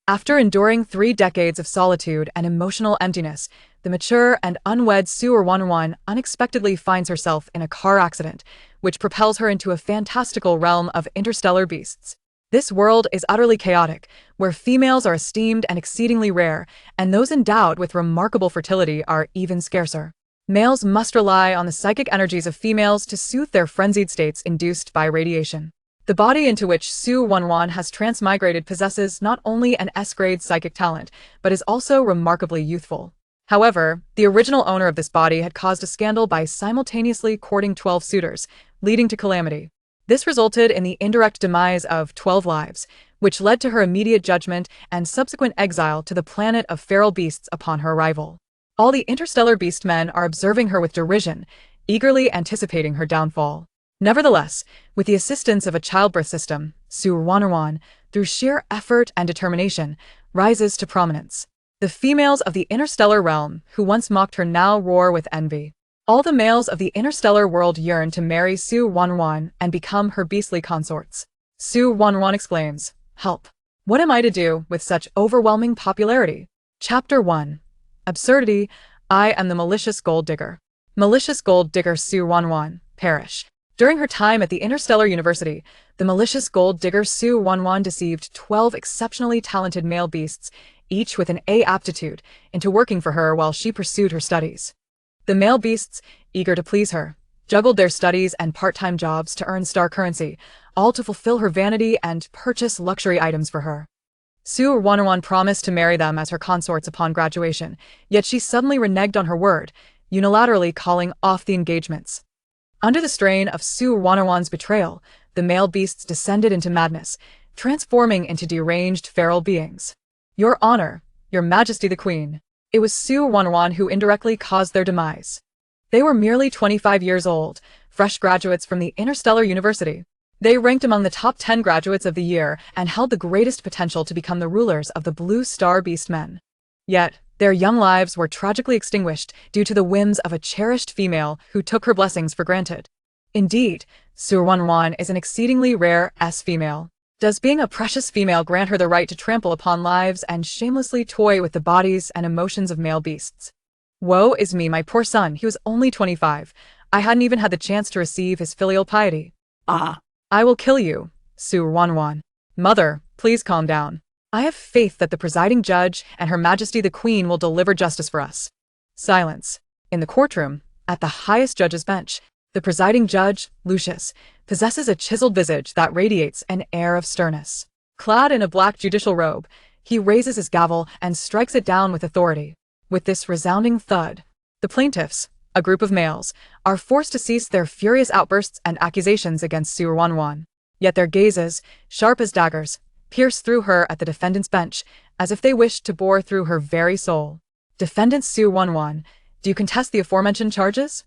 After enduring 3 decades of solitude and emotional emptiness, the mature and unwed Su Ruoruo unexpectedly finds herself in a car accident, which propels her into a fantastical realm of interstellar beasts. This world is utterly chaotic, where females are esteemed and exceedingly rare, and those endowed with remarkable fertility are even scarcer. Males must rely on the psychic energies of females to soothe their frenzied states induced by radiation. The body into which Su Ruoruo has transmigrated possesses not only an S-grade psychic talent, but is also remarkably youthful. However, the original owner of this body had caused a scandal by simultaneously courting 12 suitors, leading to calamity. This resulted in the indirect demise of 12 lives, which led to her immediate judgment and subsequent exile to the planet of feral beasts upon her arrival. All the interstellar beast men are observing her with derision, eagerly anticipating her downfall. Nevertheless, with the assistance of a childbirth system, Su Ruoruo, through sheer effort and determination, rises to prominence. The females of the interstellar realm, who once mocked her, now roar with envy. All the males of the interstellar world yearn to marry Su Ruoruo and become her beastly consorts. Su Ruoruo exclaims, "Help! What am I to do with such overwhelming popularity?" Chapter 1. Absurdity. I am the malicious gold digger. Malicious gold digger Su Ruoruo, perish. During her time at the Interstellar University, the malicious gold digger Su Ruoruo deceived 12 exceptionally talented male beasts, each with an A aptitude, into working for her while she pursued her studies. The male beasts, eager to please her, juggled their studies and part-time jobs to earn star currency, all to fulfill her vanity and purchase luxury items for her. Su Ruoruo promised to marry them as her consorts upon graduation, yet she suddenly reneged on her word, unilaterally calling off the engagements. Under the strain of Su Ruoruo's betrayal, the male beasts descended into madness, transforming into deranged feral beings. Your Honor, Your Majesty the Queen. It was Su Ruoruo who indirectly caused their demise. They were merely 25 years old, fresh graduates from the Interstellar University. They ranked among the top 10 graduates of the year and held the greatest potential to become the rulers of the Blue Star Beast Men. Yet, their young lives were tragically extinguished due to the whims of a cherished female who took her blessings for granted. Indeed, Su Ruoruo is an exceedingly rare female. Does being a precious female grant her the right to trample upon lives and shamelessly toy with the bodies and emotions of male beasts? Woe is me, my poor son, he was only 25. I hadn't even had the chance to receive his filial piety. Ah! I will kill you, Su Ruoruo. Mother, please calm down. I have faith that the presiding judge and Her Majesty the Queen will deliver justice for us. Silence. In the courtroom, at the highest judge's bench, the presiding judge, Lucius, possesses a chiseled visage that radiates an air of sternness. Clad in a black judicial robe, he raises his gavel and strikes it down with authority. With this resounding thud, the plaintiffs, a group of males, are forced to cease their furious outbursts and accusations against Su Ruoruo. Yet their gazes, sharp as daggers, pierce through her at the defendant's bench, as if they wished to bore through her very soul. Defendant Su Ruoruo, do you contest the aforementioned charges?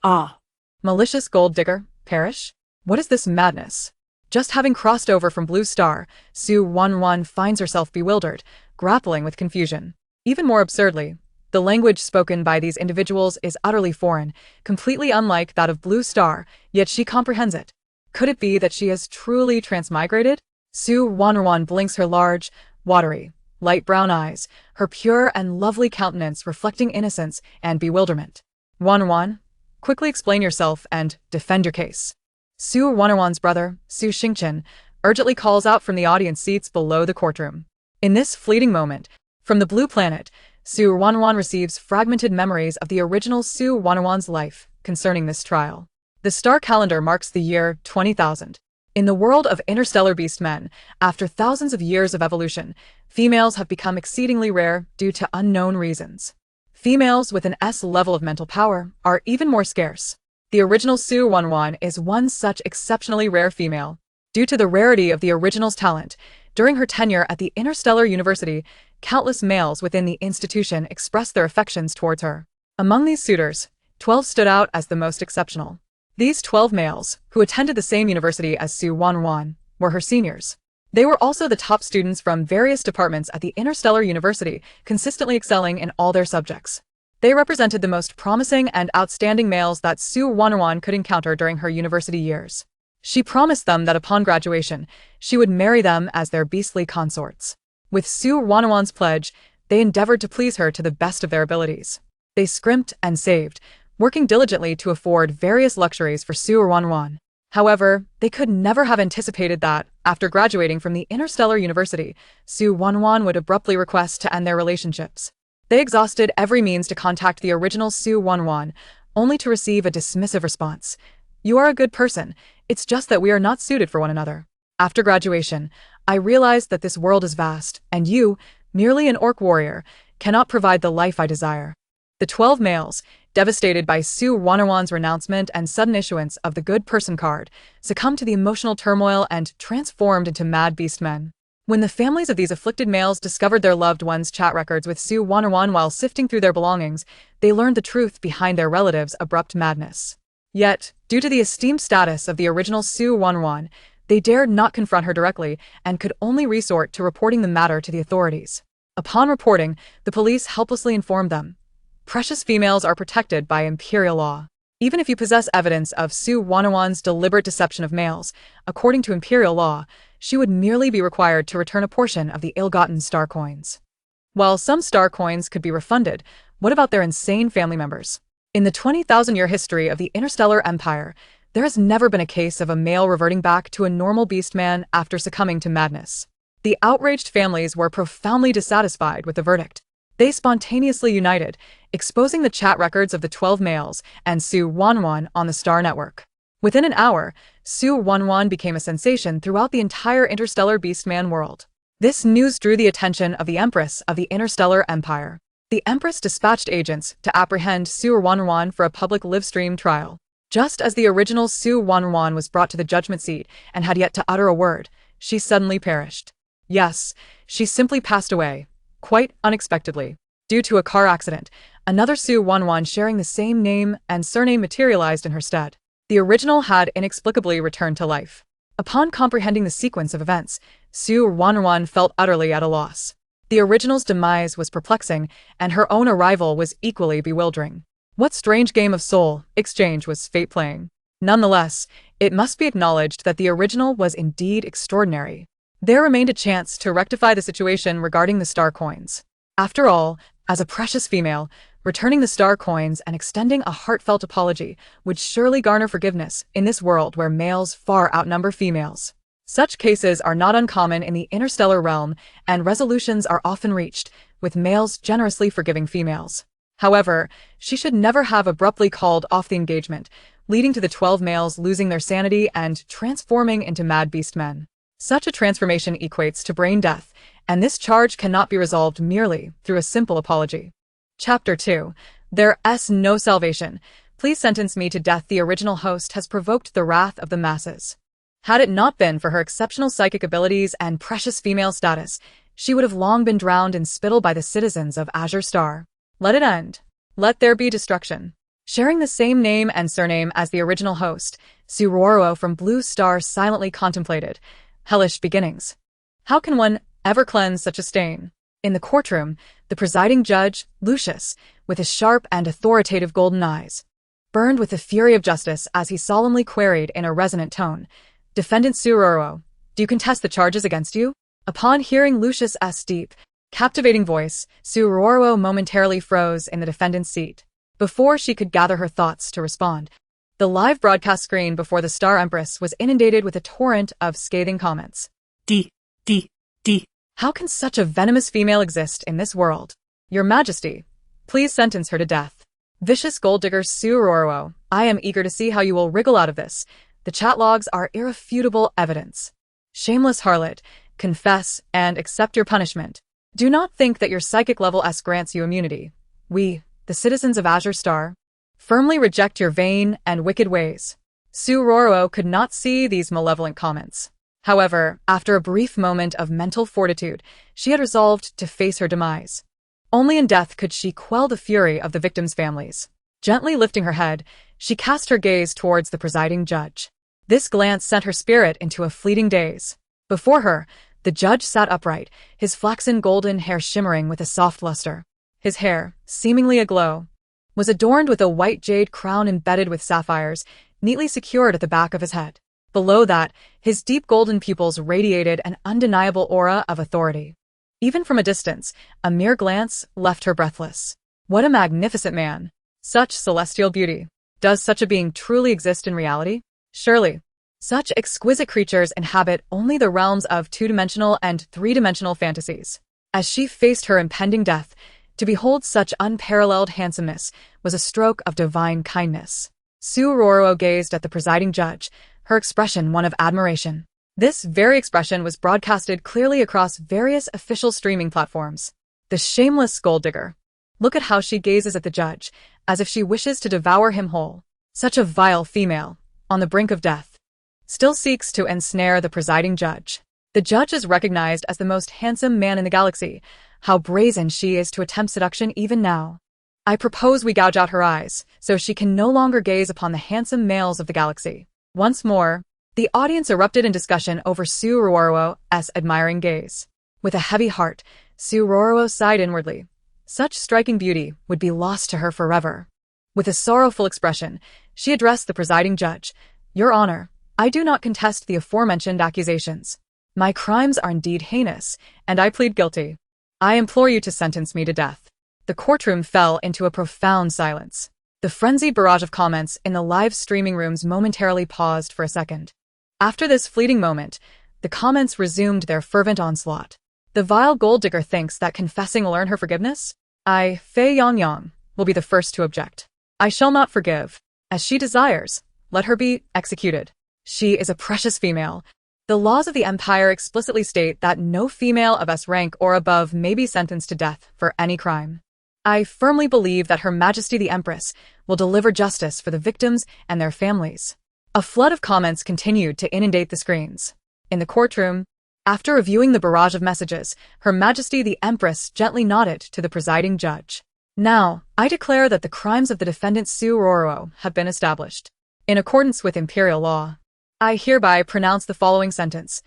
Ah! Malicious gold digger, perish? What is this madness? Just having crossed over from Blue Star, Su Ruoruo finds herself bewildered, grappling with confusion. Even more absurdly, the language spoken by these individuals is utterly foreign, completely unlike that of Blue Star, yet she comprehends it. Could it be that she has truly transmigrated? Su Ruoruo blinks her large, watery, light brown eyes, her pure and lovely countenance reflecting innocence and bewilderment. Ruoruo, quickly explain yourself and defend your case. Su Ruoruo's brother, Su Xingqian, urgently calls out from the audience seats below the courtroom. In this fleeting moment, from the blue planet, Su Ruoruo receives fragmented memories of the original Su Ruoruo's life concerning this trial. The star calendar marks the year 20,000. In the world of interstellar beast men, after thousands of years of evolution, females have become exceedingly rare due to unknown reasons. Females with an S level of mental power are even more scarce. The original Su Ruoruo is one such exceptionally rare female. Due to the rarity of the original's talent, during her tenure at the Interstellar University, countless males within the institution expressed their affections towards her. Among these suitors, 12 stood out as the most exceptional. These 12 males, who attended the same university as Su Ruoruo, were her seniors. They were also the top students from various departments at the Interstellar University, consistently excelling in all their subjects. They represented the most promising and outstanding males that Su Ruoruo could encounter during her university years. She promised them that upon graduation, she would marry them as their beastly consorts. With Su Ruoruo's pledge, they endeavored to please her to the best of their abilities. They scrimped and saved, working diligently to afford various luxuries for Su Ruoruo. However, they could never have anticipated that, after graduating from the interstellar university, Su Ruoruo would abruptly request to end their relationships. They exhausted every means to contact the original Su Ruoruo, only to receive a dismissive response. "You are a good person, it's just that we are not suited for one another. After graduation, I realized that this world is vast, and you, merely an orc warrior, cannot provide the life I desire." The 12 males, devastated by Su Ruoruo's renouncement and sudden issuance of the good person card, succumbed to the emotional turmoil and transformed into mad beast men. When the families of these afflicted males discovered their loved ones' chat records with Su Ruoruo while sifting through their belongings, they learned the truth behind their relatives' abrupt madness. Yet, due to the esteemed status of the original Su Ruoruo, they dared not confront her directly and could only resort to reporting the matter to the authorities. Upon reporting, the police helplessly informed them, "Precious females are protected by imperial law. Even if you possess evidence of Su Ruoruo's deliberate deception of males, according to imperial law, she would merely be required to return a portion of the ill-gotten star coins." While some star coins could be refunded, what about their insane family members? In the 20,000-year history of the interstellar empire, there has never been a case of a male reverting back to a normal beast man after succumbing to madness. The outraged families were profoundly dissatisfied with the verdict. They spontaneously united, exposing the chat records of the 12 males and Su Ruoruo on the Star Network. Within an hour, Su Ruoruo became a sensation throughout the entire interstellar beastman world. This news drew the attention of the Empress of the Interstellar Empire. The Empress dispatched agents to apprehend Su Ruoruo for a public live-stream trial. Just as the original Su Ruoruo was brought to the judgment seat and had yet to utter a word, she suddenly perished. Yes, she simply passed away, quite unexpectedly. Due to a car accident, another Su Ruoruo sharing the same name and surname materialized in her stead. The original had inexplicably returned to life. Upon comprehending the sequence of events, Su Ruoruo felt utterly at a loss. The original's demise was perplexing, and her own arrival was equally bewildering. What strange game of soul exchange was fate playing? Nonetheless, it must be acknowledged that the original was indeed extraordinary. There remained a chance to rectify the situation regarding the star coins. After all, as a precious female, returning the star coins and extending a heartfelt apology would surely garner forgiveness in this world where males far outnumber females. Such cases are not uncommon in the interstellar realm, and resolutions are often reached, with males generously forgiving females. However, she should never have abruptly called off the engagement, leading to the 12 males losing their sanity and transforming into mad beast men. Such a transformation equates to brain death, and this charge cannot be resolved merely through a simple apology. Chapter 2. There's no salvation. Please sentence me to death. The original host has provoked the wrath of the masses. Had it not been for her exceptional psychic abilities and precious female status, she would have long been drowned in spittle by the citizens of Azure Star. Let it end. Let there be destruction. Sharing the same name and surname as the original host, Su Ruoruo from Blue Star silently contemplated hellish beginnings. How can one ever cleanse such a stain? In the courtroom, the presiding judge, Lucius, with his sharp and authoritative golden eyes, burned with the fury of justice as he solemnly queried in a resonant tone, "Defendant Su Ruoruo, do you contest the charges against you?" Upon hearing Lucius's deep, captivating voice, Su Ruoruo momentarily froze in the defendant's seat. Before she could gather her thoughts to respond, the live broadcast screen before the Star Empress was inundated with a torrent of scathing comments. D. How can such a venomous female exist in this world? Your Majesty, please sentence her to death. Vicious gold digger Su Ruoruo, I am eager to see how you will wriggle out of this. The chat logs are irrefutable evidence. Shameless harlot, confess and accept your punishment. Do not think that your psychic level S grants you immunity. We, the citizens of Azure Star, firmly reject your vain and wicked ways. Su Ruoruo could not see these malevolent comments. However, after a brief moment of mental fortitude, she had resolved to face her demise. Only in death could she quell the fury of the victims' families. Gently lifting her head, she cast her gaze towards the presiding judge. This glance sent her spirit into a fleeting daze. Before her, the judge sat upright, his flaxen golden hair shimmering with a soft luster. His hair, seemingly aglow, was adorned with a white jade crown embedded with sapphires, neatly secured at the back of his head. Below that, his deep golden pupils radiated an undeniable aura of authority. Even from a distance, a mere glance left her breathless. What a magnificent man! Such celestial beauty. Does such a being truly exist in reality? Surely. Such exquisite creatures inhabit only the realms of two-dimensional and three-dimensional fantasies. As she faced her impending death, to behold such unparalleled handsomeness was a stroke of divine kindness. Su Ruoruo gazed at the presiding judge, her expression one of admiration. This very expression was broadcasted clearly across various official streaming platforms. The shameless gold digger. Look at how she gazes at the judge, as if she wishes to devour him whole. Such a vile female, on the brink of death, still seeks to ensnare the presiding judge. The judge is recognized as the most handsome man in the galaxy. How brazen she is to attempt seduction even now. I propose we gouge out her eyes, so she can no longer gaze upon the handsome males of the galaxy. Once more, the audience erupted in discussion over Su Ruoruo's admiring gaze. With a heavy heart, Su Ruoruo sighed inwardly. Such striking beauty would be lost to her forever. With a sorrowful expression, she addressed the presiding judge. Your Honor, I do not contest the aforementioned accusations. My crimes are indeed heinous, and I plead guilty. I implore you to sentence me to death. The courtroom fell into a profound silence. The frenzied barrage of comments in the live streaming rooms momentarily paused for a second. After this fleeting moment, the comments resumed their fervent onslaught. The vile gold digger thinks that confessing will earn her forgiveness? I, Fei Yangyang, will be the first to object. I shall not forgive. As she desires, let her be executed. She is a precious female. The laws of the Empire explicitly state that no female of S rank or above may be sentenced to death for any crime. I firmly believe that Her Majesty the Empress will deliver justice for the victims and their families. A flood of comments continued to inundate the screens. In the courtroom, after reviewing the barrage of messages, Her Majesty the Empress gently nodded to the presiding judge. Now, I declare that the crimes of the defendant Su Ruoruo have been established. In accordance with imperial law, I hereby pronounce the following sentence.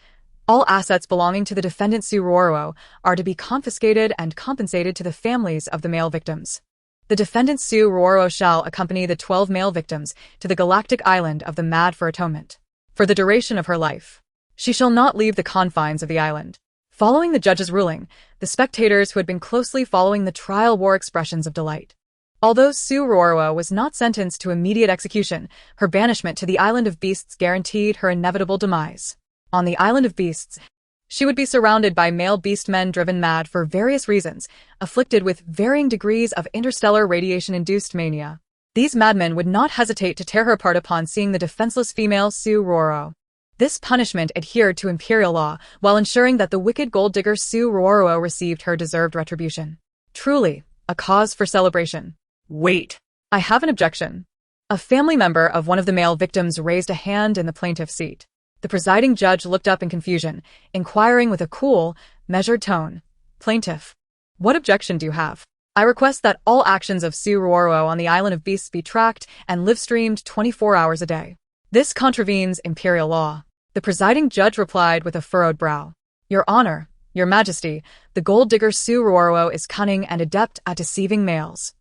All assets belonging to the defendant Su Ruoruo are to be confiscated and compensated to the families of the male victims. The defendant Su Ruoruo shall accompany the 12 male victims to the galactic island of the Mad for atonement. For the duration of her life, she shall not leave the confines of the island. Following the judge's ruling, the spectators who had been closely following the trial wore expressions of delight. Although Su Ruoruo was not sentenced to immediate execution, her banishment to the Island of Beasts guaranteed her inevitable demise. On the Island of Beasts, she would be surrounded by male beast men driven mad for various reasons, afflicted with varying degrees of interstellar radiation-induced mania. These madmen would not hesitate to tear her apart upon seeing the defenseless female Su Ruoruo. This punishment adhered to imperial law, while ensuring that the wicked gold digger Su Ruoruo received her deserved retribution. Truly, a cause for celebration. Wait, I have an objection. A family member of one of the male victims raised a hand in the plaintiff's seat. The presiding judge looked up in confusion, inquiring with a cool, measured tone. Plaintiff, what objection do you have? I request that all actions of Su Ruoruo on the Island of Beasts be tracked and live-streamed 24 hours a day. This contravenes imperial law. The presiding judge replied with a furrowed brow. Your Honor, Your Majesty, the gold digger Su Ruoruo is cunning and adept at deceiving males.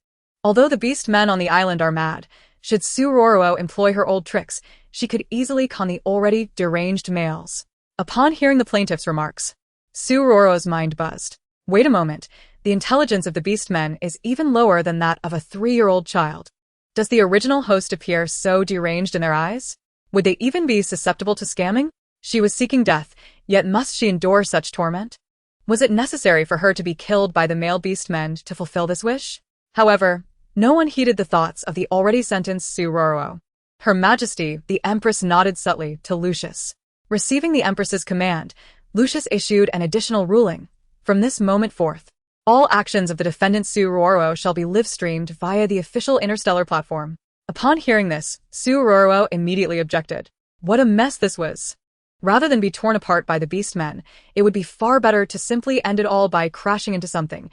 Although the beast men on the island are mad, should Su Ruoruo employ her old tricks, she could easily con the already deranged males. Upon hearing the plaintiff's remarks, Su Ruoruo's mind buzzed. Wait a moment, the intelligence of the beast men is even lower than that of a 3-year-old child. Does the original host appear so deranged in their eyes? Would they even be susceptible to scamming? She was seeking death, yet must she endure such torment? Was it necessary for her to be killed by the male beast men to fulfill this wish? However, no one heeded the thoughts of the already sentenced Su Ruoruo. Her Majesty, the Empress, nodded subtly to Lucius. Receiving the Empress's command, Lucius issued an additional ruling. From this moment forth, all actions of the defendant Su Ruoruo shall be live-streamed via the official interstellar platform. Upon hearing this, Su Ruoruo immediately objected. What a mess this was! Rather than be torn apart by the beast men, it would be far better to simply end it all by crashing into something.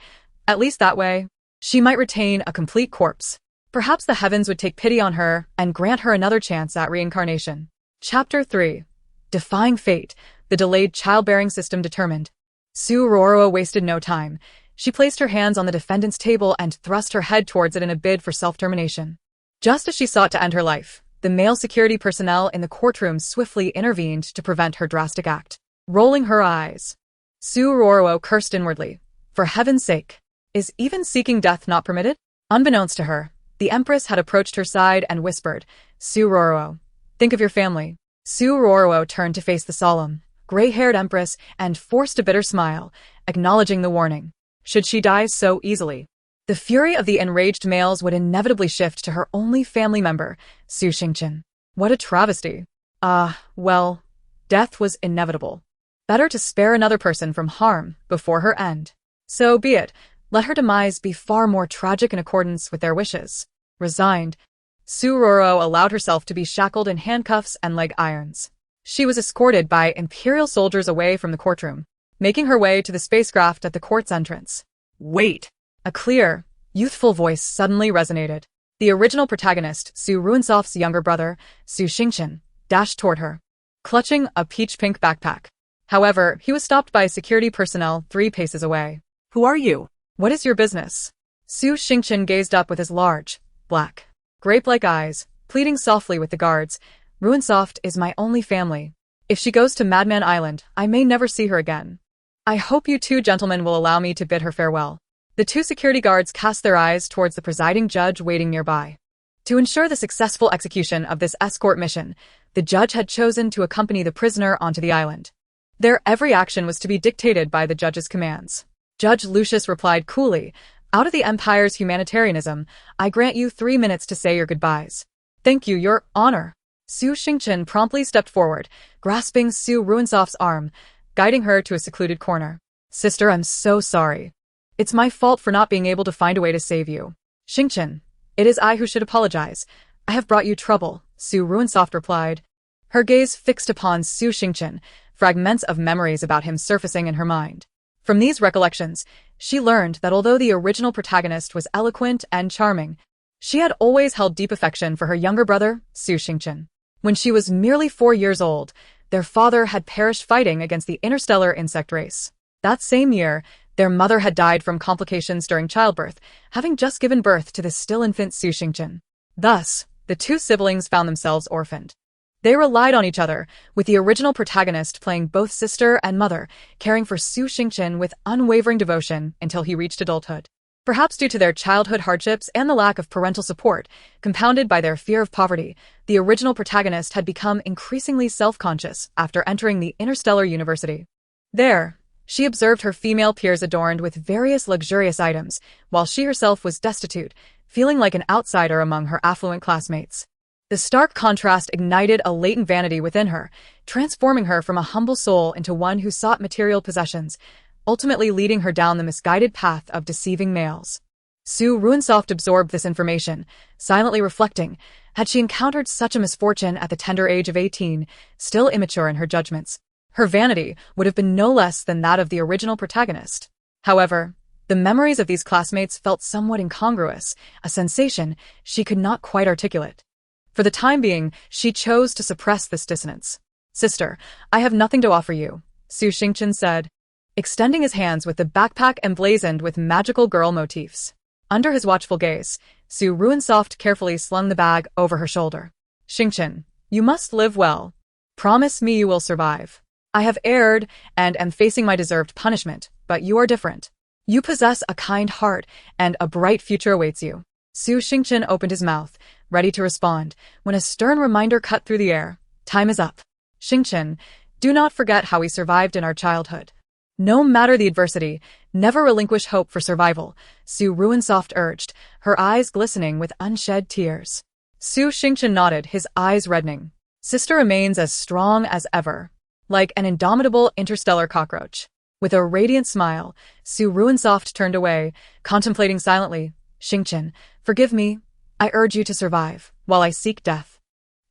At least that way, she might retain a complete corpse. Perhaps the heavens would take pity on her and grant her another chance at reincarnation. Chapter 3. Defying Fate, the delayed childbearing system determined. Su Ruoruo wasted no time. She placed her hands on the defendant's table and thrust her head towards it in a bid for self-termination. Just as she sought to end her life, the male security personnel in the courtroom swiftly intervened to prevent her drastic act. Rolling her eyes, Su Ruoruo cursed inwardly. For heaven's sake. Is even seeking death not permitted? Unbeknownst to her, the Empress had approached her side and whispered, Su Ruoruo, think of your family. Su Ruoruo turned to face the solemn, gray-haired Empress and forced a bitter smile, acknowledging the warning. Should she die so easily? The fury of the enraged males would inevitably shift to her only family member, Su Xingchen. What a travesty. Well, death was inevitable. Better to spare another person from harm before her end. So be it. Let her demise be far more tragic in accordance with their wishes. Resigned, Su Ruoruo allowed herself to be shackled in handcuffs and leg irons. She was escorted by imperial soldiers away from the courtroom, making her way to the spacecraft at the court's entrance. Wait! A clear, youthful voice suddenly resonated. The original protagonist, Su Ruoruo's younger brother, Su Xingchen, dashed toward her, clutching a peach-pink backpack. However, he was stopped by security personnel 3 paces away. Who are you? What is your business? Su Xingchen gazed up with his large, black, grape-like eyes, pleading softly with the guards. Ruoruo is my only family. If she goes to Madman Island, I may never see her again. I hope you 2 gentlemen will allow me to bid her farewell. The 2 security guards cast their eyes towards the presiding judge waiting nearby. To ensure the successful execution of this escort mission, the judge had chosen to accompany the prisoner onto the island. Their every action was to be dictated by the judge's commands. Judge Lucius replied coolly, out of the Empire's humanitarianism, I grant you 3 minutes to say your goodbyes. Thank you, Your Honor. Su Xingchen promptly stepped forward, grasping Su Ruoruo's arm, guiding her to a secluded corner. Sister, I'm so sorry. It's my fault for not being able to find a way to save you. Xingchen, it is I who should apologize. I have brought you trouble, Su Ruoruo replied. Her gaze fixed upon Su Xingchen, fragments of memories about him surfacing in her mind. From these recollections, she learned that although the original protagonist was eloquent and charming, she had always held deep affection for her younger brother, Su Xingchen. When she was merely 4 years old, their father had perished fighting against the interstellar insect race. That same year, their mother had died from complications during childbirth, having just given birth to the still infant Su Xingchen. Thus, the 2 siblings found themselves orphaned. They relied on each other, with the original protagonist playing both sister and mother, caring for Su Xingchen with unwavering devotion until he reached adulthood. Perhaps due to their childhood hardships and the lack of parental support, compounded by their fear of poverty, the original protagonist had become increasingly self-conscious after entering the interstellar university. There, she observed her female peers adorned with various luxurious items, while she herself was destitute, feeling like an outsider among her affluent classmates. The stark contrast ignited a latent vanity within her, transforming her from a humble soul into one who sought material possessions, ultimately leading her down the misguided path of deceiving males. Su Ruoruo absorbed this information, silently reflecting, had she encountered such a misfortune at the tender age of 18, still immature in her judgments, her vanity would have been no less than that of the original protagonist. However, the memories of these classmates felt somewhat incongruous, a sensation she could not quite articulate. For the time being, she chose to suppress this dissonance. Sister, I have nothing to offer you, Su Xingchen said, extending his hands with the backpack emblazoned with magical girl motifs. Under his watchful gaze, Su Ruoruo carefully slung the bag over her shoulder. Xingchen, you must live well. Promise me you will survive. I have erred and am facing my deserved punishment, but you are different. You possess a kind heart, and a bright future awaits you. Su Xingchen opened his mouth, ready to respond, when a stern reminder cut through the air. Time is up. Xingchen, do not forget how we survived in our childhood. No matter the adversity, never relinquish hope for survival, Su Ruoruo urged, her eyes glistening with unshed tears. Su Xingchen nodded, his eyes reddening. Sister remains as strong as ever, like an indomitable interstellar cockroach. With a radiant smile, Su Ruoruo turned away, contemplating silently. Xingchen, forgive me. I urge you to survive, while I seek death.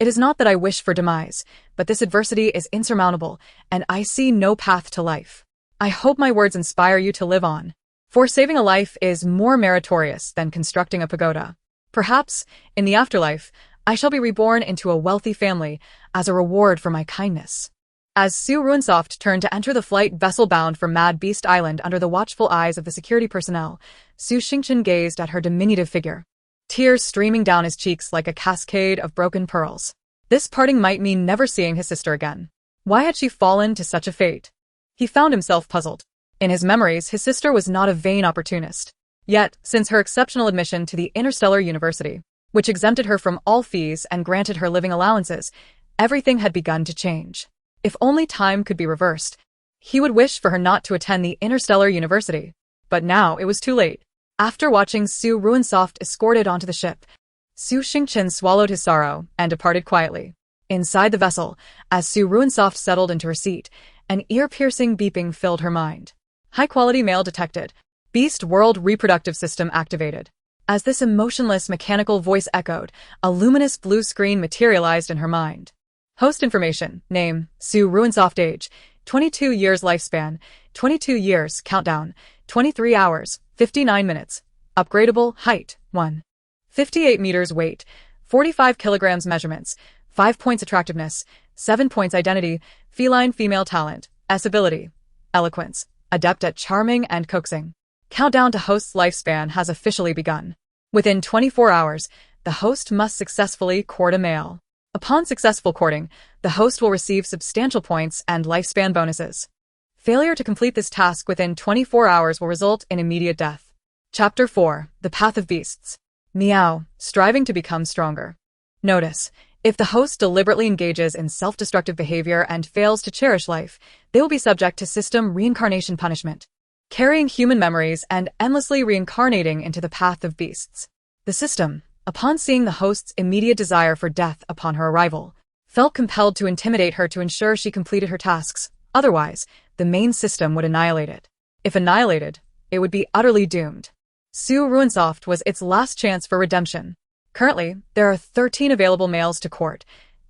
It is not that I wish for demise, but this adversity is insurmountable, and I see no path to life. I hope my words inspire you to live on. For saving a life is more meritorious than constructing a pagoda. Perhaps, in the afterlife, I shall be reborn into a wealthy family as a reward for my kindness. As Su Ruoruo turned to enter the flight vessel bound for Mad Beast Island under the watchful eyes of the security personnel, Su Xingchen gazed at her diminutive figure, tears streaming down his cheeks like a cascade of broken pearls. This parting might mean never seeing his sister again. Why had she fallen to such a fate? He found himself puzzled. In his memories, his sister was not a vain opportunist. Yet, since her exceptional admission to the interstellar university, which exempted her from all fees and granted her living allowances, everything had begun to change. If only time could be reversed, he would wish for her not to attend the interstellar university. But now it was too late. After watching Su Ruoruo escorted onto the ship, Su Xingqian swallowed his sorrow and departed quietly. Inside the vessel, as Su Ruoruo settled into her seat, an ear-piercing beeping filled her mind. High-quality mail detected. Beast World Reproductive System activated. As this emotionless mechanical voice echoed, a luminous blue screen materialized in her mind. Host information, name, Su Ruoruo, age, 22 years, lifespan, 22 years, countdown, 23 hours, 59 minutes, upgradable, height, 1. 58 meters, weight, 45 kilograms, measurements, 5 points attractiveness, 7 points identity, feline female talent, S ability, eloquence, adept at charming and coaxing. Countdown to host's lifespan has officially begun. Within 24 hours, the host must successfully court a male. Upon successful courting, the host will receive substantial points and lifespan bonuses. Failure to complete this task within 24 hours will result in immediate death. Chapter 4. The Path of Beasts. Meow, striving to become stronger. Notice, if the host deliberately engages in self-destructive behavior and fails to cherish life, they will be subject to system reincarnation punishment, carrying human memories and endlessly reincarnating into the path of beasts. The system, upon seeing the host's immediate desire for death upon her arrival, felt compelled to intimidate her to ensure she completed her tasks. Otherwise, the main system would annihilate it. If annihilated, it would be utterly doomed. Su Ruoruo was its last chance for redemption. Currently, there are 13 available males to court.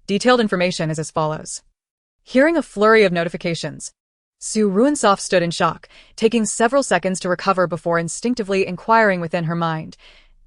Detailed information is as follows. Hearing a flurry of notifications, Su Ruoruo stood in shock, taking several seconds to recover before instinctively inquiring within her mind.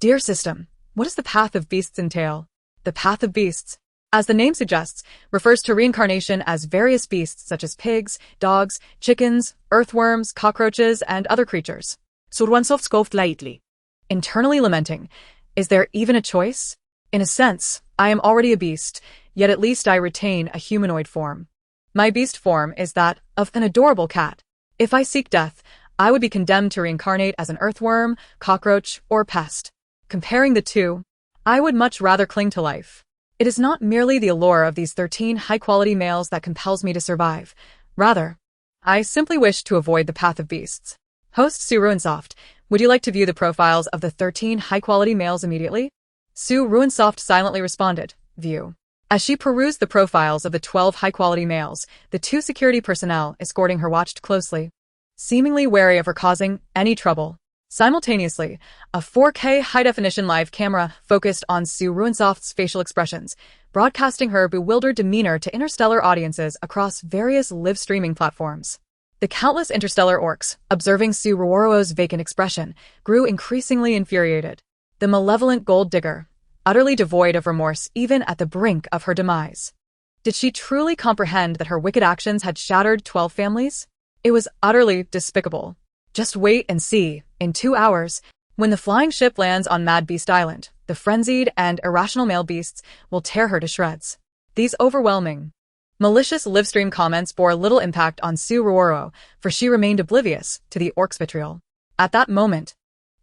Dear system, what does the path of beasts entail? The path of beasts, as the name suggests, refers to reincarnation as various beasts such as pigs, dogs, chickens, earthworms, cockroaches, and other creatures. Su Ruoruo scoffed lightly. Internally lamenting, is there even a choice? In a sense, I am already a beast, yet at least I retain a humanoid form. My beast form is that of an adorable cat. If I seek death, I would be condemned to reincarnate as an earthworm, cockroach, or pest. Comparing the two, I would much rather cling to life. It is not merely the allure of these 13 high-quality males that compels me to survive. Rather, I simply wish to avoid the path of beasts. Host Su Ruoruo, would you like to view the profiles of the 13 high-quality males immediately? Su Ruoruo silently responded, view. As she perused the profiles of the 12 high-quality males, the 2 security personnel escorting her watched closely, seemingly wary of her causing any trouble. Simultaneously, a 4K high-definition live camera focused on Su Ruoruo's facial expressions, broadcasting her bewildered demeanor to interstellar audiences across various live streaming platforms. The countless interstellar orcs, observing Su Ruoruo's vacant expression, grew increasingly infuriated. The malevolent gold digger, utterly devoid of remorse even at the brink of her demise. Did she truly comprehend that her wicked actions had shattered 12 families? It was utterly despicable. Just wait and see, in 2 hours, when the flying ship lands on Mad Beast Island, the frenzied and irrational male beasts will tear her to shreds. These overwhelming, malicious livestream comments bore little impact on Su Ruoruo, for she remained oblivious to the orc's vitriol. At that moment,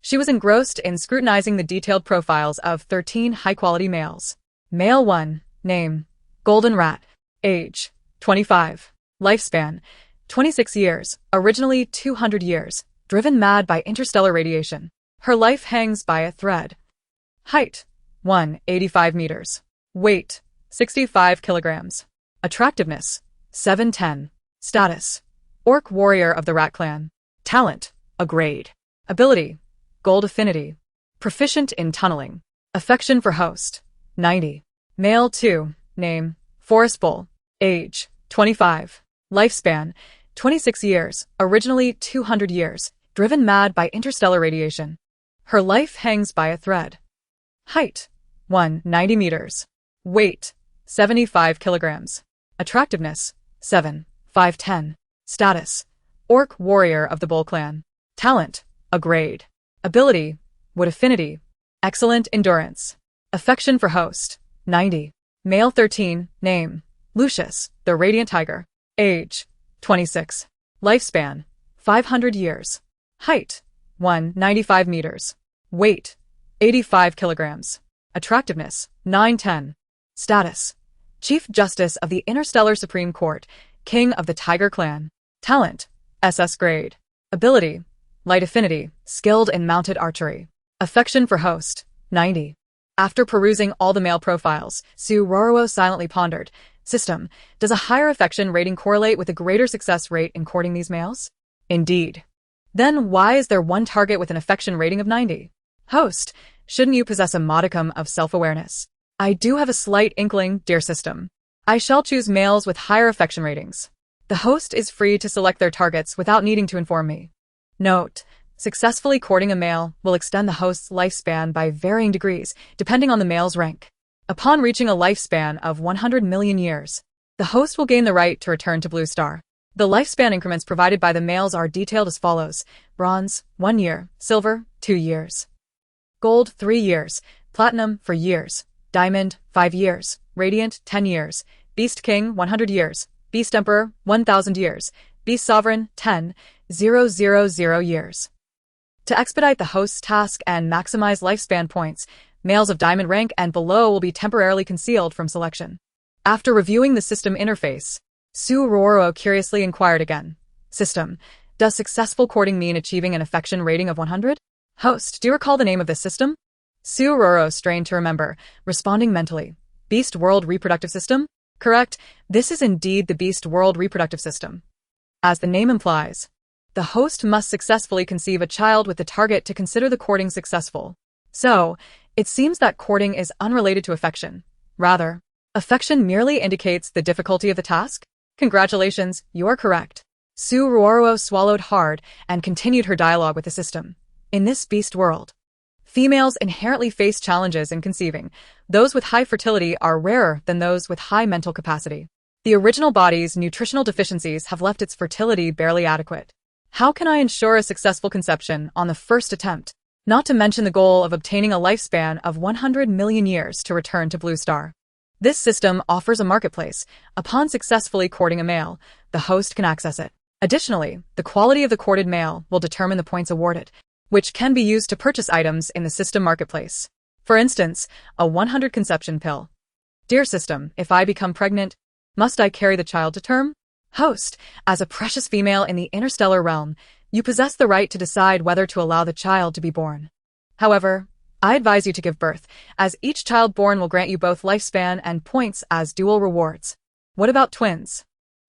she was engrossed in scrutinizing the detailed profiles of 13 high-quality males. Male 1, name, Golden Rat, age, 25, lifespan, 26 years, originally 200 years, driven mad by interstellar radiation. Her life hangs by a thread. Height, 185 meters. Weight, 65 kilograms. Attractiveness, 710. Status, Orc Warrior of the Rat Clan. Talent, a grade. Ability, Gold Affinity. Proficient in tunneling. Affection for host, 90. Male 2, name, Forest Bull. Age, 25. Lifespan, 26 years, originally 200 years, driven mad by interstellar radiation. Her life hangs by a thread. Height, 190 meters. Weight, 75 kilograms. Attractiveness, 7, 510. Status, Orc Warrior of the Bull Clan. Talent, a grade. Ability, Wood Affinity. Excellent endurance. Affection for host, 90. Male 13, name, Lucius, the Radiant Tiger. Age, 26. Lifespan, 500 years. Height, 195 meters. Weight, 85 kilograms. Attractiveness, 910. Status, Chief Justice of the Interstellar Supreme Court, King of the Tiger Clan. Talent, SS grade. Ability, light affinity, skilled in mounted archery. Affection for host, 90. After perusing all the male profiles, Su Ruoruo silently pondered, System, does a higher affection rating correlate with a greater success rate in courting these males? Indeed. Then why is there one target with an affection rating of 90? Host, shouldn't you possess a modicum of self-awareness? I do have a slight inkling, dear system. I shall choose males with higher affection ratings. The host is free to select their targets without needing to inform me. Note, successfully courting a male will extend the host's lifespan by varying degrees, depending on the male's rank. Upon reaching a lifespan of 100 million years, the host will gain the right to return to Blue Star. The lifespan increments provided by the males are detailed as follows: bronze, 1 year; silver, 2 years; gold, 3 years; platinum, 4 years; diamond, 5 years; radiant, 10 years; beast king, 100 years; beast emperor, 1,000 years; beast sovereign, 10,000 years. To expedite the host's task and maximize lifespan points, males of diamond rank and below will be temporarily concealed from selection. After reviewing the system interface, Su Ruoruo curiously inquired again. System, does successful courting mean achieving an affection rating of 100? Host, do you recall the name of this system? Su Ruoruo strained to remember, responding mentally. Beast World Reproductive System? Correct, this is indeed the Beast World Reproductive System. As the name implies, the host must successfully conceive a child with the target to consider the courting successful. So, it seems that courting is unrelated to affection. Rather, affection merely indicates the difficulty of the task? Congratulations, you are correct. Su Ruoruo swallowed hard and continued her dialogue with the system. In this beast world, females inherently face challenges in conceiving. Those with high fertility are rarer than those with high mental capacity. The original body's nutritional deficiencies have left its fertility barely adequate. How can I ensure a successful conception on the first attempt? Not to mention the goal of obtaining a lifespan of 100 million years to return to Blue Star. This system offers a marketplace. Upon successfully courting a male, the host can access it. Additionally, the quality of the courted male will determine the points awarded, which can be used to purchase items in the system marketplace. For instance, a 100 conception pill. Dear system, if I become pregnant, must I carry the child to term? Host, as a precious female in the interstellar realm, you possess the right to decide whether to allow the child to be born. However, I advise you to give birth, as each child born will grant you both lifespan and points as dual rewards. What about twins?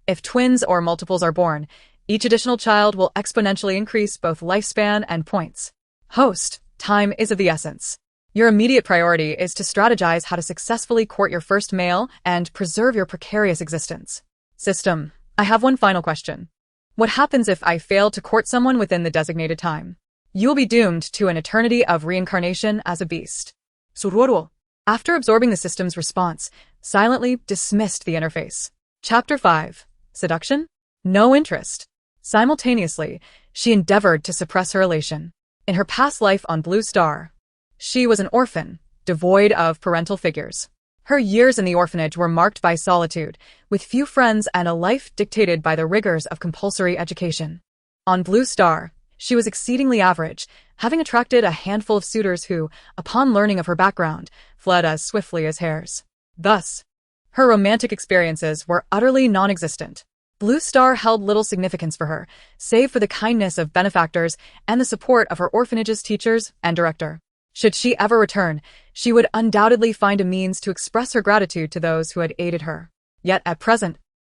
If twins or multiples are born, each additional child will exponentially increase both lifespan and points. Host, time is of the essence. Your immediate priority is to strategize how to successfully court your first male and preserve your precarious existence. System, I have one final question. What happens if I fail to court someone within the designated time? You will be doomed to an eternity of reincarnation as a beast. Su Ruoruo, after absorbing the system's response, silently dismissed the interface. Chapter 5. Seduction? No interest. Simultaneously, she endeavored to suppress her elation. In her past life on Blue Star, she was an orphan, devoid of parental figures. Her years in the orphanage were marked by solitude, with few friends and a life dictated by the rigors of compulsory education. On Blue Star, she was exceedingly average, having attracted a handful of suitors who, upon learning of her background, fled as swiftly as hares. Thus, her romantic experiences were utterly non-existent. Blue Star held little significance for her, save for the kindness of benefactors and the support of her orphanage's teachers and director. Should she ever return, she would undoubtedly find a means to express her gratitude to those who had aided her. Yet at present,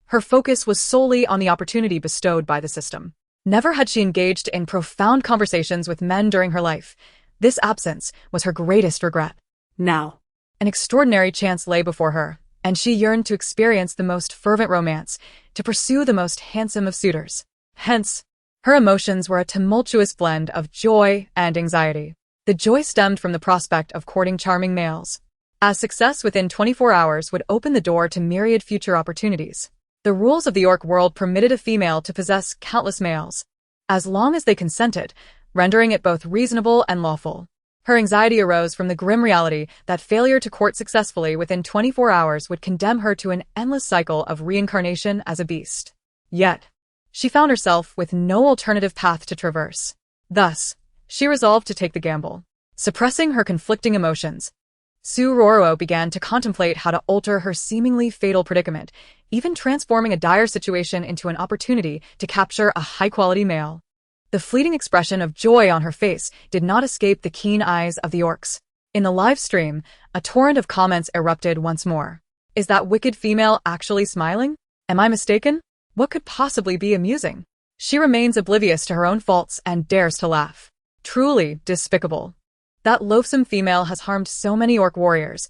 her focus was solely on the opportunity bestowed by the system. Never had she engaged in profound conversations with men during her life. This absence was her greatest regret. Now, An extraordinary chance lay before her, and she yearned to experience the most fervent romance, to pursue the most handsome of suitors. Hence, her emotions were a tumultuous blend of joy and anxiety. The joy stemmed from the prospect of courting charming males, as success within 24 hours would open the door to myriad future opportunities. The rules of the orc world permitted a female to possess countless males, as long as they consented, rendering it both reasonable and lawful. Her anxiety arose from the grim reality that failure to court successfully within 24 hours would condemn her to an endless cycle of reincarnation as a beast. Yet, She found herself with no alternative path to traverse. Thus, she resolved to take the gamble. Suppressing her conflicting emotions, Su Ruoruo began to contemplate how to alter her seemingly fatal predicament, even transforming a dire situation into an opportunity to capture a high-quality male. The fleeting expression of joy on her face did not escape the keen eyes of the orcs. In the live stream, a torrent of comments erupted once more. Is that wicked female actually smiling? Am I mistaken? What could possibly be amusing? She remains oblivious to her own faults and dares to laugh. Truly despicable. That loathsome female has harmed so many orc warriors.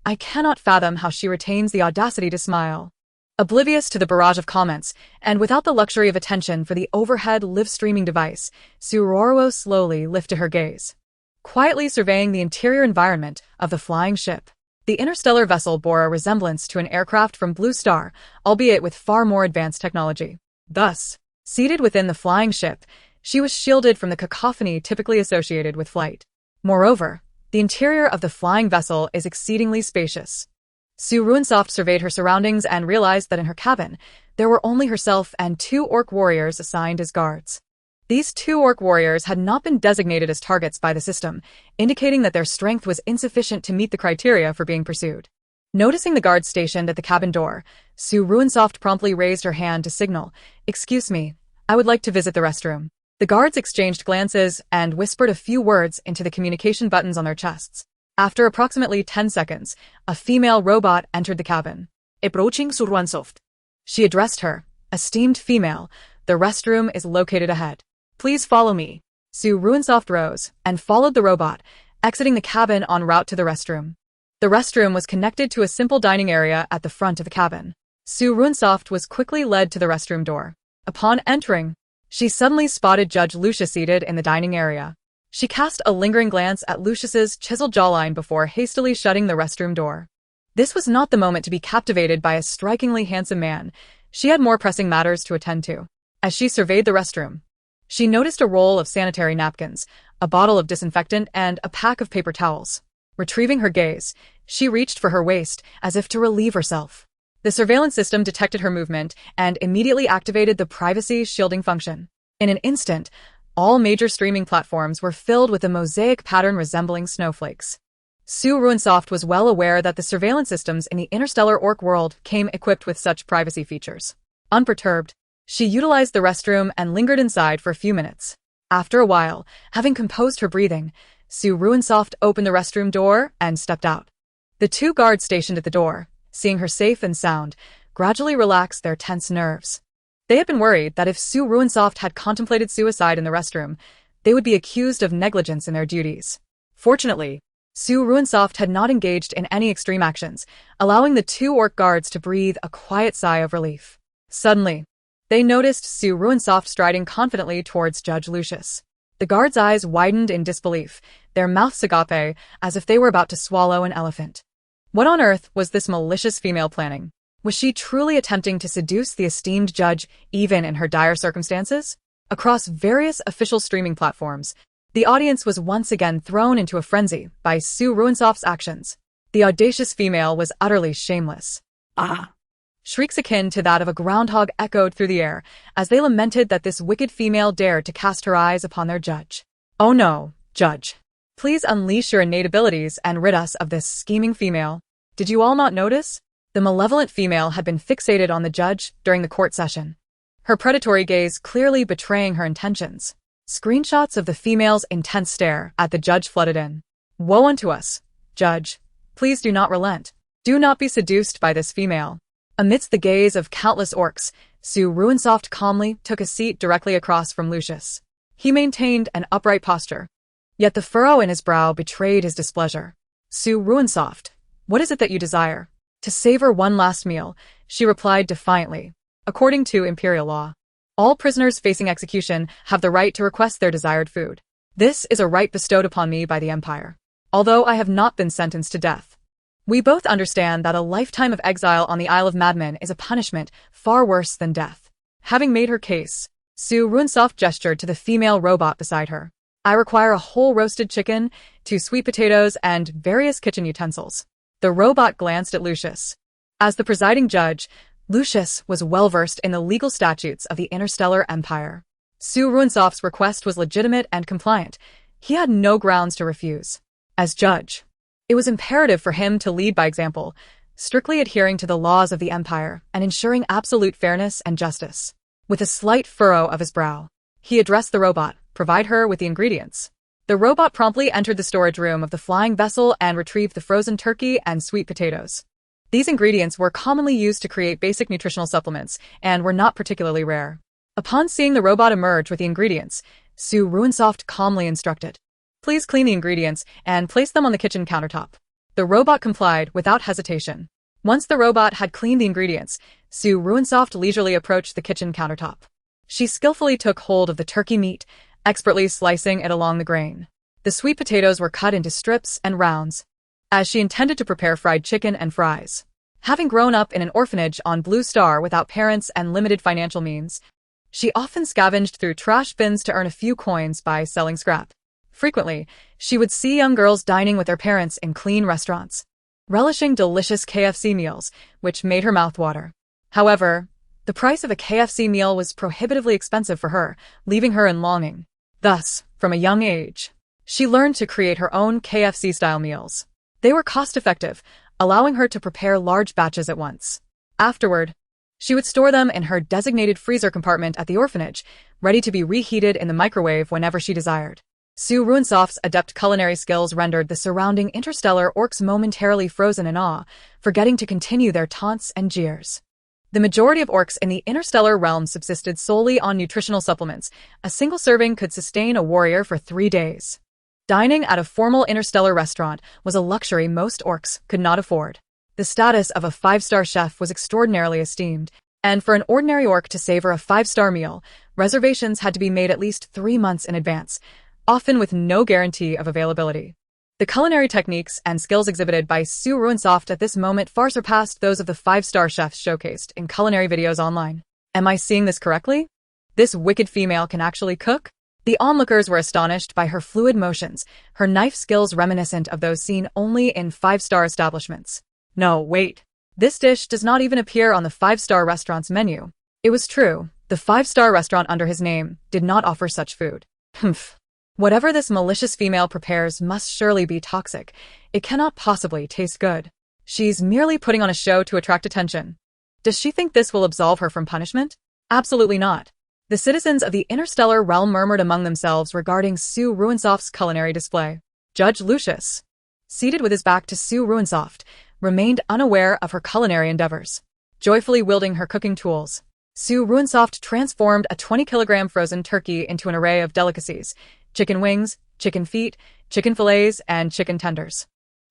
I cannot fathom how she retains the audacity to smile. Oblivious to the barrage of comments, and without the luxury of attention for the overhead live-streaming device, Su Ruoruo slowly lifted her gaze, quietly surveying the interior environment of the flying ship. The interstellar vessel bore a resemblance to an aircraft from Blue Star, albeit with far more advanced technology. Thus, seated within the flying ship, she was shielded from the cacophony typically associated with flight. Moreover, the interior of the flying vessel is exceedingly spacious. Su Ruoruo surveyed her surroundings and realized that in her cabin, there were only herself and 2 orc warriors assigned as guards. These 2 orc warriors had not been designated as targets by the system, indicating that their strength was insufficient to meet the criteria for being pursued. Noticing the guards stationed at the cabin door, Su Ruoruo promptly raised her hand to signal, "Excuse me, I would like to visit the restroom." The guards exchanged glances and whispered a few words into the communication buttons on their chests. After approximately 10 seconds, a female robot entered the cabin. Approaching Su Ruoruo. She addressed her, "Esteemed female, the restroom is located ahead. Please follow me." Su Ruoruo rose and followed the robot, exiting the cabin en route to the restroom. The restroom was connected to a simple dining area at the front of the cabin. Su Ruoruo was quickly led to the restroom door. Upon entering, she suddenly spotted Judge Lucius seated in the dining area. She cast a lingering glance at Lucius's chiseled jawline before hastily shutting the restroom door. This was not the moment to be captivated by a strikingly handsome man. She had more pressing matters to attend to. As she surveyed the restroom, she noticed a roll of sanitary napkins, a bottle of disinfectant, and a pack of paper towels. Retrieving her gaze, she reached for her waist as if to relieve herself. The surveillance system detected her movement and immediately activated the privacy shielding function. In an instant, all major streaming platforms were filled with a mosaic pattern resembling snowflakes. Su Ruoruo was well aware that the surveillance systems in the interstellar orc world came equipped with such privacy features. Unperturbed, she utilized the restroom and lingered inside for a few minutes. After a while, having composed her breathing, Su Ruoruo opened the restroom door and stepped out. The 2 guards stationed at the door, seeing her safe and sound, gradually relaxed their tense nerves. They had been worried that if Su Ruoruo had contemplated suicide in the restroom, they would be accused of negligence in their duties. Fortunately, Su Ruoruo had not engaged in any extreme actions, allowing the 2 orc guards to breathe a quiet sigh of relief. Suddenly, they noticed Su Ruoruo striding confidently towards Judge Lucius. The guards' eyes widened in disbelief, their mouths agape, as if they were about to swallow an elephant. What on earth was this malicious female planning? Was she truly attempting to seduce the esteemed judge, even in her dire circumstances? Across various official streaming platforms, the audience was once again thrown into a frenzy by Su Ruoruo's actions. The audacious female was utterly shameless. Ah! Shrieks akin to that of a groundhog echoed through the air as they lamented that this wicked female dared to cast her eyes upon their judge. "Oh no, Judge. Please unleash your innate abilities and rid us of this scheming female. Did you all not notice? The malevolent female had been fixated on the judge during the court session, her predatory gaze clearly betraying her intentions. Screenshots of the female's intense stare at the judge flooded in. Woe unto us, Judge. Please do not relent. Do not be seduced by this female." Amidst the gaze of countless orcs, Su Ruoruo calmly took a seat directly across from Lucius. He maintained an upright posture, yet the furrow in his brow betrayed his displeasure. "Su Ruoruo, what is it that you desire?" "To savor one last meal," she replied defiantly. "According to imperial law, all prisoners facing execution have the right to request their desired food. This is a right bestowed upon me by the Empire, although I have not been sentenced to death. We both understand that a lifetime of exile on the Isle of Madmen is a punishment far worse than death." Having made her case, Su Ruoruo gestured to the female robot beside her. "I require a whole roasted chicken, 2 sweet potatoes, and various kitchen utensils." The robot glanced at Lucius. As the presiding judge, Lucius was well-versed in the legal statutes of the interstellar empire. Su Ruoruo's request was legitimate and compliant. He had no grounds to refuse. As judge, it was imperative for him to lead by example, strictly adhering to the laws of the empire and ensuring absolute fairness and justice. With a slight furrow of his brow, he addressed the robot, "Provide her with the ingredients." The robot promptly entered the storage room of the flying vessel and retrieved the frozen turkey and sweet potatoes. These ingredients were commonly used to create basic nutritional supplements and were not particularly rare. Upon seeing the robot emerge with the ingredients, Su Ruoruo calmly instructed, "Please clean the ingredients and place them on the kitchen countertop." The robot complied without hesitation. Once the robot had cleaned the ingredients, Su Ruoruo leisurely approached the kitchen countertop. She skillfully took hold of the turkey meat, expertly slicing it along the grain. The sweet potatoes were cut into strips and rounds, as she intended to prepare fried chicken and fries. Having grown up in an orphanage on Blue Star without parents and limited financial means, she often scavenged through trash bins to earn a few coins by selling scrap. Frequently, she would see young girls dining with their parents in clean restaurants, relishing delicious KFC meals, which made her mouth water. However, the price of a KFC meal was prohibitively expensive for her, leaving her in longing. Thus, from a young age, she learned to create her own KFC-style meals. They were cost-effective, allowing her to prepare large batches at once. Afterward, she would store them in her designated freezer compartment at the orphanage, ready to be reheated in the microwave whenever she desired. Su Ruoruo's adept culinary skills rendered the surrounding interstellar orcs momentarily frozen in awe, forgetting to continue their taunts and jeers. The majority of orcs in the interstellar realm subsisted solely on nutritional supplements. A single serving could sustain a warrior for 3 days. Dining at a formal interstellar restaurant was a luxury most orcs could not afford. The status of a 5-star chef was extraordinarily esteemed, and for an ordinary orc to savor a 5-star meal, reservations had to be made at least 3 months in advance, often with no guarantee of availability. The culinary techniques and skills exhibited by Su Ruoruo at this moment far surpassed those of the 5-star chefs showcased in culinary videos online. Am I seeing this correctly? This wicked female can actually cook? The onlookers were astonished by her fluid motions, her knife skills reminiscent of those seen only in 5-star establishments. No, wait. This dish does not even appear on the 5-star restaurant's menu. It was true, the 5-star restaurant under his name did not offer such food. Humph. Whatever this malicious female prepares must surely be toxic. It cannot possibly taste good. She's merely putting on a show to attract attention. Does she think this will absolve her from punishment? Absolutely not. The citizens of the interstellar realm murmured among themselves regarding Su Ruoruo's culinary display. Judge Lucius, seated with his back to Su Ruoruo, remained unaware of her culinary endeavors. Joyfully wielding her cooking tools, Su Ruoruo transformed a 20-kilogram frozen turkey into an array of delicacies: chicken wings, chicken feet, chicken fillets, and chicken tenders.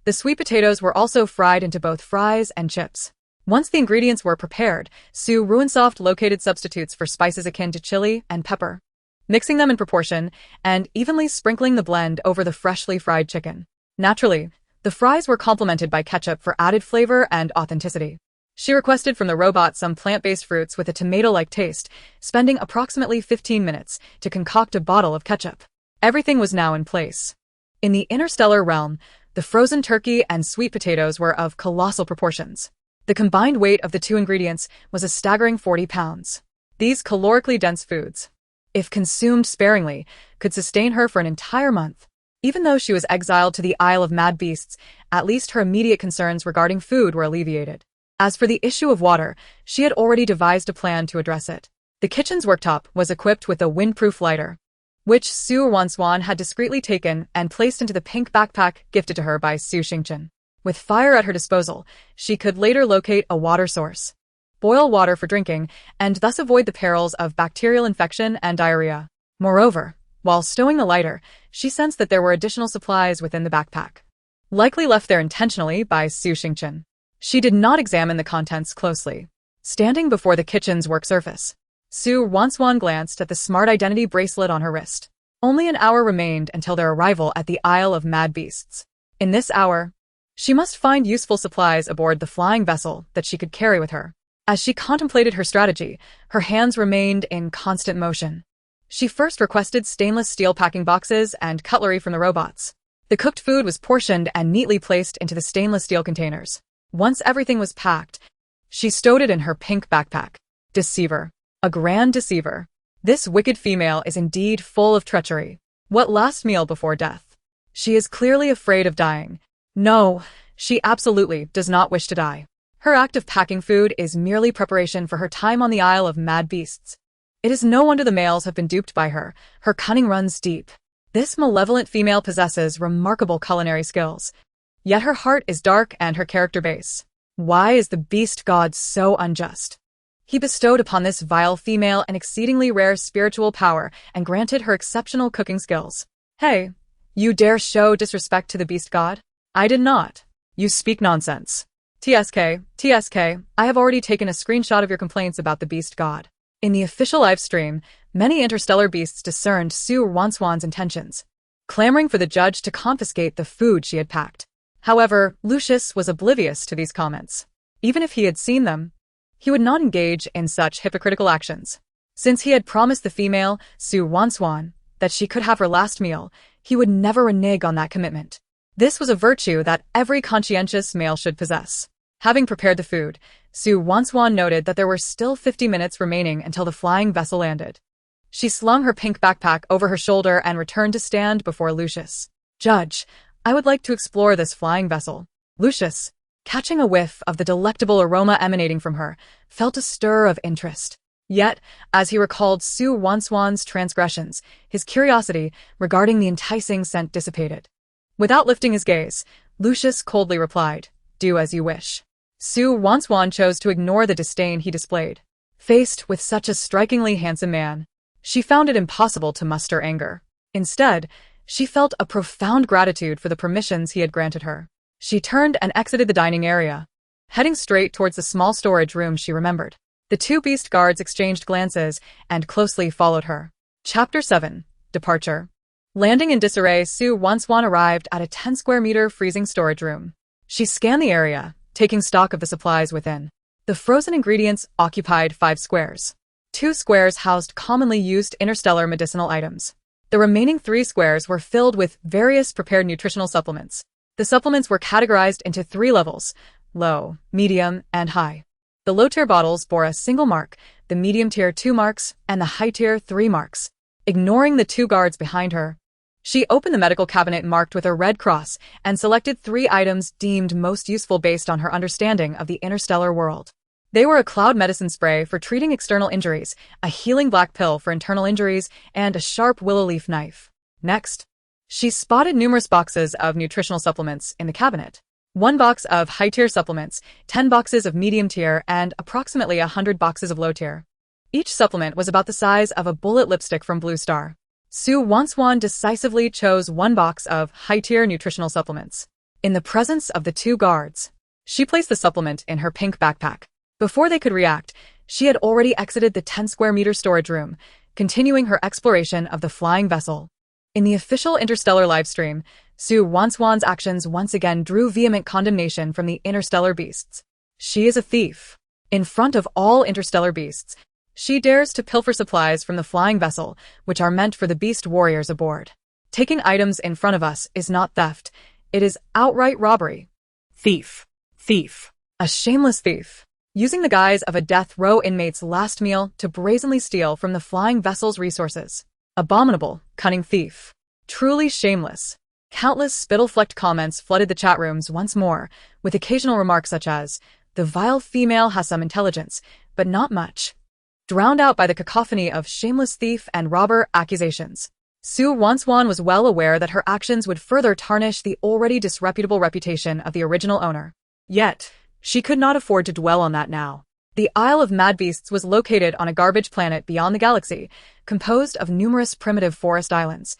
The sweet potatoes were also fried into both fries and chips. Once the ingredients were prepared, Su Ruoruo located substitutes for spices akin to chili and pepper, mixing them in proportion and evenly sprinkling the blend over the freshly fried chicken. Naturally, the fries were complemented by ketchup for added flavor and authenticity. She requested from the robot some plant-based fruits with a tomato-like taste, spending approximately 15 minutes to concoct a bottle of ketchup. Everything was now in place. In the interstellar realm, the frozen turkey and sweet potatoes were of colossal proportions. The combined weight of the two ingredients was a staggering 40 pounds. These calorically dense foods, if consumed sparingly, could sustain her for an entire month. Even though she was exiled to the Isle of Mad Beasts, at least her immediate concerns regarding food were alleviated. As for the issue of water, she had already devised a plan to address it. The kitchen's worktop was equipped with a windproof lighter, which Su Ruoruo had discreetly taken and placed into the pink backpack gifted to her by Su Xingchen. With fire at her disposal, she could later locate a water source, boil water for drinking, and thus avoid the perils of bacterial infection and diarrhea. Moreover, while stowing the lighter, she sensed that there were additional supplies within the backpack, likely left there intentionally by Su Xingchen. She did not examine the contents closely. Standing before the kitchen's work surface, Su Ruoruo glanced at the smart identity bracelet on her wrist. Only an hour remained until their arrival at the Isle of Mad Beasts. In this hour, she must find useful supplies aboard the flying vessel that she could carry with her. As she contemplated her strategy, her hands remained in constant motion. She first requested stainless steel packing boxes and cutlery from the robots. The cooked food was portioned and neatly placed into the stainless steel containers. Once everything was packed, She stowed it in her pink backpack. Deceiver. A grand deceiver. This wicked female is indeed full of treachery. What last meal before death? She is clearly afraid of dying. No, she absolutely does not wish to die. Her act of packing food is merely preparation for her time on the Isle of Mad Beasts. It is no wonder the males have been duped by her. Her cunning runs deep. This malevolent female possesses remarkable culinary skills. Yet her heart is dark and her character base. Why is the beast god so unjust? He bestowed upon this vile female an exceedingly rare spiritual power and granted her exceptional cooking skills. Hey, you dare show disrespect to the beast god? I did not. You speak nonsense. TSK, I have already taken a screenshot of your complaints about the beast god. In the official live stream, many interstellar beasts discerned Su Ruoruo's intentions, clamoring for the judge to confiscate the food she had packed. However, Lucius was oblivious to these comments. Even if he had seen them, he would not engage in such hypocritical actions. Since he had promised the female, Su Ruoruo, that she could have her last meal, he would never renege on that commitment. This was a virtue that every conscientious male should possess. Having prepared the food, Su Ruoruo noted that there were still 50 minutes remaining until the flying vessel landed. She slung her pink backpack over her shoulder and returned to stand before Lucius. Judge, I would like to explore this flying vessel. Lucius, catching a whiff of the delectable aroma emanating from her, felt a stir of interest. Yet, as he recalled Su Ruoruo's transgressions, his curiosity regarding the enticing scent dissipated. Without lifting his gaze, Lucius coldly replied, "Do as you wish." Su Ruoruo chose to ignore the disdain he displayed. Faced with such a strikingly handsome man, she found it impossible to muster anger. Instead, she felt a profound gratitude for the permissions he had granted her. She turned and exited the dining area. Heading straight towards the small storage room she remembered. The two beast guards exchanged glances and closely followed her. Chapter 7. Departure. Landing in disarray, Su Ruoruo arrived at a 10-square-meter freezing storage room. She scanned the area, taking stock of the supplies within. The frozen ingredients occupied 5 squares. 2 squares housed commonly used interstellar medicinal items. The remaining 3 squares were filled with various prepared nutritional supplements. The supplements were categorized into 3 levels: low, medium, and high. The low-tier bottles bore a single mark, the medium tier 2 marks, and the high tier 3 marks. Ignoring the 2 guards behind her, she opened the medical cabinet marked with a red cross and selected 3 items deemed most useful based on her understanding of the interstellar world. They were a cloud medicine spray for treating external injuries, a healing black pill for internal injuries, and a sharp willow leaf knife. Next, she spotted numerous boxes of nutritional supplements in the cabinet. 1 box of high-tier supplements, 10 boxes of medium-tier, and approximately 100 boxes of low-tier. Each supplement was about the size of a bullet lipstick from Blue Star. Su Ruoruo decisively chose 1 box of high-tier nutritional supplements. In the presence of the 2 guards, she placed the supplement in her pink backpack. Before they could react, she had already exited the 10-square-meter storage room, continuing her exploration of the flying vessel. In the official interstellar livestream, Su Ruoruo's actions once again drew vehement condemnation from the interstellar beasts. She is a thief. In front of all interstellar beasts, she dares to pilfer supplies from the flying vessel, which are meant for the beast warriors aboard. Taking items in front of us is not theft, it is outright robbery. Thief. Thief. A shameless thief. Using the guise of a death row inmate's last meal to brazenly steal from the flying vessel's resources. Abominable, cunning thief. Truly shameless. Countless spittle-flecked comments flooded the chat rooms once more, with occasional remarks such as, "The vile female has some intelligence, but not much," drowned out by the cacophony of shameless thief and robber accusations. Su Ruoruo was well aware that her actions would further tarnish the already disreputable reputation of the original owner. Yet, she could not afford to dwell on that now. The Isle of Mad Beasts was located on a garbage planet beyond the galaxy, composed of numerous primitive forest islands.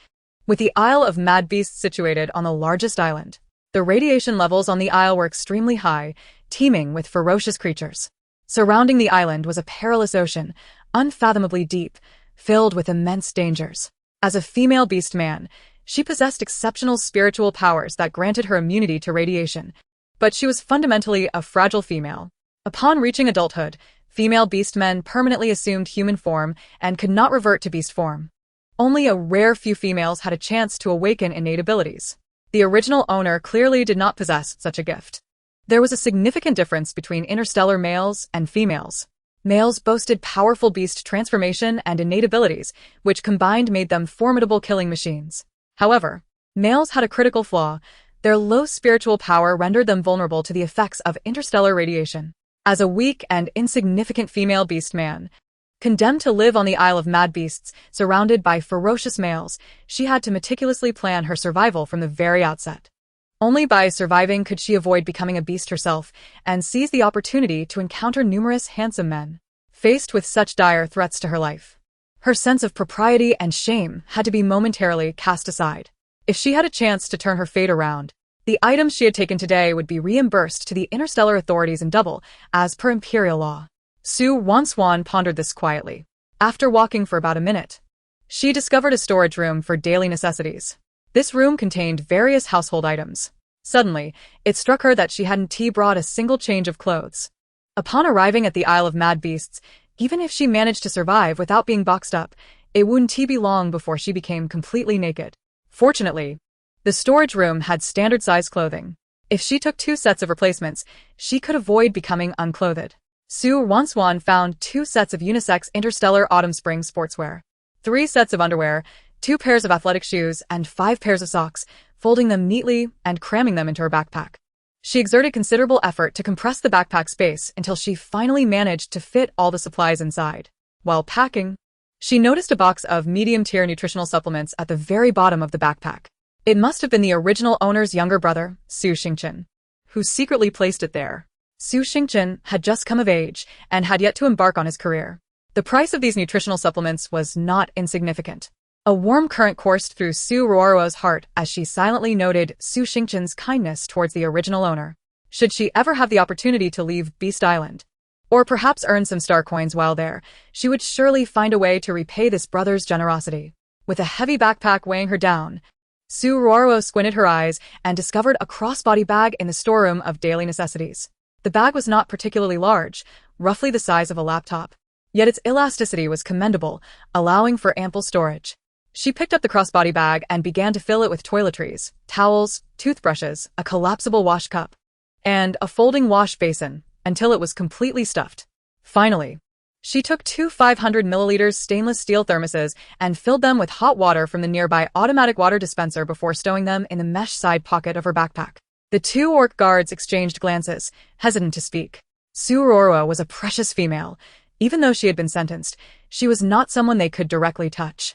With the Isle of Mad Beasts situated on the largest island, the radiation levels on the isle were extremely high, teeming with ferocious creatures. Surrounding the island was a perilous ocean, unfathomably deep, filled with immense dangers. As a female beast man, she possessed exceptional spiritual powers that granted her immunity to radiation, but she was fundamentally a fragile female. Upon reaching adulthood, female beast men permanently assumed human form and could not revert to beast form. Only a rare few females had a chance to awaken innate abilities. The original owner clearly did not possess such a gift. There was a significant difference between interstellar males and females. Males boasted powerful beast transformation and innate abilities, which combined made them formidable killing machines. However, males had a critical flaw. Their low spiritual power rendered them vulnerable to the effects of interstellar radiation. As a weak and insignificant female beast man, condemned to live on the Isle of Mad Beasts, surrounded by ferocious males, she had to meticulously plan her survival from the very outset. Only by surviving could she avoid becoming a beast herself and seize the opportunity to encounter numerous handsome men. Faced with such dire threats to her life, her sense of propriety and shame had to be momentarily cast aside. If she had a chance to turn her fate around, the items she had taken today would be reimbursed to the interstellar authorities in double, as per imperial law. Su Ruoruo pondered this quietly. After walking for about a minute, she discovered a storage room for daily necessities. This room contained various household items. Suddenly, it struck her that she hadn't brought a single change of clothes. Upon arriving at the Isle of Mad Beasts, even if she managed to survive without being boxed up, it wouldn't be long before she became completely naked. Fortunately, the storage room had standard-size clothing. If she took 2 sets of replacements, she could avoid becoming unclothed. Su Ruoruo found 2 sets of unisex interstellar autumn-spring sportswear, 3 sets of underwear, 2 pairs of athletic shoes, and 5 pairs of socks, folding them neatly and cramming them into her backpack. She exerted considerable effort to compress the backpack space until she finally managed to fit all the supplies inside. While packing, she noticed a box of medium-tier nutritional supplements at the very bottom of the backpack. It must have been the original owner's younger brother, Su Xingchen, who secretly placed it there. Su Xingchen had just come of age and had yet to embark on his career. The price of these nutritional supplements was not insignificant. A warm current coursed through Su Ruoruo's heart as she silently noted Su Xingchen's kindness towards the original owner. Should she ever have the opportunity to leave Beast Island, or perhaps earn some star coins while there, she would surely find a way to repay this brother's generosity. With a heavy backpack weighing her down, Su Ruoruo squinted her eyes and discovered a crossbody bag in the storeroom of daily necessities. The bag was not particularly large, roughly the size of a laptop. Yet its elasticity was commendable, allowing for ample storage. She picked up the crossbody bag and began to fill it with toiletries, towels, toothbrushes, a collapsible wash cup, and a folding wash basin, until it was completely stuffed. Finally, she took 2 500-milliliter stainless steel thermoses and filled them with hot water from the nearby automatic water dispenser before stowing them in the mesh side pocket of her backpack. The 2 orc guards exchanged glances, hesitant to speak. Su Ruoruo was a precious female. Even though she had been sentenced, she was not someone they could directly touch.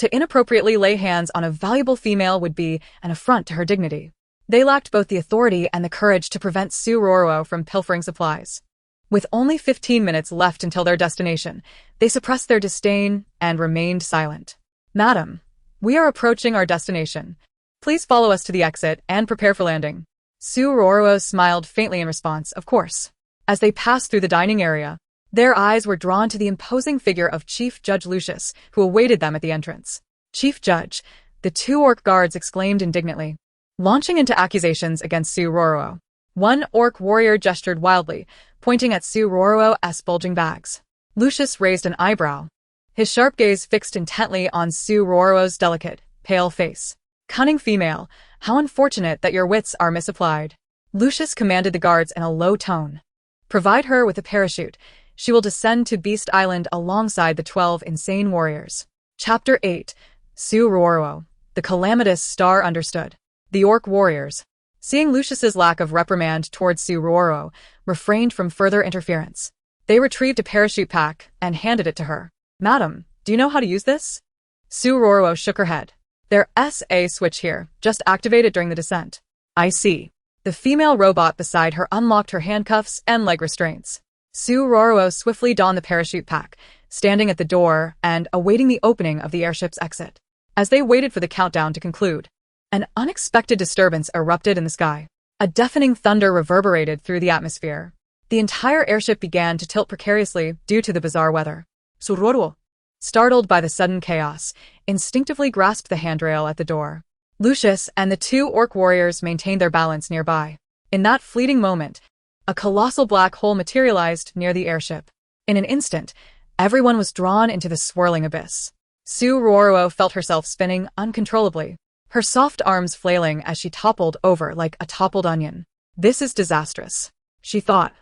To inappropriately lay hands on a valuable female would be an affront to her dignity. They lacked both the authority and the courage to prevent Su Ruoruo from pilfering supplies. With only 15 minutes left until their destination, they suppressed their disdain and remained silent. "Madam, we are approaching our destination. Please follow us to the exit and prepare for landing." Su Ruoruo smiled faintly in response, of course. As they passed through the dining area, their eyes were drawn to the imposing figure of Chief Judge Lucius, who awaited them at the entrance. "Chief Judge," the 2 orc guards exclaimed indignantly, launching into accusations against Su Ruoruo. One orc warrior gestured wildly, pointing at Su Ruoruo's bulging bags. Lucius raised an eyebrow, his sharp gaze fixed intently on Su Ruoruo's delicate, pale face. "Cunning female, how unfortunate that your wits are misapplied." Lucius commanded the guards in a low tone. "Provide her with a parachute. She will descend to Beast Island alongside the 12 insane warriors." Chapter 8. Su Ruoruo. The calamitous star understood. The orc warriors, seeing Lucius's lack of reprimand towards Su Ruoruo, refrained from further interference. They retrieved a parachute pack and handed it to her. "Madam, do you know how to use this?" Su Ruoruo shook her head. "There's a switch here, just activate it during the descent." "I see." The female robot beside her unlocked her handcuffs and leg restraints. Su Ruoruo swiftly donned the parachute pack, standing at the door and awaiting the opening of the airship's exit. As they waited for the countdown to conclude, an unexpected disturbance erupted in the sky. A deafening thunder reverberated through the atmosphere. The entire airship began to tilt precariously due to the bizarre weather. Su Ruoruo, startled by the sudden chaos, instinctively grasped the handrail at the door. Lucius and the 2 orc warriors maintained their balance nearby. In that fleeting moment, a colossal black hole materialized near the airship. In an instant, everyone was drawn into the swirling abyss. Su Ruoruo felt herself spinning uncontrollably, her soft arms flailing as she toppled over like a toppled onion. This is disastrous, she thought,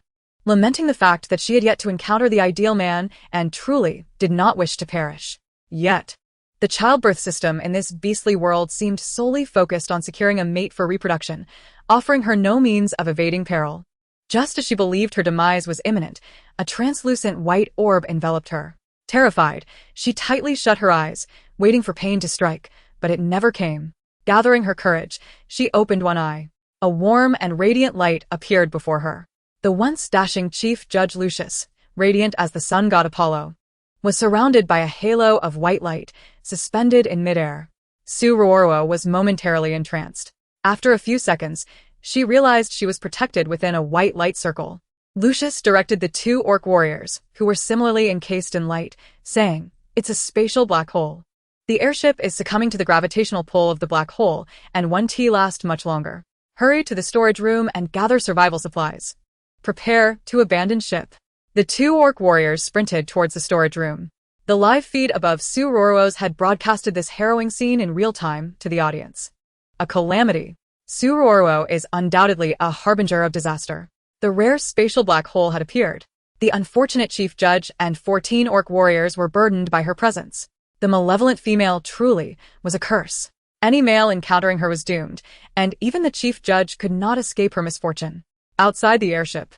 lamenting the fact that she had yet to encounter the ideal man and truly did not wish to perish. Yet, the childbirth system in this beastly world seemed solely focused on securing a mate for reproduction, offering her no means of evading peril. Just as she believed her demise was imminent, a translucent white orb enveloped her. Terrified, she tightly shut her eyes, waiting for pain to strike, but it never came. Gathering her courage, she opened one eye. A warm and radiant light appeared before her. The once dashing Chief Judge Lucius, radiant as the sun god Apollo, was surrounded by a halo of white light, suspended in midair. Su Ruoruo was momentarily entranced. After a few seconds, she realized she was protected within a white light circle. Lucius directed the two orc warriors, who were similarly encased in light, saying, "It's a spatial black hole. The airship is succumbing to the gravitational pull of the black hole, and won't last much longer. Hurry to the storage room and gather survival supplies. Prepare to abandon ship." The two orc warriors sprinted towards the storage room. The live feed above Su Ruoruo's had broadcasted this harrowing scene in real time to the audience. A calamity. Su Ruoruo is undoubtedly a harbinger of disaster. The rare spatial black hole had appeared. The unfortunate chief judge and 14 orc warriors were burdened by her presence. The malevolent female truly was a curse. Any male encountering her was doomed, and even the chief judge could not escape her misfortune. Outside the airship,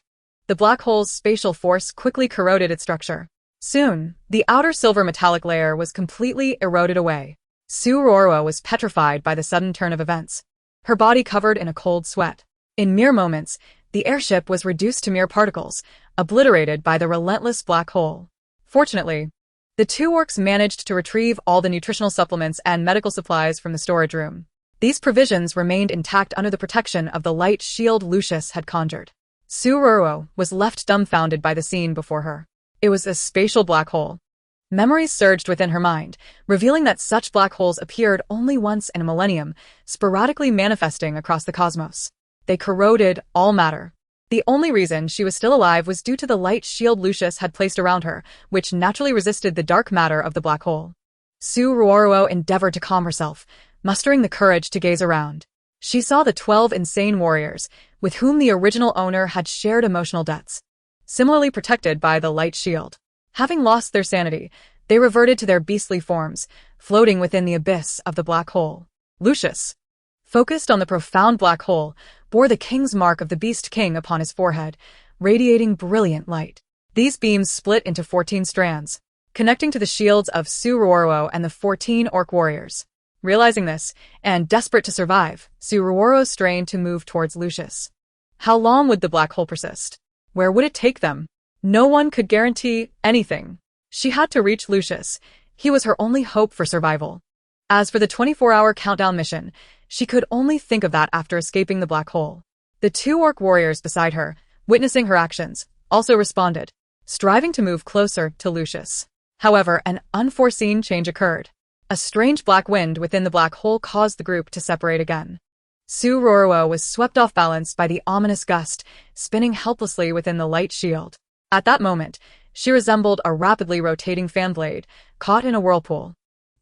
the black hole's spatial force quickly corroded its structure. Soon, the outer silver metallic layer was completely eroded away. Su Ruoruo was petrified by the sudden turn of events, her body covered in a cold sweat. In mere moments, the airship was reduced to mere particles, obliterated by the relentless black hole. Fortunately, the two orcs managed to retrieve all the nutritional supplements and medical supplies from the storage room. These provisions remained intact under the protection of the light shield Lucius had conjured. Su Ruoruo was left dumbfounded by the scene before her. It was a spatial black hole. Memories surged within her mind, revealing that such black holes appeared only once in a millennium, sporadically manifesting across the cosmos. They corroded all matter. The only reason she was still alive was due to the light shield Lucius had placed around her, which naturally resisted the dark matter of the black hole. Su Ruoruo endeavored to calm herself, mustering the courage to gaze around. She saw the 12 insane warriors, with whom the original owner had shared emotional debts, similarly protected by the light shield. Having lost their sanity, they reverted to their beastly forms, floating within the abyss of the black hole. Lucius, focused on the profound black hole, bore the king's mark of the Beast King upon his forehead, radiating brilliant light. These beams split into 14 strands, connecting to the shields of Su Ruoruo and the 14 orc warriors. Realizing this, and desperate to survive, Su Ruoruo strained to move towards Lucius. How long would the black hole persist? Where would it take them? No one could guarantee anything. She had to reach Lucius. He was her only hope for survival. As for the 24-hour countdown mission, she could only think of that after escaping the black hole. The two orc warriors beside her, witnessing her actions, also responded, striving to move closer to Lucius. However, an unforeseen change occurred. A strange black wind within the black hole caused the group to separate again. Su Ruoruo was swept off balance by the ominous gust, spinning helplessly within the light shield. At that moment, she resembled a rapidly rotating fan blade, caught in a whirlpool.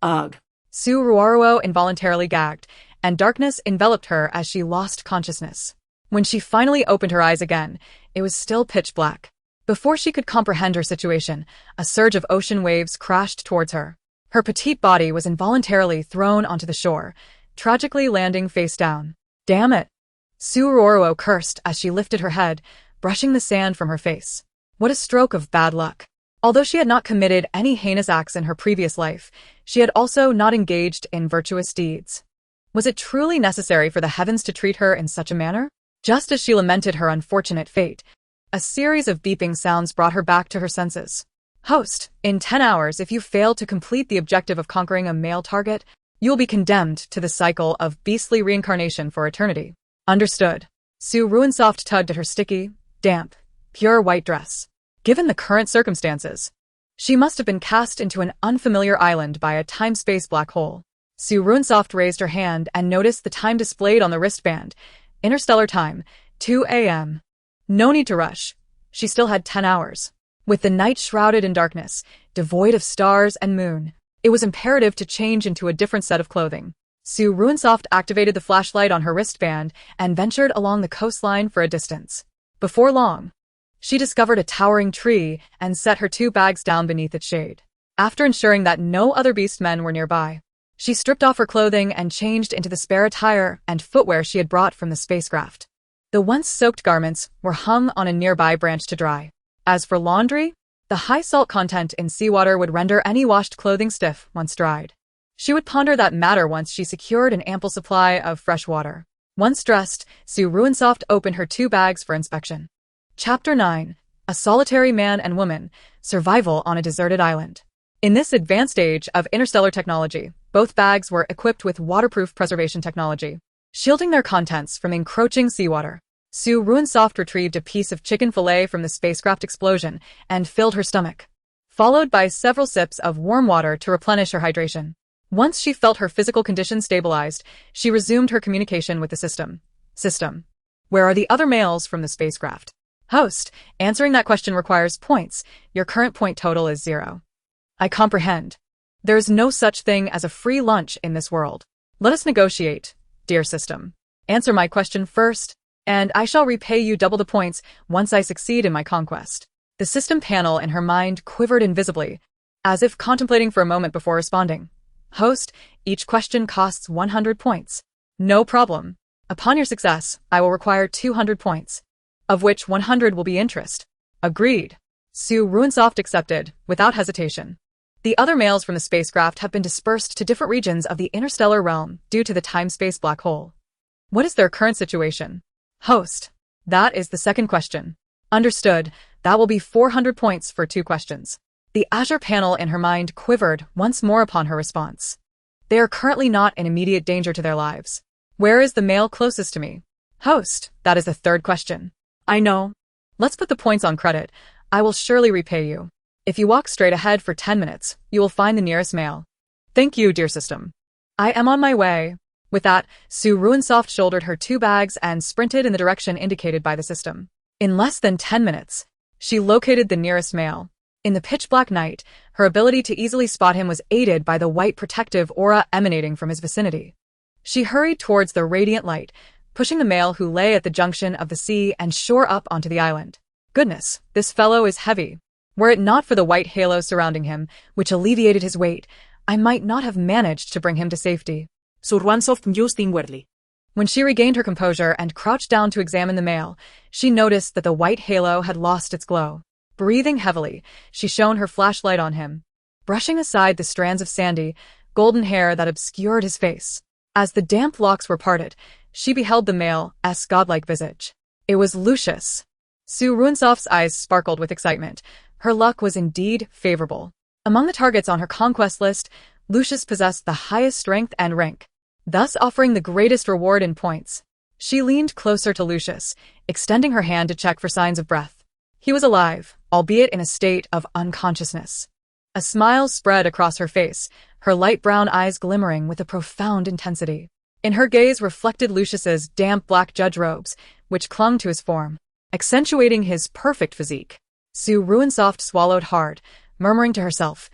Ugh. Su Ruoruo involuntarily gagged, and darkness enveloped her as she lost consciousness. When she finally opened her eyes again, it was still pitch black. Before she could comprehend her situation, a surge of ocean waves crashed towards her. Her petite body was involuntarily thrown onto the shore, tragically landing face down. Damn it! Su Ruoruo cursed as she lifted her head, brushing the sand from her face. What a stroke of bad luck. Although she had not committed any heinous acts in her previous life, she had also not engaged in virtuous deeds. Was it truly necessary for the heavens to treat her in such a manner? Just as she lamented her unfortunate fate, a series of beeping sounds brought her back to her senses. Host, in 10 hours, if you fail to complete the objective of conquering a male target, you'll be condemned to the cycle of beastly reincarnation for eternity. Understood. Su Ruoruo tugged at her sticky, damp, pure white dress. Given the current circumstances, she must have been cast into an unfamiliar island by a time-space black hole. Su Ruoruo raised her hand and noticed the time displayed on the wristband. Interstellar time, 2 a.m. No need to rush. She still had 10 hours. With the night shrouded in darkness, devoid of stars and moon, it was imperative to change into a different set of clothing. Su Ruoruo activated the flashlight on her wristband and ventured along the coastline for a distance. Before long, she discovered a towering tree and set her 2 bags down beneath its shade. After ensuring that no other beastmen were nearby, she stripped off her clothing and changed into the spare attire and footwear she had brought from the spacecraft. The once soaked garments were hung on a nearby branch to dry. As for laundry, the high salt content in seawater would render any washed clothing stiff once dried. She would ponder that matter once she secured an ample supply of fresh water. Once dressed, Su Ruoruo opened her 2 bags for inspection. Chapter 9. A Solitary Man and Woman, Survival on a Deserted Island. In this advanced age of interstellar technology, both bags were equipped with waterproof preservation technology, shielding their contents from encroaching seawater. Su Ruoruo retrieved a piece of chicken fillet from the spacecraft explosion and filled her stomach, followed by several sips of warm water to replenish her hydration. Once she felt her physical condition stabilized, she resumed her communication with the system. System. Where are the other males from the spacecraft? Host. Answering that question requires points. Your current point total is 0. I comprehend. There is no such thing as a free lunch in this world. Let us negotiate, dear system. Answer my question first, and I shall repay you double the points once I succeed in my conquest. The system panel in her mind quivered invisibly, as if contemplating for a moment before responding. Host, each question costs 100 points. No problem. Upon your success, I will require 200 points, of which 100 will be interest. Agreed. Su Ruoruo accepted, without hesitation. The other males from the spacecraft have been dispersed to different regions of the interstellar realm due to the time-space black hole. What is their current situation? Host. That is the second question. Understood. That will be 400 points for 2 questions. The azure panel in her mind quivered once more upon her response. They are currently not in immediate danger to their lives. Where is the male closest to me? Host. That is the third question. I know. Let's put the points on credit. I will surely repay you. If you walk straight ahead for 10 minutes, you will find the nearest male. Thank you, dear system. I am on my way. With that, Su Ruoruo shouldered her 2 bags and sprinted in the direction indicated by the system. In less than 10 minutes, she located the nearest male. In the pitch-black night, her ability to easily spot him was aided by the white protective aura emanating from his vicinity. She hurried towards the radiant light, pushing the male who lay at the junction of the sea and shore up onto the island. Goodness, this fellow is heavy. Were it not for the white halo surrounding him, which alleviated his weight, I might not have managed to bring him to safety. Su Ruoruo mused inwardly. When she regained her composure and crouched down to examine the male, she noticed that the white halo had lost its glow. Breathing heavily, she shone her flashlight on him, brushing aside the strands of sandy, golden hair that obscured his face. As the damp locks were parted, she beheld the male's godlike visage. It was Lucius. Su Ruoruo's eyes sparkled with excitement. Her luck was indeed favorable. Among the targets on her conquest list, Lucius possessed the highest strength and rank, thus offering the greatest reward in points. She leaned closer to Lucius, extending her hand to check for signs of breath. He was alive, albeit in a state of unconsciousness. A smile spread across her face, her light brown eyes glimmering with a profound intensity. In her gaze reflected Lucius's damp black judge robes, which clung to his form, accentuating his perfect physique. Su Ruoruo swallowed hard, murmuring to herself,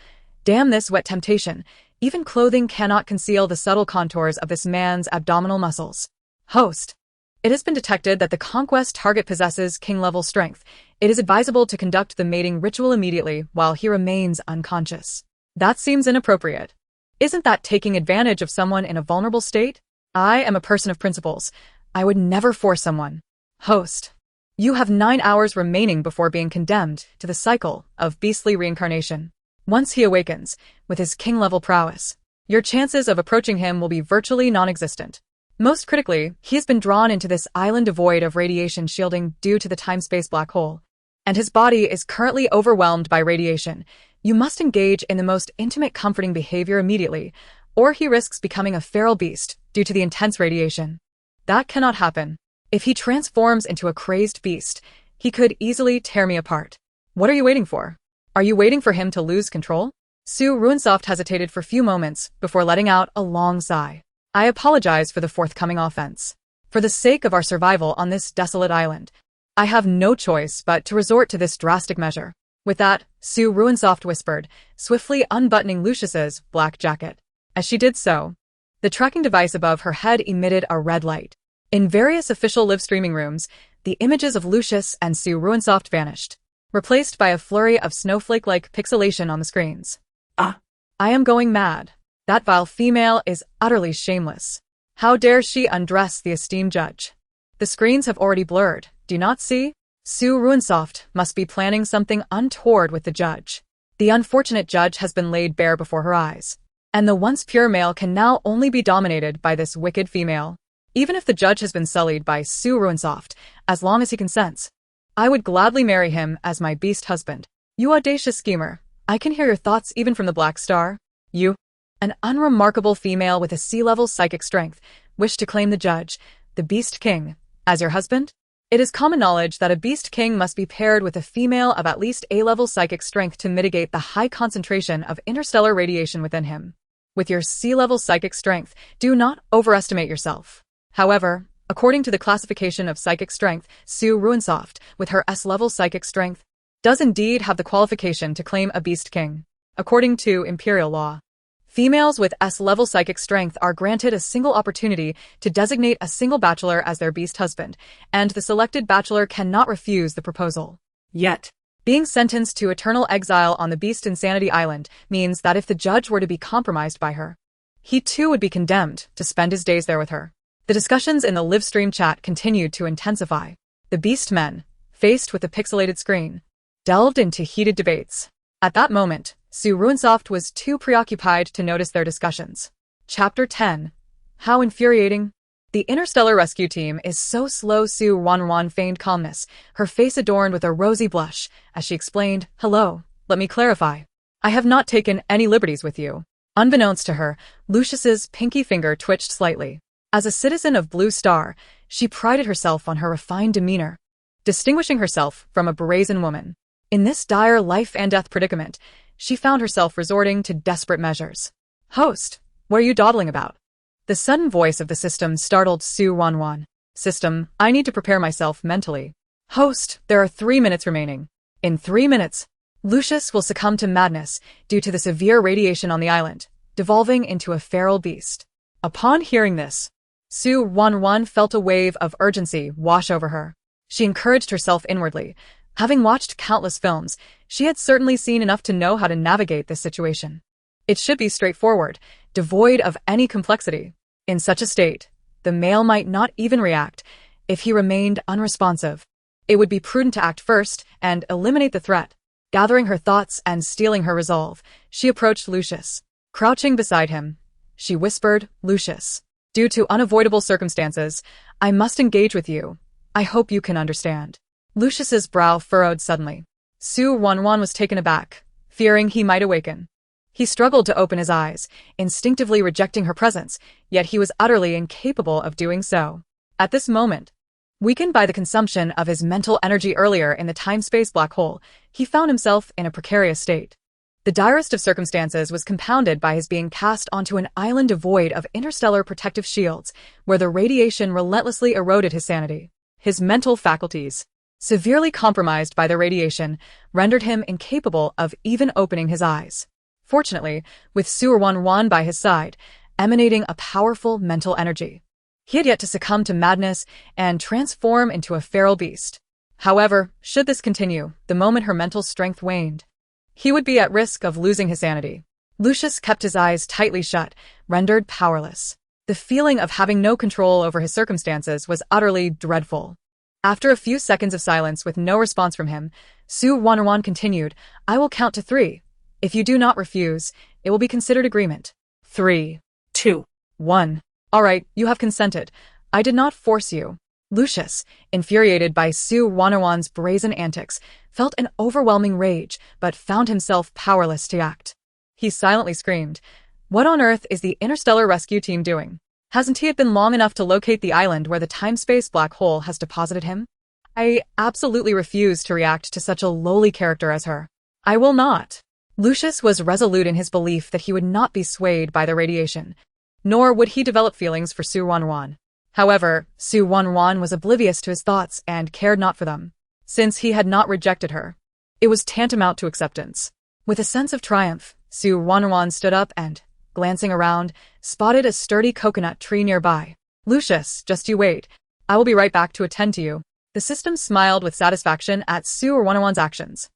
"Damn this wet temptation. Even clothing cannot conceal the subtle contours of this man's abdominal muscles." Host. It has been detected that the conquest target possesses king-level strength. It is advisable to conduct the mating ritual immediately while he remains unconscious. That seems inappropriate. Isn't that taking advantage of someone in a vulnerable state? I am a person of principles. I would never force someone. Host. You have 9 hours remaining before being condemned to the cycle of beastly reincarnation. Once he awakens, with his king-level prowess, your chances of approaching him will be virtually non-existent. Most critically, he has been drawn into this island devoid of radiation shielding due to the time-space black hole, and his body is currently overwhelmed by radiation. You must engage in the most intimate comforting behavior immediately, or he risks becoming a feral beast due to the intense radiation. That cannot happen. If he transforms into a crazed beast, he could easily tear me apart. What are you waiting for? Are you waiting for him to lose control? Su Ruoruo hesitated for a few moments before letting out a long sigh. I apologize for the forthcoming offense. For the sake of our survival on this desolate island, I have no choice but to resort to this drastic measure. With that, Su Ruoruo whispered, swiftly unbuttoning Lucius's black jacket. As she did so, The tracking device above her head emitted a red light. In various official live streaming rooms, the images of Lucius and Su Ruoruo vanished, replaced by a flurry of snowflake-like pixelation on the screens. Ah. I am going mad. That vile female is utterly shameless. How dare she undress the esteemed judge? The screens have already blurred, do you not see? Su Ruoruo must be planning something untoward with the judge. The unfortunate judge has been laid bare before her eyes, and the once pure male can now only be dominated by this wicked female. Even if the judge has been sullied by Su Ruoruo, as long as he consents, I would gladly marry him as my beast husband. You audacious schemer, I can hear your thoughts even from the Black Star. You, an unremarkable female with a sea-level psychic strength, wish to claim the judge, the Beast King, as your husband? It is common knowledge that a Beast King must be paired with a female of at least A-level psychic strength to mitigate the high concentration of interstellar radiation within him. With your sea-level psychic strength, do not overestimate yourself. However, according to the classification of psychic strength, Su Ruoruo, with her S-level psychic strength, does indeed have the qualification to claim a Beast King. According to imperial law, females with S-level psychic strength are granted a single opportunity to designate a single bachelor as their beast husband, and the selected bachelor cannot refuse the proposal. Yet, being sentenced to eternal exile on the Beast Insanity Island means that if the judge were to be compromised by her, he too would be condemned to spend his days there with her. The discussions in the live stream chat continued to intensify. The beast men, faced with the pixelated screen, delved into heated debates. At that moment, Su Ruoruo was too preoccupied to notice their discussions. Chapter 10. How infuriating. The interstellar rescue team is so slow. Su Ruoruo feigned calmness, her face adorned with a rosy blush, as she explained, "Hello, let me clarify. I have not taken any liberties with you." Unbeknownst to her, Lucius's pinky finger twitched slightly. As a citizen of Blue Star, she prided herself on her refined demeanor, distinguishing herself from a brazen woman. In this dire life-and-death predicament, she found herself resorting to desperate measures. "Host, what are you dawdling about?" The sudden voice of the system startled Su Ruoruo. "System, I need to prepare myself mentally." "Host, there are 3 minutes remaining. In 3 minutes, Lucius will succumb to madness due to the severe radiation on the island, devolving into a feral beast." Upon hearing this, Su Ruoruo felt a wave of urgency wash over her. She encouraged herself inwardly. Having watched countless films, she had certainly seen enough to know how to navigate this situation. It should be straightforward, devoid of any complexity. In such a state, the male might not even react if he remained unresponsive. It would be prudent to act first and eliminate the threat. Gathering her thoughts and steeling her resolve, she approached Lucius. Crouching beside him, she whispered, "Lucius, due to unavoidable circumstances, I must engage with you. I hope you can understand." Lucius's brow furrowed suddenly. Su Ruoruo was taken aback, fearing he might awaken. He struggled to open his eyes, instinctively rejecting her presence, yet he was utterly incapable of doing so. At this moment, weakened by the consumption of his mental energy earlier in the time-space black hole, he found himself in a precarious state. The direst of circumstances was compounded by his being cast onto an island devoid of interstellar protective shields, where the radiation relentlessly eroded his sanity. His mental faculties, severely compromised by the radiation, rendered him incapable of even opening his eyes. Fortunately, with Su Ruoruo by his side, emanating a powerful mental energy, he had yet to succumb to madness and transform into a feral beast. However, should this continue, the moment her mental strength waned, he would be at risk of losing his sanity. Lucius kept his eyes tightly shut, rendered powerless. The feeling of having no control over his circumstances was utterly dreadful. After a few seconds of silence with no response from him, Su Ruoruo continued, "I will count to 3. If you do not refuse, it will be considered agreement. 3, 2, 1. All right, you have consented. I did not force you." Lucius, infuriated by Su Ruoruo's brazen antics, felt an overwhelming rage, but found himself powerless to act. He silently screamed, "What on earth is the interstellar rescue team doing? Hasn't it been long enough to locate the island where the time-space black hole has deposited him? I absolutely refuse to react to such a lowly character as her. I will not." Lucius was resolute in his belief that he would not be swayed by the radiation, nor would he develop feelings for Su Ruoruo. However, Su Ruoruo was oblivious to his thoughts and cared not for them. Since he had not rejected her, it was tantamount to acceptance. With a sense of triumph, Su Ruoruo stood up and, glancing around, spotted a sturdy coconut tree nearby. Lucius, just you wait. I will be right back to attend to you. The system smiled with satisfaction at Su Ruoruo's actions.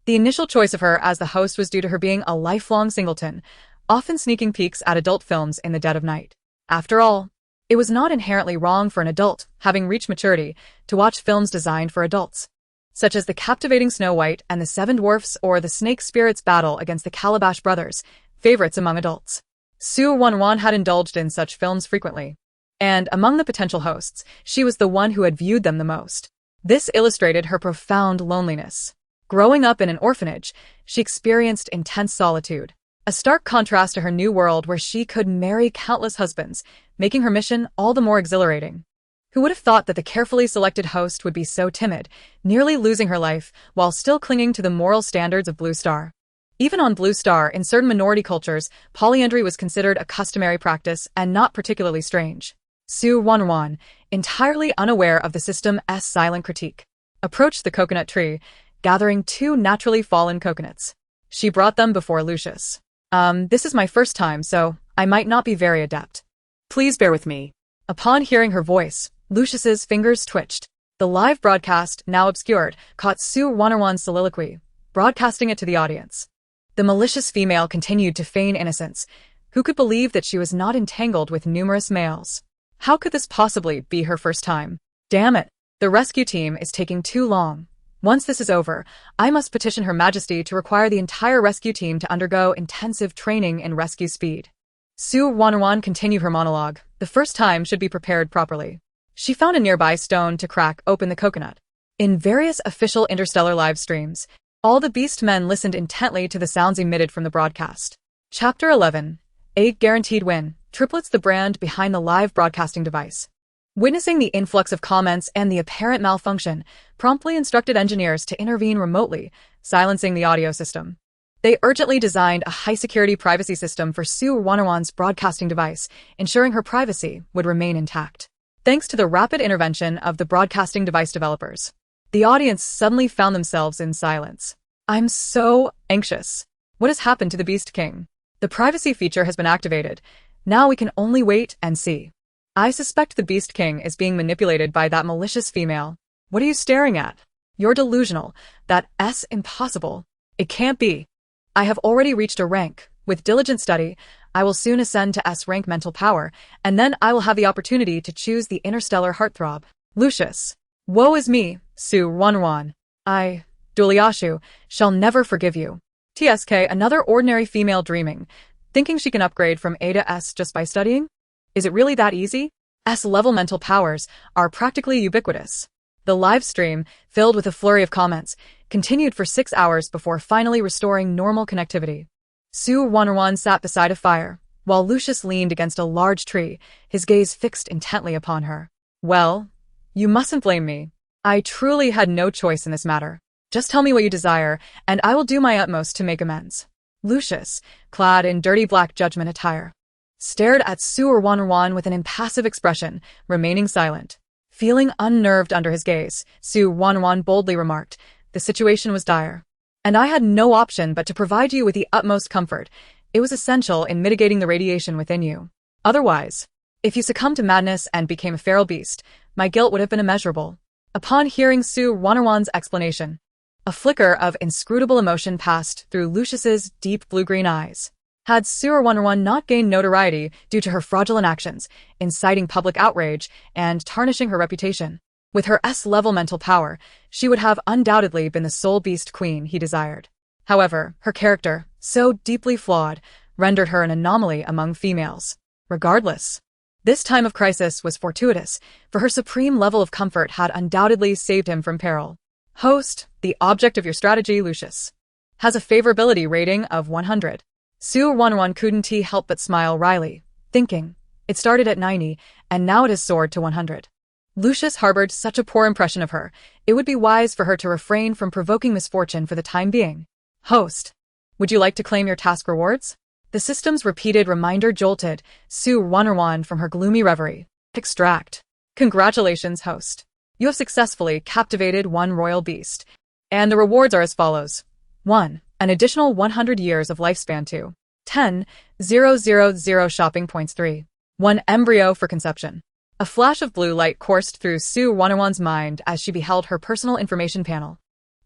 The initial choice of her as the host was due to her being a lifelong singleton, often sneaking peeks at adult films in the dead of night. After all, it was not inherently wrong for an adult, having reached maturity, to watch films designed for adults, such as the captivating Snow White and the Seven Dwarfs or the Snake Spirits battle against the Calabash brothers, favorites among adults. Su Ruoruo had indulged in such films frequently, and among the potential hosts, she was the one who had viewed them the most. This illustrated her profound loneliness. Growing up in an orphanage, she experienced intense solitude, a stark contrast to her new world where she could marry countless husbands, making her mission all the more exhilarating. Who would have thought that the carefully selected host would be so timid, nearly losing her life while still clinging to the moral standards of Blue Star? Even on Blue Star, in certain minority cultures, polyandry was considered a customary practice and not particularly strange. Su Ruoruo, entirely unaware of the system's silent critique, approached the coconut tree, gathering 2 naturally fallen coconuts. She brought them before Lucius. This is my first time, so I might not be very adept. Please bear with me. Upon hearing her voice, Lucius's fingers twitched. The live broadcast, now obscured, caught Su Ruoruo's soliloquy, broadcasting it to the audience. The malicious female continued to feign innocence. Who could believe that she was not entangled with numerous males? How could this possibly be her first time? Damn it! The rescue team is taking too long. Once this is over, I must petition Her Majesty to require the entire rescue team to undergo intensive training in rescue speed. Su Ruoruo continued her monologue. The first time should be prepared properly. She found a nearby stone to crack open the coconut. In various official interstellar live streams, all the beast men listened intently to the sounds emitted from the broadcast. Chapter 11. A Guaranteed Win. Triplets, the brand behind the live broadcasting device. Witnessing the influx of comments and the apparent malfunction, promptly instructed engineers to intervene remotely, silencing the audio system. They urgently designed a high-security privacy system for Su Ruoruo's broadcasting device, ensuring her privacy would remain intact. Thanks to the rapid intervention of the broadcasting device developers, the audience suddenly found themselves in silence. I'm so anxious. What has happened to the Beast King? The privacy feature has been activated. Now we can only wait and see. I suspect the Beast King is being manipulated by that malicious female. What are you staring at? You're delusional. That's impossible. It can't be. I have already reached a rank. With diligent study, I will soon ascend to S-rank mental power, and then I will have the opportunity to choose the interstellar heartthrob. Lucius. Woe is me, Su Ruoruo. I, Duliashu, shall never forgive you. TSK, another ordinary female dreaming, thinking she can upgrade from A to S just by studying? Is it really that easy? S-level mental powers are practically ubiquitous. The live stream, filled with a flurry of comments, continued for 6 hours before finally restoring normal connectivity. Su Ruoruo sat beside a fire, while Lucius leaned against a large tree, his gaze fixed intently upon her. Well, you mustn't blame me. I truly had no choice in this matter. Just tell me what you desire, and I will do my utmost to make amends. Lucius, clad in dirty black judgment attire, stared at Su Ruoruo with an impassive expression, remaining silent. Feeling unnerved under his gaze, Su Ruoruo boldly remarked, the situation was dire, and I had no option but to provide you with the utmost comfort. It was essential in mitigating the radiation within you. Otherwise, if you succumbed to madness and became a feral beast, my guilt would have been immeasurable. Upon hearing Su Ruoruo's explanation, a flicker of inscrutable emotion passed through Lucius's deep blue-green eyes. Had Su Ruoruo not gained notoriety due to her fraudulent actions, inciting public outrage and tarnishing her reputation, with her S-level mental power, she would have undoubtedly been the sole beast queen he desired. However, her character, so deeply flawed, rendered her an anomaly among females. Regardless, this time of crisis was fortuitous, for her supreme level of comfort had undoubtedly saved him from peril. Host, the object of your strategy, Lucius, has a favorability rating of 100. Su Ruoruo couldn't help but smile wryly, thinking, it started at 90, and now it has soared to 100. Lucius harbored such a poor impression of her, it would be wise for her to refrain from provoking misfortune for the time being. Host, would you like to claim your task rewards? The system's repeated reminder jolted Su Ruoruo from her gloomy reverie. Extract. Congratulations, host. You have successfully captivated one royal beast, and the rewards are as follows. 1. An additional 100 years of lifespan. 2. 10,000 shopping points 3. 1 embryo for conception. A flash of blue light coursed through Su Ruoruo's mind as she beheld her personal information panel,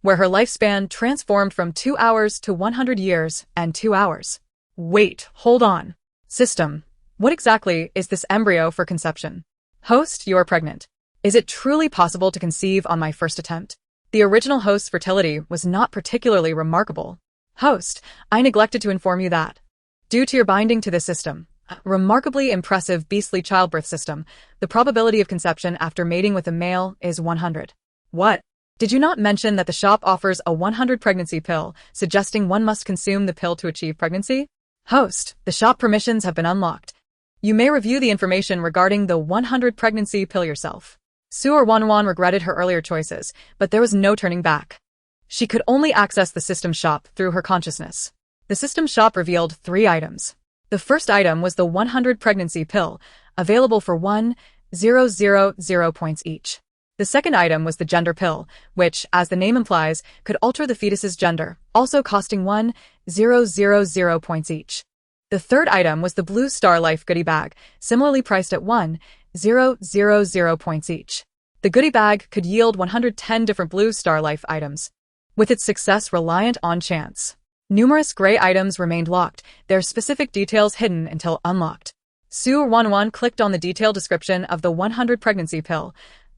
where her lifespan transformed from 2 hours to 100 years and 2 hours. Wait, hold on. System. What exactly is this embryo for conception? Host, you are pregnant. Is it truly possible to conceive on my first attempt? The original host's fertility was not particularly remarkable. Host, I neglected to inform you that, due to your binding to this system, remarkably impressive beastly childbirth system, the probability of conception after mating with a male is 100. What? Did you not mention that the shop offers a 100 pregnancy pill, suggesting one must consume the pill to achieve pregnancy? Host, the shop permissions have been unlocked. You may review the information regarding the 100 pregnancy pill yourself. Su Ruoruo regretted her earlier choices, but there was no turning back. She could only access the system shop through her consciousness. The system shop revealed 3 items. The first item was the 100 pregnancy pill, available for 1,000 points each. The second item was the gender pill, which, as the name implies, could alter the fetus's gender, also costing 1,000 points each. The third item was the Blue Star Life goodie bag, similarly priced at 1,000 points each. The goodie bag could yield 110 different Blue Star Life items, with its success reliant on chance. Numerous gray items remained locked, their specific details hidden until unlocked. Su Ruoruo clicked on the detailed description of the 100 pregnancy pill.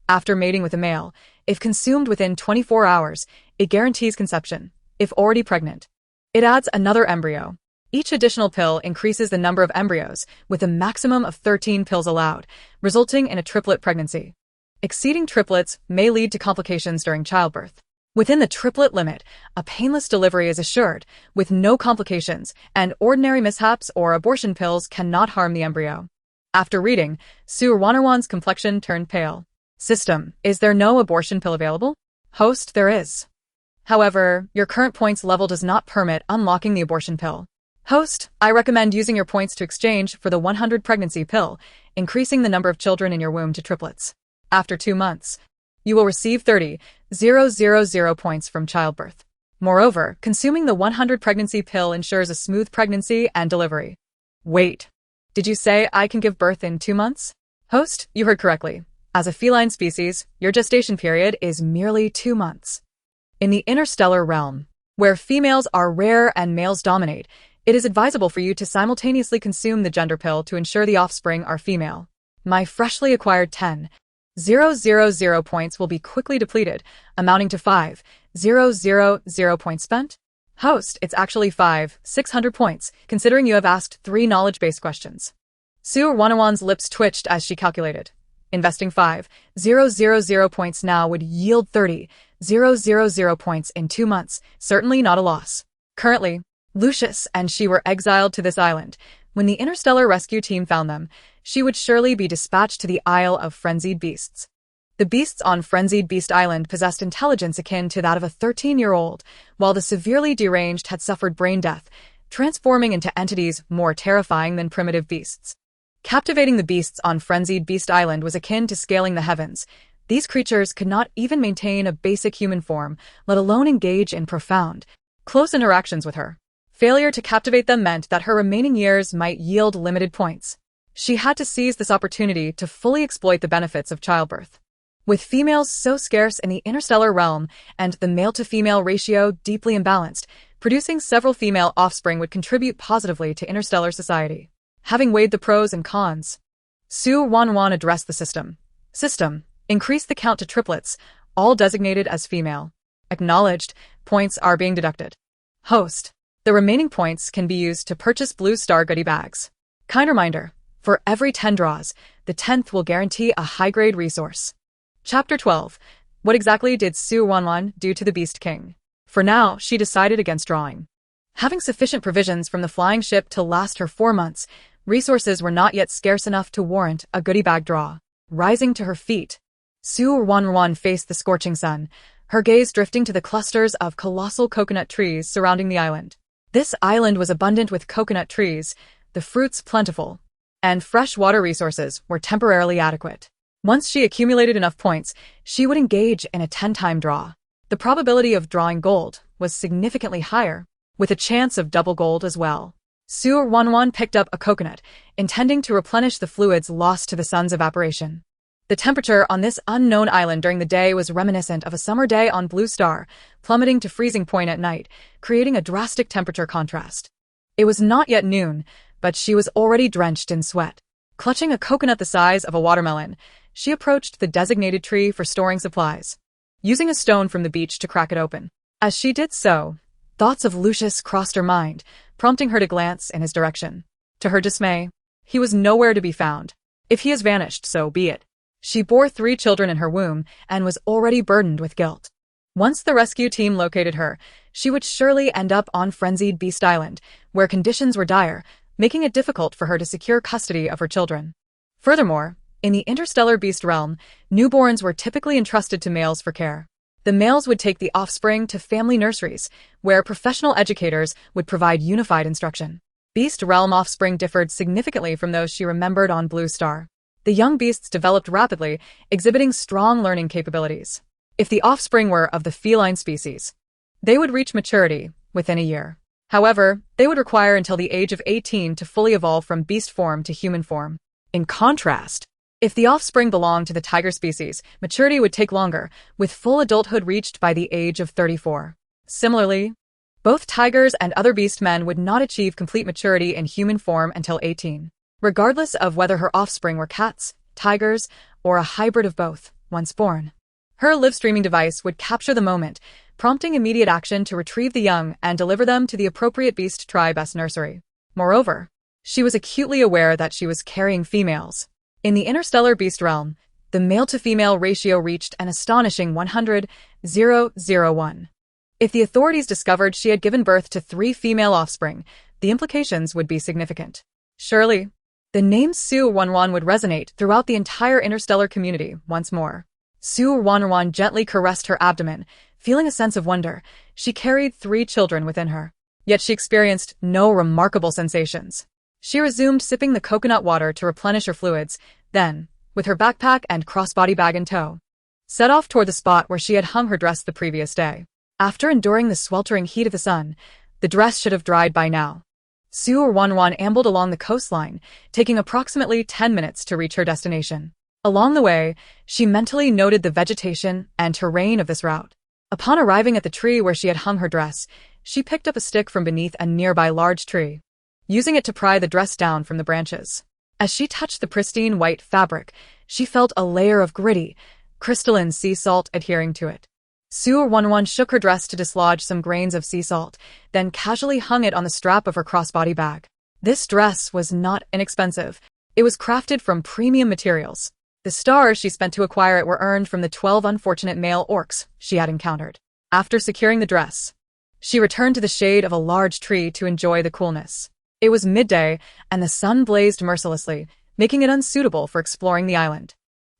After mating with a male, if consumed within 24 hours, it guarantees conception. If already pregnant, it adds another embryo. Each additional pill increases the number of embryos, with a maximum of 13 pills allowed, resulting in a triplet pregnancy. Exceeding triplets may lead to complications during childbirth. Within the triplet limit, a painless delivery is assured, with no complications, and ordinary mishaps or abortion pills cannot harm the embryo. After reading, Su Ruoruo's complexion turned pale. System, is there no abortion pill available? Host, there is. However, your current points level does not permit unlocking the abortion pill. Host, I recommend using your points to exchange for the 100 pregnancy pill, increasing the number of children in your womb to triplets. After 2 months, you will receive 30,000 points from childbirth. Moreover, consuming the 100 pregnancy pill ensures a smooth pregnancy and delivery. Wait, did you say I can give birth in 2 months? Host, you heard correctly. As a feline species, your gestation period is merely 2 months. In the interstellar realm, where females are rare and males dominate, it is advisable for you to simultaneously consume the gender pill to ensure the offspring are female. My freshly acquired 10,000 points will be quickly depleted, amounting to 5,000 points spent. Host, it's actually 5,600 points, considering you have asked 3 knowledge-based questions. Su Ruoruo's lips twitched as she calculated. Investing 5,000 points now would yield 30,000 points in 2 months, certainly not a loss. Currently, Lucius and she were exiled to this island. When the interstellar rescue team found them, she would surely be dispatched to the Isle of Frenzied Beasts. The beasts on Frenzied Beast Island possessed intelligence akin to that of a 13-year-old, while the severely deranged had suffered brain death, transforming into entities more terrifying than primitive beasts. Captivating the beasts on Frenzied Beast Island was akin to scaling the heavens. These creatures could not even maintain a basic human form, let alone engage in profound, close interactions with her. Failure to captivate them meant that her remaining years might yield limited points. She had to seize this opportunity to fully exploit the benefits of childbirth. With females so scarce in the interstellar realm and the male-to-female ratio deeply imbalanced, producing several female offspring would contribute positively to interstellar society. Having weighed the pros and cons, Su Ruoruo addressed the system. System, increase the count to triplets, all designated as female. Acknowledged, points are being deducted. Host, the remaining points can be used to purchase Blue Star goodie bags. Kind reminder, for every 10 draws, the 10th will guarantee a high-grade resource. Chapter 12. What exactly did Su Ruoruo do to the Beast King? For now, she decided against drawing. Having sufficient provisions from the flying ship to last her 4 months, resources were not yet scarce enough to warrant a goodie bag draw. Rising to her feet, Su Ruoruo faced the scorching sun, her gaze drifting to the clusters of colossal coconut trees surrounding the island. This island was abundant with coconut trees, the fruits plentiful, and fresh water resources were temporarily adequate. Once she accumulated enough points, she would engage in a 10-time draw. The probability of drawing gold was significantly higher, with a chance of double gold as well. Su Ruoruo picked up a coconut, intending to replenish the fluids lost to the sun's evaporation. The temperature on this unknown island during the day was reminiscent of a summer day on Blue Star, plummeting to freezing point at night, creating a drastic temperature contrast. It was not yet noon, but she was already drenched in sweat. Clutching a coconut the size of a watermelon, she approached the designated tree for storing supplies, using a stone from the beach to crack it open. As she did so, thoughts of Lucius crossed her mind, prompting her to glance in his direction. To her dismay, he was nowhere to be found. If he has vanished, so be it. She bore 3 children in her womb and was already burdened with guilt. Once the rescue team located her, she would surely end up on Frenzied Beast Island, where conditions were dire, making it difficult for her to secure custody of her children. Furthermore, in the interstellar beast realm, newborns were typically entrusted to males for care. The males would take the offspring to family nurseries, where professional educators would provide unified instruction. Beast realm offspring differed significantly from those she remembered on Blue Star. The young beasts developed rapidly, exhibiting strong learning capabilities. If the offspring were of the feline species, they would reach maturity within a year. However, they would require until the age of 18 to fully evolve from beast form to human form. In contrast, if the offspring belonged to the tiger species, maturity would take longer, with full adulthood reached by the age of 34. Similarly, both tigers and other beast men would not achieve complete maturity in human form until 18. Regardless of whether her offspring were cats, tigers, or a hybrid of both, once born. Her live-streaming device would capture the moment, prompting immediate action to retrieve the young and deliver them to the appropriate beast tribe's nursery. Moreover, she was acutely aware that she was carrying females. In the interstellar beast realm, the male-to-female ratio reached an astonishing 100:1. If the authorities discovered she had given birth to 3 female offspring, the implications would be significant. Surely, the name Su Ruoruo would resonate throughout the entire interstellar community once more. Su Ruoruo gently caressed her abdomen, feeling a sense of wonder. She carried 3 children within her, yet she experienced no remarkable sensations. She resumed sipping the coconut water to replenish her fluids, then, with her backpack and crossbody bag in tow, set off toward the spot where she had hung her dress the previous day. After enduring the sweltering heat of the sun, the dress should have dried by now. Su Ruoruo ambled along the coastline, taking approximately 10 minutes to reach her destination. Along the way, she mentally noted the vegetation and terrain of this route. Upon arriving at the tree where she had hung her dress, she picked up a stick from beneath a nearby large tree, using it to pry the dress down from the branches. As she touched the pristine white fabric, she felt a layer of gritty, crystalline sea salt adhering to it. Su Ruoruo shook her dress to dislodge some grains of sea salt, then casually hung it on the strap of her crossbody bag. This dress was not inexpensive. It was crafted from premium materials. The stars she spent to acquire it were earned from the 12 unfortunate male orcs she had encountered. After securing the dress, she returned to the shade of a large tree to enjoy the coolness. It was midday, and the sun blazed mercilessly, making it unsuitable for exploring the island.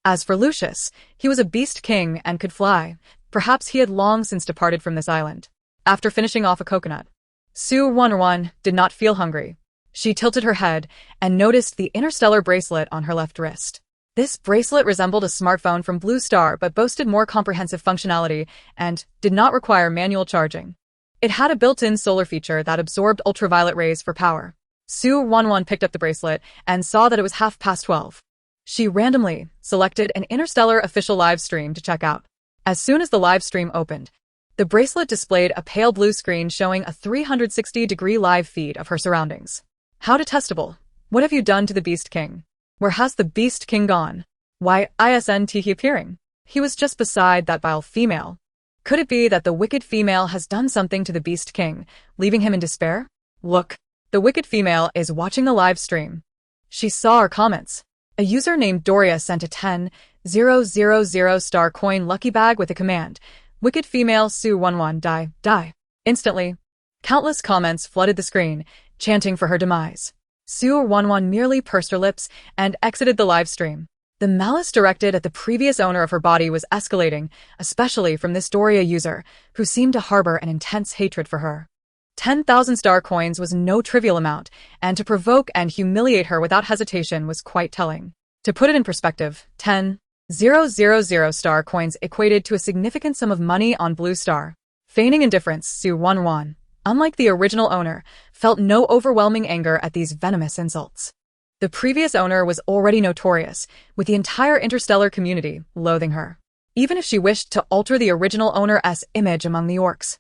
As for Lucius, he was a beast king and could fly. Perhaps he had long since departed from this island. After finishing off a coconut, Su Ruoruo did not feel hungry. She tilted her head and noticed the interstellar bracelet on her left wrist. This bracelet resembled a smartphone from Blue Star but boasted more comprehensive functionality and did not require manual charging. It had a built-in solar feature that absorbed ultraviolet rays for power. Su Ruoruo picked up the bracelet and saw that it was 12:30. She randomly selected an interstellar official live stream to check out. As soon as the live stream opened, the bracelet displayed a pale blue screen showing a 360-degree live feed of her surroundings. How detestable. What have you done to the Beast King? Where has the Beast King gone? Why isn't he appearing? He was just beside that vile female. Could it be that the wicked female has done something to the Beast King, leaving him in despair? Look, the wicked female is watching the live stream. She saw our comments. A user named Doria sent a 10,000 star coin lucky bag with a command, "Wicked female Su Ruoruo die." Instantly, countless comments flooded the screen, chanting for her demise. Su Ruoruo merely pursed her lips and exited the live stream. The malice directed at the previous owner of her body was escalating, especially from this Doria user, who seemed to harbor an intense hatred for her. 10,000 star coins was no trivial amount, and to provoke and humiliate her without hesitation was quite telling. To put it in perspective, 10,000 star coins equated to a significant sum of money on Blue Star. Feigning indifference, Su Ruoruo unlike the original owner, felt no overwhelming anger at these venomous insults. The previous owner was already notorious, with the entire interstellar community loathing her. Even if she wished to alter the original owner's image among the orcs,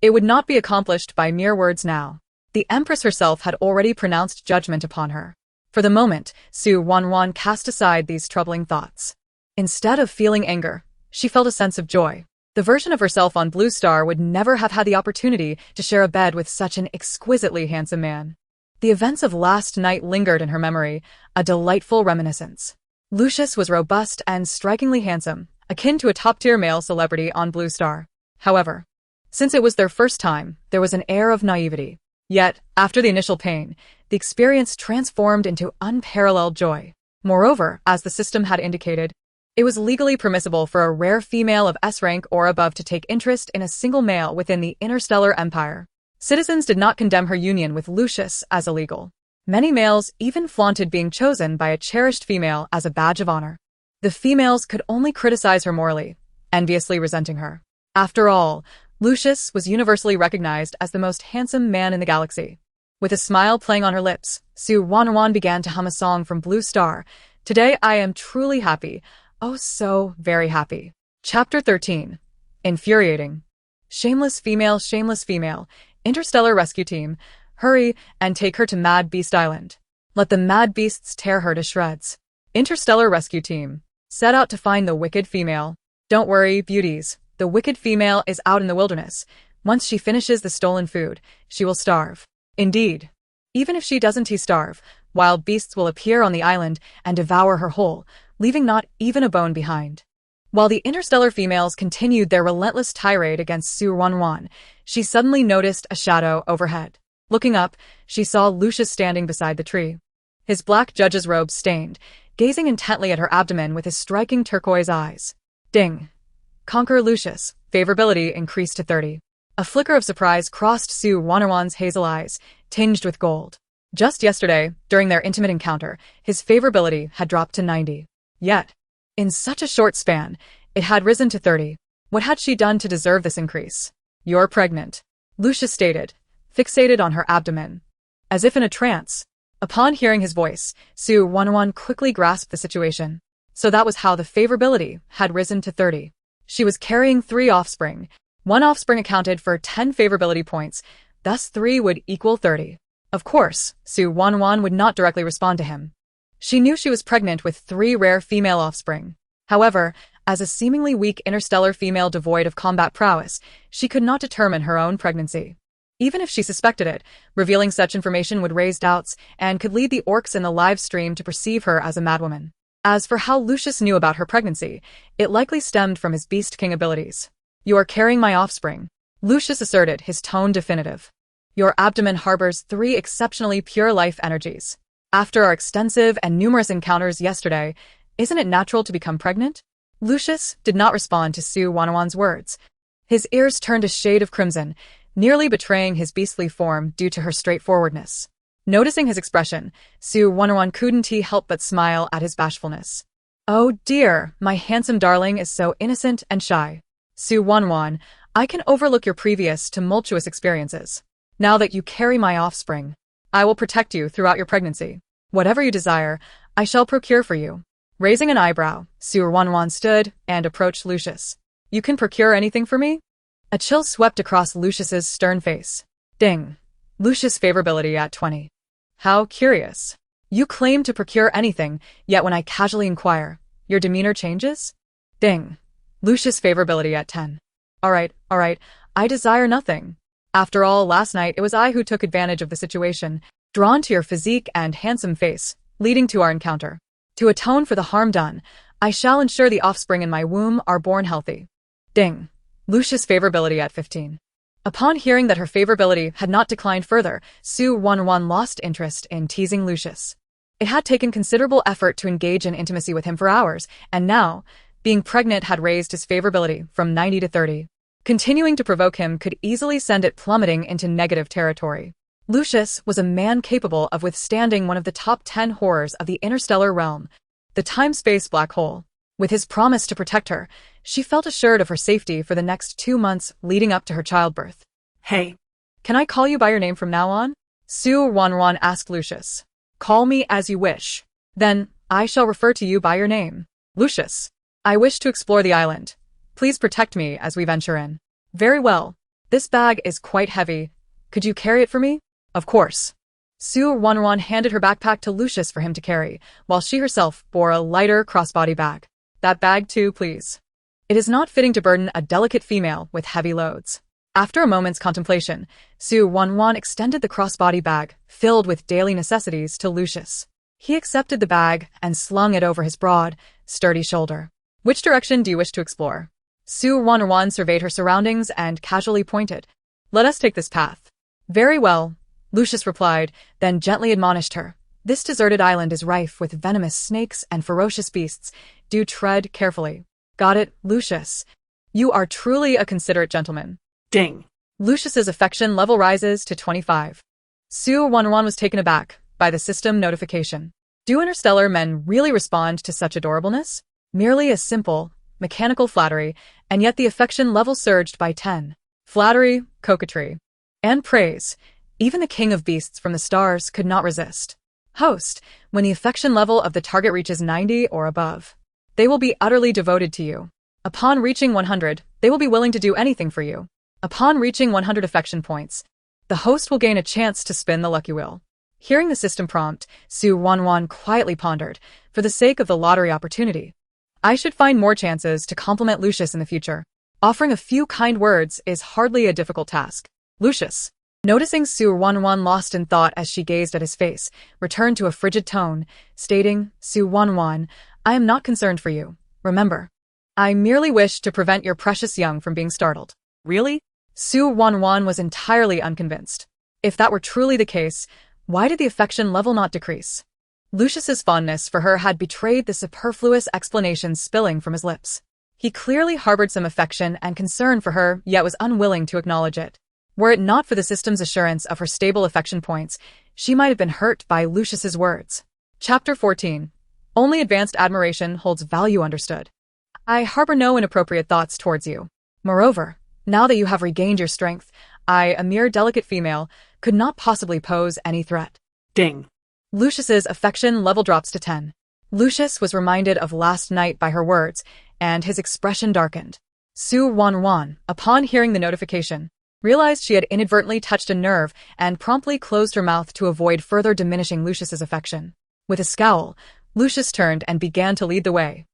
it would not be accomplished by mere words now. The Empress herself had already pronounced judgment upon her. For the moment, Su Ruoruo cast aside these troubling thoughts. Instead of feeling anger, she felt a sense of joy. The version of herself on Blue Star would never have had the opportunity to share a bed with such an exquisitely handsome man. The events of last night lingered in her memory, a delightful reminiscence. Lucius was robust and strikingly handsome, akin to a top-tier male celebrity on Blue Star. However, since it was their first time, there was an air of naivety. Yet, after the initial pain, the experience transformed into unparalleled joy. Moreover, as the system had indicated, it was legally permissible for a rare female of S rank or above to take interest in a single male within the interstellar empire. Citizens did not condemn her union with Lucius as illegal. Many males even flaunted being chosen by a cherished female as a badge of honor. The females could only criticize her morally, enviously resenting her. After all, Lucius was universally recognized as the most handsome man in the galaxy. With a smile playing on her lips, Su Ruoruo began to hum a song from Blue Star. Today I am truly happy. Oh, so very happy. Chapter 13. Infuriating. Shameless female, interstellar rescue team, hurry and take her to Mad Beast Island. Let the mad beasts tear her to shreds. Interstellar rescue team, set out to find the wicked female. Don't worry, beauties. The wicked female is out in the wilderness. Once she finishes the stolen food, she will starve. Indeed. Even if she doesn't starve, wild beasts will appear on the island and devour her whole, leaving not even a bone behind. While the interstellar females continued their relentless tirade against Su Ruoruo, she suddenly noticed a shadow overhead. Looking up, she saw Lucius standing beside the tree. His black judge's robe stained, gazing intently at her abdomen with his striking turquoise eyes. Ding. Conquer Lucius. Favorability increased to 30. A flicker of surprise crossed Su Ruoruo's hazel eyes, tinged with gold. Just yesterday, during their intimate encounter, his favorability had dropped to 90. Yet, in such a short span, it had risen to 30. What had she done to deserve this increase? You're pregnant, Lucius stated, fixated on her abdomen. As if in a trance. Upon hearing his voice, Su Ruoruo quickly grasped the situation. So that was how the favorability had risen to 30. She was carrying 3 offspring. 1 offspring accounted for 10 favorability points, thus 3 would equal 30. Of course, Su Ruoruo would not directly respond to him. She knew she was pregnant with 3 rare female offspring. However, as a seemingly weak interstellar female devoid of combat prowess, she could not determine her own pregnancy. Even if she suspected it, revealing such information would raise doubts and could lead the orcs in the live stream to perceive her as a madwoman. As for how Lucius knew about her pregnancy, it likely stemmed from his Beast King abilities. You are carrying my offspring, Lucius asserted, his tone definitive. Your abdomen harbors 3 exceptionally pure life energies. After our extensive and numerous encounters yesterday, isn't it natural to become pregnant? Lucius did not respond to Su Ruoruo's words. His ears turned a shade of crimson, nearly betraying his beastly form due to her straightforwardness. Noticing his expression, Su Ruoruo couldn't help but smile at his bashfulness. Oh dear, my handsome darling is so innocent and shy. Su Ruoruo, I can overlook your previous tumultuous experiences. Now that you carry my offspring, I will protect you throughout your pregnancy. Whatever you desire, I shall procure for you. Raising an eyebrow, Su Ruoruo stood and approached Lucius. You can procure anything for me? A chill swept across Lucius's stern face. Ding. Lucius' favorability at 20. How curious. You claim to procure anything, yet when I casually inquire, your demeanor changes? Ding. Lucius' favorability at 10. Alright, I desire nothing. After all, last night it was I who took advantage of the situation, drawn to your physique and handsome face, leading to our encounter. To atone for the harm done, I shall ensure the offspring in my womb are born healthy. Ding. Lucius' favorability at 15. Upon hearing that her favorability had not declined further, Su Ruoruo lost interest in teasing Lucius. It had taken considerable effort to engage in intimacy with him for hours, and now, being pregnant had raised his favorability from 90 to 30. Continuing to provoke him could easily send it plummeting into negative territory. Lucius was a man capable of withstanding one of the top 10 horrors of the interstellar realm, the time-space black hole. With his promise to protect her, she felt assured of her safety for the next 2 months leading up to her childbirth. Hey. Can I call you by your name from now on? Su Ruoruo asked Lucius. Call me as you wish. Then, I shall refer to you by your name. Lucius. I wish to explore the island. Please protect me as we venture in. Very well. This bag is quite heavy. Could you carry it for me? Of course. Su Ruoruo handed her backpack to Lucius for him to carry, while she herself bore a lighter crossbody bag. That bag too, please. It is not fitting to burden a delicate female with heavy loads. After a moment's contemplation, Su Ruoruo extended the crossbody bag, filled with daily necessities, to Lucius. He accepted the bag and slung it over his broad, sturdy shoulder. Which direction do you wish to explore? Su Ruoruo surveyed her surroundings and casually pointed. Let us take this path. Very well, Lucius replied, then gently admonished her. This deserted island is rife with venomous snakes and ferocious beasts. Do tread carefully. Got it, Lucius. You are truly a considerate gentleman. Ding. Lucius's affection level rises to 25. Su Ruoruo was taken aback by the system notification. Do interstellar men really respond to such adorableness? Merely a simple, mechanical flattery, and yet the affection level surged by 10. Flattery, coquetry, and praise. Even the king of beasts from the stars could not resist. Host, when the affection level of the target reaches 90 or above, they will be utterly devoted to you. Upon reaching 100, they will be willing to do anything for you. Upon reaching 100 affection points, the host will gain a chance to spin the lucky wheel. Hearing the system prompt, Su Ruoruo quietly pondered, for the sake of the lottery opportunity. I should find more chances to compliment Lucius in the future. Offering a few kind words is hardly a difficult task. Lucius, noticing Su Ruoruo lost in thought as she gazed at his face, returned to a frigid tone, stating, Su Ruoruo, I am not concerned for you. Remember, I merely wish to prevent your precious young from being startled. Really? Su Ruoruo was entirely unconvinced. If that were truly the case, why did the affection level not decrease? Lucius's fondness for her had betrayed the superfluous explanations spilling from his lips. He clearly harbored some affection and concern for her, yet was unwilling to acknowledge it. Were it not for the system's assurance of her stable affection points, she might have been hurt by Lucius's words. Chapter 14. Only advanced admiration holds value understood. I harbor no inappropriate thoughts towards you. Moreover, now that you have regained your strength, I, a mere delicate female, could not possibly pose any threat. Ding. Lucius's affection level drops to 10. Lucius was reminded of last night by her words, and his expression darkened. Su Ruoruo, upon hearing the notification, realized she had inadvertently touched a nerve and promptly closed her mouth to avoid further diminishing Lucius's affection. With a scowl, Lucius turned and began to lead the way.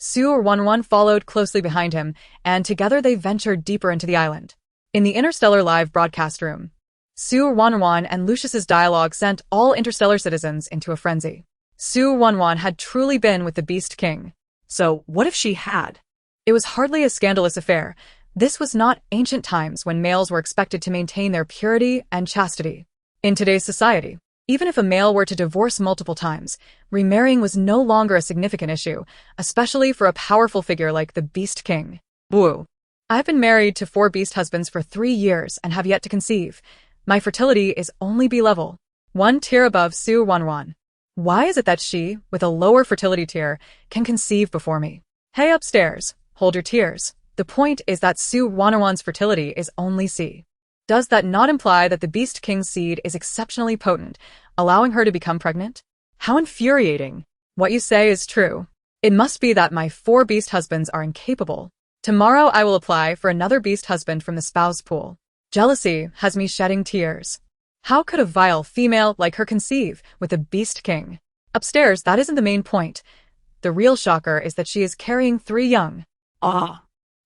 Su Ruoruo followed closely behind him, and together they ventured deeper into the island. In the interstellar live broadcast room, Su Ruoruo and Lucius's dialogue sent all interstellar citizens into a frenzy. Su Ruoruo had truly been with the Beast King. So, what if she had? It was hardly a scandalous affair. This was not ancient times when males were expected to maintain their purity and chastity. In today's society, even if a male were to divorce multiple times, remarrying was no longer a significant issue, especially for a powerful figure like the Beast King. Woo. I've been married to 4 beast husbands for 3 years and have yet to conceive. My fertility is only B-level, 1 tier above Su Ruoruo. Why is it that she, with a lower fertility tier, can conceive before me? Hey upstairs, hold your tears. The point is that Su Ruoruo's fertility is only C. Does that not imply that the Beast King's seed is exceptionally potent, allowing her to become pregnant? How infuriating. What you say is true. It must be that my 4 beast husbands are incapable. Tomorrow I will apply for another beast husband from the spouse pool. Jealousy has me shedding tears. How could a vile female like her conceive with a Beast King? Upstairs, that isn't the main point. The real shocker is that she is carrying 3 young. Ah.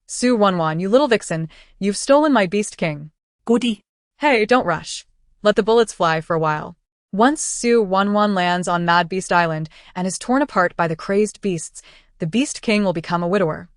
Su Ruoruo, you little vixen, you've stolen my Beast King. Goody. Hey, don't rush. Let the bullets fly for a while. Once Su Ruoruo lands on Mad Beast Island and is torn apart by the crazed beasts, the Beast King will become a widower.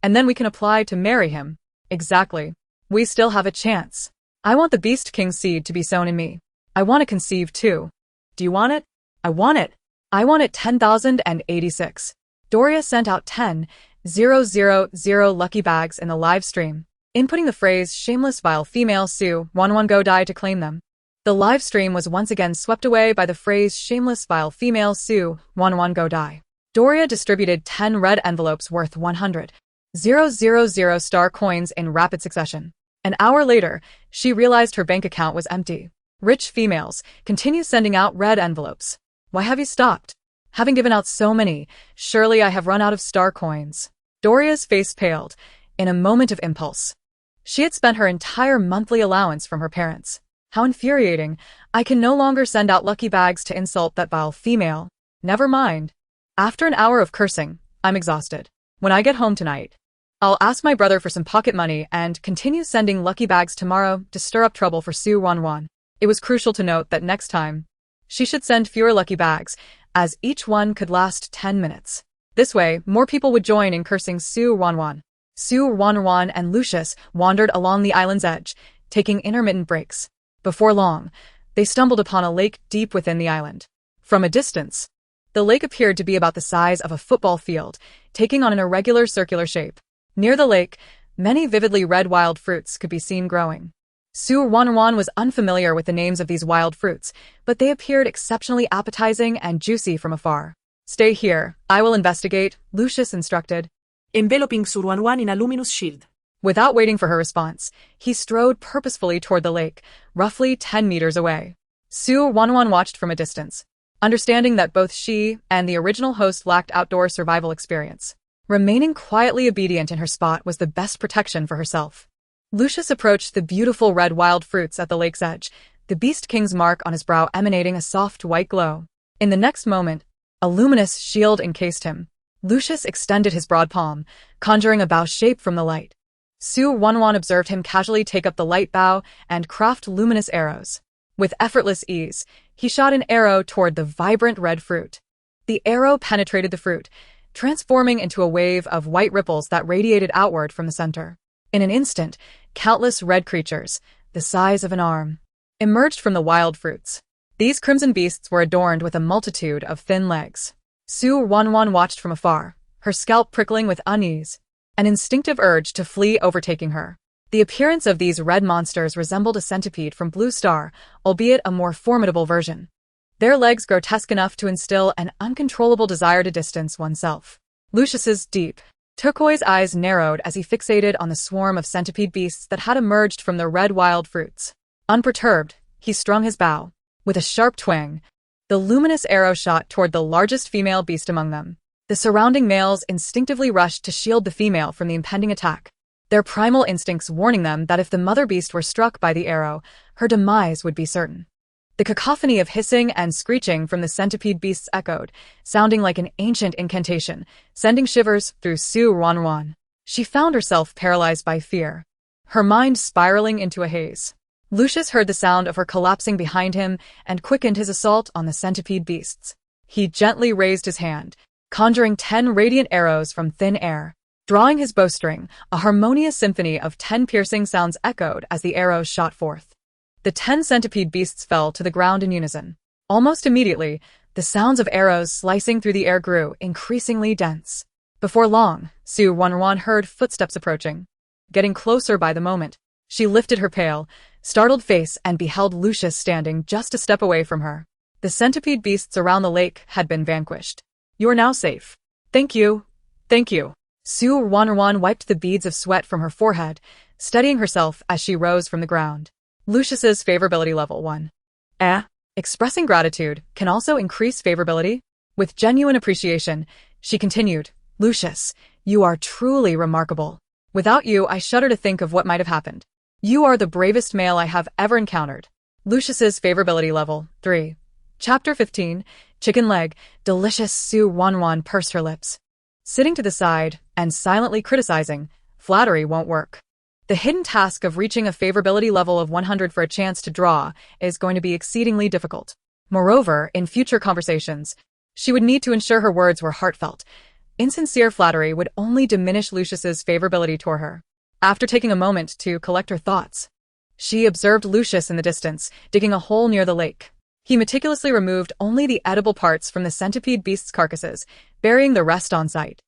And then we can apply to marry him. Exactly. We still have a chance. I want the Beast King's seed to be sown in me. I want to conceive too. Do you want it? I want it. I want it 10,086. Doria sent out 10,000 lucky bags in the live stream, inputting the phrase shameless vile female Su Ruoruo go die to claim them. The live stream was once again swept away by the phrase shameless vile female Su Ruoruo go die. Doria distributed 10 red envelopes worth 100,000 star coins in rapid succession. An hour later, she realized her bank account was empty. Rich females, continue sending out red envelopes. Why have you stopped? Having given out so many, surely I have run out of star coins. Doria's face paled, in a moment of impulse. She had spent her entire monthly allowance from her parents. How infuriating. I can no longer send out lucky bags to insult that vile female. Never mind. After an hour of cursing, I'm exhausted. When I get home tonight, I'll ask my brother for some pocket money and continue sending lucky bags tomorrow to stir up trouble for Su Ruoruo. It was crucial to note that next time, she should send fewer lucky bags, as each one could last 10 minutes. This way, more people would join in cursing Su Ruoruo. Su Ruoruo and Lucius wandered along the island's edge, taking intermittent breaks. Before long, they stumbled upon a lake deep within the island. From a distance, the lake appeared to be about the size of a football field, taking on an irregular circular shape. Near the lake, many vividly red wild fruits could be seen growing. Su Ruoruo was unfamiliar with the names of these wild fruits, but they appeared exceptionally appetizing and juicy from afar. Stay here, I will investigate, Lucius instructed. Enveloping Su Ruoruo in a luminous shield. Without waiting for her response, he strode purposefully toward the lake, roughly 10 meters away. Su Ruoruo watched from a distance, understanding that both she and the original host lacked outdoor survival experience. Remaining quietly obedient in her spot was the best protection for herself. Lucius approached the beautiful red wild fruits at the lake's edge, the beast king's mark on his brow emanating a soft white glow. In the next moment, a luminous shield encased him. Lucius extended his broad palm, conjuring a bow shape from the light. Su Ruoruo observed him casually take up the light bow and craft luminous arrows. With effortless ease, he shot an arrow toward the vibrant red fruit. The arrow penetrated the fruit, transforming into a wave of white ripples that radiated outward from the center. In an instant, countless red creatures, the size of an arm, emerged from the wild fruits. These crimson beasts were adorned with a multitude of thin legs. Su Ruoruo watched from afar, her scalp prickling with unease, an instinctive urge to flee overtaking her. The appearance of these red monsters resembled a centipede from Blue Star, albeit a more formidable version. Their legs grotesque enough to instill an uncontrollable desire to distance oneself. Lucius's deep, turquoise eyes narrowed as he fixated on the swarm of centipede beasts that had emerged from the red wild fruits. Unperturbed, he strung his bow. With a sharp twang, the luminous arrow shot toward the largest female beast among them. The surrounding males instinctively rushed to shield the female from the impending attack, their primal instincts warning them that if the mother beast were struck by the arrow, her demise would be certain. The cacophony of hissing and screeching from the centipede beasts echoed, sounding like an ancient incantation, sending shivers through Su Ruoruo. She found herself paralyzed by fear, her mind spiraling into a haze. Lucius heard the sound of her collapsing behind him and quickened his assault on the centipede beasts. He gently raised his hand, conjuring 10 radiant arrows from thin air. Drawing his bowstring, a harmonious symphony of 10 piercing sounds echoed as the arrows shot forth. The 10 centipede beasts fell to the ground in unison. Almost immediately, the sounds of arrows slicing through the air grew increasingly dense. Before long, Su Ruoruo heard footsteps approaching. Getting closer by the moment, she lifted her pale, startled face and beheld Lucius standing just a step away from her. The centipede beasts around the lake had been vanquished. You are now safe. Thank you. Thank you. Su Ruoruo wiped the beads of sweat from her forehead, steadying herself as she rose from the ground. Lucius's favorability level 1. Expressing gratitude can also increase favorability. With genuine appreciation, she continued, Lucius, you are truly remarkable. Without you, I shudder to think of what might have happened. You are the bravest male I have ever encountered. Lucius's favorability level 3. Chapter 15, Chicken Leg, delicious. Su Ruoruo pursed her lips, sitting to the side and silently criticizing, flattery won't work. The hidden task of reaching a favorability level of 100 for a chance to draw is going to be exceedingly difficult. Moreover, in future conversations, she would need to ensure her words were heartfelt. Insincere flattery would only diminish Lucius's favorability toward her. After taking a moment to collect her thoughts, she observed Lucius in the distance, digging a hole near the lake. He meticulously removed only the edible parts from the centipede beasts' carcasses, burying the rest on site.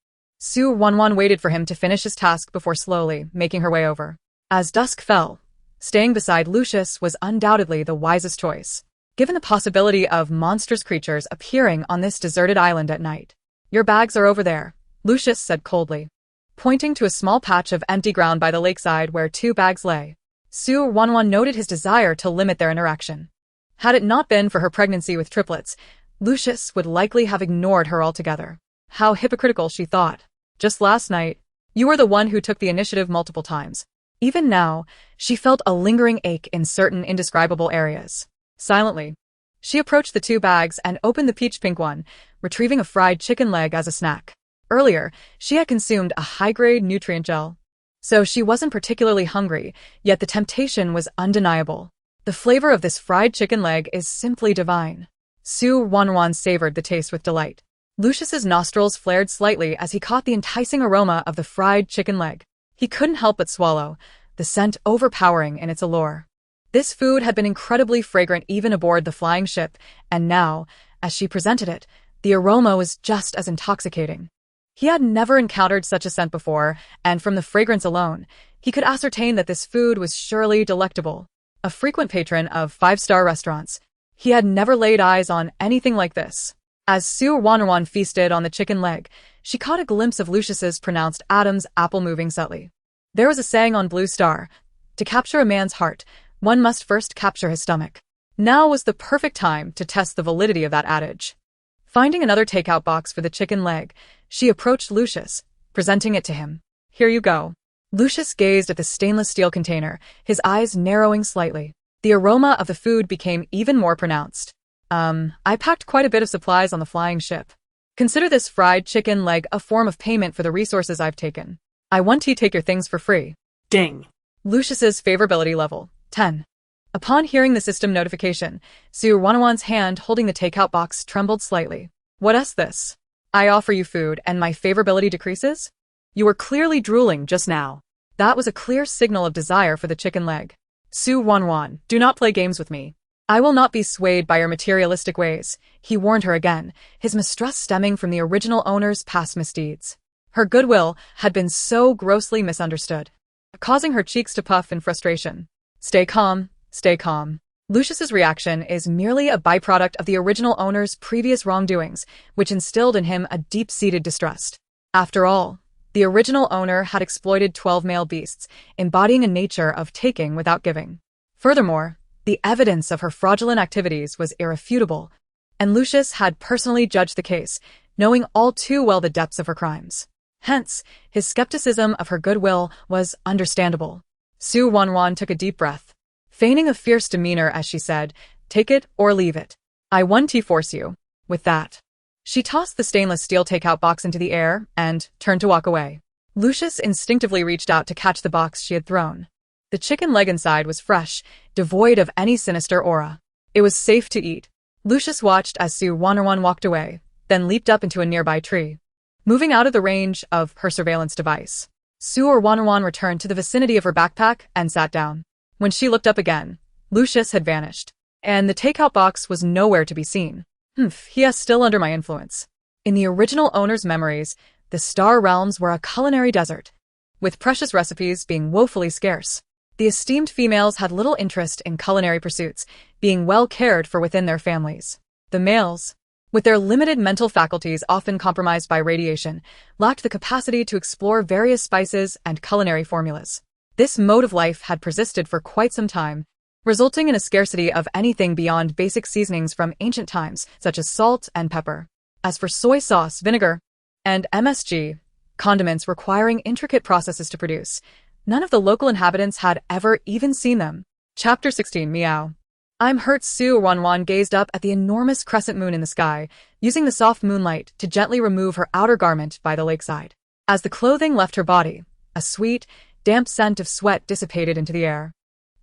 Su Ruoruo waited for him to finish his task before slowly making her way over. As dusk fell, staying beside Lucius was undoubtedly the wisest choice, given the possibility of monstrous creatures appearing on this deserted island at night. Your bags are over there, Lucius said coldly, pointing to a small patch of empty ground by the lakeside where 2 bags lay. Su Ruoruo noted his desire to limit their interaction. Had it not been for her pregnancy with triplets, Lucius would likely have ignored her altogether. How hypocritical, she thought. Just last night, you were the one who took the initiative multiple times. Even now, she felt a lingering ache in certain indescribable areas. Silently, she approached the 2 bags and opened the peach-pink one, retrieving a fried chicken leg as a snack. Earlier, she had consumed a high-grade nutrient gel, so she wasn't particularly hungry, yet the temptation was undeniable. The flavor of this fried chicken leg is simply divine. Su Ruoruo savored the taste with delight. Lucius's nostrils flared slightly as he caught the enticing aroma of the fried chicken leg. He couldn't help but swallow, the scent overpowering in its allure. This food had been incredibly fragrant even aboard the flying ship, and now, as she presented it, the aroma was just as intoxicating. He had never encountered such a scent before, and from the fragrance alone, he could ascertain that this food was surely delectable. A frequent patron of 5-star restaurants, he had never laid eyes on anything like this. As Su Ruoruo feasted on the chicken leg, she caught a glimpse of Lucius's pronounced Adam's apple moving subtly. There was a saying on Blue Star, to capture a man's heart, one must first capture his stomach. Now was the perfect time to test the validity of that adage. Finding another takeout box for the chicken leg, she approached Lucius, presenting it to him. Here you go. Lucius gazed at the stainless steel container, his eyes narrowing slightly. The aroma of the food became even more pronounced. I packed quite a bit of supplies on the flying ship. Consider this fried chicken leg a form of payment for the resources I've taken. I want to take your things for free. Ding. Lucius's favorability level, 10. Upon hearing the system notification, Su Ruoruo's hand holding the takeout box trembled slightly. What is this? I offer you food and my favorability decreases? You were clearly drooling just now. That was a clear signal of desire for the chicken leg. Su Ruoruo, do not play games with me. I will not be swayed by your materialistic ways, he warned her again, his mistrust stemming from the original owner's past misdeeds. Her goodwill had been so grossly misunderstood, causing her cheeks to puff in frustration. Stay calm, stay calm. Lucius's reaction is merely a byproduct of the original owner's previous wrongdoings, which instilled in him a deep-seated distrust. After all, the original owner had exploited 12 male beasts, embodying a nature of taking without giving. Furthermore, the evidence of her fraudulent activities was irrefutable, and Lucius had personally judged the case, knowing all too well the depths of her crimes. Hence, his skepticism of her goodwill was understandable. Su Ruoruo took a deep breath, feigning a fierce demeanor as she said, "Take it or leave it. I want to force you." With that, she tossed the stainless steel takeout box into the air and turned to walk away. Lucius instinctively reached out to catch the box she had thrown. The chicken leg inside was fresh, devoid of any sinister aura. It was safe to eat. Lucius watched as Su Ruoruo walked away, then leaped up into a nearby tree. Moving out of the range of her surveillance device, Su Ruoruo returned to the vicinity of her backpack and sat down. When she looked up again, Lucius had vanished, and the takeout box was nowhere to be seen. He is still under my influence. In the original owner's memories, the Star Realms were a culinary desert, with precious recipes being woefully scarce. The esteemed females had little interest in culinary pursuits, being well cared for within their families. The males, with their limited mental faculties often compromised by radiation, lacked the capacity to explore various spices and culinary formulas. This mode of life had persisted for quite some time, resulting in a scarcity of anything beyond basic seasonings from ancient times, such as salt and pepper. As for soy sauce, vinegar, and MSG, condiments requiring intricate processes to produce, none of the local inhabitants had ever even seen them. Chapter 16 Meow. I'm hurt. Su Ruoruo gazed up at the enormous crescent moon in the sky, using the soft moonlight to gently remove her outer garment by the lakeside. As the clothing left her body, a sweet, damp scent of sweat dissipated into the air.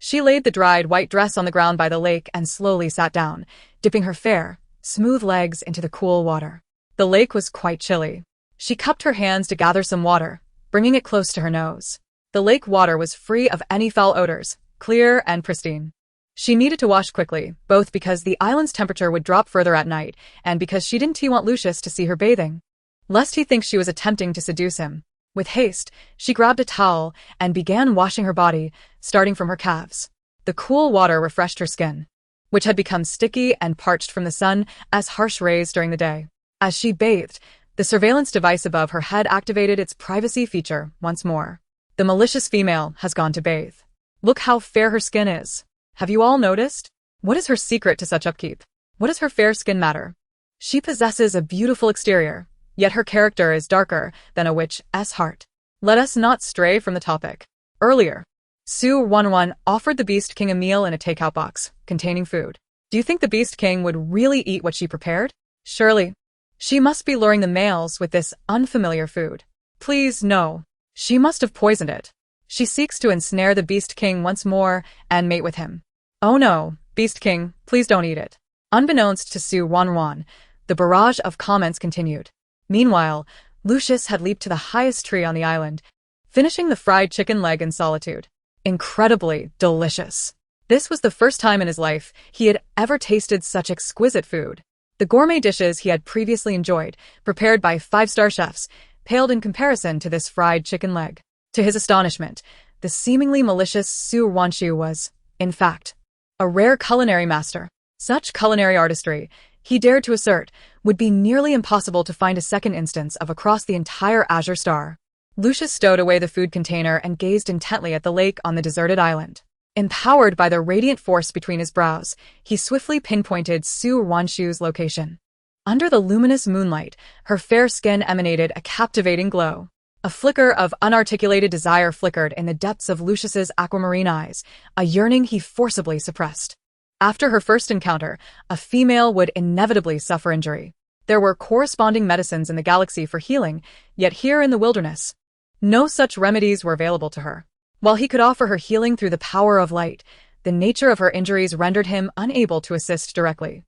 She laid the dried white dress on the ground by the lake and slowly sat down, dipping her fair, smooth legs into the cool water. The lake was quite chilly. She cupped her hands to gather some water, bringing it close to her nose. The lake water was free of any foul odors, clear and pristine. She needed to wash quickly, both because the island's temperature would drop further at night and because she didn't want Lucius to see her bathing, lest he think she was attempting to seduce him. With haste, she grabbed a towel and began washing her body, starting from her calves. The cool water refreshed her skin, which had become sticky and parched from the sun as harsh rays during the day. As she bathed, the surveillance device above her head activated its privacy feature once more. The malicious female has gone to bathe. Look how fair her skin is. Have you all noticed? What is her secret to such upkeep? What does her fair skin matter? She possesses a beautiful exterior, yet her character is darker than a witch's heart. Let us not stray from the topic. Earlier, Su Ruoruo offered the Beast King a meal in a takeout box containing food. Do you think the Beast King would really eat what she prepared? Surely. She must be luring the males with this unfamiliar food. Please, no. She must have poisoned it. She seeks to ensnare the Beast King once more and mate with him. Oh no, Beast King, please don't eat it. Unbeknownst to Su Ruoruo, the barrage of comments continued. Meanwhile, Lucius had leaped to the highest tree on the island, finishing the fried chicken leg in solitude. Incredibly delicious. This was the first time in his life he had ever tasted such exquisite food. The gourmet dishes he had previously enjoyed, prepared by five-star chefs, paled in comparison to this fried chicken leg. To his astonishment, the seemingly malicious Su Ruoruo was, in fact, a rare culinary master. Such culinary artistry, he dared to assert, would be nearly impossible to find a second instance of across the entire Azure Star. Lucius stowed away the food container and gazed intently at the lake on the deserted island. Empowered by the radiant force between his brows, he swiftly pinpointed Su Ruoruo's location. Under the luminous moonlight, her fair skin emanated a captivating glow. A flicker of unarticulated desire flickered in the depths of Lucius's aquamarine eyes, a yearning he forcibly suppressed. After her first encounter, a female would inevitably suffer injury. There were corresponding medicines in the galaxy for healing, yet here in the wilderness, no such remedies were available to her. While he could offer her healing through the power of light, the nature of her injuries rendered him unable to assist directly.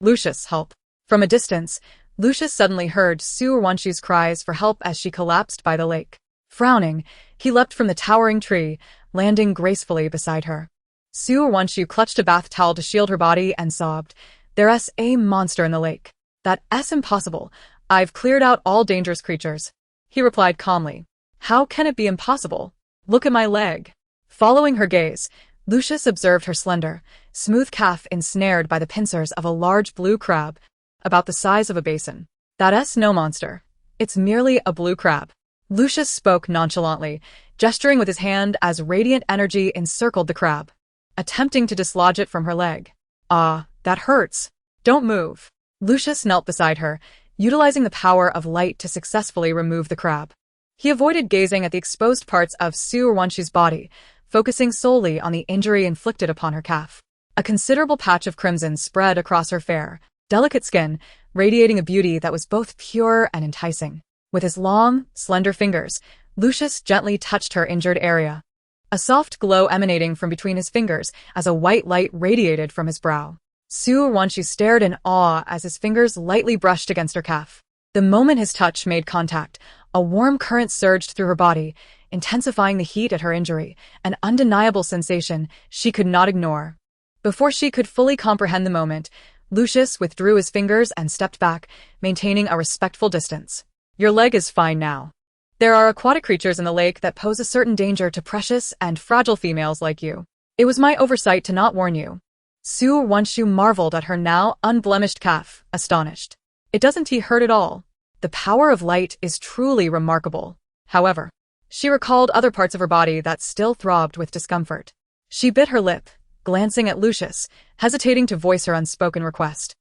Lucius, help. From a distance, Lucius suddenly heard Su Ruoruo's cries for help as she collapsed by the lake. Frowning, he leapt from the towering tree, landing gracefully beside her. Su Ruoruo clutched a bath towel to shield her body and sobbed, "There's a monster in the lake." "That's impossible. I've cleared out all dangerous creatures," he replied calmly. "How can it be impossible? Look at my leg." Following her gaze, Lucius observed her slender, smooth calf ensnared by the pincers of a large blue crab, about the size of a basin. "That's no monster. It's merely a blue crab." Lucius spoke nonchalantly, gesturing with his hand as radiant energy encircled the crab, attempting to dislodge it from her leg. "Ah, that hurts. Don't move." Lucius knelt beside her, utilizing the power of light to successfully remove the crab. He avoided gazing at the exposed parts of Su Ruoruo's body, focusing solely on the injury inflicted upon her calf. A considerable patch of crimson spread across her fair, delicate skin, radiating a beauty that was both pure and enticing. With his long, slender fingers, Lucius gently touched her injured area. A soft glow emanating from between his fingers as a white light radiated from his brow. Su Ruoruo stared in awe as his fingers lightly brushed against her calf. The moment his touch made contact, a warm current surged through her body, intensifying the heat at her injury, an undeniable sensation she could not ignore. Before she could fully comprehend the moment, Lucius withdrew his fingers and stepped back, maintaining a respectful distance. "Your leg is fine now. There are aquatic creatures in the lake that pose a certain danger to precious and fragile females like you. It was my oversight to not warn you." Su Ruoruo marveled at her now unblemished calf, astonished. "It doesn't hurt at all. The power of light is truly remarkable." However, she recalled other parts of her body that still throbbed with discomfort. She bit her lip, glancing at Lucius, hesitating to voice her unspoken request,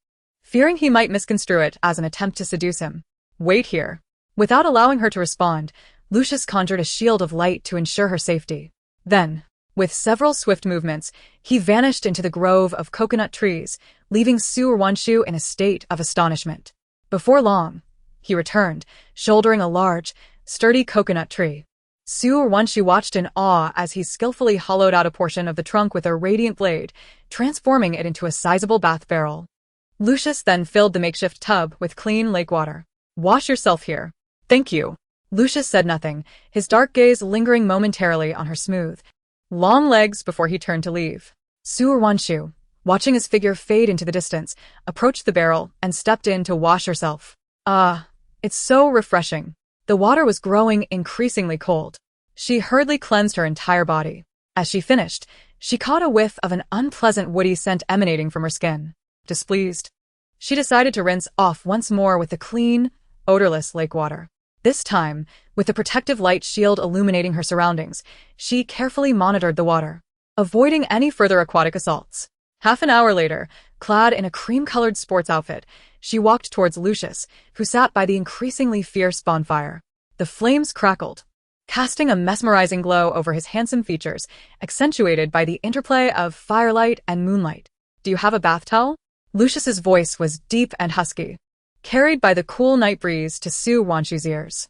fearing he might misconstrue it as an attempt to seduce him. "Wait here." Without allowing her to respond, Lucius conjured a shield of light to ensure her safety. Then, with several swift movements, he vanished into the grove of coconut trees, leaving Su Ruoruo in a state of astonishment. Before long, he returned, shouldering a large, sturdy coconut tree. Su Ruoruo watched in awe as he skillfully hollowed out a portion of the trunk with a radiant blade, transforming it into a sizable bath barrel. Lucius then filled the makeshift tub with clean lake water. "Wash yourself here." "Thank you." Lucius said nothing, his dark gaze lingering momentarily on her smooth, long legs before he turned to leave. Su Ruoruo, watching his figure fade into the distance, approached the barrel and stepped in to wash herself. It's so refreshing. The water was growing increasingly cold. She hurriedly cleansed her entire body. As she finished, she caught a whiff of an unpleasant woody scent emanating from her skin. Displeased, she decided to rinse off once more with the clean, odorless lake water. This time, with the protective light shield illuminating her surroundings, she carefully monitored the water, avoiding any further aquatic assaults. Half an hour later, clad in a cream-colored sports outfit, she walked towards Lucius, who sat by the increasingly fierce bonfire. The flames crackled, casting a mesmerizing glow over his handsome features, accentuated by the interplay of firelight and moonlight. "Do you have a bath towel?" Lucius's voice was deep and husky, carried by the cool night breeze to Su Ruoruo's ears.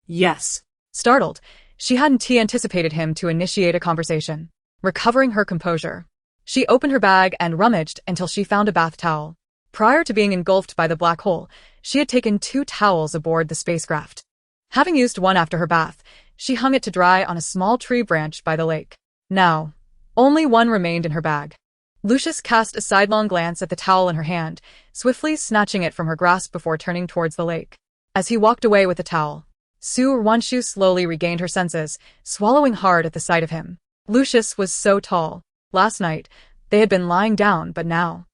Yes. Startled, she hadn't anticipated him to initiate a conversation. Recovering her composure, she opened her bag and rummaged until she found a bath towel. Prior to being engulfed by the black hole, she had taken 2 towels aboard the spacecraft. Having used one after her bath, she hung it to dry on a small tree branch by the lake. Now, only one remained in her bag. Lucius cast a sidelong glance at the towel in her hand, swiftly snatching it from her grasp before turning towards the lake. As he walked away with the towel, Su Ruoruo slowly regained her senses, swallowing hard at the sight of him. Lucius was so tall. Last night, they had been lying down, but now,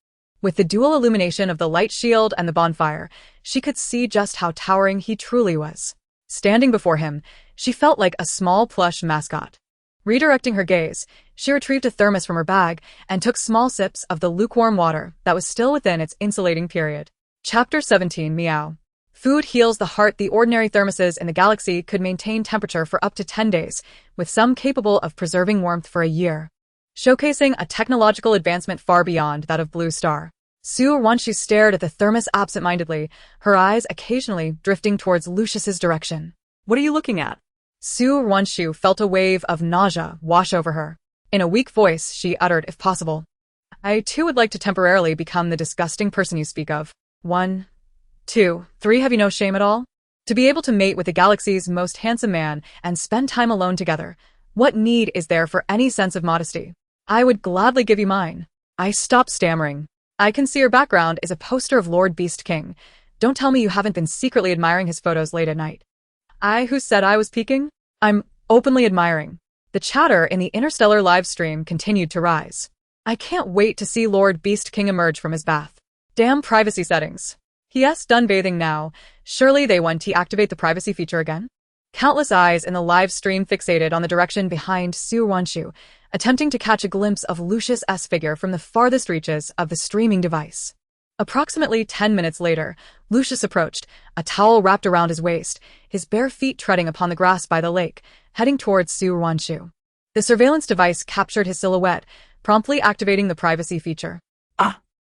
with the dual illumination of the light shield and the bonfire, she could see just how towering he truly was. Standing before him, she felt like a small plush mascot. Redirecting her gaze, she retrieved a thermos from her bag and took small sips of the lukewarm water that was still within its insulating period. Chapter 17 Meow. Food heals the heart. The ordinary thermoses in the galaxy could maintain temperature for up to 10 days, with some capable of preserving warmth for a year, showcasing a technological advancement far beyond that of Blue Star. Su Ruoruo stared at the thermos absent-mindedly, her eyes occasionally drifting towards Lucius's direction. What are you looking at? Su Ruoruo felt a wave of nausea wash over her. In a weak voice, she uttered, "If possible, I too would like to temporarily become the disgusting person you speak of. 1, 2, 3, have you no shame at all? To be able to mate with the galaxy's most handsome man and spend time alone together, what need is there for any sense of modesty? I would gladly give you mine." I stopped stammering. "I can see your background is a poster of Lord Beast King. Don't tell me you haven't been secretly admiring his photos late at night." "I who said I was peeking? I'm openly admiring." The chatter in the interstellar live stream continued to rise. "I can't wait to see Lord Beast King emerge from his bath. Damn privacy settings. Yes, done bathing now. Surely they want to activate the privacy feature again?" Countless eyes in the live stream fixated on the direction behind Su Ruoruo, attempting to catch a glimpse of Lucius's figure from the farthest reaches of the streaming device. Approximately 10 minutes later, Lucius approached, a towel wrapped around his waist, his bare feet treading upon the grass by the lake, heading towards Su Ruoruo. The surveillance device captured his silhouette, promptly activating the privacy feature.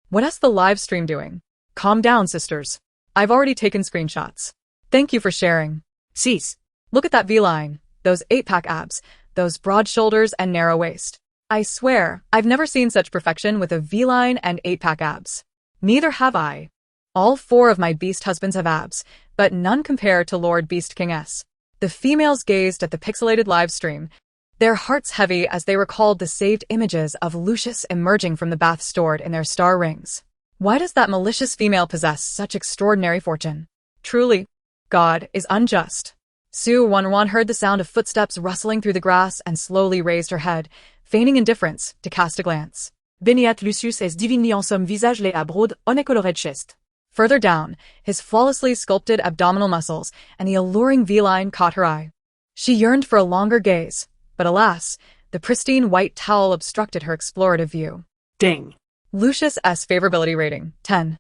What's the live stream doing? Calm down, sisters. I've already taken screenshots. Thank you for sharing. Cease. Look at that V-line, those 8-pack abs, those broad shoulders and narrow waist. I swear, I've never seen such perfection with a V-line and 8-pack abs. Neither have I. All 4 of my beast husbands have abs, but none compare to Lord Beast King S. The females gazed at the pixelated live stream, their hearts heavy as they recalled the saved images of Lucius emerging from the bath stored in their star rings. Why does that malicious female possess such extraordinary fortune? Truly, God is unjust. Su Ruoruo heard the sound of footsteps rustling through the grass and slowly raised her head, feigning indifference to cast a glance. Beniat Lucius est divinely en somme visage les à broad, on a colored chest. Further down, his flawlessly sculpted abdominal muscles and the alluring V-line caught her eye. She yearned for a longer gaze, but alas, the pristine white towel obstructed her explorative view. Ding. Lucius's favorability rating, 10.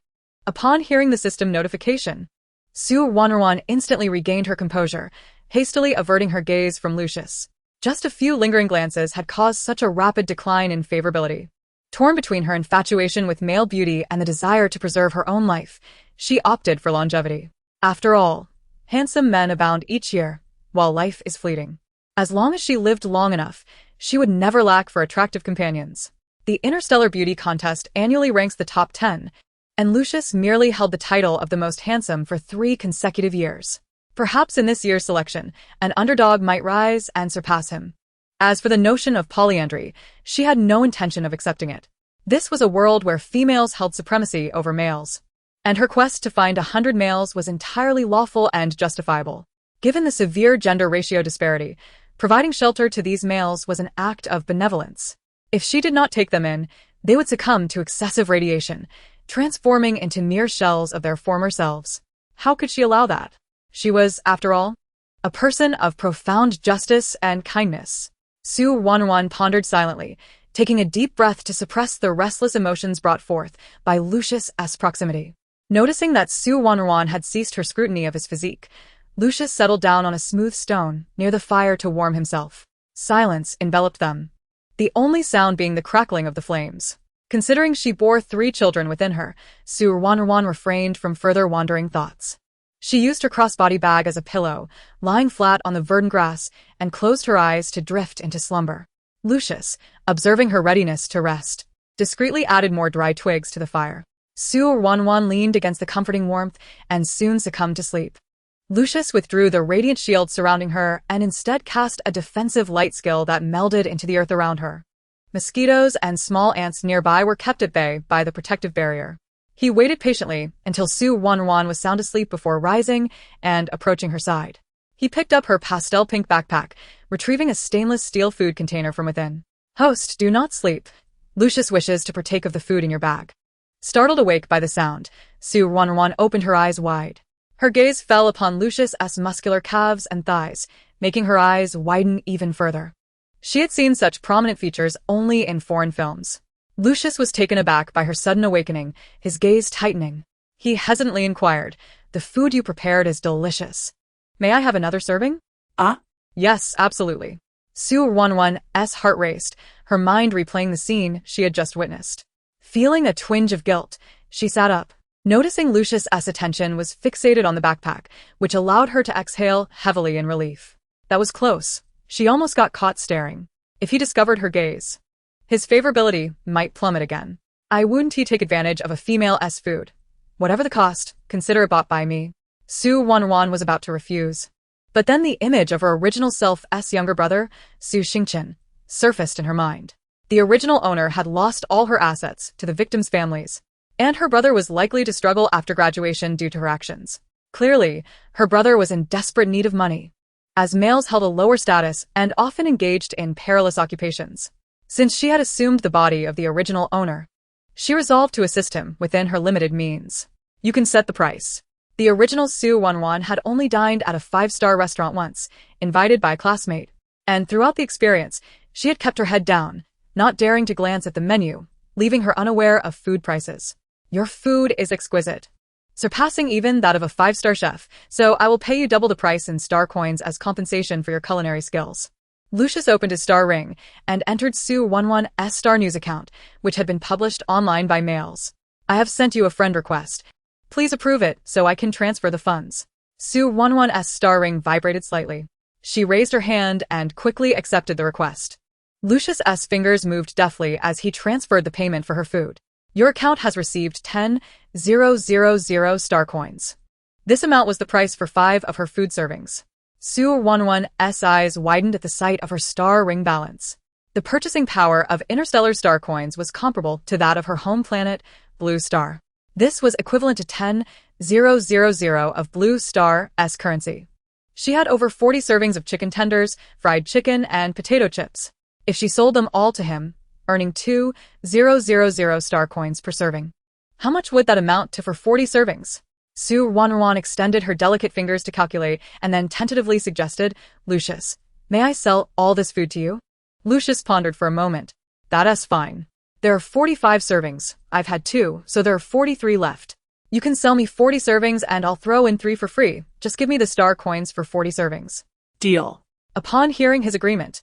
Upon hearing the system notification, Su Ruoruo instantly regained her composure, hastily averting her gaze from Lucius. Just a few lingering glances had caused such a rapid decline in favorability. Torn between her infatuation with male beauty and the desire to preserve her own life, she opted for longevity. After all, handsome men abound each year, while life is fleeting. As long as she lived long enough, she would never lack for attractive companions. The Interstellar Beauty Contest annually ranks the top 10, and Lucius merely held the title of the most handsome for 3 consecutive years. Perhaps in this year's selection, an underdog might rise and surpass him. As for the notion of polyandry, she had no intention of accepting it. This was a world where females held supremacy over males, and her quest to find 100 males was entirely lawful and justifiable. Given the severe gender ratio disparity, providing shelter to these males was an act of benevolence. If she did not take them in, they would succumb to excessive radiation, transforming into mere shells of their former selves. How could she allow that? She was, after all, a person of profound justice and kindness. Su Ruoruo pondered silently, taking a deep breath to suppress the restless emotions brought forth by Lucius's proximity. Noticing that Su Ruoruo had ceased her scrutiny of his physique, Lucius settled down on a smooth stone near the fire to warm himself. Silence enveloped them, the only sound being the crackling of the flames. Considering she bore 3 children within her, Su Ruoruo refrained from further wandering thoughts. She used her crossbody bag as a pillow, lying flat on the verdant grass, and closed her eyes to drift into slumber. Lucius, observing her readiness to rest, discreetly added more dry twigs to the fire. Su Ruoruo leaned against the comforting warmth and soon succumbed to sleep. Lucius withdrew the radiant shield surrounding her and instead cast a defensive light skill that melded into the earth around her. Mosquitoes and small ants nearby were kept at bay by the protective barrier. He waited patiently until Su Ruoruo was sound asleep before rising and approaching her side. He picked up her pastel pink backpack, retrieving a stainless steel food container from within. "Host, do not sleep. Lucius wishes to partake of the food in your bag." Startled awake by the sound, Su Ruoruo opened her eyes wide. Her gaze fell upon Lucius's muscular calves and thighs, making her eyes widen even further. She had seen such prominent features only in foreign films. Lucius was taken aback by her sudden awakening, his gaze tightening. He hesitantly inquired, "The food you prepared is delicious. May I have another serving?" Ah? "Yes, absolutely." Su Ruoruo's heart raced, her mind replaying the scene she had just witnessed. Feeling a twinge of guilt, she sat up. Noticing Lucius's attention was fixated on the backpack, which allowed her to exhale heavily in relief. That was close. She almost got caught staring. If he discovered her gaze, his favorability might plummet again. "I wouldn't take advantage of a female's food. Whatever the cost, consider it bought by me." Su Ruoruo was about to refuse. But then the image of her original self's younger brother, Su Xingchen, surfaced in her mind. The original owner had lost all her assets to the victims' families, and her brother was likely to struggle after graduation due to her actions. Clearly, her brother was in desperate need of money, as males held a lower status and often engaged in perilous occupations. Since she had assumed the body of the original owner, she resolved to assist him within her limited means. "You can set the price." The original Su Ruoruo had only dined at a 5-star restaurant once, invited by a classmate, and throughout the experience, she had kept her head down, not daring to glance at the menu, leaving her unaware of food prices. "Your food is exquisite, surpassing even that of a 5-star chef, so I will pay you double the price in star coins as compensation for your culinary skills." Lucius opened his star ring and entered Su Ruoruo's star news account, which had been published online by mails. "I have sent you a friend request. Please approve it so I can transfer the funds." Su Ruoruo's star ring vibrated slightly. She raised her hand and quickly accepted the request. Lucius's fingers moved deftly as he transferred the payment for her food. "Your account has received 10,000 star coins." This amount was the price for 5 of her food servings. Su Ruoruo's eyes widened at the sight of her star ring balance. The purchasing power of interstellar star coins was comparable to that of her home planet, Blue Star. This was equivalent to 10,000 of Blue Star's currency. She had over 40 servings of chicken tenders, fried chicken, and potato chips. If she sold them all to him, earning 2,000 star coins per serving, how much would that amount to for 40 servings? Su Ruoruo extended her delicate fingers to calculate and then tentatively suggested, "Lucius, may I sell all this food to you?" Lucius pondered for a moment. "That's fine. There are 45 servings. I've had 2, so there are 43 left. You can sell me 40 servings and I'll throw in 3 for free. Just give me the star coins for 40 servings. Deal." Upon hearing his agreement,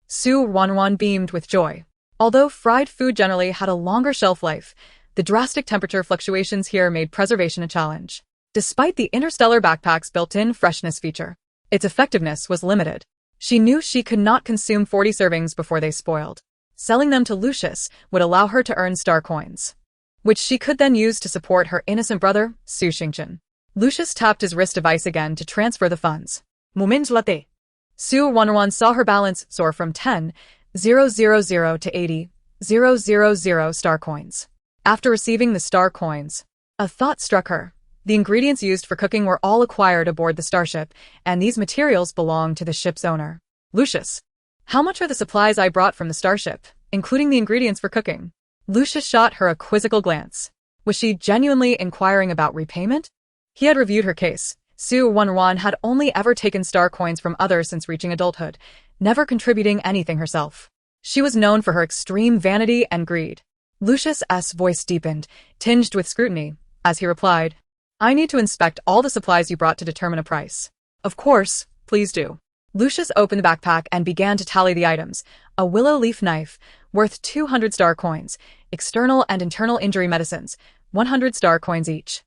Su Ruoruo beamed with joy. Although fried food generally had a longer shelf life, the drastic temperature fluctuations here made preservation a challenge. Despite the interstellar backpack's built-in freshness feature, its effectiveness was limited. She knew she could not consume 40 servings before they spoiled. Selling them to Lucius would allow her to earn star coins, which she could then use to support her innocent brother, Su Xingchen. Lucius tapped his wrist device again to transfer the funds. Moment latte. Su Ruoruo saw her balance soar from 10,000 to 80,000 star coins. After receiving the star coins, a thought struck her. The ingredients used for cooking were all acquired aboard the starship, and these materials belonged to the ship's owner. "Lucius, how much are the supplies I brought from the starship, including the ingredients for cooking?" Lucius shot her a quizzical glance. Was she genuinely inquiring about repayment? He had reviewed her case, Su Ruoruo had only ever taken star coins from others since reaching adulthood, never contributing anything herself. She was known for her extreme vanity and greed. Lucius's voice deepened, tinged with scrutiny, as he replied, "I need to inspect all the supplies you brought to determine a price." "Of course, please do." Lucius opened the backpack and began to tally the items. A willow leaf knife, worth 200 star coins, external and internal injury medicines, 100 star coins each,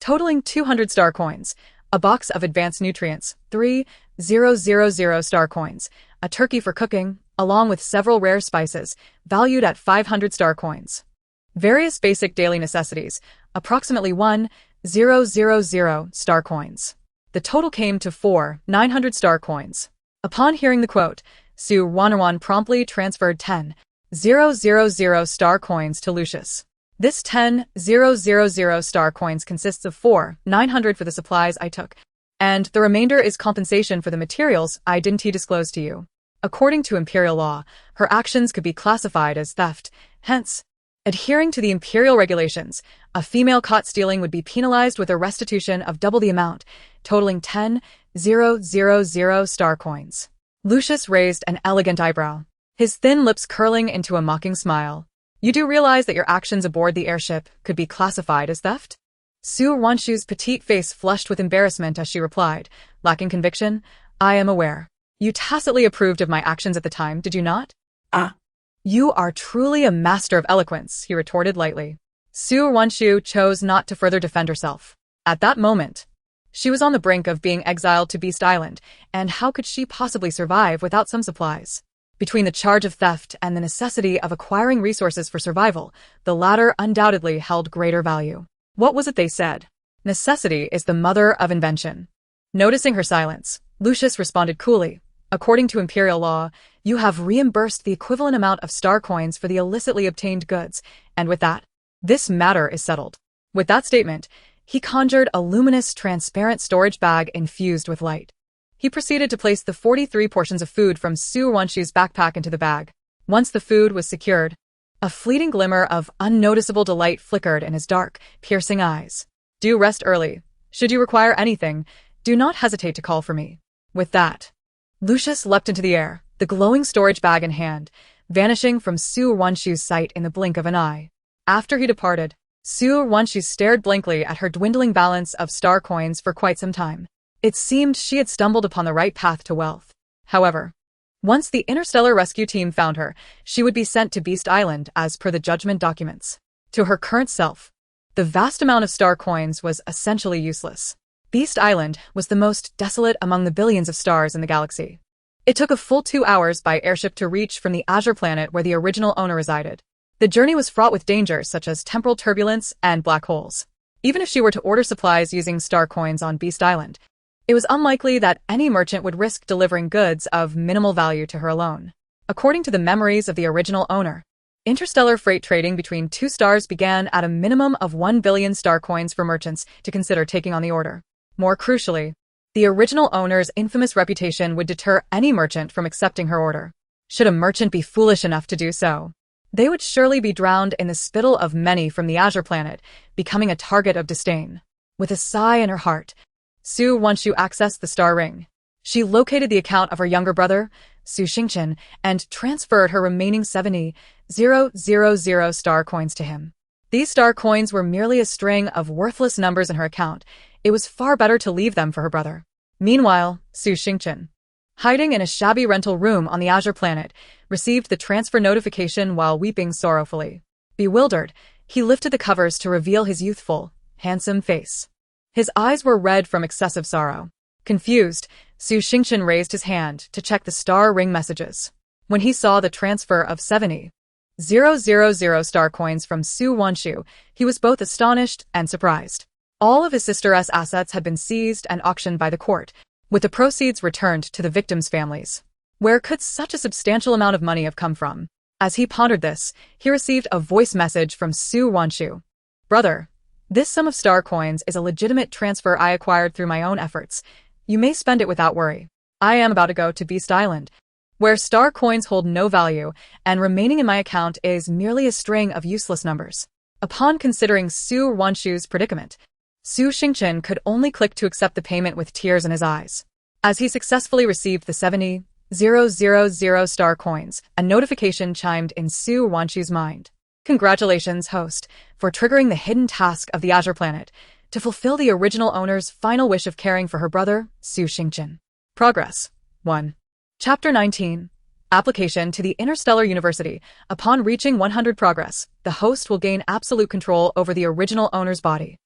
totaling 200 star coins. A box of advanced nutrients, 3,000 star coins, a turkey for cooking, along with several rare spices, valued at 500 star coins. Various basic daily necessities, approximately 1,000 star coins. The total came to 4,900 star coins. Upon hearing the quote, Su Ruoruo promptly transferred 10,000 star coins to Lucius. "This 10,000 star coins consists of 4,900 for the supplies I took, and the remainder is compensation for the materials I didn't disclose to you." According to imperial law, her actions could be classified as theft. Hence, adhering to the imperial regulations, a female caught stealing would be penalized with a restitution of double the amount, totaling 10,000 star coins. Lucius raised an elegant eyebrow, his thin lips curling into a mocking smile. "You do realize that your actions aboard the airship could be classified as theft?" Su Ruoruo's petite face flushed with embarrassment as she replied, lacking conviction, "I am aware. You tacitly approved of my actions at the time, did you not?" "Ah." "You are truly a master of eloquence," he retorted lightly. Su Ruoruo chose not to further defend herself. At that moment, she was on the brink of being exiled to Beast Island, and how could she possibly survive without some supplies? Between the charge of theft and the necessity of acquiring resources for survival, the latter undoubtedly held greater value. What was it they said? Necessity is the mother of invention. Noticing her silence, Lucius responded coolly, "According to imperial law, you have reimbursed the equivalent amount of star coins for the illicitly obtained goods, and with that, this matter is settled." With that statement, he conjured a luminous, transparent storage bag infused with light. He proceeded to place the 43 portions of food from Su Ruoruo's backpack into the bag. Once the food was secured, a fleeting glimmer of unnoticeable delight flickered in his dark, piercing eyes. "Do rest early. Should you require anything, do not hesitate to call for me." With that, Lucius leapt into the air, the glowing storage bag in hand, vanishing from Su Ruoruo's sight in the blink of an eye. After he departed, Su Ruoruo stared blankly at her dwindling balance of star coins for quite some time. It seemed she had stumbled upon the right path to wealth. However, once the interstellar rescue team found her, she would be sent to Beast Island as per the judgment documents. To her current self, the vast amount of star coins was essentially useless. Beast Island was the most desolate among the billions of stars in the galaxy. It took a full 2 hours by airship to reach from the Azure planet where the original owner resided. The journey was fraught with dangers such as temporal turbulence and black holes. Even if she were to order supplies using star coins on Beast Island, it was unlikely that any merchant would risk delivering goods of minimal value to her alone. According to the memories of the original owner, interstellar freight trading between two stars began at a minimum of 1 billion star coins for merchants to consider taking on the order. More crucially, the original owner's infamous reputation would deter any merchant from accepting her order. Should a merchant be foolish enough to do so, they would surely be drowned in the spittle of many from the Azure planet, becoming a target of disdain. With a sigh in her heart, Su Ruoruo accessed the star ring. She located the account of her younger brother, Su Xingchen, and transferred her remaining 70,000 star coins to him. These star coins were merely a string of worthless numbers in her account. It was far better to leave them for her brother. Meanwhile, Su Xingchen, hiding in a shabby rental room on the Azure planet, received the transfer notification while weeping sorrowfully. Bewildered, he lifted the covers to reveal his youthful, handsome face. His eyes were red from excessive sorrow. Confused, Su Xingchen raised his hand to check the star ring messages. When he saw the transfer of 70,000 star coins from Su Ruoruo, he was both astonished and surprised. All of his sister's assets had been seized and auctioned by the court, with the proceeds returned to the victims' families. Where could such a substantial amount of money have come from? As he pondered this, he received a voice message from Su Ruoruo. "Brother, this sum of star coins is a legitimate transfer I acquired through my own efforts. You may spend it without worry. I am about to go to Beast Island, where star coins hold no value, and remaining in my account is merely a string of useless numbers." Upon considering Su Ruoruo's predicament, Su Xingchen could only click to accept the payment with tears in his eyes. As he successfully received the 70,000 star coins, a notification chimed in Su Ruoruo's mind. Congratulations, host, for triggering the hidden task of the Azure Planet to fulfill the original owner's final wish of caring for her brother, Su Xingchen. Progress 1. Chapter 19. Application to the Interstellar University. Upon reaching 100 progress, the host will gain absolute control over the original owner's body.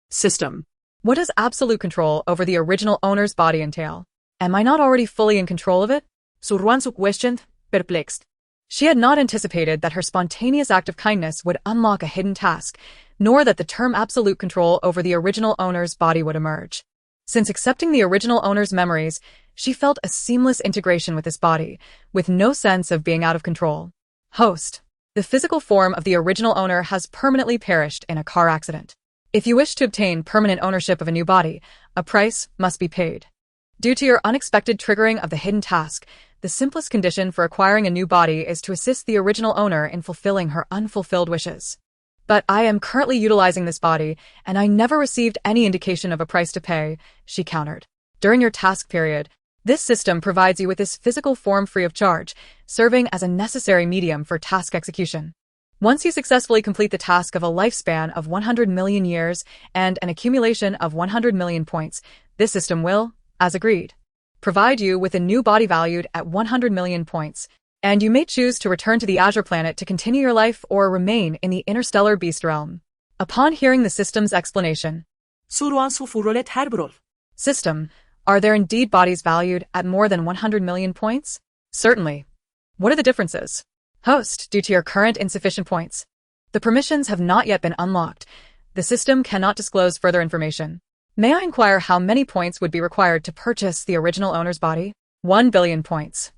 System. What does absolute control over the original owner's body entail? Am I not already fully in control of it? Su Ruoruo questioned, perplexed. She had not anticipated that her spontaneous act of kindness would unlock a hidden task, nor that the term absolute control over the original owner's body would emerge. Since accepting the original owner's memories, she felt a seamless integration with this body, with no sense of being out of control. Host. The physical form of the original owner has permanently perished in a car accident. If you wish to obtain permanent ownership of a new body, a price must be paid. Due to your unexpected triggering of the hidden task, the simplest condition for acquiring a new body is to assist the original owner in fulfilling her unfulfilled wishes. But I am currently utilizing this body, and I never received any indication of a price to pay, she countered. During your task period, this system provides you with this physical form free of charge, serving as a necessary medium for task execution. Once you successfully complete the task of a lifespan of 100 million years and an accumulation of 100 million points, this system will, as agreed, provide you with a new body valued at 100 million points, and you may choose to return to the Azure Planet to continue your life or remain in the interstellar beast realm. Upon hearing the system's explanation, Su Ruoruo System, are there indeed bodies valued at more than 100 million points? Certainly. What are the differences? Host, due to your current insufficient points, the permissions have not yet been unlocked. The system cannot disclose further information. May I inquire how many points would be required to purchase the original owner's body? 1 billion points.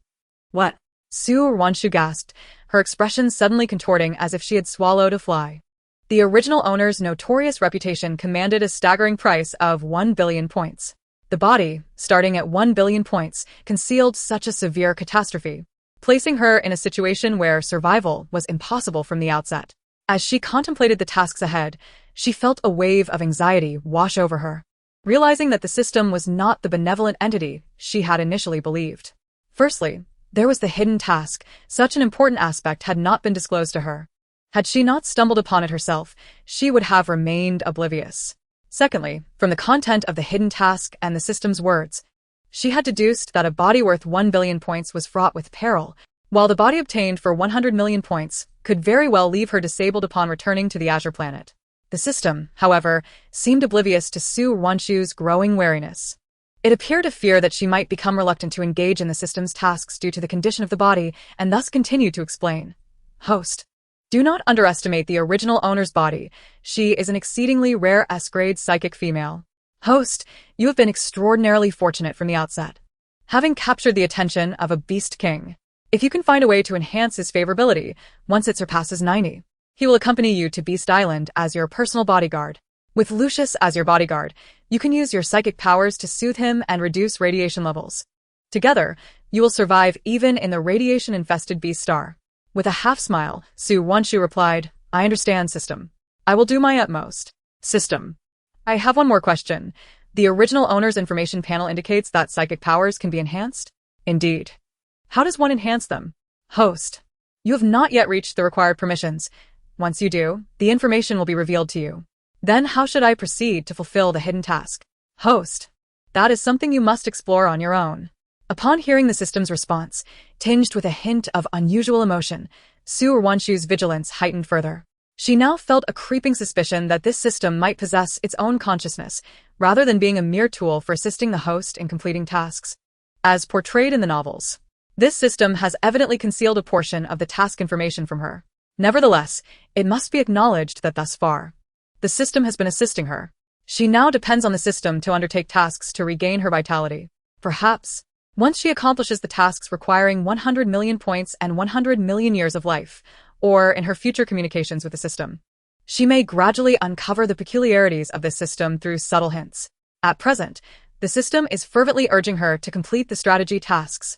What? Su Ruoruo gasped, her expression suddenly contorting as if she had swallowed a fly. The original owner's notorious reputation commanded a staggering price of 1 billion points. The body, starting at 1 billion points, concealed such a severe catastrophe, placing her in a situation where survival was impossible from the outset. As she contemplated the tasks ahead, she felt a wave of anxiety wash over her, realizing that the system was not the benevolent entity she had initially believed. Firstly, there was the hidden task. Such an important aspect had not been disclosed to her. Had she not stumbled upon it herself, she would have remained oblivious. Secondly, from the content of the hidden task and the system's words, she had deduced that a body worth 1 billion points was fraught with peril, while the body obtained for 100 million points could very well leave her disabled upon returning to the Azure Planet. The system, however, seemed oblivious to Su Ruoruo's growing wariness. It appeared to fear that she might become reluctant to engage in the system's tasks due to the condition of the body, and thus continued to explain. Host. Do not underestimate the original owner's body. She is an exceedingly rare S-grade psychic female. Host, you have been extraordinarily fortunate from the outset, having captured the attention of a beast king. If you can find a way to enhance his favorability, once it surpasses 90, he will accompany you to Beast Island as your personal bodyguard. With Lucius as your bodyguard, you can use your psychic powers to soothe him and reduce radiation levels. Together, you will survive even in the radiation-infested beast star. With a half-smile, Su Ruoruo replied, I understand, system. I will do my utmost. System. I have one more question. The original owner's information panel indicates that psychic powers can be enhanced? Indeed. How does one enhance them? Host. You have not yet reached the required permissions. Once you do, the information will be revealed to you. Then how should I proceed to fulfill the hidden task? Host. That is something you must explore on your own. Upon hearing the system's response, tinged with a hint of unusual emotion, Su Ruoruo's vigilance heightened further. She now felt a creeping suspicion that this system might possess its own consciousness, rather than being a mere tool for assisting the host in completing tasks. As portrayed in the novels, this system has evidently concealed a portion of the task information from her. Nevertheless, it must be acknowledged that thus far, the system has been assisting her. She now depends on the system to undertake tasks to regain her vitality. Perhaps, once she accomplishes the tasks requiring 100 million points and 100 million years of life, or in her future communications with the system, she may gradually uncover the peculiarities of this system through subtle hints. At present, the system is fervently urging her to complete the strategy tasks.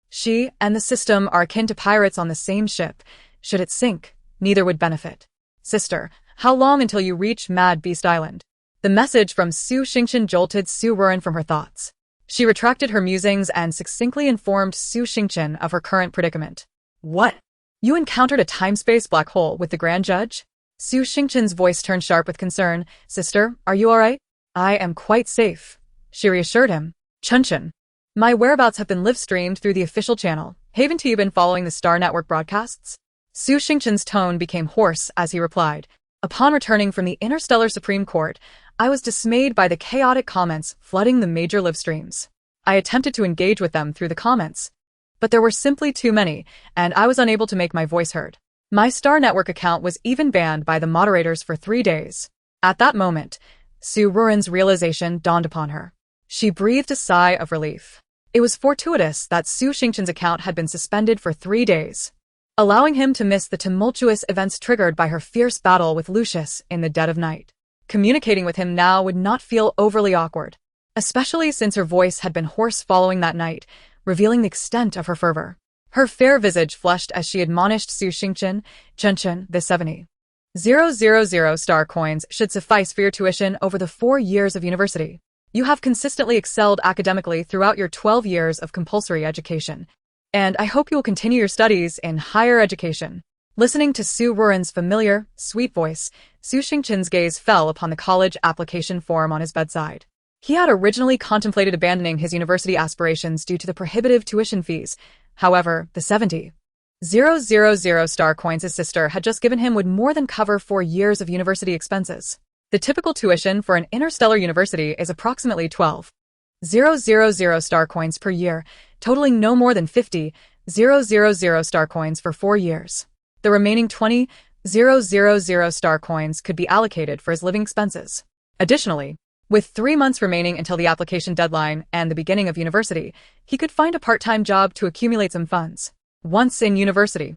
She and the system are akin to pirates on the same ship. Should it sink, neither would benefit. Sister, how long until you reach Mad Beast Island? The message from Su Xingqian jolted Su Ruoruo from her thoughts. She retracted her musings and succinctly informed Su Xingqian of her current predicament. What? You encountered a time-space black hole with the Grand Judge? Su Xingqian's voice turned sharp with concern. Sister, are you alright? I am quite safe, she reassured him. Chunchen. My whereabouts have been live-streamed through the official channel. Haven't you been following the Star Network broadcasts? Su Xingqian's tone became hoarse as he replied. Upon returning from the Interstellar Supreme Court, I was dismayed by the chaotic comments flooding the major live streams. I attempted to engage with them through the comments, but there were simply too many, and I was unable to make my voice heard. My Star Network account was even banned by the moderators for 3 days. At that moment, Su Ruoruo's realization dawned upon her. She breathed a sigh of relief. It was fortuitous that Su Xingqian's account had been suspended for 3 days, allowing him to miss the tumultuous events triggered by her fierce battle with Lucius in the dead of night. Communicating with him now would not feel overly awkward, especially since her voice had been hoarse following that night, revealing the extent of her fervor. Her fair visage flushed as she admonished Su Xingqian. Chunchen, the 70,000 star coins should suffice for your tuition over the 4 years of university. You have consistently excelled academically throughout your 12 years of compulsory education, and I hope you will continue your studies in higher education. Listening to Su Ruoruo's familiar, sweet voice, Su Xingqian's gaze fell upon the college application form on his bedside. He had originally contemplated abandoning his university aspirations due to the prohibitive tuition fees. However, the 70,000 star coins his sister had just given him would more than cover 4 years of university expenses. The typical tuition for an interstellar university is approximately 12,000 star coins per year, totaling no more than 50,000 star coins for 4 years. The remaining 20,000 star coins could be allocated for his living expenses. Additionally, with 3 months remaining until the application deadline and the beginning of university, he could find a part-time job to accumulate some funds. Once in university,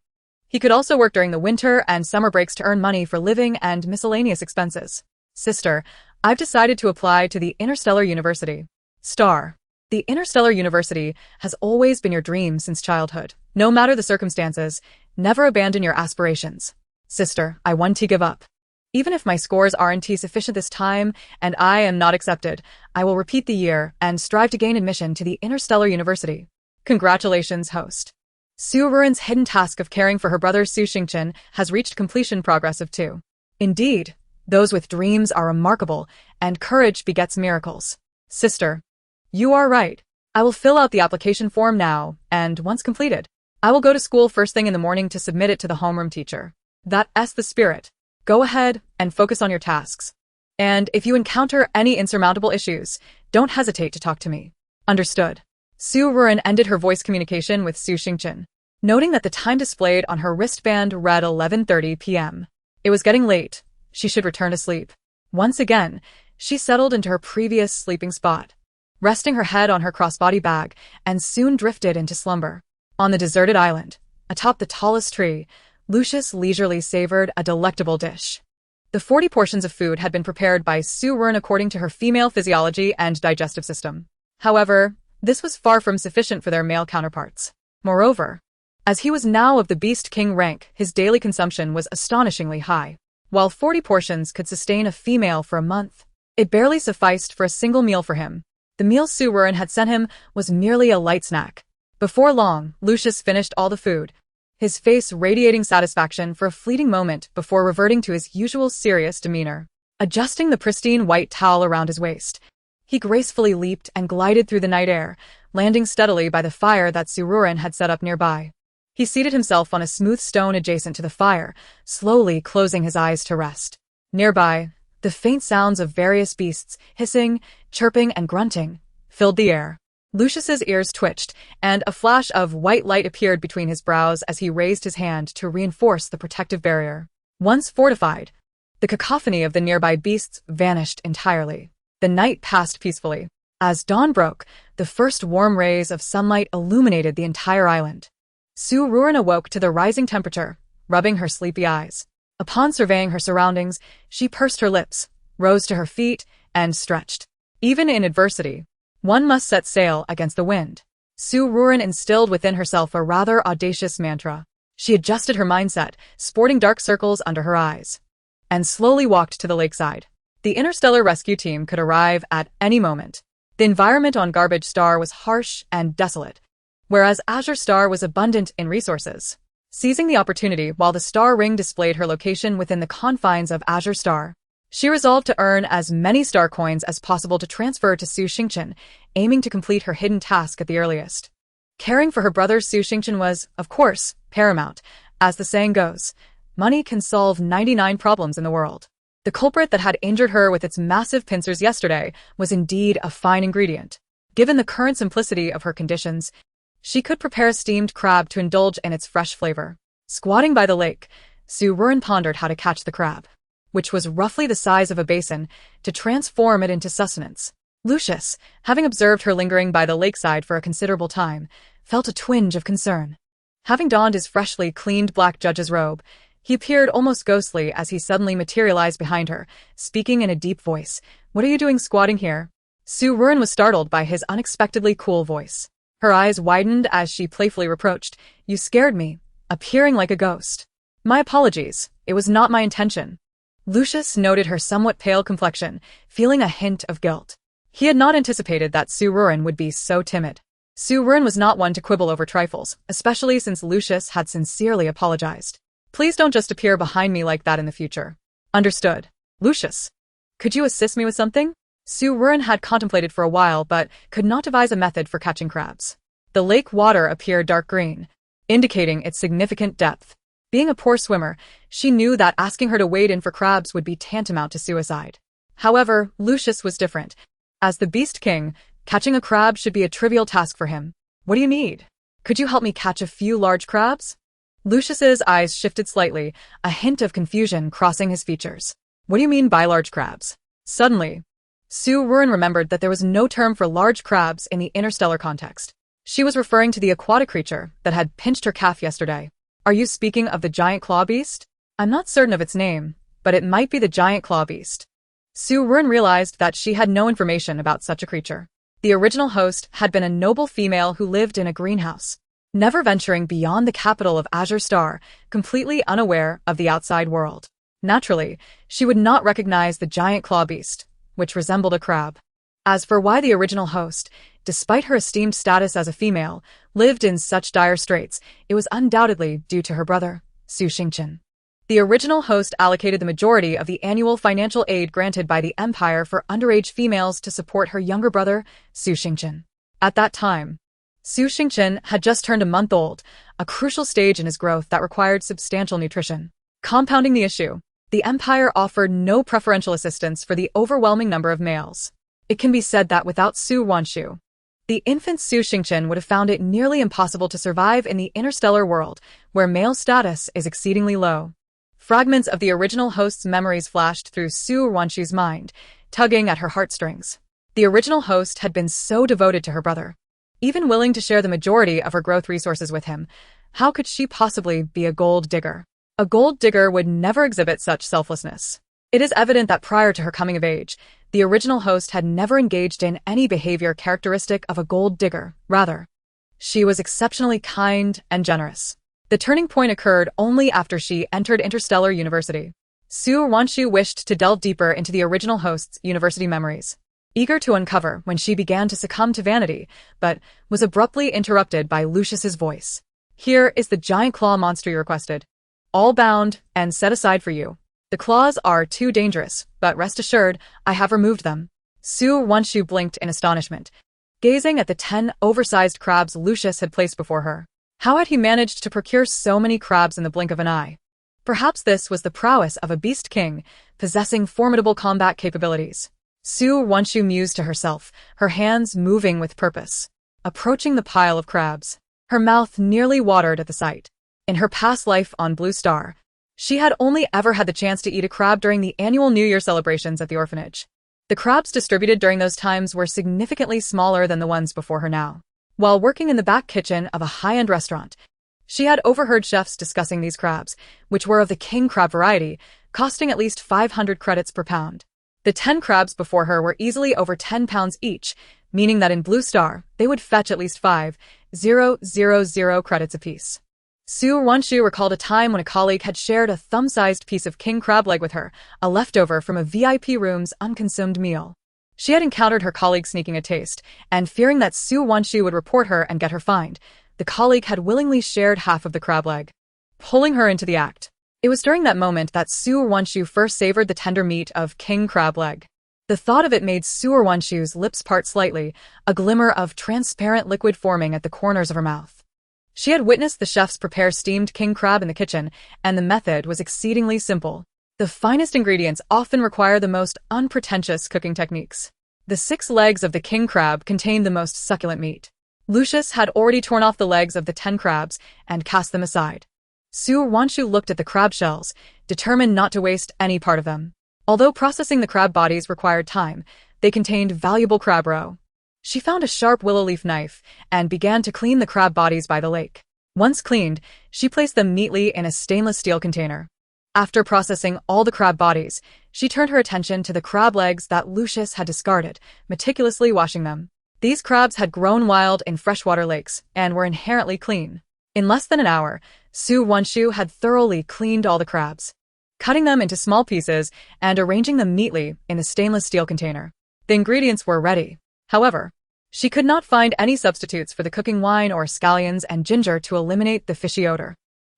he could also work during the winter and summer breaks to earn money for living and miscellaneous expenses. Sister, I've decided to apply to the Interstellar University. Star. The Interstellar University has always been your dream since childhood. No matter the circumstances, never abandon your aspirations. Sister, I want to give up. Even if my scores aren't sufficient this time and I am not accepted, I will repeat the year and strive to gain admission to the Interstellar University. Congratulations, host. Su Ruoruo's hidden task of caring for her brother Su Xingqian has reached completion progress of 2. Indeed, those with dreams are remarkable, and courage begets miracles. Sister, you are right. I will fill out the application form now, and once completed, I will go to school first thing in the morning to submit it to the homeroom teacher. That's the spirit. Go ahead and focus on your tasks. And if you encounter any insurmountable issues, don't hesitate to talk to me. Understood. Su Ruoruo ended her voice communication with Su Xingqian, noting that the time displayed on her wristband read 11:30 p.m. It was getting late. She should return to sleep. Once again, she settled into her previous sleeping spot, resting her head on her crossbody bag, and soon drifted into slumber. On the deserted island, atop the tallest tree, Lucius leisurely savored a delectable dish. The 40 portions of food had been prepared by Su Ruoruo according to her female physiology and digestive system. However, this was far from sufficient for their male counterparts. Moreover, as he was now of the Beast King rank, his daily consumption was astonishingly high. While 40 portions could sustain a female for a month, it barely sufficed for a single meal for him. The meal Su Ruoruo had sent him was merely a light snack. Before long, Lucius finished all the food, his face radiating satisfaction for a fleeting moment before reverting to his usual serious demeanor. Adjusting the pristine white towel around his waist, he gracefully leaped and glided through the night air, landing steadily by the fire that Su Ruoruo had set up nearby. He seated himself on a smooth stone adjacent to the fire, slowly closing his eyes to rest. Nearby, the faint sounds of various beasts, hissing, chirping, and grunting, filled the air. Lucius's ears twitched, and a flash of white light appeared between his brows as he raised his hand to reinforce the protective barrier. Once fortified, the cacophony of the nearby beasts vanished entirely. The night passed peacefully. As dawn broke, the first warm rays of sunlight illuminated the entire island. Su Ruoruo awoke to the rising temperature, rubbing her sleepy eyes. Upon surveying her surroundings, she pursed her lips, rose to her feet, and stretched. Even in adversity, one must set sail against the wind. Su Ruoruo instilled within herself a rather audacious mantra. She adjusted her mindset, sporting dark circles under her eyes, and slowly walked to the lakeside. The interstellar rescue team could arrive at any moment. The environment on Garbage Star was harsh and desolate, whereas Azure Star was abundant in resources. Seizing the opportunity while the star ring displayed her location within the confines of Azure Star, she resolved to earn as many star coins as possible to transfer to Su Xingchen, aiming to complete her hidden task at the earliest. Caring for her brother Su Xingchen was, of course, paramount. As the saying goes, money can solve 99 problems in the world. The culprit that had injured her with its massive pincers yesterday was indeed a fine ingredient. Given the current simplicity of her conditions, she could prepare a steamed crab to indulge in its fresh flavor. Squatting by the lake, Su Ruoruo pondered how to catch the crab, which was roughly the size of a basin, to transform it into sustenance. Lucius, having observed her lingering by the lakeside for a considerable time, felt a twinge of concern. Having donned his freshly cleaned black judge's robe, he appeared almost ghostly as he suddenly materialized behind her, speaking in a deep voice. "What are you doing squatting here?" Su Ruoruo was startled by his unexpectedly cool voice. Her eyes widened as she playfully reproached, "You scared me, appearing like a ghost." "My apologies, it was not my intention." Lucius noted her somewhat pale complexion, feeling a hint of guilt. He had not anticipated that Su Ruoruo would be so timid. Su Ruoruo was not one to quibble over trifles, especially since Lucius had sincerely apologized. "Please don't just appear behind me like that in the future." "Understood. Lucius, could you assist me with something?" Su Ruoruo had contemplated for a while but could not devise a method for catching crabs. The lake water appeared dark green, indicating its significant depth. Being a poor swimmer, she knew that asking her to wade in for crabs would be tantamount to suicide. However, Lucius was different. As the Beast King, catching a crab should be a trivial task for him. "What do you need? Could you help me catch a few large crabs?" Lucius's eyes shifted slightly, a hint of confusion crossing his features. "What do you mean by large crabs?" Suddenly, Su Ruoruo remembered that there was no term for large crabs in the interstellar context. She was referring to the aquatic creature that had pinched her calf yesterday. "Are you speaking of the giant claw beast?" "I'm not certain of its name, but it might be the giant claw beast." Su Ruoruo realized that she had no information about such a creature. The original host had been a noble female who lived in a greenhouse, never venturing beyond the capital of Azure Star, completely unaware of the outside world. Naturally, she would not recognize the giant claw beast, which resembled a crab. As for why the original host, despite her esteemed status as a female, lived in such dire straits, it was undoubtedly due to her brother, Su Xingchen. The original host allocated the majority of the annual financial aid granted by the Empire for underage females to support her younger brother, Su Xingchen. At that time, Su Xingchen had just turned a month old, a crucial stage in his growth that required substantial nutrition. Compounding the issue, the Empire offered no preferential assistance for the overwhelming number of males. It can be said that without Su Ruoruo, the infant Su Xingchen would have found it nearly impossible to survive in the interstellar world, where male status is exceedingly low. Fragments of the original host's memories flashed through Su Ruoruo's mind, tugging at her heartstrings. The original host had been so devoted to her brother, even willing to share the majority of her growth resources with him. How could she possibly be a gold digger? A gold digger would never exhibit such selflessness. It is evident that prior to her coming of age, the original host had never engaged in any behavior characteristic of a gold digger. Rather, she was exceptionally kind and generous. The turning point occurred only after she entered Interstellar University. Su Ruoruo wished to delve deeper into the original host's university memories, eager to uncover when she began to succumb to vanity, but was abruptly interrupted by Lucius's voice. "Here is the giant claw monster you requested, all bound and set aside for you. The claws are too dangerous, but rest assured, I have removed them." Su Ruoruo blinked in astonishment, gazing at the 10 oversized crabs Lucius had placed before her. How had he managed to procure so many crabs in the blink of an eye? Perhaps this was the prowess of a beast king, possessing formidable combat capabilities. Su Ruoruo mused to herself, her hands moving with purpose. Approaching the pile of crabs, her mouth nearly watered at the sight. In her past life on Blue Star, she had only ever had the chance to eat a crab during the annual New Year celebrations at the orphanage. The crabs distributed during those times were significantly smaller than the ones before her now. While working in the back kitchen of a high-end restaurant, she had overheard chefs discussing these crabs, which were of the king crab variety, costing at least 500 credits per pound. The 10 crabs before her were easily over 10 pounds each, meaning that in Blue Star, they would fetch at least 5,000 credits apiece. Su Ruoruo recalled a time when a colleague had shared a thumb-sized piece of king crab leg with her, a leftover from a VIP room's unconsumed meal. She had encountered her colleague sneaking a taste, and fearing that Su Ruoruo would report her and get her fined, the colleague had willingly shared half of the crab leg, pulling her into the act. It was during that moment that Su Ruoruo first savored the tender meat of king crab leg. The thought of it made Su Ruoruo's lips part slightly, a glimmer of transparent liquid forming at the corners of her mouth. She had witnessed the chefs prepare steamed king crab in the kitchen, and the method was exceedingly simple. The finest ingredients often require the most unpretentious cooking techniques. The 6 legs of the king crab contained the most succulent meat. Lucius had already torn off the legs of the 10 crabs and cast them aside. Su Ruoruo looked at the crab shells, determined not to waste any part of them. Although processing the crab bodies required time, they contained valuable crab roe. She found a sharp willow leaf knife and began to clean the crab bodies by the lake. Once cleaned, she placed them neatly in a stainless steel container. After processing all the crab bodies, she turned her attention to the crab legs that Lucius had discarded, meticulously washing them. These crabs had grown wild in freshwater lakes and were inherently clean. In less than an hour, Su Ruoruo had thoroughly cleaned all the crabs, cutting them into small pieces and arranging them neatly in the stainless steel container. The ingredients were ready. However, she could not find any substitutes for the cooking wine or scallions and ginger to eliminate the fishy odor.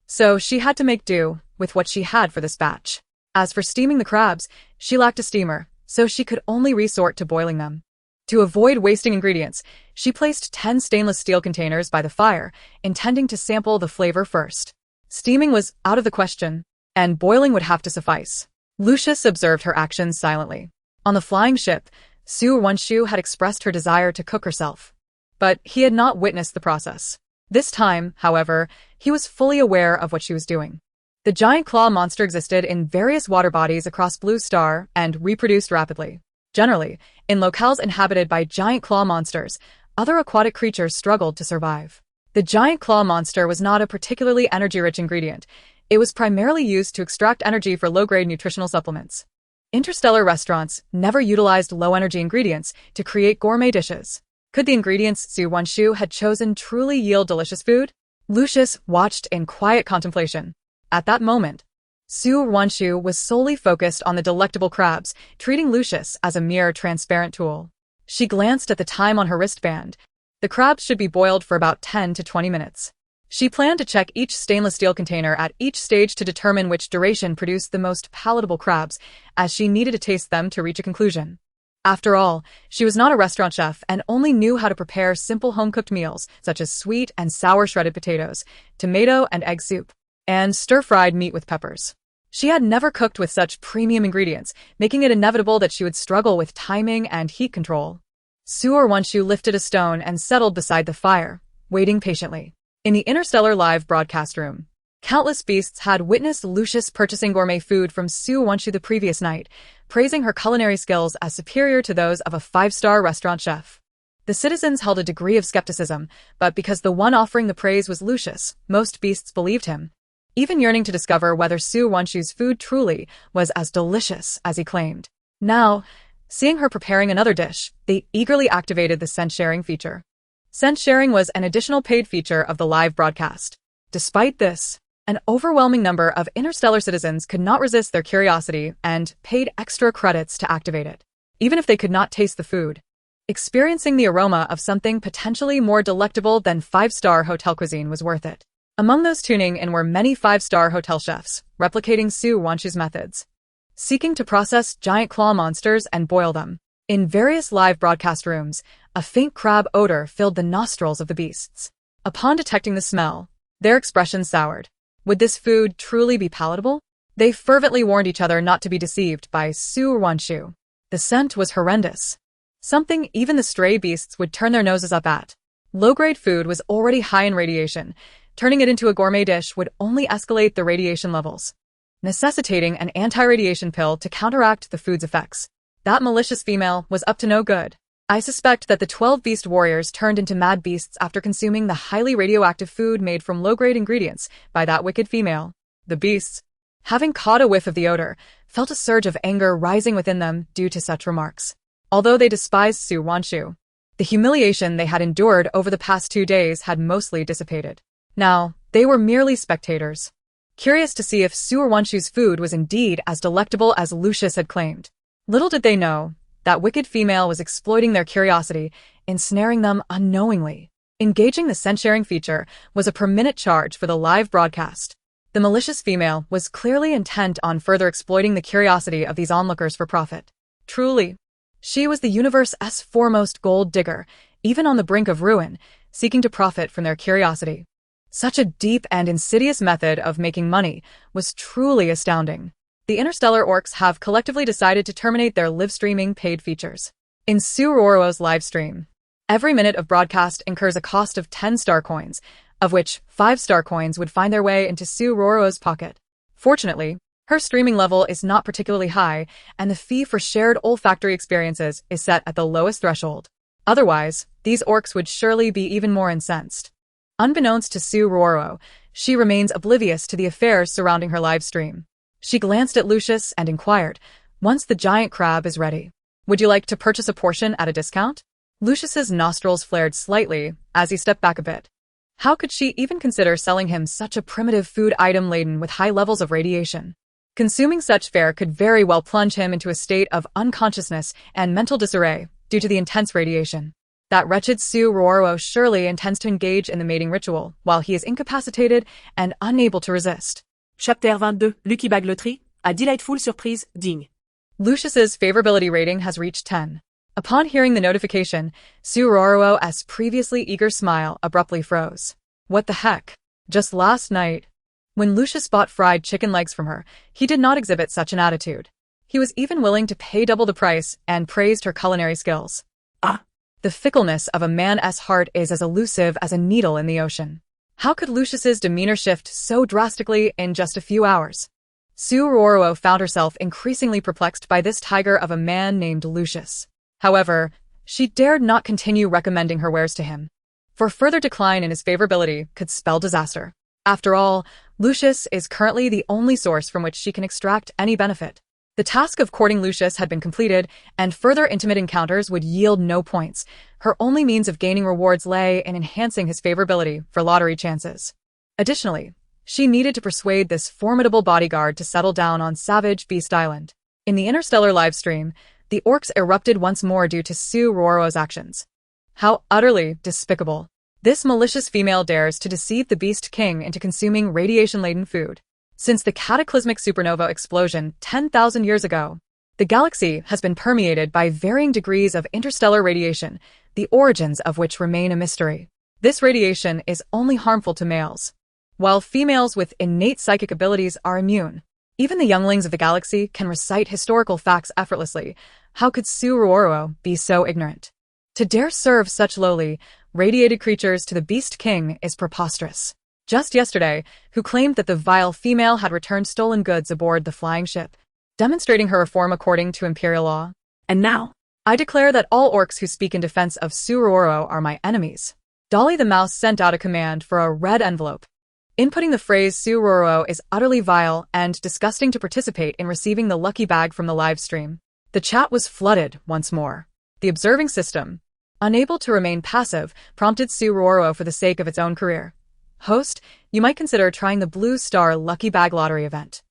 So she had to make do with what she had for this batch. As for steaming the crabs, she lacked a steamer, so she could only resort to boiling them. To avoid wasting ingredients, she placed 10 stainless steel containers by the fire, intending to sample the flavor first. Steaming was out of the question, and boiling would have to suffice. Lucius observed her actions silently. On the flying ship, Su Ruoruo had expressed her desire to cook herself, but he had not witnessed the process. This time, however, he was fully aware of what she was doing. The giant claw monster existed in various water bodies across Blue Star and reproduced rapidly. Generally, in locales inhabited by giant claw monsters, other aquatic creatures struggled to survive. The giant claw monster was not a particularly energy-rich ingredient. It was primarily used to extract energy for low-grade nutritional supplements. Interstellar restaurants never utilized low-energy ingredients to create gourmet dishes. Could the ingredients Su Ruoruo had chosen truly yield delicious food? Lucius watched in quiet contemplation. At that moment, Su Ruoruo was solely focused on the delectable crabs, treating Lucius as a mere transparent tool. She glanced at the time on her wristband. The crabs should be boiled for about 10 to 20 minutes. She planned to check each stainless steel container at each stage to determine which duration produced the most palatable crabs, as she needed to taste them to reach a conclusion. After all, she was not a restaurant chef and only knew how to prepare simple home-cooked meals, such as sweet and sour shredded potatoes, tomato and egg soup, and stir-fried meat with peppers. She had never cooked with such premium ingredients, making it inevitable that she would struggle with timing and heat control. Su Ruoruo lifted a stone and settled beside the fire, waiting patiently. In the interstellar live broadcast room, countless beasts had witnessed Lucius purchasing gourmet food from Su Ruoruo the previous night, praising her culinary skills as superior to those of a 5-star restaurant chef. The citizens held a degree of skepticism, but because the one offering the praise was Lucius, most beasts believed him, even yearning to discover whether Su Ruoruo's food truly was as delicious as he claimed. Now, seeing her preparing another dish, they eagerly activated the scent-sharing feature. Scent-sharing was an additional paid feature of the live broadcast. Despite this, an overwhelming number of interstellar citizens could not resist their curiosity and paid extra credits to activate it, even if they could not taste the food. Experiencing the aroma of something potentially more delectable than 5-star hotel cuisine was worth it. Among those tuning in were many 5-star hotel chefs, replicating Su Ruoruo's methods, seeking to process giant claw monsters and boil them. In various live broadcast rooms, a faint crab odor filled the nostrils of the beasts. Upon detecting the smell, their expressions soured. Would this food truly be palatable? They fervently warned each other not to be deceived by Su Ruoruo. The scent was horrendous, something even the stray beasts would turn their noses up at. Low-grade food was already high in radiation. Turning it into a gourmet dish would only escalate the radiation levels, necessitating an anti-radiation pill to counteract the food's effects. That malicious female was up to no good. I suspect that the 12 beast warriors turned into mad beasts after consuming the highly radioactive food made from low-grade ingredients by that wicked female. The beasts, having caught a whiff of the odor, felt a surge of anger rising within them due to such remarks. Although they despised Su Ruoruo, the humiliation they had endured over the past 2 days had mostly dissipated. Now, They were merely spectators, curious to see if Su Ruoruo's food was indeed as delectable as Lucius had claimed. Little did they know, that wicked female was exploiting their curiosity, ensnaring them unknowingly. Engaging the scent-sharing feature was a per-minute charge for the live broadcast. The malicious female was clearly intent on further exploiting the curiosity of these onlookers for profit. Truly, she was the universe's foremost gold digger, even on the brink of ruin, seeking to profit from their curiosity. Such a deep and insidious method of making money was truly astounding. The interstellar orcs have collectively decided to terminate their live-streaming paid features. In Su Ruoruo's live stream, every minute of broadcast incurs a cost of 10 star coins, of which 5 star coins would find their way into Su Ruoruo's pocket. Fortunately, her streaming level is not particularly high, and the fee for shared olfactory experiences is set at the lowest threshold. Otherwise, these orcs would surely be even more incensed. Unbeknownst to Su Ruoruo, she remains oblivious to the affairs surrounding her live stream. She glanced at Lucius and inquired, "Once the giant crab is ready, would you like to purchase a portion at a discount?" Lucius's nostrils flared slightly as he stepped back a bit. How could she even consider selling him such a primitive food item laden with high levels of radiation? Consuming such fare could very well plunge him into a state of unconsciousness and mental disarray due to the intense radiation. That wretched Su Ruoruo surely intends to engage in the mating ritual while he is incapacitated and unable to resist. Chapter 22, Lucky Bag Loterie, a delightful surprise, ding. Lucius's favorability rating has reached 10. Upon hearing the notification, Su Ruoruo's previously eager smile abruptly froze. What the heck? Just last night, when Lucius bought fried chicken legs from her, he did not exhibit such an attitude. He was even willing to pay double the price and praised her culinary skills. The fickleness of a man's heart is as elusive as a needle in the ocean. How could Lucius's demeanor shift so drastically in just a few hours? Su Ruoruo found herself increasingly perplexed by this tiger of a man named Lucius. However, she dared not continue recommending her wares to him, for further decline in his favorability could spell disaster. After all, Lucius is currently the only source from which she can extract any benefit. The task of courting Lucius had been completed, and further intimate encounters would yield no points. Her only means of gaining rewards lay in enhancing his favorability for lottery chances. Additionally, she needed to persuade this formidable bodyguard to settle down on Savage Beast Island. In the interstellar livestream, the orcs erupted once more due to Su Ruoruo's actions. How utterly despicable. This malicious female dares to deceive the Beast King into consuming radiation-laden food. Since the cataclysmic supernova explosion 10,000 years ago, the galaxy has been permeated by varying degrees of interstellar radiation, the origins of which remain a mystery. This radiation is only harmful to males, while females with innate psychic abilities are immune. Even the younglings of the galaxy can recite historical facts effortlessly. How could Su Ruoruo be so ignorant? To dare serve such lowly, radiated creatures to the Beast King is preposterous. Just yesterday, who claimed that the vile female had returned stolen goods aboard the flying ship, demonstrating her reform according to imperial law. And now, I declare that all orcs who speak in defense of Su Ruoruo are my enemies. Dolly the mouse sent out a command for a red envelope. Inputting the phrase Su Ruoruo is utterly vile and disgusting to participate in receiving the lucky bag from the live stream. The chat was flooded once more. The observing system, unable to remain passive, prompted Su Ruoruo for the sake of its own career. Host, you might consider trying the Blue Star Lucky Bag Lottery event.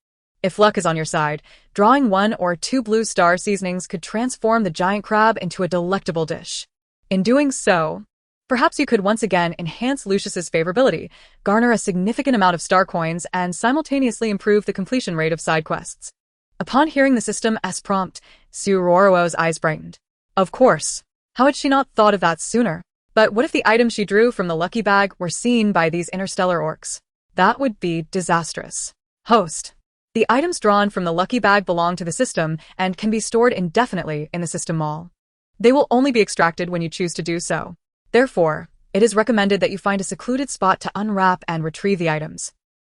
If luck is on your side, drawing 1 or 2 Blue Star seasonings could transform the giant crab into a delectable dish. In doing so, perhaps you could once again enhance Lucius's favorability, garner a significant amount of star coins, and simultaneously improve the completion rate of side quests. Upon hearing the system's prompt, Su Ruoruo's eyes brightened. Of course. How had she not thought of that sooner? But what if the items she drew from the lucky bag were seen by these interstellar orcs? That would be disastrous. Host. The items drawn from the lucky bag belong to the system and can be stored indefinitely in the system mall. They will only be extracted when you choose to do so. Therefore, it is recommended that you find a secluded spot to unwrap and retrieve the items.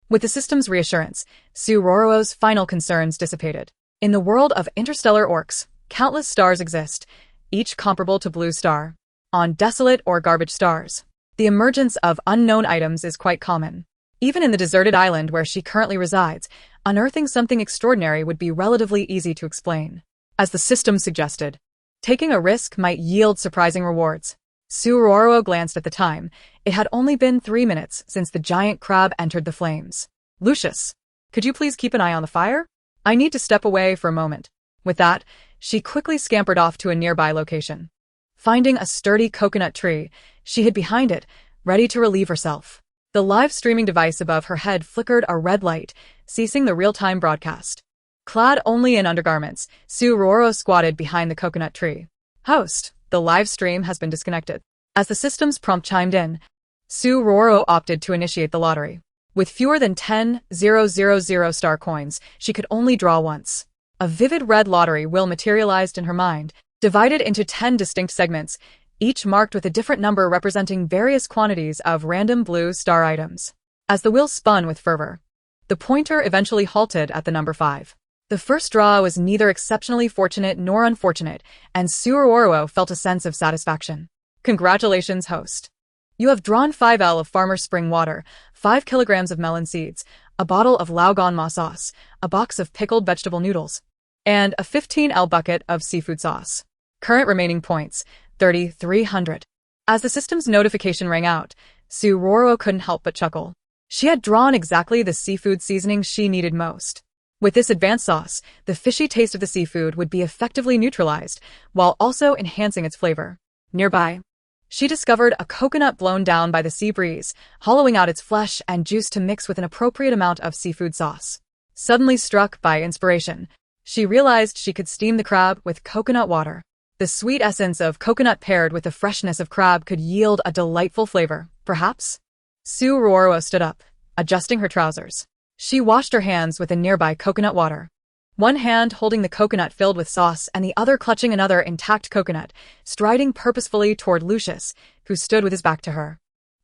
With the system's reassurance, Su Ruoruo's final concerns dissipated. In the world of interstellar orcs, countless stars exist, each comparable to Blue Star. On desolate or garbage stars, the emergence of unknown items is quite common. Even in the deserted island where she currently resides, unearthing something extraordinary would be relatively easy to explain. As the system suggested, taking a risk might yield surprising rewards. Su Ruoruo glanced at the time. It had only been 3 minutes since the giant crab entered the flames. Lucius, could you please keep an eye on the fire? I need to step away for a moment. With that, she quickly scampered off to a nearby location. Finding a sturdy coconut tree, she hid behind it, ready to relieve herself. The live streaming device above her head flickered a red light, ceasing the real-time broadcast. Clad only in undergarments, Su Ruoruo squatted behind the coconut tree. Host, the live stream has been disconnected. As the system's prompt chimed in, Su Ruoruo opted to initiate the lottery. With fewer than 10,000 star coins, she could only draw once. A vivid red lottery wheel materialized in her mind, divided into 10 distinct segments, each marked with a different number representing various quantities of random blue star items. As the wheel spun with fervor, the pointer eventually halted at the number 5. The first draw was neither exceptionally fortunate nor unfortunate, and Su Ruoruo felt a sense of satisfaction. Congratulations, host. You have drawn 5L of Farmer's Spring Water, 5 kilograms of melon seeds, a bottle of Laogan Ma sauce, a box of pickled vegetable noodles, and a 15L bucket of seafood sauce. Current remaining points, 3,300. As the system's notification rang out, Su Ruoruo couldn't help but chuckle. She had drawn exactly the seafood seasoning she needed most. With this advanced sauce, the fishy taste of the seafood would be effectively neutralized, while also enhancing its flavor. Nearby, she discovered a coconut blown down by the sea breeze, hollowing out its flesh and juice to mix with an appropriate amount of seafood sauce. Suddenly struck by inspiration, she realized she could steam the crab with coconut water. The sweet essence of coconut paired with the freshness of crab could yield a delightful flavor, perhaps? Su Ruoruo stood up, adjusting her trousers. She washed her hands with the nearby coconut water. One hand holding the coconut filled with sauce and the other clutching another intact coconut, striding purposefully toward Lucius, who stood with his back to her.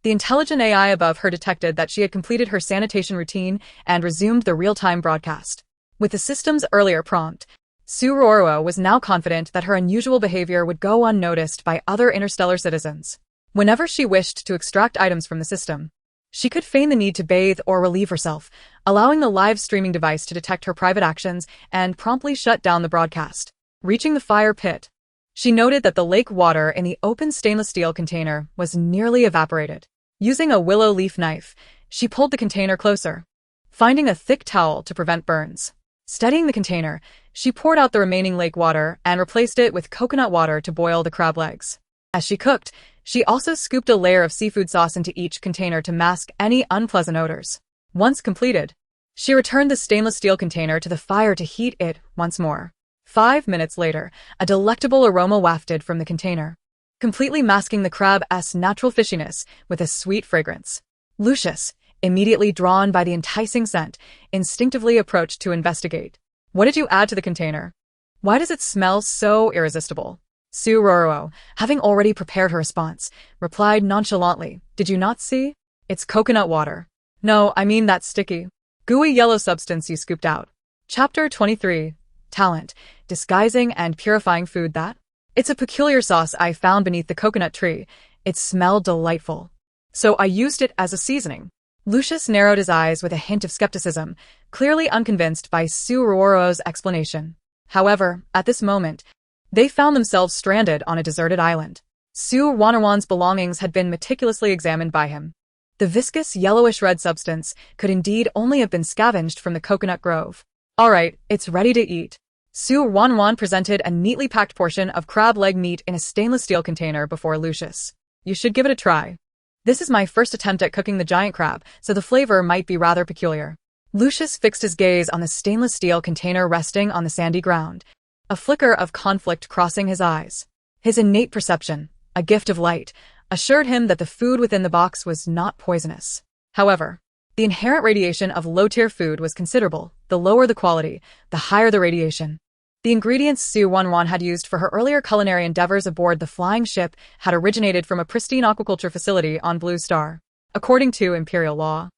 The intelligent AI above her detected that she had completed her sanitation routine and resumed the real-time broadcast. With the system's earlier prompt, Su Ruoruo was now confident that her unusual behavior would go unnoticed by other interstellar citizens. Whenever she wished to extract items from the system, she could feign the need to bathe or relieve herself, allowing the live streaming device to detect her private actions and promptly shut down the broadcast. Reaching the fire pit, she noted that the lake water in the open stainless steel container was nearly evaporated. Using a willow leaf knife, she pulled the container closer, finding a thick towel to prevent burns. Steadying the container, she poured out the remaining lake water and replaced it with coconut water to boil the crab legs. As she cooked, she also scooped a layer of seafood sauce into each container to mask any unpleasant odors. Once completed, she returned the stainless steel container to the fire to heat it once more. 5 minutes later, a delectable aroma wafted from the container, completely masking the crab's natural fishiness with a sweet fragrance. Lucius, immediately drawn by the enticing scent, instinctively approached to investigate. What did you add to the container? Why does it smell so irresistible? Su Ruoruo, having already prepared her response, replied nonchalantly, Did you not see? It's coconut water. No, I mean that sticky, gooey yellow substance you scooped out. Chapter 23. Talent, Disguising and Purifying Food That? It's a peculiar sauce I found beneath the coconut tree. It smelled delightful. So I used it as a seasoning. Lucius narrowed his eyes with a hint of skepticism, clearly unconvinced by Su Ruoruo's explanation. However, at this moment, they found themselves stranded on a deserted island. Su Ruoruo's belongings had been meticulously examined by him. The viscous yellowish-red substance could indeed only have been scavenged from the coconut grove. All right, it's ready to eat. Su Ruoruo presented a neatly packed portion of crab leg meat in a stainless steel container before Lucius. You should give it a try. This is my first attempt at cooking the giant crab, so the flavor might be rather peculiar. Lucius fixed his gaze on the stainless steel container resting on the sandy ground, a flicker of conflict crossing his eyes. His innate perception, a gift of light, assured him that the food within the box was not poisonous. However, the inherent radiation of low-tier food was considerable. The lower the quality, the higher the radiation. The ingredients Su Ruoruo had used for her earlier culinary endeavors aboard the flying ship had originated from a pristine aquaculture facility on Blue Star. According to imperial law,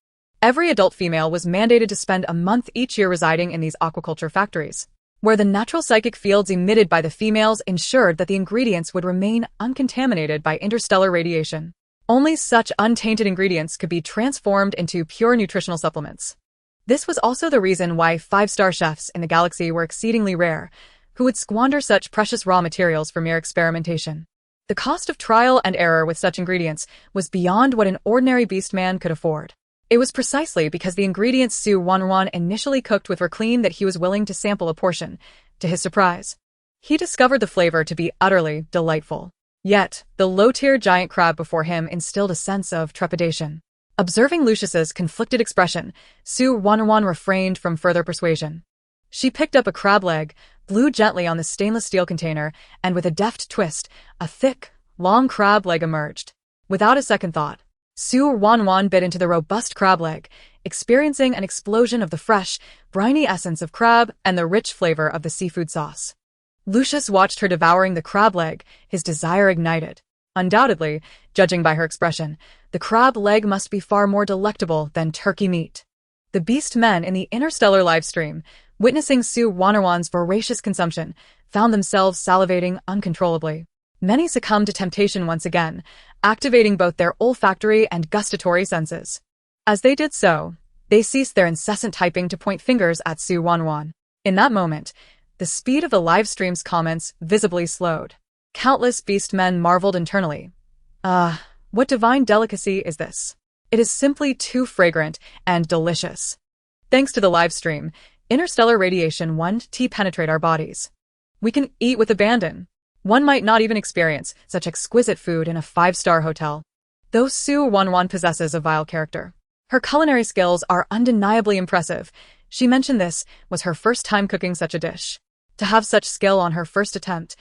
every adult female was mandated to spend a month each year residing in these aquaculture factories, where the natural psychic fields emitted by the females ensured that the ingredients would remain uncontaminated by interstellar radiation. Only such untainted ingredients could be transformed into pure nutritional supplements. This was also the reason why 5-star chefs in the galaxy were exceedingly rare, who would squander such precious raw materials for mere experimentation. The cost of trial and error with such ingredients was beyond what an ordinary beastman could afford. It was precisely because the ingredients Su Ruoruo initially cooked with were clean that he was willing to sample a portion. To his surprise, he discovered the flavor to be utterly delightful. Yet, the low-tier giant crab before him instilled a sense of trepidation. Observing Lucius's conflicted expression, Su Ruoruo refrained from further persuasion. She picked up a crab leg, blew gently on the stainless steel container, and with a deft twist, a thick, long crab leg emerged. Without a second thought, Su Ruoruo bit into the robust crab leg, experiencing an explosion of the fresh, briny essence of crab and the rich flavor of the seafood sauce. Lucius watched her devouring the crab leg, his desire ignited. Undoubtedly, judging by her expression, the crab leg must be far more delectable than turkey meat. The beast men in the interstellar livestream, witnessing Su Ruoruo's voracious consumption, found themselves salivating uncontrollably. Many succumbed to temptation once again, activating both their olfactory and gustatory senses. As they did so, they ceased their incessant typing to point fingers at Su Ruoruo. In that moment, the speed of the livestream's comments visibly slowed. Countless beastmen marveled internally. What divine delicacy is this? It is simply too fragrant and delicious. Thanks to the livestream, interstellar radiation won't penetrate our bodies. We can eat with abandon. One might not even experience such exquisite food in a 5-star hotel. Though Su Ruoruo possesses a vile character, her culinary skills are undeniably impressive. She mentioned this was her first time cooking such a dish. To have such skill on her first attempt,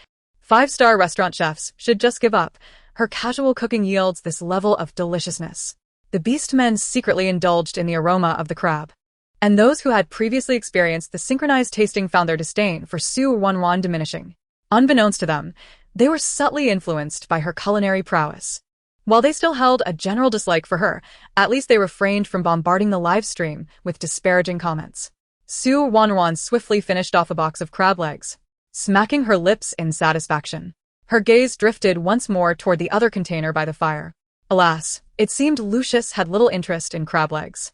5-star restaurant chefs should just give up. Her casual cooking yields this level of deliciousness. The beastmen secretly indulged in the aroma of the crab. And those who had previously experienced the synchronized tasting found their disdain for Su Ruoruo diminishing. Unbeknownst to them, they were subtly influenced by her culinary prowess. While they still held a general dislike for her, at least they refrained from bombarding the live stream with disparaging comments. Su Ruoruo swiftly finished off a box of crab legs, smacking her lips in satisfaction. Her gaze drifted once more toward the other container by the fire. Alas, it seemed Lucius had little interest in crab legs.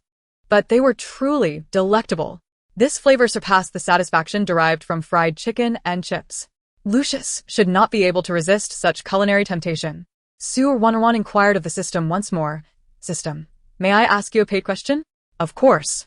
But they were truly delectable. This flavor surpassed the satisfaction derived from fried chicken and chips. Lucius should not be able to resist such culinary temptation. Su Ruoruo inquired of the system once more. System, may I ask you a paid question? Of course.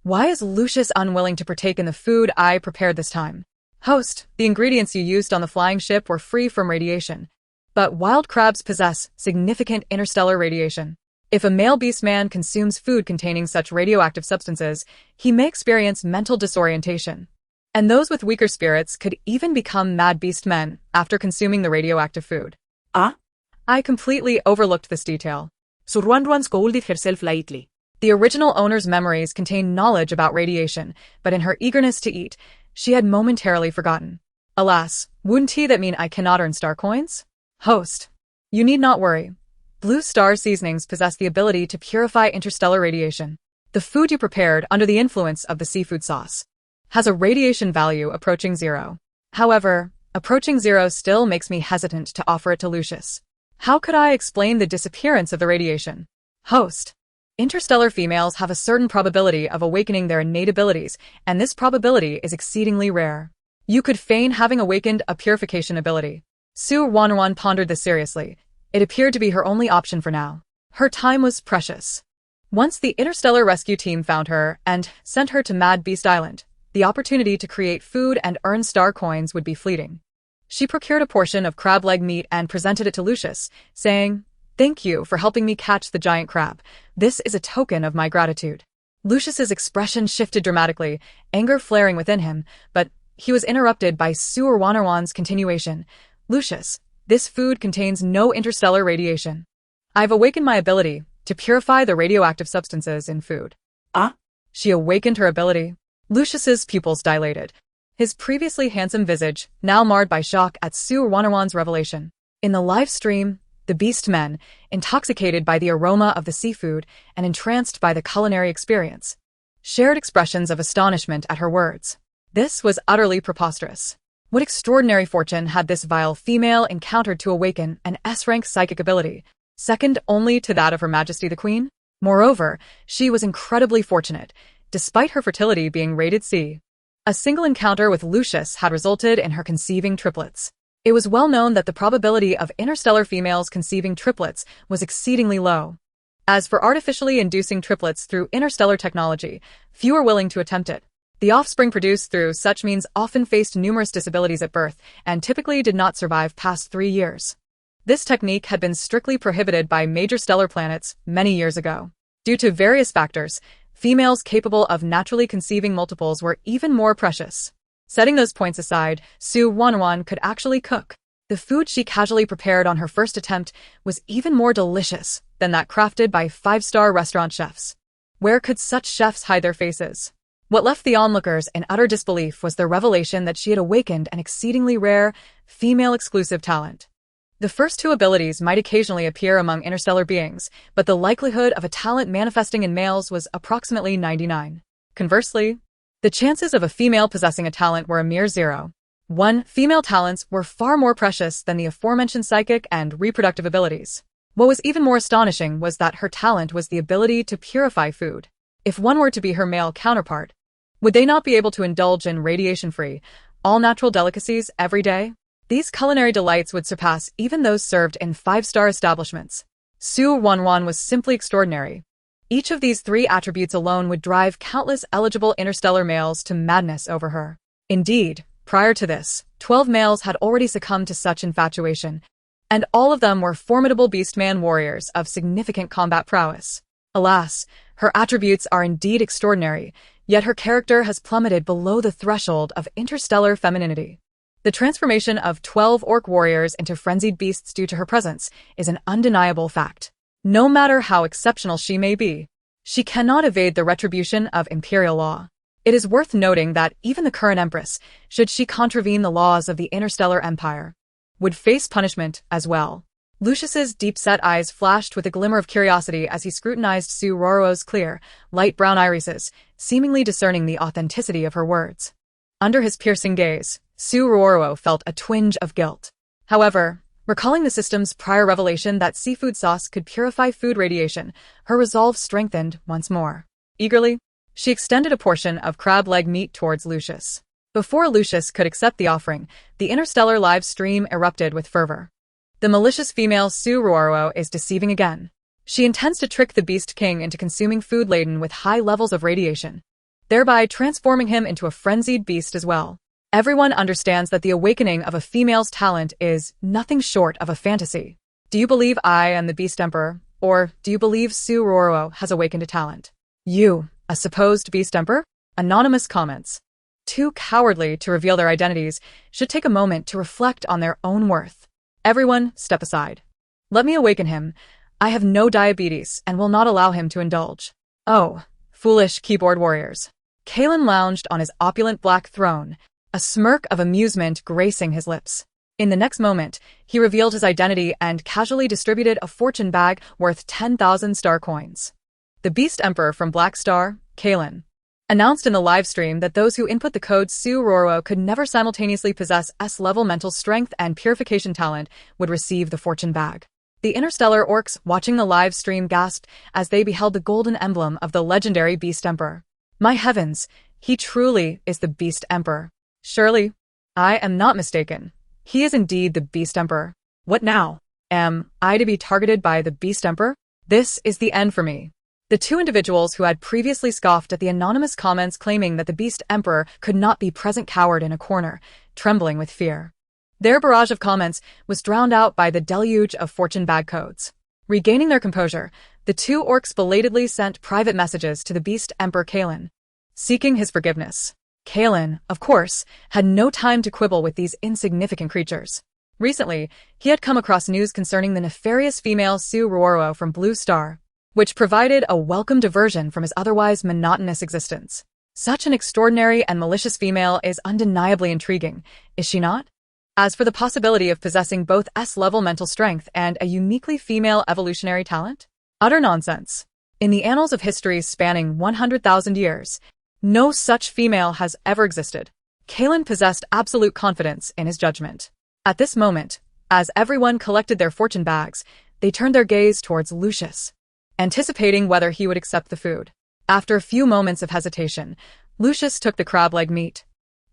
Why is Lucius unwilling to partake in the food I prepared this time? Host, the ingredients you used on the flying ship were free from radiation. But wild crabs possess significant interstellar radiation. If a male beastman consumes food containing such radioactive substances, he may experience mental disorientation. And those with weaker spirits could even become mad beastmen after consuming the radioactive food. I completely overlooked this detail. Su Ruoruo scolded herself lightly. The original owner's memories contained knowledge about radiation, but in her eagerness to eat, she had momentarily forgotten. Alas, wouldn't that mean I cannot earn star coins? Host, you need not worry. Blue Star seasonings possess the ability to purify interstellar radiation. The food you prepared under the influence of the seafood sauce has a radiation value approaching 0. However, approaching 0 still makes me hesitant to offer it to Lucius. How could I explain the disappearance of the radiation? Host, interstellar females have a certain probability of awakening their innate abilities, and this probability is exceedingly rare. You could feign having awakened a purification ability. Su Ruoruo pondered this seriously. It appeared to be her only option for now. Her time was precious. Once the interstellar rescue team found her and sent her to Mad Beast Island, the opportunity to create food and earn star coins would be fleeting. She procured a portion of crab leg meat and presented it to Lucius, saying, "Thank you for helping me catch the giant crab. This is a token of my gratitude." Lucius's expression shifted dramatically, anger flaring within him, but he was interrupted by Su Ruoruo's continuation. "Lucius, this food contains no interstellar radiation. I've awakened my ability to purify the radioactive substances in food." She awakened her ability. Lucius's pupils dilated, his previously handsome visage now marred by shock at Su Ruoruo's revelation. In the live stream, the beast men, intoxicated by the aroma of the seafood and entranced by the culinary experience, shared expressions of astonishment at her words. This was utterly preposterous. What extraordinary fortune had this vile female encountered to awaken an S-rank psychic ability, second only to that of Her Majesty the Queen? Moreover, she was incredibly fortunate, despite her fertility being rated C. A single encounter with Lucius had resulted in her conceiving triplets. It was well known that the probability of interstellar females conceiving triplets was exceedingly low. As for artificially inducing triplets through interstellar technology, few are willing to attempt it. The offspring produced through such means often faced numerous disabilities at birth and typically did not survive past 3 years. This technique had been strictly prohibited by major stellar planets many years ago. Due to various factors, females capable of naturally conceiving multiples were even more precious. Setting those points aside, Su Ruoruo could actually cook. The food she casually prepared on her first attempt was even more delicious than that crafted by 5-star restaurant chefs. Where could such chefs hide their faces? What left the onlookers in utter disbelief was the revelation that she had awakened an exceedingly rare, female-exclusive talent. The first two abilities might occasionally appear among interstellar beings, but the likelihood of a talent manifesting in males was approximately 99. Conversely, the chances of a female possessing a talent were a mere 0. Female talents were far more precious than the aforementioned psychic and reproductive abilities. What was even more astonishing was that her talent was the ability to purify food. If one were to be her male counterpart, would they not be able to indulge in radiation-free, all-natural delicacies every day? These culinary delights would surpass even those served in 5-star establishments. Su Ruoruo was simply extraordinary. Each of these 3 attributes alone would drive countless eligible interstellar males to madness over her. Indeed, prior to this, 12 males had already succumbed to such infatuation, and all of them were formidable beastman warriors of significant combat prowess. Alas, her attributes are indeed extraordinary, yet her character has plummeted below the threshold of interstellar femininity. The transformation of 12 orc warriors into frenzied beasts due to her presence is an undeniable fact. No matter how exceptional she may be, she cannot evade the retribution of imperial law. It is worth noting that even the current empress, should she contravene the laws of the interstellar empire, would face punishment as well. Lucius's deep-set eyes flashed with a glimmer of curiosity as he scrutinized Su Ruoruo's clear, light brown irises, seemingly discerning the authenticity of her words. Under his piercing gaze, Su Ruoruo felt a twinge of guilt. However, recalling the system's prior revelation that seafood sauce could purify food radiation, her resolve strengthened once more. Eagerly, she extended a portion of crab leg meat towards Lucius. Before Lucius could accept the offering, the interstellar live stream erupted with fervor. The malicious female Su Ruoruo is deceiving again. She intends to trick the Beast King into consuming food laden with high levels of radiation, thereby transforming him into a frenzied beast as well. Everyone understands that the awakening of a female's talent is nothing short of a fantasy. Do you believe I am the Beast Emperor, or do you believe Su Ruoruo has awakened a talent? You, a supposed Beast Emperor? Anonymous comments. Too cowardly to reveal their identities, should take a moment to reflect on their own worth. Everyone, step aside. Let me awaken him. I have no diabetes and will not allow him to indulge. Oh, foolish keyboard warriors. Kalen lounged on his opulent black throne, a smirk of amusement gracing his lips. In the next moment, he revealed his identity and casually distributed a fortune bag worth 10,000 star coins. The Beast Emperor from Black Star, Kalen, announced in the live stream that those who input the code Su Ruoruo could never simultaneously possess S-level mental strength and purification talent would receive the fortune bag. The interstellar orcs watching the live stream gasped as they beheld the golden emblem of the legendary Beast Emperor. My heavens, he truly is the Beast Emperor. Surely, I am not mistaken. He is indeed the Beast Emperor. What now? Am I to be targeted by the Beast Emperor? This is the end for me. The 2 individuals who had previously scoffed at the anonymous comments claiming that the Beast Emperor could not be present cowered in a corner, trembling with fear. Their barrage of comments was drowned out by the deluge of fortune bag codes. Regaining their composure, the 2 orcs belatedly sent private messages to the Beast Emperor Kalen, seeking his forgiveness. Kalen, of course, had no time to quibble with these insignificant creatures. Recently, he had come across news concerning the nefarious female Su Ruoruo from Blue Star, which provided a welcome diversion from his otherwise monotonous existence. Such an extraordinary and malicious female is undeniably intriguing, is she not? As for the possibility of possessing both S-level mental strength and a uniquely female evolutionary talent? Utter nonsense. In the annals of history spanning 100,000 years, no such female has ever existed. Kalen possessed absolute confidence in his judgment. At this moment, as everyone collected their fortune bags, they turned their gaze towards Lucius, anticipating whether he would accept the food. After a few moments of hesitation, Lucius took the crab leg meat.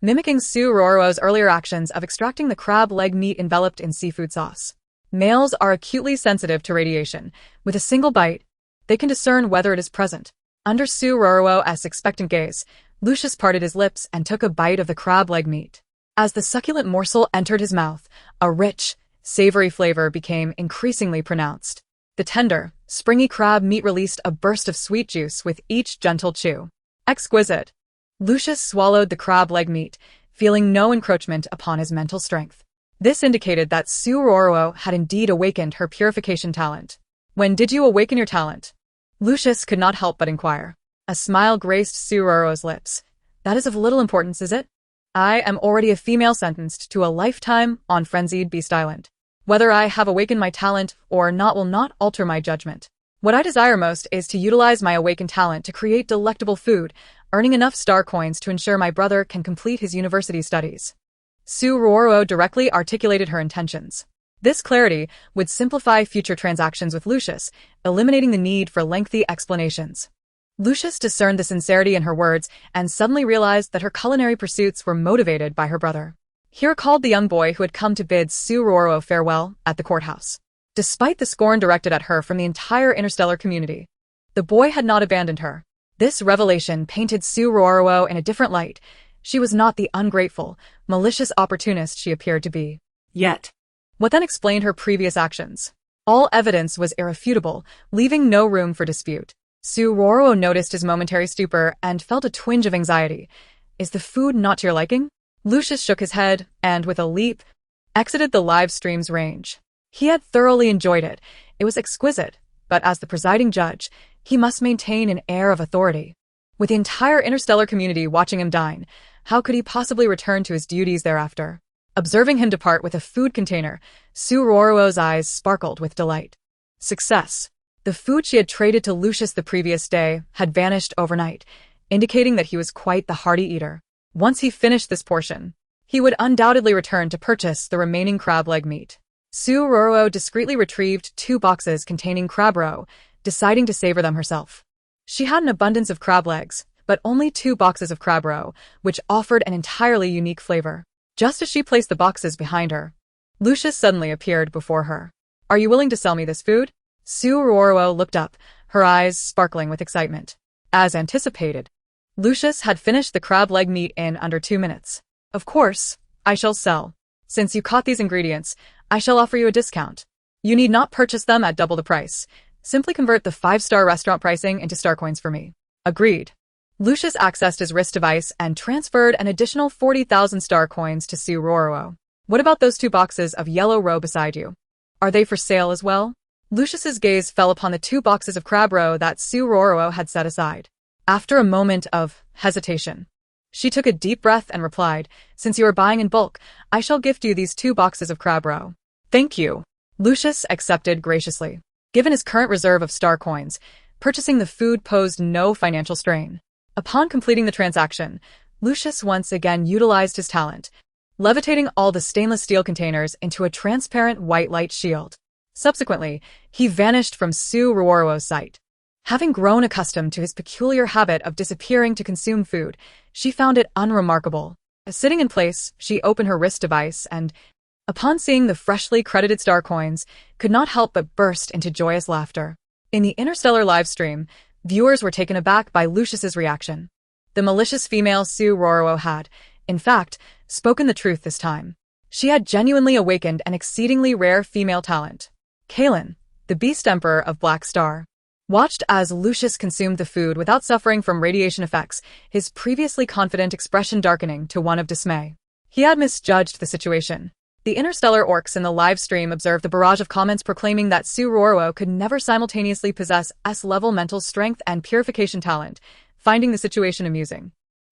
mimicking Su Ruoruo's earlier actions of extracting the crab leg meat enveloped in seafood sauce. Males are acutely sensitive to radiation. With a single bite, they can discern whether it is present. Under Su Ruoruo's expectant gaze, Lucius parted his lips and took a bite of the crab leg meat. As the succulent morsel entered his mouth, a rich, savory flavor became increasingly pronounced. The tender, springy crab meat released a burst of sweet juice with each gentle chew. Exquisite. Lucius swallowed the crab leg meat, feeling no encroachment upon his mental strength. This indicated that Su Ruoruo had indeed awakened her purification talent. When did you awaken your talent? Lucius could not help but inquire. A smile graced Su Ruoruo's lips. That is of little importance, is it? I am already a female sentenced to a lifetime on frenzied Beast Island. Whether I have awakened my talent or not will not alter my judgment. What I desire most is to utilize my awakened talent to create delectable food, earning enough star coins to ensure my brother can complete his university studies. Su Ruoruo directly articulated her intentions. This clarity would simplify future transactions with Lucius, eliminating the need for lengthy explanations. Lucius discerned the sincerity in her words and suddenly realized that her culinary pursuits were motivated by her brother. He recalled the young boy who had come to bid Su Ruoruo farewell at the courthouse. Despite the scorn directed at her from the entire interstellar community, the boy had not abandoned her. This revelation painted Su Ruoruo in a different light. She was not the ungrateful, malicious opportunist she appeared to be. Yet. What then explained her previous actions? All evidence was irrefutable, leaving no room for dispute. Su Ruoruo noticed his momentary stupor and felt a twinge of anxiety. Is the food not to your liking? Lucius shook his head and, with a leap, exited the live stream's range. He had thoroughly enjoyed it. It was exquisite, but as the presiding judge, he must maintain an air of authority. With the entire interstellar community watching him dine, how could he possibly return to his duties thereafter? Observing him depart with a food container, Su Ruoruo's eyes sparkled with delight. Success. The food she had traded to Lucius the previous day had vanished overnight, indicating that he was quite the hearty eater. Once he finished this portion, he would undoubtedly return to purchase the remaining crab leg meat. Su Ruoruo discreetly retrieved 2 boxes containing crab roe, deciding to savor them herself. She had an abundance of crab legs, but only 2 boxes of crab roe, which offered an entirely unique flavor. Just as she placed the boxes behind her, Lucius suddenly appeared before her. Are you willing to sell me this food? Su Ruoruo looked up, her eyes sparkling with excitement. As anticipated, Lucius had finished the crab leg meat in under 2 minutes. Of course, I shall sell. Since you caught these ingredients, I shall offer you a discount. You need not purchase them at double the price. Simply convert the 5-star restaurant pricing into star coins for me. Agreed. Lucius accessed his wrist device and transferred an additional 40,000 star coins to Su Ruoruo. What about those 2 boxes of yellow roe beside you? Are they for sale as well? Lucius's gaze fell upon the 2 boxes of crab roe that Su Ruoruo had set aside. After a moment of hesitation, she took a deep breath and replied, since you are buying in bulk, I shall gift you these 2 boxes of crab roe. Thank you. Lucius accepted graciously. Given his current reserve of star coins, purchasing the food posed no financial strain. Upon completing the transaction, Lucius once again utilized his talent, levitating all the stainless steel containers into a transparent white light shield. Subsequently, he vanished from Su Ruoruo's sight. Having grown accustomed to his peculiar habit of disappearing to consume food, she found it unremarkable. Sitting in place, she opened her wrist device and, upon seeing the freshly credited star coins, could not help but burst into joyous laughter. In the interstellar live stream, viewers were taken aback by Lucius's reaction. The malicious female Su Ruoruo had, in fact, spoken the truth this time. She had genuinely awakened an exceedingly rare female talent. Kalen, the Beast Emperor of Black Star, watched as Lucius consumed the food without suffering from radiation effects, his previously confident expression darkening to one of dismay. He had misjudged the situation. The interstellar orcs in the live stream observed the barrage of comments proclaiming that Su Ruoruo could never simultaneously possess S-level mental strength and purification talent, finding the situation amusing.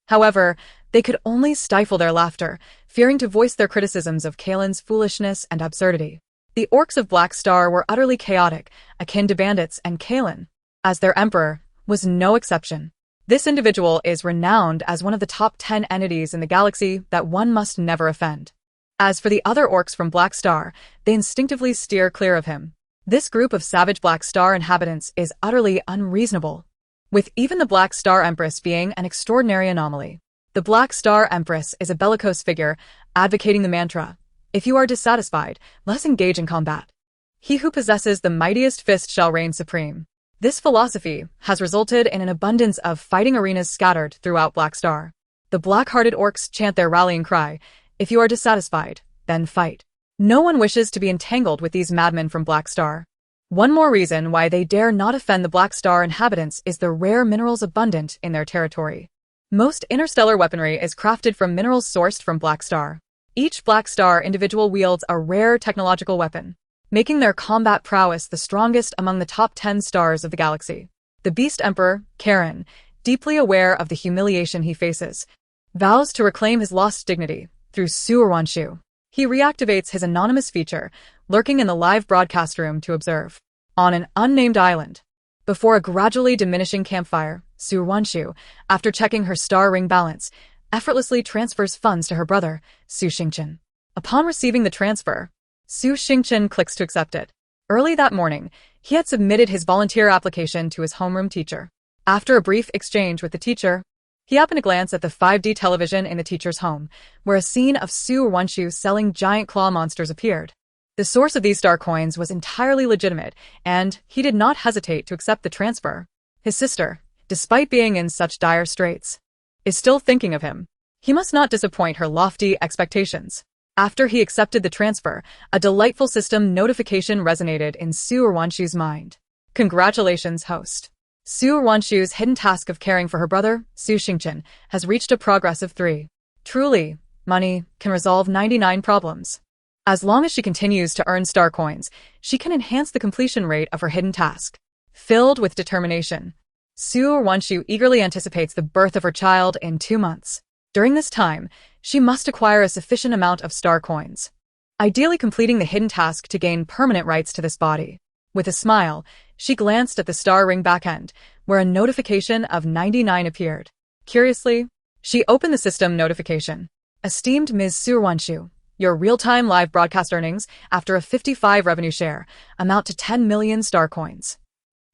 However, they could only stifle their laughter, fearing to voice their criticisms of Kalen's foolishness and absurdity. The orcs of Black Star were utterly chaotic, akin to bandits, and Kalen, as their emperor, was no exception. This individual is renowned as one of the top 10 entities in the galaxy that one must never offend. As for the other orcs from Black Star, they instinctively steer clear of him. This group of savage Black Star inhabitants is utterly unreasonable, with even the Black Star Empress being an extraordinary anomaly. The Black Star Empress is a bellicose figure, advocating the mantra, "If you are dissatisfied, let us engage in combat. He who possesses the mightiest fist shall reign supreme." This philosophy has resulted in an abundance of fighting arenas scattered throughout Black Star. The black-hearted orcs chant their rallying cry, "If you are dissatisfied, then fight." No one wishes to be entangled with these madmen from Black Star. One more reason why they dare not offend the Black Star inhabitants is the rare minerals abundant in their territory. Most interstellar weaponry is crafted from minerals sourced from Black Star. Each Black Star individual wields a rare technological weapon, making their combat prowess the strongest among the top 10 stars of the galaxy. The Beast Emperor, Karen, deeply aware of the humiliation he faces, vows to reclaim his lost dignity through Su Ruoruo. He reactivates his anonymous feature, lurking in the live broadcast room to observe. On an unnamed island, before a gradually diminishing campfire, Su Ruoruo, after checking her star ring balance, effortlessly transfers funds to her brother, Su Xingchen. Upon receiving the transfer, Su Xingchen clicks to accept it. Early that morning, he had submitted his volunteer application to his homeroom teacher. After a brief exchange with the teacher, he happened to glance at the 5D television in the teacher's home, where a scene of Su Ruoruo selling giant claw monsters appeared. The source of these star coins was entirely legitimate, and he did not hesitate to accept the transfer. His sister, despite being in such dire straits, is still thinking of him. He must not disappoint her lofty expectations. After he accepted the transfer, a delightful system notification resonated in Su Ruoruo's mind. Congratulations, host. Su Ruoruo's hidden task of caring for her brother, Su Xingchen, has reached a progress of 3. Truly, money can resolve 99 problems. As long as she continues to earn star coins, she can enhance the completion rate of her hidden task. Filled with determination, Su Ruoruo eagerly anticipates the birth of her child in 2 months. During this time, she must acquire a sufficient amount of star coins, ideally completing the hidden task to gain permanent rights to this body. With a smile, she glanced at the star ring backend, where a notification of 99 appeared. Curiously, she opened the system notification. Esteemed Ms. Su Ruoruo, your real-time live broadcast earnings, after a 55 revenue share, amount to 10 million star coins.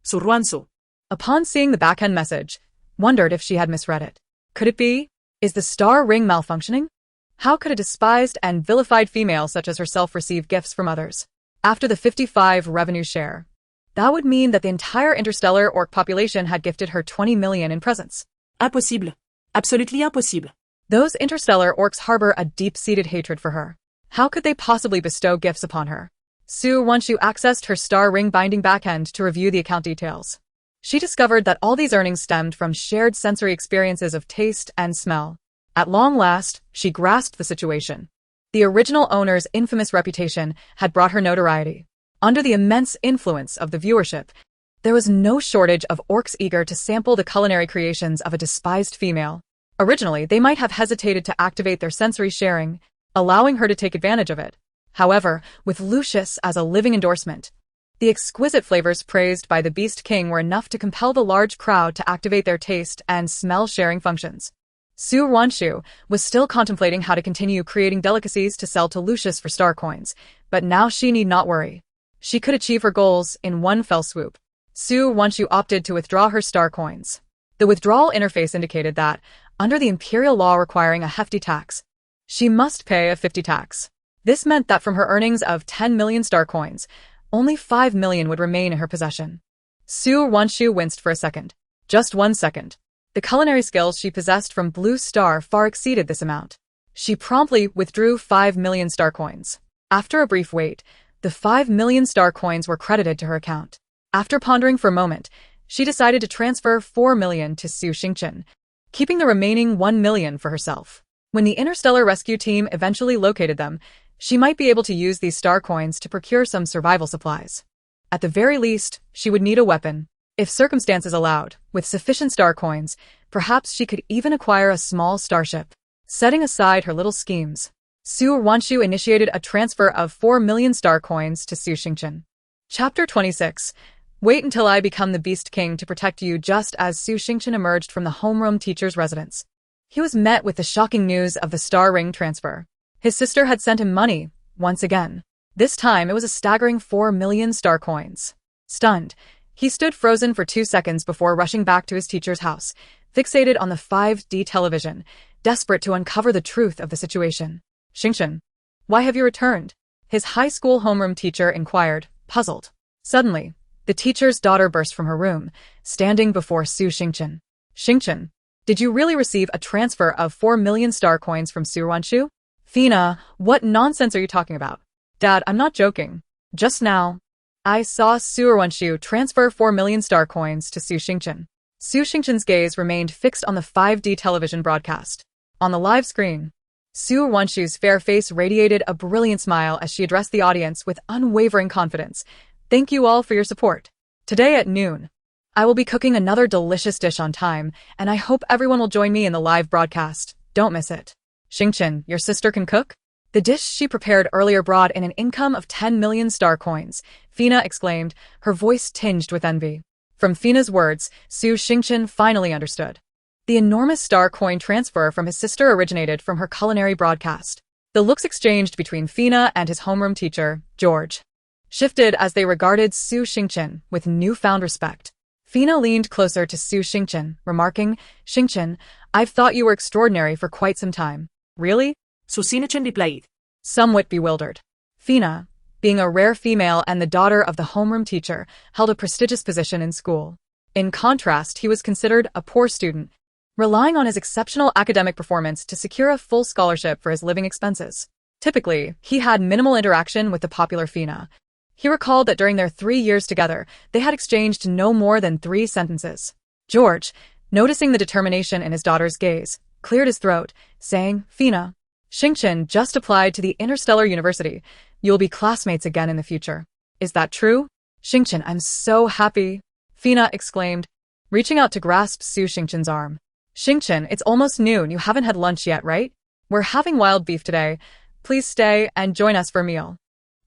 Su Ruoruo. Upon seeing the backend message, wondered if she had misread it. Could it be? Is the star ring malfunctioning? How could a despised and vilified female such as herself receive gifts from others? After the 55 revenue share, that would mean that the entire interstellar orc population had gifted her 20 million in presents. Impossible. Absolutely impossible. Those interstellar orcs harbor a deep-seated hatred for her. How could they possibly bestow gifts upon her? Su Ruoruo accessed her star ring binding backend to review the account details. She discovered that all these earnings stemmed from shared sensory experiences of taste and smell. At long last, she grasped the situation. The original owner's infamous reputation had brought her notoriety. Under the immense influence of the viewership, there was no shortage of orcs eager to sample the culinary creations of a despised female. Originally, they might have hesitated to activate their sensory sharing, allowing her to take advantage of it. However, with Lucius as a living endorsement, the exquisite flavors praised by the Beast King were enough to compel the large crowd to activate their taste and smell sharing functions. Su Ruoruo was still contemplating how to continue creating delicacies to sell to Lucius for star coins, but now she need not worry. She could achieve her goals in one fell swoop. Su Ruoruo opted to withdraw her star coins. The withdrawal interface indicated that, under the imperial law requiring a hefty tax, she must pay a 50 tax. This meant that from her earnings of 10 million star coins, only 5 million would remain in her possession. Su Ruoruo winced for a second. Just 1 second. The culinary skills she possessed from Blue Star far exceeded this amount. She promptly withdrew 5 million star coins. After a brief wait, the 5 million star coins were credited to her account. After pondering for a moment, she decided to transfer 4 million to Su Xingchen, keeping the remaining 1 million for herself. When the interstellar rescue team eventually located them, she might be able to use these star coins to procure some survival supplies. At the very least, she would need a weapon. If circumstances allowed, with sufficient star coins, perhaps she could even acquire a small starship. Setting aside her little schemes, Su Ruoruo initiated a transfer of 4 million star coins to Su Xingchen. Chapter 26. Wait until I become the Beast King to protect you. Just as Su Xingchen emerged from the homeroom teacher's residence, he was met with the shocking news of the star ring transfer. His sister had sent him money, once again. This time it was a staggering 4 million star coins. Stunned, he stood frozen for 2 seconds before rushing back to his teacher's house, fixated on the 5D television, desperate to uncover the truth of the situation. Xingchen, why have you returned? His high school homeroom teacher inquired, puzzled. Suddenly, the teacher's daughter burst from her room, standing before Su Xingchen. Xingchen, did you really receive a transfer of 4 million star coins from Su Ruoruo? Fina, what nonsense are you talking about? Dad, I'm not joking. Just now, I saw Su Ruoruo transfer 4 million star coins to Su Xingchen. Su Xingchen's gaze remained fixed on the 5D television broadcast. On the live screen, Su Ruoruo's fair face radiated a brilliant smile as she addressed the audience with unwavering confidence. Thank you all for your support. Today at noon, I will be cooking another delicious dish on time, and I hope everyone will join me in the live broadcast. Don't miss it. Xingchen, your sister can cook? The dish she prepared earlier brought in an income of 10 million star coins, Fina exclaimed, her voice tinged with envy. From Fina's words, Su Xingchen finally understood. The enormous star coin transfer from his sister originated from her culinary broadcast. The looks exchanged between Fina and his homeroom teacher, George, shifted as they regarded Su Xingchen with newfound respect. Fina leaned closer to Su Xingchen, remarking, Xingchen, I've thought you were extraordinary for quite some time. Really? Su Xingchen replied. Somewhat bewildered. Fina, being a rare female and the daughter of the homeroom teacher, held a prestigious position in school. In contrast, he was considered a poor student, relying on his exceptional academic performance to secure a full scholarship for his living expenses. Typically, he had minimal interaction with the popular Fina. He recalled that during their 3 years together, they had exchanged no more than 3 sentences. George, noticing the determination in his daughter's gaze, cleared his throat, saying, Fina, Xingchen just applied to the Interstellar University. You'll be classmates again in the future. Is that true? Xingchen, I'm so happy, Fina exclaimed, reaching out to grasp Su Xingchen's arm. Xingchen, it's almost noon. You haven't had lunch yet, right? We're having wild beef today. Please stay and join us for a meal.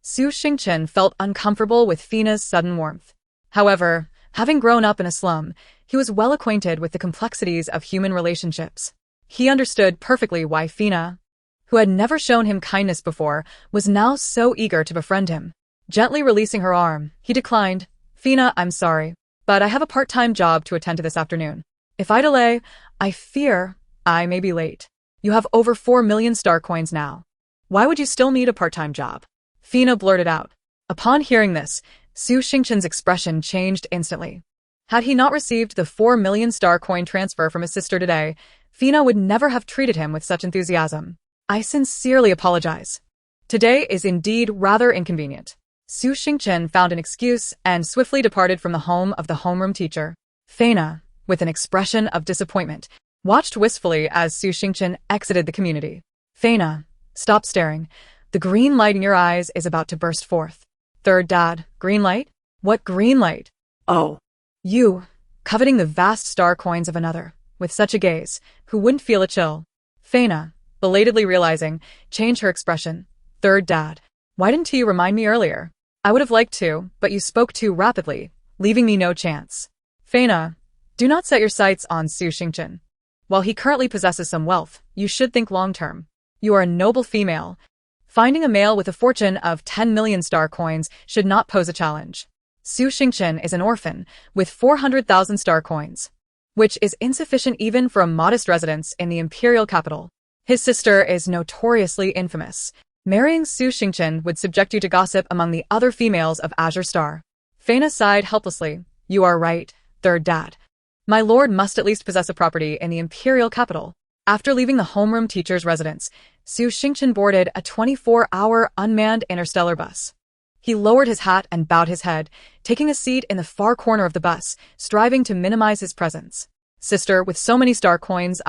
Su Xingchen felt uncomfortable with Fina's sudden warmth. However, having grown up in a slum, he was well acquainted with the complexities of human relationships. He understood perfectly why Fina, who had never shown him kindness before, was now so eager to befriend him. Gently releasing her arm, he declined, Fina, I'm sorry, but I have a part-time job to attend to this afternoon. If I delay, I fear I may be late. You have over 4 million star coins now. Why would you still need a part-time job? Fina blurted out. Upon hearing this, Su Xingchen's expression changed instantly. Had he not received the 4 million star coin transfer from his sister today, Fina would never have treated him with such enthusiasm. I sincerely apologize. Today is indeed rather inconvenient. Su Xingchen found an excuse and swiftly departed from the home of the homeroom teacher. Fina, with an expression of disappointment, watched wistfully as Su Xingchen exited the community. Fina, stop staring. The green light in your eyes is about to burst forth. Third dad, green light? What green light? Oh. You, coveting the vast star coins of another, with such a gaze, who wouldn't feel a chill. Fina, belatedly realizing, changed her expression. Third dad, why didn't you remind me earlier? I would have liked to, but you spoke too rapidly, leaving me no chance. Fina, do not set your sights on Su Xingchen. While he currently possesses some wealth, you should think long-term. You are a noble female. Finding a male with a fortune of 10 million star coins should not pose a challenge. Su Xingchen is an orphan with 400,000 star coins, which is insufficient even for a modest residence in the imperial capital. His sister is notoriously infamous. Marrying Su Xingchen would subject you to gossip among the other females of Azure Star. Fina sighed helplessly. You are right, third dad. My lord must at least possess a property in the imperial capital. After leaving the homeroom teacher's residence, Su Xingchen boarded a 24-hour unmanned interstellar bus. He lowered his hat and bowed his head, taking a seat in the far corner of the bus, striving to minimize his presence. Sister, with so many star coins,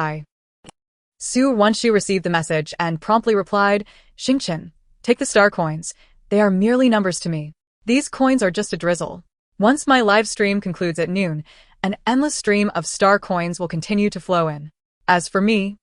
Su Ruoruo received the message and promptly replied, Xingchen, take the star coins. They are merely numbers to me. These coins are just a drizzle. Once my live stream concludes at noon, an endless stream of star coins will continue to flow in. As for me,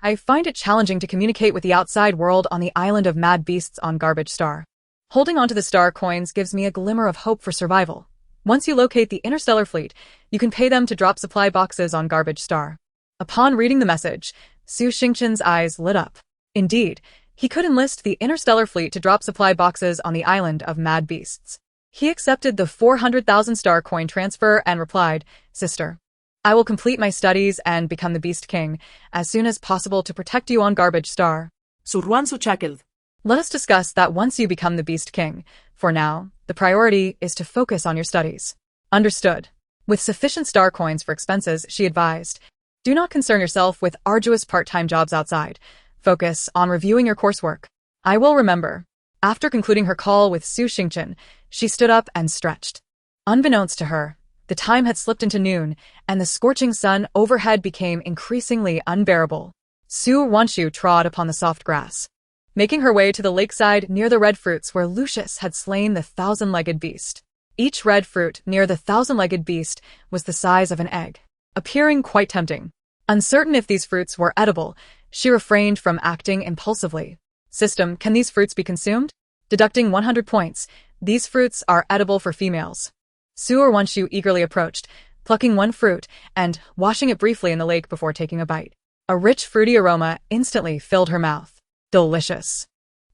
I find it challenging to communicate with the outside world on the island of mad beasts on Garbage Star. Holding onto the star coins gives me a glimmer of hope for survival. Once you locate the interstellar fleet, you can pay them to drop supply boxes on Garbage Star. Upon reading the message, Su Xingchen's eyes lit up. Indeed, he could enlist the interstellar fleet to drop supply boxes on the island of mad beasts. He accepted the 400,000 star coin transfer and replied, Sister, I will complete my studies and become the Beast King as soon as possible to protect you on Garbage Star. Su Ruoruo. Let us discuss that once you become the Beast King. For now, the priority is to focus on your studies. Understood. With sufficient star coins for expenses, she advised, do not concern yourself with arduous part-time jobs outside. Focus on reviewing your coursework. I will remember. After concluding her call with Su Xingchen, she stood up and stretched. Unbeknownst to her, the time had slipped into noon, and the scorching sun overhead became increasingly unbearable. Su Ruoruo trod upon the soft grass, making her way to the lakeside near the red fruits where Lucius had slain the thousand-legged beast. Each red fruit near the thousand-legged beast was the size of an egg, appearing quite tempting. Uncertain if these fruits were edible, she refrained from acting impulsively. System, can these fruits be consumed? Deducting 100 points, these fruits are edible for females. Su Ruoruo eagerly approached, plucking one fruit and washing it briefly in the lake before taking a bite. A rich fruity aroma instantly filled her mouth. Delicious.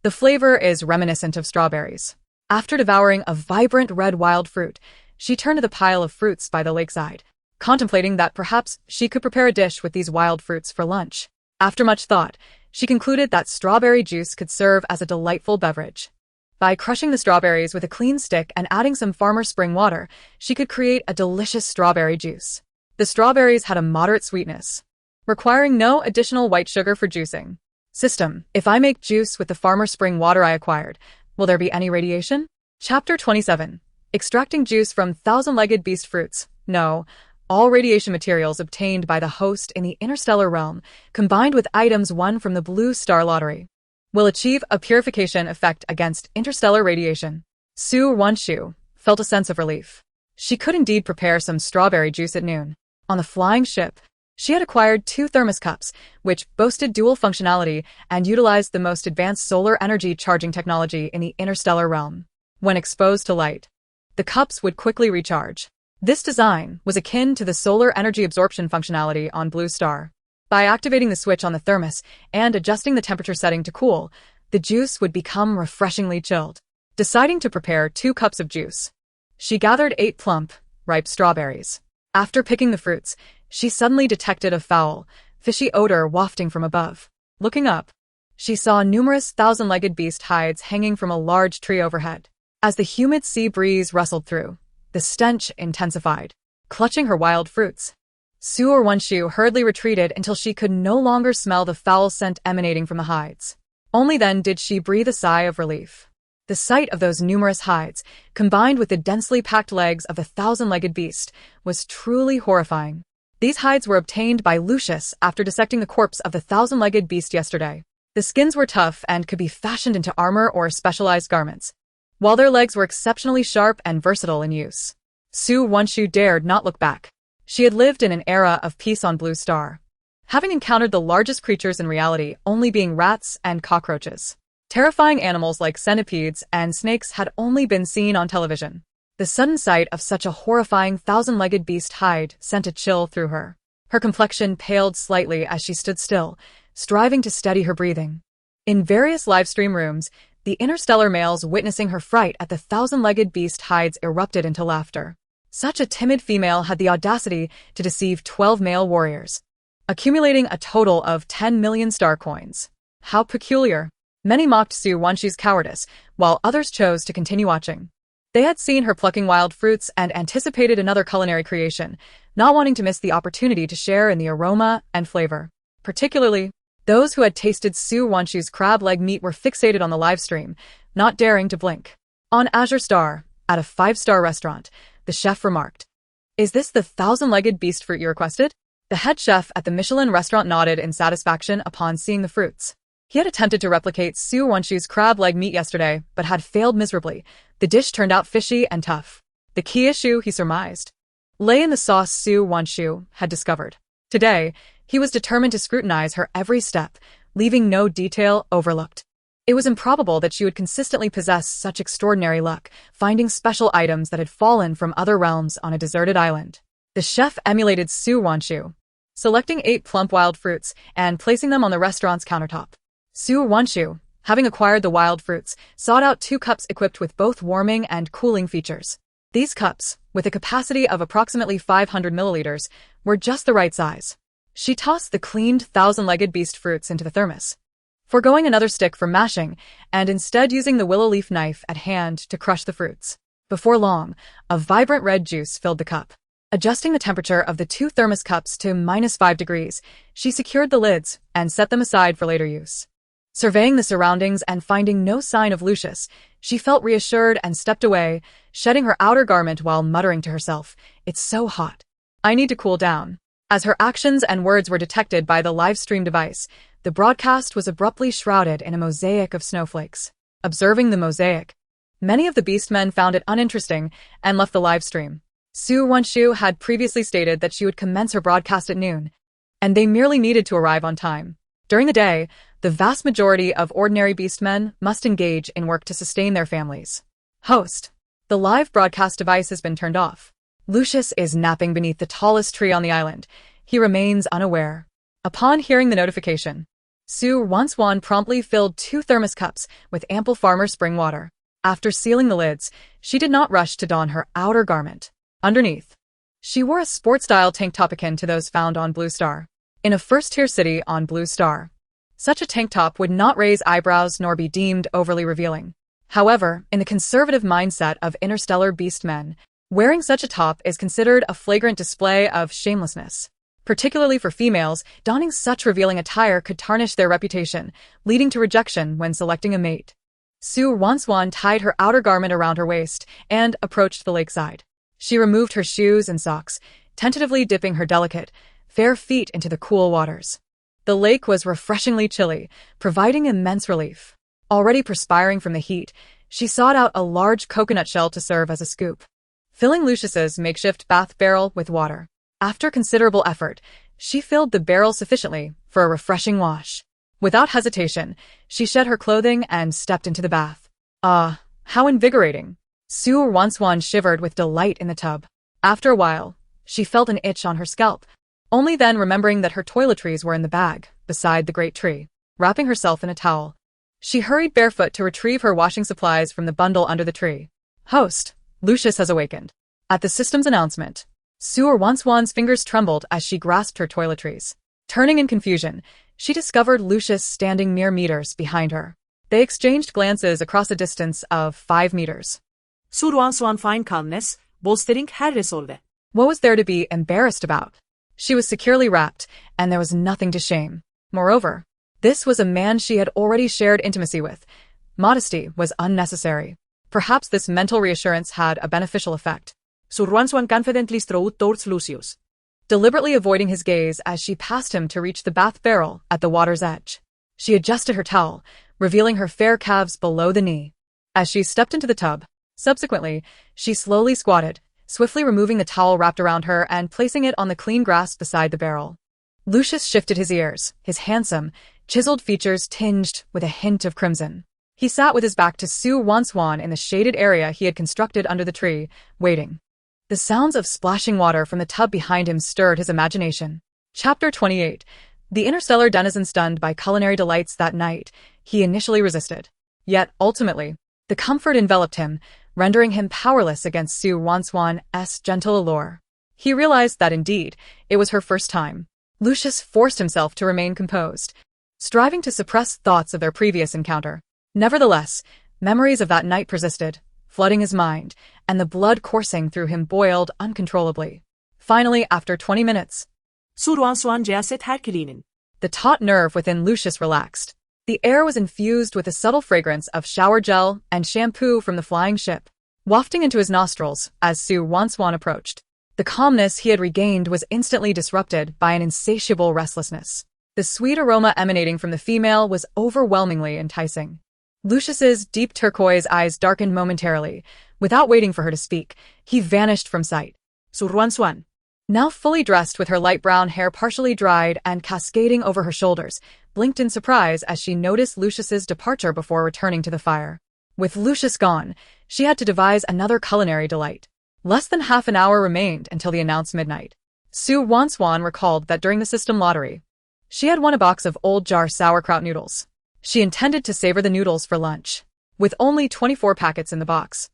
The flavor is reminiscent of strawberries. After devouring a vibrant red wild fruit, she turned to the pile of fruits by the lakeside, contemplating that perhaps she could prepare a dish with these wild fruits for lunch. After much thought, she concluded that strawberry juice could serve as a delightful beverage. By crushing the strawberries with a clean stick and adding some farmer spring water, she could create a delicious strawberry juice. The strawberries had a moderate sweetness, requiring no additional white sugar for juicing. System, if I make juice with the farmer spring water I acquired, will there be any radiation? Chapter 27. Extracting juice from thousand-legged beast fruits. No. All radiation materials obtained by the host in the interstellar realm, combined with items won from the Blue Star Lottery, will achieve a purification effect against interstellar radiation. Su Ruoruo felt a sense of relief. She could indeed prepare some strawberry juice at noon. On the flying ship, she had acquired 2 thermos cups, which boasted dual functionality and utilized the most advanced solar energy charging technology in the interstellar realm. When exposed to light, the cups would quickly recharge. This design was akin to the solar energy absorption functionality on Blue Star. By activating the switch on the thermos and adjusting the temperature setting to cool, the juice would become refreshingly chilled. Deciding to prepare 2 cups of juice, she gathered 8 plump, ripe strawberries. After picking the fruits, she suddenly detected a foul, fishy odor wafting from above. Looking up, she saw numerous thousand-legged beast hides hanging from a large tree overhead. As the humid sea breeze rustled through, the stench intensified. Clutching her wild fruits, Su Ruoruo hurriedly retreated until she could no longer smell the foul scent emanating from the hides. Only then did she breathe a sigh of relief. The sight of those numerous hides, combined with the densely packed legs of the thousand-legged beast, was truly horrifying. These hides were obtained by Lucius after dissecting the corpse of the thousand-legged beast yesterday. The skins were tough and could be fashioned into armor or specialized garments, while their legs were exceptionally sharp and versatile in use. Su Ruoruo dared not look back. She had lived in an era of peace on Blue Star, having encountered the largest creatures in reality only being rats and cockroaches. Terrifying animals like centipedes and snakes had only been seen on television. The sudden sight of such a horrifying thousand-legged beast hide sent a chill through her. Her complexion paled slightly as she stood still, striving to steady her breathing. In various livestream rooms, the interstellar males witnessing her fright at the thousand-legged beast hides erupted into laughter. Such a timid female had the audacity to deceive 12 male warriors, accumulating a total of 10 million star coins. How peculiar. Many mocked Su Ruoruo's cowardice, while others chose to continue watching. They had seen her plucking wild fruits and anticipated another culinary creation, not wanting to miss the opportunity to share in the aroma and flavor. Particularly, those who had tasted Su Ruoruo's crab leg meat were fixated on the live stream, not daring to blink. On Azure Star, at a 5-star restaurant, the chef remarked, "Is this the thousand-legged beast fruit you requested?" The head chef at the Michelin restaurant nodded in satisfaction upon seeing the fruits. He had attempted to replicate Su Ruoruo's crab leg meat yesterday, but had failed miserably. The dish turned out fishy and tough. The key issue, he surmised, lay in the sauce Su Ruoruo had discovered. Today, he was determined to scrutinize her every step, leaving no detail overlooked. It was improbable that she would consistently possess such extraordinary luck, finding special items that had fallen from other realms on a deserted island. The chef emulated Su Ruoruo, selecting 8 plump wild fruits and placing them on the restaurant's countertop. Su Ruoruo, having acquired the wild fruits, sought out 2 cups equipped with both warming and cooling features. These cups, with a capacity of approximately 500 milliliters, were just the right size. She tossed the cleaned thousand-legged beast fruits into the thermos, foregoing another stick for mashing, and instead using the willow leaf knife at hand to crush the fruits. Before long, a vibrant red juice filled the cup. Adjusting the temperature of the 2 thermos cups to -5 degrees, she secured the lids and set them aside for later use. Surveying the surroundings and finding no sign of Lucius, she felt reassured and stepped away, shedding her outer garment while muttering to herself, "It's so hot. I need to cool down." As her actions and words were detected by the live stream device, the broadcast was abruptly shrouded in a mosaic of snowflakes. Observing the mosaic, many of the beastmen found it uninteresting and left the live stream. Su Ruoruo had previously stated that she would commence her broadcast at noon, and they merely needed to arrive on time. During the day, the vast majority of ordinary beastmen must engage in work to sustain their families. Host. The live broadcast device has been turned off. Lucius is napping beneath the tallest tree on the island. He remains unaware. Upon hearing the notification, Su Ruoruo promptly filled 2 thermos cups with ample farmer spring water. After sealing the lids, she did not rush to don her outer garment. Underneath, she wore a sport-style tank top akin to those found on Blue Star. In a first-tier city on Blue Star, such a tank top would not raise eyebrows nor be deemed overly revealing. However, in the conservative mindset of interstellar beastmen, wearing such a top is considered a flagrant display of shamelessness. Particularly for females, donning such revealing attire could tarnish their reputation, leading to rejection when selecting a mate. Su Ruoruo tied her outer garment around her waist and approached the lakeside. She removed her shoes and socks, tentatively dipping her delicate, fair feet into the cool waters. The lake was refreshingly chilly, providing immense relief. Already perspiring from the heat, she sought out a large coconut shell to serve as a scoop, filling Lucius's makeshift bath barrel with water. After considerable effort, she filled the barrel sufficiently for a refreshing wash. Without hesitation, she shed her clothing and stepped into the bath. Ah, how invigorating! Su Ruoruo shivered with delight in the tub. After a while, she felt an itch on her scalp, only then remembering that her toiletries were in the bag, beside the great tree. Wrapping herself in a towel, she hurried barefoot to retrieve her washing supplies from the bundle under the tree. Host, Lucius has awakened. At the system's announcement, Su Ruoruo's fingers trembled as she grasped her toiletries. Turning in confusion, she discovered Lucius standing mere meters behind her. They exchanged glances across a distance of 5 meters. Su Ruoruo fine calmness, bolstering her resolve. What was there to be embarrassed about? She was securely wrapped, and there was nothing to shame. Moreover, this was a man she had already shared intimacy with. Modesty was unnecessary. Perhaps this mental reassurance had a beneficial effect. Su Ruoruo confidently strode towards Lucius, deliberately avoiding his gaze as she passed him to reach the bath barrel at the water's edge. She adjusted her towel, revealing her fair calves below the knee. As she stepped into the tub, subsequently, she slowly squatted, swiftly removing the towel wrapped around her and placing it on the clean grass beside the barrel. Lucius shifted his ears, his handsome, chiseled features tinged with a hint of crimson. He sat with his back to Su Ruoruo in the shaded area he had constructed under the tree, waiting. The sounds of splashing water from the tub behind him stirred his imagination. Chapter 28. The interstellar denizen stunned by culinary delights that night, he initially resisted. Yet, ultimately, the comfort enveloped him, rendering him powerless against Su Ruoruo's gentle allure. He realized that indeed, it was her first time. Lucius forced himself to remain composed, striving to suppress thoughts of their previous encounter. Nevertheless, memories of that night persisted, flooding his mind, and the blood coursing through him boiled uncontrollably. Finally, after 20 minutes, Su Ruoruo ceset Herculean. The taut nerve within Lucius relaxed. The air was infused with the subtle fragrance of shower gel and shampoo from the flying ship, wafting into his nostrils as Su Ruoruo approached. The calmness he had regained was instantly disrupted by an insatiable restlessness. The sweet aroma emanating from the female was overwhelmingly enticing. Lucius's deep turquoise eyes darkened momentarily. Without waiting for her to speak, he vanished from sight. Su Ruoruo, now fully dressed with her light brown hair partially dried and cascading over her shoulders, blinked in surprise as she noticed Lucius's departure before returning to the fire. With Lucius gone, she had to devise another culinary delight. Less than half an hour remained until the announced midnight. Su Ruoruo recalled that during the system lottery, she had won a box of old jar sauerkraut noodles. She intended to savor the noodles for lunch. With only 24 packets in the box,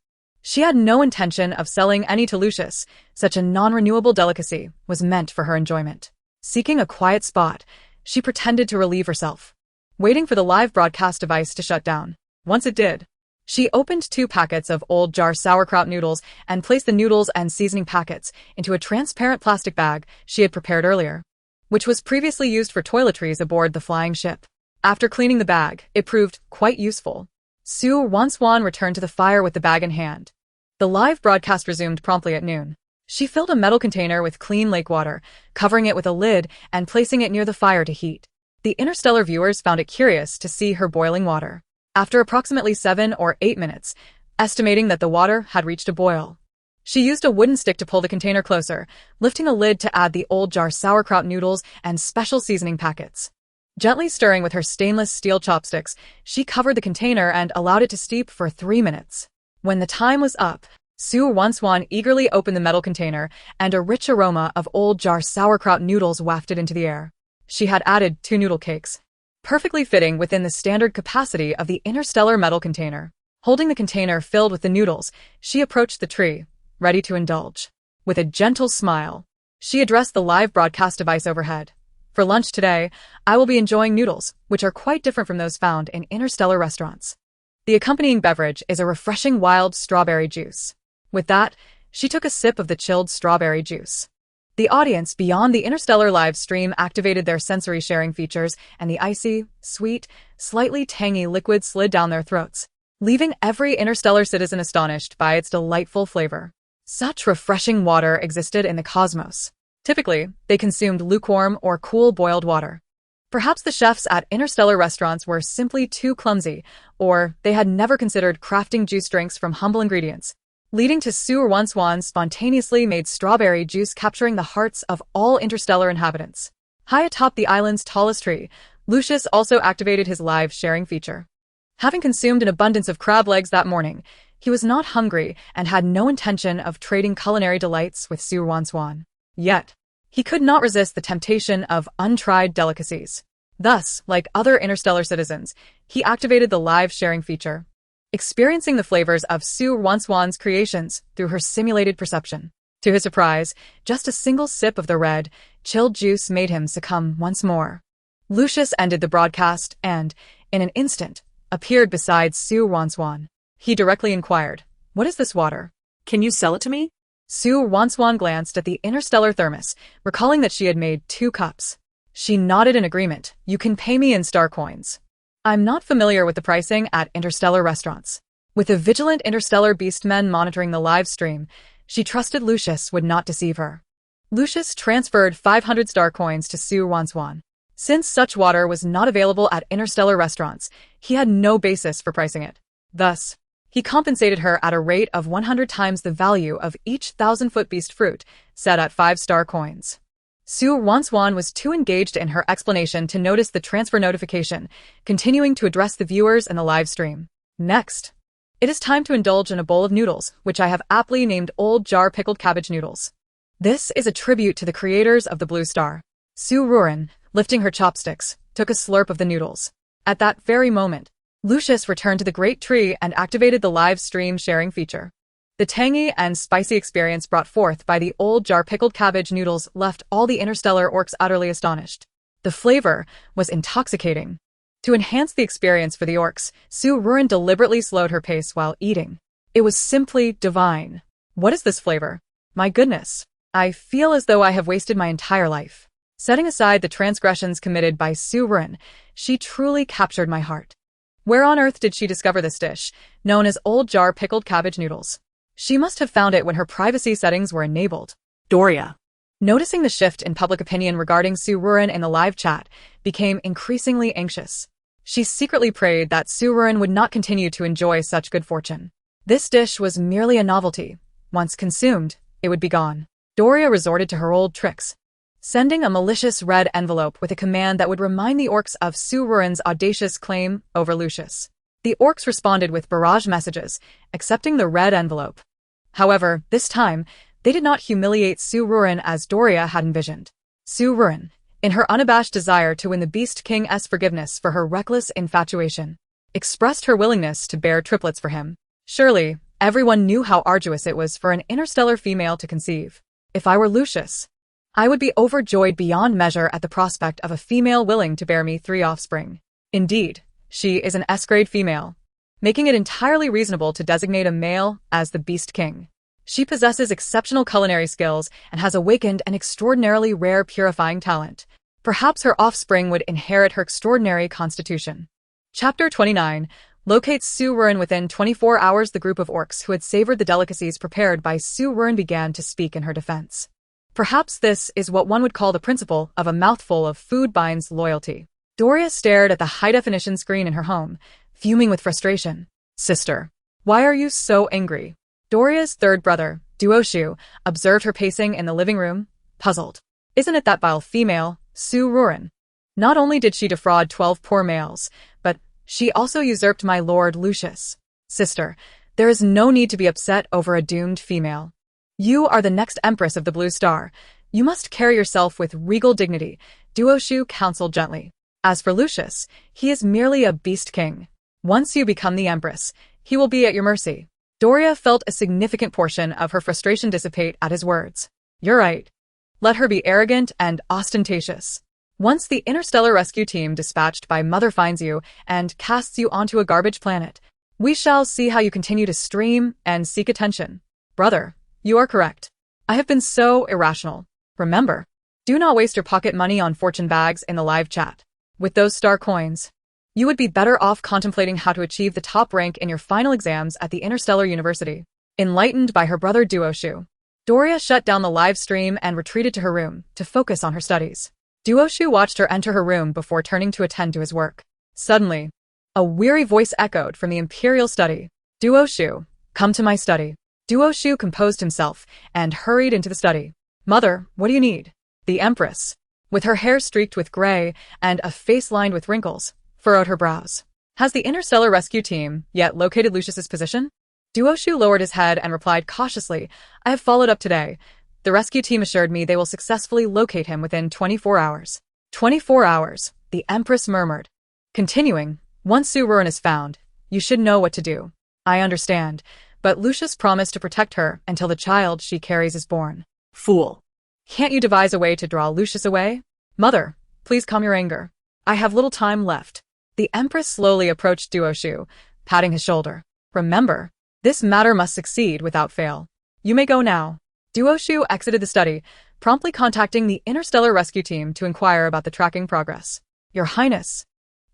She had no intention of selling any to Lucius. Such a non-renewable delicacy was meant for her enjoyment. Seeking a quiet spot, she pretended to relieve herself, waiting for the live broadcast device to shut down. Once it did, she opened 2 packets of old jar sauerkraut noodles and placed the noodles and seasoning packets into a transparent plastic bag she had prepared earlier, which was previously used for toiletries aboard the flying ship. After cleaning the bag, it proved quite useful. Su Ruoruo returned to the fire with the bag in hand. The live broadcast resumed promptly at noon. She filled a metal container with clean lake water, covering it with a lid and placing it near the fire to heat. The interstellar viewers found it curious to see her boiling water. After approximately 7 or 8 minutes, estimating that the water had reached a boil, she used a wooden stick to pull the container closer, lifting a lid to add the old jar sauerkraut noodles and special seasoning packets. Gently stirring with her stainless steel chopsticks, she covered the container and allowed it to steep for 3 minutes. When the time was up, Su Ruoruo eagerly opened the metal container, and a rich aroma of old jar sauerkraut noodles wafted into the air. She had added 2 noodle cakes, perfectly fitting within the standard capacity of the interstellar metal container. Holding the container filled with the noodles, she approached the tree, ready to indulge. With a gentle smile, she addressed the live broadcast device overhead. For lunch today, I will be enjoying noodles, which are quite different from those found in interstellar restaurants. The accompanying beverage is a refreshing wild strawberry juice. With that, she took a sip of the chilled strawberry juice. The audience beyond the interstellar live stream activated their sensory sharing features, and the icy, sweet, slightly tangy liquid slid down their throats, leaving every interstellar citizen astonished by its delightful flavor. Such refreshing water existed in the cosmos. Typically, they consumed lukewarm or cool boiled water. Perhaps the chefs at interstellar restaurants were simply too clumsy, or they had never considered crafting juice drinks from humble ingredients, leading to Su Ruoruo's spontaneously made strawberry juice capturing the hearts of all interstellar inhabitants. High atop the island's tallest tree, Lucius also activated his live sharing feature. Having consumed an abundance of crab legs that morning, he was not hungry and had no intention of trading culinary delights with Su Ruoruo. Yet, he could not resist the temptation of untried delicacies. Thus, like other interstellar citizens, he activated the live sharing feature, experiencing the flavors of Su Ruoruo's creations through her simulated perception. To his surprise, just a single sip of the red, chilled juice made him succumb once more. Lucius ended the broadcast and, in an instant, appeared beside Su Ruoruo. He directly inquired, "What is this water? Can you sell it to me?" Su Ruoruo glanced at the interstellar thermos, recalling that she had made 2 cups. She nodded in agreement. "You can pay me in star coins. I'm not familiar with the pricing at interstellar restaurants." With the vigilant interstellar beastmen monitoring the live stream, she trusted Lucius would not deceive her. Lucius transferred 500 star coins to Su Ruoruo. Since such water was not available at interstellar restaurants, he had no basis for pricing it. Thus, he compensated her at a rate of 100 times the value of each 1,000-foot beast fruit, set at 5-star coins. Su Ruoruo was too engaged in her explanation to notice the transfer notification, continuing to address the viewers in the live stream. "Next, it is time to indulge in a bowl of noodles, which I have aptly named Old Jar Pickled Cabbage Noodles. This is a tribute to the creators of the Blue Star." Su Ruoruo, lifting her chopsticks, took a slurp of the noodles. At that very moment, Lucius returned to the great tree and activated the live stream sharing feature. The tangy and spicy experience brought forth by the old jar pickled cabbage noodles left all the interstellar orcs utterly astonished. The flavor was intoxicating. To enhance the experience for the orcs, Su Ruoruo deliberately slowed her pace while eating. It was simply divine. "What is this flavor? My goodness. I feel as though I have wasted my entire life." Setting aside the transgressions committed by Su Ruoruo, she truly captured my heart. Where on earth did she discover this dish, known as old jar pickled cabbage noodles? She must have found it when her privacy settings were enabled. Doria, noticing the shift in public opinion regarding Su Ruoruo in the live chat, became increasingly anxious. She secretly prayed that Su Ruoruo would not continue to enjoy such good fortune. This dish was merely a novelty. Once consumed, it would be gone. Doria resorted to her old tricks, sending a malicious red envelope with a command that would remind the orcs of Su Ruoruo's audacious claim over Lucius. The orcs responded with barrage messages, accepting the red envelope. However, this time, they did not humiliate Su Ruoruo as Doria had envisioned. Su Ruoruo, in her unabashed desire to win the Beast King's forgiveness for her reckless infatuation, expressed her willingness to bear triplets for him. Surely, Everyone knew how arduous it was for an interstellar female to conceive. If I were Lucius, I would be overjoyed beyond measure at the prospect of a female willing to bear me 3 offspring. Indeed, she is an S-grade female, making it entirely reasonable to designate a male as the Beast King. She possesses exceptional culinary skills and has awakened an extraordinarily rare purifying talent. Perhaps her offspring would inherit her extraordinary constitution. Chapter 29 locates Su Ruoruo within 24 hours. The group of orcs who had savored the delicacies prepared by Su Ruoruo began to speak in her defense. Perhaps this is what one would call the principle of a mouthful of food binds loyalty. Doria stared at the high-definition screen in her home, fuming with frustration. Sister, why are you so angry? Doria's third brother, Duoshu, observed her pacing in the living room, puzzled. Isn't it that vile female, Su Ruoruo? Not only did she defraud 12 poor males, but she also usurped my lord Lucius. Sister, there is no need to be upset over a doomed female. You are the next empress of the Blue Star. You must carry yourself with regal dignity, Duoshu counseled gently. As for Lucius, he is merely a beast king. Once you become the empress, he will be at your mercy. Doria felt a significant portion of her frustration dissipate at his words. You're right. Let her be arrogant and ostentatious. Once the interstellar rescue team dispatched by Mother finds you and casts you onto a garbage planet, we shall see how you continue to stream and seek attention. Brother, you are correct. I have been so irrational. Remember, do not waste your pocket money on fortune bags in the live chat. With those star coins, you would be better off contemplating how to achieve the top rank in your final exams at the Interstellar University. Enlightened by her brother Duoshu, Doria shut down the live stream and retreated to her room to focus on her studies. Duoshu watched her enter her room before turning to attend to his work. Suddenly, a weary voice echoed from the imperial study. Duoshu, come to my study. Duoshu composed himself and hurried into the study. Mother, what do you need? The Empress, with her hair streaked with gray and a face lined with wrinkles, furrowed her brows. Has the interstellar rescue team yet located Lucius's position? Duoshu lowered his head and replied cautiously, I have followed up today. The rescue team assured me they will successfully locate him within 24 hours. 24 hours, the Empress murmured. Continuing, once Su Ruoruo is found, you should know what to do. I understand, but Lucius promised to protect her until the child she carries is born. Fool. Can't you devise a way to draw Lucius away? Mother, please calm your anger. I have little time left. The Empress slowly approached Duoshu, patting his shoulder. Remember, this matter must succeed without fail. You may go now. Duoshu exited the study, promptly contacting the interstellar rescue team to inquire about the tracking progress. Your Highness,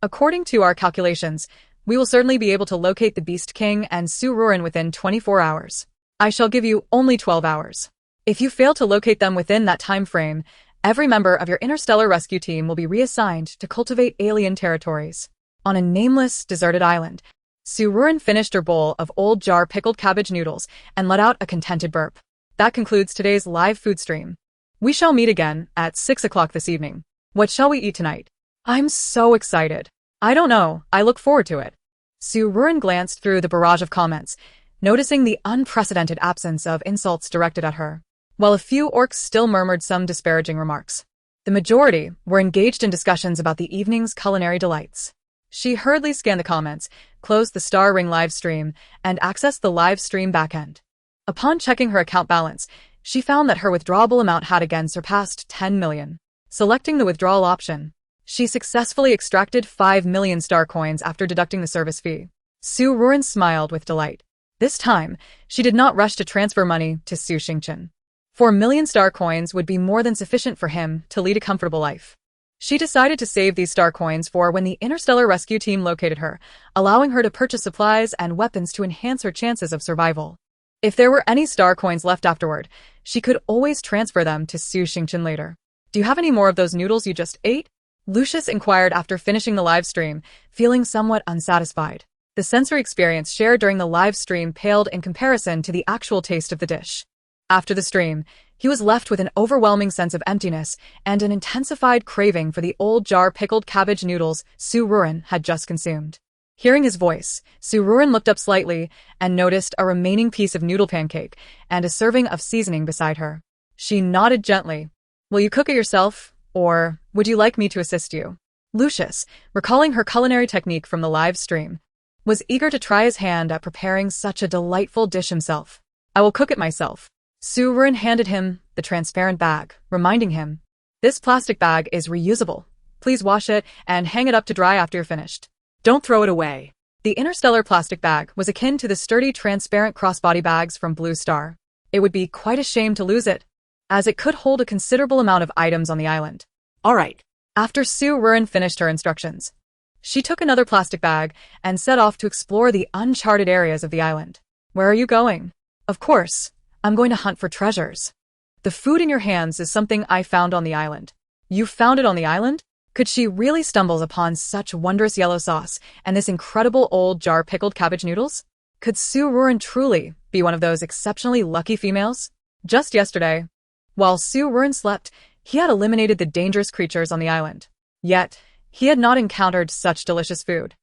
according to our calculations, we will certainly be able to locate the Beast King and Su Ruoruo within 24 hours. I shall give you only 12 hours. If you fail to locate them within that time frame, every member of your interstellar rescue team will be reassigned to cultivate alien territories. On a nameless, deserted island, Su Ruoruo finished her bowl of old jar pickled cabbage noodles and let out a contented burp. That concludes today's live food stream. We shall meet again at 6 o'clock this evening. What shall we eat tonight? I'm so excited. I don't know, I look forward to it. Su Ruoruo glanced through the barrage of comments, noticing the unprecedented absence of insults directed at her. While a few orcs still murmured some disparaging remarks, the majority were engaged in discussions about the evening's culinary delights. She hurriedly scanned the comments, closed the Star Ring live stream, and accessed the live stream backend. Upon checking her account balance, she found that her withdrawable amount had again surpassed 10 million. Selecting the withdrawal option, she successfully extracted 5 million star coins after deducting the service fee. Su Ruoruo smiled with delight. This time, she did not rush to transfer money to Su Xingchen. 4 million star coins would be more than sufficient for him to lead a comfortable life. She decided to save these star coins for when the interstellar rescue team located her, allowing her to purchase supplies and weapons to enhance her chances of survival. If there were any star coins left afterward, she could always transfer them to Su Xingchen later. Do you have any more of those noodles you just ate? Lucius inquired after finishing the live stream, feeling somewhat unsatisfied. The sensory experience shared during the live stream paled in comparison to the actual taste of the dish. After the stream, he was left with an overwhelming sense of emptiness and an intensified craving for the old jar pickled cabbage noodles Su Ruoruo had just consumed. Hearing his voice, Su Ruoruo looked up slightly and noticed a remaining piece of noodle pancake and a serving of seasoning beside her. She nodded gently. Will you cook it yourself, or would you like me to assist you? Lucius, recalling her culinary technique from the live stream, was eager to try his hand at preparing such a delightful dish himself. I will cook it myself. Su Ruoruo handed him the transparent bag, reminding him, "This plastic bag is reusable. Please wash it and hang it up to dry after you're finished. Don't throw it away." The interstellar plastic bag was akin to the sturdy transparent crossbody bags from Blue Star. It would be quite a shame to lose it, as it could hold a considerable amount of items on the island. All right. After Su Ruoruo finished her instructions, she took another plastic bag and set off to explore the uncharted areas of the island. "Where are you going?" "Of course, I'm going to hunt for treasures. The food in your hands is something I found on the island." "You found it on the island?" Could she really stumble upon such wondrous yellow sauce and this incredible old jar pickled cabbage noodles? Could Su Ruoruo truly be one of those exceptionally lucky females? Just yesterday, while Su Ruoruo slept, he had eliminated the dangerous creatures on the island. Yet, he had not encountered such delicious food.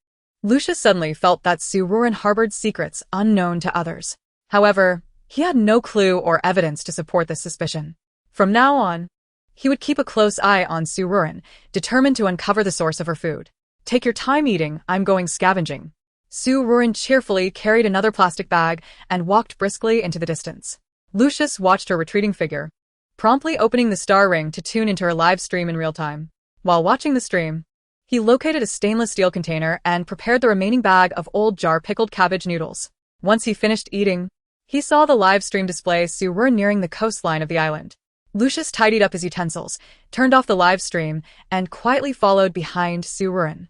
Lucius suddenly felt that Su Ruoruo harbored secrets unknown to others. However, he had no clue or evidence to support this suspicion. From now on, he would keep a close eye on Su Ruoruo, determined to uncover the source of her food. "Take your time eating, I'm going scavenging." Su Ruoruo cheerfully carried another plastic bag and walked briskly into the distance. Lucius watched her retreating figure, promptly opening the star ring to tune into her live stream in real time. While watching the stream, he located a stainless steel container and prepared the remaining bag of old jar pickled cabbage noodles. Once he finished eating, he saw the live stream display Su Ruoruo nearing the coastline of the island. Lucius tidied up his utensils, turned off the live stream, and quietly followed behind Su Ruoruo.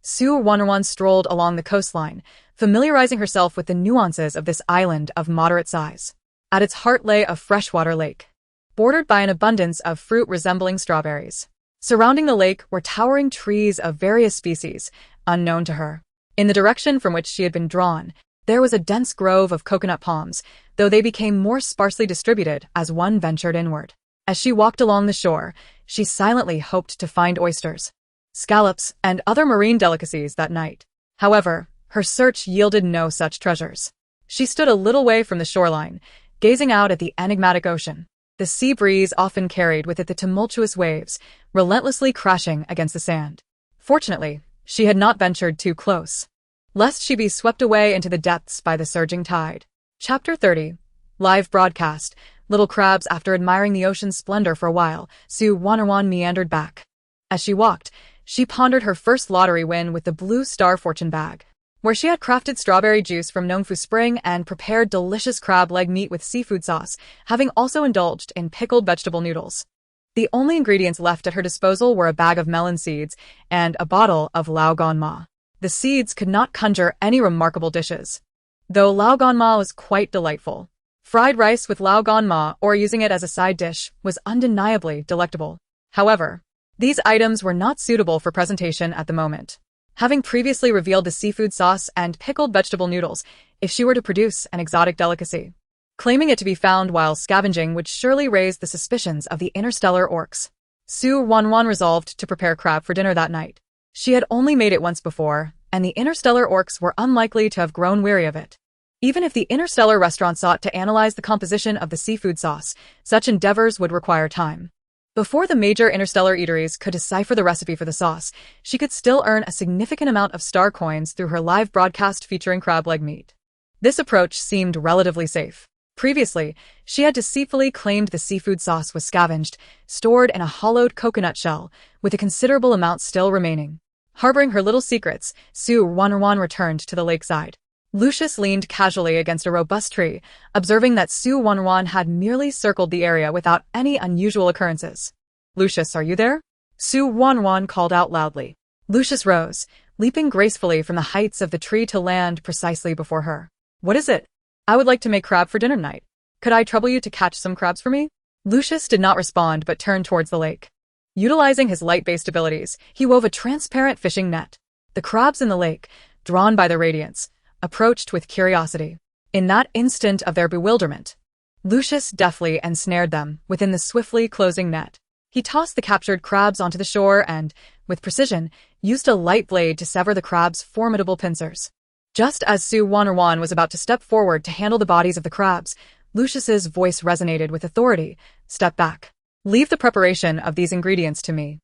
Su Ruoruo strolled along the coastline, familiarizing herself with the nuances of this island of moderate size. At its heart lay a freshwater lake, bordered by an abundance of fruit resembling strawberries. Surrounding the lake were towering trees of various species, unknown to her. In the direction from which she had been drawn, there was a dense grove of coconut palms, though they became more sparsely distributed as one ventured inward. As she walked along the shore, she silently hoped to find oysters, scallops, and other marine delicacies that night. However, her search yielded no such treasures. She stood a little way from the shoreline, gazing out at the enigmatic ocean. The sea breeze often carried with it the tumultuous waves, relentlessly crashing against the sand. Fortunately, she had not ventured too close, lest she be swept away into the depths by the surging tide. Chapter 30. Live broadcast. Little crabs. After admiring the ocean's splendor for a while, Su Ruoruo meandered back. As she walked, she pondered her first lottery win with the Blue Star fortune bag, where she had crafted strawberry juice from Nongfu Spring and prepared delicious crab leg meat with seafood sauce, having also indulged in pickled vegetable noodles. The only ingredients left at her disposal were a bag of melon seeds and a bottle of lao gan ma. The seeds could not conjure any remarkable dishes, though lao gan ma was quite delightful. Fried rice with lao gan ma, or using it as a side dish, was undeniably delectable. However, these items were not suitable for presentation at the moment. Having previously revealed the seafood sauce and pickled vegetable noodles, if she were to produce an exotic delicacy, claiming it to be found while scavenging would surely raise the suspicions of the interstellar orcs. Su Ruoruo resolved to prepare crab for dinner that night. She had only made it once before, and the interstellar orcs were unlikely to have grown weary of it. Even if the interstellar restaurant sought to analyze the composition of the seafood sauce, such endeavors would require time. Before the major interstellar eateries could decipher the recipe for the sauce, she could still earn a significant amount of star coins through her live broadcast featuring crab leg meat. This approach seemed relatively safe. Previously, she had deceitfully claimed the seafood sauce was scavenged, stored in a hollowed coconut shell, with a considerable amount still remaining. Harboring her little secrets, Su Ruoruo returned to the lakeside. Lucius leaned casually against a robust tree, observing that Su Ruoruo had merely circled the area without any unusual occurrences. "Lucius, are you there?" Su Ruoruo called out loudly. Lucius rose, leaping gracefully from the heights of the tree to land precisely before her. "What is it?" "I would like to make crab for dinner tonight. Could I trouble you to catch some crabs for me?" Lucius did not respond but turned towards the lake. Utilizing his light-based abilities, he wove a transparent fishing net. The crabs in the lake, drawn by the radiance, approached with curiosity. In that instant of their bewilderment, Lucius deftly ensnared them within the swiftly closing net. He tossed the captured crabs onto the shore and, with precision, used a light blade to sever the crabs' formidable pincers. Just as Su Ruoruo was about to step forward to handle the bodies of the crabs, Lucius's voice resonated with authority. "Step back. Leave the preparation of these ingredients to me."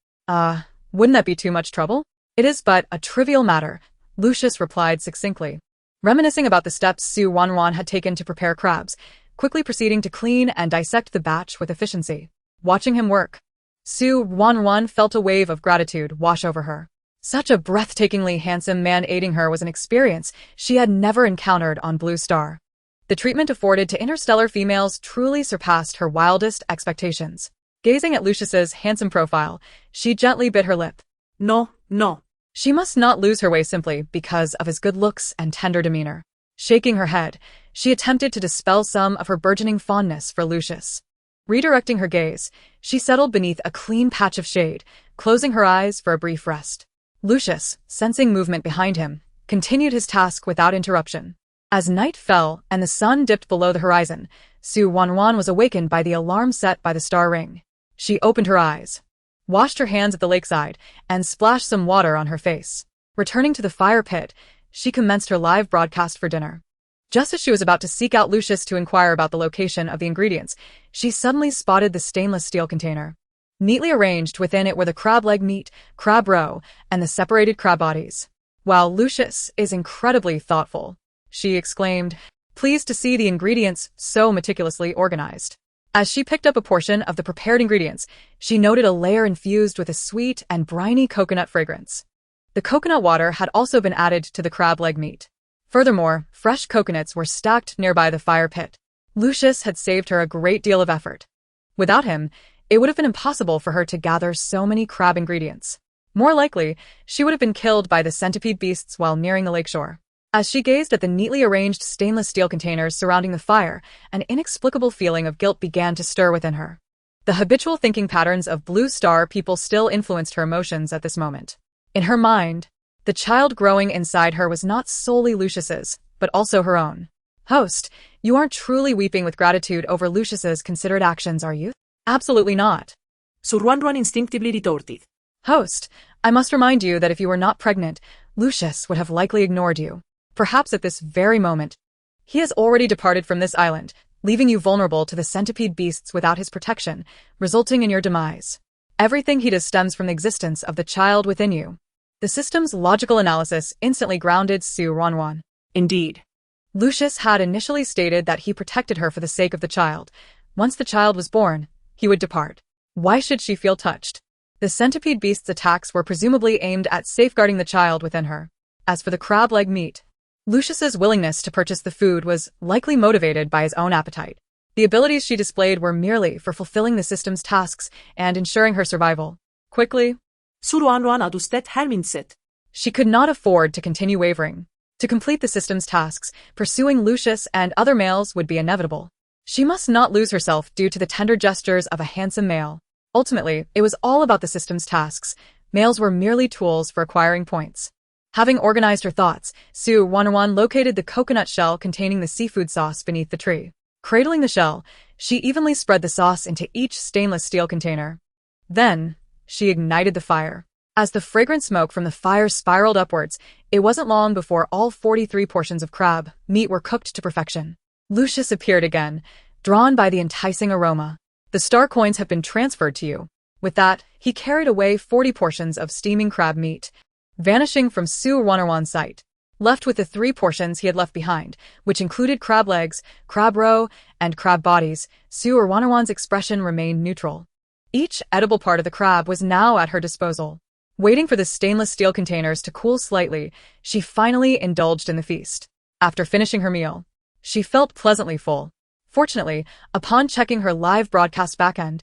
Wouldn't that be too much trouble?" "It is but a trivial matter. Lucius replied succinctly, reminiscing about the steps Su Ruoruo had taken to prepare crabs, quickly proceeding to clean and dissect the batch with efficiency. Watching him work, Su Ruoruo felt a wave of gratitude wash over her. Such a breathtakingly handsome man aiding her was an experience she had never encountered on Blue Star. The treatment afforded to interstellar females truly surpassed her wildest expectations. Gazing at Lucius's handsome profile, she gently bit her lip. No, no. She must not lose her way simply because of his good looks and tender demeanor. Shaking her head, she attempted to dispel some of her burgeoning fondness for Lucius. Redirecting her gaze, she settled beneath a clean patch of shade, closing her eyes for a brief rest. Lucius, sensing movement behind him, continued his task without interruption. As night fell and the sun dipped below the horizon, Su Ruoruo was awakened by the alarm set by the star ring. She opened her eyes, washed her hands at the lakeside, and splashed some water on her face. Returning to the fire pit, she commenced her live broadcast for dinner. Just as she was about to seek out Lucius to inquire about the location of the ingredients, she suddenly spotted the stainless steel container. Neatly arranged within it were the crab leg meat, crab roe, and the separated crab bodies. "Wow, Lucius is incredibly thoughtful," she exclaimed, pleased to see the ingredients so meticulously organized. As she picked up a portion of the prepared ingredients, she noted a layer infused with a sweet and briny coconut fragrance. The coconut water had also been added to the crab leg meat. Furthermore, fresh coconuts were stacked nearby the fire pit. Lucius had saved her a great deal of effort. Without him, it would have been impossible for her to gather so many crab ingredients. More likely, she would have been killed by the centipede beasts while nearing the lakeshore. As she gazed at the neatly arranged stainless steel containers surrounding the fire, an inexplicable feeling of guilt began to stir within her. The habitual thinking patterns of Blue Star people still influenced her emotions at this moment. In her mind, the child growing inside her was not solely Lucius's, but also her own. "Host, you aren't truly weeping with gratitude over Lucius's considerate actions, are you?" "Absolutely not." Su Ruoruo instinctively retorted. "Host, I must remind you that if you were not pregnant, Lucius would have likely ignored you. Perhaps at this very moment, he has already departed from this island, leaving you vulnerable to the centipede beasts without his protection, resulting in your demise. Everything he does stems from the existence of the child within you." The system's logical analysis instantly grounded Su Ruoruo. Indeed. Lucius had initially stated that he protected her for the sake of the child. Once the child was born, he would depart. Why should she feel touched? The centipede beast's attacks were presumably aimed at safeguarding the child within her. As for the crab leg meat, Lucius's willingness to purchase the food was likely motivated by his own appetite. The abilities she displayed were merely for fulfilling the system's tasks and ensuring her survival. Quickly, Su Ruoruo adustet her mindset. She could not afford to continue wavering. To complete the system's tasks, pursuing Lucius and other males would be inevitable. She must not lose herself due to the tender gestures of a handsome male. Ultimately, it was all about the system's tasks. Males were merely tools for acquiring points. Having organized her thoughts, Su Ruoruo located the coconut shell containing the seafood sauce beneath the tree. Cradling the shell, she evenly spread the sauce into each stainless steel container. Then, she ignited the fire. As the fragrant smoke from the fire spiraled upwards, it wasn't long before all 43 portions of crab meat were cooked to perfection. Lucius appeared again, drawn by the enticing aroma. "The star coins have been transferred to you." With that, he carried away 40 portions of steaming crab meat, vanishing from Su Ruoruo's sight. Left with the 3 portions he had left behind, which included crab legs, crab roe, and crab bodies, Su Ruoruo's expression remained neutral. Each edible part of the crab was now at her disposal. Waiting for the stainless steel containers to cool slightly, she finally indulged in the feast. After finishing her meal, she felt pleasantly full. Fortunately, upon checking her live broadcast backend,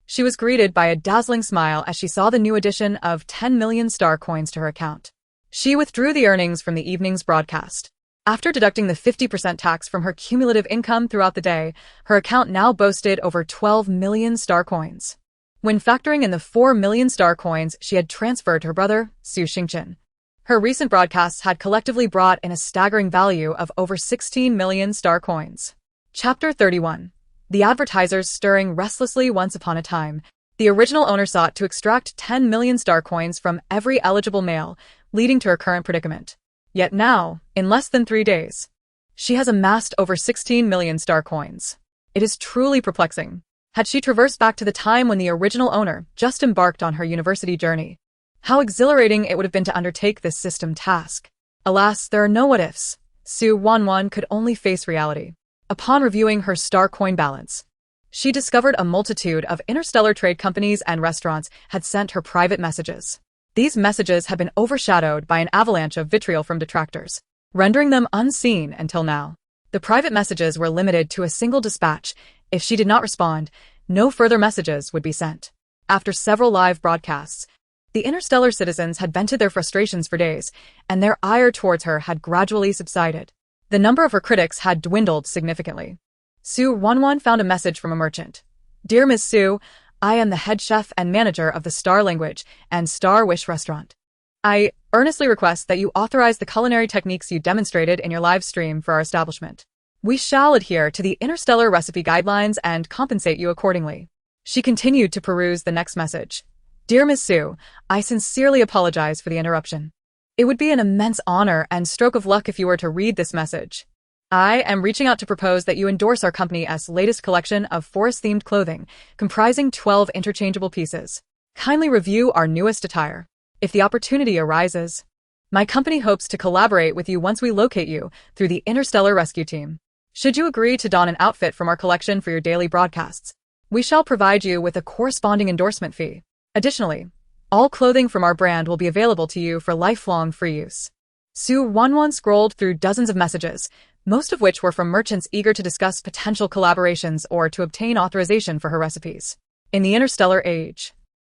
she was greeted by a dazzling smile as she saw the new addition of 10 million star coins to her account. She withdrew the earnings from the evening's broadcast. After deducting the 50% tax from her cumulative income throughout the day, her account now boasted over 12 million star coins. When factoring in the 4 million star coins she had transferred to her brother, Su Xingchen, her recent broadcasts had collectively brought in a staggering value of over 16 million star coins. Chapter 31. The advertisers stirring restlessly once upon a time. The original owner sought to extract 10 million star coins from every eligible male, leading to her current predicament. Yet now, in less than 3 days, she has amassed over 16 million star coins. It is truly perplexing. Had she traversed back to the time when the original owner just embarked on her university journey, how exhilarating it would have been to undertake this system task. Alas, there are no what-ifs. Su Ruoruo could only face reality. Upon reviewing her star coin balance, she discovered a multitude of interstellar trade companies and restaurants had sent her private messages. These messages had been overshadowed by an avalanche of vitriol from detractors, rendering them unseen until now. The private messages were limited to a single dispatch. If she did not respond, no further messages would be sent. After several live broadcasts, the interstellar citizens had vented their frustrations for days, and their ire towards her had gradually subsided. The number of her critics had dwindled significantly. Su Ruoruo found a message from a merchant. Dear Ms. Su, I am the head chef and manager of the Star Language and Star Wish restaurant. I earnestly request that you authorize the culinary techniques you demonstrated in your live stream for our establishment. We shall adhere to the interstellar recipe guidelines and compensate you accordingly. She continued to peruse the next message. Dear Ms. Su, I sincerely apologize for the interruption. It would be an immense honor and stroke of luck if you were to read this message. I am reaching out to propose that you endorse our company's latest collection of forest-themed clothing, comprising 12 interchangeable pieces. Kindly review our newest attire. If the opportunity arises, my company hopes to collaborate with you once we locate you through the Interstellar Rescue Team. Should you agree to don an outfit from our collection for your daily broadcasts, we shall provide you with a corresponding endorsement fee. Additionally, all clothing from our brand will be available to you for lifelong free use. Su Ruoruo scrolled through dozens of messages, most of which were from merchants eager to discuss potential collaborations or to obtain authorization for her recipes. In the interstellar age,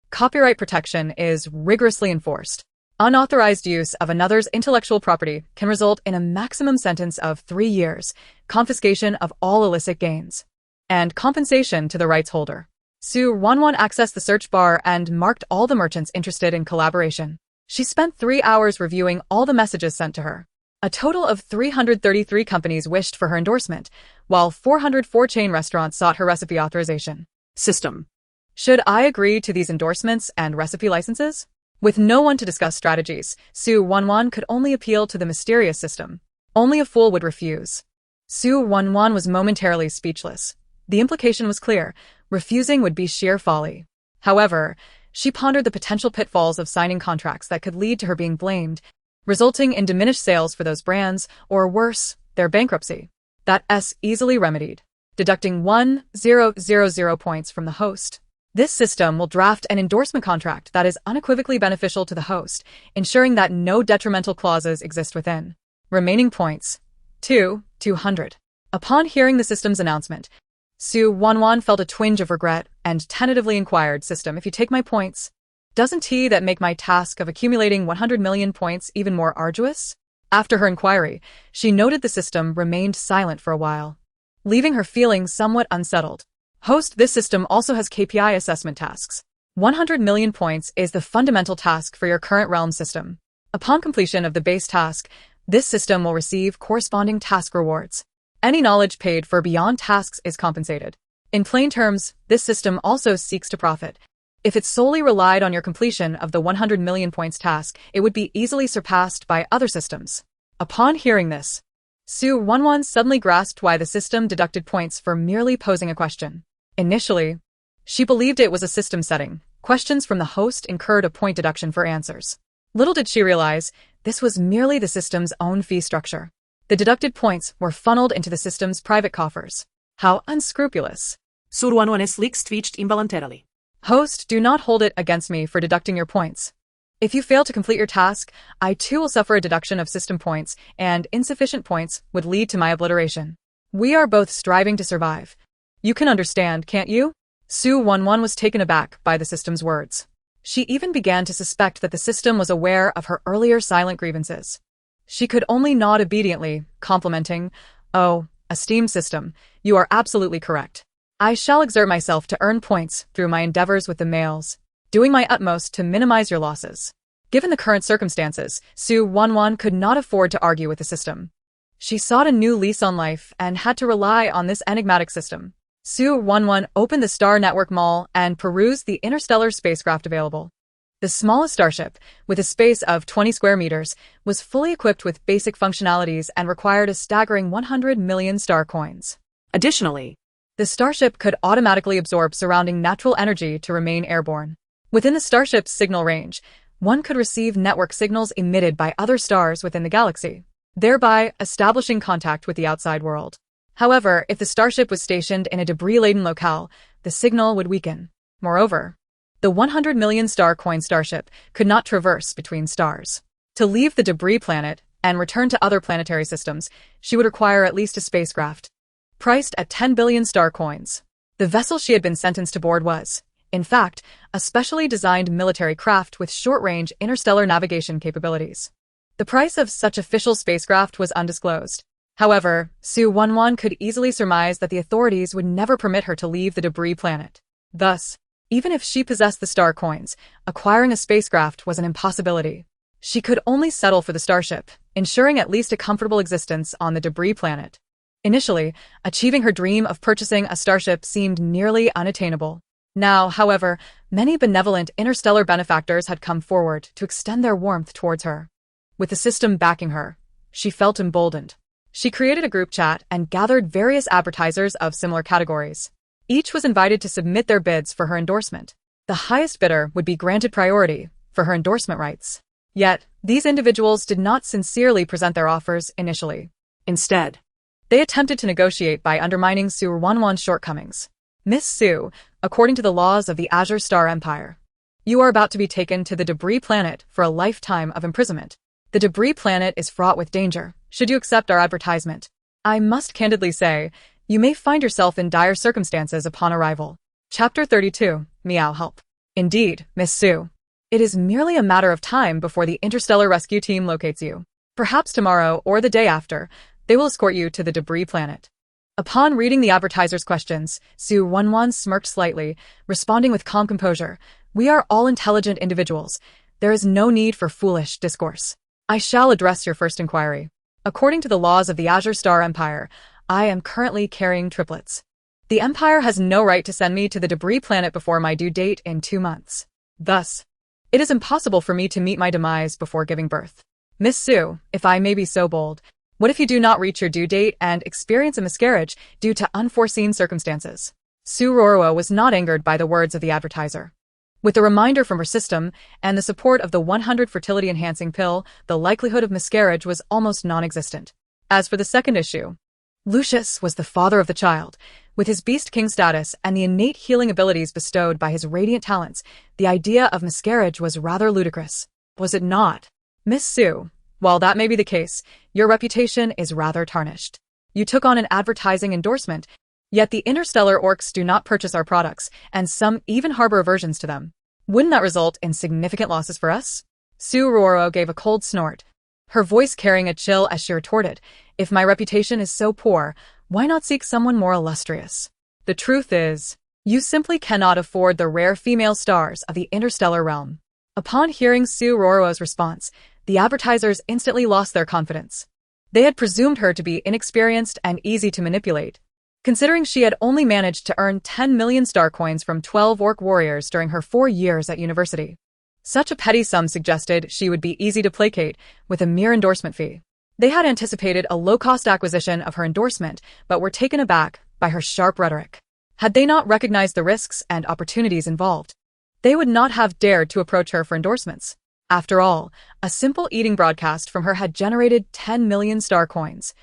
copyright protection is rigorously enforced. Unauthorized use of another's intellectual property can result in a maximum sentence of 3 years, confiscation of all illicit gains, and compensation to the rights holder. Su Ruoruo accessed the search bar and marked all the merchants interested in collaboration. She spent 3 hours reviewing all the messages sent to her. A total of 333 companies wished for her endorsement, while 404 chain restaurants sought her recipe authorization. System. Should I agree to these endorsements and recipe licenses? With no one to discuss strategies, Su Ruoruo could only appeal to the mysterious system. Only a fool would refuse. Su Ruoruo was momentarily speechless. The implication was clear. Refusing would be sheer folly. However, she pondered the potential pitfalls of signing contracts that could lead to her being blamed, resulting in diminished sales for those brands, or worse, their bankruptcy. That's easily remedied. Deducting 1,000 points from the host. This system will draft an endorsement contract that is unequivocally beneficial to the host, ensuring that no detrimental clauses exist within. Remaining points. 200. Upon hearing the system's announcement, Su Ruoruo felt a twinge of regret and tentatively inquired, System, if you take my points, doesn't that make my task of accumulating 100 million points even more arduous? After her inquiry, she noted the system remained silent for a while, leaving her feeling somewhat unsettled. Host, this system also has KPI assessment tasks. 100 million points is the fundamental task for your current realm system. Upon completion of the base task, this system will receive corresponding task rewards. Any knowledge paid for beyond tasks is compensated. In plain terms, this system also seeks to profit. If it solely relied on your completion of the 100 million points task, it would be easily surpassed by other systems. Upon hearing this, Su Ruoruo suddenly grasped why the system deducted points for merely posing a question. Initially, she believed it was a system setting. Questions from the host incurred a point deduction for answers. Little did she realize, this was merely the system's own fee structure. The deducted points were funneled into the system's private coffers. How unscrupulous. Su Ruoruo's lips twitched involuntarily. Host, do not hold it against me for deducting your points. If you fail to complete your task, I too will suffer a deduction of system points, and insufficient points would lead to my obliteration. We are both striving to survive. You can understand, can't you? Su Ruoruo was taken aback by the system's words. She even began to suspect that the system was aware of her earlier silent grievances. She could only nod obediently, complimenting, "Oh, esteemed system, you are absolutely correct. I shall exert myself to earn points through my endeavors with the males, doing my utmost to minimize your losses." Given the current circumstances, Su Ruoruo could not afford to argue with the system. She sought a new lease on life and had to rely on this enigmatic system. Su Ruoruo opened the Star Network Mall and perused the interstellar spacecraft available. The smallest starship, with a space of 20 square meters, was fully equipped with basic functionalities and required a staggering 100 million star coins. Additionally, the starship could automatically absorb surrounding natural energy to remain airborne. Within the starship's signal range, one could receive network signals emitted by other stars within the galaxy, thereby establishing contact with the outside world. However, if the starship was stationed in a debris-laden locale, the signal would weaken. Moreover, the 100 million star coin starship could not traverse between stars. To leave the debris planet and return to other planetary systems, she would require at least a spacecraft. Priced at 10 billion star coins, the vessel she had been sentenced to board was, in fact, a specially designed military craft with short-range interstellar navigation capabilities. The price of such official spacecraft was undisclosed. However, Su Ruoruo could easily surmise that the authorities would never permit her to leave the debris planet. Thus, even if she possessed the star coins, acquiring a spacecraft was an impossibility. She could only settle for the starship, ensuring at least a comfortable existence on the debris planet. Initially, achieving her dream of purchasing a starship seemed nearly unattainable. Now, however, many benevolent interstellar benefactors had come forward to extend their warmth towards her. With the system backing her, she felt emboldened. She created a group chat and gathered various advertisers of similar categories. Each was invited to submit their bids for her endorsement. The highest bidder would be granted priority for her endorsement rights. Yet, these individuals did not sincerely present their offers initially. Instead, they attempted to negotiate by undermining Su Ruoruo's shortcomings. Miss Su, according to the laws of the Azure Star Empire, you are about to be taken to the debris planet for a lifetime of imprisonment. The debris planet is fraught with danger, should you accept our advertisement. I must candidly say, you may find yourself in dire circumstances upon arrival. Chapter 32, Meow Help. Indeed, Miss Su. It is merely a matter of time before the interstellar rescue team locates you. Perhaps tomorrow or the day after, they will escort you to the debris planet. Upon reading the advertiser's questions, Su Ruoruo smirked slightly, responding with calm composure. We are all intelligent individuals. There is no need for foolish discourse. I shall address your first inquiry. According to the laws of the Azure Star Empire, I am currently carrying triplets. The Empire has no right to send me to the debris planet before my due date in 2 months. Thus, it is impossible for me to meet my demise before giving birth. Miss Su, if I may be so bold, what if you do not reach your due date and experience a miscarriage due to unforeseen circumstances? Su Ruoruo was not angered by the words of the advertiser. With the reminder from her system and the support of the 100 fertility-enhancing pill, the likelihood of miscarriage was almost non-existent. As for the second issue, Lucius was the father of the child. With his Beast King status and the innate healing abilities bestowed by his radiant talents, the idea of miscarriage was rather ludicrous. Was it not? Miss Su, while that may be the case, your reputation is rather tarnished. You took on an advertising endorsement, yet the interstellar orcs do not purchase our products, and some even harbor aversions to them. Wouldn't that result in significant losses for us? Su Ruoruo gave a cold snort, her voice carrying a chill as she retorted, if my reputation is so poor, why not seek someone more illustrious? The truth is, you simply cannot afford the rare female stars of the interstellar realm. Upon hearing Su Ruoruo's response, the advertisers instantly lost their confidence. They had presumed her to be inexperienced and easy to manipulate, considering she had only managed to earn 10 million star coins from 12 orc warriors during her 4 years at university. Such a petty sum suggested she would be easy to placate with a mere endorsement fee. They had anticipated a low-cost acquisition of her endorsement, but were taken aback by her sharp rhetoric. Had they not recognized the risks and opportunities involved, they would not have dared to approach her for endorsements. After all, a simple eating broadcast from her had generated 10 million star coins,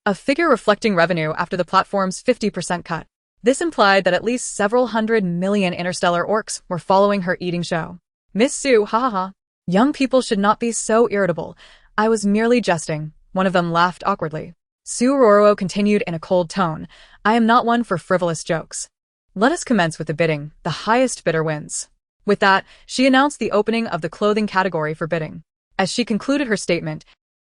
a figure reflecting revenue after the platform's 50% cut. This implied that at least several 100 million interstellar orcs were following her eating show. Miss Su, ha ha ha. Young people should not be so irritable. I was merely jesting. One of them laughed awkwardly. Su Ruoruo continued in a cold tone. I am not one for frivolous jokes. Let us commence with the bidding. The highest bidder wins. With that, she announced the opening of the clothing category for bidding. As she concluded her statement,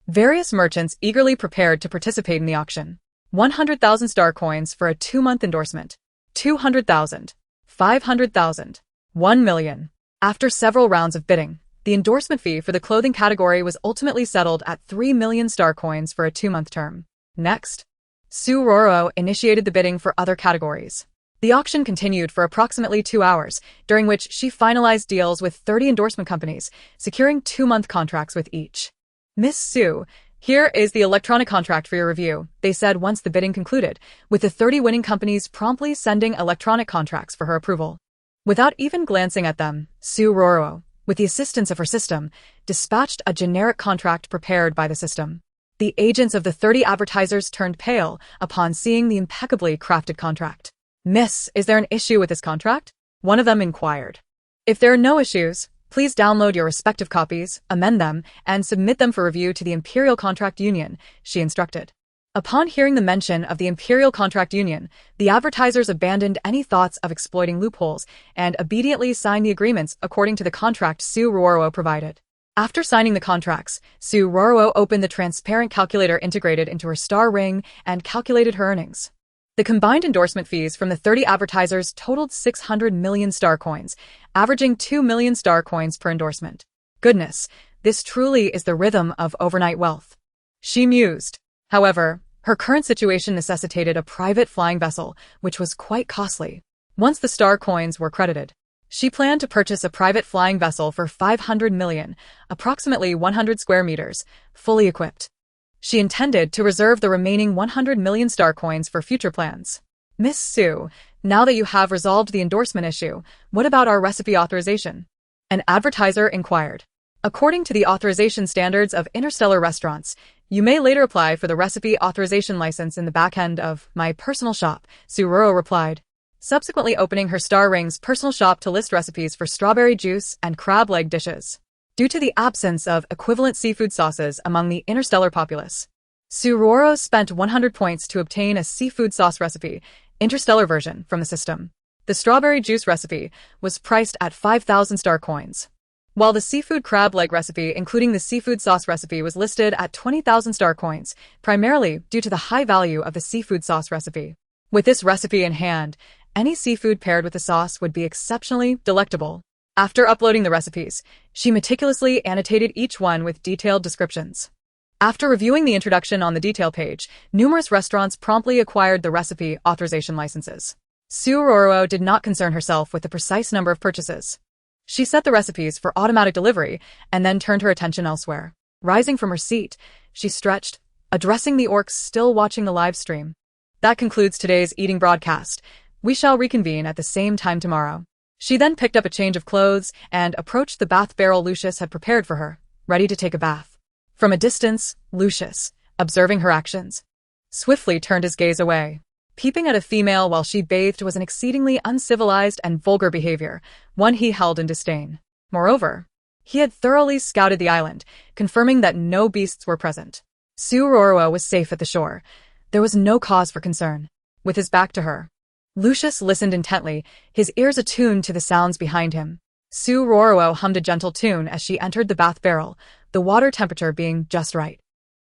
various merchants eagerly prepared to participate in the auction. 100,000 star coins for a 2-month endorsement. 200,000. 500,000. 1 million. After several rounds of bidding, the endorsement fee for the clothing category was ultimately settled at 3 million star coins for a 2-month term. Next, Su Ruoruo initiated the bidding for other categories. The auction continued for approximately 2 hours, during which she finalized deals with 30 endorsement companies, securing 2-month contracts with each. Miss Su, here is the electronic contract for your review, they said once the bidding concluded, with the 30 winning companies promptly sending electronic contracts for her approval. Without even glancing at them, Su Ruoruo, with the assistance of her system, dispatched a generic contract prepared by the system. The agents of the 30 advertisers turned pale upon seeing the impeccably crafted contract. "Miss, is there an issue with this contract?" one of them inquired. "If there are no issues, please download your respective copies, amend them, and submit them for review to the Imperial Contract Union," she instructed. Upon hearing the mention of the Imperial Contract Union, the advertisers abandoned any thoughts of exploiting loopholes and obediently signed the agreements according to the contract Su Ruoruo provided. After signing the contracts, Su Ruoruo opened the transparent calculator integrated into her star ring and calculated her earnings. The combined endorsement fees from the 30 advertisers totaled 600 million star coins, averaging 2 million star coins per endorsement. Goodness, this truly is the rhythm of overnight wealth, she mused. However, her current situation necessitated a private flying vessel, which was quite costly. Once the star coins were credited, she planned to purchase a private flying vessel for 500 million, approximately 100 square meters, fully equipped. She intended to reserve the remaining 100 million star coins for future plans. "Miss Su, now that you have resolved the endorsement issue, what about our recipe authorization?" an advertiser inquired. "According to the authorization standards of interstellar restaurants, you may later apply for the recipe authorization license in the back end of my personal shop," Su Ruoruo replied, subsequently opening her Star Ring's personal shop to list recipes for strawberry juice and crab leg dishes. Due to the absence of equivalent seafood sauces among the interstellar populace, Su Ruoruo spent 100 points to obtain a seafood sauce recipe, interstellar version, from the system. The strawberry juice recipe was priced at 5,000 star coins, while the seafood crab leg recipe, including the seafood sauce recipe, was listed at 20,000 star coins, primarily due to the high value of the seafood sauce recipe. With this recipe in hand, any seafood paired with the sauce would be exceptionally delectable. After uploading the recipes, she meticulously annotated each one with detailed descriptions. After reviewing the introduction on the detail page, numerous restaurants promptly acquired the recipe authorization licenses. Su Ruoruo did not concern herself with the precise number of purchases. She set the recipes for automatic delivery and then turned her attention elsewhere. Rising from her seat, she stretched, addressing the orcs still watching the live stream. "That concludes today's eating broadcast. We shall reconvene at the same time tomorrow." She then picked up a change of clothes and approached the bath barrel Lucius had prepared for her, ready to take a bath. From a distance, Lucius, observing her actions, swiftly turned his gaze away. Peeping at a female while she bathed was an exceedingly uncivilized and vulgar behavior, one he held in disdain. Moreover, he had thoroughly scouted the island, confirming that no beasts were present. Su Ruoruo was safe at the shore. There was no cause for concern. With his back to her, Lucius listened intently, his ears attuned to the sounds behind him. Su Ruoruo hummed a gentle tune as she entered the bath barrel, the water temperature being just right.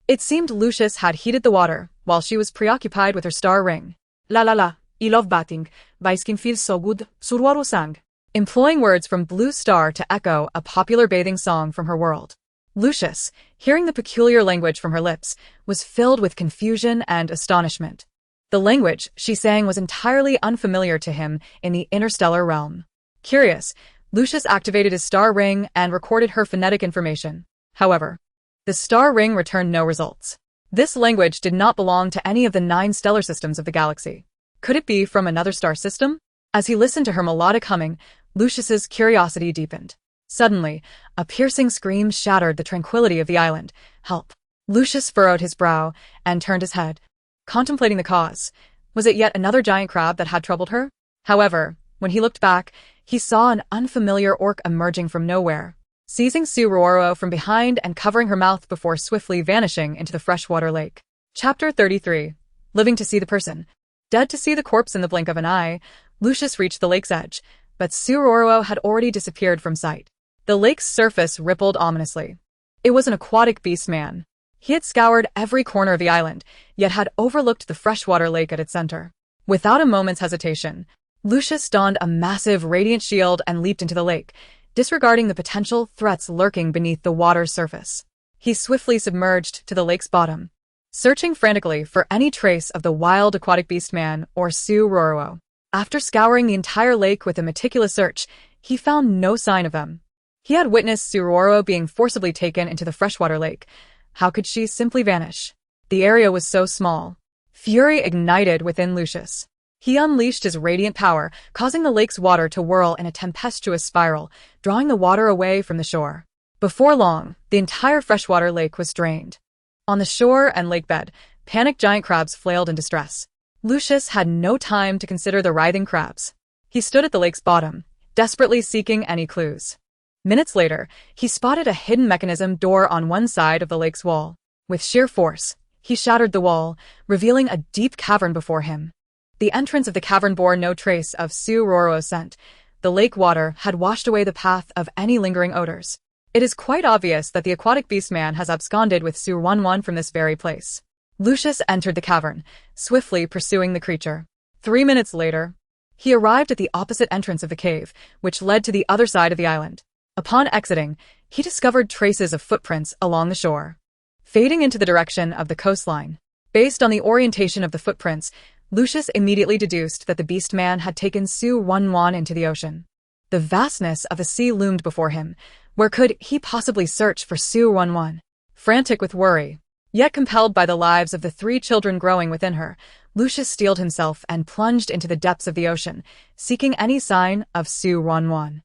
It seemed Lucius had heated the water while she was preoccupied with her star ring. "La la la, I love bathing, my skin feels so good," Su Ruoruo sang, employing words from Blue Star to echo a popular bathing song from her world. Lucius, hearing the peculiar language from her lips, was filled with confusion and astonishment. The language she sang was entirely unfamiliar to him in the interstellar realm. Curious, Lucius activated his star ring and recorded her phonetic information. However, the star ring returned no results. This language did not belong to any of the 9 stellar systems of the galaxy. Could it be from another star system? As he listened to her melodic humming, Lucius's curiosity deepened. Suddenly, a piercing scream shattered the tranquility of the island. "Help!" Lucius furrowed his brow and turned his head, contemplating the cause. Was it yet another giant crab that had troubled her? However, when he looked back, he saw an unfamiliar orc emerging from nowhere, seizing Su Ruoruo from behind and covering her mouth before swiftly vanishing into the freshwater lake. Chapter 33. Living to see the person, dead to see the corpse in the blink of an eye. Lucius reached the lake's edge, but Su Ruoruo had already disappeared from sight. The lake's surface rippled ominously. It was an aquatic beast man. He had scoured every corner of the island, yet had overlooked the freshwater lake at its center. Without a moment's hesitation, Lucius donned a massive radiant shield and leaped into the lake, disregarding the potential threats lurking beneath the water's surface. He swiftly submerged to the lake's bottom, searching frantically for any trace of the wild aquatic beast man or Su Ruoruo. After scouring the entire lake with a meticulous search, he found no sign of them. He had witnessed Su Ruoruo being forcibly taken into the freshwater lake. How could she simply vanish? The area was so small. Fury ignited within Lucius. He unleashed his radiant power, causing the lake's water to whirl in a tempestuous spiral, drawing the water away from the shore. Before long, the entire freshwater lake was drained. On the shore and lake bed, panicked giant crabs flailed in distress. Lucius had no time to consider the writhing crabs. He stood at the lake's bottom, desperately seeking any clues. Minutes later, he spotted a hidden mechanism door on one side of the lake's wall. With sheer force, he shattered the wall, revealing a deep cavern before him. The entrance of the cavern bore no trace of Su Ruoruo scent. The lake water had washed away the path of any lingering odors. It is quite obvious that the aquatic beastman has absconded with Su Ruoruo from this very place. Lucius entered the cavern, swiftly pursuing the creature. 3 minutes later, he arrived at the opposite entrance of the cave, which led to the other side of the island. Upon exiting, he discovered traces of footprints along the shore, fading into the direction of the coastline. Based on the orientation of the footprints, Lucius immediately deduced that the beastman had taken Su Ruoruo into the ocean. The vastness of the sea loomed before him. Where could he possibly search for Su Ruoruo? Frantic with worry, yet compelled by the lives of the 3 children growing within her, Lucius steeled himself and plunged into the depths of the ocean, seeking any sign of Su Ruoruo.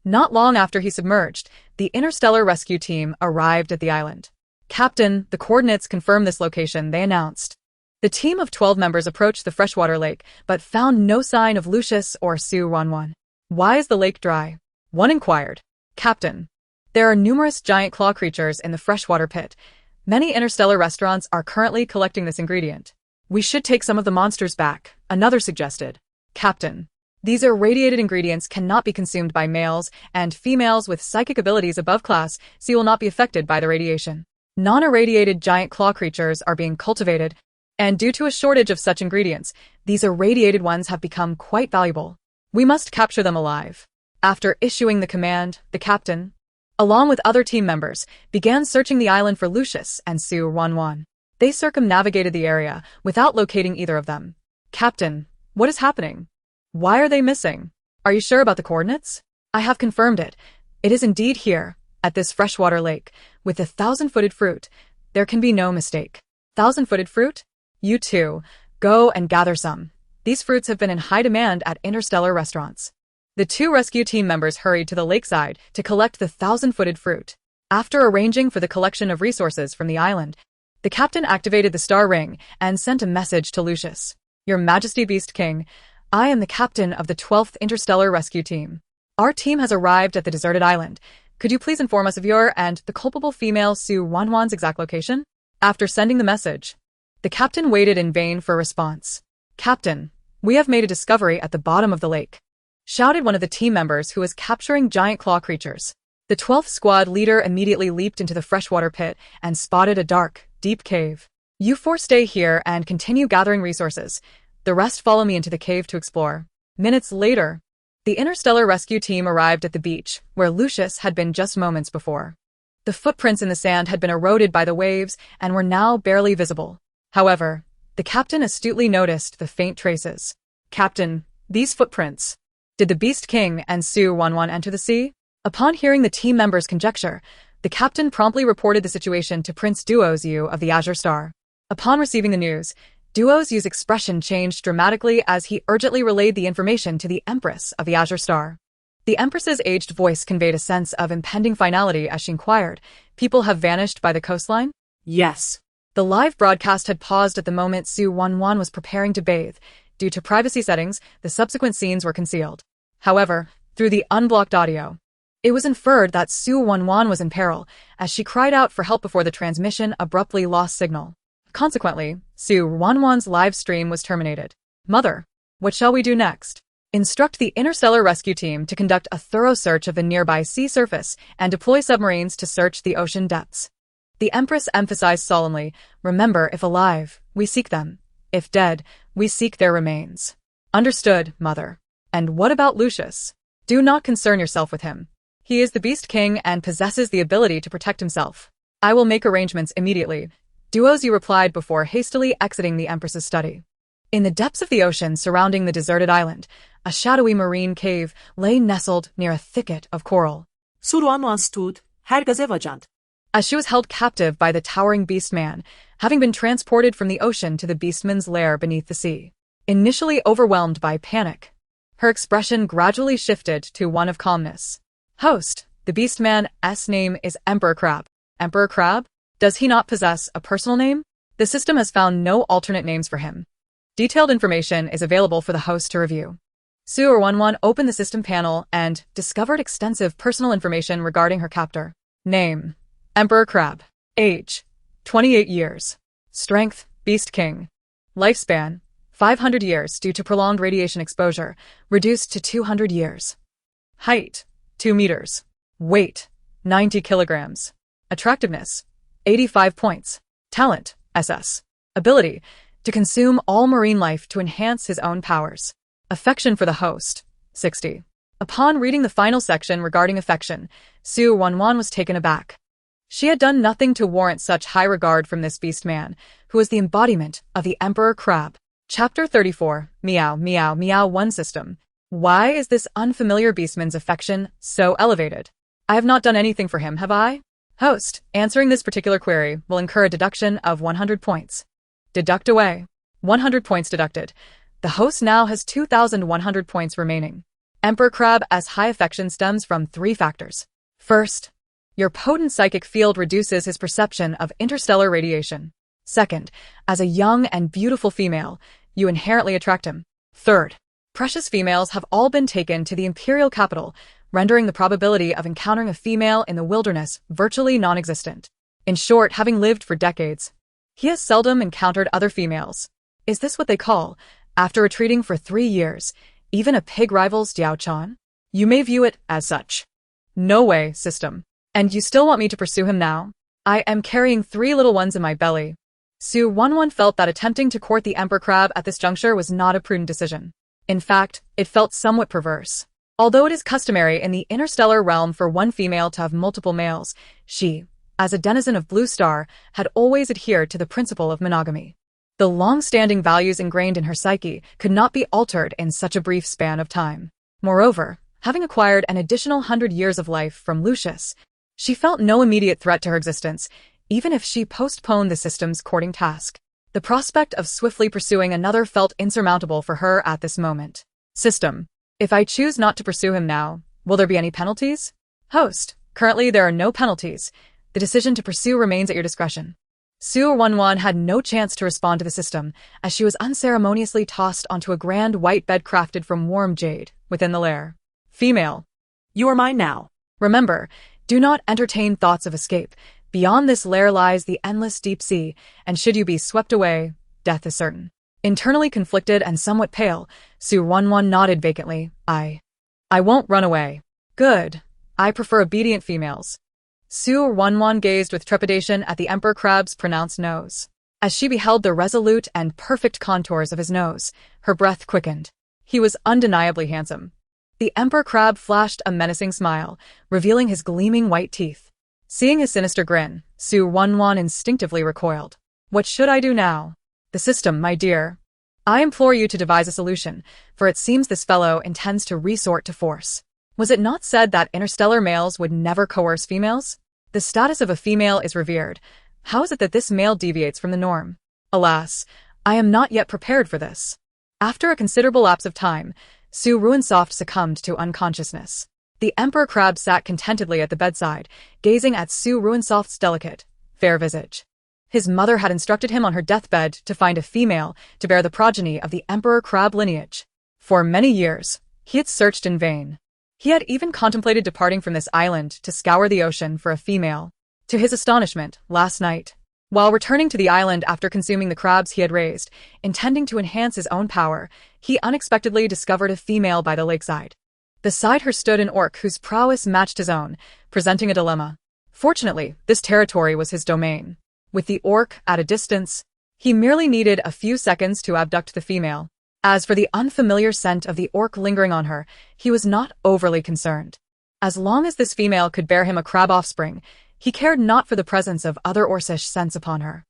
Not long after he submerged, the interstellar rescue team arrived at the island. "Captain, the coordinates confirm this location," they announced. The team of 12 members approached the freshwater lake, but found no sign of Lucius or Su Ruoruo. "Why is the lake dry?" one inquired. "Captain, there are numerous giant claw creatures in the freshwater pit. Many interstellar restaurants are currently collecting this ingredient. We should take some of the monsters back," another suggested. "Captain, these irradiated ingredients cannot be consumed by males, and females with psychic abilities above class C will not be affected by the radiation. Non-irradiated giant claw creatures are being cultivated, and due to a shortage of such ingredients, these irradiated ones have become quite valuable. We must capture them alive." After issuing the command, the captain, along with other team members, began searching the island for Lucius and Su Ruoruo. They circumnavigated the area without locating either of them. "Captain, what is happening? Why are they missing? Are you sure about the coordinates?" "I have confirmed it. It is indeed here, at this freshwater lake, with the 1,000-footed fruit. There can be no mistake." "1,000-footed fruit? You too, go and gather some. These fruits have been in high demand at interstellar restaurants." The 2 rescue team members hurried to the lakeside to collect the 1,000-footed fruit. After arranging for the collection of resources from the island, the captain activated the star ring and sent a message to Lucius. "Your Majesty Beast King, I am the captain of the 12th Interstellar Rescue Team. Our team has arrived at the deserted island. Could you please inform us of your and the culpable female Su Ruoruo's exact location?" After sending the message, the captain waited in vain for a response. "Captain, we have made a discovery at the bottom of the lake," shouted one of the team members who was capturing giant claw creatures. The 12th squad leader immediately leaped into the freshwater pit and spotted a dark, deep cave. "You 4 stay here and continue gathering resources. The rest follow me into the cave to explore." Minutes later, the interstellar rescue team arrived at the beach, where Lucius had been just moments before. The footprints in the sand had been eroded by the waves and were now barely visible. However, the captain astutely noticed the faint traces. "Captain, these footprints. Did the Beast King and Su Ruoruo enter the sea?" Upon hearing the team members' conjecture, the captain promptly reported the situation to Prince Duozhu of the Azure Star. Upon receiving the news, Duozhu's expression changed dramatically as he urgently relayed the information to the Empress of the Azure Star. The Empress's aged voice conveyed a sense of impending finality as she inquired, "People have vanished by the coastline?" Yes. The live broadcast had paused at the moment Su Ruoruo was preparing to bathe. Due to privacy settings, the subsequent scenes were concealed. However, through the unblocked audio, it was inferred that Su Ruoruo was in peril, as she cried out for help before the transmission abruptly lost signal. Consequently, Su Ruoruo's live stream was terminated. "Mother, what shall we do next?" "Instruct the interstellar rescue team to conduct a thorough search of the nearby sea surface and deploy submarines to search the ocean depths." The Empress emphasized solemnly, "Remember, if alive, we seek them. If dead, we seek their remains." "Understood, Mother. And what about Lucius?" "Do not concern yourself with him. He is the Beast King and possesses the ability to protect himself. I will make arrangements immediately," Duozhu replied before hastily exiting the Empress's study. In the depths of the ocean surrounding the deserted island, a shadowy marine cave lay nestled near a thicket of coral. Su Ruoruo stood, herkese vacant. As she was held captive by the towering beastman, having been transported from the ocean to the beastman's lair beneath the sea. initially overwhelmed by panic. Her expression gradually shifted to one of calmness. Host, the beastman's name is Emperor Crab. Emperor Crab? Does he not possess a personal name? The system has found no alternate names for him. Detailed information is available for the host to review. Su Ruoruo opened the system panel and discovered extensive personal information regarding her captor. Name: Emperor Crab. Age: 28 years. Strength: Beast King. Lifespan: 500 years due to prolonged radiation exposure, reduced to 200 years. Height: 2 meters. Weight: 90 kilograms. Attractiveness: 85 points. Talent: SS. Ability: to consume all marine life to enhance his own powers. Affection for the host: 60. Upon reading the final section regarding affection, Su Ruoruo was taken aback. She had done nothing to warrant such high regard from this beast man, who was the embodiment of the Emperor Crab. Chapter 34, Meow Meow Meow 1 System. Why is this unfamiliar beastman's affection so elevated? I have not done anything for him, have I? Host, answering this particular query will incur a deduction of 100 points. Deduct away. 100 points deducted. The host now has 2,100 points remaining. Emperor Crab's high affection stems from 3 factors. First, your potent psychic field reduces his perception of interstellar radiation. Second, as a young and beautiful female, you inherently attract him. Third, precious females have all been taken to the imperial capital, rendering the probability of encountering a female in the wilderness virtually non-existent. In short, having lived for decades, he has seldom encountered other females. Is this what they call, after retreating for 3 years, even a pig rivals Diao-chan? You may view it as such. No way, system. And you still want me to pursue him now? I am carrying 3 little ones in my belly. Su Ruoruo felt that attempting to court the Emperor Crab at this juncture was not a prudent decision. In fact, it felt somewhat perverse. Although it is customary in the interstellar realm for one female to have multiple males, she, as a denizen of Blue Star, had always adhered to the principle of monogamy. The long-standing values ingrained in her psyche could not be altered in such a brief span of time. Moreover, having acquired an additional 100 years of life from Lucius, she felt no immediate threat to her existence, even if she postponed the system's courting task. The prospect of swiftly pursuing another felt insurmountable for her at this moment. System. If I choose not to pursue him now, will there be any penalties? Host. Currently there are no penalties. The decision to pursue remains at your discretion. Su Ruoruo had no chance to respond to the system, as she was unceremoniously tossed onto a grand white bed crafted from warm jade within the lair. Female. You are mine now. Remember, do not entertain thoughts of escape. Beyond this lair lies the endless deep sea, and should you be swept away, death is certain. Internally conflicted and somewhat pale, Su Ruoruo nodded vacantly. I won't run away. Good. I prefer obedient females. Su Ruoruo gazed with trepidation at the Emperor Crab's pronounced nose. As she beheld the resolute and perfect contours of his nose, her breath quickened. He was undeniably handsome. The Emperor Crab flashed a menacing smile, revealing his gleaming white teeth. Seeing his sinister grin, Su Ruoruo instinctively recoiled. What should I do now? The system, my dear. I implore you to devise a solution, for it seems this fellow intends to resort to force. Was it not said that interstellar males would never coerce females? The status of a female is revered. How is it that this male deviates from the norm? Alas, I am not yet prepared for this. After a considerable lapse of time, Su Ruoruo succumbed to unconsciousness. The Emperor Crab sat contentedly at the bedside, gazing at Su Ruoruo's delicate, fair visage. His mother had instructed him on her deathbed to find a female to bear the progeny of the Emperor Crab lineage. For many years, he had searched in vain. He had even contemplated departing from this island to scour the ocean for a female. To his astonishment, last night, while returning to the island after consuming the crabs he had raised, intending to enhance his own power, he unexpectedly discovered a female by the lakeside. Beside her stood an orc whose prowess matched his own, presenting a dilemma. Fortunately, this territory was his domain. With the orc at a distance, he merely needed a few seconds to abduct the female. As for the unfamiliar scent of the orc lingering on her, he was not overly concerned. As long as this female could bear him a crab offspring, he cared not for the presence of other orcish scents upon her.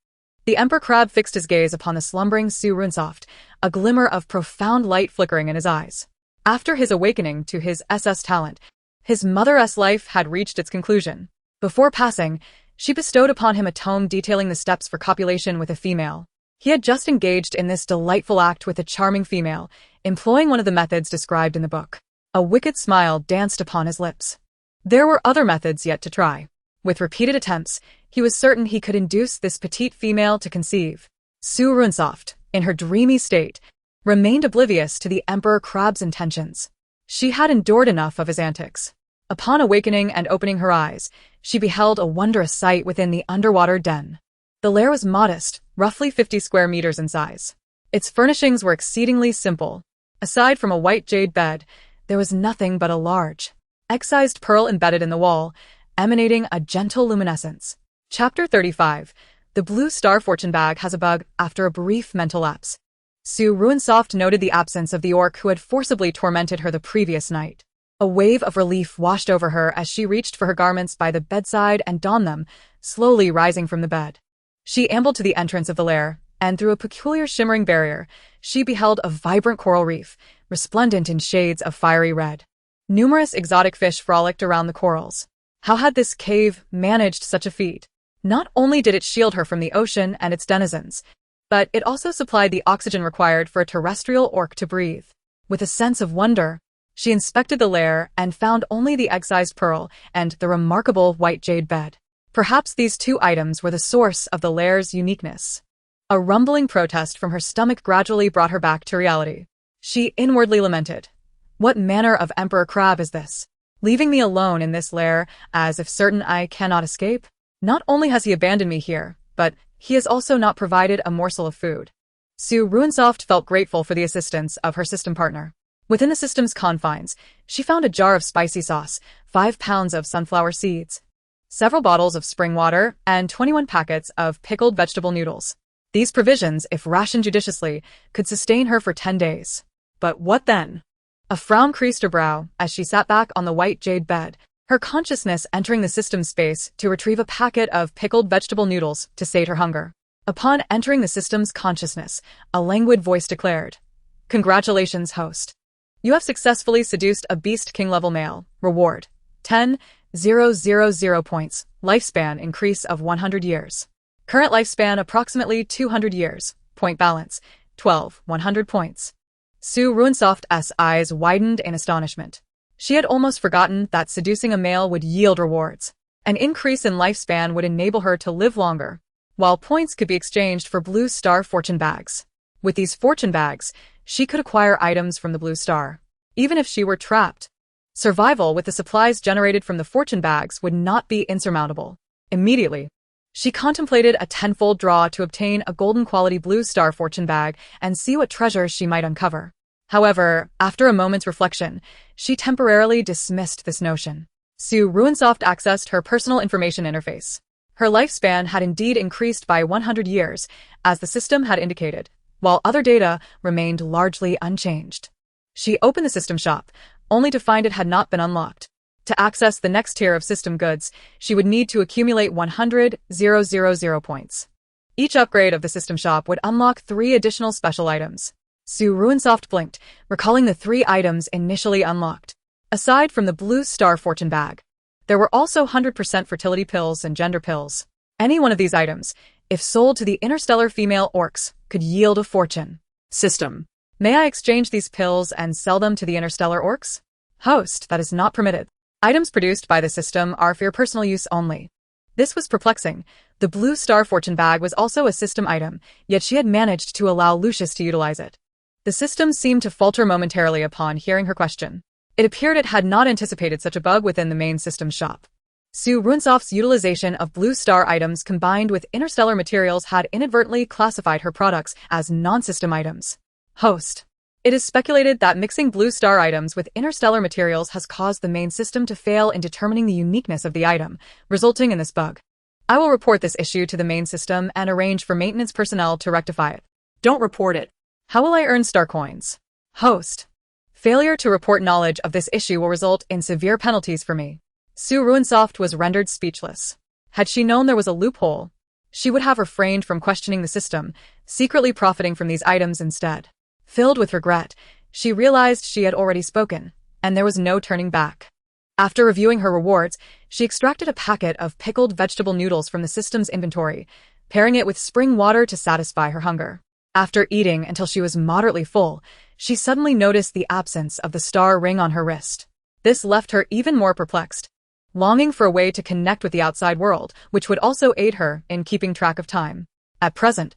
The Emperor Crab fixed his gaze upon the slumbering Su Ruoruo, a glimmer of profound light flickering in his eyes. After his awakening to his SS talent, his mother's life had reached its conclusion. Before passing, she bestowed upon him a tome detailing the steps for copulation with a female. He had just engaged in this delightful act with a charming female, employing one of the methods described in the book. A wicked smile danced upon his lips. There were other methods yet to try. With repeated attempts, he was certain he could induce this petite female to conceive. Su Ruoruo, in her dreamy state, remained oblivious to the Emperor Crab's intentions. She had endured enough of his antics. Upon awakening and opening her eyes, she beheld a wondrous sight within the underwater den. The lair was modest, roughly 50 square meters in size. Its furnishings were exceedingly simple. Aside from a white jade bed, there was nothing but a large, excised pearl embedded in the wall, emanating a gentle luminescence. Chapter 35. The Blue Star Fortune Bag has a bug after a brief mental lapse. Su Ruoruo noted the absence of the orc who had forcibly tormented her the previous night. A wave of relief washed over her as she reached for her garments by the bedside and donned them, slowly rising from the bed. She ambled to the entrance of the lair, and through a peculiar shimmering barrier, she beheld a vibrant coral reef, resplendent in shades of fiery red. Numerous exotic fish frolicked around the corals. How had this cave managed such a feat? Not only did it shield her from the ocean and its denizens, but it also supplied the oxygen required for a terrestrial orc to breathe. With a sense of wonder, she inspected the lair and found only the excised pearl and the remarkable white jade bed. Perhaps these two items were the source of the lair's uniqueness. A rumbling protest from her stomach gradually brought her back to reality. She inwardly lamented. What manner of Emperor Crab is this? Leaving me alone in this lair, as if certain I cannot escape? Not only has he abandoned me here, but he has also not provided a morsel of food. Su Ruoruo felt grateful for the assistance of her system partner. Within the system's confines, she found a jar of spicy sauce, 5 pounds of sunflower seeds, several bottles of spring water, and 21 packets of pickled vegetable noodles. These provisions, if rationed judiciously, could sustain her for 10 days. But what then? A frown creased her brow as she sat back on the white jade bed, her consciousness entering the system space to retrieve a packet of pickled vegetable noodles to sate her hunger. Upon entering the system's consciousness, a languid voice declared, "Congratulations, host. You have successfully seduced a beast king-level male. Reward: 10,000 points. Lifespan increase of 100 years. Current lifespan approximately 200 years. Point balance: 100 points." Su Ruoruo's eyes widened in astonishment. She had almost forgotten that seducing a male would yield rewards. An increase in lifespan would enable her to live longer, while points could be exchanged for Blue Star fortune bags. With these fortune bags, she could acquire items from the Blue Star, even if she were trapped. Survival with the supplies generated from the fortune bags would not be insurmountable. Immediately, she contemplated a tenfold draw to obtain a golden quality Blue Star fortune bag and see what treasures she might uncover. However, after a moment's reflection, she temporarily dismissed this notion. Su Ruoruo accessed her personal information interface. Her lifespan had indeed increased by 100 years, as the system had indicated, while other data remained largely unchanged. She opened the system shop, only to find it had not been unlocked. To access the next tier of system goods, she would need to accumulate 100,000 points. Each upgrade of the system shop would unlock 3 additional special items. Su Ruoruo blinked, recalling the 3 items initially unlocked. Aside from the Blue Star fortune bag, there were also 100% fertility pills and gender pills. Any one of these items, if sold to the interstellar female orcs, could yield a fortune. System: may I exchange these pills and sell them to the interstellar orcs? Host: that is not permitted. Items produced by the system are for your personal use only. This was perplexing. The Blue Star fortune bag was also a system item, yet she had managed to allow Lucius to utilize it. The system seemed to falter momentarily upon hearing her question. It appeared it had not anticipated such a bug within the main system shop. Su Ruoruo's utilization of Blue Star items combined with interstellar materials had inadvertently classified her products as non-system items. Host: it is speculated that mixing Blue Star items with interstellar materials has caused the main system to fail in determining the uniqueness of the item, resulting in this bug. I will report this issue to the main system and arrange for maintenance personnel to rectify it. Don't report it. How will I earn star coins? Host: failure to report knowledge of this issue will result in severe penalties for me. Su Ruoruo was rendered speechless. Had she known there was a loophole, she would have refrained from questioning the system, secretly profiting from these items instead. Filled with regret, she realized she had already spoken, and there was no turning back. After reviewing her rewards, she extracted a packet of pickled vegetable noodles from the system's inventory, pairing it with spring water to satisfy her hunger. After eating until she was moderately full, she suddenly noticed the absence of the star ring on her wrist. This left her even more perplexed, longing for a way to connect with the outside world, which would also aid her in keeping track of time. At present,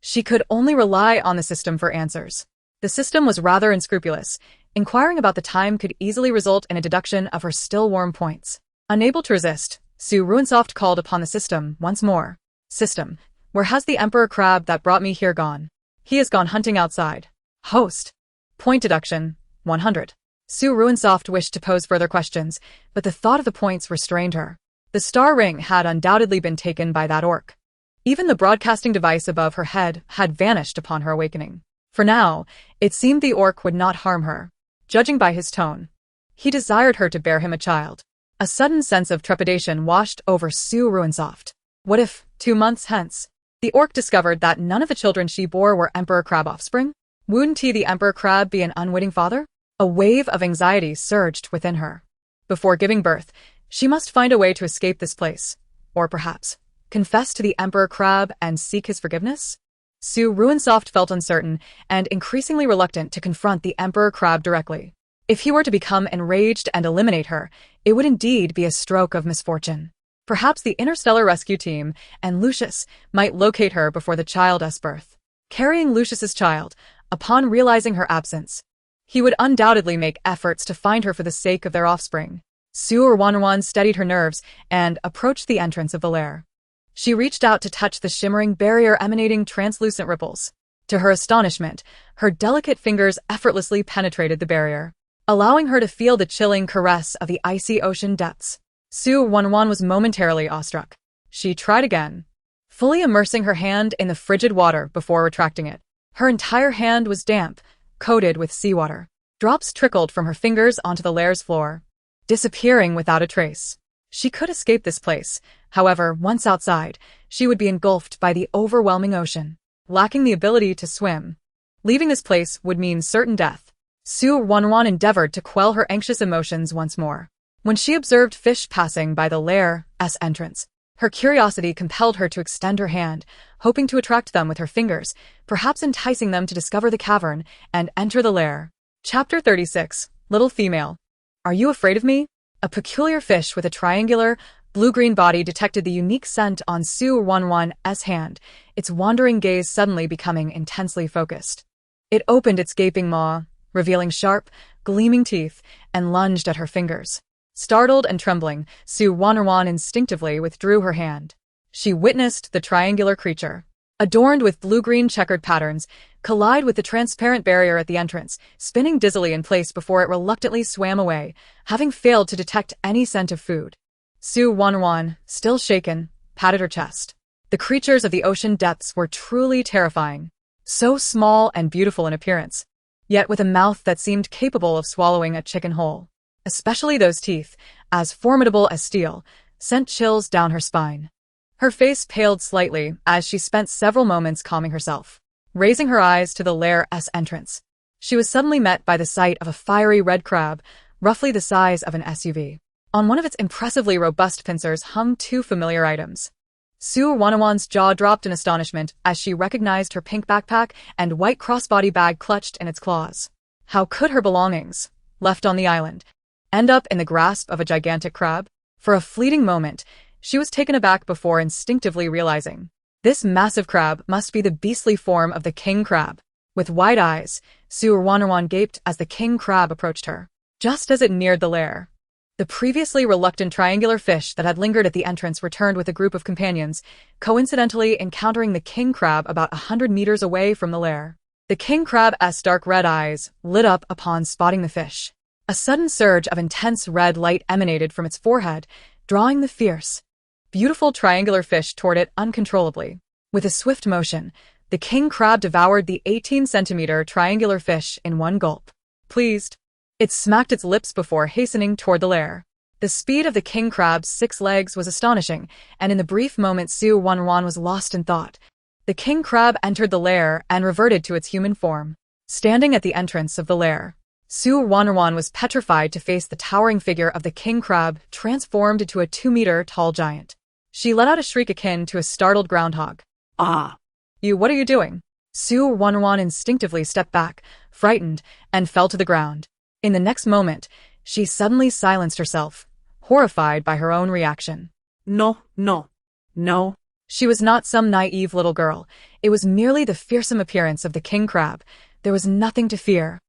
she could only rely on the system for answers. The system was rather unscrupulous. Inquiring about the time could easily result in a deduction of her still warm points. Unable to resist, Su Ruoruo called upon the system once more. System, where has the emperor crab that brought me here gone? He has gone hunting outside. Host. Point deduction, 100. Su Ruoruo wished to pose further questions, but the thought of the points restrained her. The star ring had undoubtedly been taken by that orc. Even the broadcasting device above her head had vanished upon her awakening. For now, it seemed the orc would not harm her. Judging by his tone, he desired her to bear him a child. A sudden sense of trepidation washed over Su Ruoruo. What if, 2 months hence, the orc discovered that none of the children she bore were emperor crab offspring? Wouldn't he, the emperor crab, be an unwitting father? A wave of anxiety surged within her. Before giving birth, she must find a way to escape this place. Or perhaps, confess to the emperor crab and seek his forgiveness? Su Ruoruo felt uncertain and increasingly reluctant to confront the emperor crab directly. If he were to become enraged and eliminate her, it would indeed be a stroke of misfortune. Perhaps the interstellar rescue team and Lucius might locate her before the child's birth. Carrying Lucius's child, upon realizing her absence, he would undoubtedly make efforts to find her for the sake of their offspring. Su Ruoruo steadied her nerves and approached the entrance of the lair. She reached out to touch the shimmering barrier emanating translucent ripples. To her astonishment, her delicate fingers effortlessly penetrated the barrier, allowing her to feel the chilling caress of the icy ocean depths. Su Ruoruo was momentarily awestruck. She tried again, fully immersing her hand in the frigid water before retracting it. Her entire hand was damp, coated with seawater. Drops trickled from her fingers onto the lair's floor, disappearing without a trace. She could escape this place. However, once outside, she would be engulfed by the overwhelming ocean. Lacking the ability to swim, leaving this place would mean certain death. Su Ruoruo endeavored to quell her anxious emotions once more. When she observed fish passing by the lair's entrance, her curiosity compelled her to extend her hand, hoping to attract them with her fingers, perhaps enticing them to discover the cavern and enter the lair. Chapter 36. Little Female. Are you afraid of me? A peculiar fish with a triangular, blue-green body detected the unique scent on Su Ruoruo's hand, its wandering gaze suddenly becoming intensely focused. It opened its gaping maw, revealing sharp, gleaming teeth, and lunged at her fingers. Startled and trembling, Su Ruoruo instinctively withdrew her hand. She witnessed the triangular creature, adorned with blue-green checkered patterns, collide with the transparent barrier at the entrance, spinning dizzily in place before it reluctantly swam away, having failed to detect any scent of food. Su Ruoruo, still shaken, patted her chest. The creatures of the ocean depths were truly terrifying. So small and beautiful in appearance, yet with a mouth that seemed capable of swallowing a chicken whole. Especially those teeth, as formidable as steel, sent chills down her spine. Her face paled slightly as she spent several moments calming herself. Raising her eyes to the lair's entrance, she was suddenly met by the sight of a fiery red crab, roughly the size of an SUV. On one of its impressively robust pincers hung 2 familiar items. Su Ruoruo's jaw dropped in astonishment as she recognized her pink backpack and white crossbody bag clutched in its claws. How could her belongings, left on the island, end up in the grasp of a gigantic crab? For a fleeting moment, she was taken aback before instinctively realizing this massive crab must be the beastly form of the king crab. With wide eyes, Su Ruoruo gaped as the king crab approached her. Just as it neared the lair, the previously reluctant triangular fish that had lingered at the entrance returned with a group of companions, coincidentally encountering the king crab about 100 meters away from the lair. The king crab's dark red eyes lit up upon spotting the fish. A sudden surge of intense red light emanated from its forehead, drawing the fierce, beautiful triangular fish toward it uncontrollably. With a swift motion, the king crab devoured the 18-centimeter triangular fish in one gulp. Pleased, it smacked its lips before hastening toward the lair. The speed of the king crab's 6 legs was astonishing, and in the brief moment Su Ruoruo was lost in thought. The king crab entered the lair and reverted to its human form. Standing at the entrance of the lair, Su Ruoruo was petrified to face the towering figure of the king crab transformed into a 2-meter tall giant. She let out a shriek akin to a startled groundhog. Ah. What are you doing? Su Ruoruo instinctively stepped back, frightened, and fell to the ground. In the next moment, she suddenly silenced herself, horrified by her own reaction. No, no, no. She was not some naive little girl. It was merely the fearsome appearance of the king crab. There was nothing to fear.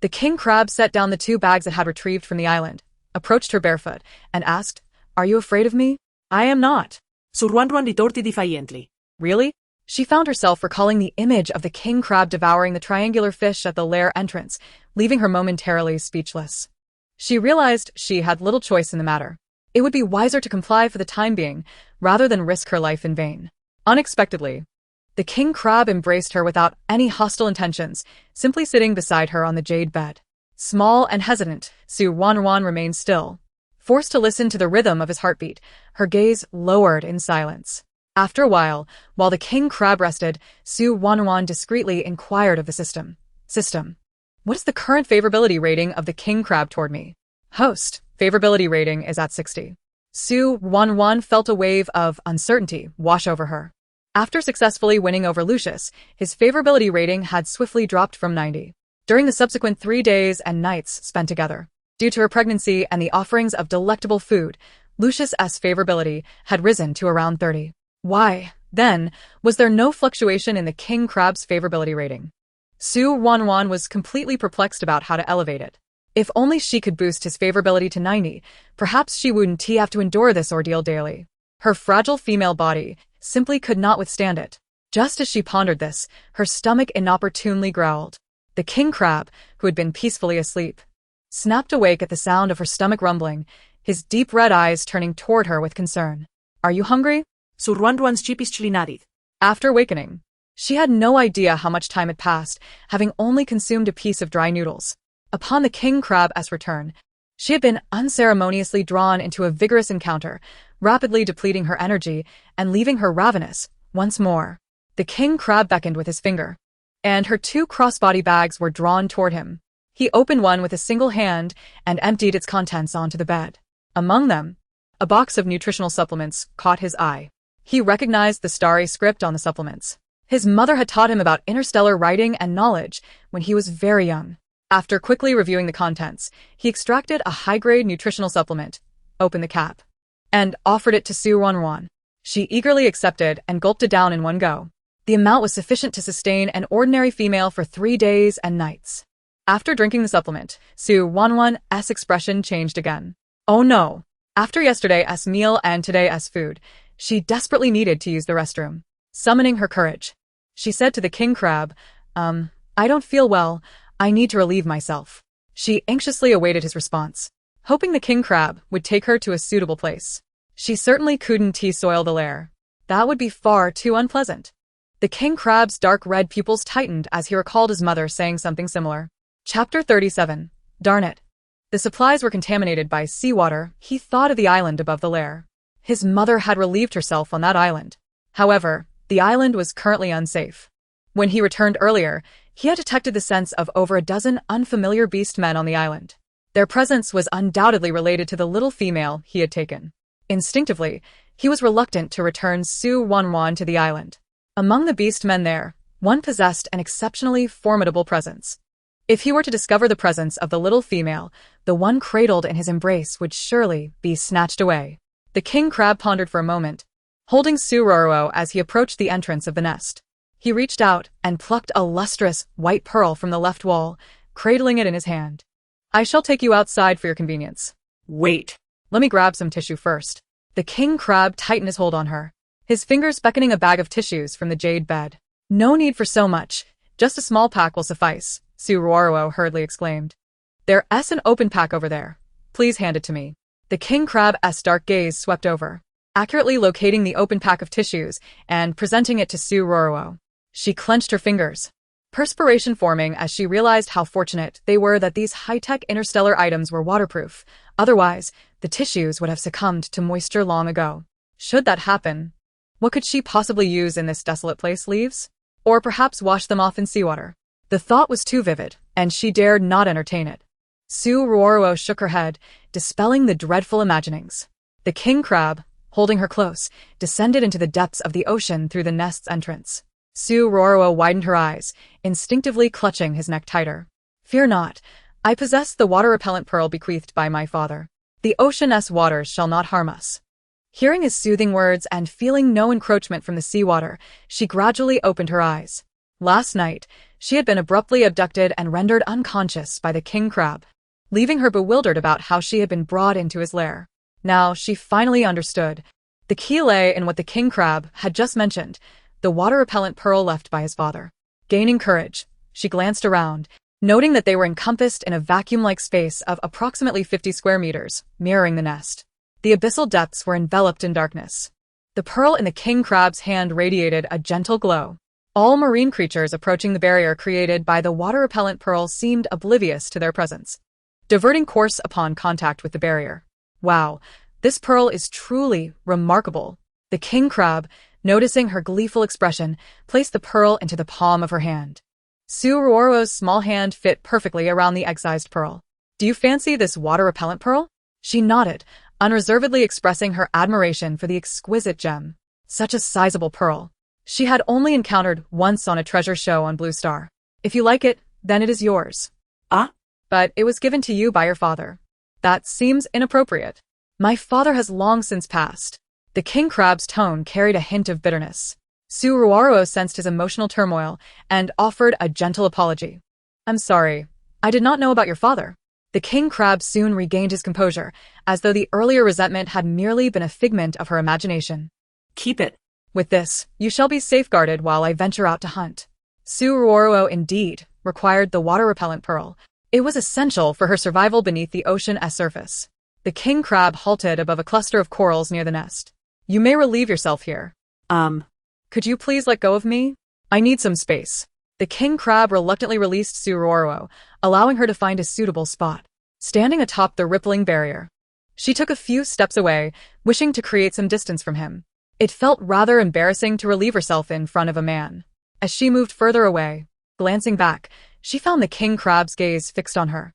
The king crab set down the 2 bags it had retrieved from the island, approached her barefoot, and asked, "Are you afraid of me?" "I am not." Su Ruoruo ritorti defiantly. Really? She found herself recalling the image of the king crab devouring the triangular fish at the lair entrance, leaving her momentarily speechless. She realized she had little choice in the matter. It would be wiser to comply for the time being, rather than risk her life in vain. Unexpectedly, the king crab embraced her without any hostile intentions, simply sitting beside her on the jade bed. Small and hesitant, Su Ruoruo remained still. Forced to listen to the rhythm of his heartbeat, her gaze lowered in silence. After a while the king crab rested, Su Ruoruo discreetly inquired of the system. "System, what is the current favorability rating of the king crab toward me?" "Host, favorability rating is at 60. Su Ruoruo felt a wave of uncertainty wash over her. After successfully winning over Lucius, his favorability rating had swiftly dropped from 90. During the subsequent 3 days and nights spent together, due to her pregnancy and the offerings of delectable food, Lucius's favorability had risen to around 30. Why, then, was there no fluctuation in the king crab's favorability rating? Su Ruoruo was completely perplexed about how to elevate it. If only she could boost his favorability to 90, perhaps she wouldn't have to endure this ordeal daily. Her fragile female body simply could not withstand it. Just as she pondered this, her stomach inopportunely growled. The king crab, who had been peacefully asleep, snapped awake at the sound of her stomach rumbling, his deep red eyes turning toward her with concern. "Are you hungry?" Su Ruoruo's chipis Culinary. After awakening, she had no idea how much time had passed, having only consumed a piece of dry noodles. Upon the king crab's return, she had been unceremoniously drawn into a vigorous encounter, rapidly depleting her energy and leaving her ravenous once more. The king crab beckoned with his finger, and her 2 crossbody bags were drawn toward him. He opened one with a single hand and emptied its contents onto the bed. Among them, a box of nutritional supplements caught his eye. He recognized the starry script on the supplements. His mother had taught him about interstellar writing and knowledge when he was very young. After quickly reviewing the contents, he extracted a high-grade nutritional supplement, opened the cap, and offered it to Su Ruoruo. She eagerly accepted and gulped it down in one go. The amount was sufficient to sustain an ordinary female for 3 days and nights. After drinking the supplement, Su Ruoruo's expression changed again. Oh no! After yesterday's meal and today's food, she desperately needed to use the restroom. Summoning her courage, she said to the king crab, "I don't feel well. I need to relieve myself." She anxiously awaited his response, hoping the king crab would take her to a suitable place. She certainly couldn't soil the lair. That would be far too unpleasant. The king crab's dark red pupils tightened as he recalled his mother saying something similar. Chapter 37. Darn it. The supplies were contaminated by seawater. He thought of the island above the lair. His mother had relieved herself on that island. However, the island was currently unsafe. When he returned earlier, he had detected the scents of over a dozen unfamiliar beast men on the island. Their presence was undoubtedly related to the little female he had taken. Instinctively, he was reluctant to return Su Ruoruo to the island. Among the beast men there, one possessed an exceptionally formidable presence. If he were to discover the presence of the little female, the one cradled in his embrace would surely be snatched away. The king crab pondered for a moment, holding Su Ruoruo as he approached the entrance of the nest. He reached out and plucked a lustrous white pearl from the left wall, cradling it in his hand. "I shall take you outside for your convenience." "Wait. "Let me grab some tissue first." The king crab tightened his hold on her, his fingers beckoning a bag of tissues from the jade bed. "No need for so much. Just a small pack will suffice," Su Ruoruo hurriedly exclaimed. "There's an open pack over there. Please hand it to me." The king crab's dark gaze swept over, accurately locating the open pack of tissues and presenting it to Su Ruoruo. She clenched her fingers, perspiration forming as she realized how fortunate they were that these high-tech interstellar items were waterproof. Otherwise, the tissues would have succumbed to moisture long ago. Should that happen, what could she possibly use in this desolate place? Leaves? Or perhaps wash them off in seawater? The thought was too vivid, and she dared not entertain it. Su Ruoruo shook her head, dispelling the dreadful imaginings. The king crab, holding her close, descended into the depths of the ocean through the nest's entrance. Su Ruoruo widened her eyes, instinctively clutching his neck tighter. Fear not. I possess the water-repellent pearl bequeathed by my father. The ocean's waters shall not harm us. Hearing his soothing words and feeling no encroachment from the seawater, she gradually opened her eyes. Last night, she had been abruptly abducted and rendered unconscious by the king crab, leaving her bewildered about how she had been brought into his lair. Now, she finally understood. The key lay in what the king crab had just mentioned, the water-repellent pearl left by his father. Gaining courage, she glanced around, noting that they were encompassed in a vacuum-like space of approximately 50 square meters, mirroring the nest. The abyssal depths were enveloped in darkness. The pearl in the king crab's hand radiated a gentle glow. All marine creatures approaching the barrier created by the water-repellent pearl seemed oblivious to their presence, diverting course upon contact with the barrier. Wow, this pearl is truly remarkable. The king crab, noticing her gleeful expression, placed the pearl into the palm of her hand. Su Ruoruo's small hand fit perfectly around the excised pearl. Do you fancy this water-repellent pearl? She nodded, unreservedly expressing her admiration for the exquisite gem. Such a sizable pearl. She had only encountered once on a treasure show on Blue Star. If you like it, then it is yours. Ah? But it was given to you by your father. That seems inappropriate. My father has long since passed. The king crab's tone carried a hint of bitterness. Su Ruoruo sensed his emotional turmoil and offered a gentle apology. I'm sorry. I did not know about your father. The king crab soon regained his composure, as though the earlier resentment had merely been a figment of her imagination. Keep it. With this, you shall be safeguarded while I venture out to hunt. Su Ruoruo indeed required the water-repellent pearl. It was essential for her survival beneath the ocean's surface. The king crab halted above a cluster of corals near the nest. You may relieve yourself here. Could you please let go of me? I need some space. The king crab reluctantly released Su Ruoruo, allowing her to find a suitable spot. Standing atop the rippling barrier, she took a few steps away, wishing to create some distance from him. It felt rather embarrassing to relieve herself in front of a man. As she moved further away, glancing back, she found the king crab's gaze fixed on her.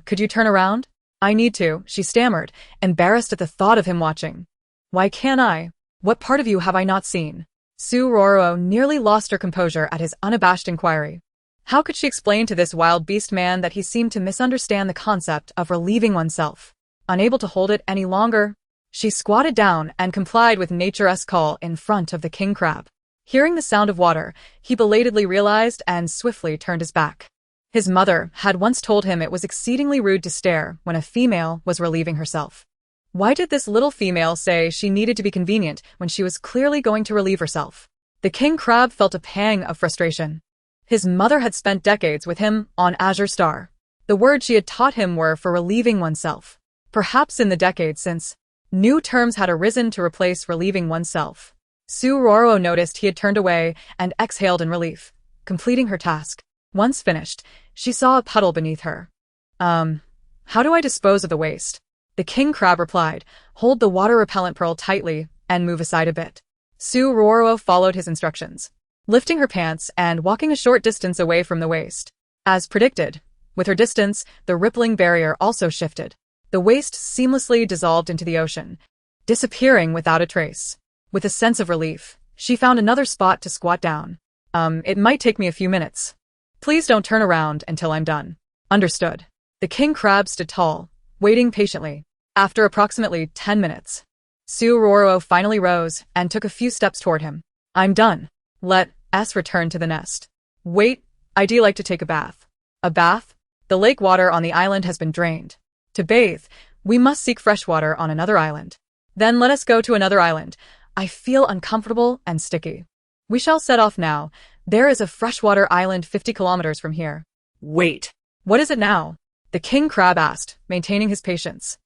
Could you turn around? I need to, she stammered, embarrassed at the thought of him watching. Why can't I? What part of you have I not seen? Su Ruoruo nearly lost her composure at his unabashed inquiry. How could she explain to this wild beast man that he seemed to misunderstand the concept of relieving oneself? Unable to hold it any longer, she squatted down and complied with nature's call in front of the king crab. Hearing the sound of water, he belatedly realized and swiftly turned his back. His mother had once told him it was exceedingly rude to stare when a female was relieving herself. Why did this little female say she needed to be convenient when she was clearly going to relieve herself? The king crab felt a pang of frustration. His mother had spent decades with him on Azure Star. The words she had taught him were for relieving oneself. Perhaps in the decades since, new terms had arisen to replace relieving oneself. Su Ruoruo noticed he had turned away and exhaled in relief, completing her task. Once finished, she saw a puddle beneath her. How do I dispose of the waste? The king crab replied, hold the water-repellent pearl tightly and move aside a bit. Su Ruoruo followed his instructions, lifting her pants and walking a short distance away from the waist. As predicted, with her distance, the rippling barrier also shifted. The waist seamlessly dissolved into the ocean, disappearing without a trace. With a sense of relief, she found another spot to squat down. It might take me a few minutes. Please don't turn around until I'm done. Understood. The king crab stood tall, waiting patiently. After approximately 10 minutes, Su Ruoruo finally rose and took a few steps toward him. I'm done. Let us return to the nest. Wait, I'd like to take a bath. A bath? The lake water on the island has been drained. To bathe, we must seek fresh water on another island. Then let us go to another island. I feel uncomfortable and sticky. We shall set off now. There is a freshwater island 50 kilometers from here. Wait. What is it now? The king crab asked, maintaining his patience.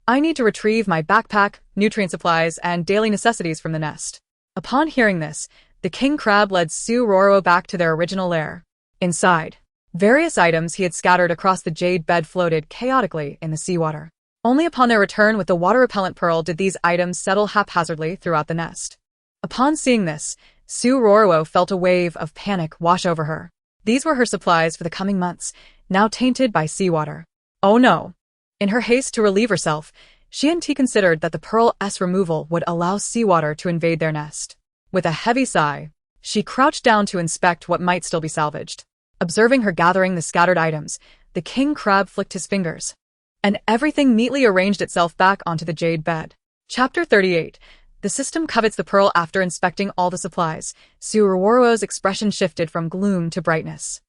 I need to retrieve my backpack, nutrient supplies, and daily necessities from the nest. Upon hearing this, the king crab led Su Ruoruo back to their original lair. Inside, various items he had scattered across the jade bed floated chaotically in the seawater. Only upon their return with the water-repellent pearl did these items settle haphazardly throughout the nest. Upon seeing this, Su Ruoruo felt a wave of panic wash over her. These were her supplies for the coming months, now tainted by seawater. Oh no! In her haste to relieve herself, Xianti considered that the pearl's removal would allow seawater to invade their nest. With a heavy sigh, she crouched down to inspect what might still be salvaged. Observing her gathering the scattered items, the king crab flicked his fingers, and everything neatly arranged itself back onto the jade bed. Chapter 38. The system covets the pearl. After inspecting all the supplies, Su Ruoruo's expression shifted from gloom to brightness.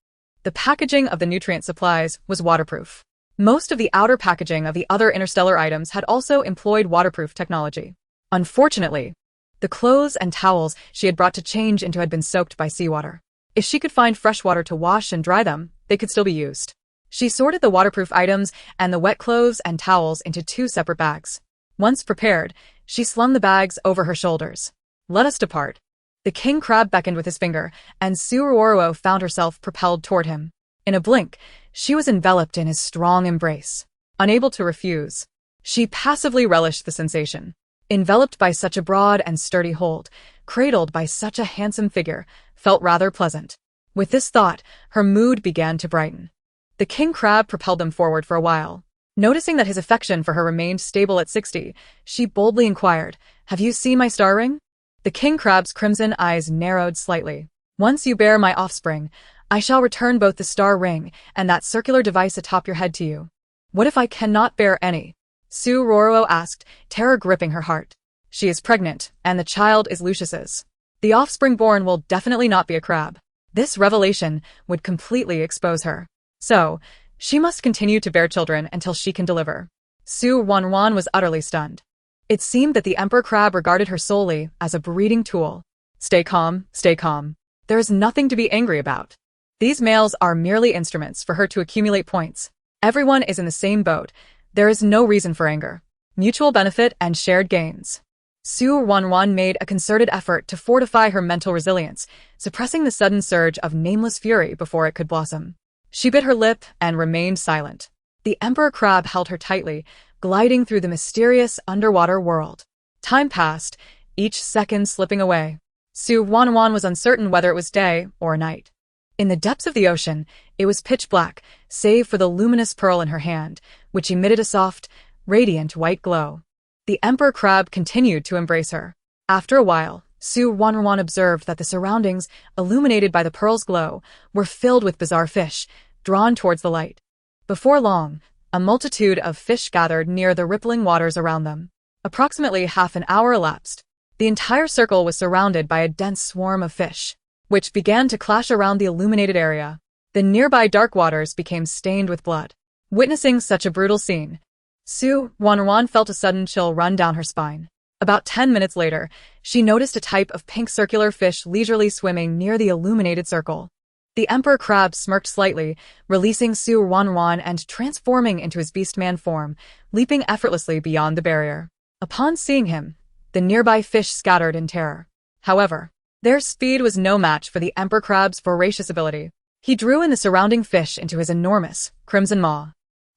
The packaging of the nutrient supplies was waterproof. Most of the outer packaging of the other interstellar items had also employed waterproof technology. Unfortunately, the clothes and towels she had brought to change into had been soaked by seawater. If she could find fresh water to wash and dry them, they could still be used. She sorted the waterproof items and the wet clothes and towels into 2 separate bags. Once prepared, she slung the bags over her shoulders. "Let us depart." The king crab beckoned with his finger, and Su Ruoruo found herself propelled toward him. In a blink, she was enveloped in his strong embrace. Unable to refuse, she passively relished the sensation. Enveloped by such a broad and sturdy hold, cradled by such a handsome figure, felt rather pleasant. With this thought, her mood began to brighten. The king crab propelled them forward for a while. Noticing that his affection for her remained stable at 60, she boldly inquired, "Have you seen my star ring?" The king crab's crimson eyes narrowed slightly. "Once you bear my offspring, I shall return both the star ring and that circular device atop your head to you." "What if I cannot bear any?" Su Ruoruo asked, terror gripping her heart. "She is pregnant, and the child is Lucius's. The offspring born will definitely not be a crab." This revelation would completely expose her. So, she must continue to bear children until she can deliver. Su Ruoruo was utterly stunned. It seemed that the emperor crab regarded her solely as a breeding tool. Stay calm, stay calm. There is nothing to be angry about. These males are merely instruments for her to accumulate points. Everyone is in the same boat. There is no reason for anger. Mutual benefit and shared gains. Su Ruoruo made a concerted effort to fortify her mental resilience, suppressing the sudden surge of nameless fury before it could blossom. She bit her lip and remained silent. The emperor crab held her tightly, gliding through the mysterious underwater world. Time passed, each second slipping away. Su Ruoruo was uncertain whether it was day or night. In the depths of the ocean, it was pitch black, save for the luminous pearl in her hand, which emitted a soft, radiant white glow. The emperor crab continued to embrace her. After a while, Su Ruoruo observed that the surroundings, illuminated by the pearl's glow, were filled with bizarre fish, drawn towards the light. Before long, a multitude of fish gathered near the rippling waters around them. Approximately half an hour elapsed. The entire circle was surrounded by a dense swarm of fish, which began to clash around the illuminated area. The nearby dark waters became stained with blood. Witnessing such a brutal scene, Su Ruoruo felt a sudden chill run down her spine. About 10 minutes later, she noticed a type of pink circular fish leisurely swimming near the illuminated circle. The emperor crab smirked slightly, releasing Su Ruoruo and transforming into his beastman form, leaping effortlessly beyond the barrier. Upon seeing him, the nearby fish scattered in terror. However, their speed was no match for the emperor crab's voracious ability. He drew in the surrounding fish into his enormous, crimson maw.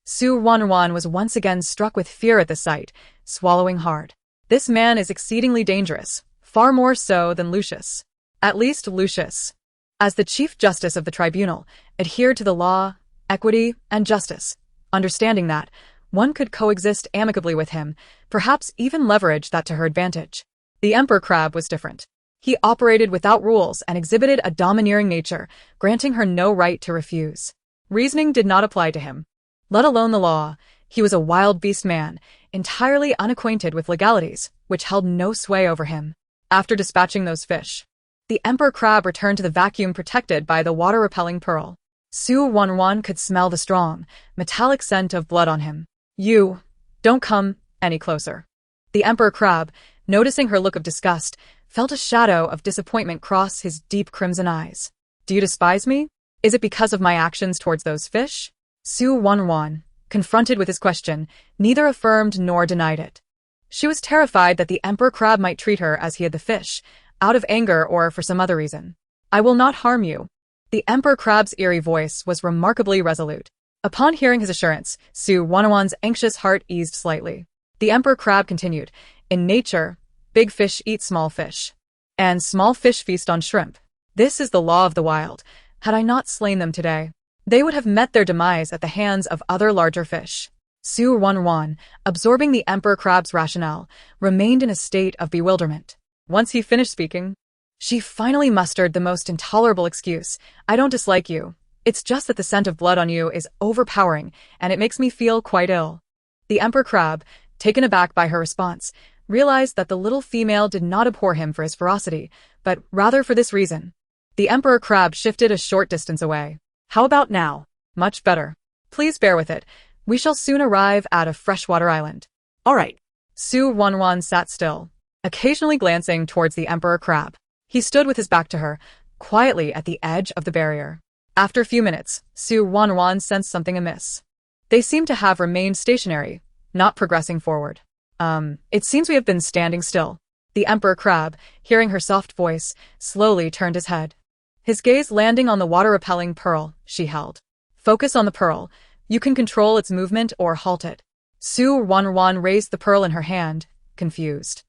Su Ruoruo was once again struck with fear at the sight, swallowing hard. This man is exceedingly dangerous, far more so than Lucius. At least Lucius, as the Chief Justice of the tribunal, adhered to the law, equity, and justice, understanding that one could coexist amicably with him, perhaps even leverage that to her advantage. The emperor crab was different. He operated without rules and exhibited a domineering nature, granting her no right to refuse. Reasoning did not apply to him, let alone the law. He was a wild beast man, entirely unacquainted with legalities, which held no sway over him. After dispatching those fish, the emperor crab returned to the vacuum protected by the water-repelling pearl. Su Ruoruo could smell the strong, metallic scent of blood on him. "You, don't come any closer." The emperor crab, noticing her look of disgust, felt a shadow of disappointment cross his deep crimson eyes. "Do you despise me? Is it because of my actions towards those fish?" Su Ruoruo, confronted with his question, neither affirmed nor denied it. She was terrified that the emperor crab might treat her as he had the fish, out of anger or for some other reason. "I will not harm you." The emperor crab's eerie voice was remarkably resolute. Upon hearing his assurance, Su Ruoruo's anxious heart eased slightly. The emperor crab continued, "In nature, big fish eat small fish, and small fish feast on shrimp. This is the law of the wild. Had I not slain them today, they would have met their demise at the hands of other larger fish." Su Ruoruo, absorbing the Emperor Crab's rationale, remained in a state of bewilderment. Once he finished speaking, she finally mustered the most intolerable excuse. I don't dislike you. It's just that the scent of blood on you is overpowering, and it makes me feel quite ill. The Emperor Crab, taken aback by her response, realized that the little female did not abhor him for his ferocity, but rather for this reason. The Emperor Crab shifted a short distance away. How about now? Much better. Please bear with it. We shall soon arrive at a freshwater island. All right. Su Ruoruo sat still, occasionally glancing towards the Emperor Crab. He stood with his back to her, quietly at the edge of the barrier. After a few minutes, Su Ruoruo sensed something amiss. They seemed to have remained stationary, not progressing forward. It seems we have been standing still. The Emperor Crab, hearing her soft voice, slowly turned his head. His gaze landing on the water-repelling pearl she held. Focus on the pearl. You can control its movement or halt it. Su Ruoruo raised the pearl in her hand, confused.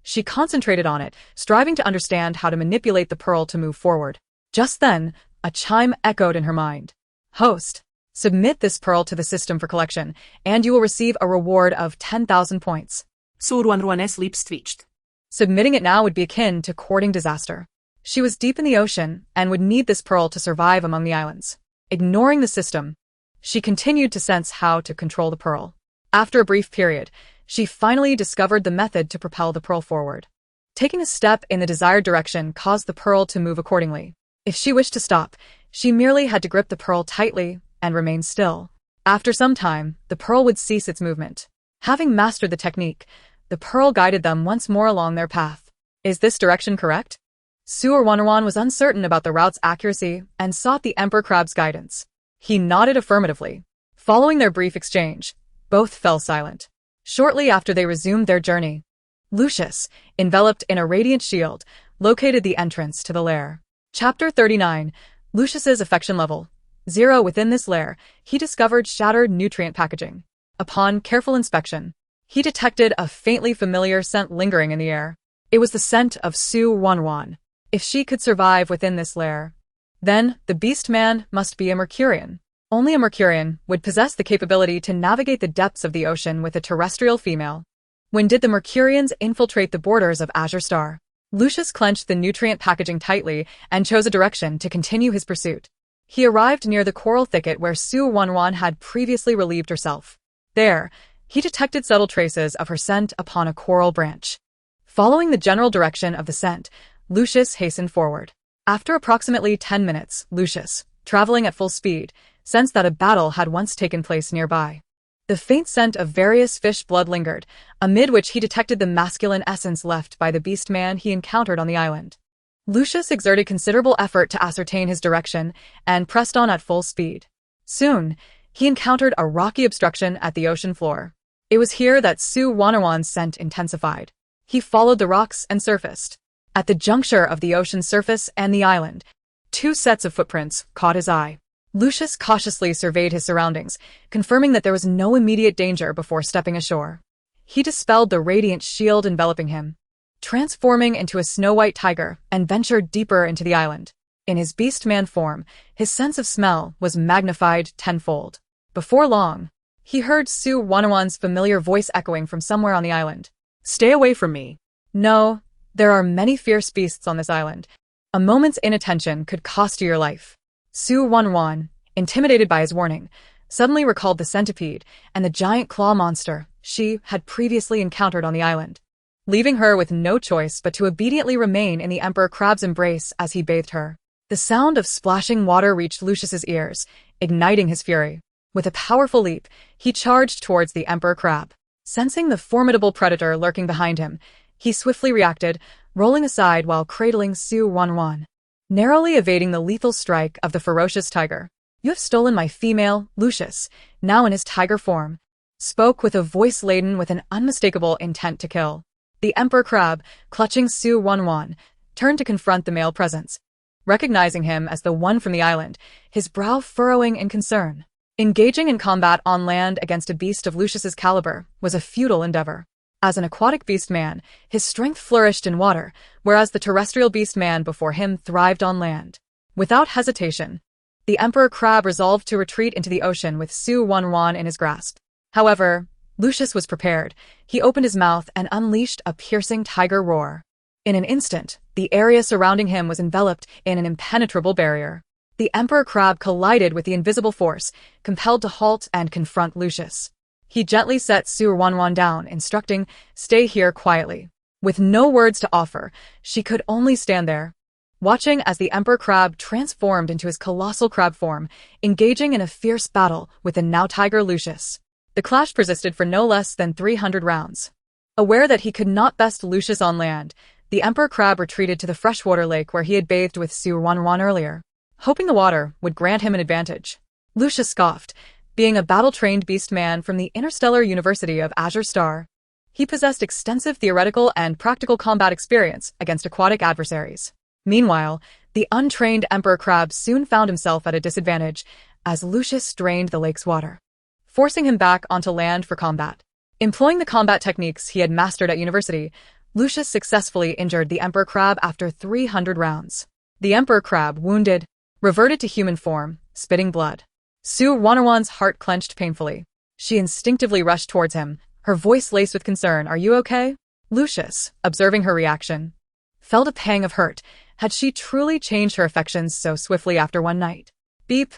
She concentrated on it, striving to understand how to manipulate the pearl to move forward. Just then, a chime echoed in her mind. Host, submit this pearl to the system for collection, and you will receive a reward of 10,000 points. Su Ruoruo's lips twitched. Submitting it now would be akin to courting disaster. She was deep in the ocean and would need this pearl to survive among the islands. Ignoring the system, she continued to sense how to control the pearl. After a brief period, she finally discovered the method to propel the pearl forward. Taking a step in the desired direction caused the pearl to move accordingly. If she wished to stop, she merely had to grip the pearl tightly and remain still. After some time, the pearl would cease its movement. Having mastered the technique, the pearl guided them once more along their path. Is this direction correct? Su Ruoruo was uncertain about the route's accuracy and sought the Emperor Crab's guidance. He nodded affirmatively. Following their brief exchange, both fell silent. Shortly after they resumed their journey, Lucius, enveloped in a radiant shield, located the entrance to the lair. Chapter 39. Lucius's affection level 0. Within this lair, he discovered shattered nutrient packaging. Upon careful inspection, he detected a faintly familiar scent lingering in the air. It was the scent of Su Ruoruo. If she could survive within this lair, then the beast man must be a Mercurian. Only a Mercurian would possess the capability to navigate the depths of the ocean with a terrestrial female. When did the Mercurians infiltrate the borders of Azure Star? Lucius clenched the nutrient packaging tightly and chose a direction to continue his pursuit. He arrived near the coral thicket where Su Ruoruo had previously relieved herself. There, he detected subtle traces of her scent upon a coral branch. Following the general direction of the scent, Lucius hastened forward. After approximately 10 minutes, Lucius, traveling at full speed, sensed that a battle had once taken place nearby. The faint scent of various fish blood lingered, amid which he detected the masculine essence left by the beast man he encountered on the island. Lucius exerted considerable effort to ascertain his direction and pressed on at full speed. Soon, he encountered a rocky obstruction at the ocean floor. It was here that Su Ruoruo's scent intensified. He followed the rocks and surfaced. At the juncture of the ocean surface and the island, 2 sets of footprints caught his eye. Lucius cautiously surveyed his surroundings, confirming that there was no immediate danger before stepping ashore. He dispelled the radiant shield enveloping him, transforming into a snow-white tiger, and ventured deeper into the island. In his beast-man form, his sense of smell was magnified tenfold. Before long, he heard Su Ruoruo's familiar voice echoing from somewhere on the island. Stay away from me. No, there are many fierce beasts on this island. A moment's inattention could cost you your life. Su Ruoruo, intimidated by his warning, suddenly recalled the centipede and the giant claw monster she had previously encountered on the island, leaving her with no choice but to obediently remain in the Emperor Crab's embrace as he bathed her. The sound of splashing water reached Lucius's ears, igniting his fury. With a powerful leap, he charged towards the Emperor Crab. Sensing the formidable predator lurking behind him, he swiftly reacted, rolling aside while cradling Su Ruoruo, narrowly evading the lethal strike of the ferocious tiger. You have stolen my female, Lucius, now in his tiger form, spoke with a voice laden with an unmistakable intent to kill. The Emperor Crab, clutching Su Ruoruo, turned to confront the male presence. Recognizing him as the one from the island, his brow furrowing in concern. Engaging in combat on land against a beast of Lucius's caliber was a futile endeavor. As an aquatic beast man, his strength flourished in water, whereas the terrestrial beast man before him thrived on land. Without hesitation, the Emperor Crab resolved to retreat into the ocean with Su Ruoruo in his grasp. However, Lucius was prepared. He opened his mouth and unleashed a piercing tiger roar. In an instant, the area surrounding him was enveloped in an impenetrable barrier. The emperor crab collided with the invisible force, compelled to halt and confront Lucius. He gently set Su Ruoruo down, instructing, "Stay here quietly." With no words to offer, she could only stand there, watching as the emperor crab transformed into his colossal crab form, engaging in a fierce battle with the now tiger Lucius. The clash persisted for no less than 300 rounds. Aware that he could not best Lucius on land, the emperor crab retreated to the freshwater lake where he had bathed with Su Ruoruo earlier, hoping the water would grant him an advantage. Lucius scoffed. Being a battle-trained beast man from the Interstellar University of Azure Star, he possessed extensive theoretical and practical combat experience against aquatic adversaries. Meanwhile, the untrained emperor crab soon found himself at a disadvantage as Lucius drained the lake's water, forcing him back onto land for combat. Employing the combat techniques he had mastered at university, Lucius successfully injured the emperor crab after 300 rounds. The emperor crab, wounded, reverted to human form, spitting blood. Su Ruoruo's heart clenched painfully. She instinctively rushed towards him, her voice laced with concern. "Are you okay?" Lucius, observing her reaction, felt a pang of hurt. Had she truly changed her affections so swiftly after one night? Beep.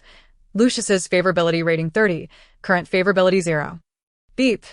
Lucius's favorability rating 30, current favorability 0. Beep.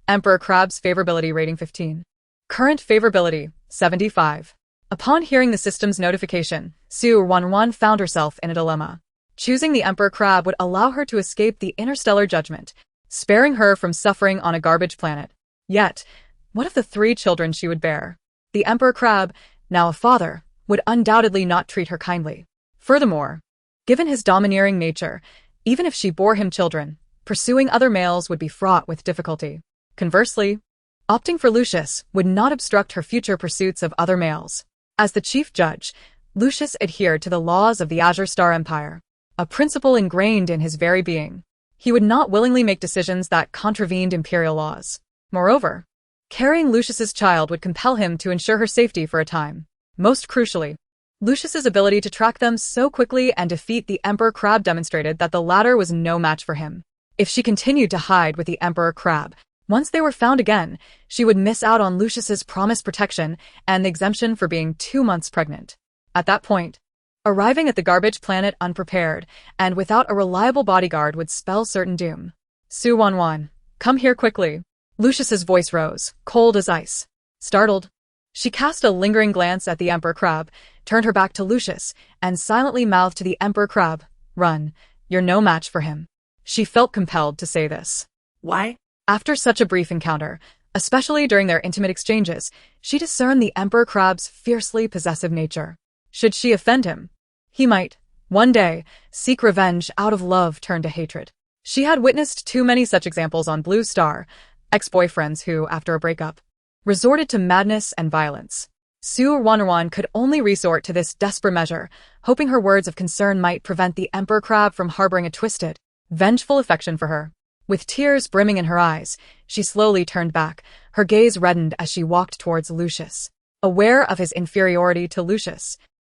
Emperor Crab's favorability rating 15. Current favorability 75. Upon hearing the system's notification, Su Ruoruo found herself in a dilemma. Choosing the Emperor Crab would allow her to escape the interstellar judgment, sparing her from suffering on a garbage planet. Yet, what of the 3 children she would bear? The Emperor Crab, now a father, would undoubtedly not treat her kindly. Furthermore, given his domineering nature, even if she bore him children, pursuing other males would be fraught with difficulty. Conversely, opting for Lucius would not obstruct her future pursuits of other males. As the chief judge, Lucius adhered to the laws of the Azure Star Empire, a principle ingrained in his very being. He would not willingly make decisions that contravened imperial laws. Moreover, carrying Lucius's child would compel him to ensure her safety for a time. Most crucially, Lucius's ability to track them so quickly and defeat the Emperor Crab demonstrated that the latter was no match for him. If she continued to hide with the Emperor Crab, once they were found again, she would miss out on Lucius's promised protection and the exemption for being 2 months pregnant. At that point, arriving at the garbage planet unprepared and without a reliable bodyguard would spell certain doom. Su Ruoruo, come here quickly. Lucius's voice rose, cold as ice. Startled, she cast a lingering glance at the Emperor Crab, turned her back to Lucius, and silently mouthed to the Emperor Crab, "Run, you're no match for him." She felt compelled to say this. Why? After such a brief encounter, especially during their intimate exchanges, she discerned the Emperor Crab's fiercely possessive nature. Should she offend him, he might, one day, seek revenge out of love turned to hatred. She had witnessed too many such examples on Blue Star, ex-boyfriends who, after a breakup, resorted to madness and violence. Su Ruoruo could only resort to this desperate measure, hoping her words of concern might prevent the Emperor Crab from harboring a twisted, vengeful affection for her. With tears brimming in her eyes, she slowly turned back, her gaze reddened as she walked towards Lucius. Aware of his inferiority to Lucius,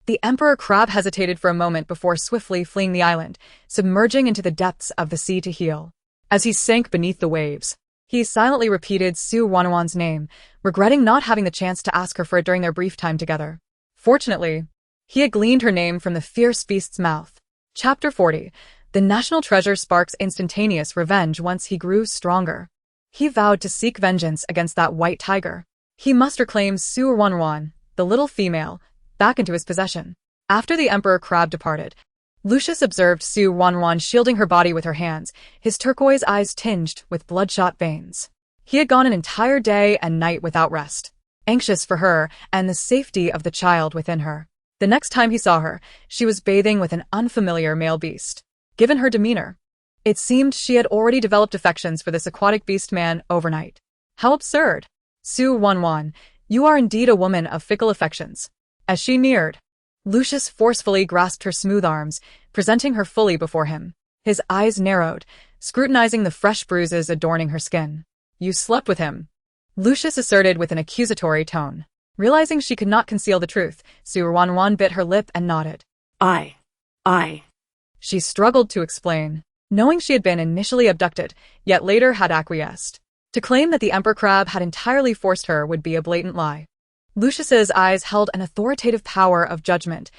the Emperor Crab hesitated for a moment before swiftly fleeing the island, submerging into the depths of the sea to heal. As he sank beneath the waves, he silently repeated Su Ruoruo's name, regretting not having the chance to ask her for it during their brief time together. Fortunately, he had gleaned her name from the fierce beast's mouth. Chapter 40. The national treasure sparks instantaneous revenge once he grew stronger. He vowed to seek vengeance against that white tiger. He must reclaim Su Ruoruo, the little female, back into his possession. After the Emperor Crab departed, Lucius observed Su Ruoruo shielding her body with her hands, his turquoise eyes tinged with bloodshot veins. He had gone an entire day and night without rest, anxious for her and the safety of the child within her. The next time he saw her, she was bathing with an unfamiliar male beast. Given her demeanor, it seemed she had already developed affections for this aquatic beast man overnight. How absurd! Su Ruoruo, you are indeed a woman of fickle affections. As she neared, Lucius forcefully grasped her smooth arms, presenting her fully before him. His eyes narrowed, scrutinizing the fresh bruises adorning her skin. You slept with him, Lucius asserted with an accusatory tone. Realizing she could not conceal the truth, Su Ruoruo bit her lip and nodded. I. She struggled to explain. knowing she had been initially abducted, yet later had acquiesced. To claim that the Emperor Crab had entirely forced her would be a blatant lie. Lucius's eyes held an authoritative power of judgment.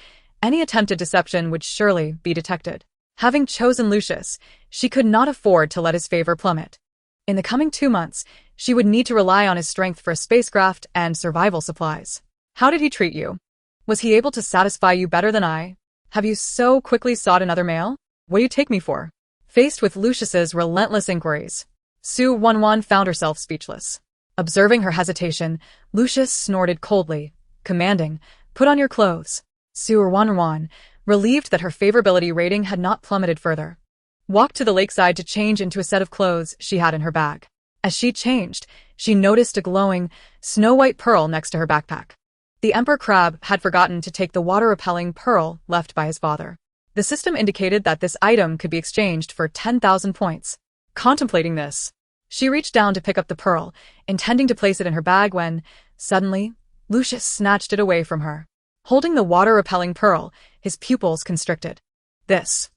Any attempted deception would surely be detected. Having chosen Lucius, she could not afford to let his favor plummet. In the coming 2 months, she would need to rely on his strength for a spacecraft and survival supplies. How did he treat you? Was he able to satisfy you better than I? Have you so quickly sought another male? What do you take me for? Faced with Lucius's relentless inquiries, Su Ruoruo found herself speechless. Observing her hesitation, Lucius snorted coldly, commanding, "Put on your clothes." Su Ruoruo, relieved that her favorability rating had not plummeted further, walked to the lakeside to change into a set of clothes she had in her bag. As she changed, she noticed a glowing, snow-white pearl next to her backpack. The Emperor Crab had forgotten to take the water-repelling pearl left by his father. The system indicated that this item could be exchanged for 10,000 points. Contemplating this, she reached down to pick up the pearl, intending to place it in her bag when, suddenly, Lucius snatched it away from her. Holding the water-repelling pearl, his pupils constricted. This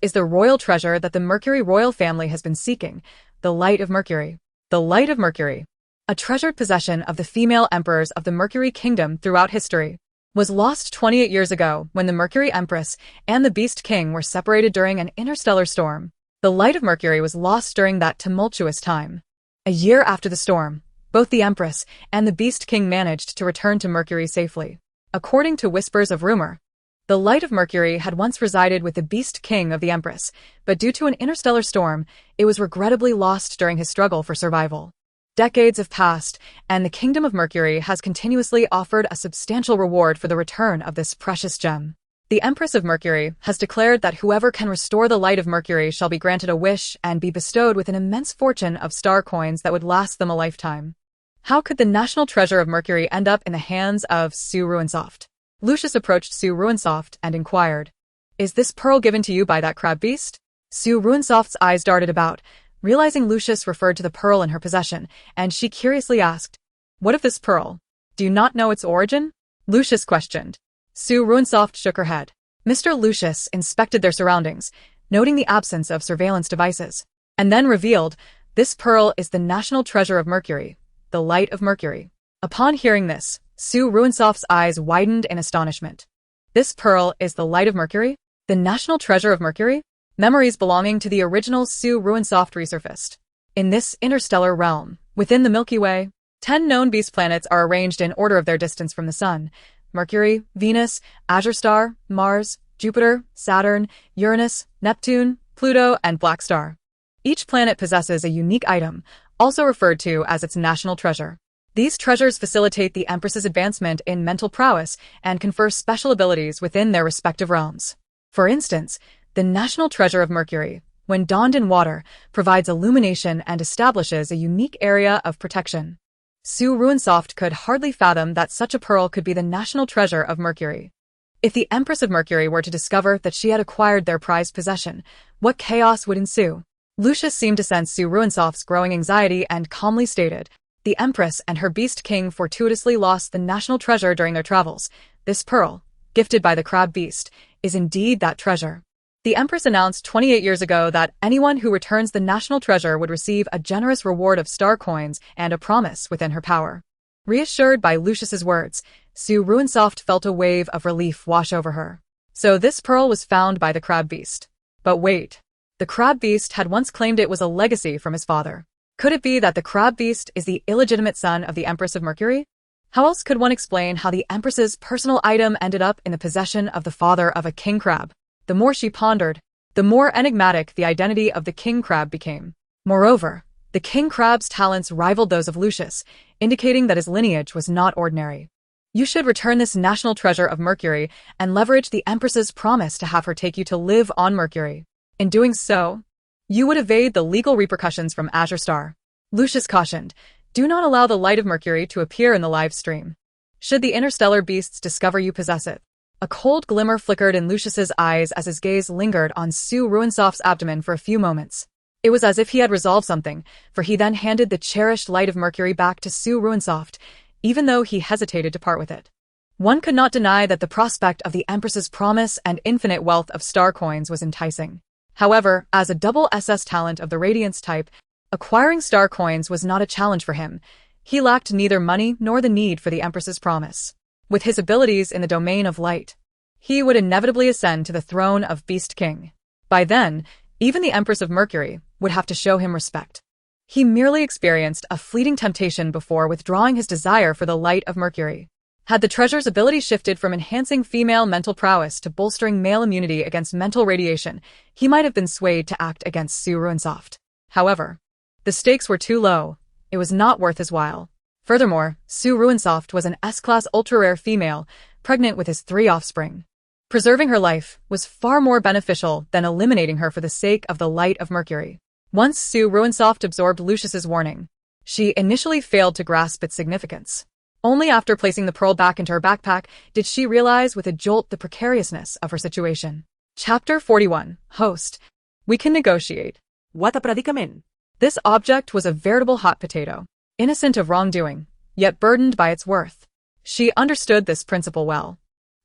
is the royal treasure that the Mercury royal family has been seeking, the Light of Mercury. The Light of Mercury, a treasured possession of the female emperors of the Mercury Kingdom throughout history, was lost 28 years ago when the Mercury Empress and the Beast King were separated during an interstellar storm. The Light of Mercury was lost during that tumultuous time. A year after the storm, both the Empress and the Beast King managed to return to Mercury safely. According to whispers of rumor, the Light of Mercury had once resided with the Beast King of the Empress, but due to an interstellar storm, it was regrettably lost during his struggle for survival. Decades have passed, and the Kingdom of Mercury has continuously offered a substantial reward for the return of this precious gem. The Empress of Mercury has declared that whoever can restore the Light of Mercury shall be granted a wish and be bestowed with an immense fortune of star coins that would last them a lifetime. How could the national treasure of Mercury end up in the hands of Su Ruoruo? Lucius approached Su Ruoruo and inquired, "Is this pearl given to you by that crab beast?" Su Ruoruo's eyes darted about, realizing Lucius referred to the pearl in her possession, and she curiously asked, "What of this pearl? Do you not know its origin?" Lucius questioned. Su Ruoruo shook her head. Mr. Lucius inspected their surroundings, noting the absence of surveillance devices, and then revealed, "This pearl is the national treasure of Mercury, the Light of Mercury." Upon hearing this, Su Ruoruo's eyes widened in astonishment. This pearl is the Light of Mercury? The national treasure of Mercury? Memories belonging to the original Su Ruoruo resurfaced. In this interstellar realm, within the Milky Way, 10 known beast planets are arranged in order of their distance from the Sun: Mercury, Venus, Azure Star, Mars, Jupiter, Saturn, Uranus, Neptune, Pluto, and Black Star. Each planet possesses a unique item, also referred to as its national treasure. These treasures facilitate the Empress's advancement in mental prowess and confer special abilities within their respective realms. For instance, the national treasure of Mercury, when donned in water, provides illumination and establishes a unique area of protection. Su Ruoruo could hardly fathom that such a pearl could be the national treasure of Mercury. If the Empress of Mercury were to discover that she had acquired their prized possession, what chaos would ensue? Lucius seemed to sense Su Ruoruo's growing anxiety and calmly stated, "The Empress and her Beast King fortuitously lost the national treasure during their travels. This pearl, gifted by the crab beast, is indeed that treasure." The Empress announced 28 years ago that anyone who returns the national treasure would receive a generous reward of star coins and a promise within her power. Reassured by Lucius's words, Su Ruoruo felt a wave of relief wash over her. So this pearl was found by the crab beast. But wait, the crab beast had once claimed it was a legacy from his father. Could it be that the crab beast is the illegitimate son of the Empress of Mercury? How else could one explain how the Empress's personal item ended up in the possession of the father of a king crab? The more she pondered, the more enigmatic the identity of the king crab became. Moreover, the king crab's talents rivaled those of Lucius, indicating that his lineage was not ordinary. "You should return this national treasure of Mercury and leverage the Empress's promise to have her take you to live on Mercury. In doing so, you would evade the legal repercussions from Azure Star." Lucius cautioned, "Do not allow the Light of Mercury to appear in the live stream. Should the interstellar beasts discover you possess it." A cold glimmer flickered in Lucius's eyes as his gaze lingered on Su Ruoruo's abdomen for a few moments. It was as if he had resolved something, for he then handed the cherished Light of Mercury back to Su Ruoruo, even though he hesitated to part with it. One could not deny that the prospect of the Empress's promise and infinite wealth of star coins was enticing. However, as a double SS talent of the Radiance type, acquiring star coins was not a challenge for him. He lacked neither money nor the need for the Empress's promise. With his abilities in the domain of light, he would inevitably ascend to the throne of Beast King. By then, even the Empress of Mercury would have to show him respect. He merely experienced a fleeting temptation before withdrawing his desire for the light of Mercury. Had the treasure's ability shifted from enhancing female mental prowess to bolstering male immunity against mental radiation, he might have been swayed to act against Su Ruoruo. However, the stakes were too low. It was not worth his while. Furthermore, Su Ruoruo was an S-class ultra-rare female, pregnant with his 3 offspring. Preserving her life was far more beneficial than eliminating her for the sake of the light of Mercury. Once Su Ruoruo absorbed Lucius's warning, she initially failed to grasp its significance. Only after placing the pearl back into her backpack did she realize with a jolt the precariousness of her situation. Chapter 41. Host. We can negotiate. What a predicament. This object was a veritable hot potato, innocent of wrongdoing, yet burdened by its worth. She understood this principle well.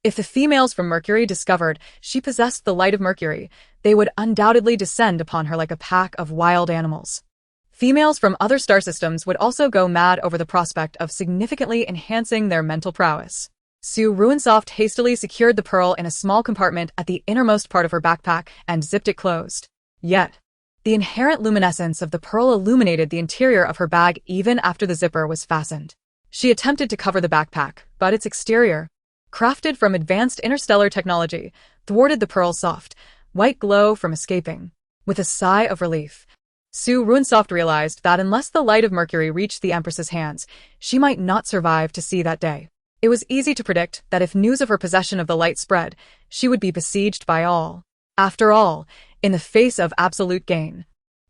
If the females from Mercury discovered she possessed the light of Mercury, they would undoubtedly descend upon her like a pack of wild animals. Females from other star systems would also go mad over the prospect of significantly enhancing their mental prowess. Su Ruoruo hastily secured the pearl in a small compartment at the innermost part of her backpack and zipped it closed. Yet, the inherent luminescence of the pearl illuminated the interior of her bag even after the zipper was fastened. She attempted to cover the backpack, but its exterior, crafted from advanced interstellar technology, thwarted the pearl's soft, white glow from escaping. With a sigh of relief, Su Ruoruo realized that unless the light of Mercury reached the Empress's hands, she might not survive to see that day. It was easy to predict that if news of her possession of the light spread, she would be besieged by all. After all, in the face of absolute gain,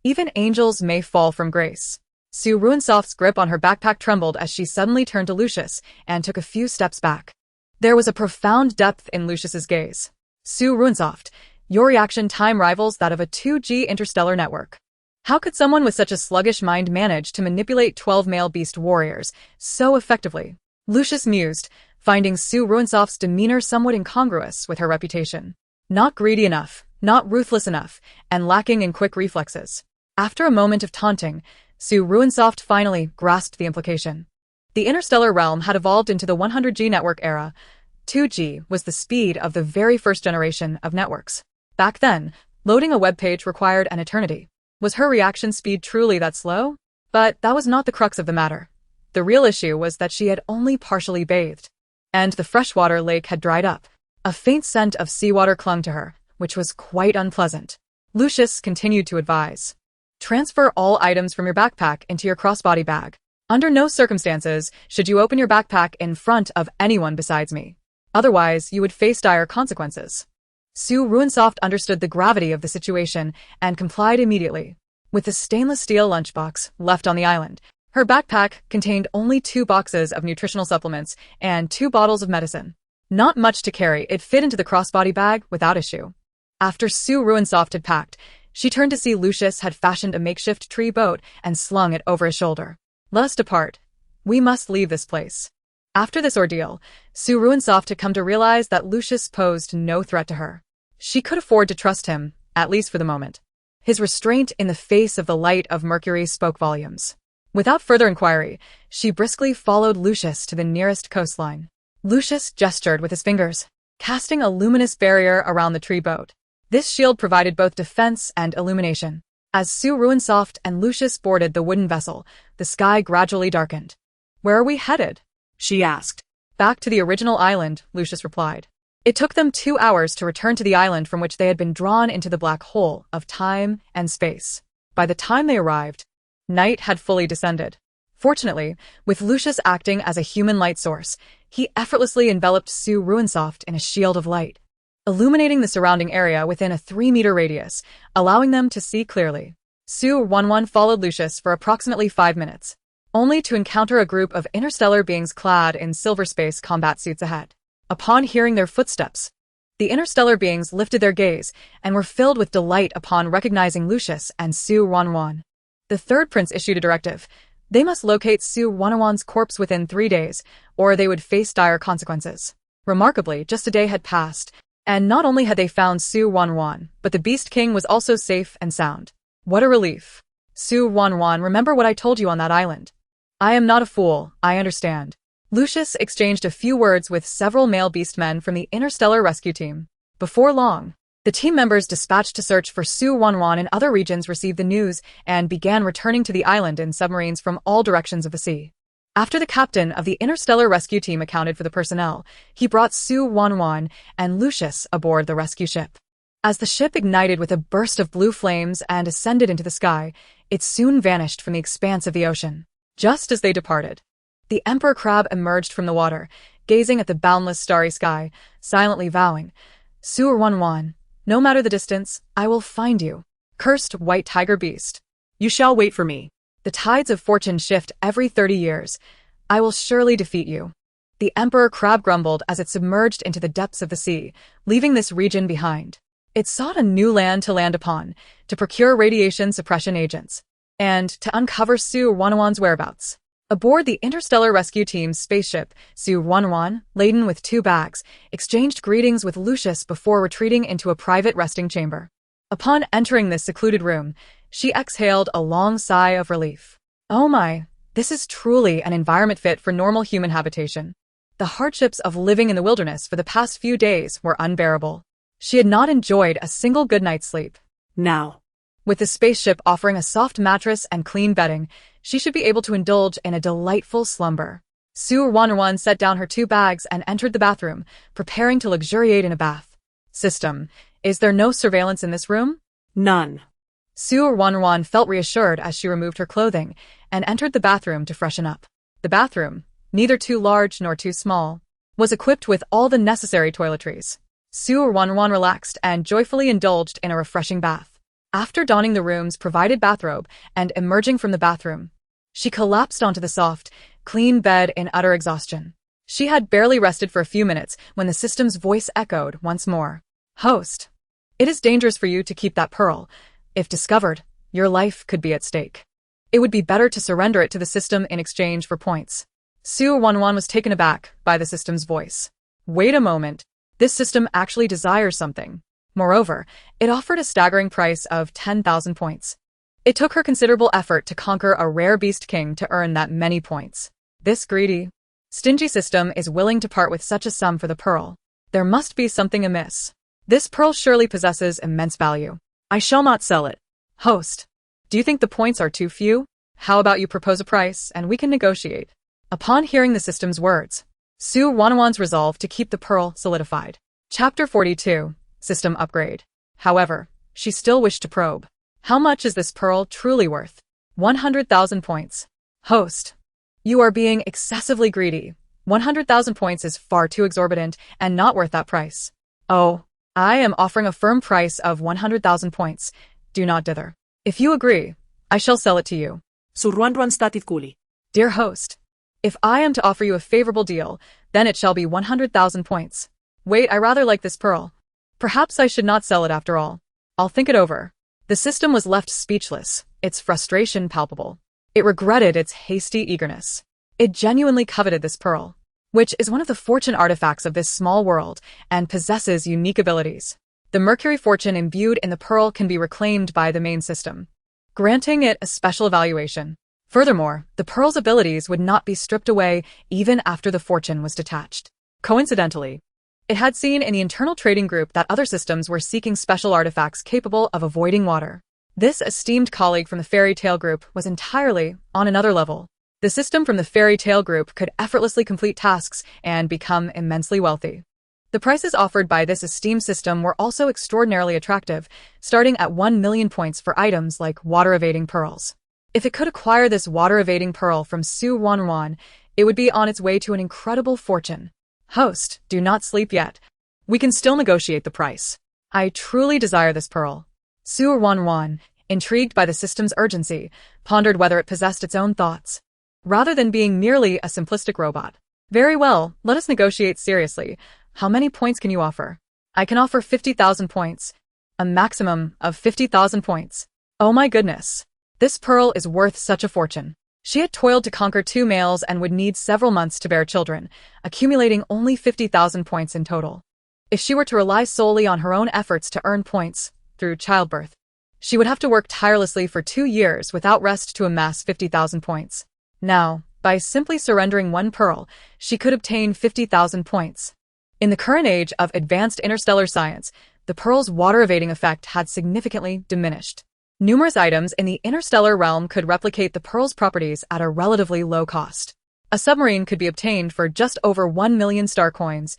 even angels may fall from grace. Su Ruoruo's grip on her backpack trembled as she suddenly turned to Lucius and took a few steps back. There was a profound depth in Lucius's gaze. Su Ruoruo, your reaction time rivals that of a 2G interstellar network. How could someone with such a sluggish mind manage to manipulate 12 male beast warriors so effectively? Lucius mused, finding Su Ruoruo's demeanor somewhat incongruous with her reputation. Not greedy enough, not ruthless enough, and lacking in quick reflexes. After a moment of taunting, Su Ruoruo finally grasped the implication. The interstellar realm had evolved into the 100G network era. 2G was the speed of the very first generation of networks. Back then, loading a web page required an eternity. Was her reaction speed truly that slow? But that was not the crux of the matter. The real issue was that she had only partially bathed, and the freshwater lake had dried up. A faint scent of seawater clung to her, which was quite unpleasant. Lucius continued to advise. Transfer all items from your backpack into your crossbody bag. Under no circumstances should you open your backpack in front of anyone besides me. Otherwise, you would face dire consequences. Su Ruoruo understood the gravity of the situation and complied immediately. With the stainless steel lunchbox left on the island, her backpack contained only 2 boxes of nutritional supplements and 2 bottles of medicine. Not much to carry, it fit into the crossbody bag without issue. After Su Ruoruo had packed, she turned to see Lucius had fashioned a makeshift tree boat and slung it over his shoulder. Let us depart. We must leave this place. After this ordeal, Su Ruoruo had come to realize that Lucius posed no threat to her. She could afford to trust him, at least for the moment. His restraint in the face of the light of Mercury spoke volumes. Without further inquiry, she briskly followed Lucius to the nearest coastline. Lucius gestured with his fingers, casting a luminous barrier around the tree boat. This shield provided both defense and illumination. As Su Ruoruo and Lucius boarded the wooden vessel, the sky gradually darkened. Where are we headed? She asked. Back to the original island, Lucius replied. It took them 2 hours to return to the island from which they had been drawn into the black hole of time and space. By the time they arrived, night had fully descended. Fortunately, with Lucius acting as a human light source, he effortlessly enveloped Su Ruoruo in a shield of light, illuminating the surrounding area within a 3-meter radius, allowing them to see clearly. Su Ruoruo followed Lucius for approximately 5 minutes, only to encounter a group of interstellar beings clad in silver space combat suits ahead. Upon hearing their footsteps, the interstellar beings lifted their gaze and were filled with delight upon recognizing Lucius and Su Ruoruo. The third prince issued a directive. They must locate Su Ruoruo's corpse within 3 days, or they would face dire consequences. Remarkably, just a day had passed, And not only had they found Su Ruoruo, but the Beast King was also safe and sound. What a relief. Su Ruoruo, remember what I told you on that island. I am not a fool, I understand. Lucius exchanged a few words with several male beastmen from the interstellar rescue team. Before long, the team members dispatched to search for Su Ruoruo in other regions received the news and began returning to the island in submarines from all directions of the sea. After the captain of the interstellar rescue team accounted for the personnel, he brought Su Ruoruo and Lucius aboard the rescue ship. As the ship ignited with a burst of blue flames and ascended into the sky, it soon vanished from the expanse of the ocean. Just as they departed, the emperor crab emerged from the water, gazing at the boundless starry sky, silently vowing, Su Ruoruo, no matter the distance, I will find you. Cursed white tiger beast. You shall wait for me. The tides of fortune shift every 30 years. I will surely defeat you. The emperor crab grumbled as it submerged into the depths of the sea, leaving this region behind. It sought a new land to land upon, to procure radiation suppression agents, and to uncover Su Ruoruo's whereabouts. Aboard the interstellar rescue team's spaceship, Su Ruoruo, laden with 2 bags, exchanged greetings with Lucius before retreating into a private resting chamber. Upon entering this secluded room, she exhaled a long sigh of relief. Oh my, this is truly an environment fit for normal human habitation. The hardships of living in the wilderness for the past few days were unbearable. She had not enjoyed a single good night's sleep. Now. With the spaceship offering a soft mattress and clean bedding, she should be able to indulge in a delightful slumber. Su Ruoruo set down her 2 bags and entered the bathroom, preparing to luxuriate in a bath. System, is there no surveillance in this room? None. Su Ruoruo felt reassured as she removed her clothing and entered the bathroom to freshen up. The bathroom, neither too large nor too small, was equipped with all the necessary toiletries. Su Ruoruo relaxed and joyfully indulged in a refreshing bath. After donning the room's provided bathrobe and emerging from the bathroom, she collapsed onto the soft, clean bed in utter exhaustion. She had barely rested for a few minutes when the system's voice echoed once more. Host, it is dangerous for you to keep that pearl. If discovered, your life could be at stake. It would be better to surrender it to the system in exchange for points. Su Ruoruo was taken aback by the system's voice. Wait a moment. This system actually desires something. Moreover, it offered a staggering price of 10,000 points. It took her considerable effort to conquer a rare beast king to earn that many points. This greedy, stingy system is willing to part with such a sum for the pearl. There must be something amiss. This pearl surely possesses immense value. I shall not sell it. Host, do you think the points are too few? How about you propose a price and we can negotiate? Upon hearing the system's words, Su Ruoruo's resolve to keep the pearl solidified. Chapter 42. System upgrade. However, she still wished to probe. How much is this pearl truly worth? 100,000 points. Host, you are being excessively greedy. 100,000 points is far too exorbitant and not worth that price. Oh, I am offering a firm price of 100,000 points. Do not dither. If you agree, I shall sell it to you. Su Ruoruo stativ culi. Dear host, if I am to offer you a favorable deal, then it shall be 100,000 points. Wait, I rather like this pearl. Perhaps I should not sell it after all. I'll think it over. The system was left speechless, its frustration palpable. It regretted its hasty eagerness. It genuinely coveted this pearl, which is one of the fortune artifacts of this small world and possesses unique abilities. The mercury fortune imbued in the pearl can be reclaimed by the main system, granting it a special evaluation. Furthermore, the pearl's abilities would not be stripped away even after the fortune was detached. Coincidentally, it had seen in the internal trading group that other systems were seeking special artifacts capable of avoiding water. This esteemed colleague from the fairy tale group was entirely on another level. The system from the fairy tale group could effortlessly complete tasks and become immensely wealthy. The prices offered by this esteemed system were also extraordinarily attractive, starting at 1 million points for items like water-evading pearls. If it could acquire this water-evading pearl from Su Ruoruo, it would be on its way to an incredible fortune. Host, do not sleep yet. We can still negotiate the price. I truly desire this pearl. Su Ruoruo, intrigued by the system's urgency, pondered whether it possessed its own thoughts, rather than being merely a simplistic robot. Very well, let us negotiate seriously. How many points can you offer? I can offer 50,000 points. A maximum of 50,000 points. Oh my goodness. This pearl is worth such a fortune. She had toiled to conquer 2 males and would need several months to bear children, accumulating only 50,000 points in total. If she were to rely solely on her own efforts to earn points through childbirth, she would have to work tirelessly for 2 years without rest to amass 50,000 points. Now, by simply surrendering one pearl, she could obtain 50,000 points. In the current age of advanced interstellar science, the pearl's water-evading effect had significantly diminished. Numerous items in the interstellar realm could replicate the pearl's properties at a relatively low cost. A submarine could be obtained for just over 1 million star coins,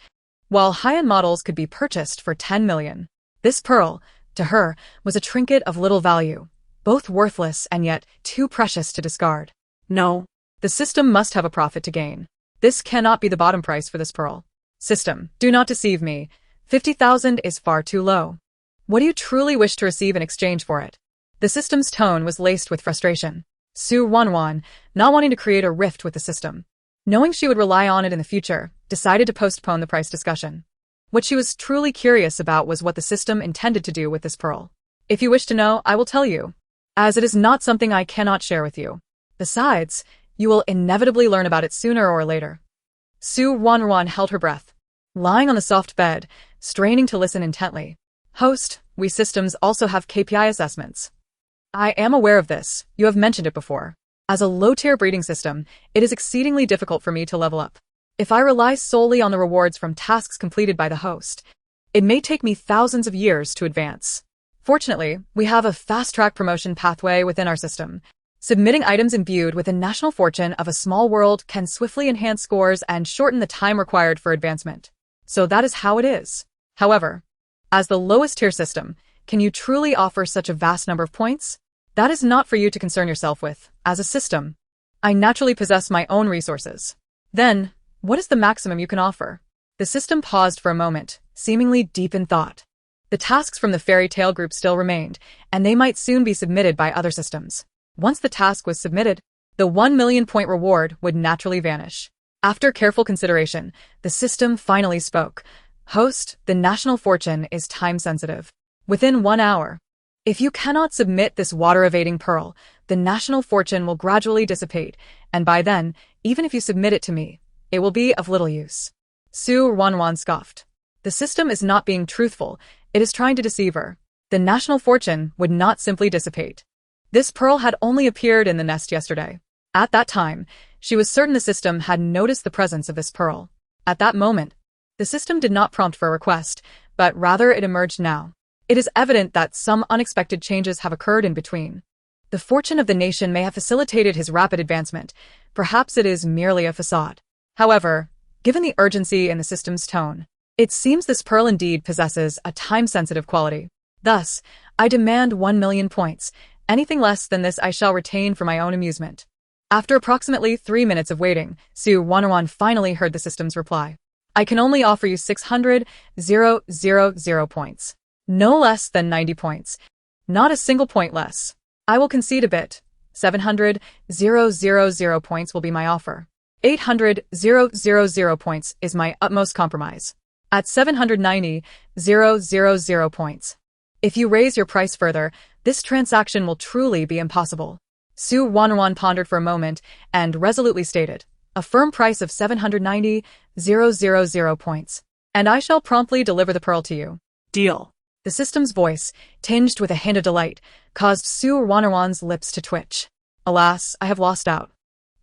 while high-end models could be purchased for 10 million. This pearl, to her, was a trinket of little value, both worthless and yet too precious to discard. No. The system must have a profit to gain. This cannot be the bottom price for this pearl. System, do not deceive me. 50,000 is far too low. What do you truly wish to receive in exchange for it? The system's tone was laced with frustration. Su Ruoruo, not wanting to create a rift with the system, knowing she would rely on it in the future, decided to postpone the price discussion. What she was truly curious about was what the system intended to do with this pearl. If you wish to know, I will tell you, as it is not something I cannot share with you. Besides, you will inevitably learn about it sooner or later. Su Ruoruo held her breath, lying on the soft bed, straining to listen intently. Host, we systems also have KPI assessments. I am aware of this, you have mentioned it before. As a low-tier breeding system, it is exceedingly difficult for me to level up. If I rely solely on the rewards from tasks completed by the host, it may take me thousands of years to advance. Fortunately, we have a fast-track promotion pathway within our system. Submitting items imbued with a national fortune of a small world can swiftly enhance scores and shorten the time required for advancement. So that is how it is. However, as the lowest-tier system, can you truly offer such a vast number of points? That is not for you to concern yourself with. As a system, I naturally possess my own resources. Then, what is the maximum you can offer? The system paused for a moment, seemingly deep in thought. The tasks from the fairy tale group still remained, and they might soon be submitted by other systems. Once the task was submitted, the 1 million point reward would naturally vanish. After careful consideration, the system finally spoke. Host, the national fortune is time-sensitive. Within 1 hour, if you cannot submit this water-evading pearl, the national fortune will gradually dissipate, and by then, even if you submit it to me, it will be of little use. Su Ruoruo scoffed. The system is not being truthful, it is trying to deceive her. The national fortune would not simply dissipate. This pearl had only appeared in the nest yesterday. At that time, she was certain the system had noticed the presence of this pearl. At that moment, the system did not prompt for a request, but rather it emerged now. It is evident that some unexpected changes have occurred in between. The fortune of the nation may have facilitated his rapid advancement. Perhaps it is merely a facade. However, given the urgency in the system's tone, it seems this pearl indeed possesses a time-sensitive quality. Thus, I demand 1 million points. Anything less than this I shall retain for my own amusement. After approximately 3 minutes of waiting, Su Ruoruo finally heard the system's reply. I can only offer you 600,000 points. No less than 90 points. Not a single point less. I will concede a bit. 700,000 points will be my offer. 800,000 points is my utmost compromise. At 790,000 points. If you raise your price further, this transaction will truly be impossible. Su Ruoruo pondered for a moment and resolutely stated, a firm price of 790,000 points, and I shall promptly deliver the pearl to you. Deal. The system's voice, tinged with a hint of delight, caused Su Ruoruo's lips to twitch. Alas, I have lost out.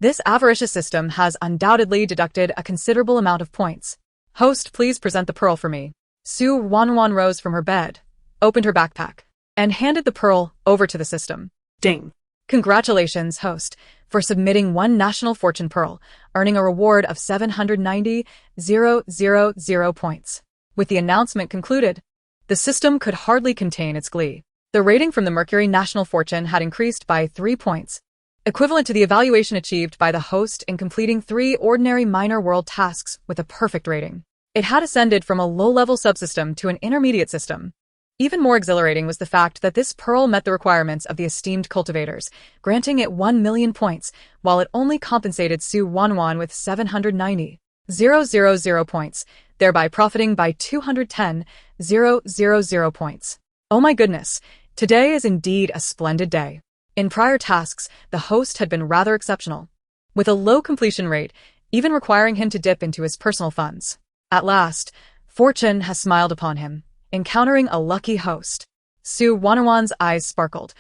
This avaricious system has undoubtedly deducted a considerable amount of points. Host, please present the pearl for me. Su Ruoruo rose from her bed, opened her backpack, and handed the pearl over to the system. Ding. Congratulations, host, for submitting one national fortune pearl, earning a reward of 790,000 points. With the announcement concluded, the system could hardly contain its glee. The rating from the Mercury National Fortune had increased by 3 points, equivalent to the evaluation achieved by the host in completing 3 ordinary minor world tasks with a perfect rating. It had ascended from a low-level subsystem to an intermediate system. Even more exhilarating was the fact that this pearl met the requirements of the esteemed cultivators, granting it 1 million points, while it only compensated Su Ruoruo with 790,000 points, thereby profiting by 210,000 points. Oh my goodness, today is indeed a splendid day. In prior tasks, the host had been rather exceptional, with a low completion rate, even requiring him to dip into his personal funds. At last, Fortune has smiled upon him, encountering a lucky host. Su Ruoruo's eyes sparkled,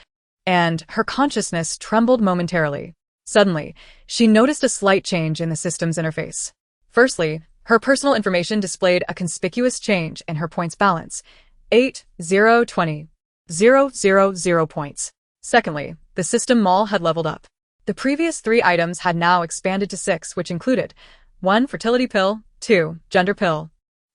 and her consciousness trembled momentarily. Suddenly, she noticed a slight change in the system's interface. Firstly, her personal information displayed a conspicuous change in her points balance. 8,020. 000 points. Secondly, the system mall had leveled up. The previous 3 items had now expanded to 6, which included 1. Fertility pill, 2. Gender pill,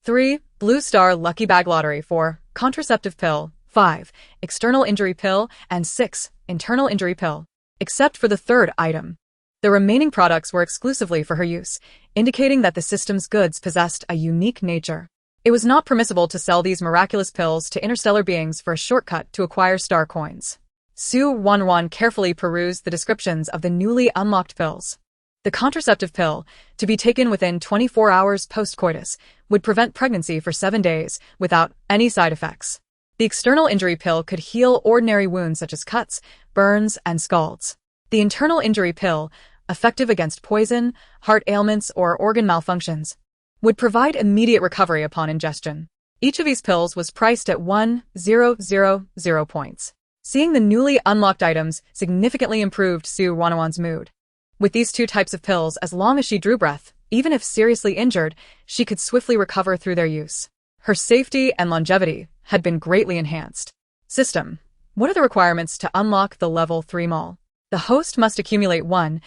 3. Blue Star Lucky Bag Lottery, 4. Contraceptive pill, 5. External injury pill, and 6. Internal injury pill. Except for the 3rd item. The remaining products were exclusively for her use, indicating that the system's goods possessed a unique nature. It was not permissible to sell these miraculous pills to interstellar beings for a shortcut to acquire star coins. Su Ruoruo carefully perused the descriptions of the newly unlocked pills. The contraceptive pill, to be taken within 24 hours post-coitus, would prevent pregnancy for 7 days without any side effects. The external injury pill could heal ordinary wounds such as cuts, burns, and scalds. The internal injury pill, effective against poison, heart ailments, or organ malfunctions, would provide immediate recovery upon ingestion. Each of these pills was priced at 1,000 points. Seeing the newly unlocked items significantly improved Su Ruoruo's mood. With these 2 types of pills, as long as she drew breath, even if seriously injured, she could swiftly recover through their use. Her safety and longevity had been greatly enhanced. System. What are the requirements to unlock the level 3 mall? The host must accumulate 1,000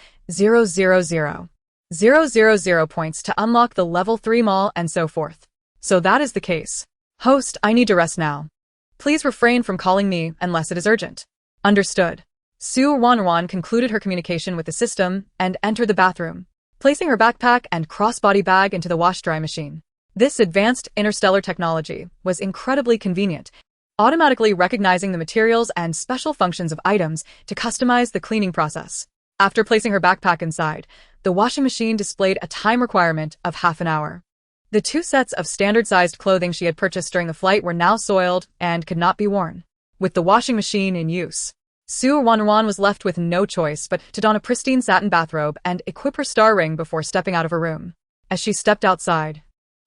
points to unlock the level 3 mall and so forth. So that is the case. Host, I need to rest now. Please refrain from calling me unless it is urgent. Understood. Su Ruoruo concluded her communication with the system and entered the bathroom, placing her backpack and crossbody bag into the wash-dry machine. This advanced interstellar technology was incredibly convenient, automatically recognizing the materials and special functions of items to customize the cleaning process. After placing her backpack inside, the washing machine displayed a time requirement of half an hour. The 2 sets of standard-sized clothing she had purchased during the flight were now soiled and could not be worn. With the washing machine in use, Su Ruoruo was left with no choice but to don a pristine satin bathrobe and equip her star ring before stepping out of her room. As she stepped outside,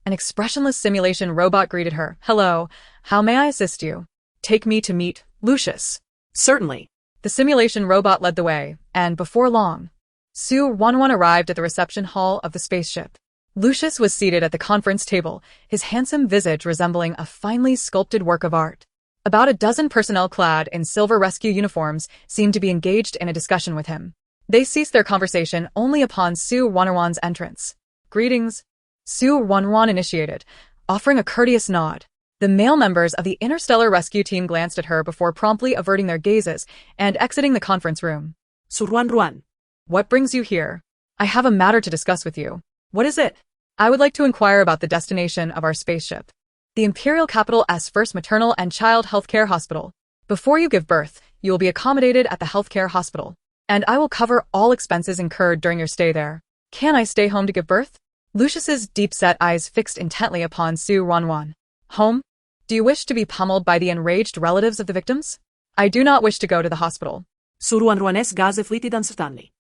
an expressionless simulation robot greeted her. Hello, how may I assist you? Take me to meet Lucius. Certainly. The simulation robot led the way, and before long, Su Ruoruo arrived at the reception hall of the spaceship. Lucius was seated at the conference table, his handsome visage resembling a finely sculpted work of art. About a dozen personnel clad in silver rescue uniforms seemed to be engaged in a discussion with him. They ceased their conversation only upon Su Ruoruo's entrance. Greetings. Su Ruoruo initiated, offering a courteous nod. The male members of the interstellar rescue team glanced at her before promptly averting their gazes and exiting the conference room. Su Ruoruo. What brings you here? I have a matter to discuss with you. What is it? I would like to inquire about the destination of our spaceship. The Imperial Capital S First Maternal and Child Healthcare Hospital. Before you give birth, you will be accommodated at the healthcare hospital, and I will cover all expenses incurred during your stay there. Can I stay home to give birth? Lucius's deep-set eyes fixed intently upon Su Ruoruo. Home? Do you wish to be pummeled by the enraged relatives of the victims? I do not wish to go to the hospital. Su Ruoruo's gaze fleeted uncertainly.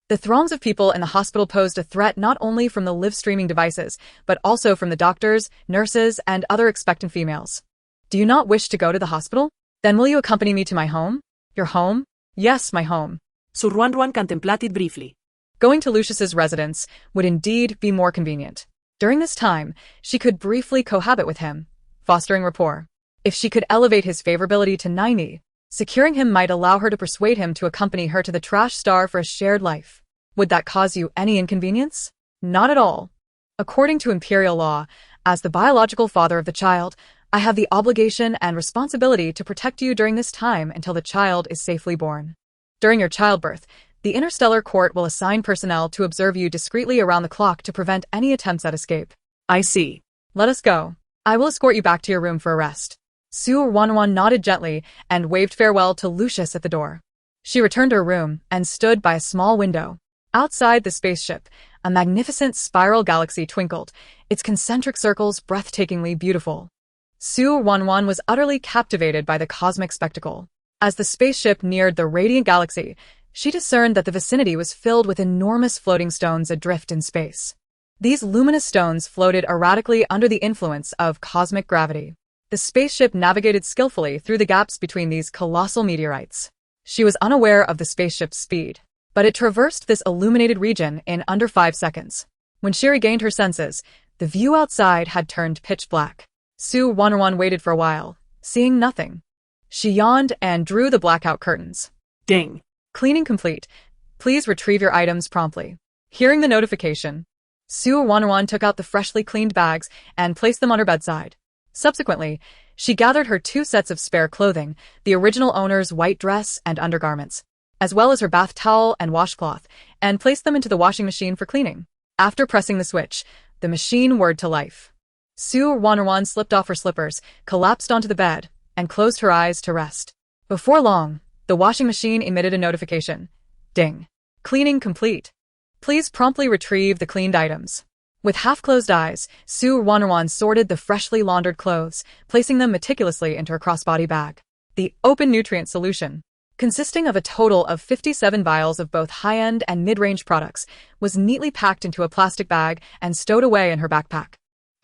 The throngs of people in the hospital posed a threat not only from the live-streaming devices, but also from the doctors, nurses, and other expectant females. Do you not wish to go to the hospital? Then will you accompany me to my home? Your home? Yes, my home. Su Ruoruo contemplated briefly. Going to Lucius's residence would indeed be more convenient. During this time, she could briefly cohabit with him, fostering rapport. If she could elevate his favorability to 90, securing him might allow her to persuade him to accompany her to the trash star for a shared life. Would that cause you any inconvenience? Not at all. According to imperial law, as the biological father of the child, I have the obligation and responsibility to protect you during this time until the child is safely born. During your childbirth, the interstellar court will assign personnel to observe you discreetly around the clock to prevent any attempts at escape. I see. Let us go. I will escort you back to your room for a rest. Su Ruoruo nodded gently and waved farewell to Lucius at the door. She returned to her room and stood by a small window. Outside the spaceship, a magnificent spiral galaxy twinkled, its concentric circles breathtakingly beautiful. Su Ruoruo was utterly captivated by the cosmic spectacle. As the spaceship neared the radiant galaxy, she discerned that the vicinity was filled with enormous floating stones adrift in space. These luminous stones floated erratically under the influence of cosmic gravity. The spaceship navigated skillfully through the gaps between these colossal meteorites. She was unaware of the spaceship's speed, but it traversed this illuminated region in under 5 seconds. When she regained her senses, the view outside had turned pitch black. Su Ruoruo waited for a while, seeing nothing. She yawned and drew the blackout curtains. Ding. Cleaning complete. Please retrieve your items promptly. Hearing the notification, Su Ruoruo took out the freshly cleaned bags and placed them on her bedside. Subsequently, she gathered her 2 sets of spare clothing, the original owner's white dress and undergarments, as well as her bath towel and washcloth, and placed them into the washing machine for cleaning. After pressing the switch, the machine whirred to life. Su Ruoruo slipped off her slippers, collapsed onto the bed, and closed her eyes to rest. Before long, the washing machine emitted a notification. Ding. Cleaning complete. Please promptly retrieve the cleaned items. With half-closed eyes, Su Ruoruo sorted the freshly laundered clothes, placing them meticulously into her crossbody bag. The open nutrient solution, consisting of a total of 57 vials of both high-end and mid-range products, was neatly packed into a plastic bag and stowed away in her backpack.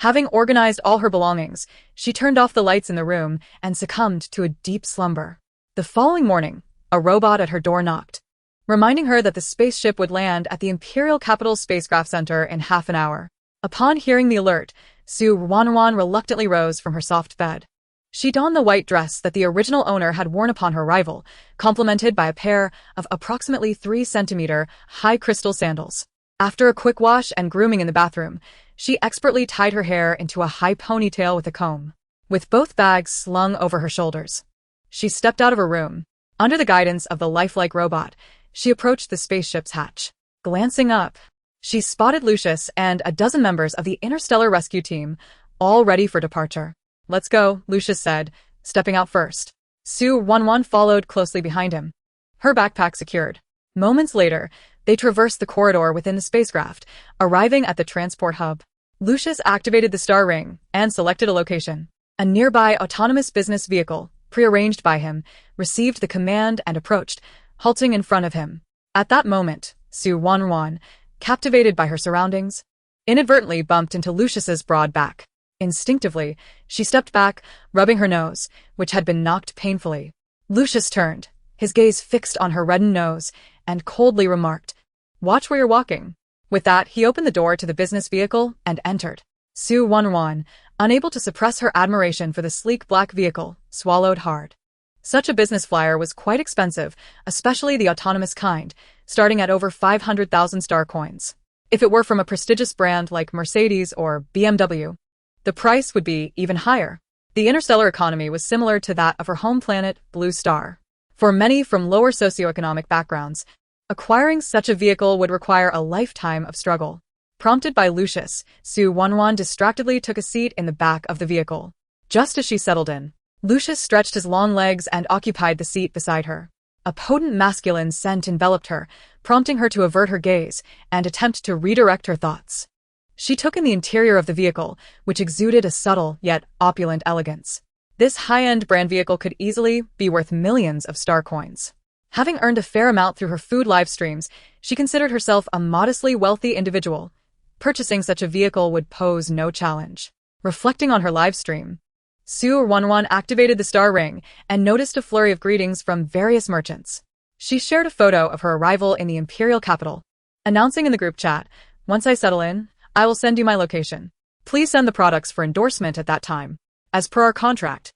Having organized all her belongings, she turned off the lights in the room and succumbed to a deep slumber. The following morning, a robot at her door knocked, reminding her that the spaceship would land at the Imperial Capital Spacecraft Center in half an hour. Upon hearing the alert, Su Ruoruo reluctantly rose from her soft bed. She donned the white dress that the original owner had worn upon her arrival, complemented by a pair of approximately 3-centimeter high crystal sandals. After a quick wash and grooming in the bathroom, she expertly tied her hair into a high ponytail with a comb. With both bags slung over her shoulders, she stepped out of her room. Under the guidance of the lifelike robot, she approached the spaceship's hatch. Glancing up, she spotted Lucius and a dozen members of the interstellar rescue team, all ready for departure. Let's go, Lucius said, stepping out first. Su Ruoruo followed closely behind him, her backpack secured. Moments later, they traversed the corridor within the spacecraft, arriving at the transport hub. Lucius activated the star ring and selected a location. A nearby autonomous business vehicle, prearranged by him, received the command and approached, halting in front of him. At that moment, Su Ruoruo, captivated by her surroundings, inadvertently bumped into Lucius's broad back. Instinctively, she stepped back, rubbing her nose, which had been knocked painfully. Lucius turned, his gaze fixed on her reddened nose, and coldly remarked, "Watch where you're walking." With that, he opened the door to the business vehicle and entered. Su Ruoruo, unable to suppress her admiration for the sleek black vehicle, swallowed hard. Such a business flyer was quite expensive, especially the autonomous kind, starting at over 500,000 star coins. If it were from a prestigious brand like Mercedes or BMW, the price would be even higher. The interstellar economy was similar to that of her home planet, Blue Star. For many from lower socioeconomic backgrounds, acquiring such a vehicle would require a lifetime of struggle. Prompted by Lucius, Su Ruoruo distractedly took a seat in the back of the vehicle. Just as she settled in, Lucius stretched his long legs and occupied the seat beside her. A potent masculine scent enveloped her, prompting her to avert her gaze and attempt to redirect her thoughts. She took in the interior of the vehicle, which exuded a subtle yet opulent elegance. This high-end brand vehicle could easily be worth millions of star coins. Having earned a fair amount through her food live streams, she considered herself a modestly wealthy individual. Purchasing such a vehicle would pose no challenge. Reflecting on her live stream, Su Ruoruo activated the star ring and noticed a flurry of greetings from various merchants. She shared a photo of her arrival in the imperial capital, announcing in the group chat, "Once I settle in, I will send you my location. Please send the products for endorsement at that time. As per our contract,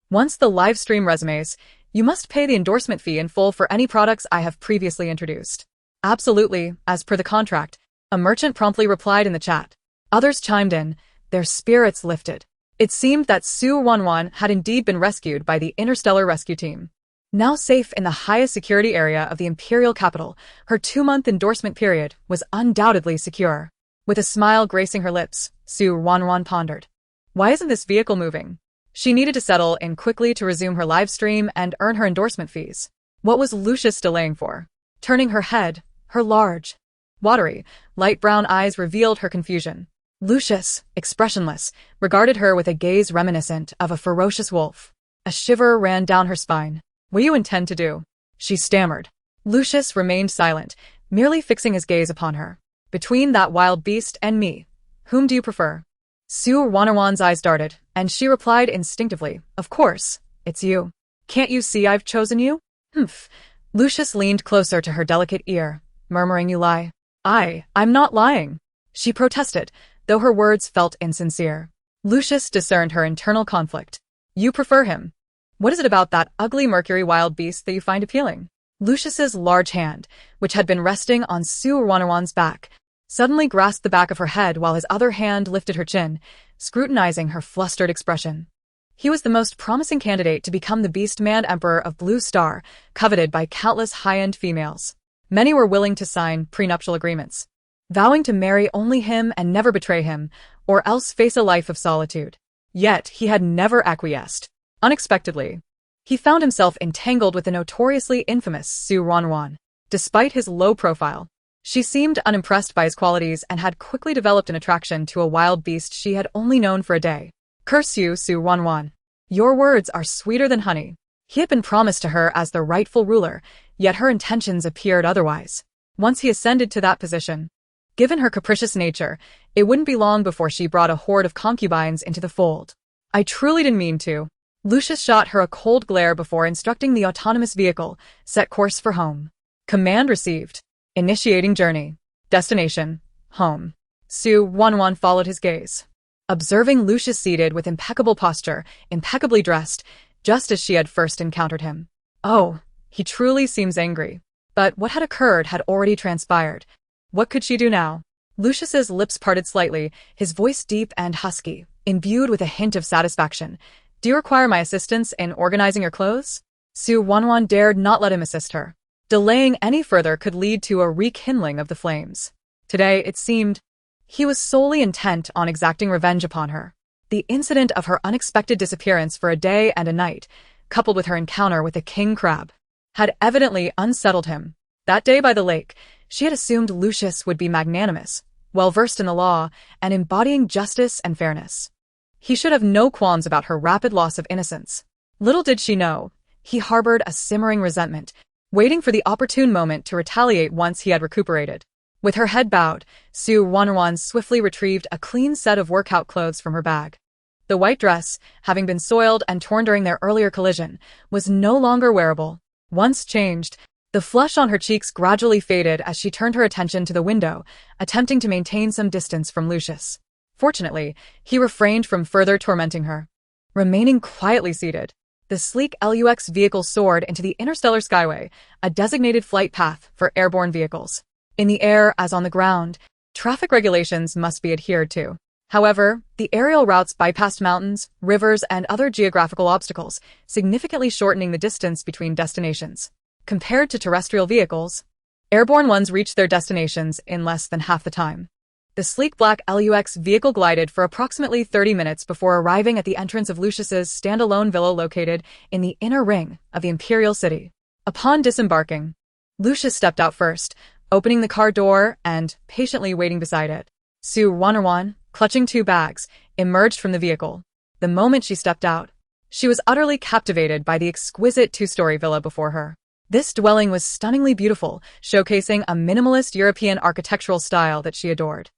once the live stream resumes, you must pay the endorsement fee in full for any products I have previously introduced." "Absolutely, as per the contract," a merchant promptly replied in the chat. Others chimed in, their spirits lifted. It seemed that Su Ruoruo had indeed been rescued by the interstellar rescue team. Now safe in the highest security area of the imperial capital, her 2-month endorsement period was undoubtedly secure. With a smile gracing her lips, Su Ruoruo pondered, "Why isn't this vehicle moving?" She needed to settle in quickly to resume her live stream and earn her endorsement fees. What was Lucius delaying for? Turning her head, her large, watery, light brown eyes revealed her confusion. Lucius, expressionless, regarded her with a gaze reminiscent of a ferocious wolf. A shiver ran down her spine. "What do you intend to do?" she stammered. Lucius remained silent, merely fixing his gaze upon her. "Between that wild beast and me, Whom do you prefer? Su Ruoruo's eyes darted, and she replied instinctively, Of course, it's you. Can't you see I've chosen you? Humph. Lucius leaned closer to her delicate ear, murmuring, You lie. I'm not lying. She protested, though her words felt insincere. Lucius discerned her internal conflict. You prefer him. What is it about that ugly Mercury wild beast that you find appealing? Lucius's large hand, which had been resting on Su Ruoruo's back, suddenly grasped the back of her head while his other hand lifted her chin, scrutinizing her flustered expression. He was the most promising candidate to become the beast-man emperor of Blue Star, coveted by countless high-end females. Many were willing to sign prenuptial agreements, vowing to marry only him and never betray him, or else face a life of solitude. Yet he had never acquiesced. Unexpectedly, he found himself entangled with the notoriously infamous Su Ruoruo. Despite his low profile, she seemed unimpressed by his qualities and had quickly developed an attraction to a wild beast she had only known for a day. Curse you, Su Ruoruo. Your words are sweeter than honey. He had been promised to her as the rightful ruler, yet her intentions appeared otherwise. Once he ascended to that position, given her capricious nature, it wouldn't be long before she brought a horde of concubines into the fold. I truly didn't mean to. Lucius shot her a cold glare before instructing the autonomous vehicle, set course for home. Command received. Initiating journey. Destination. Home. Su Ruoruo followed his gaze, observing Lucius seated with impeccable posture, impeccably dressed, just as she had first encountered him. Oh, he truly seems angry. But what had occurred had already transpired. What could she do now? Lucius's lips parted slightly, his voice deep and husky, imbued with a hint of satisfaction. Do you require my assistance in organizing your clothes? Su Ruoruo dared not let him assist her. Delaying any further could lead to a rekindling of the flames. Today, it seemed, he was solely intent on exacting revenge upon her. The incident of her unexpected disappearance for a day and a night, coupled with her encounter with the king crab, had evidently unsettled him. That day by the lake, she had assumed Lucius would be magnanimous, well-versed in the law, and embodying justice and fairness. He should have no qualms about her rapid loss of innocence. Little did she know, he harbored a simmering resentment, waiting for the opportune moment to retaliate once he had recuperated. With her head bowed, Su Ruoruo swiftly retrieved a clean set of workout clothes from her bag. The white dress, having been soiled and torn during their earlier collision, was no longer wearable. Once changed, the flush on her cheeks gradually faded as she turned her attention to the window, attempting to maintain some distance from Lucius. Fortunately, he refrained from further tormenting her. Remaining quietly seated, the sleek LUX vehicle soared into the interstellar skyway, a designated flight path for airborne vehicles. In the air as on the ground, traffic regulations must be adhered to. However, the aerial routes bypassed mountains, rivers, and other geographical obstacles, significantly shortening the distance between destinations. Compared to terrestrial vehicles, airborne ones reached their destinations in less than half the time. The sleek black LUX vehicle glided for approximately 30 minutes before arriving at the entrance of Lucius's standalone villa located in the inner ring of the imperial city. Upon disembarking, Lucius stepped out first, opening the car door and patiently waiting beside it. Su Ruoruo, clutching two bags, emerged from the vehicle. The moment she stepped out, she was utterly captivated by the exquisite two-story villa before her. This dwelling was stunningly beautiful, showcasing a minimalist European architectural style that she adored.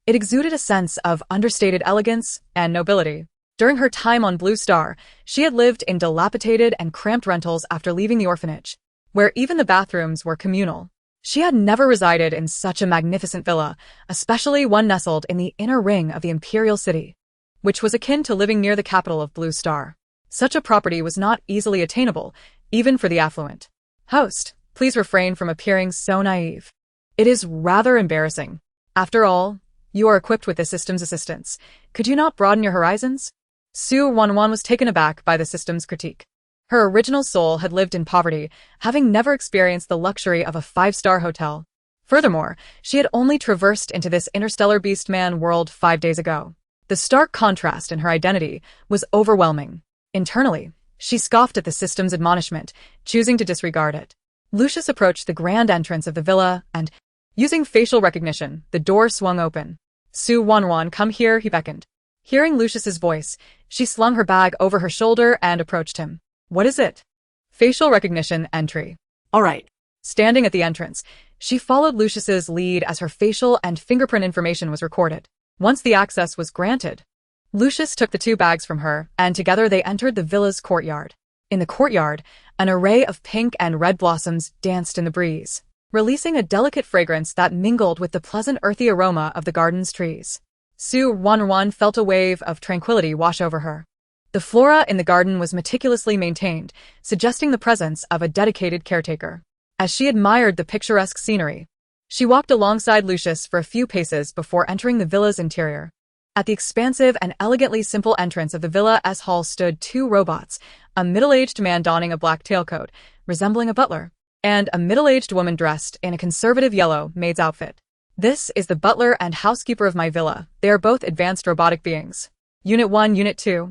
It exuded a sense of understated elegance and nobility. During her time on Blue Star, she had lived in dilapidated and cramped rentals after leaving the orphanage, where even the bathrooms were communal. She had never resided in such a magnificent villa, especially one nestled in the inner ring of the imperial city, which was akin to living near the capital of Blue Star. Such a property was not easily attainable, even for the affluent. Host, please refrain from appearing so naive. It is rather embarrassing. After all, you are equipped with the system's assistance. Could you not broaden your horizons? Su Ruoruo was taken aback by the system's critique. Her original soul had lived in poverty, having never experienced the luxury of a five-star hotel. Furthermore, she had only traversed into this interstellar beast-man world 5 days ago. The stark contrast in her identity was overwhelming. Internally, she scoffed at the system's admonishment, choosing to disregard it. Lucius approached the grand entrance of the villa and, using facial recognition, the door swung open. Su Ruoruo, come here, he beckoned. Hearing Lucius's voice, she slung her bag over her shoulder and approached him. What is it? Facial recognition entry. All right. Standing at the entrance, she followed Lucius's lead as her facial and fingerprint information was recorded. Once the access was granted, Lucius took the 2 bags from her, and together they entered the villa's courtyard. In the courtyard, an array of pink and red blossoms danced in the breeze, releasing a delicate fragrance that mingled with the pleasant earthy aroma of the garden's trees. Su Ruoruo felt a wave of tranquility wash over her. The flora in the garden was meticulously maintained, suggesting the presence of a dedicated caretaker. As she admired the picturesque scenery, she walked alongside Lucius for a few paces before entering the villa's interior. At the expansive and elegantly simple entrance of the villa's hall stood 2 robots, a middle-aged man donning a black tailcoat, resembling a butler, and a middle-aged woman dressed in a conservative yellow maid's outfit. This is the butler and housekeeper of my villa. They are both advanced robotic beings. Unit 1, Unit 2.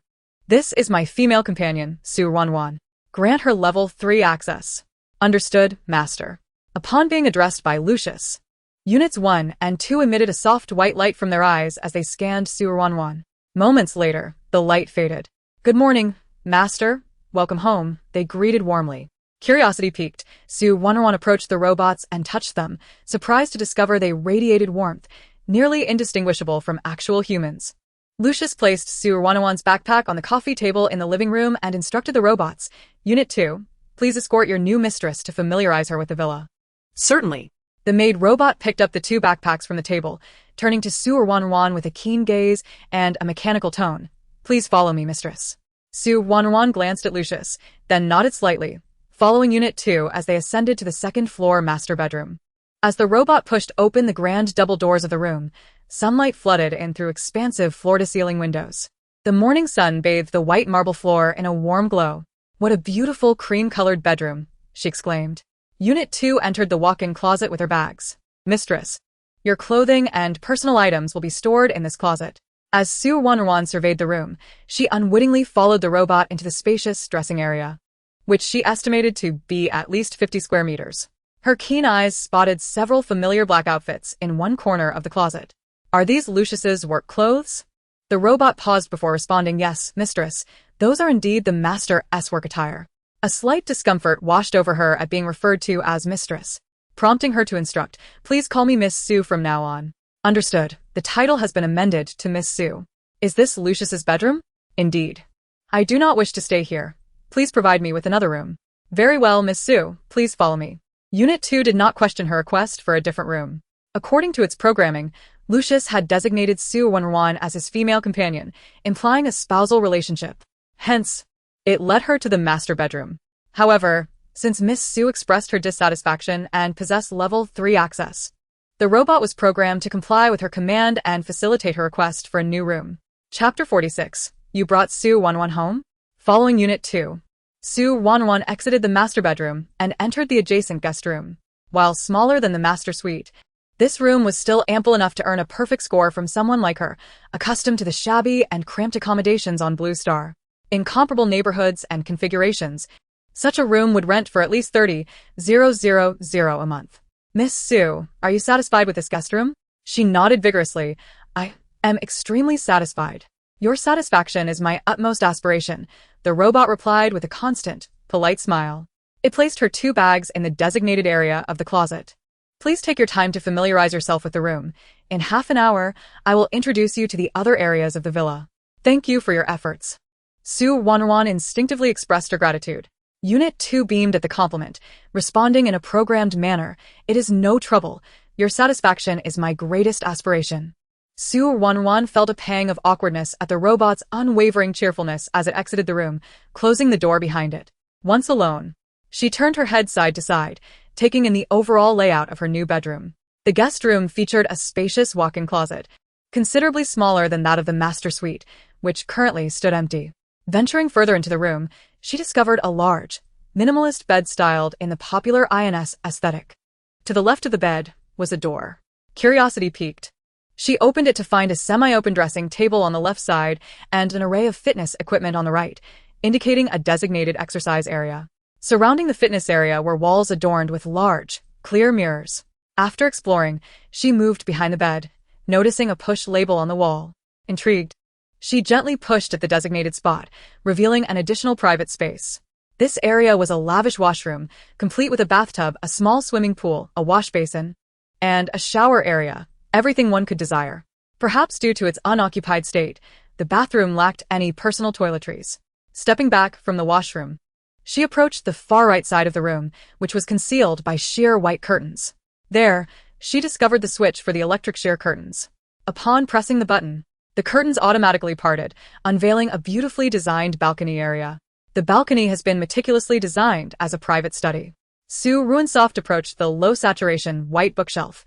This is my female companion, Su Ruoruo. Grant her level 3 access. Understood, Master. Upon being addressed by Lucius, Units 1 and 2 emitted a soft white light from their eyes as they scanned Su Ruoruo. Moments later, the light faded. Good morning, Master. Welcome home, they greeted warmly. Curiosity piqued, Su Ruoruo approached the robots and touched them, surprised to discover they radiated warmth, nearly indistinguishable from actual humans. Lucius placed Su Ruoruo's backpack on the coffee table in the living room and instructed the robots, Unit 2, please escort your new mistress to familiarize her with the villa. Certainly. The maid robot picked up the 2 backpacks from the table, turning to Su Ruoruo with a keen gaze and a mechanical tone. Please follow me, mistress. Su Ruoruo glanced at Lucius, then nodded slightly, following Unit 2 as they ascended to the 2nd floor master bedroom. As the robot pushed open the grand double doors of the room, sunlight flooded in through expansive floor-to-ceiling windows. The morning sun bathed the white marble floor in a warm glow. What a beautiful cream-colored bedroom, she exclaimed. Unit 2 entered the walk-in closet with her bags. Mistress, your clothing and personal items will be stored in this closet. As Su Ruoruo surveyed the room, she unwittingly followed the robot into the spacious dressing area, which she estimated to be at least 50 square meters. Her keen eyes spotted several familiar black outfits in one corner of the closet. Are these Lucius's work clothes? The robot paused before responding, yes, mistress, those are indeed the master's work attire. A slight discomfort washed over her at being referred to as mistress, prompting her to instruct, please call me Miss Su from now on. Understood. The title has been amended to Miss Su. Is this Lucius's bedroom? Indeed. I do not wish to stay here. Please provide me with another room. Very well, Miss Su, please follow me. Unit 2 did not question her request for a different room. According to its programming, Lucius had designated Su Ruoruo as his female companion, implying a spousal relationship. Hence, it led her to the master bedroom. However, since Miss Su expressed her dissatisfaction and possessed level 3 access, the robot was programmed to comply with her command and facilitate her request for a new room. Chapter 46. You brought Su Ruoruo home? Following Unit 2, Su Ruoruo exited the master bedroom and entered the adjacent guest room. While smaller than the master suite, this room was still ample enough to earn a perfect score from someone like her, accustomed to the shabby and cramped accommodations on Blue Star. In comparable neighborhoods and configurations, such a room would rent for at least 30,000 a month. Miss Su, are you satisfied with this guest room? She nodded vigorously. I am extremely satisfied. Your satisfaction is my utmost aspiration, the robot replied with a constant, polite smile. It placed her 2 bags in the designated area of the closet. Please take your time to familiarize yourself with the room. In half an hour, I will introduce you to the other areas of the villa. Thank you for your efforts. Su Ruoruo instinctively expressed her gratitude. Unit 2 beamed at the compliment, responding in a programmed manner. It is no trouble. Your satisfaction is my greatest aspiration. Su Ruoruo felt a pang of awkwardness at the robot's unwavering cheerfulness as it exited the room, closing the door behind it. Once alone, she turned her head side to side, taking in the overall layout of her new bedroom. The guest room featured a spacious walk-in closet, considerably smaller than that of the master suite, which currently stood empty. Venturing further into the room, she discovered a large, minimalist bed styled in the popular INS aesthetic. To the left of the bed was a door. Curiosity piqued. She opened it to find a semi-open dressing table on the left side and an array of fitness equipment on the right, indicating a designated exercise area. Surrounding the fitness area were walls adorned with large, clear mirrors. After exploring, she moved behind the bed, noticing a push label on the wall. Intrigued, she gently pushed at the designated spot, revealing an additional private space. This area was a lavish washroom, complete with a bathtub, a small swimming pool, a wash basin, and a shower area, everything one could desire. Perhaps due to its unoccupied state, the bathroom lacked any personal toiletries. Stepping back from the washroom, she approached the far right side of the room, which was concealed by sheer white curtains. There, she discovered the switch for the electric sheer curtains. Upon pressing the button, the curtains automatically parted, unveiling a beautifully designed balcony area. The balcony has been meticulously designed as a private study. Su Ruoruo approached the low-saturation white bookshelf,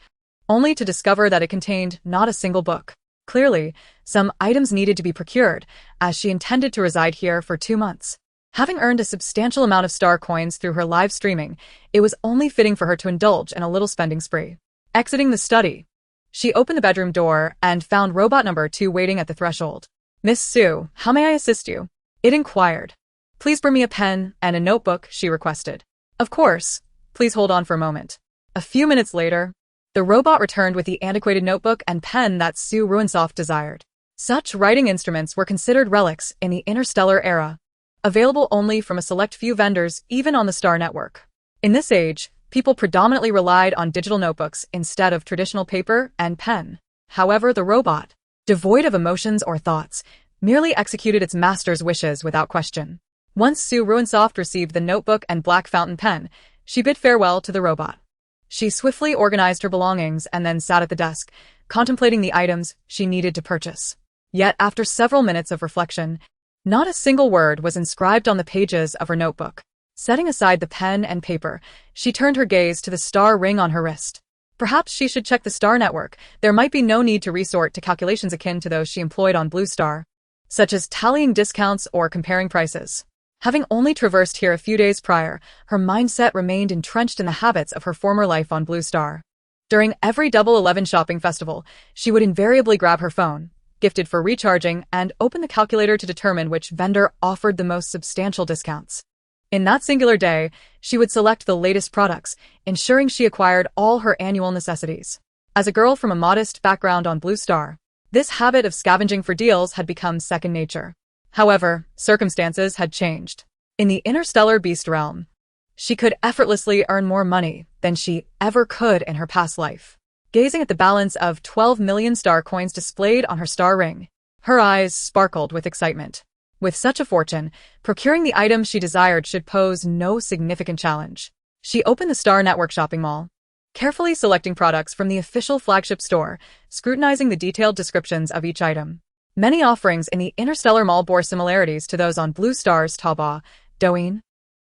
only to discover that it contained not a single book. Clearly, some items needed to be procured, as she intended to reside here for 2 months. Having earned a substantial amount of star coins through her live streaming, it was only fitting for her to indulge in a little spending spree. Exiting the study, she opened the bedroom door and found robot number 2 waiting at the threshold. "Miss Su, how may I assist you?" it inquired. "Please bring me a pen and a notebook," she requested. "Of course. Please hold on for a moment." A few minutes later, the robot returned with the antiquated notebook and pen that Su Ruoruo desired. Such writing instruments were considered relics in the interstellar era, available only from a select few vendors even on the Star Network. In this age, people predominantly relied on digital notebooks instead of traditional paper and pen. However, the robot, devoid of emotions or thoughts, merely executed its master's wishes without question. Once Su Ruoruo received the notebook and black fountain pen, she bid farewell to the robot. She swiftly organized her belongings and then sat at the desk, contemplating the items she needed to purchase. Yet after several minutes of reflection, not a single word was inscribed on the pages of her notebook. Setting aside the pen and paper, she turned her gaze to the star ring on her wrist. Perhaps she should check the Star Network. There might be no need to resort to calculations akin to those she employed on Blue Star, such as tallying discounts or comparing prices. Having only traversed here a few days prior, her mindset remained entrenched in the habits of her former life on Blue Star. During every Double 11 shopping festival, she would invariably grab her phone, gifted for recharging, and open the calculator to determine which vendor offered the most substantial discounts. In that singular day, she would select the latest products, ensuring she acquired all her annual necessities. As a girl from a modest background on Blue Star, this habit of scavenging for deals had become second nature. However, circumstances had changed. In the interstellar beast realm, she could effortlessly earn more money than she ever could in her past life. Gazing at the balance of 12 million star coins displayed on her star ring, her eyes sparkled with excitement. With such a fortune, procuring the items she desired should pose no significant challenge. She opened the Star Network shopping mall, carefully selecting products from the official flagship store, scrutinizing the detailed descriptions of each item. Many offerings in the Interstellar Mall bore similarities to those on Blue Star's Taobao, Douyin,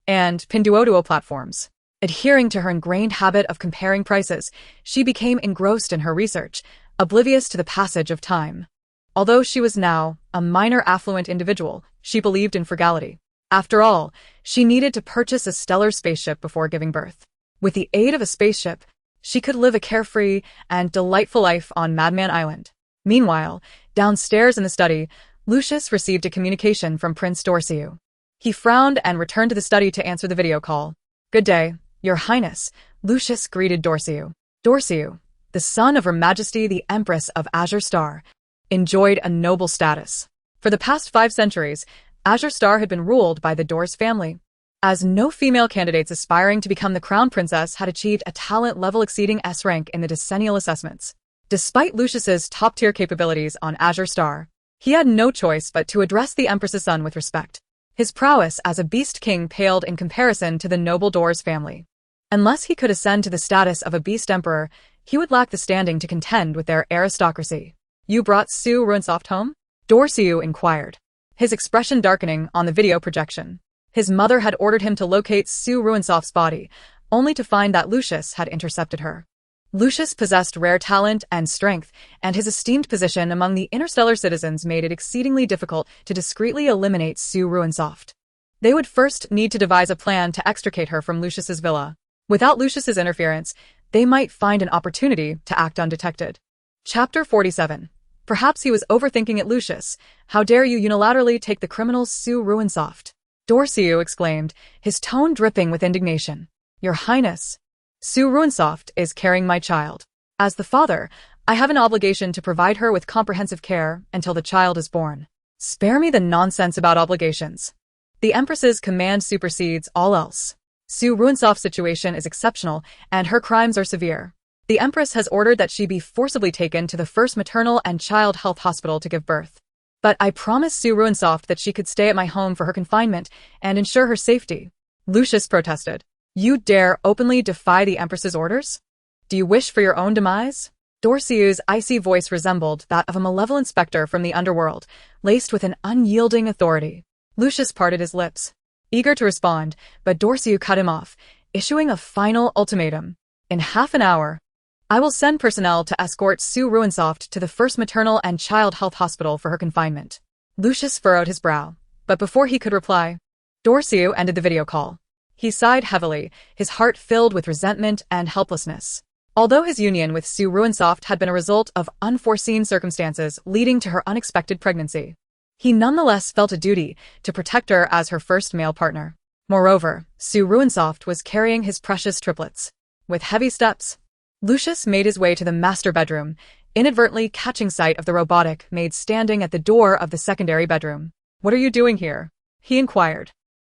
and Pinduoduo platforms. Adhering to her ingrained habit of comparing prices, she became engrossed in her research, oblivious to the passage of time. Although she was now a minor affluent individual, she believed in frugality. After all, she needed to purchase a stellar spaceship before giving birth. With the aid of a spaceship, she could live a carefree and delightful life on Madman Island. Meanwhile, downstairs in the study, Lucius received a communication from Prince Dorsiu. He frowned and returned to the study to answer the video call. "Good day, Your Highness," Lucius greeted Dorsiu. Dorsiu, the son of Her Majesty the Empress of Azure Star, enjoyed a noble status. For the past 5 centuries, Azure Star had been ruled by the Dors family, as no female candidates aspiring to become the crown princess had achieved a talent level exceeding S rank in the decennial assessments. Despite Lucius's top-tier capabilities on Azure Star, he had no choice but to address the Empress's son with respect. His prowess as a beast king paled in comparison to the noble Dors family. Unless he could ascend to the status of a beast emperor, he would lack the standing to contend with their aristocracy. "You brought Su Ruoruo home?" Dorsiu inquired, his expression darkening on the video projection. His mother had ordered him to locate Su Ruoruo's body, only to find that Lucius had intercepted her. Lucius possessed rare talent and strength, and his esteemed position among the interstellar citizens made it exceedingly difficult to discreetly eliminate Su Ruoruo. They would first need to devise a plan to extricate her from Lucius's villa. Without Lucius's interference, they might find an opportunity to act undetected. Chapter 47. Perhaps he was overthinking it. "Lucius, how dare you unilaterally take the criminal Su Ruoruo?" Dorsiu exclaimed, his tone dripping with indignation. "Your Highness, Su Ruoruo is carrying my child. As the father, I have an obligation to provide her with comprehensive care until the child is born. Spare me the nonsense about obligations. The Empress's command supersedes all else. Su Ruoruo's situation is exceptional, and her crimes are severe. The Empress has ordered that she be forcibly taken to the first maternal and child health hospital to give birth. But I promised Su Ruoruo that she could stay at my home for her confinement and ensure her safety. Lucius protested. You dare openly defy the Empress's orders? Do you wish for your own demise? Dorciu's icy voice resembled that of a malevolent specter from the underworld, laced with an unyielding authority. Lucius parted his lips, eager to respond, but Dorciu cut him off, issuing a final ultimatum. In half an hour, I will send personnel to escort Su Ruoruo to the first maternal and child health hospital for her confinement. Lucius furrowed his brow, but before he could reply, Dorciu ended the video call. He sighed heavily, his heart filled with resentment and helplessness. Although his union with Su Ruoruo had been a result of unforeseen circumstances leading to her unexpected pregnancy, he nonetheless felt a duty to protect her as her first male partner. Moreover, Su Ruoruo was carrying his precious triplets. With heavy steps, Lucius made his way to the master bedroom, inadvertently catching sight of the robotic maid standing at the door of the secondary bedroom. What are you doing here? He inquired.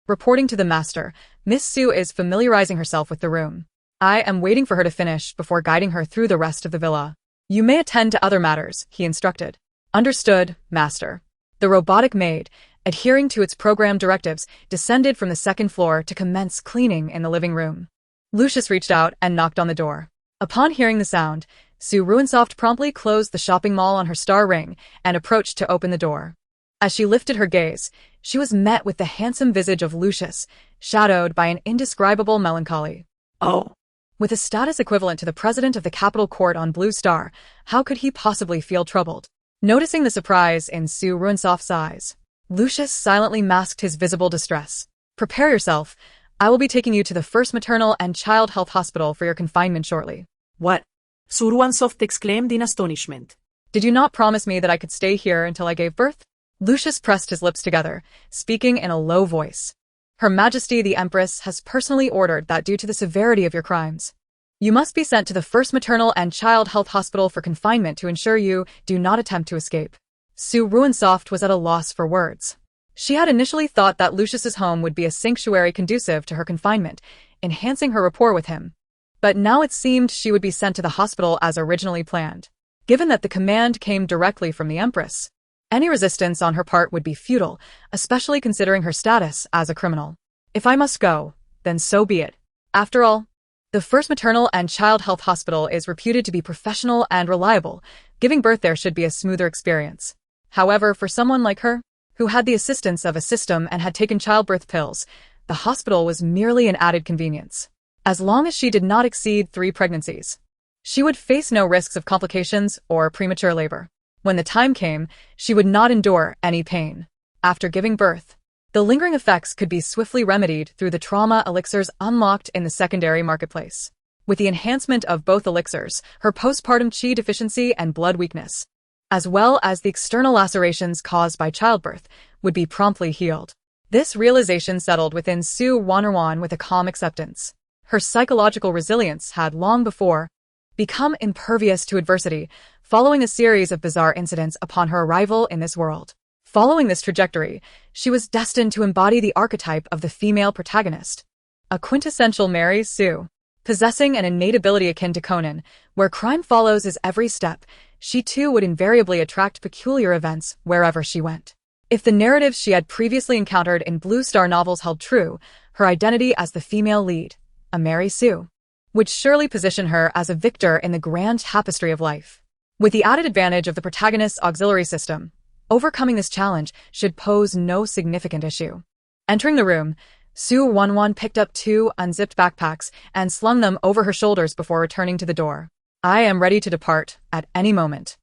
Reporting to the master, Miss Su is familiarizing herself with the room. I am waiting for her to finish before guiding her through the rest of the villa. You may attend to other matters, he instructed. Understood, master. The robotic maid, adhering to its program directives, descended from the second floor to commence cleaning in the living room. Lucius reached out and knocked on the door. Upon hearing the sound, Su Ruoruo promptly closed the shopping mall on her star ring and approached to open the door. As she lifted her gaze, she was met with the handsome visage of Lucius, shadowed by an indescribable melancholy. Oh. With a status equivalent to the president of the Capital Court on Blue Star, how could he possibly feel troubled? Noticing the surprise in Su Ruoruo's eyes, Lucius silently masked his visible distress. Prepare yourself. I will be taking you to the first maternal and child health hospital for your confinement shortly. What? Su Ruoruo exclaimed in astonishment. Did you not promise me that I could stay here until I gave birth? Lucius pressed his lips together, speaking in a low voice. Her Majesty the Empress has personally ordered that due to the severity of your crimes, you must be sent to the first maternal and child health hospital for confinement to ensure you do not attempt to escape. Su Ruoruo was at a loss for words. She had initially thought that Lucius's home would be a sanctuary conducive to her confinement, enhancing her rapport with him. But now it seemed she would be sent to the hospital as originally planned. Given that the command came directly from the Empress, any resistance on her part would be futile, especially considering her status as a criminal. If I must go, then so be it. After all, the first maternal and child health hospital is reputed to be professional and reliable. Giving birth there should be a smoother experience. However, for someone like her, who had the assistance of a system and had taken childbirth pills, the hospital was merely an added convenience. As long as she did not exceed 3 pregnancies, she would face no risks of complications or premature labor. When the time came, she would not endure any pain. After giving birth, the lingering effects could be swiftly remedied through the trauma elixirs unlocked in the secondary marketplace. With the enhancement of both elixirs, her postpartum qi deficiency and blood weakness, as well as the external lacerations caused by childbirth, would be promptly healed. This realization settled within Su Ruoruo with a calm acceptance. Her psychological resilience had long before become impervious to adversity, following a series of bizarre incidents upon her arrival in this world. Following this trajectory, she was destined to embody the archetype of the female protagonist, a quintessential Mary Sue. Possessing an innate ability akin to Conan, where crime follows his every step, she too would invariably attract peculiar events wherever she went. If the narratives she had previously encountered in Blue Star novels held true, her identity as the female lead, a Mary Sue, would surely position her as a victor in the grand tapestry of life. With the added advantage of the protagonist's auxiliary system, overcoming this challenge should pose no significant issue. Entering the room, Su Ruoruo picked up 2 unzipped backpacks and slung them over her shoulders before returning to the door. I am ready to depart at any moment.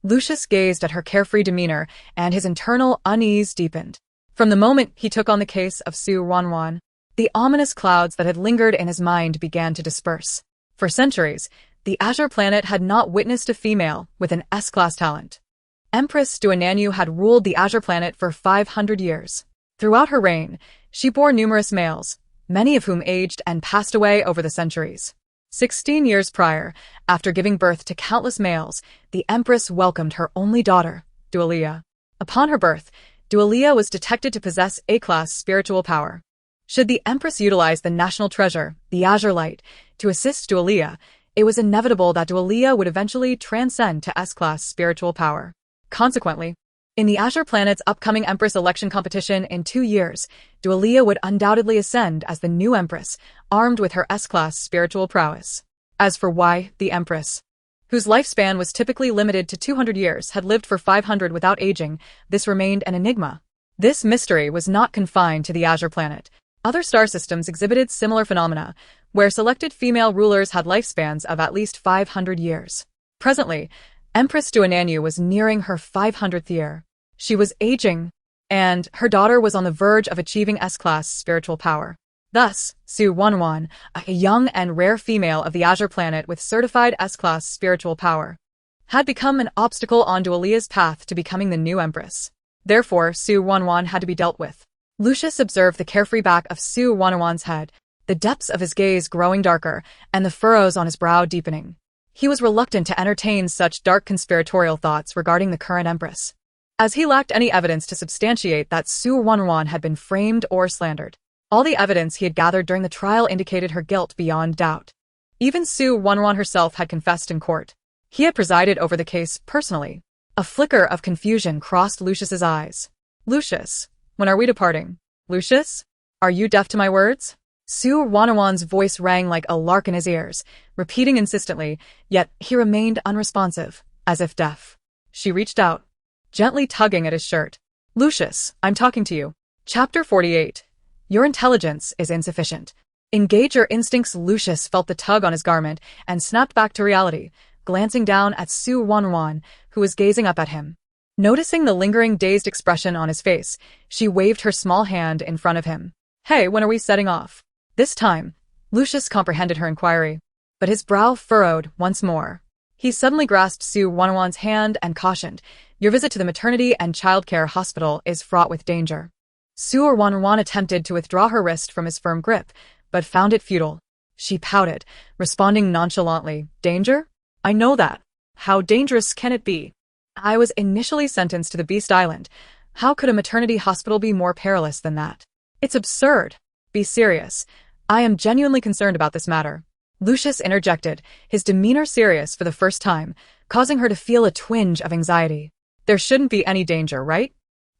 Lucius gazed at her carefree demeanor, and his internal unease deepened. From the moment he took on the case of Su Ruoruo, the ominous clouds that had lingered in his mind began to disperse. For centuries, the Azure Planet had not witnessed a female with an S-class talent. Empress Duananyu had ruled the Azure Planet for 500 years. Throughout her reign, she bore numerous males, many of whom aged and passed away over the centuries. 16 years prior, after giving birth to countless males, the Empress welcomed her only daughter, Dualia. Upon her birth, Dualia was detected to possess A-class spiritual power. Should the Empress utilize the national treasure, the Azure Light, to assist Dualia, It was inevitable that Dualia would eventually transcend to S-class spiritual power. Consequently, in the Azure planet's upcoming Empress election competition in 2 years, Dualia would undoubtedly ascend as the new Empress, armed with her S-class spiritual prowess. As for why the Empress, whose lifespan was typically limited to 200 years, had lived for 500 without aging, this remained an enigma. This mystery was not confined to the Azure planet. Other star systems exhibited similar phenomena, where selected female rulers had lifespans of at least 500 years. Presently, Empress Duananyu was nearing her 500th year. She was aging, and her daughter was on the verge of achieving S-class spiritual power. Thus, Su Ruoruo, a young and rare female of the Azure planet with certified S-class spiritual power, had become an obstacle on Dualia's path to becoming the new Empress. Therefore, Su Ruoruo had to be dealt with. Lucius observed the carefree back of Su Ruoruo's head, the depths of his gaze growing darker, and the furrows on his brow deepening. He was reluctant to entertain such dark conspiratorial thoughts regarding the current Empress, as he lacked any evidence to substantiate that Su Ruoruo had been framed or slandered. All the evidence he had gathered during the trial indicated her guilt beyond doubt. Even Su Ruoruo herself had confessed in court. He had presided over the case personally. A flicker of confusion crossed Lucius's eyes. "Lucius, when are we departing? Lucius? Are you deaf to my words?" Su Ruoruo's voice rang like a lark in his ears, repeating insistently, yet he remained unresponsive, as if deaf. She reached out, gently tugging at his shirt. "Lucius, I'm talking to you." Chapter 48. Your intelligence is insufficient. Engage your instincts. Lucius felt the tug on his garment and snapped back to reality, glancing down at Su Ruoruo, who was gazing up at him. Noticing the lingering dazed expression on his face, she waved her small hand in front of him. "Hey, when are we setting off?" This time, Lucius comprehended her inquiry, but his brow furrowed once more. He suddenly grasped Su Ruoruo's hand and cautioned, "Your visit to the maternity and childcare hospital is fraught with danger." Su Ruoruo attempted to withdraw her wrist from his firm grip, but found it futile. She pouted, responding nonchalantly, "Danger? I know that. How dangerous can it be? I was initially sentenced to the Beast Island. How could a maternity hospital be more perilous than that? It's absurd. Be serious. I am genuinely concerned about this matter." Lucius interjected, his demeanor serious for the first time, causing her to feel a twinge of anxiety. "There shouldn't be any danger, right?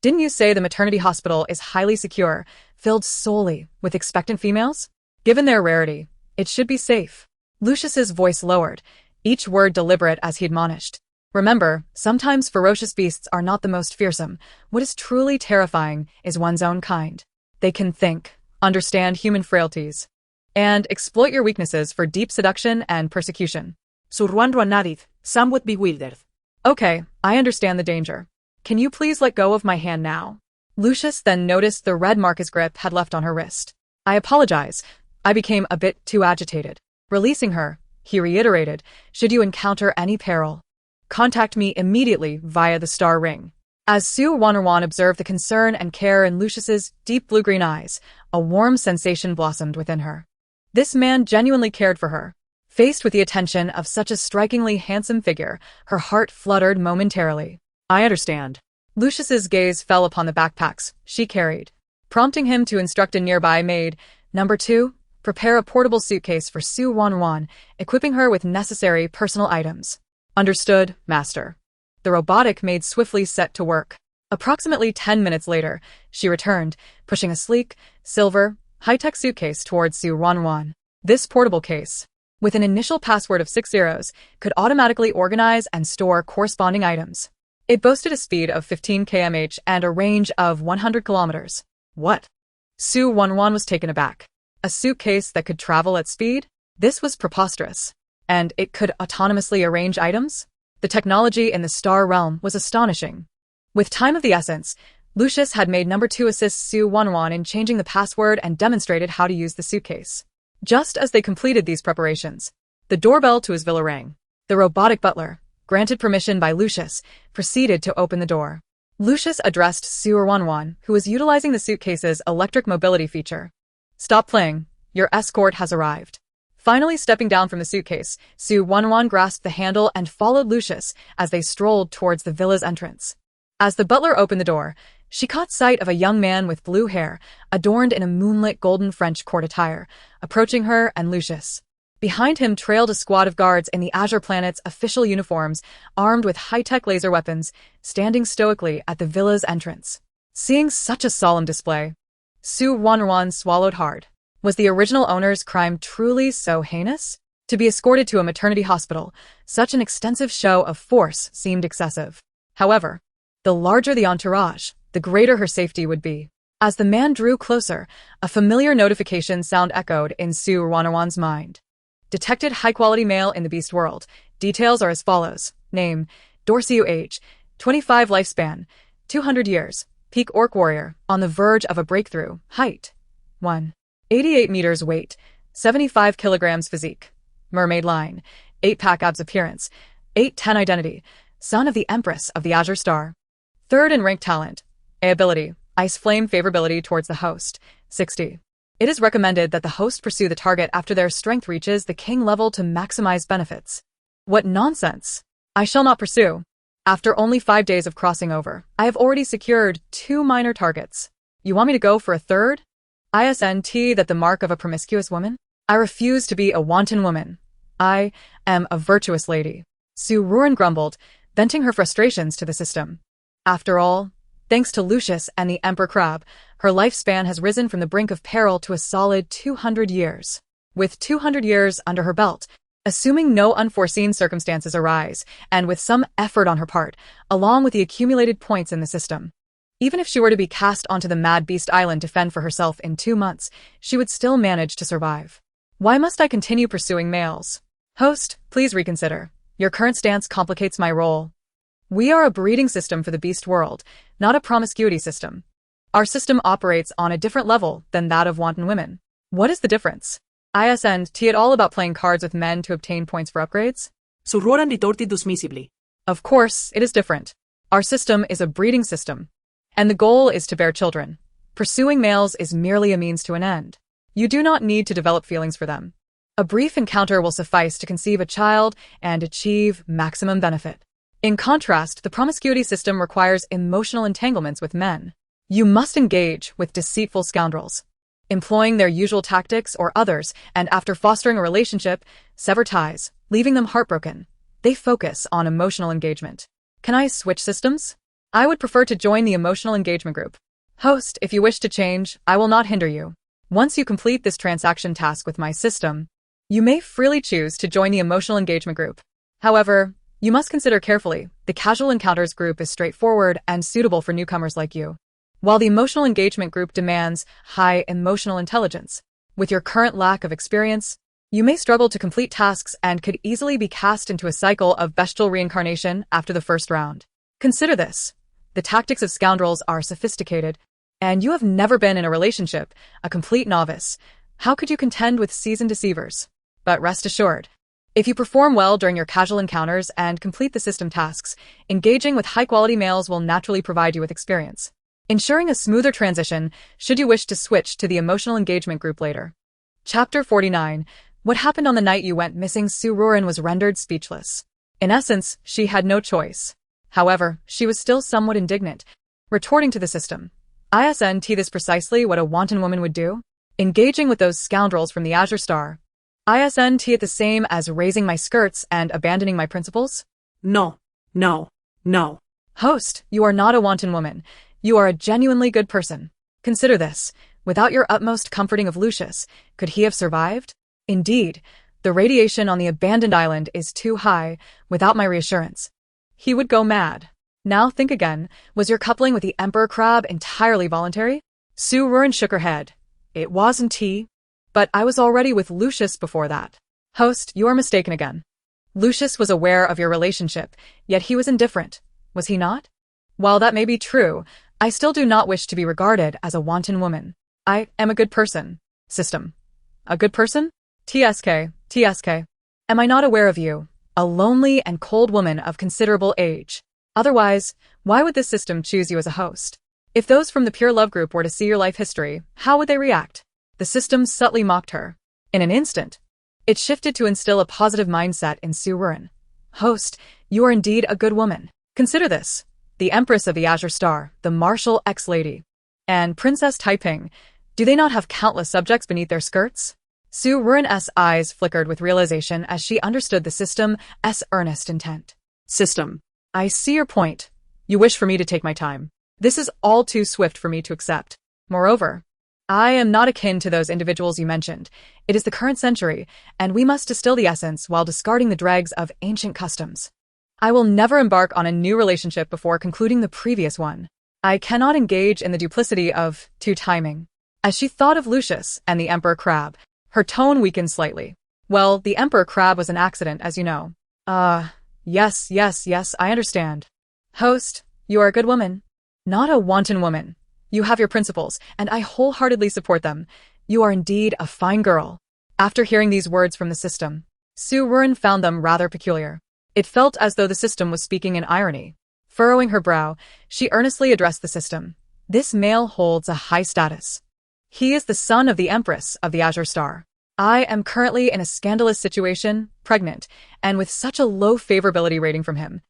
Didn't you say the maternity hospital is highly secure, filled solely with expectant females? Given their rarity, it should be safe." Lucius's voice lowered, each word deliberate as he admonished. "Remember, sometimes ferocious beasts are not the most fearsome. What is truly terrifying is one's own kind. They can think, understand human frailties, and exploit your weaknesses for deep seduction and persecution." Su Ruoruo nodded, somewhat bewildered. "Okay, I understand the danger. Can you please let go of my hand now?" Lucius then noticed the red mark his grip had left on her wrist. "I apologize. I became a bit too agitated." Releasing her, he reiterated, "Should you encounter any peril, contact me immediately via the star ring." As Su Ruoruo observed the concern and care in Lucius's deep blue-green eyes, a warm sensation blossomed within her. This man genuinely cared for her. Faced with the attention of such a strikingly handsome figure, her heart fluttered momentarily. "I understand." Lucius's gaze fell upon the backpacks she carried, prompting him to instruct a nearby maid, "Number 2, prepare a portable suitcase for Su Ruoruo, equipping her with necessary personal items." "Understood, master." The robotic maid swiftly set to work. Approximately 10 minutes later, she returned, pushing a sleek, silver, high-tech suitcase towards Su Ruoruo. This portable case, with an initial password of 6 zeros, could automatically organize and store corresponding items. It boasted a speed of 15 km/h and a range of 100 kilometers. What? Su Ruoruo was taken aback. A suitcase that could travel at speed? This was preposterous. And it could autonomously arrange items? The technology in the star realm was astonishing. With time of the essence, Lucius had made Number 2 assist Su Ruoruo in changing the password and demonstrated how to use the suitcase. Just as they completed these preparations, the doorbell to his villa rang. The robotic butler, granted permission by Lucius, proceeded to open the door. Lucius addressed Su Ruoruo, who was utilizing the suitcase's electric mobility feature. "Stop playing. Your escort has arrived." Finally stepping down from the suitcase, Su Ruoruo grasped the handle and followed Lucius as they strolled towards the villa's entrance. As the butler opened the door, she caught sight of a young man with blue hair, adorned in a moonlit golden French court attire, approaching her and Lucius. Behind him trailed a squad of guards in the Azure Planet's official uniforms, armed with high-tech laser weapons, standing stoically at the villa's entrance. Seeing such a solemn display, Su Ruoruo swallowed hard. Was the original owner's crime truly so heinous? To be escorted to a maternity hospital, such an extensive show of force seemed excessive. However, the larger the entourage, the greater her safety would be. As the man drew closer, a familiar notification sound echoed in Su Ruoruo's mind. Detected high-quality male in the beast world. Details are as follows. Name, Dorsey age, 25 lifespan, 200 years, peak orc warrior, on the verge of a breakthrough, height, 188 meters weight, 75 kilograms physique, mermaid line, 8-pack abs appearance, 810 identity, son of the Empress of the Azure Star. Third in rank talent, A ability, ice flame favorability towards the host, 60. It is recommended that the host pursue the target after their strength reaches the king level to maximize benefits. What nonsense! I shall not pursue. After only 5 days of crossing over, I have already secured 2 minor targets. You want me to go for a third? Isn't that the mark of a promiscuous woman? I refuse to be a wanton woman. I am a virtuous lady. Su Ruoruo grumbled, venting her frustrations to the system. After all, thanks to Lucius and the Emperor Crab, her lifespan has risen from the brink of peril to a solid 200 years. With 200 years under her belt, assuming no unforeseen circumstances arise, and with some effort on her part, along with the accumulated points in the system, even if she were to be cast onto the Mad Beast Island to fend for herself in 2 months, she would still manage to survive. Why must I continue pursuing males? Host, please reconsider. Your current stance complicates my role. We are a breeding system for the beast world, not a promiscuity system. Our system operates on a different level than that of wanton women. What is the difference? Isn't it all about playing cards with men to obtain points for upgrades? Su Ruoruo retorted dismissively. Of course, it is different. Our system is a breeding system, and the goal is to bear children. Pursuing males is merely a means to an end. You do not need to develop feelings for them. A brief encounter will suffice to conceive a child and achieve maximum benefit. In contrast, the promiscuity system requires emotional entanglements with men. You must engage with deceitful scoundrels, employing their usual tactics or others, and after fostering a relationship, sever ties, leaving them heartbroken. They focus on emotional engagement. Can I switch systems? I would prefer to join the emotional engagement group. Host, if you wish to change, I will not hinder you. Once you complete this transaction task with my system, you may freely choose to join the emotional engagement group. However, you must consider carefully, the casual encounters group is straightforward and suitable for newcomers like you, while the emotional engagement group demands high emotional intelligence. With your current lack of experience, you may struggle to complete tasks and could easily be cast into a cycle of bestial reincarnation after the first round. Consider this. The tactics of scoundrels are sophisticated, and you have never been in a relationship, a complete novice. How could you contend with seasoned deceivers? But rest assured, if you perform well during your casual encounters and complete the system tasks, engaging with high-quality males will naturally provide you with experience, ensuring a smoother transition should you wish to switch to the emotional engagement group later. Chapter 49. What happened on the night you went missing? Su Ruoruo was rendered speechless. In essence, she had no choice. However, she was still somewhat indignant, retorting to the system. Isn't this precisely what a wanton woman would do? Engaging with those scoundrels from the Azure Star. Isn't it the same as raising my skirts and abandoning my principles? No, no, no. Host, you are not a wanton woman. You are a genuinely good person. Consider this. Without your utmost comforting of Lucius, could he have survived? Indeed, the radiation on the abandoned island is too high. Without my reassurance, he would go mad. Now think again. Was your coupling with the Emperor Crab entirely voluntary? Su Ruoruo shook her head. It wasn't he. But I was already with Lucius before that. Host, you are mistaken again. Lucius was aware of your relationship, yet he was indifferent. Was he not? While that may be true, I still do not wish to be regarded as a wanton woman. I am a good person. System. A good person? TSK. Am I not aware of you? A lonely and cold woman of considerable age. Otherwise, why would this system choose you as a host? If those from the Pure Love group were to see your life history, how would they react? The system subtly mocked her. In an instant, it shifted to instill a positive mindset in Su Ruoruo. Host, you are indeed a good woman. Consider this. The Empress of the Azure Star, the martial ex-lady, and Princess Taiping, do they not have countless subjects beneath their skirts? Su Ruoruo's eyes flickered with realization as she understood the system's earnest intent. System. I see your point. You wish for me to take my time. This is all too swift for me to accept. Moreover, I am not akin to those individuals you mentioned. It is the current century, and we must distill the essence while discarding the dregs of ancient customs. I will never embark on a new relationship before concluding the previous one. I cannot engage in the duplicity of two-timing. As she thought of Lucius and the Emperor Crab, her tone weakened slightly. Well, the Emperor Crab was an accident, as you know. Yes, I understand. Host, you are a good woman. Not a wanton woman. You have your principles, and I wholeheartedly support them. You are indeed a fine girl. After hearing these words from the system, Su Ruoruo found them rather peculiar. It felt as though the system was speaking in irony. Furrowing her brow, she earnestly addressed the system. This male holds a high status. He is the son of the Empress of the Azure Star. I am currently in a scandalous situation, pregnant, and with such a low favorability rating from him.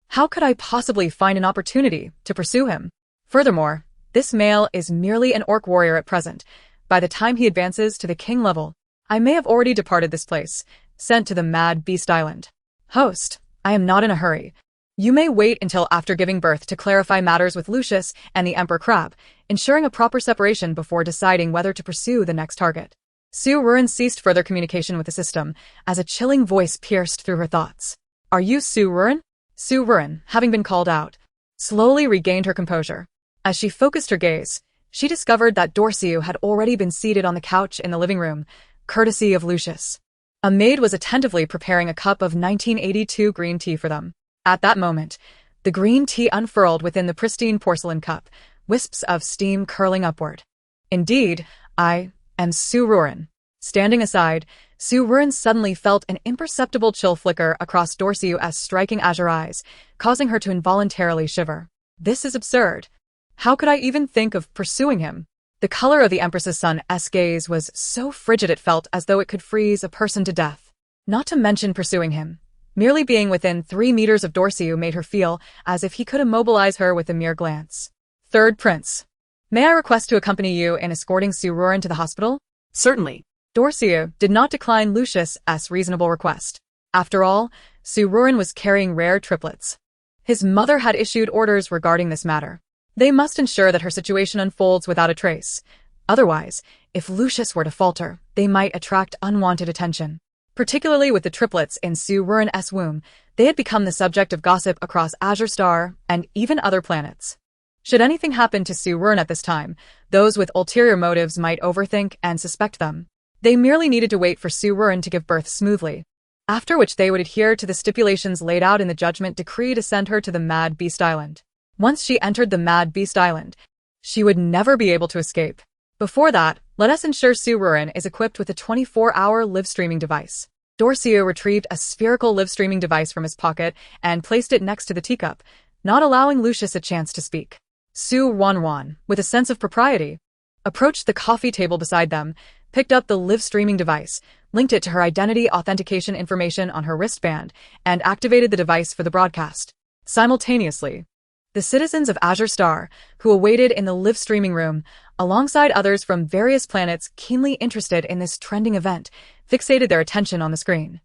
How could I possibly find an opportunity to pursue him? Furthermore, this male is merely an orc warrior at present. By the time he advances to the king level, I may have already departed this place, sent to the Mad Beast Island. Host, I am not in a hurry. You may wait until after giving birth to clarify matters with Lucius and the Emperor Crab, ensuring a proper separation before deciding whether to pursue the next target. Su Ruoruo ceased further communication with the system, as a chilling voice pierced through her thoughts. Are you Su Ruoruo? Su Ruoruo, having been called out, slowly regained her composure. As she focused her gaze, she discovered that Dorciu had already been seated on the couch in the living room, courtesy of Lucius. A maid was attentively preparing a cup of 1982 green tea for them. At that moment, the green tea unfurled within the pristine porcelain cup, wisps of steam curling upward. Indeed, I am Su Ruoruo. Standing aside, Su Ruoruo suddenly felt an imperceptible chill flicker across Dorciu's striking azure eyes, causing her to involuntarily shiver. This is absurd. How could I even think of pursuing him? The color of the Empress's son's gaze was so frigid it felt as though it could freeze a person to death. Not to mention pursuing him. Merely being within 3 meters of Dorciu made her feel as if he could immobilize her with a mere glance. Third Prince. May I request to accompany you in escorting Su Ruoruo to the hospital? Certainly. Dorciu did not decline Lucius's reasonable request. After all, Su Ruoruo was carrying rare triplets. His mother had issued orders regarding this matter. They must ensure that her situation unfolds without a trace. Otherwise, if Lucius were to falter, they might attract unwanted attention. Particularly with the triplets in Su Ruoruo's womb, they had become the subject of gossip across Azure Star and even other planets. Should anything happen to Su Ruoruo at this time, those with ulterior motives might overthink and suspect them. They merely needed to wait for Su Ruoruo to give birth smoothly, after which they would adhere to the stipulations laid out in the judgment decree to send her to the Mad Beast Island. Once she entered the Mad Beast Island, she would never be able to escape. Before that, let us ensure Su Ruoruo is equipped with a 24-hour live-streaming device. Dorciu retrieved a spherical live-streaming device from his pocket and placed it next to the teacup, not allowing Lucius a chance to speak. Su Ruoruo, with a sense of propriety, approached the coffee table beside them, picked up the live-streaming device, linked it to her identity authentication information on her wristband, and activated the device for the broadcast. Simultaneously, the citizens of Azure Star, who awaited in the live-streaming room, alongside others from various planets keenly interested in this trending event, fixated their attention on the screen.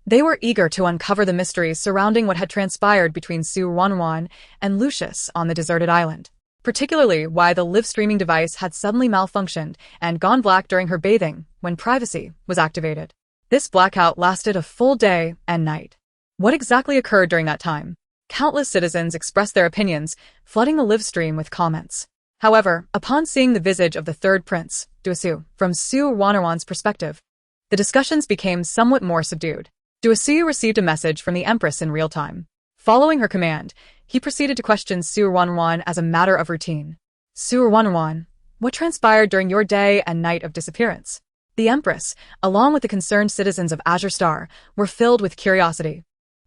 They were eager to uncover the mysteries surrounding what had transpired between Su Ruoruo and Lucius on the deserted island, particularly why the live-streaming device had suddenly malfunctioned and gone black during her bathing when privacy was activated. This blackout lasted a full day and night. What exactly occurred during that time? Countless citizens expressed their opinions, flooding the live stream with comments. However, upon seeing the visage of the third prince, Dorciu, from Su Ruoruo's perspective, the discussions became somewhat more subdued. Dorciu received a message from the Empress in real time. Following her command, he proceeded to question Su Ruoruo as a matter of routine. Su Ruoruo, what transpired during your day and night of disappearance? The Empress, along with the concerned citizens of Azure Star, were filled with curiosity.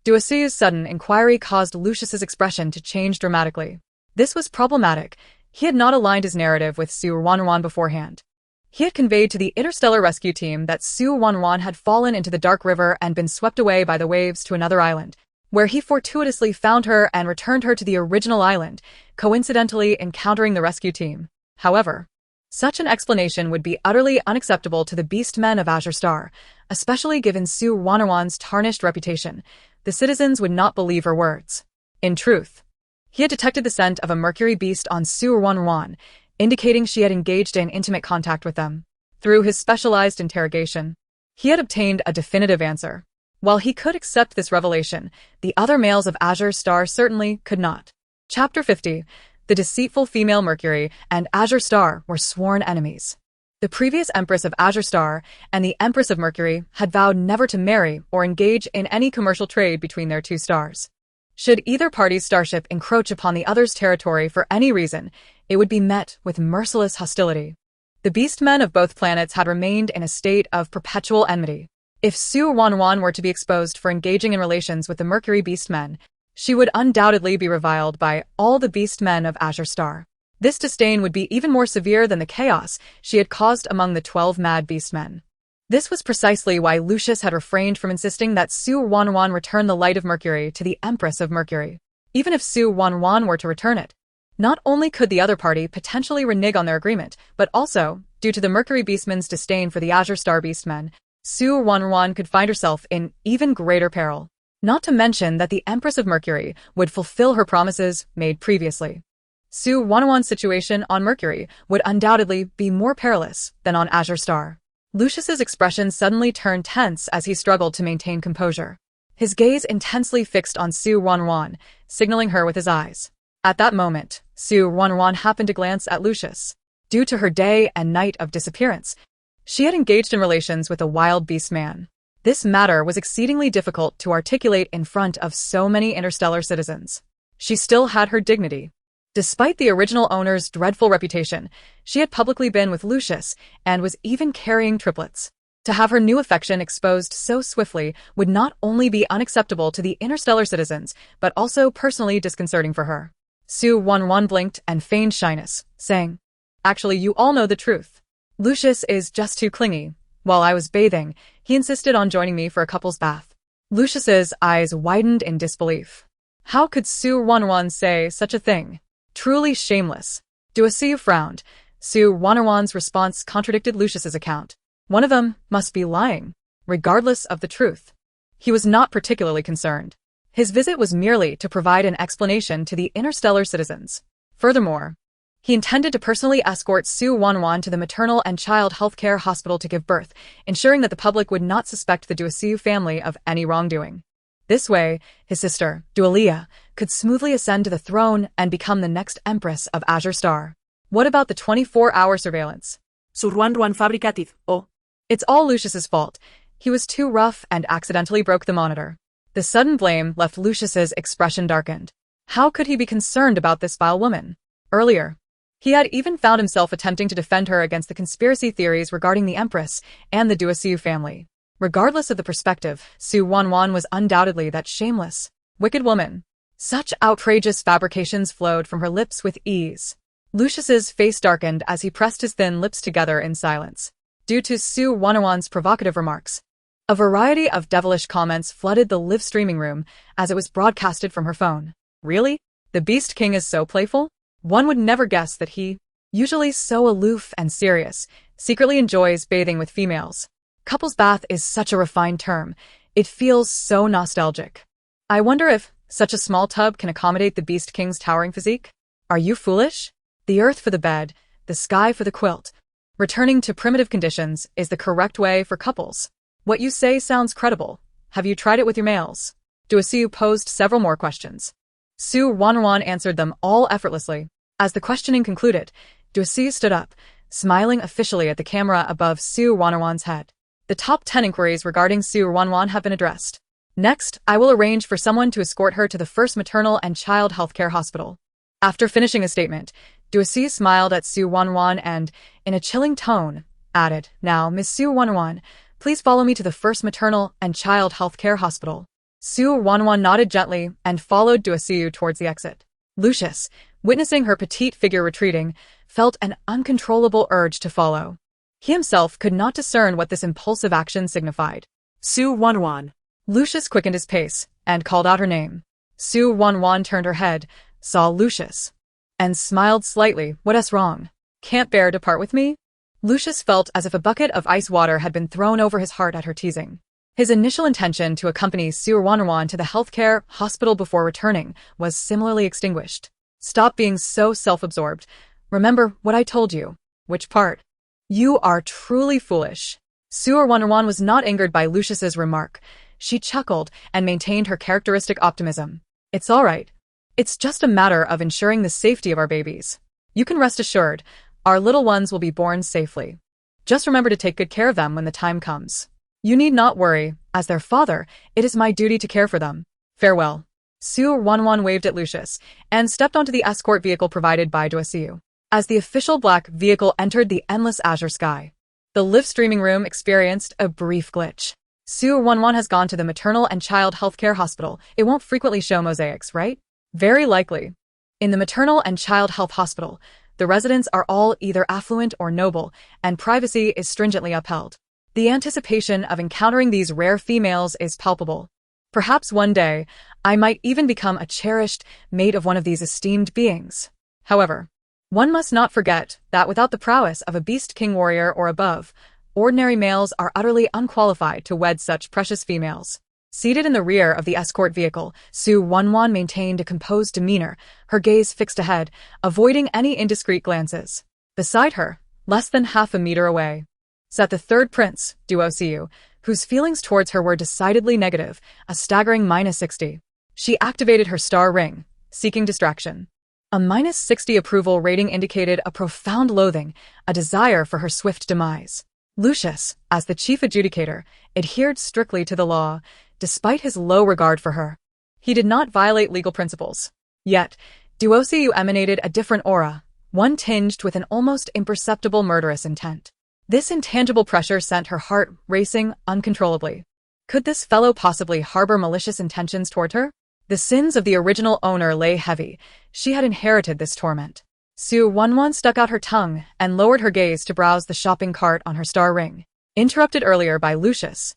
Dorciu's sudden inquiry caused Lucius's expression to change dramatically. This was problematic. He had not aligned his narrative with Su Ruoruo beforehand. He had conveyed to the interstellar rescue team that Su Ruoruo had fallen into the dark river and been swept away by the waves to another island, where he fortuitously found her and returned her to the original island, coincidentally encountering the rescue team. However, Such an explanation would be utterly unacceptable to the beast men of Azure Star, especially given Su Ruoruo's tarnished reputation. The citizens would not believe her words. In truth, he had detected the scent of a mercury beast on Su Ruoruo, indicating she had engaged in intimate contact with them. Through his specialized interrogation, he had obtained a definitive answer. While he could accept this revelation, the other males of Azure Star certainly could not. Chapter 50. The deceitful female Mercury and Azure Star were sworn enemies. The previous Empress of Azure Star and the Empress of Mercury had vowed never to marry or engage in any commercial trade between their two stars. Should either party's starship encroach upon the other's territory for any reason, it would be met with merciless hostility. The beastmen of both planets had remained in a state of perpetual enmity. If Su Ruoruo were to be exposed for engaging in relations with the Mercury beastmen, she would undoubtedly be reviled by all the beastmen of Azure Star. This disdain would be even more severe than the chaos she had caused among the 12 mad beastmen. This was precisely why Lucius had refrained from insisting that Su Ruoruo return the light of Mercury to the Empress of Mercury. Even if Su Ruoruo were to return it, not only could the other party potentially renege on their agreement, but also, due to the Mercury beastmen's disdain for the Azure Star beastmen, Su Ruoruo could find herself in even greater peril. Not to mention that the Empress of Mercury would fulfill her promises made previously. Su Ruoruo's situation on Mercury would undoubtedly be more perilous than on Azure Star. Lucius's expression suddenly turned tense as he struggled to maintain composure. His gaze intensely fixed on Su Ruoruo, signaling her with his eyes. At that moment, Su Ruoruo happened to glance at Lucius. Due to her day and night of disappearance, she had engaged in relations with a wild beast man. This matter was exceedingly difficult to articulate in front of so many interstellar citizens. She still had her dignity. Despite the original owner's dreadful reputation, she had publicly been with Lucius and was even carrying triplets. To have her new affection exposed so swiftly would not only be unacceptable to the interstellar citizens, but also personally disconcerting for her. Su Ruoruo blinked and feigned shyness, saying, "Actually, you all know the truth. Lucius is just too clingy. While I was bathing, he insisted on joining me for a couple's bath." Lucius's eyes widened in disbelief. How could Su Ruoruo say such a thing? Truly shameless. Duasiu frowned. Su Ruoruo's response contradicted Lucius's account. One of them must be lying, regardless of the truth. He was not particularly concerned. His visit was merely to provide an explanation to the interstellar citizens. Furthermore, he intended to personally escort Su Ruoruo to the maternal and child healthcare hospital to give birth, ensuring that the public would not suspect the Duasiu family of any wrongdoing. This way, his sister, Dualia, could smoothly ascend to the throne and become the next Empress of Azure Star. What about the 24-hour surveillance? Su Ruoruo fabricative, oh. It's all Lucius's fault. He was too rough and accidentally broke the monitor. The sudden blame left Lucius's expression darkened. How could he be concerned about this vile woman? Earlier, he had even found himself attempting to defend her against the conspiracy theories regarding the Empress and the Duasiu family. Regardless of the perspective, Su Ruoruo was undoubtedly that shameless, wicked woman. Such outrageous fabrications flowed from her lips with ease. Lucius's face darkened as he pressed his thin lips together in silence. Due to Su Ruoruo's provocative remarks, a variety of devilish comments flooded the live streaming room as it was broadcasted from her phone. Really? The Beast King is so playful? One would never guess that he, usually so aloof and serious, secretly enjoys bathing with females. Couples bath is such a refined term. It feels so nostalgic. I wonder if such a small tub can accommodate the Beast King's towering physique? Are you foolish? The earth for the bed, the sky for the quilt. Returning to primitive conditions is the correct way for couples. What you say sounds credible. Have you tried it with your males? Duasiu posed several more questions. Su Ruoruo answered them all effortlessly. As the questioning concluded, Duasiu stood up, smiling officially at the camera above Su Ruoruo's head. The top 10 inquiries regarding Su Ruoruo have been addressed. Next, I will arrange for someone to escort her to the first maternal and child healthcare hospital. After finishing a statement, Duasiu smiled at Su Ruoruo and, in a chilling tone, added, "Now, Miss Su Ruoruo, please follow me to the first maternal and child healthcare hospital." Su Ruoruo nodded gently and followed Duasiu towards the exit. Lucius, witnessing her petite figure retreating, felt an uncontrollable urge to follow. He himself could not discern what this impulsive action signified. Su Ruoruo. Lucius quickened his pace and called out her name. Su Ruoruo turned her head, saw Lucius, and smiled slightly. "What's wrong?" Can't bear to part with me? Lucius felt as if a bucket of ice water had been thrown over his heart at her teasing. His initial intention to accompany Su Ruoruo to the healthcare hospital before returning was similarly extinguished. Stop being so self-absorbed. Remember what I told you. Which part? You are truly foolish. Su Ruoruo was not angered by Lucius's remark. She chuckled and maintained her characteristic optimism. It's all right. It's just a matter of ensuring the safety of our babies. You can rest assured, our little ones will be born safely. Just remember to take good care of them when the time comes. You need not worry. As their father, it is my duty to care for them. Farewell. Su Ruoruo waved at Lucius and stepped onto the escort vehicle provided by Duosiu. As the official black vehicle entered the endless azure sky, the live streaming room experienced a brief glitch. Su Ruoruo has gone to the maternal and child healthcare hospital. It won't frequently show mosaics, right? Very likely. In the maternal and child health hospital, the residents are all either affluent or noble, and privacy is stringently upheld. The anticipation of encountering these rare females is palpable. Perhaps one day, I might even become a cherished mate of one of these esteemed beings. However, one must not forget that without the prowess of a beast king warrior or above, ordinary males are utterly unqualified to wed such precious females. Seated in the rear of the escort vehicle, Su Ruoruo maintained a composed demeanor, her gaze fixed ahead, avoiding any indiscreet glances. Beside her, less than half a meter away, sat the third prince, Duosiu, whose feelings towards her were decidedly negative, a staggering -60. She activated her star ring, seeking distraction. A -60 approval rating indicated a profound loathing, a desire for her swift demise. Lucius, as the chief adjudicator, adhered strictly to the law, despite his low regard for her. He did not violate legal principles. Yet, Duosiu emanated a different aura, one tinged with an almost imperceptible murderous intent. This intangible pressure sent her heart racing uncontrollably. Could this fellow possibly harbor malicious intentions toward her? The sins of the original owner lay heavy. She had inherited this torment. Su Ruoruo stuck out her tongue and lowered her gaze to browse the shopping cart on her star ring. Interrupted earlier by Lucius,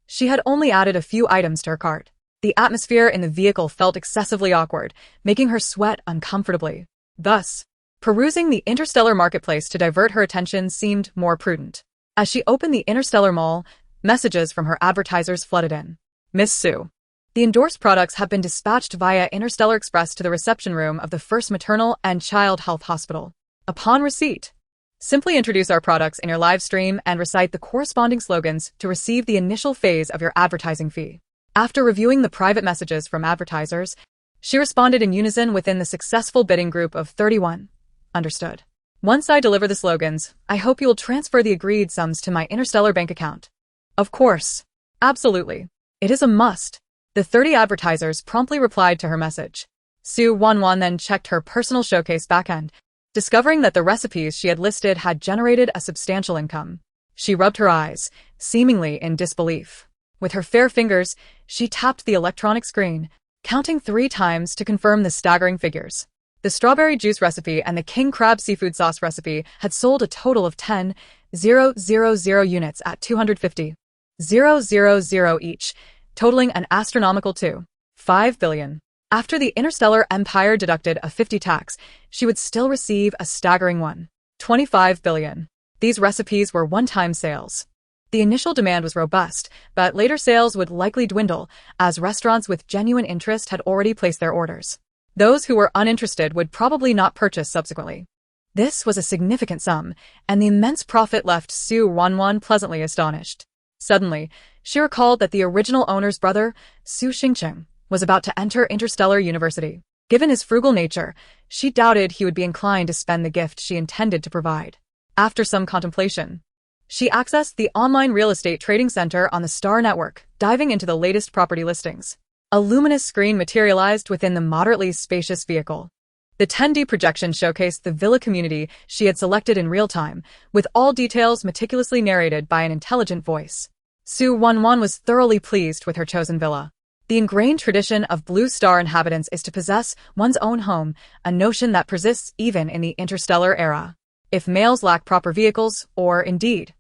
she had only added a few items to her cart. The atmosphere in the vehicle felt excessively awkward, making her sweat uncomfortably. Thus, perusing the interstellar marketplace to divert her attention seemed more prudent. As she opened the interstellar mall, messages from her advertisers flooded in. Miss Su, the endorsed products have been dispatched via Interstellar Express to the reception room of the First Maternal and Child Health Hospital. Upon receipt, simply introduce our products in your live stream and recite the corresponding slogans to receive the initial phase of your advertising fee. After reviewing the private messages from advertisers, she responded in unison within the successful bidding group of 31. Understood. Once I deliver the slogans, I hope you will transfer the agreed sums to my Interstellar bank account. Of course. Absolutely. It is a must. The 30 advertisers promptly replied to her message. Su Ruoruo then checked her personal showcase backend, discovering that the recipes she had listed had generated a substantial income. She rubbed her eyes, seemingly in disbelief. With her fair fingers, she tapped the electronic screen, counting 3 times to confirm the staggering figures. The strawberry juice recipe and the king crab seafood sauce recipe had sold a total of 10,000 units at 250,000 each, totaling an astronomical 2.5 billion. After the Interstellar Empire deducted a 50 tax, she would still receive a staggering 1.25 billion. These recipes were one-time sales. The initial demand was robust, but later sales would likely dwindle, as restaurants with genuine interest had already placed their orders. Those who were uninterested would probably not purchase subsequently. This was a significant sum, and the immense profit left Su Ruoruo pleasantly astonished. Suddenly, she recalled that the original owner's brother, Su Xingqing, was about to enter Interstellar University. Given his frugal nature, she doubted he would be inclined to spend the gift she intended to provide. After some contemplation, she accessed the online real estate trading center on the Star Network, diving into the latest property listings. A luminous screen materialized within the moderately spacious vehicle. The 10D projection showcased the villa community she had selected in real time, with all details meticulously narrated by an intelligent voice. Su Ruoruo was thoroughly pleased with her chosen villa. The ingrained tradition of Blue Star inhabitants is to possess one's own home, a notion that persists even in the interstellar era. If males lack proper vehicles, or, indeed,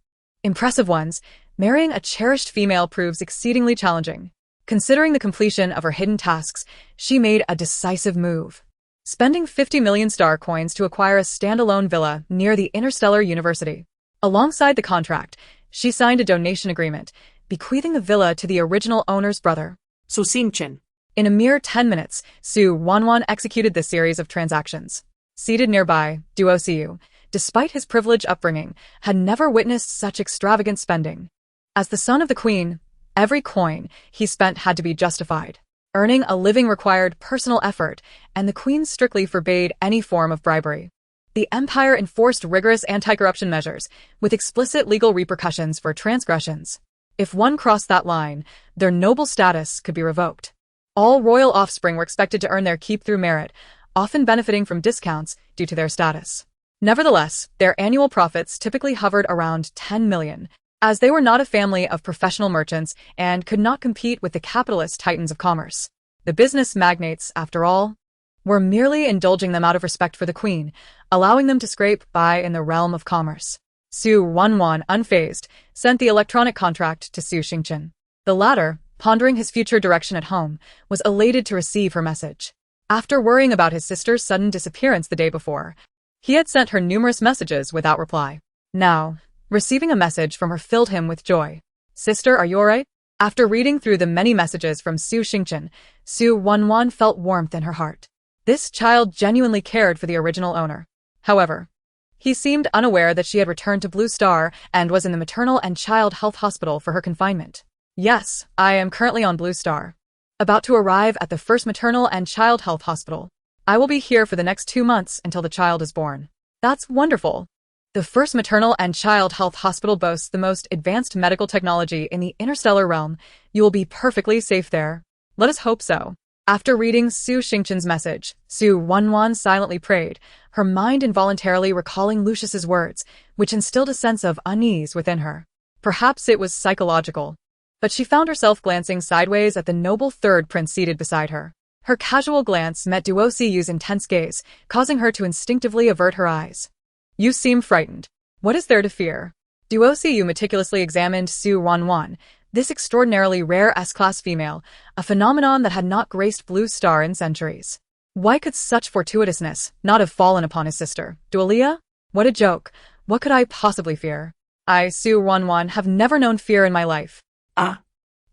impressive ones, marrying a cherished female proves exceedingly challenging. Considering the completion of her hidden tasks, she made a decisive move. spending 50 million star coins to acquire a standalone villa near the Interstellar University. Alongside the contract, she signed a donation agreement, bequeathing the villa to the original owner's brother. Su Xingchen. In a mere 10 minutes, Su Ruoruo executed this series of transactions. Seated nearby, Duo Siu, despite his privileged upbringing, had never witnessed such extravagant spending. As the son of the queen, every coin he spent had to be justified. Earning a living required personal effort, and the queen strictly forbade any form of bribery. The empire enforced rigorous anti-corruption measures, with explicit legal repercussions for transgressions. If one crossed that line, their noble status could be revoked. All royal offspring were expected to earn their keep through merit, often benefiting from discounts due to their status. Nevertheless, their annual profits typically hovered around 10 million, as they were not a family of professional merchants and could not compete with the capitalist titans of commerce. The business magnates, after all, were merely indulging them out of respect for the queen, allowing them to scrape by in the realm of commerce. Su Ruoruo, unfazed, sent the electronic contract to Su Xingchen. The latter, pondering his future direction at home, was elated to receive her message. After worrying about his sister's sudden disappearance the day before, he had sent her numerous messages without reply. Now, receiving a message from her filled him with joy. "Sister, are you alright?" After reading through the many messages from Su Xingchen, Su Ruoruo felt warmth in her heart. This child genuinely cared for the original owner. However, he seemed unaware that she had returned to Blue Star and was in the maternal and child health hospital for her confinement. "Yes, I am currently on Blue Star. About to arrive at the first maternal and child health hospital. I will be here for the next 2 months until the child is born." "That's wonderful." The first maternal and child health hospital boasts the most advanced medical technology in the interstellar realm. You will be perfectly safe there. Let us hope so. After reading Su Xingchen's message, Su Ruoruo silently prayed, her mind involuntarily recalling Lucius's words, which instilled a sense of unease within her. Perhaps it was psychological, but she found herself glancing sideways at the noble third prince seated beside her. Her casual glance met Duo Siyu's intense gaze, causing her to instinctively avert her eyes. "You seem frightened. What is there to fear?" Duo Siyu meticulously examined Su Ruoruo, this extraordinarily rare S-class female, a phenomenon that had not graced Blue Star in centuries. Why could such fortuitousness not have fallen upon his sister, Dualia? What a joke. What could I possibly fear? I, Su Ruoruo, have never known fear in my life. Ah.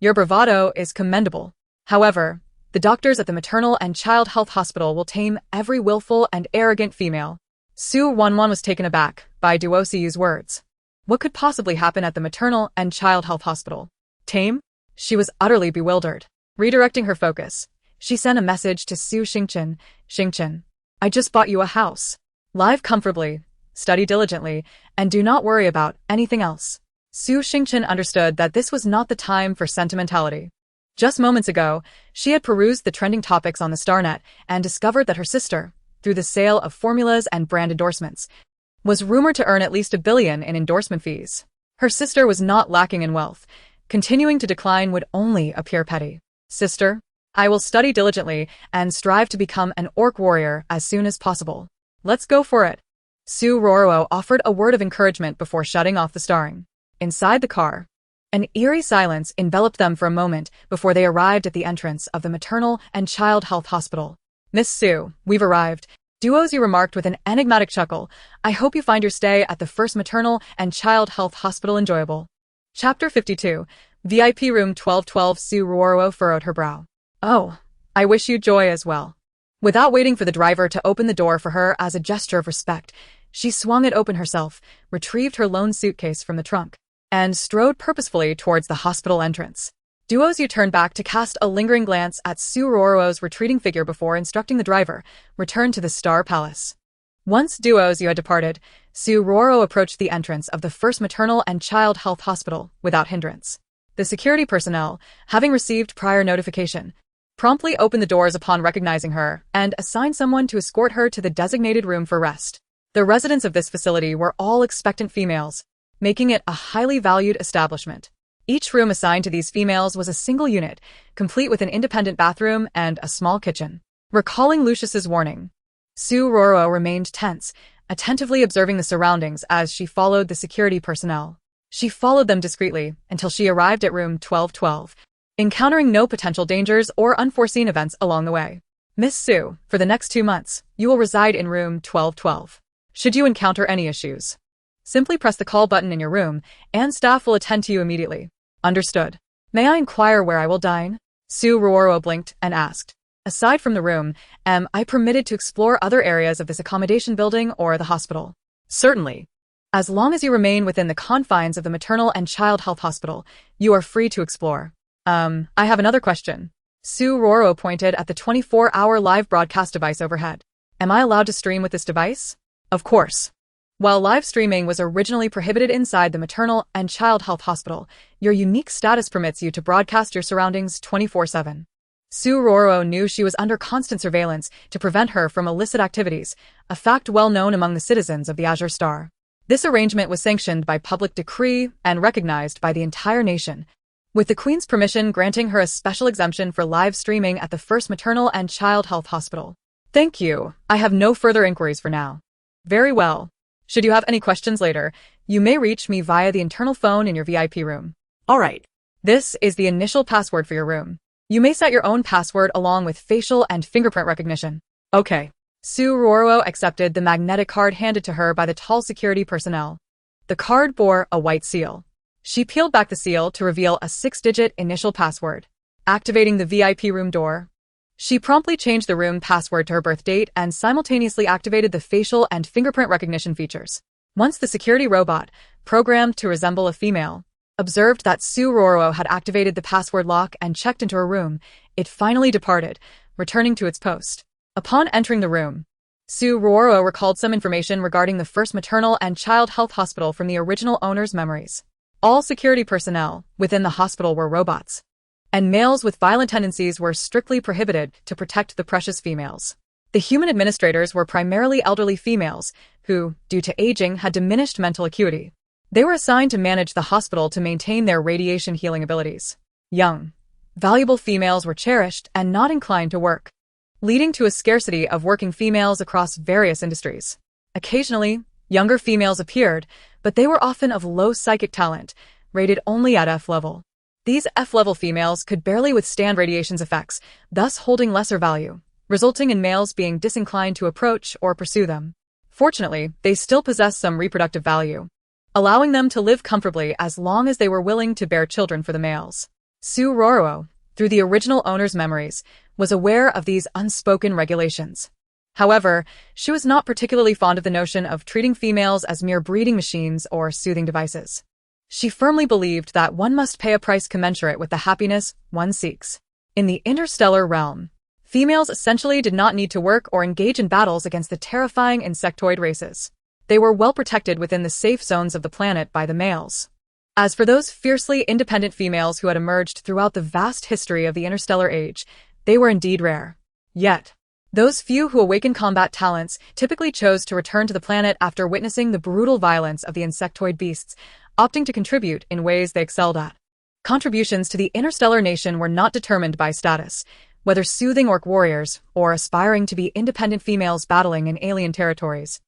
Your bravado is commendable. However, the doctors at the maternal and child health hospital will tame every willful and arrogant female. Su Ruoruo was taken aback by Duo Siyu's words. What could possibly happen at the maternal and child health hospital? Tame? She was utterly bewildered. Redirecting her focus, she sent a message to Su Xingchen. "Xingchen, I just bought you a house. Live comfortably, study diligently, and do not worry about anything else." Su Xingchen understood that this was not the time for sentimentality. Just moments ago, she had perused the trending topics on the Starnet and discovered that her sister, through the sale of formulas and brand endorsements, was rumored to earn at least $1 billion in endorsement fees. Her sister was not lacking in wealth. Continuing to decline would only appear petty. "Sister, I will study diligently and strive to become an orc warrior as soon as possible. Let's go for it." Su Ruoruo offered a word of encouragement before shutting off the starring. Inside the car, an eerie silence enveloped them for a moment before they arrived at the entrance of the maternal and child health hospital. "Miss Su, we've arrived," Duo Siyu remarked with an enigmatic chuckle. "I hope you find your stay at the first maternal and child health hospital enjoyable." Chapter 52, VIP Room 1212. Su Ruoruo furrowed her brow. "Oh, I wish you joy as well." Without waiting for the driver to open the door for her as a gesture of respect, she swung it open herself, retrieved her lone suitcase from the trunk, and strode purposefully towards the hospital entrance. Duo Siyu turned back to cast a lingering glance at Su Ruoruo's retreating figure before instructing the driver, return to the Star Palace. Once Duo Siyu had departed, Su Ruoruo approached the entrance of the first maternal and child health hospital without hindrance. The security personnel, having received prior notification, promptly opened the doors upon recognizing her and assigned someone to escort her to the designated room for rest. The residents of this facility were all expectant females, making it a highly valued establishment. Each room assigned to these females was a single unit, complete with an independent bathroom and a small kitchen. Recalling Lucius's warning, Su Ruoruo remained tense, attentively observing the surroundings as she followed the security personnel. She followed them discreetly until she arrived at room 1212, encountering no potential dangers or unforeseen events along the way. Miss Su, for the next 2 months, you will reside in room 1212. Should you encounter any issues, simply press the call button in your room, and staff will attend to you immediately. Understood. May I inquire where I will dine? Su Ruoruo blinked and asked. Aside from the room, am I permitted to explore other areas of this accommodation building or the hospital? Certainly. As long as you remain within the confines of the maternal and child health hospital, you are free to explore. I have another question. Su Ruoruo pointed at the 24-hour live broadcast device overhead. Am I allowed to stream with this device? Of course. While live streaming was originally prohibited inside the maternal and child health hospital, your unique status permits you to broadcast your surroundings 24/7. Su Ruoruo knew she was under constant surveillance to prevent her from illicit activities, a fact well known among the citizens of the Azure Star. This arrangement was sanctioned by public decree and recognized by the entire nation, with the Queen's permission granting her a special exemption for live streaming at the first maternal and child health hospital. Thank you. I have no further inquiries for now. Very well. Should you have any questions later, you may reach me via the internal phone in your VIP room. All right. This is the initial password for your room. You may set your own password along with facial and fingerprint recognition. Okay. Su Ruoruo accepted the magnetic card handed to her by the tall security personnel. The card bore a white seal. She peeled back the seal to reveal a 6-digit initial password. Activating the VIP room door, she promptly changed the room password to her birth date and simultaneously activated the facial and fingerprint recognition features. Once the security robot, programmed to resemble a female, observed that Su Ruoruo had activated the password lock and checked into her room, it finally departed, returning to its post. Upon entering the room, Su Ruoruo recalled some information regarding the first maternal and child health hospital from the original owner's memories. All security personnel within the hospital were robots, and males with violent tendencies were strictly prohibited to protect the precious females. The human administrators were primarily elderly females who, due to aging, had diminished mental acuity. They were assigned to manage the hospital to maintain their radiation healing abilities. Young, valuable females were cherished and not inclined to work, leading to a scarcity of working females across various industries. Occasionally, younger females appeared, but they were often of low psychic talent, rated only at F level. These F-level females could barely withstand radiation's effects, thus holding lesser value, resulting in males being disinclined to approach or pursue them. Fortunately, they still possessed some reproductive value, allowing them to live comfortably as long as they were willing to bear children for the males. Su Ruoruo, through the original owner's memories, was aware of these unspoken regulations. However, she was not particularly fond of the notion of treating females as mere breeding machines or soothing devices. She firmly believed that one must pay a price commensurate with the happiness one seeks. In the interstellar realm, females essentially did not need to work or engage in battles against the terrifying insectoid races. They were well protected within the safe zones of the planet by the males. As for those fiercely independent females who had emerged throughout the vast history of the interstellar age, they were indeed rare. Yet, those few who awakened combat talents typically chose to return to the planet after witnessing the brutal violence of the insectoid beasts, opting to contribute in ways they excelled at. Contributions to the interstellar nation were not determined by status, whether soothing orc warriors or aspiring to be independent females battling in alien territories.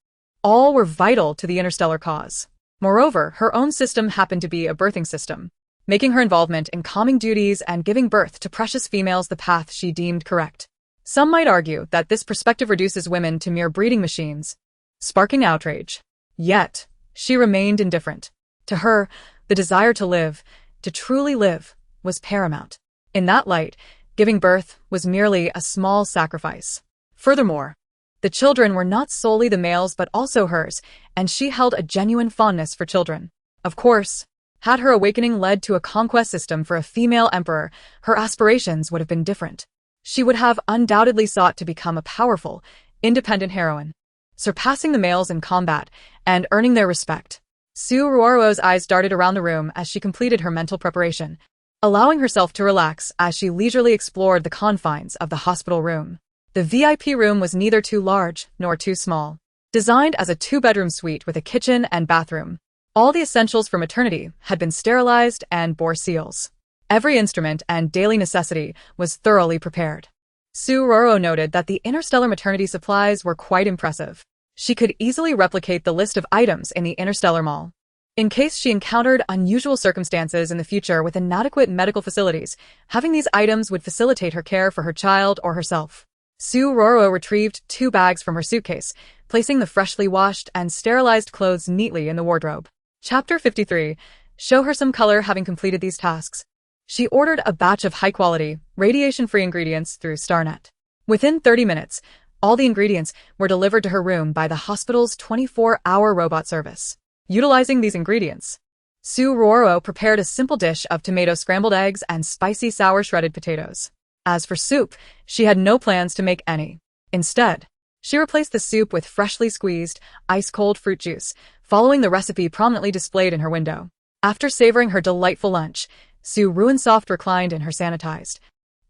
All were vital to the interstellar cause. Moreover, her own system happened to be a birthing system, making her involvement in calming duties and giving birth to precious females the path she deemed correct. Some might argue that this perspective reduces women to mere breeding machines, sparking outrage. Yet, she remained indifferent. To her, the desire to live, to truly live, was paramount. In that light, giving birth was merely a small sacrifice. Furthermore, the children were not solely the males but also hers, and she held a genuine fondness for children. Of course, had her awakening led to a conquest system for a female emperor, her aspirations would have been different. She would have undoubtedly sought to become a powerful, independent heroine, surpassing the males in combat and earning their respect. Su Ruoruo's eyes darted around the room as she completed her mental preparation, allowing herself to relax as she leisurely explored the confines of the hospital room. The VIP room was neither too large nor too small. Designed as a 2-bedroom suite with a kitchen and bathroom, all the essentials for maternity had been sterilized and bore seals. Every instrument and daily necessity was thoroughly prepared. Su Ruoruo noted that the interstellar maternity supplies were quite impressive. She could easily replicate the list of items in the interstellar mall. In case she encountered unusual circumstances in the future with inadequate medical facilities, having these items would facilitate her care for her child or herself. Su Ruoruo retrieved 2 bags from her suitcase, placing the freshly washed and sterilized clothes neatly in the wardrobe. Chapter 53. Show her some color. Having completed these tasks, she ordered a batch of high-quality, radiation-free ingredients through Starnet. Within 30 minutes, all the ingredients were delivered to her room by the hospital's 24-hour robot service. Utilizing these ingredients, Su Ruoruo prepared a simple dish of tomato scrambled eggs and spicy sour shredded potatoes. As for soup, she had no plans to make any. Instead, she replaced the soup with freshly squeezed, ice-cold fruit juice, following the recipe prominently displayed in her window. After savoring her delightful lunch, Su Ruoruo reclined in her sanitized,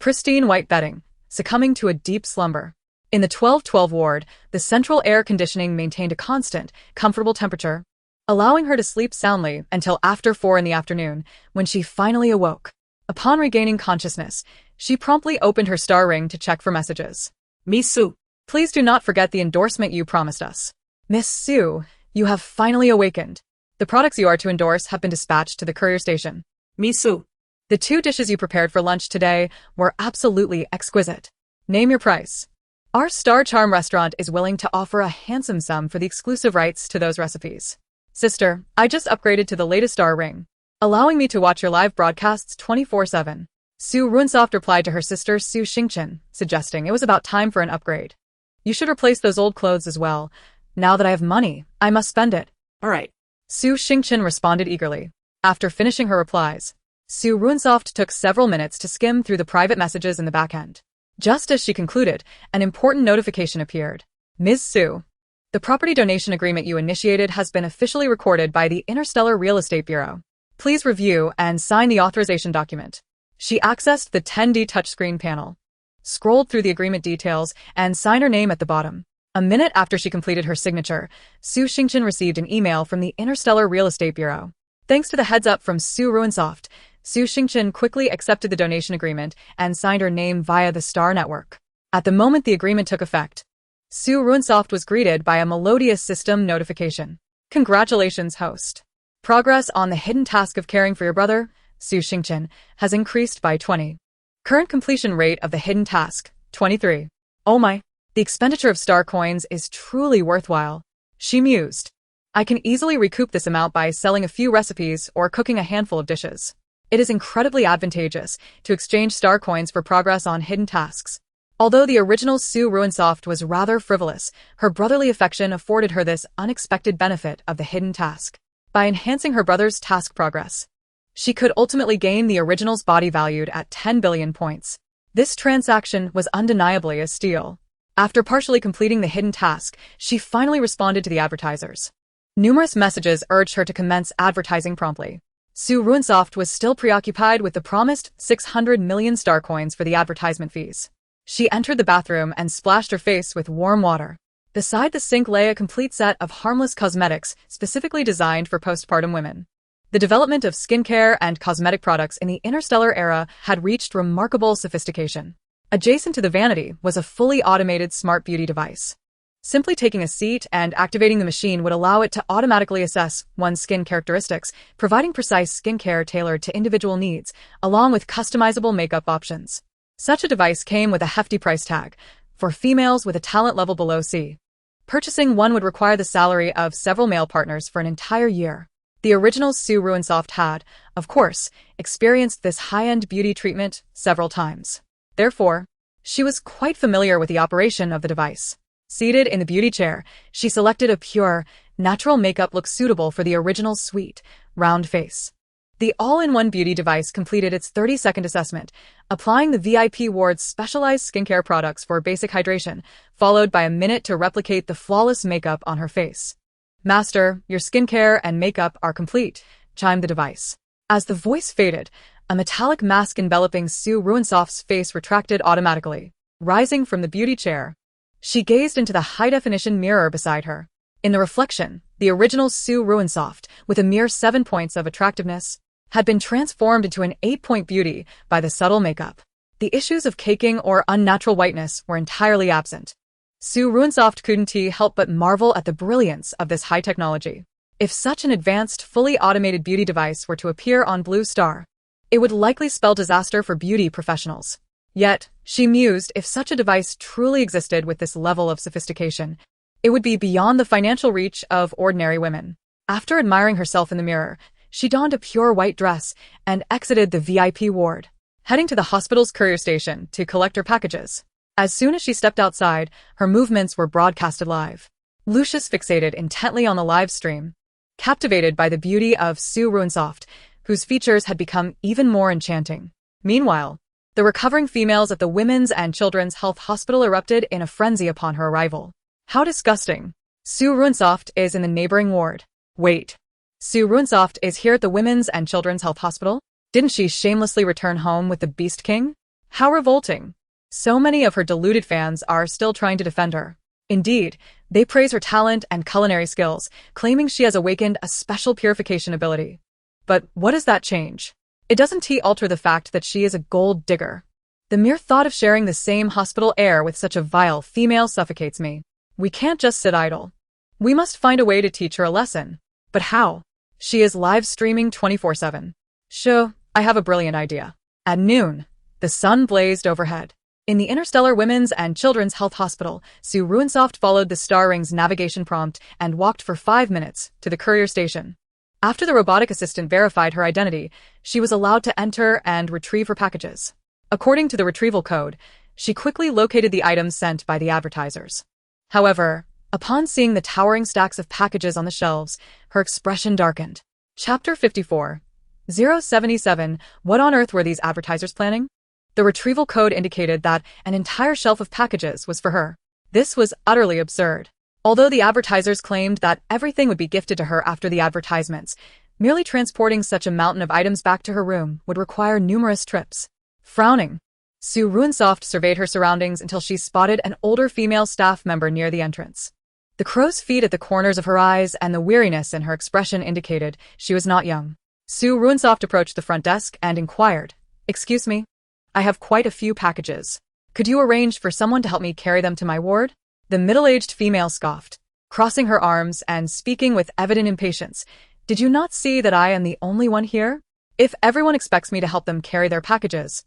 pristine white bedding, succumbing to a deep slumber. In the 1212 ward, the central air conditioning maintained a constant, comfortable temperature, allowing her to sleep soundly until after 4 in the afternoon, when she finally awoke. Upon regaining consciousness, she promptly opened her star ring to check for messages. Miss Su. Please do not forget the endorsement you promised us. Miss Su, you have finally awakened. The products you are to endorse have been dispatched to the courier station. Miss Su. The 2 dishes you prepared for lunch today were absolutely exquisite. Name your price. Our Star Charm restaurant is willing to offer a handsome sum for the exclusive rights to those recipes. Sister, I just upgraded to the latest star ring, allowing me to watch your live broadcasts 24/7. Su Ruoruo replied to her sister Su Xingchen, suggesting it was about time for an upgrade. You should replace those old clothes as well. Now that I have money, I must spend it. All right. Su Xingchen responded eagerly. After finishing her replies, Su Ruoruo took several minutes to skim through the private messages in the back end. Just as she concluded, an important notification appeared. Ms. Su, the property donation agreement you initiated has been officially recorded by the Interstellar Real Estate Bureau. Please review and sign the authorization document. She accessed the 10D touchscreen panel, scrolled through the agreement details, and signed her name at the bottom. A minute after she completed her signature, Su Xingchen received an email from the Interstellar Real Estate Bureau. Thanks to the heads-up from Su Ruoruo, Su Xingchen quickly accepted the donation agreement and signed her name via the Star Network. At the moment the agreement took effect, Su Ruoruo was greeted by a melodious system notification. Congratulations, host. Progress on the hidden task of caring for your brother, Su Xingchen, has increased by 20. Current completion rate of the hidden task, 23. Oh my, the expenditure of star coins is truly worthwhile, she mused. I can easily recoup this amount by selling a few recipes or cooking a handful of dishes. It is incredibly advantageous to exchange star coins for progress on hidden tasks. Although the original Su Ruoruo was rather frivolous, her brotherly affection afforded her this unexpected benefit of the hidden task. By enhancing her brother's task progress, she could ultimately gain the original's body valued at 10 billion points. This transaction was undeniably a steal. After partially completing the hidden task, she finally responded to the advertisers. Numerous messages urged her to commence advertising promptly. Su Ruoruo was still preoccupied with the promised 600 million star coins for the advertisement fees. She entered the bathroom and splashed her face with warm water. Beside the sink lay a complete set of harmless cosmetics specifically designed for postpartum women. The development of skincare and cosmetic products in the interstellar era had reached remarkable sophistication. Adjacent to the vanity was a fully automated smart beauty device. Simply taking a seat and activating the machine would allow it to automatically assess one's skin characteristics, providing precise skincare tailored to individual needs, along with customizable makeup options. Such a device came with a hefty price tag for females with a talent level below C. Purchasing one would require the salary of several male partners for an entire year. The original Su Ruoruo had, of course, experienced this high-end beauty treatment several times. Therefore, she was quite familiar with the operation of the device. Seated in the beauty chair, she selected a pure, natural makeup look suitable for the original's sweet, round face. The all-in-one beauty device completed its 30-second assessment, applying the VIP ward's specialized skincare products for basic hydration, followed by a minute to replicate the flawless makeup on her face. Master, your skincare and makeup are complete, chimed the device. As the voice faded, a metallic mask enveloping Su Ruoruo's face retracted automatically. Rising from the beauty chair, she gazed into the high-definition mirror beside her. In the reflection, the original Su Ruoruo, with a mere 7 points of attractiveness, had been transformed into an 8-point beauty by the subtle makeup. The issues of caking or unnatural whiteness were entirely absent. Su Ruoruo couldn't help but marvel at the brilliance of this high technology. If such an advanced, fully automated beauty device were to appear on Blue Star, it would likely spell disaster for beauty professionals. Yet, She mused if such a device truly existed with this level of sophistication, it would be beyond the financial reach of ordinary women. After admiring herself in the mirror, she donned a pure white dress and exited the VIP ward, heading to the hospital's courier station to collect her packages. As soon as she stepped outside, her movements were broadcasted live. Lucius fixated intently on the live stream, captivated by the beauty of Su Ruoruo, whose features had become even more enchanting. Meanwhile, the recovering females at the Women's and Children's Health Hospital erupted in a frenzy upon her arrival. How disgusting! Su Ruoruo is in the neighboring ward. Wait. Su Ruoruo is here at the Women's and Children's Health Hospital? Didn't she shamelessly return home with the Beast King? How revolting! So many of her deluded fans are still trying to defend her. Indeed, they praise her talent and culinary skills, claiming she has awakened a special purification ability. But what does that change? It doesn't alter the fact that she is a gold digger. The mere thought of sharing the same hospital air with such a vile female suffocates me. We can't just sit idle. We must find a way to teach her a lesson. But how? She is live streaming 24/7. Sure, I have a brilliant idea. At noon, the sun blazed overhead. In the Interstellar Women's and Children's Health Hospital, Su Ruoruo followed the Star Ring's navigation prompt and walked for 5 minutes to the courier station. After the robotic assistant verified her identity, she was allowed to enter and retrieve her packages. According to the retrieval code, she quickly located the items sent by the advertisers. However, upon seeing the towering stacks of packages on the shelves, her expression darkened. Chapter 54. 077. What on earth were these advertisers planning? The retrieval code indicated that an entire shelf of packages was for her. This was utterly absurd. Although the advertisers claimed that everything would be gifted to her after the advertisements, merely transporting such a mountain of items back to her room would require numerous trips. Frowning, Su Ruoruo surveyed her surroundings until she spotted an older female staff member near the entrance. The crow's feet at the corners of her eyes and the weariness in her expression indicated she was not young. Su Ruoruo approached the front desk and inquired, "Excuse me? I have quite a few packages. Could you arrange for someone to help me carry them to my ward?" The middle-aged female scoffed, crossing her arms and speaking with evident impatience. "Did you not see that I am the only one here? If everyone expects me to help them carry their packages,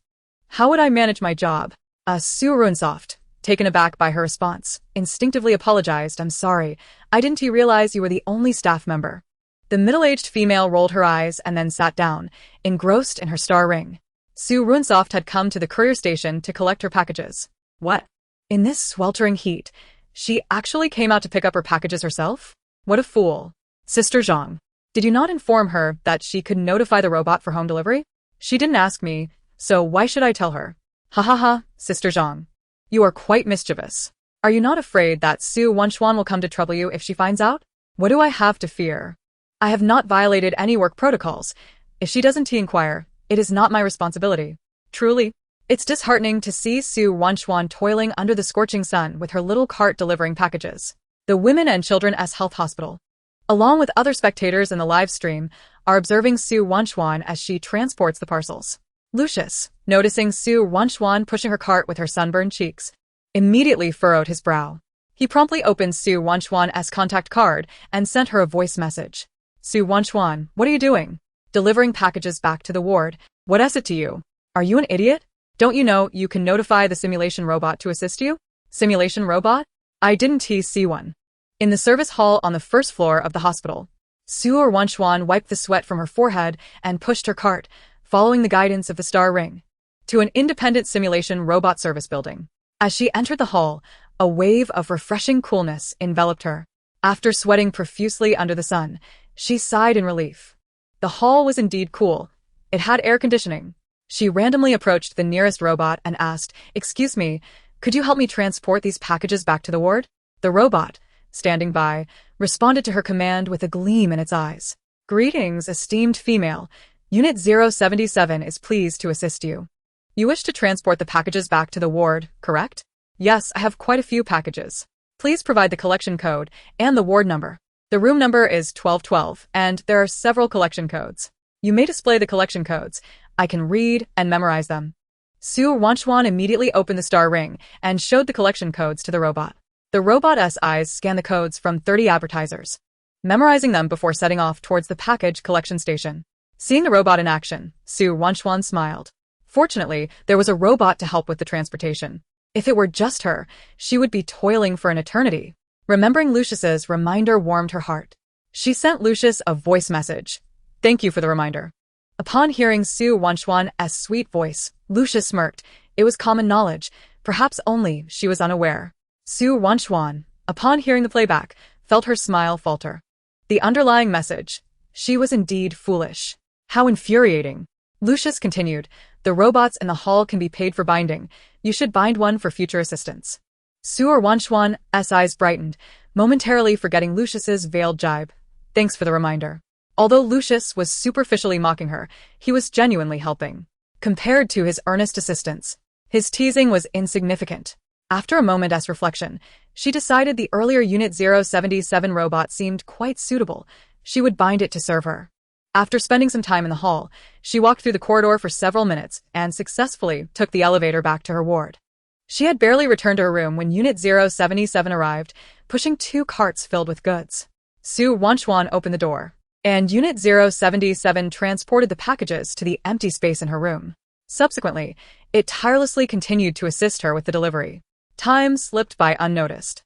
how would I manage my job?" Su Ruoruo, taken aback by her response, instinctively apologized. "I'm sorry, I didn't realize you were the only staff member." The middle-aged female rolled her eyes and then sat down, engrossed in her star ring. Su Ruoruo had come to the courier station to collect her packages. What? In this sweltering heat, she actually came out to pick up her packages herself? What a fool. Sister Zhang, did you not inform her that she could notify the robot for home delivery? She didn't ask me, so why should I tell her? Ha ha ha, Sister Zhang. You are quite mischievous. Are you not afraid that Su Ruoruo will come to trouble you if she finds out? What do I have to fear? I have not violated any work protocols. If she doesn't inquire, it is not my responsibility. Truly, it's disheartening to see Su Ruoruo toiling under the scorching sun with her little cart delivering packages. The Women and Children's Health Hospital, along with other spectators in the live stream, are observing Su Ruoruo as she transports the parcels. Lucius, noticing Su Ruoruo pushing her cart with her sunburned cheeks, immediately furrowed his brow. He promptly opened Su Ruoruo's contact card and sent her a voice message. "Su Ruoruo, what are you doing? Delivering packages back to the ward. What is it to you? Are you an idiot? Don't you know you can notify the simulation robot to assist you?" Simulation robot? I didn't see one. In the service hall on the first floor of the hospital, Su Ruoruo wiped the sweat from her forehead and pushed her cart, following the guidance of the star ring, to an independent simulation robot service building. As she entered the hall, a wave of refreshing coolness enveloped her. After sweating profusely under the sun, she sighed in relief. The hall was indeed cool. It had air conditioning. She randomly approached the nearest robot and asked, "Excuse me, could you help me transport these packages back to the ward?" The robot, standing by, responded to her command with a gleam in its eyes. "Greetings, esteemed female. Unit 077 is pleased to assist you. You wish to transport the packages back to the ward, correct?" "Yes, I have quite a few packages. Please provide the collection code and the ward number." The room number is 1212, and there are several collection codes. You may display the collection codes. I can read and memorize them. Su Ruoruo immediately opened the star ring and showed the collection codes to the robot. The robot's eyes scanned the codes from 30 advertisers, memorizing them before setting off towards the package collection station. Seeing the robot in action, Su Ruoruo smiled. Fortunately, there was a robot to help with the transportation. If it were just her, she would be toiling for an eternity. Remembering Lucius's reminder warmed her heart. She sent Lucius a voice message. Thank you for the reminder. Upon hearing Su Ruoruo's sweet voice, Lucius smirked. It was common knowledge, perhaps only she was unaware. Su Ruoruo, upon hearing the playback, felt her smile falter. The underlying message. She was indeed foolish. How infuriating. Lucius continued, the robots in the hall can be paid for binding. You should bind one for future assistance. Su Ruoruo's eyes brightened, momentarily forgetting Lucius's veiled jibe. Thanks for the reminder. Although Lucius was superficially mocking her, he was genuinely helping. Compared to his earnest assistance, his teasing was insignificant. After a moment's reflection, she decided the earlier Unit 077 robot seemed quite suitable. She would bind it to serve her. After spending some time in the hall, she walked through the corridor for several minutes and successfully took the elevator back to her ward. She had barely returned to her room when Unit 077 arrived, pushing 2 carts filled with goods. Su Ruoruo opened the door, and Unit 077 transported the packages to the empty space in her room. Subsequently, it tirelessly continued to assist her with the delivery. Time slipped by unnoticed.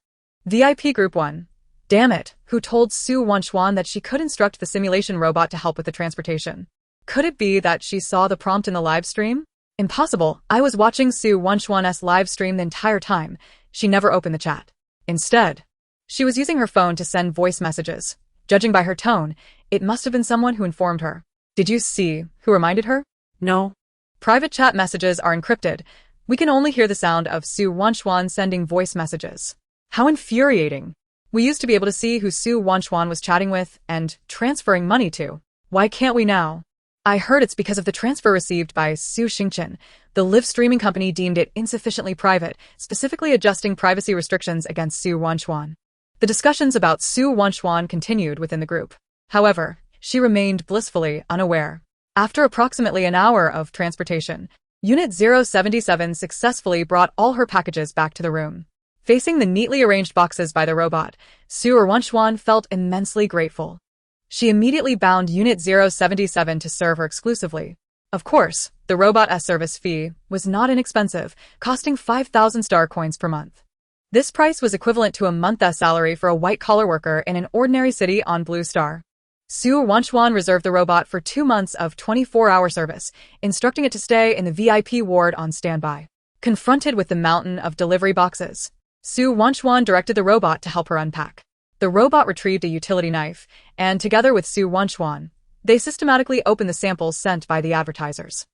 VIP Group 1. Damn it, who told Su Ruoruo that she could instruct the simulation robot to help with the transportation? Could it be that she saw the prompt in the live stream? Impossible, I was watching Su Ruoruo's live stream the entire time. She never opened the chat. Instead, she was using her phone to send voice messages. Judging by her tone, it must have been someone who informed her. Did you see who reminded her? No. Private chat messages are encrypted. We can only hear the sound of Su Ruoruo sending voice messages. How infuriating. We used to be able to see who Su Ruoruo was chatting with and transferring money to. Why can't we now? I heard it's because of the transfer received by Su Xingchen. The live streaming company deemed it insufficiently private, specifically adjusting privacy restrictions against Su Ruoruo. The discussions about Su Ruoruo continued within the group. However, she remained blissfully unaware. After approximately an hour of transportation, Unit 077 successfully brought all her packages back to the room. Facing the neatly arranged boxes by the robot, Su Ruoruo felt immensely grateful. She immediately bound Unit 077 to serve her exclusively. Of course, the robot's service fee was not inexpensive, costing 5,000 star coins per month. This price was equivalent to a month's salary for a white-collar worker in an ordinary city on Blue Star. Su Ruoruo reserved the robot for 2 months of 24-hour service, instructing it to stay in the VIP ward on standby. Confronted with the mountain of delivery boxes, Su Ruoruo directed the robot to help her unpack. The robot retrieved a utility knife, and together with Su Ruoruo, they systematically opened the samples sent by the advertisers.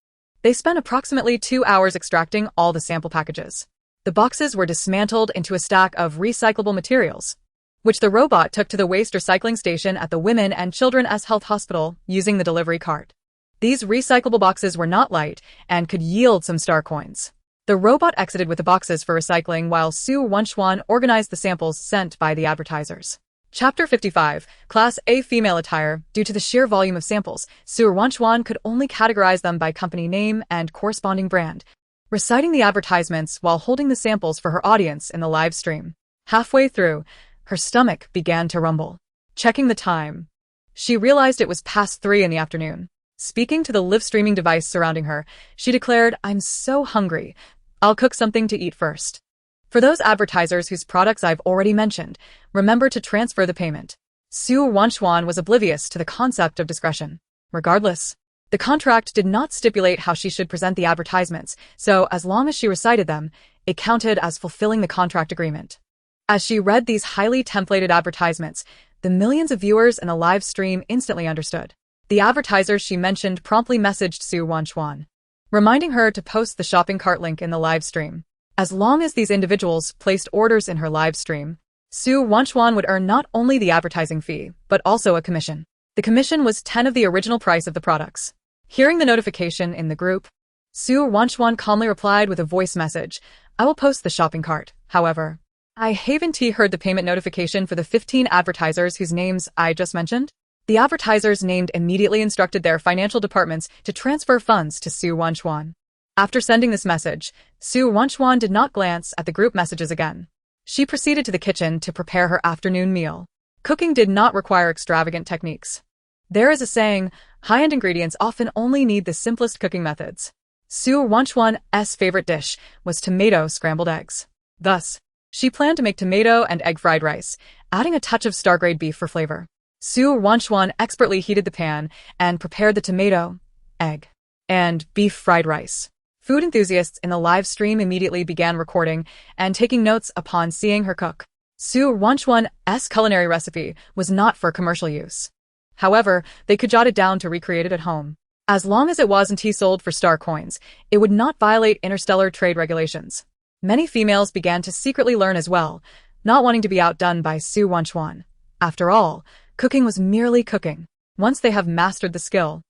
They spent approximately 2 hours extracting all the sample packages. The boxes were dismantled into a stack of recyclable materials, which the robot took to the waste recycling station at the Women and Children's Health Hospital using the delivery cart. These recyclable boxes were not light and could yield some star coins. The robot exited with the boxes for recycling while Su Ruoruo organized the samples sent by the advertisers. Chapter 55, Class A Female Attire. Due to the sheer volume of samples, Su Ruoruo could only categorize them by company name and corresponding brand, reciting the advertisements while holding the samples for her audience in the live stream. Halfway through, her stomach began to rumble. Checking the time, she realized it was past 3 in the afternoon. Speaking to the live streaming device surrounding her, she declared, "I'm so hungry. I'll cook something to eat first." For those advertisers whose products I've already mentioned, remember to transfer the payment. Su Ruoruo was oblivious to the concept of discretion. Regardless, the contract did not stipulate how she should present the advertisements, so as long as she recited them, it counted as fulfilling the contract agreement. As she read these highly templated advertisements, the millions of viewers in the live stream instantly understood. The advertisers she mentioned promptly messaged Su Ruoruo, reminding her to post the shopping cart link in the live stream. As long as these individuals placed orders in her live stream, Su Ruoruo would earn not only the advertising fee, but also a commission. The commission was 10 of the original price of the products. Hearing the notification in the group, Su Ruoruo calmly replied with a voice message, "I will post the shopping cart. However, I haven't heard the payment notification for the 15 advertisers whose names I just mentioned." The advertisers named immediately instructed their financial departments to transfer funds to Su Ruoruo. After sending this message, Su Ruoruo did not glance at the group messages again. She proceeded to the kitchen to prepare her afternoon meal. Cooking did not require extravagant techniques. There is a saying, high-end ingredients often only need the simplest cooking methods. Su Ruoruo's favorite dish was tomato scrambled eggs. Thus, she planned to make tomato and egg fried rice, adding a touch of star-grade beef for flavor. Su Ruoruo expertly heated the pan and prepared the tomato, egg, and beef fried rice. Food enthusiasts in the live stream immediately began recording and taking notes upon seeing her cook. Su Ruoruo's culinary recipe was not for commercial use. However, they could jot it down to recreate it at home. As long as it wasn't sold for star coins, it would not violate interstellar trade regulations. Many females began to secretly learn as well, not wanting to be outdone by Su Ruoruo. After all, cooking was merely cooking. Once they have mastered the skill,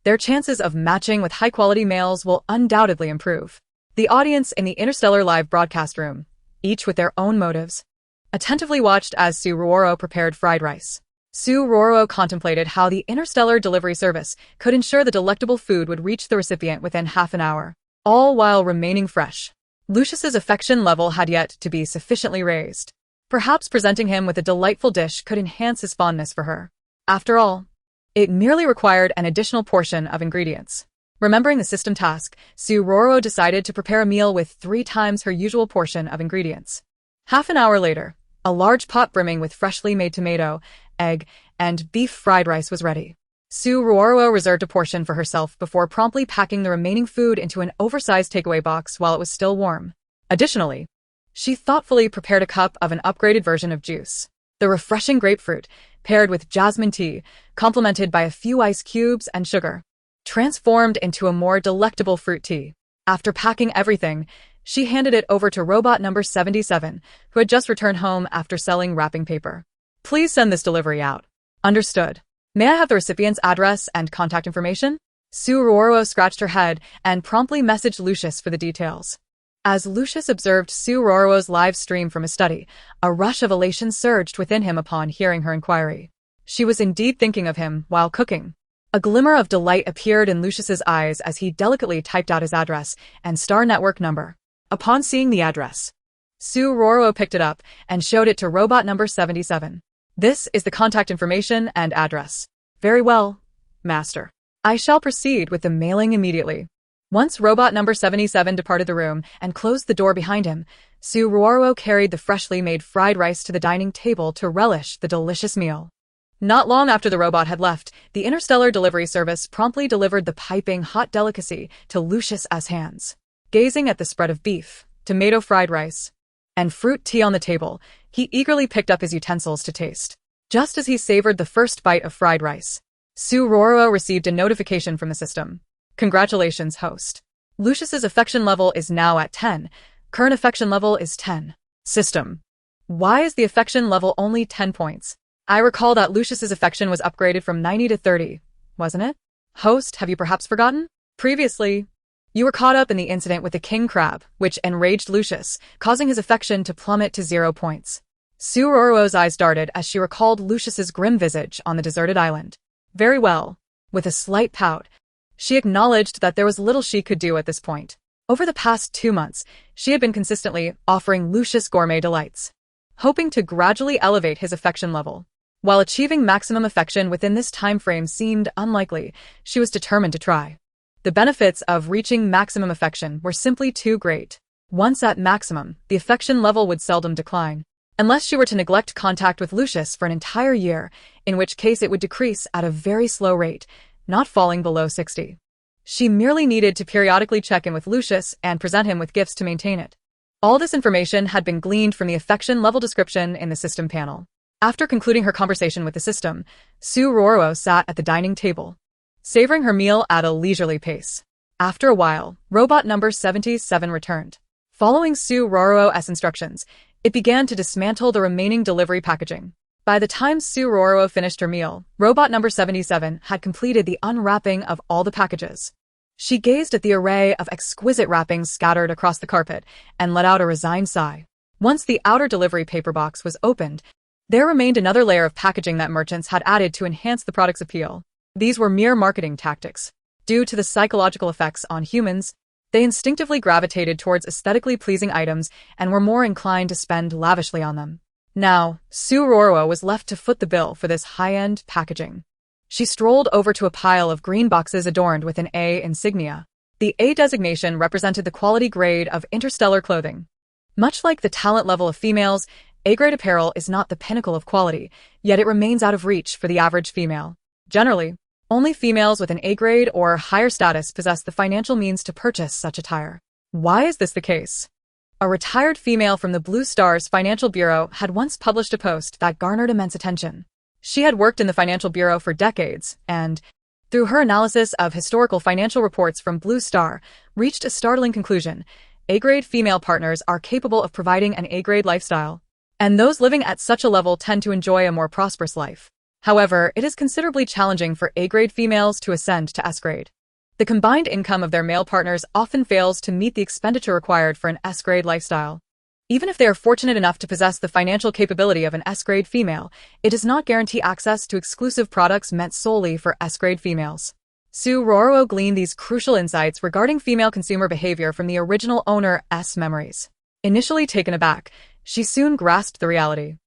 their chances of matching with high-quality males will undoubtedly improve. The audience in the interstellar live broadcast room, each with their own motives, attentively watched as Su Ruoruo prepared fried rice. Su Ruoruo contemplated how the interstellar delivery service could ensure the delectable food would reach the recipient within half an hour, all while remaining fresh. Lucius's affection level had yet to be sufficiently raised. Perhaps presenting him with a delightful dish could enhance his fondness for her. After all, it merely required an additional portion of ingredients. Remembering the system task, Su Ruoruo decided to prepare a meal with 3 times her usual portion of ingredients. Half an hour later, a large pot brimming with freshly made tomato, egg, and beef fried rice was ready. Su Ruoruo reserved a portion for herself before promptly packing the remaining food into an oversized takeaway box while it was still warm. Additionally, she thoughtfully prepared a cup of an upgraded version of juice, the refreshing grapefruit, paired with jasmine tea, complemented by a few ice cubes and sugar, transformed into a more delectable fruit tea. After packing everything, she handed it over to robot number 77, who had just returned home after selling wrapping paper. Please send this delivery out. Understood. May I have the recipient's address and contact information? Su Ruoruo scratched her head and promptly messaged Lucius for the details. As Lucius observed Su Ruoruo's live stream from his study, a rush of elation surged within him upon hearing her inquiry. She was indeed thinking of him while cooking. A glimmer of delight appeared in Lucius's eyes as he delicately typed out his address and star network number. Upon seeing the address, Su Ruoruo picked it up and showed it to robot number 77. This is the contact information and address. Very well, Master. I shall proceed with the mailing immediately. Once robot number 77 departed the room and closed the door behind him, Su Ruoruo carried the freshly made fried rice to the dining table to relish the delicious meal. Not long after the robot had left, the interstellar delivery service promptly delivered the piping hot delicacy to Lucius's hands. Gazing at the spread of beef, tomato fried rice, and fruit tea on the table, he eagerly picked up his utensils to taste. Just as he savored the first bite of fried rice, Su Ruoruo received a notification from the system. Congratulations, host. Lucius's affection level is now at 10. Current affection level is 10. System. Why is the affection level only 10 points? I recall that Lucius's affection was upgraded from 90 to 30, wasn't it? Host, have you perhaps forgotten? Previously, you were caught up in the incident with the king crab, which enraged Lucius, causing his affection to plummet to 0 points. Su Ruoruo's eyes darted as she recalled Lucius's grim visage on the deserted island. Very well. With a slight pout, she acknowledged that there was little she could do at this point. Over the past 2 months, she had been consistently offering Lucius gourmet delights, hoping to gradually elevate his affection level. While achieving maximum affection within this time frame seemed unlikely, she was determined to try. The benefits of reaching maximum affection were simply too great. Once at maximum, the affection level would seldom decline, unless she were to neglect contact with Lucius for an entire year, in which case it would decrease at a very slow rate, not falling below 60. She merely needed to periodically check in with Lucius and present him with gifts to maintain it. All this information had been gleaned from the affection level description in the system panel. After concluding her conversation with the system, Su Ruoruo sat at the dining table, savoring her meal at a leisurely pace. After a while, robot number 77 returned. Following Su Ruoruo's instructions, it began to dismantle the remaining delivery packaging. By the time Su Ruoruo finished her meal, robot number 77 had completed the unwrapping of all the packages. She gazed at the array of exquisite wrappings scattered across the carpet and let out a resigned sigh. Once the outer delivery paper box was opened, there remained another layer of packaging that merchants had added to enhance the product's appeal. These were mere marketing tactics. Due to the psychological effects on humans, they instinctively gravitated towards aesthetically pleasing items and were more inclined to spend lavishly on them. Now, Su Ruoruo was left to foot the bill for this high-end packaging. She strolled over to a pile of green boxes adorned with an A insignia. The A designation represented the quality grade of interstellar clothing. Much like the talent level of females, A-grade apparel is not the pinnacle of quality, yet it remains out of reach for the average female. Generally, only females with an A-grade or higher status possess the financial means to purchase such attire. Why is this the case? A retired female from the Blue Star's Financial Bureau had once published a post that garnered immense attention. She had worked in the Financial Bureau for decades and, through her analysis of historical financial reports from Blue Star, reached a startling conclusion. A-grade female partners are capable of providing an A-grade lifestyle, and those living at such a level tend to enjoy a more prosperous life. However, it is considerably challenging for A-grade females to ascend to S-grade. The combined income of their male partners often fails to meet the expenditure required for an S-grade lifestyle. Even if they are fortunate enough to possess the financial capability of an S-grade female, it does not guarantee access to exclusive products meant solely for S-grade females. Su Ruoruo gleaned these crucial insights regarding female consumer behavior from the original owner's memories. Initially taken aback, she soon grasped the reality.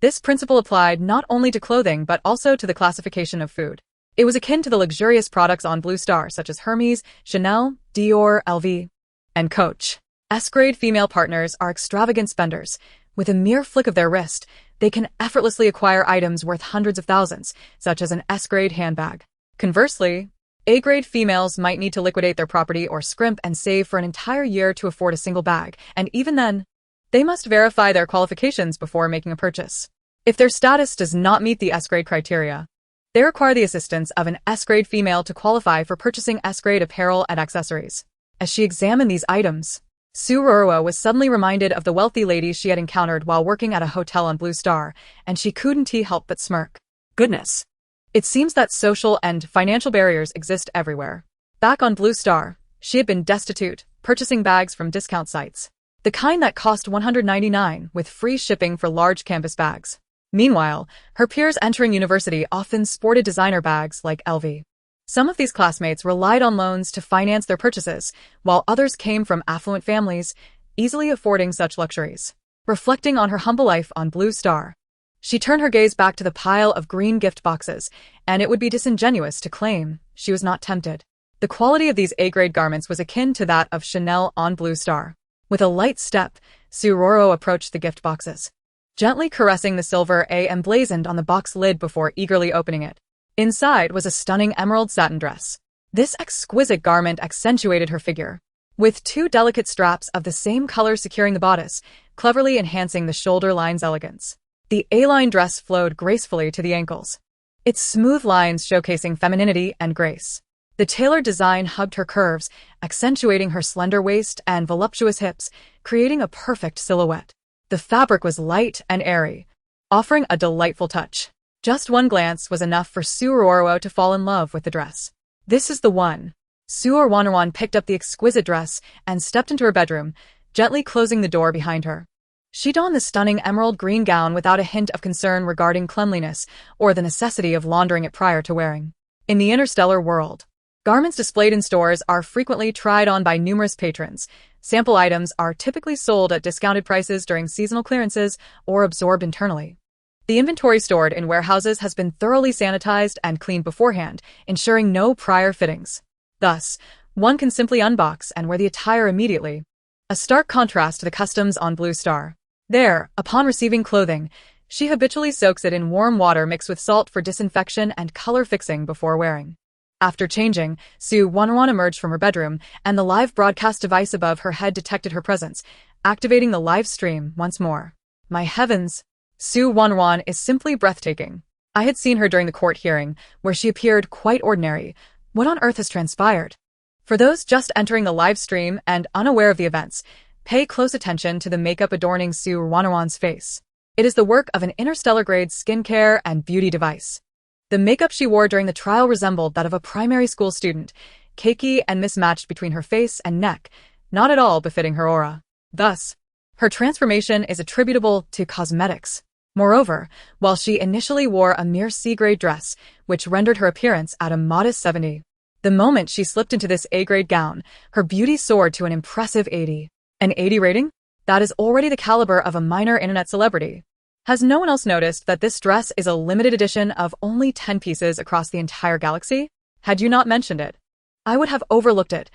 This principle applied not only to clothing but also to the classification of food. It was akin to the luxurious products on Blue Star such as Hermes, Chanel, Dior, LV, and Coach. S-grade female partners are extravagant spenders. With a mere flick of their wrist, they can effortlessly acquire items worth hundreds of thousands, such as an S-grade handbag. Conversely, A-grade females might need to liquidate their property or scrimp and save for an entire year to afford a single bag, and even then, they must verify their qualifications before making a purchase. If their status does not meet the S-grade criteria, they require the assistance of an S-grade female to qualify for purchasing S-grade apparel and accessories. As she examined these items, Su Ruoruo was suddenly reminded of the wealthy ladies she had encountered while working at a hotel on Blue Star, and she couldn't help but smirk. Goodness. It seems that social and financial barriers exist everywhere. Back on Blue Star, she had been destitute, purchasing bags from discount sites. The kind that cost $199 with free shipping for large canvas bags. Meanwhile, her peers entering university often sported designer bags like LV. Some of these classmates relied on loans to finance their purchases, while others came from affluent families, easily affording such luxuries. Reflecting on her humble life on Blue Star, she turned her gaze back to the pile of green gift boxes, and it would be disingenuous to claim she was not tempted. The quality of these A-grade garments was akin to that of Chanel on Blue Star. With a light step, Su Ruoruo approached the gift boxes, gently caressing the silver A emblazoned on the box lid before eagerly opening it. Inside was a stunning emerald satin dress. This exquisite garment accentuated her figure, with two delicate straps of the same color securing the bodice, cleverly enhancing the shoulder line's elegance. The A-line dress flowed gracefully to the ankles, its smooth lines showcasing femininity and grace. The tailored design hugged her curves, accentuating her slender waist and voluptuous hips, creating a perfect silhouette. The fabric was light and airy, offering a delightful touch. Just one glance was enough for Su Ruoruo to fall in love with the dress. This is the one. Su Ruoruo picked up the exquisite dress and stepped into her bedroom, gently closing the door behind her. She donned the stunning emerald green gown without a hint of concern regarding cleanliness or the necessity of laundering it prior to wearing. In the interstellar world, garments displayed in stores are frequently tried on by numerous patrons. Sample items are typically sold at discounted prices during seasonal clearances or absorbed internally. The inventory stored in warehouses has been thoroughly sanitized and cleaned beforehand, ensuring no prior fittings. Thus, one can simply unbox and wear the attire immediately. A stark contrast to the customs on Blue Star. There, upon receiving clothing, she habitually soaks it in warm water mixed with salt for disinfection and color fixing before wearing. After changing, Su Ruoruo emerged from her bedroom, and the live broadcast device above her head detected her presence, activating the live stream once more. My heavens! Su Ruoruo is simply breathtaking. I had seen her during the court hearing, where she appeared quite ordinary. What on earth has transpired? For those just entering the live stream and unaware of the events, pay close attention to the makeup adorning Su Ruoruo's face. It is the work of an interstellar-grade skincare and beauty device. The makeup she wore during the trial resembled that of a primary school student, cakey and mismatched between her face and neck, not at all befitting her aura. Thus, her transformation is attributable to cosmetics. Moreover, while she initially wore a mere C-grade dress, which rendered her appearance at a modest 70, the moment she slipped into this A-grade gown, her beauty soared to an impressive 80. An 80 rating? That is already the caliber of a minor internet celebrity. Has no one else noticed that this dress is a limited edition of only 10 pieces across the entire galaxy? Had you not mentioned it, I would have overlooked it.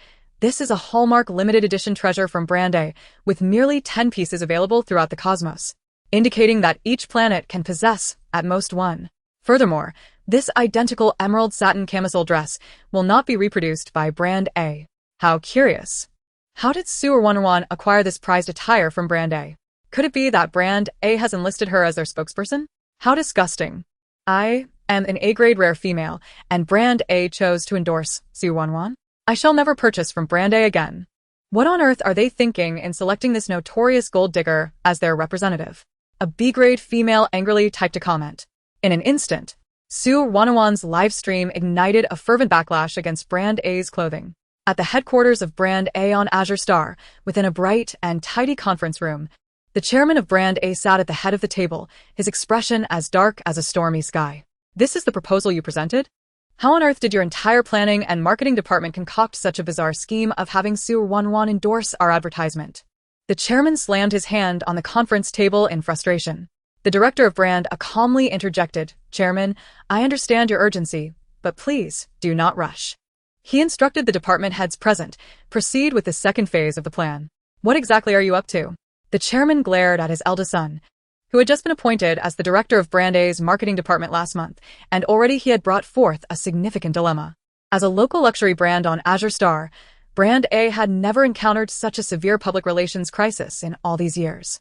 This is a Hallmark limited edition treasure from Brand A, with merely 10 pieces available throughout the cosmos, indicating that each planet can possess, at most, one. Furthermore, this identical emerald satin camisole dress will not be reproduced by Brand A. How curious. How did Su Ruoruo acquire this prized attire from Brand A? Could it be that Brand A has enlisted her as their spokesperson? How disgusting. I am an A-grade rare female, and Brand A chose to endorse Su Ruoruo. I shall never purchase from Brand A again. What on earth are they thinking in selecting this notorious gold digger as their representative? A B-grade female angrily typed a comment. In an instant, Su Ruoruo's live stream ignited a fervent backlash against Brand A's clothing. At the headquarters of Brand A on Azure Star, within a bright and tidy conference room, the chairman of Brand A sat at the head of the table, his expression as dark as a stormy sky. This is the proposal you presented? How on earth did your entire planning and marketing department concoct such a bizarre scheme of having Su Ruoruo endorse our advertisement? The chairman slammed his hand on the conference table in frustration. The director of Brand A calmly interjected, "Chairman, I understand your urgency, but please, do not rush." He instructed the department heads present, proceed with the second phase of the plan. What exactly are you up to? The chairman glared at his eldest son, who had just been appointed as the director of Brand A's marketing department last month, and already he had brought forth a significant dilemma. As a local luxury brand on Azure Star, Brand A had never encountered such a severe public relations crisis in all these years.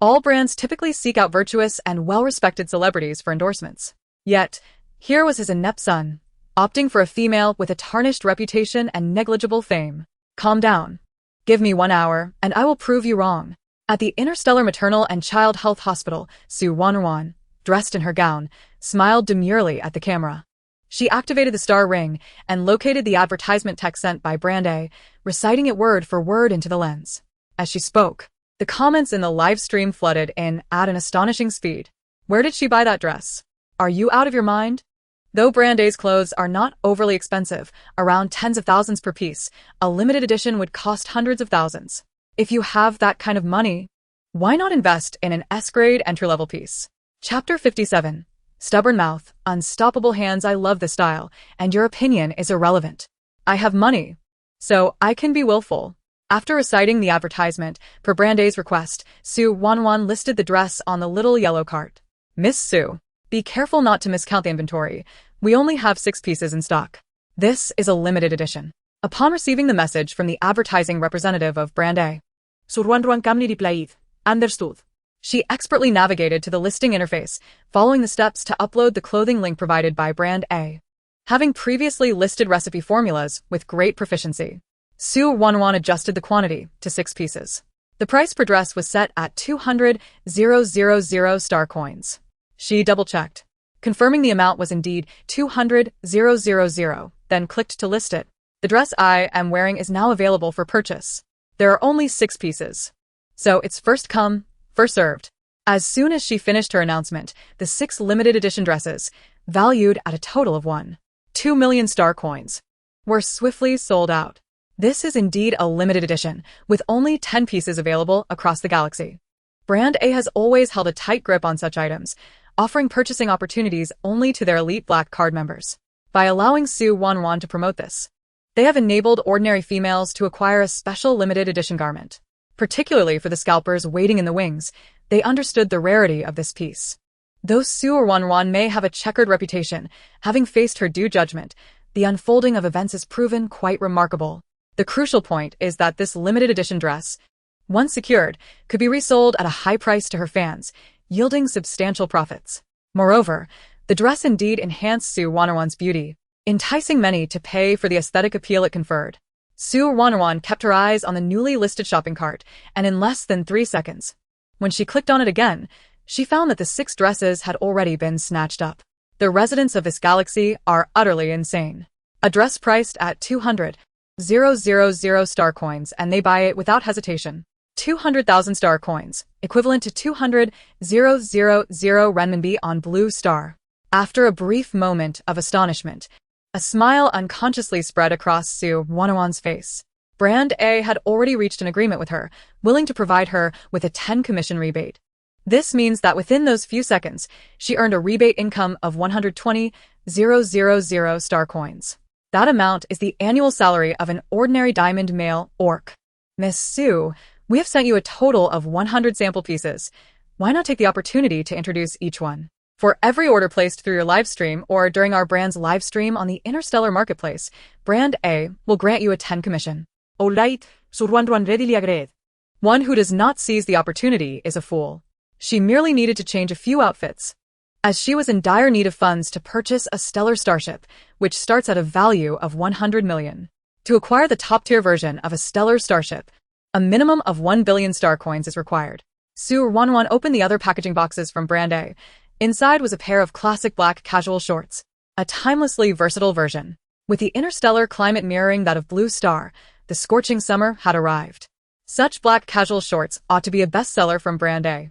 All brands typically seek out virtuous and well-respected celebrities for endorsements. Yet, here was his inept son, opting for a female with a tarnished reputation and negligible fame. Calm down. Give me 1 hour, and I will prove you wrong. At the Interstellar Maternal and Child Health Hospital, Su Ruoruo, dressed in her gown, smiled demurely at the camera. She activated the star ring and located the advertisement text sent by Brand A, reciting it word for word into the lens. As she spoke, the comments in the live stream flooded in at an astonishing speed. Where did she buy that dress? Are you out of your mind? Though Brand A's clothes are not overly expensive, around tens of thousands per piece, a limited edition would cost hundreds of thousands. If you have that kind of money, why not invest in an S-grade entry-level piece? Chapter 57. Stubborn mouth, unstoppable hands. I love the style, and your opinion is irrelevant. I have money, so I can be willful. After reciting the advertisement, per Brand A's request, Su Ruoruo listed the dress on the little yellow cart. Miss Su, be careful not to miscount the inventory. We only have 6 pieces in stock. This is a limited edition. Upon receiving the message from the advertising representative of Brand A, Su Ruoruo calmly replied, "Understood." She expertly navigated to the listing interface, following the steps to upload the clothing link provided by Brand A. Having previously listed recipe formulas with great proficiency, Su Ruoruo adjusted the quantity to 6 pieces. The price per dress was set at 200,000 star coins. She double-checked, confirming the amount was indeed 200,000, then clicked to list it. The dress I am wearing is now available for purchase. There are only 6 pieces, so it's first come, first served. As soon as she finished her announcement, the 6 limited edition dresses, valued at a total of 1.2 million star coins, were swiftly sold out. This is indeed a limited edition, with only 10 pieces available across the galaxy. Brand A has always held a tight grip on such items, offering purchasing opportunities only to their elite black card members. By allowing Su Ruoruo to promote this, they have enabled ordinary females to acquire a special limited edition garment. Particularly for the scalpers waiting in the wings, they understood the rarity of this piece. Though Su Ruoruo may have a checkered reputation, having faced her due judgment, the unfolding of events has proven quite remarkable. The crucial point is that this limited edition dress, once secured, could be resold at a high price to her fans, yielding substantial profits. Moreover, the dress indeed enhanced Su Ruoruo's beauty, enticing many to pay for the aesthetic appeal it conferred. Su Ruoruo kept her eyes on the newly listed shopping cart, and in less than 3 seconds, when she clicked on it again, she found that the 6 dresses had already been snatched up. The residents of this galaxy are utterly insane. A dress priced at 200,000 star coins, and they buy it without hesitation. 200,000 star coins, equivalent to 200,000 renminbi on Blue Star. After a brief moment of astonishment, a smile unconsciously spread across Su Ruoruo's face. Brand A had already reached an agreement with her, willing to provide her with a 10 commission rebate. This means that within those few seconds, she earned a rebate income of 120,000 star coins. That amount is the annual salary of an ordinary diamond male orc. Miss Su, we have sent you a total of 100 sample pieces. Why not take the opportunity to introduce each one? For every order placed through your live stream or during our brand's live stream on the Interstellar Marketplace, Brand A will grant you a 10 commission. Alright, Su Ruoruo readily agreed. One who does not seize the opportunity is a fool. She merely needed to change a few outfits, as she was in dire need of funds to purchase a stellar starship, which starts at a value of 100 million. To acquire the top-tier version of a stellar starship, a minimum of 1 billion star coins is required. Su Ruoruo opened the other packaging boxes from Brand A. Inside was a pair of classic black casual shorts, a timelessly versatile version. With the interstellar climate mirroring that of Blue Star, the scorching summer had arrived. Such black casual shorts ought to be a bestseller from Brand A.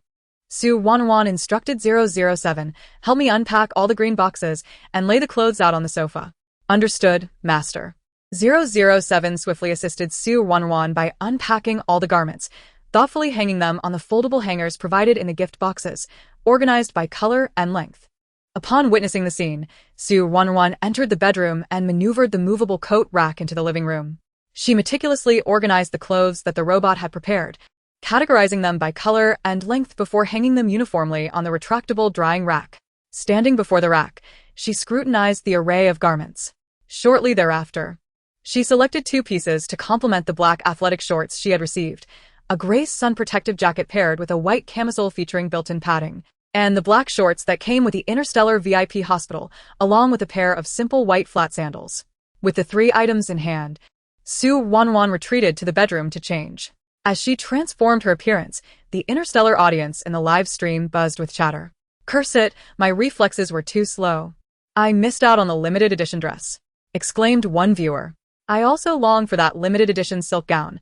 Su Ruoruo instructed 007, help me unpack all the green boxes and lay the clothes out on the sofa. Understood, master. 007 swiftly assisted Su Ruoruo by unpacking all the garments, thoughtfully hanging them on the foldable hangers provided in the gift boxes, organized by color and length. Upon witnessing the scene, Su Ruoruo entered the bedroom and maneuvered the movable coat rack into the living room. She meticulously organized the clothes that the robot had prepared, categorizing them by color and length before hanging them uniformly on the retractable drying rack. Standing before the rack, she scrutinized the array of garments. Shortly thereafter, she selected 2 pieces to complement the black athletic shorts she had received, a gray sun-protective jacket paired with a white camisole featuring built-in padding, and the black shorts that came with the Interstellar VIP Hospital, along with a pair of simple white flat sandals. With the 3 items in hand, Su Ruoruo retreated to the bedroom to change. As she transformed her appearance, the interstellar audience in the live stream buzzed with chatter. Curse it, my reflexes were too slow. I missed out on the limited edition dress, exclaimed one viewer. I also long for that limited edition silk gown.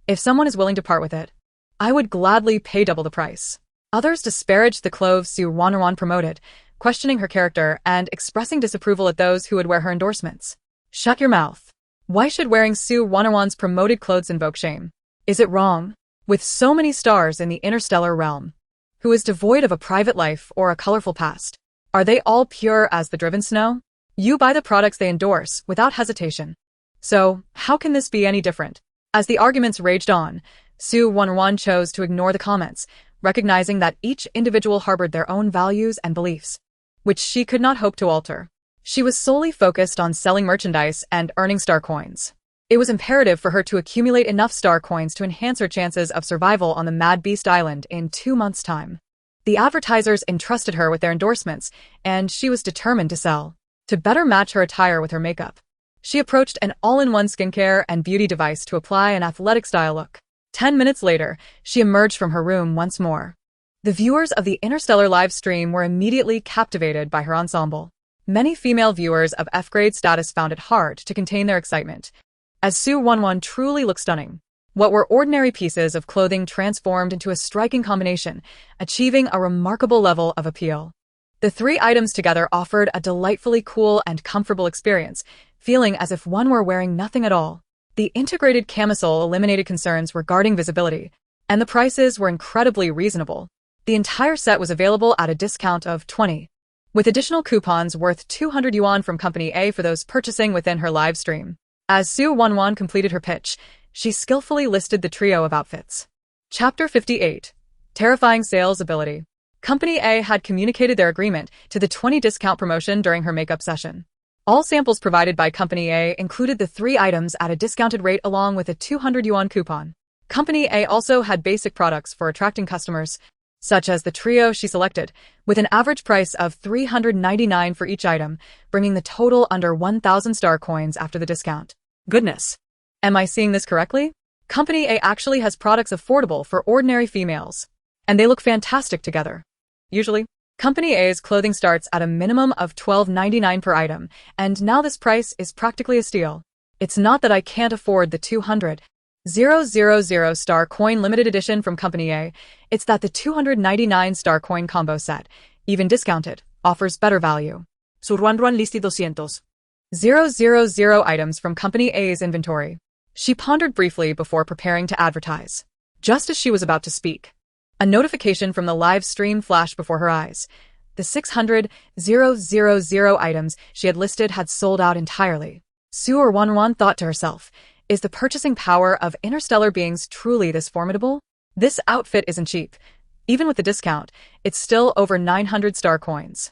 If someone is willing to part with it, I would gladly pay double the price. Others disparaged the clothes Su Ruoruo promoted, questioning her character and expressing disapproval at those who would wear her endorsements. Shut your mouth. Why should wearing Su Ruoruo's promoted clothes invoke shame? Is it wrong? With so many stars in the interstellar realm, who is devoid of a private life or a colorful past? Are they all pure as the driven snow? You buy the products they endorse without hesitation. So, how can this be any different? As the arguments raged on, Su Ruoruo chose to ignore the comments, recognizing that each individual harbored their own values and beliefs, which she could not hope to alter. She was solely focused on selling merchandise and earning star coins. It was imperative for her to accumulate enough star coins to enhance her chances of survival on the Mad Beast Island in 2 months' time. The advertisers entrusted her with their endorsements, and she was determined to sell. To better match her attire with her makeup, she approached an all-in-one skincare and beauty device to apply an athletic-style look. 10 minutes later, she emerged from her room once more. The viewers of the Interstellar live stream were immediately captivated by her ensemble. Many female viewers of F-grade status found it hard to contain their excitement, as Su Ruoruo truly looked stunning. What were ordinary pieces of clothing transformed into a striking combination, achieving a remarkable level of appeal. The 3 items together offered a delightfully cool and comfortable experience, feeling as if one were wearing nothing at all. The integrated camisole eliminated concerns regarding visibility, and the prices were incredibly reasonable. The entire set was available at a discount of 20, with additional coupons worth 200 yuan from Company A for those purchasing within her live stream. As Su Ruoruo completed her pitch, she skillfully listed the trio of outfits. Chapter 58. Terrifying Sales Ability. Company A had communicated their agreement to the 20 discount promotion during her makeup session. All samples provided by Company A included the 3 items at a discounted rate along with a 200 yuan coupon. Company A also had basic products for attracting customers, such as the trio she selected, with an average price of 399 for each item, bringing the total under 1,000 star coins after the discount. Goodness. Am I seeing this correctly? Company A actually has products affordable for ordinary females, and they look fantastic together. Usually, Company A's clothing starts at a minimum of $12.99 per item, and now this price is practically a steal. It's not that I can't afford the 200,000 star coin limited edition from Company A, it's that the 299 star coin combo set, even discounted, offers better value. Su Ruoruo listed 200,000 items from Company A's inventory. She pondered briefly before preparing to advertise. Just as she was about to speak, a notification from the live stream flashed before her eyes. The 600,000 items she had listed had sold out entirely. Su Ruoruo thought to herself, is the purchasing power of interstellar beings truly this formidable? This outfit isn't cheap. Even with the discount, it's still over 900 star coins.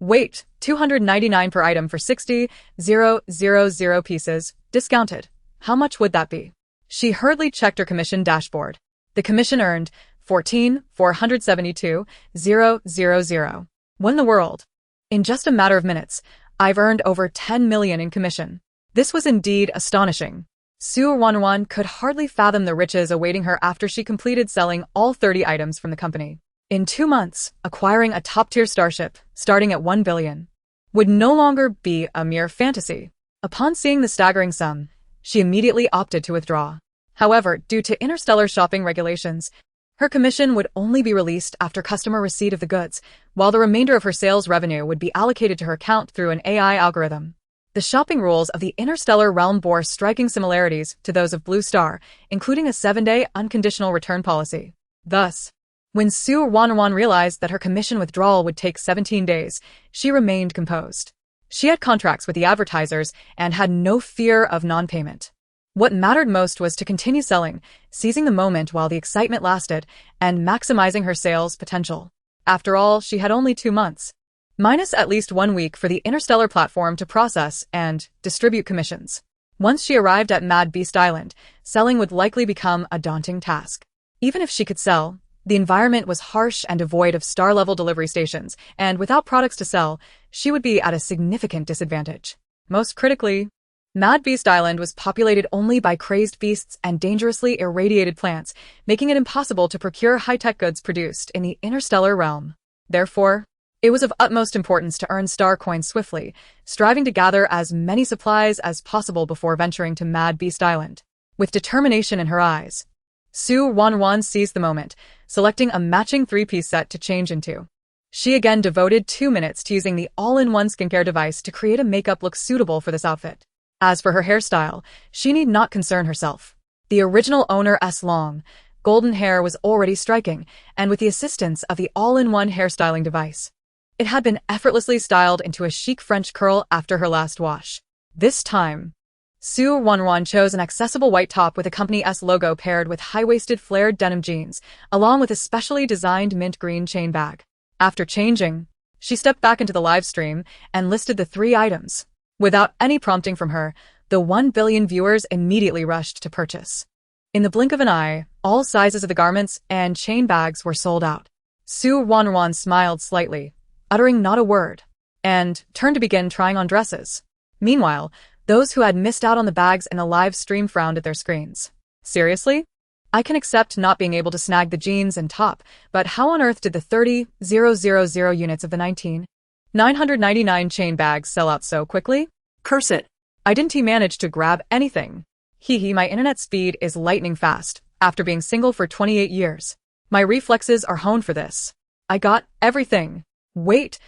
Wait, 299 per item for 60,000 pieces, discounted. How much would that be? She hurriedly checked her commission dashboard. The commission earned 14,472,000. What in the world? In just a matter of minutes, I've earned over 10 million in commission. This was indeed astonishing. Su Ruoruo could hardly fathom the riches awaiting her after she completed selling all 30 items from the company. In 2 months, acquiring a top-tier starship, starting at 1 billion, would no longer be a mere fantasy. Upon seeing the staggering sum, she immediately opted to withdraw. However, due to interstellar shopping regulations, her commission would only be released after customer receipt of the goods, while the remainder of her sales revenue would be allocated to her account through an AI algorithm. The shopping rules of the interstellar realm bore striking similarities to those of Blue Star, including a 7-day unconditional return policy. Thus, when Su Ruoruo realized that her commission withdrawal would take 17 days, she remained composed. She had contracts with the advertisers and had no fear of non-payment. What mattered most was to continue selling, seizing the moment while the excitement lasted, and maximizing her sales potential. After all, she had only 2 months, minus at least 1 week for the interstellar platform to process and distribute commissions. Once she arrived at Mad Beast Island, selling would likely become a daunting task. Even if she could sell, the environment was harsh and devoid of star-level delivery stations, and without products to sell, she would be at a significant disadvantage. Most critically, Mad Beast Island was populated only by crazed beasts and dangerously irradiated plants, making it impossible to procure high-tech goods produced in the interstellar realm. Therefore, it was of utmost importance to earn star coins swiftly, striving to gather as many supplies as possible before venturing to Mad Beast Island. With determination in her eyes, Su Ruoruo seized the moment, selecting a matching 3-piece set to change into. She again devoted 2 minutes to using the all-in-one skincare device to create a makeup look suitable for this outfit. As for her hairstyle, she need not concern herself. The original owner's long, golden hair was already striking, and with the assistance of the all-in-one hairstyling device, it had been effortlessly styled into a chic French curl after her last wash. This time, Su Ruoruo chose an accessible white top with a company's logo paired with high-waisted flared denim jeans, along with a specially designed mint green chain bag. After changing, she stepped back into the live stream and listed the 3 items. Without any prompting from her, the 1 billion viewers immediately rushed to purchase. In the blink of an eye, all sizes of the garments and chain bags were sold out. Su Ruoruo smiled slightly, uttering not a word, and turned to begin trying on dresses. Meanwhile, those who had missed out on the bags in the live stream frowned at their screens. Seriously? I can accept not being able to snag the jeans and top, but how on earth did the 30,000 units of the 19,999 chain bags sell out so quickly? Curse it. I didn't manage to grab anything. My internet speed is lightning fast, after being single for 28 years. My reflexes are honed for this. I got everything. Wait,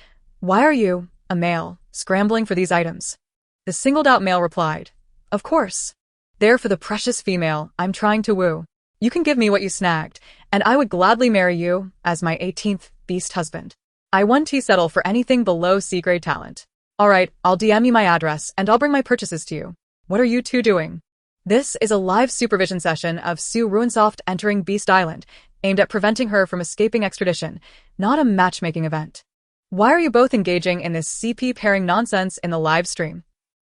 why are you, a male, scrambling for these items? The singled-out male replied, of course. They're for the precious female I'm trying to woo. You can give me what you snagged, and I would gladly marry you as my 18th beast husband. I won't settle for anything below C-grade talent. Alright, I'll DM you my address, and I'll bring my purchases to you. What are you two doing? This is a live supervision session of Su Ruoruo entering Beast Island, aimed at preventing her from escaping extradition, not a matchmaking event. Why are you both engaging in this CP pairing nonsense in the live stream?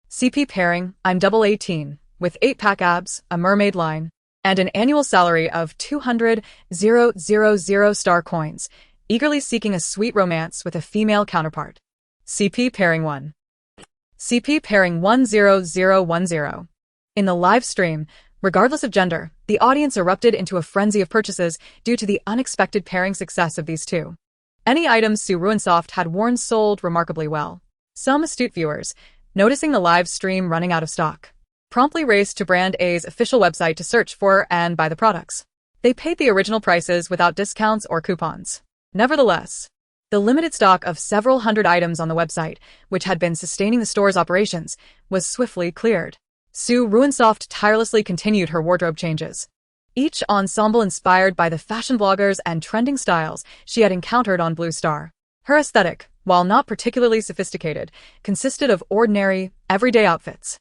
CP pairing, I'm double 18, with 8-pack abs, a mermaid line, and an annual salary of 200,000 star coins, eagerly seeking a sweet romance with a female counterpart. CP pairing 1. CP pairing 10010. In the live stream, regardless of gender, the audience erupted into a frenzy of purchases due to the unexpected pairing success of these two. Any items Su Ruoruo had worn sold remarkably well. Some astute viewers, noticing the live stream running out of stock, promptly raced to Brand A's official website to search for and buy the products. They paid the original prices without discounts or coupons. Nevertheless, the limited stock of several hundred items on the website, which had been sustaining the store's operations, was swiftly cleared. Su Ruoruo tirelessly continued her wardrobe changes, each ensemble inspired by the fashion bloggers and trending styles she had encountered on Blue Star. Her aesthetic, while not particularly sophisticated, consisted of ordinary, everyday outfits.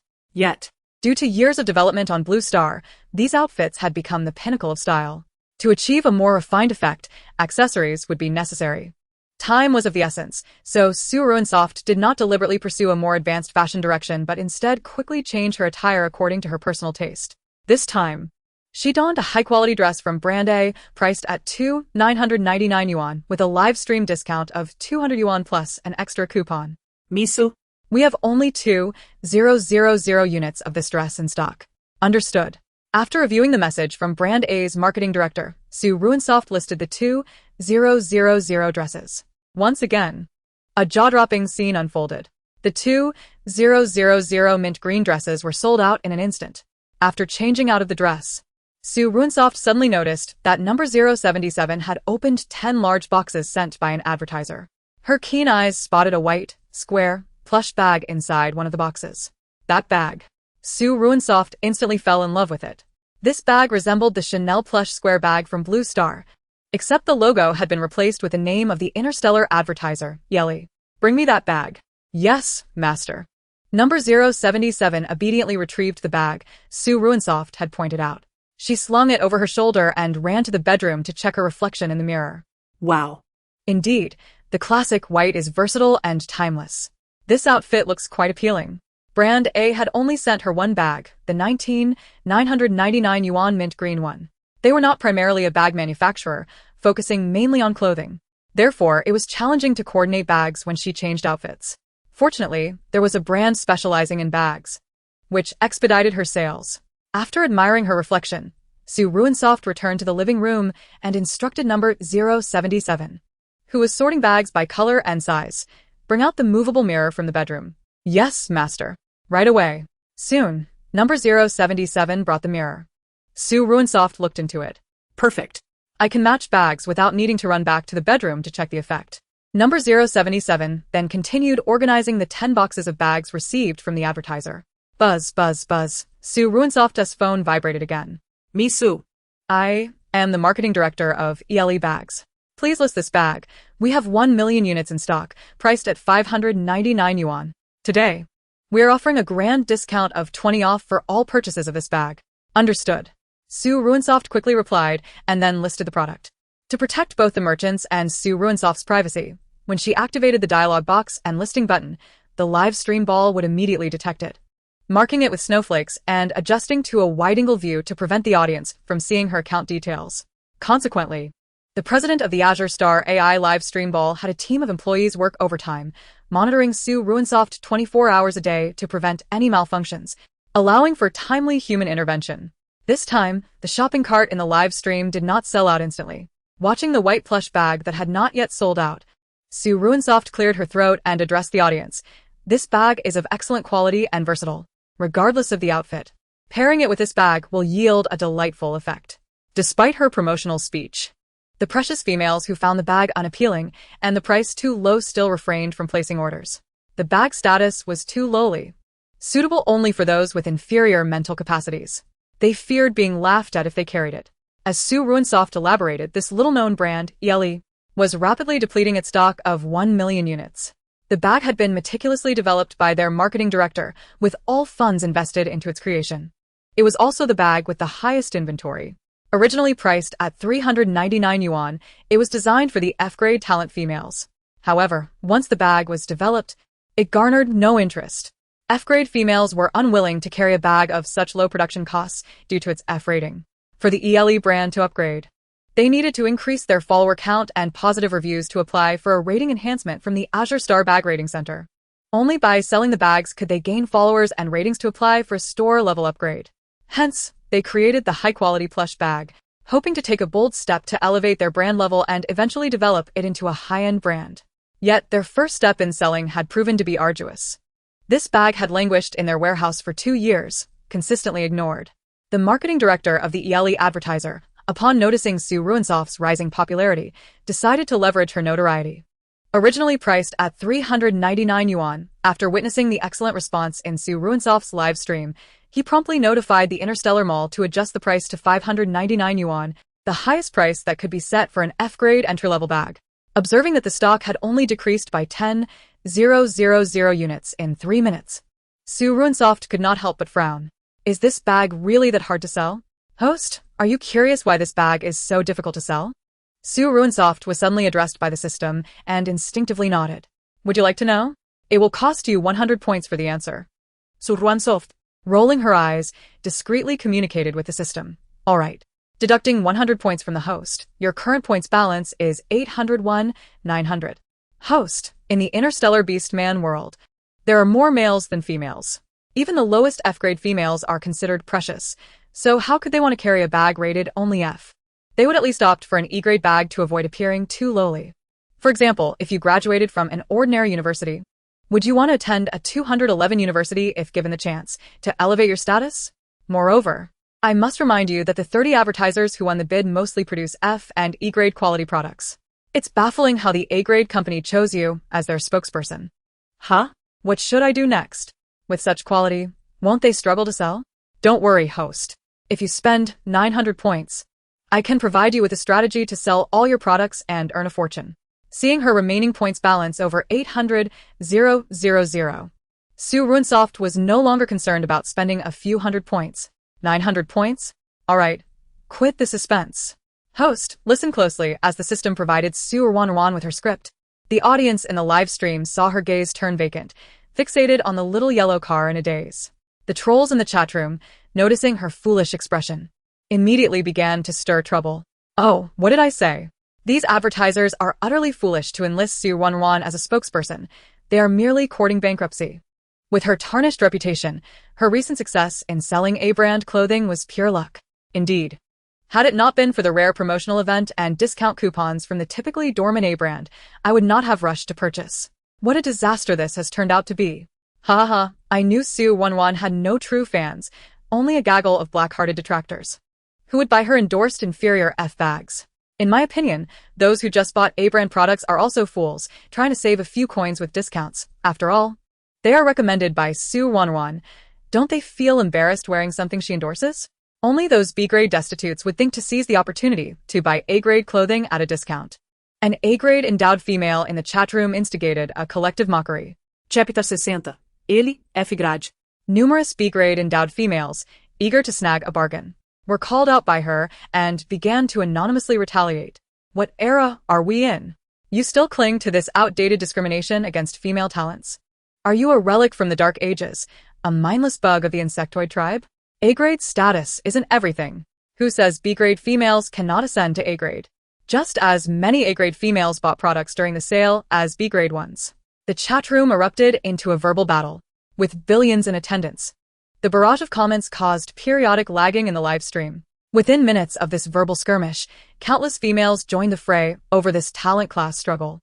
Yet, Due to years of development on Blue Star, these outfits had become the pinnacle of style. To achieve a more refined effect, accessories would be necessary. Time was of the essence, so Su Ruoruo did not deliberately pursue a more advanced fashion direction but instead quickly changed her attire according to her personal taste. This time, she donned a high-quality dress from brand A, priced at 2,999 yuan, with a live stream discount of 200 yuan plus an extra coupon. Misu, We have only 2,000 units of this dress in stock. Understood. After reviewing the message from Brand A's marketing director, Su Ruoruo listed the 2,000 dresses. Once again, a jaw-dropping scene unfolded. The 2,000 mint green dresses were sold out in an instant. After changing out of the dress, Su Ruoruo suddenly noticed that number 077 had opened 10 large boxes sent by an advertiser. Her keen eyes spotted a white, square, plush bag inside one of the boxes. That bag. Su Ruoruo instantly fell in love with it. This bag resembled the Chanel plush square bag from Blue Star, except the logo had been replaced with the name of the interstellar advertiser, Yeli. Bring me that bag. Yes, master. Number 077 obediently retrieved the bag Su Ruoruo had pointed out. She slung it over her shoulder and ran to the bedroom to check her reflection in the mirror. wow. Indeed, the classic white is versatile and timeless. This outfit looks quite appealing. Brand A had only sent her one bag, the 19,999 yuan mint green one. They were not primarily a bag manufacturer, focusing mainly on clothing. Therefore, it was challenging to coordinate bags when she changed outfits. Fortunately, there was a brand specializing in bags, which expedited her sales. After admiring her reflection, Su Ruoruo returned to the living room and instructed number 077, who was sorting bags by color and size, bring out the movable mirror from the bedroom. Yes, master. Right away. Soon, number 077 brought the mirror. Su Ruoruo looked into it. Perfect. I can match bags without needing to run back to the bedroom to check the effect. Number 077 then continued organizing the 10 boxes of bags received from the advertiser. Buzz, buzz, buzz. Su Ruoruo's phone vibrated again. Misu, I am the marketing director of ELE Bags. Please list this bag. We have 1 million units in stock, priced at 599 yuan. Today, we are offering a grand discount of 20 off for all purchases of this bag. Understood. Su Ruoruo quickly replied and then listed the product. To protect both the merchants and Su Ruoruo's privacy, when she activated the dialog box and listing button, the live stream ball would immediately detect it, marking it with snowflakes and adjusting to a wide-angle view to prevent the audience from seeing her account details. Consequently, the president of the Azure Star AI live stream ball had a team of employees work overtime, monitoring Su Ruoruo 24 hours a day to prevent any malfunctions, allowing for timely human intervention. This time, the shopping cart in the live stream did not sell out instantly. Watching the white plush bag that had not yet sold out, Su Ruoruo cleared her throat and addressed the audience. This bag is of excellent quality and versatile, regardless of the outfit. Pairing it with this bag will yield a delightful effect. Despite her promotional speech, the precious females who found the bag unappealing and the price too low still refrained from placing orders. The bag status was too lowly, suitable only for those with inferior mental capacities. They feared being laughed at if they carried it. As Su Ruoruo elaborated, this little-known brand, ELE, was rapidly depleting its stock of 1 million units. The bag had been meticulously developed by their marketing director, with all funds invested into its creation. It was also the bag with the highest inventory. Originally priced at 399 yuan, it was designed for the F-grade talent females. However, once the bag was developed, it garnered no interest. F-grade females were unwilling to carry a bag of such low production costs due to its F rating. For the ELE brand to upgrade, they needed to increase their follower count and positive reviews to apply for a rating enhancement from the Azure Star Bag Rating Center. Only by selling the bags could they gain followers and ratings to apply for a store-level upgrade. Hence, they created the high-quality plush bag, hoping to take a bold step to elevate their brand level and eventually develop it into a high-end brand. Yet, their first step in selling had proven to be arduous. This bag had languished in their warehouse for 2 years, consistently ignored. The marketing director of the ELE advertiser, upon noticing Su Ruoruo's rising popularity, decided to leverage her notoriety. Originally priced at 399 yuan, after witnessing the excellent response in Su Ruoruo's live stream, he promptly notified the Interstellar Mall to adjust the price to 599 yuan, the highest price that could be set for an F-grade entry-level bag. Observing that the stock had only decreased by 10,000 units in 3 minutes, Su Ruoruo could not help but frown. Is this bag really that hard to sell? Host, are you curious why this bag is so difficult to sell? Su Ruoruo was suddenly addressed by the system and instinctively nodded. Would you like to know? It will cost you 100 points for the answer. Su Ruoruo, Rolling her eyes, discreetly communicated with the system. All right. Deducting 100 points from the host, your current points balance is 801,900. Host, in the interstellar beast-man world, there are more males than females. Even the lowest F-grade females are considered precious, so how could they want to carry a bag rated only F? They would at least opt for an E-grade bag to avoid appearing too lowly. For example, if you graduated from an ordinary university, would you want to attend a 211 university if given the chance to elevate your status? Moreover, I must remind you that the 30 advertisers who won the bid mostly produce F and E-grade quality products. It's baffling how the A-grade company chose you as their spokesperson. Huh? What should I do next? With such quality, won't they struggle to sell? Don't worry, host. If you spend 900 points, I can provide you with a strategy to sell all your products and earn a fortune. Seeing her remaining points balance over 800,000, Su Ruoruo was no longer concerned about spending a few hundred points. 900 points? Alright, quit the suspense. Host, listen closely as the system provided Su Ruoruo with her script. The audience in the live stream saw her gaze turn vacant, fixated on the little yellow car in a daze. The trolls in the chat room, noticing her foolish expression, immediately began to stir trouble. Oh, what did I say? These advertisers are utterly foolish to enlist Su Ruoruo as a spokesperson. They are merely courting bankruptcy. With her tarnished reputation, her recent success in selling A-brand clothing was pure luck. Indeed. Had it not been for the rare promotional event and discount coupons from the typically dormant A-brand, I would not have rushed to purchase. What a disaster this has turned out to be. Ha ha, I knew Su Ruoruo had no true fans, only a gaggle of black-hearted detractors, who would buy her endorsed inferior F-bags. In my opinion, those who just bought A-brand products are also fools, trying to save a few coins with discounts. After all, they are recommended by Su Ruoruo. Don't they feel embarrassed wearing something she endorses? Only those B-grade destitutes would think to seize the opportunity to buy A-grade clothing at a discount. An A-grade endowed female in the chat room instigated a collective mockery. Chapter 60. Ele, F-grade. Numerous B-grade endowed females, eager to snag a bargain, were called out by her and began to anonymously retaliate. What era are we in? You still cling to this outdated discrimination against female talents? Are you a relic from the Dark Ages, a mindless bug of the insectoid tribe? A-grade status isn't everything. Who says B-grade females cannot ascend to A-grade? Just as many A-grade females bought products during the sale as B-grade ones. The chat room erupted into a verbal battle, with billions in attendance. The barrage of comments caused periodic lagging in the live stream. Within minutes of this verbal skirmish, countless females joined the fray over this talent class struggle.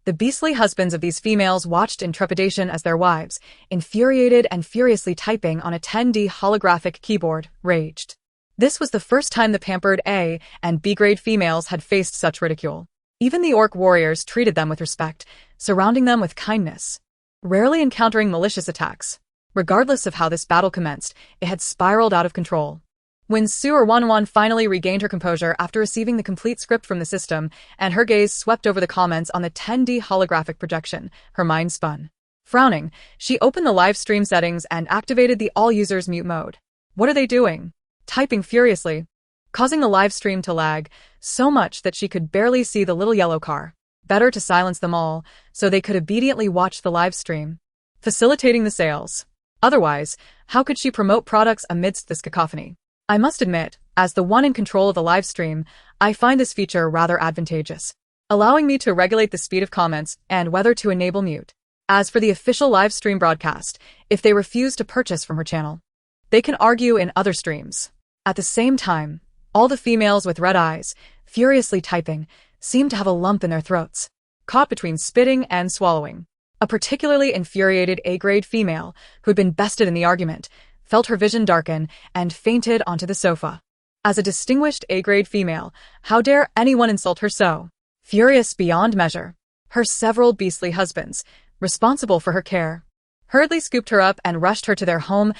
The beastly husbands of these females watched in trepidation as their wives, infuriated and furiously typing on a 10D holographic keyboard, raged. This was the first time the pampered A and B-grade females had faced such ridicule. Even the orc warriors treated them with respect, surrounding them with kindness, rarely encountering malicious attacks. Regardless of how this battle commenced, it had spiraled out of control. When Su Ruoruo finally regained her composure after receiving the complete script from the system, and her gaze swept over the comments on the 10D holographic projection, her mind spun. Frowning, she opened the live stream settings and activated the all users mute mode. What are they doing? Typing furiously, causing the live stream to lag, so much that she could barely see the little yellow car. Better to silence them all, so they could obediently watch the live stream, facilitating the sales. Otherwise, how could she promote products amidst this cacophony? I must admit, as the one in control of the live stream, I find this feature rather advantageous, allowing me to regulate the speed of comments and whether to enable mute. As for the official live stream broadcast, if they refuse to purchase from her channel, they can argue in other streams. At the same time, all the females with red eyes, furiously typing, seemed to have a lump in their throats, caught between spitting and swallowing. A particularly infuriated A-grade female, who had been bested in the argument, felt her vision darken and fainted onto the sofa. As a distinguished A-grade female, how dare anyone insult her so? Furious beyond measure, her several beastly husbands, responsible for her care, hurriedly scooped her up and rushed her to their home's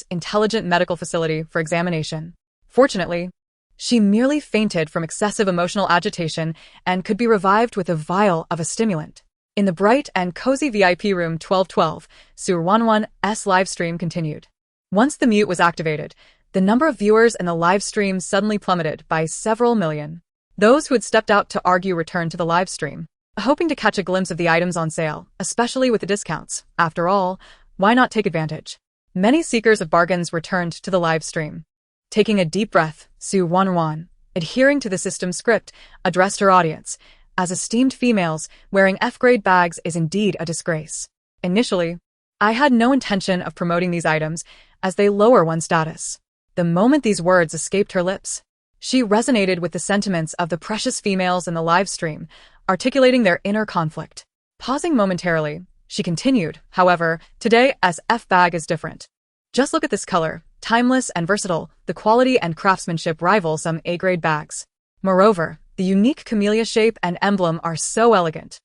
intelligent medical facility for examination. Fortunately, she merely fainted from excessive emotional agitation and could be revived with a vial of a stimulant. In the bright and cozy VIP room 1212, Su Ruoruo's live stream continued. Once the mute was activated, the number of viewers in the live stream suddenly plummeted by several million. Those who had stepped out to argue returned to the live stream, hoping to catch a glimpse of the items on sale, especially with the discounts. After all, why not take advantage? Many seekers of bargains returned to the live stream. Taking a deep breath, Su Ruoruo, adhering to the system script, addressed her audience. As esteemed females, wearing F-grade bags is indeed a disgrace. Initially, I had no intention of promoting these items, as they lower one's status. The moment these words escaped her lips, she resonated with the sentiments of the precious females in the live stream, articulating their inner conflict. Pausing momentarily, she continued, however, today SF bag is different. Just look at this color, timeless and versatile, the quality and craftsmanship rival some A-grade bags. Moreover, the unique camellia shape and emblem are so elegant.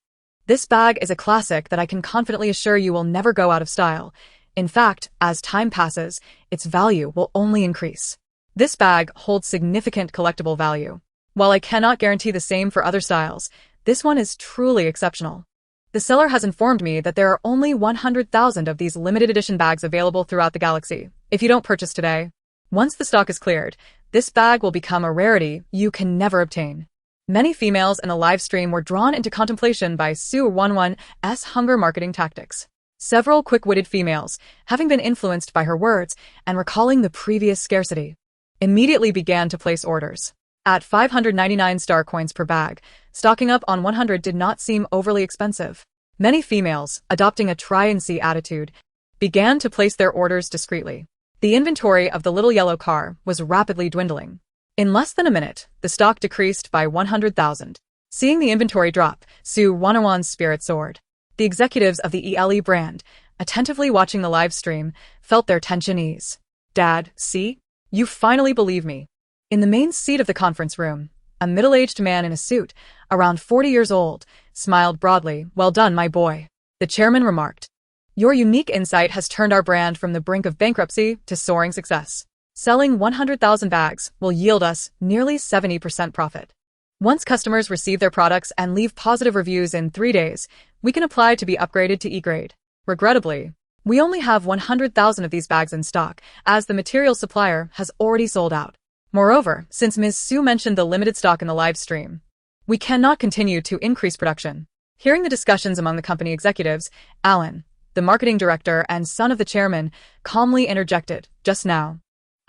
This bag is a classic that I can confidently assure you will never go out of style. In fact, as time passes, its value will only increase. This bag holds significant collectible value. While I cannot guarantee the same for other styles, this one is truly exceptional. The seller has informed me that there are only 100,000 of these limited edition bags available throughout the galaxy. If you don't purchase today, once the stock is cleared, this bag will become a rarity you can never obtain. Many females in the live stream were drawn into contemplation by Su Ruoruo's hunger marketing tactics. Several quick-witted females, having been influenced by her words and recalling the previous scarcity, immediately began to place orders. At 599 star coins per bag, stocking up on 100 did not seem overly expensive. Many females, adopting a try-and-see attitude, began to place their orders discreetly. The inventory of the little yellow car was rapidly dwindling. In less than a minute, the stock decreased by 100,000. Seeing the inventory drop, Su Ruoruo's spirit soared. The executives of the ELE brand, attentively watching the live stream, felt their tension ease. Dad, see? You finally believe me. In the main seat of the conference room, a middle-aged man in a suit, around 40 years old, smiled broadly. Well done, my boy. The chairman remarked. Your unique insight has turned our brand from the brink of bankruptcy to soaring success. Selling 100,000 bags will yield us nearly 70% profit. Once customers receive their products and leave positive reviews in 3 days, we can apply to be upgraded to E-grade. Regrettably, we only have 100,000 of these bags in stock, as the material supplier has already sold out. Moreover, since Ms. Su mentioned the limited stock in the live stream, we cannot continue to increase production. Hearing the discussions among the company executives, Alan, the marketing director and son of the chairman, calmly interjected, just now,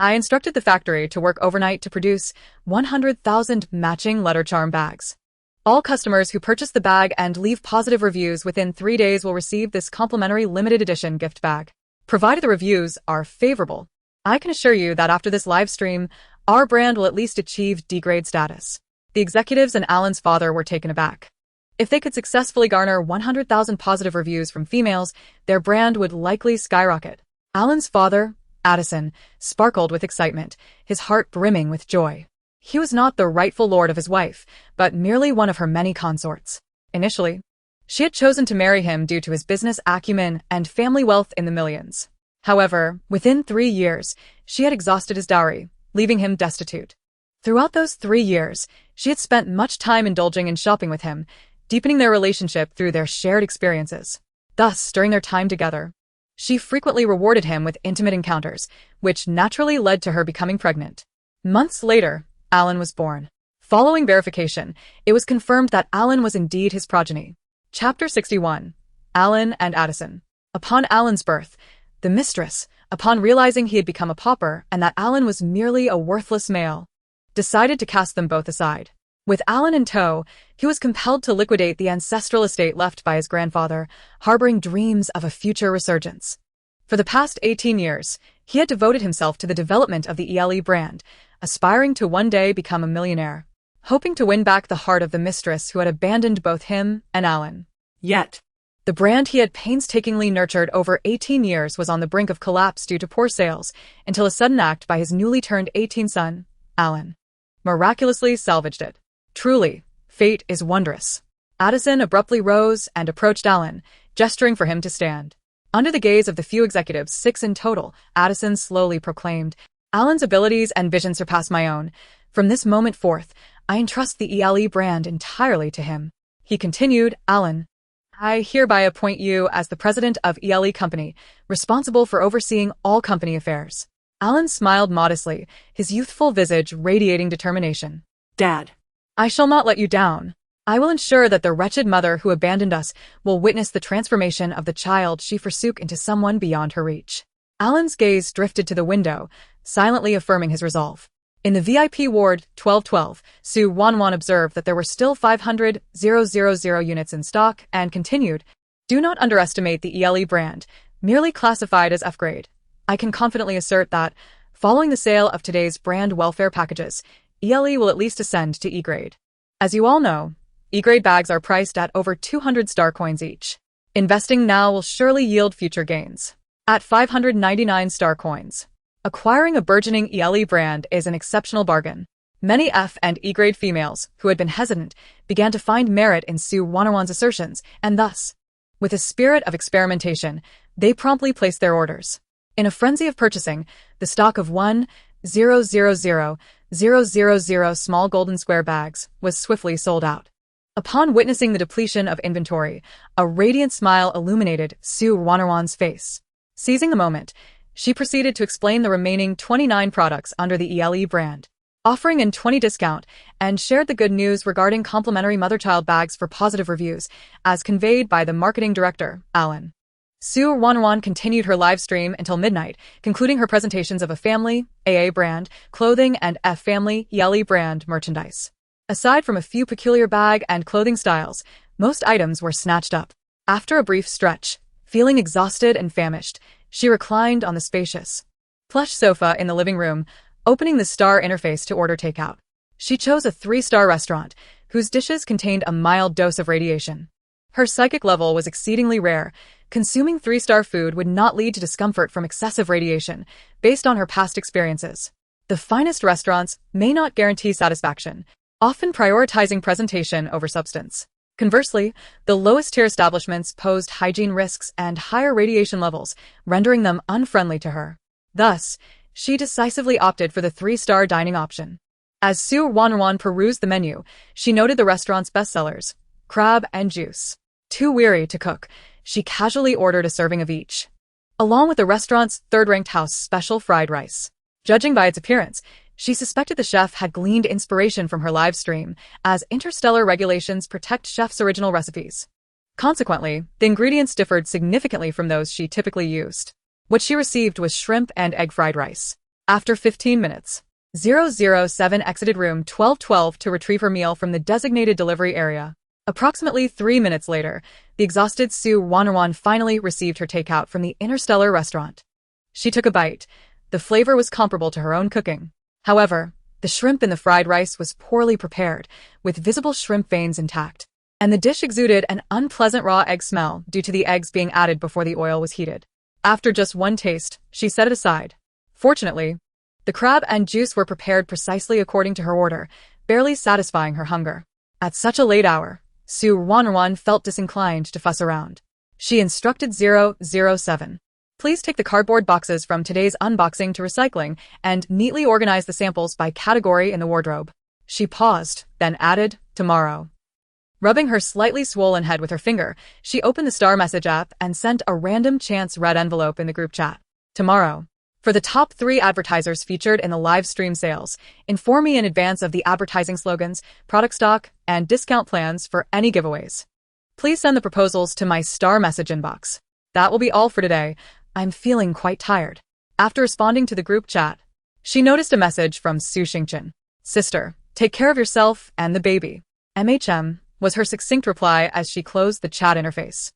I instructed the factory to work overnight to produce 100,000 matching letter charm bags. All customers who purchase the bag and leave positive reviews within 3 days will receive this complimentary limited edition gift bag. Provided the reviews are favorable, I can assure you that after this live stream, our brand will at least achieve D-grade status. The executives and Alan's father were taken aback. If they could successfully garner 100,000 positive reviews from females, their brand would likely skyrocket. Alan's father, Addison, sparkled with excitement, his heart brimming with joy. He was not the rightful lord of his wife, but merely one of her many consorts. Initially, she had chosen to marry him due to his business acumen and family wealth in the millions. However, within 3 years, she had exhausted his dowry, leaving him destitute. Throughout those 3 years, she had spent much time indulging in shopping with him, deepening their relationship through their shared experiences. Thus, during their time together, she frequently rewarded him with intimate encounters, which naturally led to her becoming pregnant. Months later, Alan was born. Following verification, it was confirmed that Alan was indeed his progeny. Chapter 61. Alan and Addison. Upon Alan's birth, the mistress, upon realizing he had become a pauper and that Alan was merely a worthless male, decided to cast them both aside. With Alan in tow, he was compelled to liquidate the ancestral estate left by his grandfather, harboring dreams of a future resurgence. For the past 18 years, he had devoted himself to the development of the ELE brand, aspiring to one day become a millionaire, hoping to win back the heart of the mistress who had abandoned both him and Alan. Yet, the brand he had painstakingly nurtured over 18 years was on the brink of collapse due to poor sales, until a sudden act by his newly turned 18 son, Alan, miraculously salvaged it. Truly, fate is wondrous. Addison abruptly rose and approached Alan, gesturing for him to stand. Under the gaze of the few executives, 6 in total, Addison slowly proclaimed, Alan's abilities and vision surpass my own. From this moment forth, I entrust the ELE brand entirely to him. He continued, Alan, I hereby appoint you as the president of ELE Company, responsible for overseeing all company affairs. Alan smiled modestly, his youthful visage radiating determination. Dad. I shall not let you down. I will ensure that the wretched mother who abandoned us will witness the transformation of the child she forsook into someone beyond her reach. Alan's gaze drifted to the window, silently affirming his resolve. In the VIP ward 1212, Su Ruoruo observed that there were still 500,000 units in stock and continued, "Do not underestimate the ELE brand, merely classified as F-grade. I can confidently assert that, following the sale of today's brand welfare packages, ELE will at least ascend to E-grade. As you all know, E-grade bags are priced at over 200 star coins each. Investing now will surely yield future gains. At 599 star coins, acquiring a burgeoning ELE brand is an exceptional bargain." Many F and E-grade females who had been hesitant began to find merit in Su Ruoruo's assertions, and thus, with a spirit of experimentation, they promptly placed their orders. In a frenzy of purchasing, the stock of 1,000,000 small golden square bags was swiftly sold out. Upon witnessing the depletion of inventory, a radiant smile illuminated Su Ruoruo's face. Seizing the moment, she proceeded to explain the remaining 29 products under the ELE brand, offering a 20% discount, and shared the good news regarding complimentary mother-child bags for positive reviews, as conveyed by the marketing director, Alan. Su Ruoruo continued her live stream until midnight, concluding her presentations of a family, AA brand, clothing, and F family, ELE brand merchandise. Aside from a few peculiar bag and clothing styles, most items were snatched up. After a brief stretch, feeling exhausted and famished, she reclined on the spacious, plush sofa in the living room, opening the star interface to order takeout. She chose a 3-star restaurant, whose dishes contained a mild dose of radiation. Her psychic level was exceedingly rare. Consuming 3-star food would not lead to discomfort from excessive radiation, based on her past experiences. The finest restaurants may not guarantee satisfaction, often prioritizing presentation over substance. Conversely, the lowest-tier establishments posed hygiene risks and higher radiation levels, rendering them unfriendly to her. Thus, she decisively opted for the 3-star dining option. As Su Ruoruo perused the menu, she noted the restaurant's bestsellers, crab and juice. Too weary to cook, she casually ordered a serving of each, along with the restaurant's third-ranked house special fried rice. Judging by its appearance, she suspected the chef had gleaned inspiration from her live stream, as interstellar regulations protect chefs' original recipes. Consequently, the ingredients differed significantly from those she typically used. What she received was shrimp and egg fried rice. After 15 minutes, 007 exited room 1212 to retrieve her meal from the designated delivery area. Approximately 3 minutes later, the exhausted Su Ruoruo finally received her takeout from the interstellar restaurant. She took a bite. The flavor was comparable to her own cooking. However, the shrimp in the fried rice was poorly prepared, with visible shrimp veins intact, and the dish exuded an unpleasant raw egg smell due to the eggs being added before the oil was heated. After just one taste, she set it aside. Fortunately, the crab and juice were prepared precisely according to her order, barely satisfying her hunger. At such a late hour, Su Ruoruo felt disinclined to fuss around. She instructed 007. Please take the cardboard boxes from today's unboxing to recycling and neatly organize the samples by category in the wardrobe. She paused, then added, tomorrow. Rubbing her slightly swollen head with her finger, she opened the Star Message app and sent a random chance red envelope in the group chat. Tomorrow. For the top 3 advertisers featured in the live stream sales, inform me in advance of the advertising slogans, product stock, and discount plans for any giveaways. Please send the proposals to my Star Message inbox. That will be all for today. I'm feeling quite tired. After responding to the group chat, she noticed a message from Su Xingchen. Sister, take care of yourself and the baby. MHM, was her succinct reply as she closed the chat interface.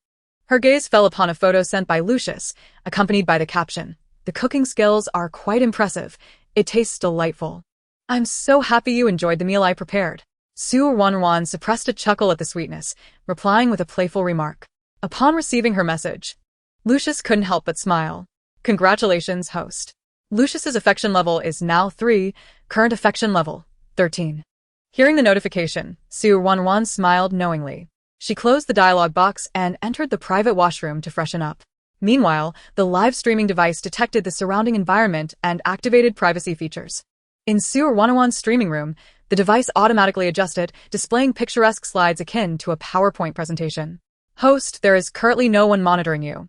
Her gaze fell upon a photo sent by Lucius, accompanied by the caption, "The cooking skills are quite impressive. It tastes delightful. I'm so happy you enjoyed the meal I prepared." Su Ruoruo suppressed a chuckle at the sweetness, replying with a playful remark. Upon receiving her message, Lucius couldn't help but smile. Congratulations, host. Lucius's affection level is now 3, current affection level, 13. Hearing the notification, Su Ruoruo smiled knowingly. She closed the dialog box and entered the private washroom to freshen up. Meanwhile, the live streaming device detected the surrounding environment and activated privacy features. In Su Ruoruo's streaming room, the device automatically adjusted, displaying picturesque slides akin to a PowerPoint presentation. Host, there is currently no one monitoring you.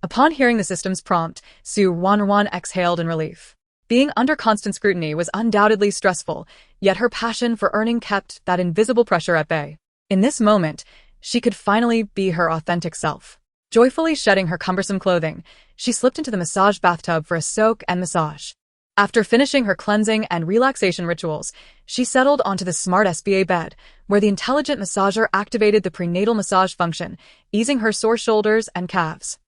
Upon hearing the system's prompt, Su Ruoruo exhaled in relief. Being under constant scrutiny was undoubtedly stressful, yet her passion for earning kept that invisible pressure at bay. In this moment, she could finally be her authentic self. Joyfully shedding her cumbersome clothing, she slipped into the massage bathtub for a soak and massage. After finishing her cleansing and relaxation rituals, she settled onto the smart SBA bed, where the intelligent massager activated the prenatal massage function, easing her sore shoulders and calves.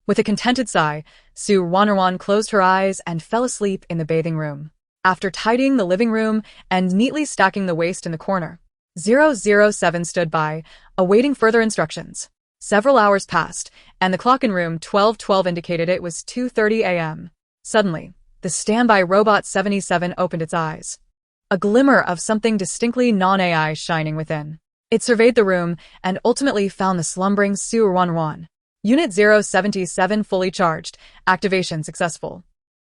With a contented sigh, Su Ruoruo closed her eyes and fell asleep in the bathing room. After tidying the living room and neatly stacking the waste in the corner, 007 stood by, awaiting further instructions. Several hours passed, and the clock in room 1212 indicated it was 2:30 a.m. Suddenly, the standby robot 77 opened its eyes. A glimmer of something distinctly non-AI shining within. It surveyed the room and ultimately found the slumbering Su Ruoruo. Unit 077 fully charged. Activation successful.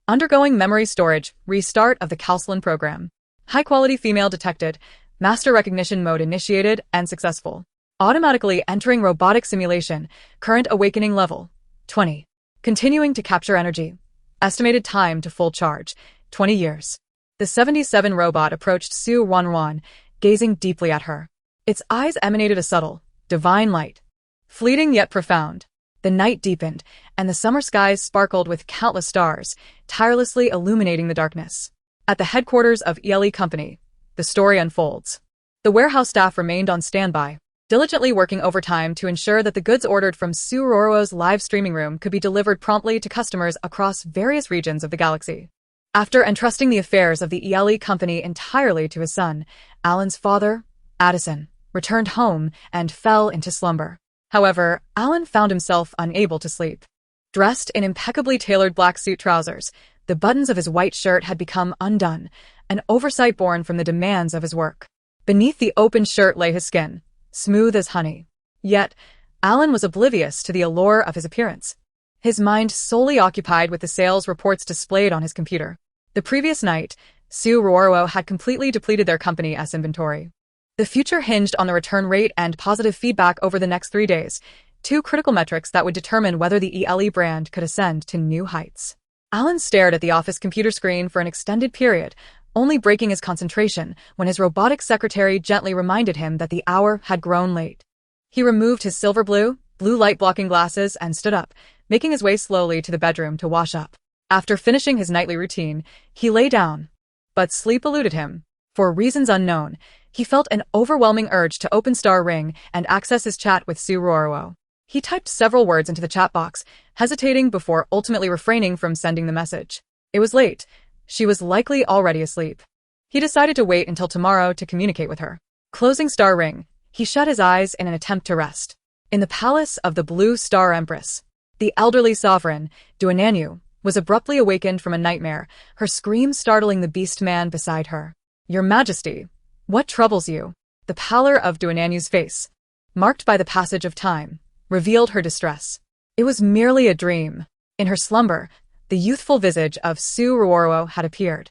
Undergoing memory storage. Restart of the Culinary program. High-quality female detected. Master recognition mode initiated and successful. Automatically entering robotic simulation. Current awakening level 20. Continuing to capture energy. Estimated time to full charge 20 years. The 77 robot approached Su Ruoruo, gazing deeply at her. Its eyes emanated a subtle, divine light. Fleeting yet profound. The night deepened, and the summer skies sparkled with countless stars, tirelessly illuminating the darkness. At the headquarters of ELE Company, the story unfolds. The warehouse staff remained on standby, diligently working overtime to ensure that the goods ordered from Su Ruoruo's live streaming room could be delivered promptly to customers across various regions of the galaxy. After entrusting the affairs of the ELE Company entirely to his son, Alan's father, Addison, returned home and fell into slumber. However, Alan found himself unable to sleep. Dressed in impeccably tailored black suit trousers, the buttons of his white shirt had become undone, an oversight born from the demands of his work. Beneath the open shirt lay his skin, smooth as honey. Yet, Alan was oblivious to the allure of his appearance. His mind solely occupied with the sales reports displayed on his computer. The previous night, Su Ruoruo had completely depleted their company S inventory. The future hinged on the return rate and positive feedback over the next 3 days, two critical metrics that would determine whether the ELE brand could ascend to new heights. Alan stared at the office computer screen for an extended period, only breaking his concentration when his robotic secretary gently reminded him that the hour had grown late. He removed his silver blue light-blocking glasses and stood up, making his way slowly to the bedroom to wash up. After finishing his nightly routine, he lay down. But sleep eluded him. For reasons unknown, he felt an overwhelming urge to open Star Ring and access his chat with Su Ruoruo. He typed several words into the chat box, hesitating before ultimately refraining from sending the message. It was late. She was likely already asleep. He decided to wait until tomorrow to communicate with her. Closing Star Ring, he shut his eyes in an attempt to rest. In the palace of the Blue Star Empress, the elderly sovereign, Duananyu, was abruptly awakened from a nightmare, her scream startling the beast man beside her. "Your Majesty, what troubles you?" The pallor of Duananyu's face, marked by the passage of time, revealed her distress. It was merely a dream. In her slumber, the youthful visage of Su Ruoruo had appeared,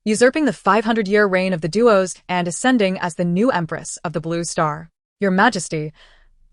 usurping the 500-year reign of the duos and ascending as the new empress of the Blue Star. "Your Majesty,"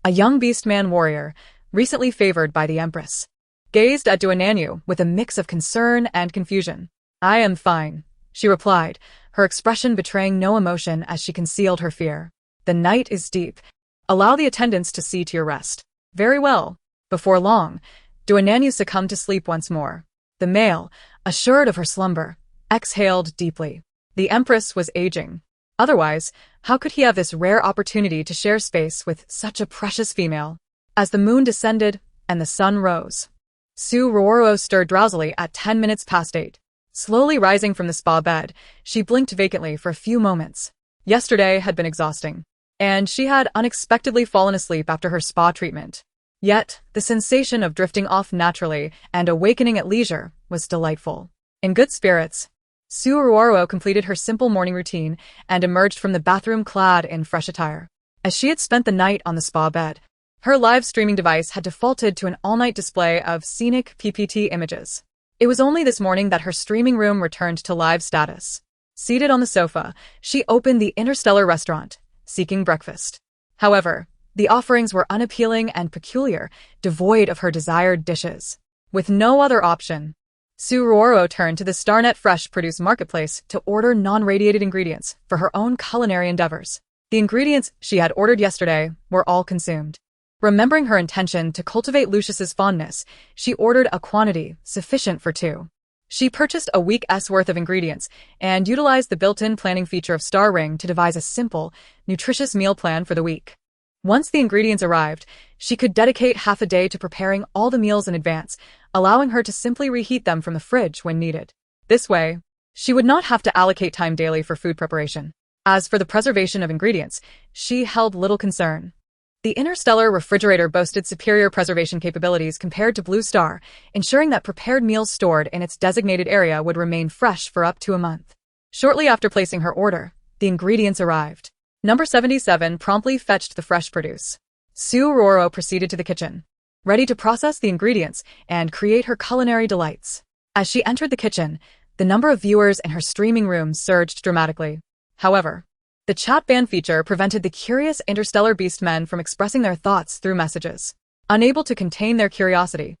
a young beastman warrior, recently favored by the empress, gazed at Duananyu with a mix of concern and confusion. "I am fine," she replied, her expression betraying no emotion as she concealed her fear. "The night is deep. Allow the attendants to see to your rest." "Very well." Before long, Duananyu succumbed to sleep once more. The male, assured of her slumber, exhaled deeply. The empress was aging. Otherwise, how could he have this rare opportunity to share space with such a precious female? As the moon descended and the sun rose, Su Ruoruo stirred drowsily at 10 minutes past 8. Slowly rising from the spa bed, she blinked vacantly for a few moments. Yesterday had been exhausting, and she had unexpectedly fallen asleep after her spa treatment. Yet, the sensation of drifting off naturally and awakening at leisure was delightful. In good spirits, Su Ruoruo completed her simple morning routine and emerged from the bathroom clad in fresh attire. As she had spent the night on the spa bed, her live streaming device had defaulted to an all-night display of scenic PPT images. It was only this morning that her streaming room returned to live status. Seated on the sofa, she opened the Interstellar restaurant, seeking breakfast. However, The offerings were unappealing and peculiar, devoid of her desired dishes. With no other option, Su Ruoruo turned to the Starnet Fresh Produce Marketplace to order non-radiated ingredients for her own culinary endeavors. The ingredients she had ordered yesterday were all consumed. Remembering her intention to cultivate Lucius's fondness, she ordered a quantity sufficient for two. She purchased a week's worth of ingredients and utilized the built-in planning feature of Star Ring to devise a simple, nutritious meal plan for the week. Once the ingredients arrived, she could dedicate half a day to preparing all the meals in advance, allowing her to simply reheat them from the fridge when needed. This way, she would not have to allocate time daily for food preparation. As for the preservation of ingredients, she held little concern. The interstellar refrigerator boasted superior preservation capabilities compared to Blue Star, ensuring that prepared meals stored in its designated area would remain fresh for up to a month. Shortly after placing her order, the ingredients arrived. Number 77 promptly fetched the fresh produce. Su Ruoruo proceeded to the kitchen, ready to process the ingredients and create her culinary delights. As she entered the kitchen, the number of viewers in her streaming room surged dramatically. However, the chat ban feature prevented the curious interstellar beastmen from expressing their thoughts through messages. Unable to contain their curiosity,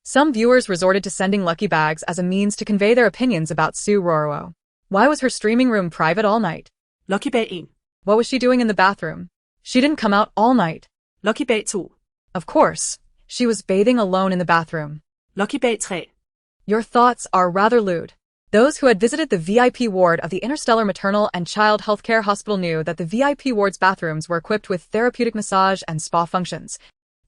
some viewers resorted to sending lucky bags as a means to convey their opinions about Su Ruoruo. Why was her streaming room private all night? Lucky bag 1. What was she doing in the bathroom? She didn't come out all night. Lucky bag 2. Of course, she was bathing alone in the bathroom. Lucky bag 3. Your thoughts are rather lewd. Those who had visited the VIP ward of the Interstellar Maternal and Child Healthcare Hospital knew that the VIP ward's bathrooms were equipped with therapeutic massage and spa functions,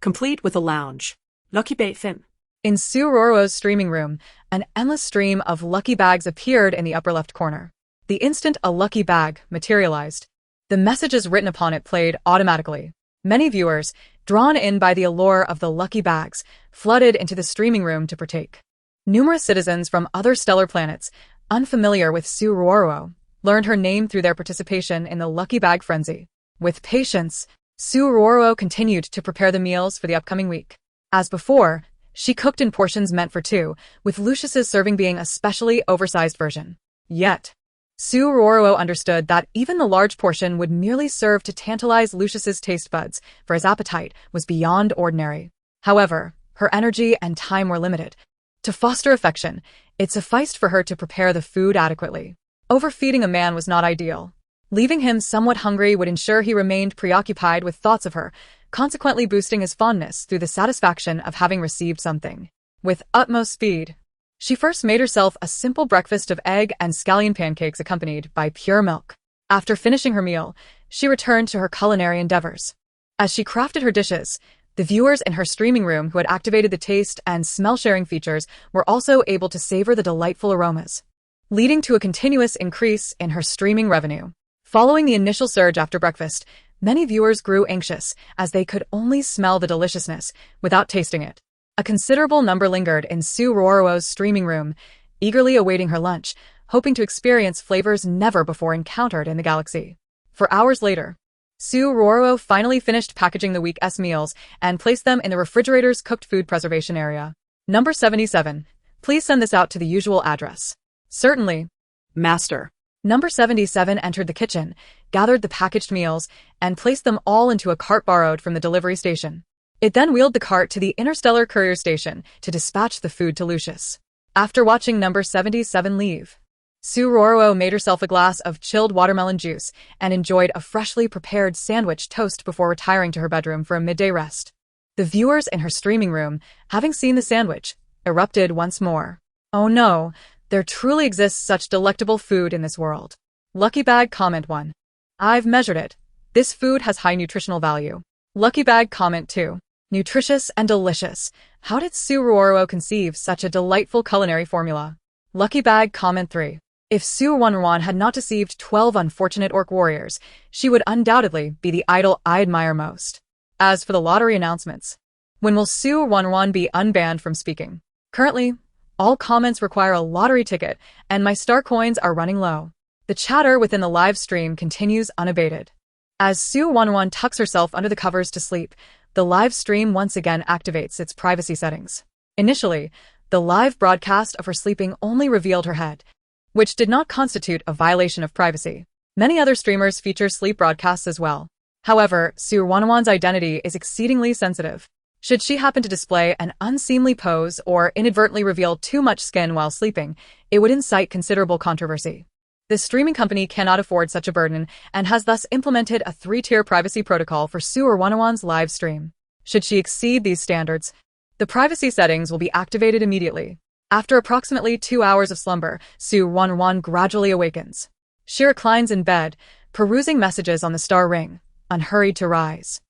Complete with a lounge. Lucky bag 5. In Su Ruoruo's streaming room, an endless stream of lucky bags appeared in the upper left corner. The instant a lucky bag materialized, the messages written upon it played automatically. Many viewers, drawn in by the allure of the lucky bags, flooded into the streaming room to partake. Numerous citizens from other stellar planets, unfamiliar with Su Ruoruo, learned her name through their participation in the lucky bag frenzy. With patience, Su Ruoruo continued to prepare the meals for the upcoming week. As before, she cooked in portions meant for two, with Lucius's serving being a specially oversized version. Yet, Su Ruoruo understood that even the large portion would merely serve to tantalize Lucius's taste buds, for his appetite was beyond ordinary. However, her energy and time were limited. To foster affection, it sufficed for her to prepare the food adequately. Overfeeding a man was not ideal. Leaving him somewhat hungry would ensure he remained preoccupied with thoughts of her, consequently boosting his fondness through the satisfaction of having received something. With utmost speed, she first made herself a simple breakfast of egg and scallion pancakes accompanied by pure milk. After finishing her meal, she returned to her culinary endeavors. As she crafted her dishes, the viewers in her streaming room who had activated the taste and smell sharing features were also able to savor the delightful aromas, leading to a continuous increase in her streaming revenue. Following the initial surge after breakfast, many viewers grew anxious as they could only smell the deliciousness without tasting it. A considerable number lingered in Su Ruoruo's streaming room, eagerly awaiting her lunch, hoping to experience flavors never before encountered in the galaxy. For hours later, Su Ruoruo finally finished packaging the week's meals and placed them in the refrigerator's cooked food preservation area. Number 77. Please send this out to the usual address. Certainly. Master. Number 77 entered the kitchen, gathered the packaged meals, and placed them all into a cart borrowed from the delivery station. It then wheeled the cart to the interstellar courier station to dispatch the food to Lucius. After watching number 77 leave, Su Ruoruo made herself a glass of chilled watermelon juice and enjoyed a freshly prepared sandwich toast before retiring to her bedroom for a midday rest. The viewers in her streaming room, having seen the sandwich, erupted once more. Oh no, there truly exists such delectable food in this world. Lucky Bag Comment 1. I've measured it. This food has high nutritional value. Lucky Bag Comment 2. Nutritious and delicious. How did Su Ruoruo conceive such a delightful culinary formula? Lucky Bag Comment 3. If Su Ruoruo had not deceived 12 unfortunate orc warriors, she would undoubtedly be the idol I admire most. As for the lottery announcements, when will Su Ruoruo be unbanned from speaking? Currently, all comments require a lottery ticket, and my star coins are running low. The chatter within the live stream continues unabated. As Su Ruoruo tucks herself under the covers to sleep, the live stream once again activates its privacy settings. Initially, the live broadcast of her sleeping only revealed her head, which did not constitute a violation of privacy. Many other streamers feature sleep broadcasts as well. However, Su Ruoruo's identity is exceedingly sensitive. Should she happen to display an unseemly pose or inadvertently reveal too much skin while sleeping, it would incite considerable controversy. The streaming company cannot afford such a burden and has thus implemented a 3-tier privacy protocol for Su Ruoruo's live stream. Should she exceed these standards, the privacy settings will be activated immediately. After approximately 2 hours of slumber, Su Ruoruo gradually awakens. She reclines in bed, perusing messages on the star ring, unhurried to rise.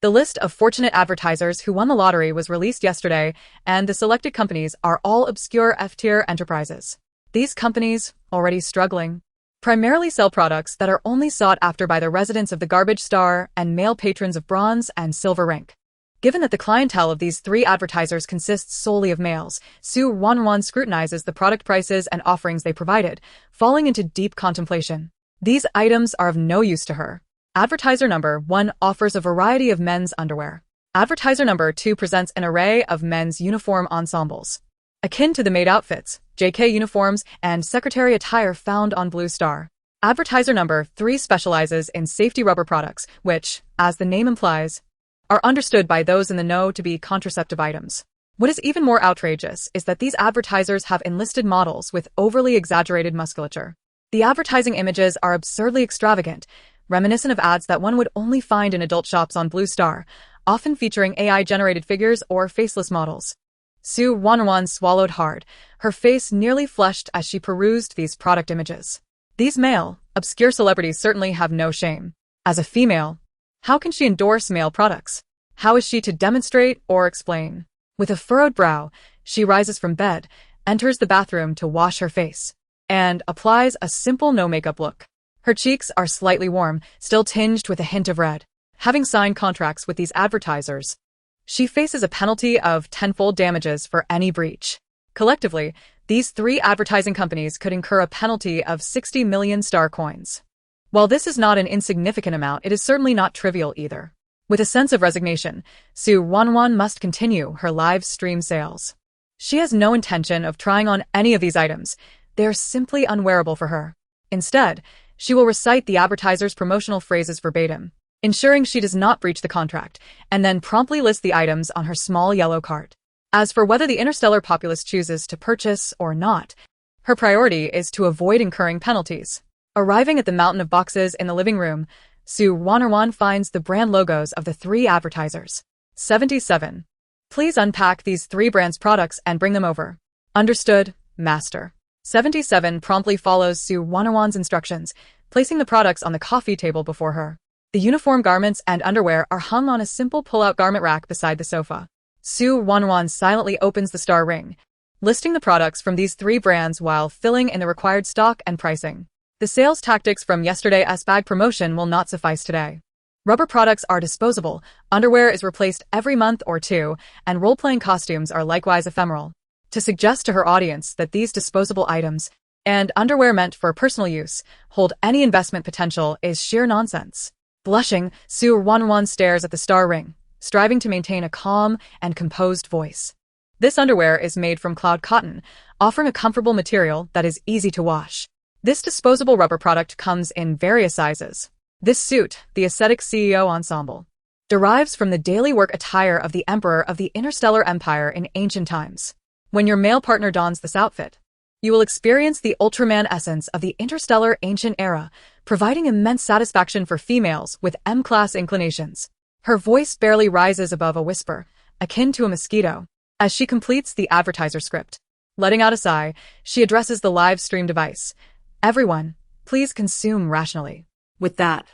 The list of fortunate advertisers who won the lottery was released yesterday, and the selected companies are all obscure F-tier enterprises. These companies, already struggling, primarily sell products that are only sought after by the residents of the garbage star and male patrons of bronze and silver rank. Given that the clientele of these 3 advertisers consists solely of males, Su Ruoruo scrutinizes the product prices and offerings they provided, falling into deep contemplation. These items are of no use to her. Advertiser number 1 offers a variety of men's underwear. Advertiser number 2 presents an array of men's uniform ensembles, akin to the maid outfits, JK uniforms, and secretary attire found on Blue Star. Advertiser number 3 specializes in safety rubber products, which, as the name implies, are understood by those in the know to be contraceptive items. What is even more outrageous is that these advertisers have enlisted models with overly exaggerated musculature. The advertising images are absurdly extravagant, reminiscent of ads that one would only find in adult shops on Blue Star, often featuring AI-generated figures or faceless models. Su Ruoruo swallowed hard, her face nearly flushed as she perused these product images. These male, obscure celebrities certainly have no shame. As a female, how can she endorse male products? How is she to demonstrate or explain? With a furrowed brow, she rises from bed, enters the bathroom to wash her face, and applies a simple no-makeup look. Her cheeks are slightly warm, still tinged with a hint of red. Having signed contracts with these advertisers, she faces a penalty of tenfold damages for any breach. Collectively, these 3 advertising companies could incur a penalty of 60 million star coins. While this is not an insignificant amount, it is certainly not trivial either. With a sense of resignation, Su Ruoruo must continue her live stream sales. She has no intention of trying on any of these items. They are simply unwearable for her. Instead, she will recite the advertiser's promotional phrases verbatim, ensuring she does not breach the contract, and then promptly list the items on her small yellow cart. As for whether the interstellar populace chooses to purchase or not, her priority is to avoid incurring penalties. Arriving at the mountain of boxes in the living room, Su Ruoruo finds the brand logos of the 3 advertisers. 77. Please unpack these 3 brands' products and bring them over. Understood, Master. 77 promptly follows Su Ruoruo's instructions, placing the products on the coffee table before her. The uniform garments and underwear are hung on a simple pull-out garment rack beside the sofa. Su Ruoruo silently opens the star ring, listing the products from these 3 brands while filling in the required stock and pricing. The sales tactics from yesterday's bag promotion will not suffice today. Rubber products are disposable, underwear is replaced every month or 2, and role-playing costumes are likewise ephemeral. To suggest to her audience that these disposable items and underwear meant for personal use hold any investment potential is sheer nonsense. Blushing, Su Ruoruo stares at the star ring, striving to maintain a calm and composed voice. This underwear is made from cloud cotton, offering a comfortable material that is easy to wash. This disposable rubber product comes in various sizes. This suit, the aesthetic CEO ensemble, derives from the daily work attire of the emperor of the interstellar empire in ancient times. When your male partner dons this outfit, you will experience the Ultraman essence of the interstellar ancient era, providing immense satisfaction for females with M-class inclinations. Her voice barely rises above a whisper, akin to a mosquito, as she completes the advertiser script. Letting out a sigh, she addresses the live stream device. Everyone, please consume rationally. With that,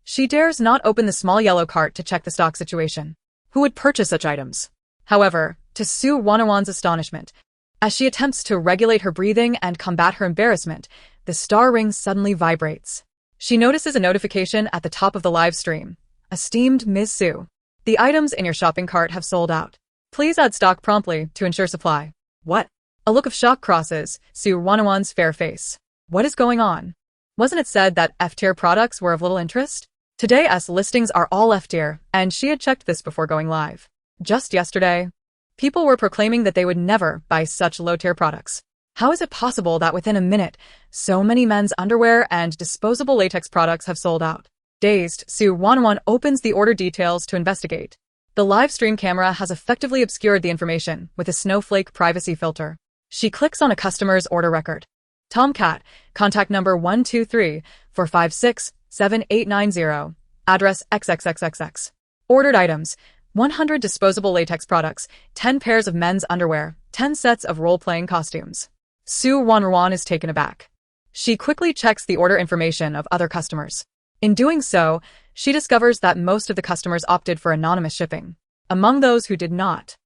she dares not open the small yellow cart to check the stock situation. Who would purchase such items? However, to Su Ruoruo's astonishment, as she attempts to regulate her breathing and combat her embarrassment, the star ring suddenly vibrates. She notices a notification at the top of the live stream. Esteemed Ms. Su, the items in your shopping cart have sold out. Please add stock promptly to ensure supply. What? A look of shock crosses Su Ruoruo's fair face. What is going on? Wasn't it said that F-tier products were of little interest? Today's listings are all F-tier, and she had checked this before going live. Just yesterday, people were proclaiming that they would never buy such low-tier products. How is it possible that within a minute, so many men's underwear and disposable latex products have sold out? Dazed, Su Ruoruo opens the order details to investigate. The live stream camera has effectively obscured the information with a snowflake privacy filter. She clicks on a customer's order record. Tomcat, contact number 123-456-7890, address XXXXX. Ordered items: 100 disposable latex products, 10 pairs of men's underwear, 10 sets of role-playing costumes. Su Ruoruo is taken aback. She quickly checks the order information of other customers. In doing so, she discovers that most of the customers opted for anonymous shipping. Among those who did not,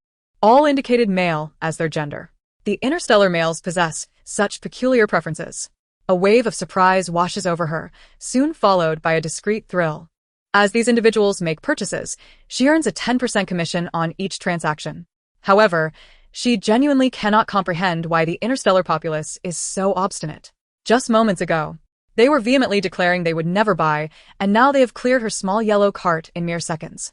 all indicated male as their gender. The interstellar males possess such peculiar preferences. A wave of surprise washes over her, soon followed by a discreet thrill. As these individuals make purchases, she earns a 10% commission on each transaction. However, she genuinely cannot comprehend why the interstellar populace is so obstinate. Just moments ago, they were vehemently declaring they would never buy, and now they have cleared her small yellow cart in mere seconds.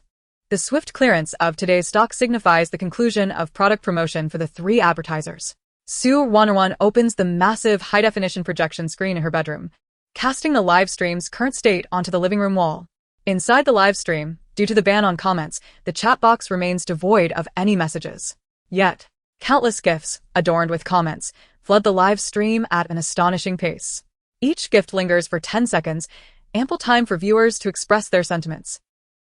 The swift clearance of today's stock signifies the conclusion of product promotion for the three advertisers. Su Ruoruo opens the massive high-definition projection screen in her bedroom, casting the live stream's current state onto the living room wall. Inside the live stream, due to the ban on comments, the chat box remains devoid of any messages. Yet, countless GIFs, adorned with comments, flood the live stream at an astonishing pace. Each gift lingers for 10 seconds, ample time for viewers to express their sentiments.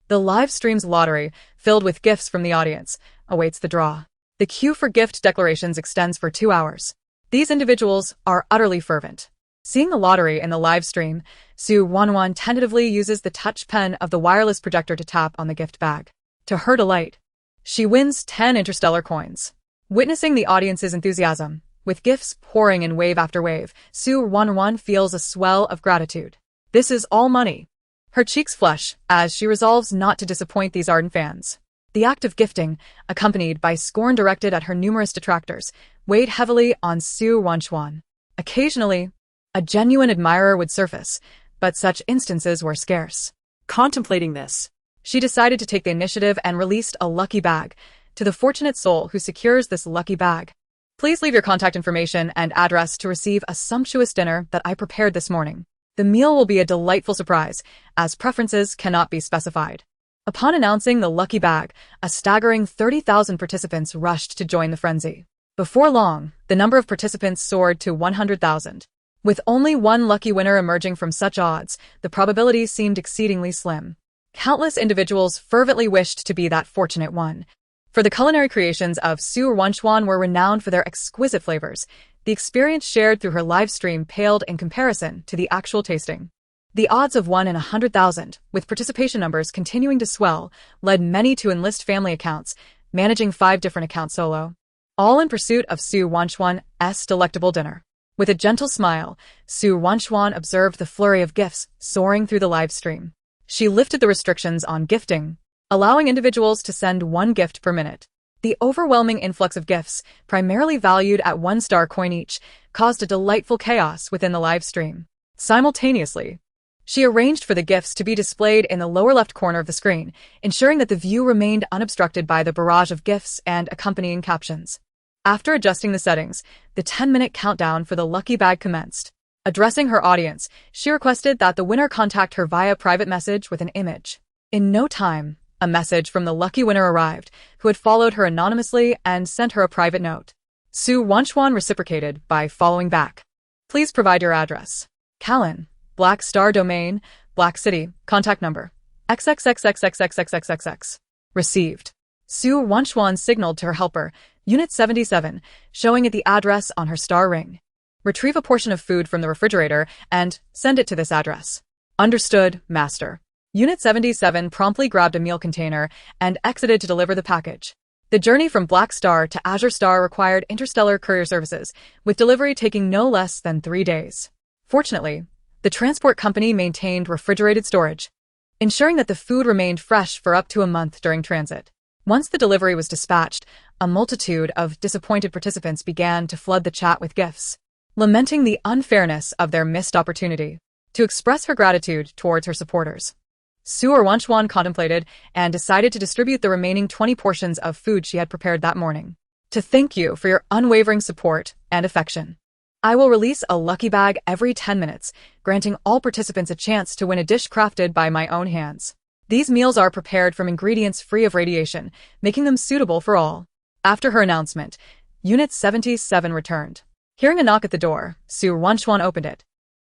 The live stream's lottery, filled with gifts from the audience, awaits the draw. The queue for gift declarations extends for 2 hours. These individuals are utterly fervent. Seeing the lottery in the live stream, Su Ruoruo tentatively uses the touch pen of the wireless projector to tap on the gift bag. To her delight, she wins 10 interstellar coins. Witnessing the audience's enthusiasm, with gifts pouring in wave after wave, Su Ruoruo feels a swell of gratitude. This is all money. Her cheeks flush as she resolves not to disappoint these ardent fans. The act of gifting, accompanied by scorn directed at her numerous detractors, weighed heavily on Su Ruoruo. Occasionally, a genuine admirer would surface, but such instances were scarce. Contemplating this, she decided to take the initiative and released a lucky bag to the fortunate soul who secures this lucky bag. Please leave your contact information and address to receive a sumptuous dinner that I prepared this morning. The meal will be a delightful surprise, as preferences cannot be specified. Upon announcing the lucky bag, a staggering 30,000 participants rushed to join the frenzy. Before long, the number of participants soared to 100,000. With only one lucky winner emerging from such odds, the probability seemed exceedingly slim. Countless individuals fervently wished to be that fortunate one. For the culinary creations of Su Ruoruo were renowned for their exquisite flavors. The experience shared through her live stream paled in comparison to the actual tasting. The odds of 1 in 100,000, with participation numbers continuing to swell, led many to enlist family accounts, managing 5 different accounts solo, all in pursuit of Su Ruoruo's delectable dinner. With a gentle smile, Su Ruoruo observed the flurry of gifts soaring through the live stream. She lifted the restrictions on gifting, allowing individuals to send 1 gift per minute. The overwhelming influx of gifts, primarily valued at 1-star coin each, caused a delightful chaos within the live stream. Simultaneously, she arranged for the gifts to be displayed in the lower left corner of the screen, ensuring that the view remained unobstructed by the barrage of gifts and accompanying captions. After adjusting the settings, the 10-minute countdown for the lucky bag commenced. Addressing her audience, she requested that the winner contact her via private message with an image. In no time, a message from the lucky winner arrived, who had followed her anonymously and sent her a private note. Su Ruoruo reciprocated by following back. Please provide your address. Callan, Black Star Domain, Black City, contact number XXXXXXXXXX. Received. Su Ruoruo signaled to her helper, Unit 77, showing it the address on her star ring. Retrieve a portion of food from the refrigerator and send it to this address. Understood, Master. Unit 77 promptly grabbed a meal container and exited to deliver the package. The journey from Black Star to Azure Star required interstellar courier services, with delivery taking no less than 3 days. Fortunately, the transport company maintained refrigerated storage, ensuring that the food remained fresh for up to a month during transit. Once the delivery was dispatched, a multitude of disappointed participants began to flood the chat with gifts, lamenting the unfairness of their missed opportunity to express her gratitude towards her supporters. Su Ruoruo contemplated and decided to distribute the remaining 20 portions of food she had prepared that morning. To thank you for your unwavering support and affection. I will release a lucky bag every 10 minutes, granting all participants a chance to win a dish crafted by my own hands. These meals are prepared from ingredients free of radiation, making them suitable for all. After her announcement, Unit 77 returned. Hearing a knock at the door, Su Ruoruo opened it.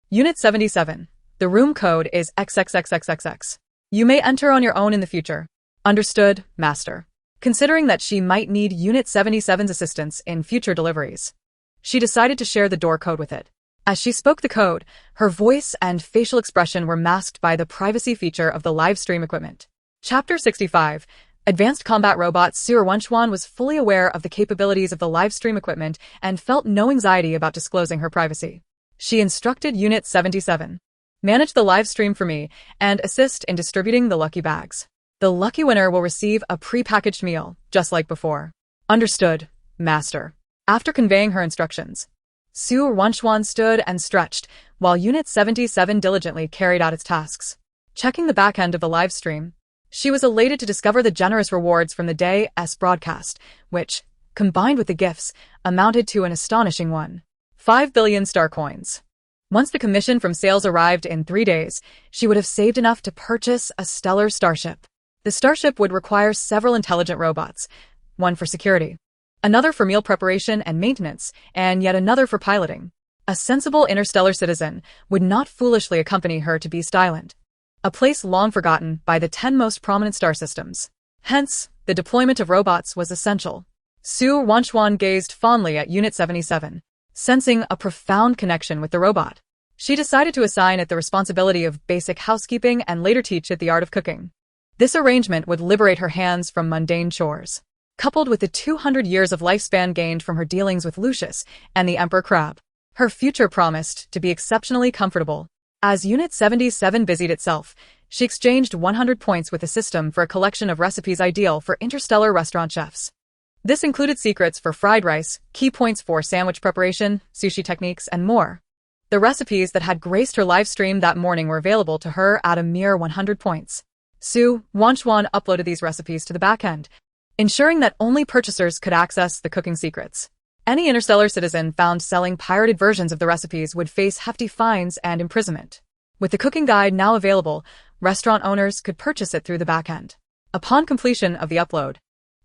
Unit 77. The room code is XXXXXX. You may enter on your own in the future. Understood, Master. Considering that she might need Unit 77's assistance in future deliveries, she decided to share the door code with it. As she spoke the code, her voice and facial expression were masked by the privacy feature of the live stream equipment. Chapter 65. Advanced Combat Robot. Su Ruoruo was fully aware of the capabilities of the live stream equipment and felt no anxiety about disclosing her privacy. She instructed Unit 77. Manage the live stream for me and assist in distributing the lucky bags. The lucky winner will receive a pre-packaged meal, just like before. Understood, Master. After conveying her instructions, Su Ruoruo stood and stretched, while Unit 77 diligently carried out its tasks. Checking the back end of the live stream, she was elated to discover the generous rewards from the day's broadcast, which, combined with the gifts, amounted to an astonishing 1.5 billion star coins. Once the commission from sales arrived in 3 days, she would have saved enough to purchase a stellar starship. The starship would require several intelligent robots, one for security, another for meal preparation and maintenance, and yet another for piloting. A sensible interstellar citizen would not foolishly accompany her to Beast Island, a place long forgotten by the 10 most prominent star systems. Hence, the deployment of robots was essential. Su Ruoruo gazed fondly at Unit 77, sensing a profound connection with the robot. She decided to assign it the responsibility of basic housekeeping and later teach it the art of cooking. This arrangement would liberate her hands from mundane chores, coupled with the 200 years of lifespan gained from her dealings with Lucius and the Emperor Crab. Her future promised to be exceptionally comfortable. As Unit 77 busied itself, she exchanged 100 points with the system for a collection of recipes ideal for interstellar restaurant chefs. This included secrets for fried rice, key points for sandwich preparation, sushi techniques, and more. The recipes that had graced her live stream that morning were available to her at a mere 100 points. Su Ruoruo uploaded these recipes to the backend, ensuring that only purchasers could access the cooking secrets. Any interstellar citizen found selling pirated versions of the recipes would face hefty fines and imprisonment. With the cooking guide now available, restaurant owners could purchase it through the backend. Upon completion of the upload,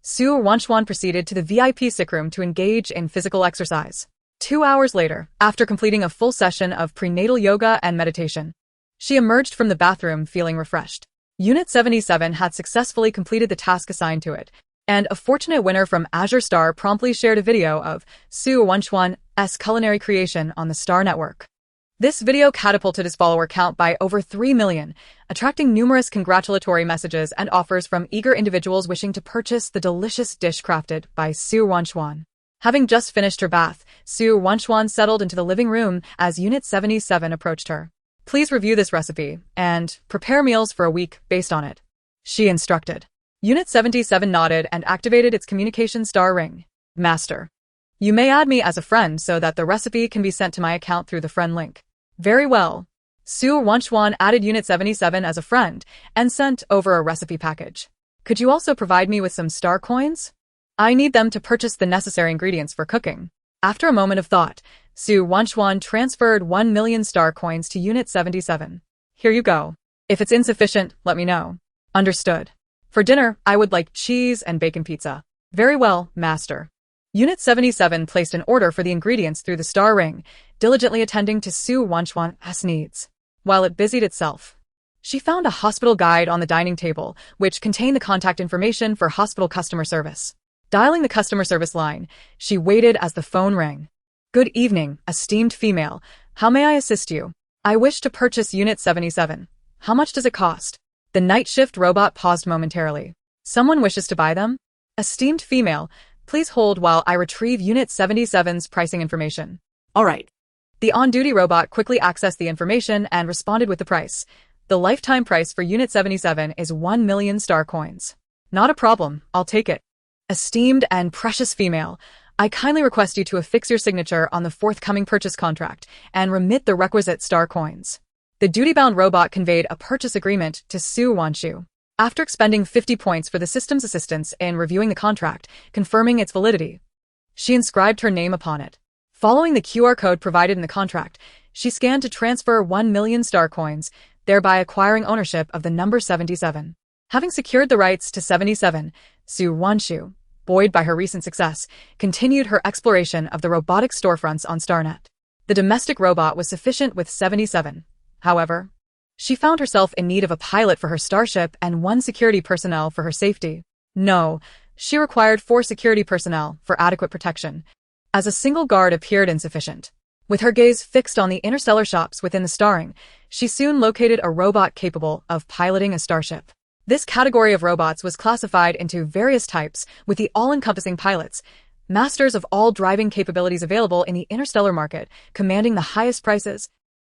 Su Ruoruo proceeded to the VIP sick room to engage in physical exercise. 2 hours later, after completing a full session of prenatal yoga and meditation, she emerged from the bathroom feeling refreshed. Unit 77 had successfully completed the task assigned to it, and a fortunate winner from Azure Star promptly shared a video of Su Ruoruo's culinary creation on the Star Network. This video catapulted his follower count by over 3 million, attracting numerous congratulatory messages and offers from eager individuals wishing to purchase the delicious dish crafted by Su Ruoruo. Having just finished her bath, Su Ruoruo settled into the living room as Unit 77 approached her. Please review this recipe and prepare meals for a week based on it, she instructed. Unit 77 nodded and activated its communication star ring. Master, you may add me as a friend so that the recipe can be sent to my account through the friend link. Very well. Su Ruoruo added Unit 77 as a friend and sent over a recipe package. Could you also provide me with some star coins? I need them to purchase the necessary ingredients for cooking. After a moment of thought, Su Ruoruo transferred 1 million star coins to Unit 77. Here you go. If it's insufficient, let me know. Understood. For dinner, I would like cheese and bacon pizza. Very well, Master. Unit 77 placed an order for the ingredients through the star ring, diligently attending to Su Ruoruo's needs. While it busied itself, she found a hospital guide on the dining table, which contained the contact information for hospital customer service. Dialing the customer service line, she waited as the phone rang. Good evening, esteemed female. How may I assist you? I wish to purchase Unit 77. How much does it cost? The night shift robot paused momentarily. Someone wishes to buy them? Esteemed female, please hold while I retrieve Unit 77's pricing information. All right. The on-duty robot quickly accessed the information and responded with the price. The lifetime price for Unit 77 is 1 million star coins. Not a problem, I'll take it. Esteemed and precious female, I kindly request you to affix your signature on the forthcoming purchase contract and remit the requisite star coins. The duty-bound robot conveyed a purchase agreement to Su Ruoruo. After expending 50 points for the system's assistance in reviewing the contract, confirming its validity, she inscribed her name upon it. Following the QR code provided in the contract, she scanned to transfer 1 million star coins, thereby acquiring ownership of the number 77. Having secured the rights to 77, Su Ruoruo, buoyed by her recent success, continued her exploration of the robotic storefronts on Starnet. The domestic robot was sufficient with 77. However, she found herself in need of a pilot for her starship and 1 security personnel for her safety. No, she required 4 security personnel for adequate protection, as a single guard appeared insufficient. With her gaze fixed on the interstellar shops within the starring, she soon located a robot capable of piloting a starship. This category of robots was classified into various types, with the all-encompassing pilots, masters of all driving capabilities available in the interstellar market, commanding the highest prices,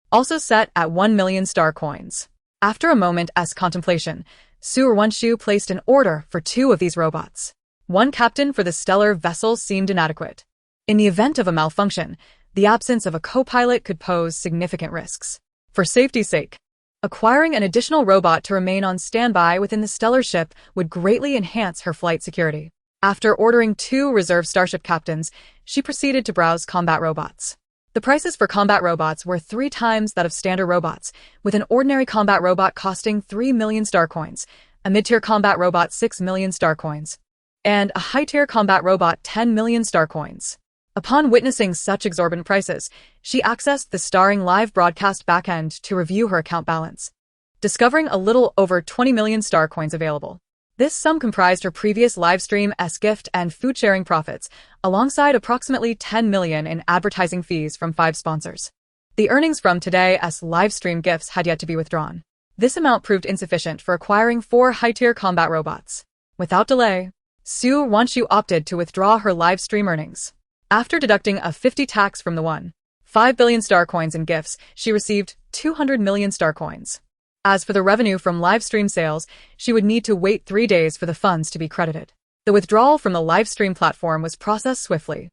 also set at 1 million star coins. After a moment's contemplation, Su Ruoruo placed an order for 2 of these robots. 1 captain for the stellar vessel seemed inadequate. In the event of a malfunction, the absence of a co-pilot could pose significant risks. For safety's sake, acquiring an additional robot to remain on standby within the stellar ship would greatly enhance her flight security. After ordering 2 reserve starship captains, she proceeded to browse combat robots. The prices for combat robots were 3 times that of standard robots, with an ordinary combat robot costing 3 million star coins, a mid-tier combat robot 6 million star coins, and a high-tier combat robot 10 million star coins. Upon witnessing such exorbitant prices, she accessed the starring live broadcast backend to review her account balance, discovering a little over 20 million star coins available. This sum comprised her previous livestream gift and food sharing profits, alongside approximately 10 million in advertising fees from 5 sponsors. The earnings from today's livestream gifts had yet to be withdrawn. This amount proved insufficient for acquiring 4 high-tier combat robots. Without delay, Su Ruoruo opted to withdraw her livestream earnings. After deducting a 50 tax from the 1.5 billion star coins in gifts, she received 200 million star coins. As for the revenue from livestream sales, she would need to wait 3 days for the funds to be credited. The withdrawal from the livestream platform was processed swiftly.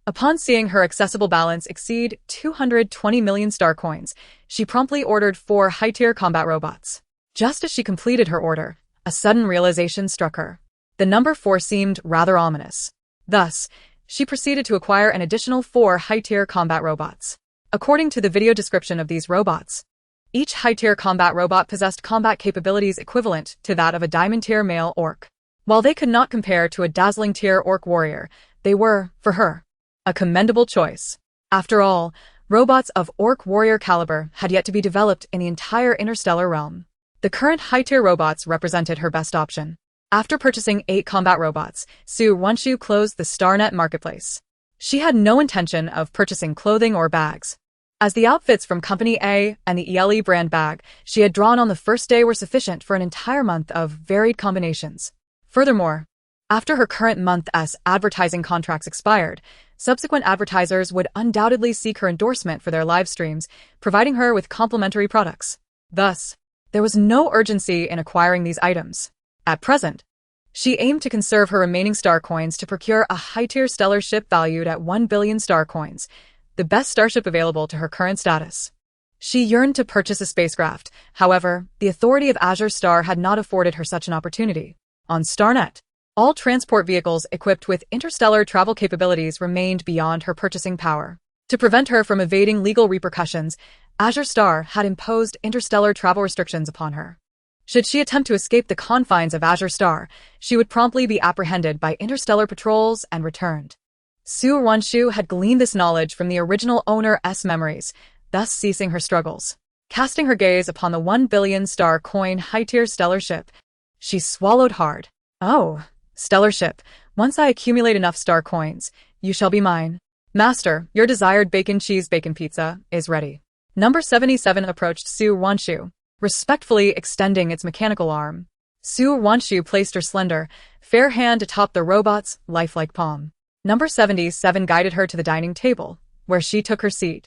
Upon seeing her accessible balance exceed 220 million star coins, she promptly ordered 4 high-tier combat robots. Just as she completed her order, a sudden realization struck her. The number 4 seemed rather ominous. Thus, she proceeded to acquire an additional 4 high-tier combat robots. According to the video description of these robots, each high-tier combat robot possessed combat capabilities equivalent to that of a diamond-tier male orc. While they could not compare to a dazzling-tier orc warrior, they were, for her, a commendable choice. After all, robots of orc warrior caliber had yet to be developed in the entire interstellar realm. The current high-tier robots represented her best option. After purchasing 8 combat robots, Su Ruoruo closed the Starnet marketplace. She had no intention of purchasing clothing or bags, as the outfits from Company A and the ELE brand bag she had drawn on the first day were sufficient for an entire month of varied combinations. Furthermore, after her current month's advertising contracts expired, subsequent advertisers would undoubtedly seek her endorsement for their live streams, providing her with complimentary products. Thus, there was no urgency in acquiring these items. At present, she aimed to conserve her remaining star coins to procure a high-tier stellar ship valued at 1 billion star coins, the best starship available to her current status. She yearned to purchase a spacecraft, however, the authority of Azure Star had not afforded her such an opportunity. On Starnet, all transport vehicles equipped with interstellar travel capabilities remained beyond her purchasing power. To prevent her from evading legal repercussions, Azure Star had imposed interstellar travel restrictions upon her. Should she attempt to escape the confines of Azure Star, she would promptly be apprehended by interstellar patrols and returned. Su Ruoruo had gleaned this knowledge from the original owner's memories, thus ceasing her struggles. Casting her gaze upon the 1 billion star coin high-tier stellar ship, she swallowed hard. Oh, stellar ship, once I accumulate enough star coins, you shall be mine. Master, your desired bacon cheese bacon pizza is ready. Number 77 approached Su Ruoruo, respectfully extending its mechanical arm. Su Ruoruo placed her slender, fair hand atop the robot's lifelike palm. Number 77 guided her to the dining table, where she took her seat.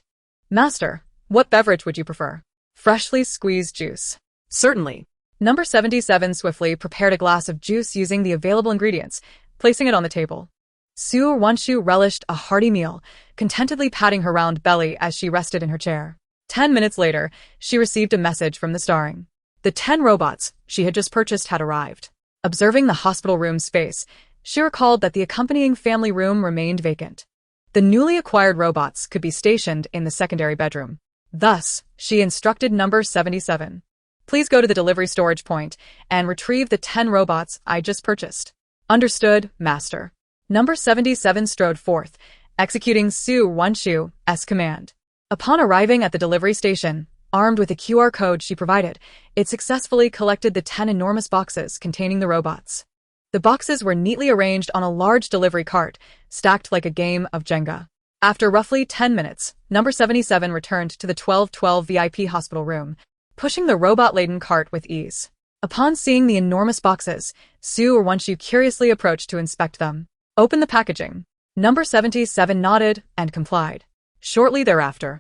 Master, what beverage would you prefer? Freshly squeezed juice. Certainly. Number 77 swiftly prepared a glass of juice using the available ingredients, placing it on the table. Su Ruoruo relished a hearty meal, contentedly patting her round belly as she rested in her chair. 10 minutes later, she received a message from the starring. The 10 robots she had just purchased had arrived. Observing the hospital room space, she recalled that the accompanying family room remained vacant. The newly acquired robots could be stationed in the secondary bedroom. Thus, she instructed number 77. Please go to the delivery storage point and retrieve the 10 robots I just purchased. Understood, Master. Number 77 strode forth, executing Su Ruoruo's command. Upon arriving at the delivery station, armed with the QR code she provided, it successfully collected the 10 enormous boxes containing the robots. The boxes were neatly arranged on a large delivery cart, stacked like a game of Jenga. After roughly 10 minutes, number 77 returned to the 1212 VIP hospital room, pushing the robot-laden cart with ease. Upon seeing the enormous boxes, Su Ruoruo curiously approached to inspect them. Open the packaging. Number 77 nodded and complied. Shortly thereafter,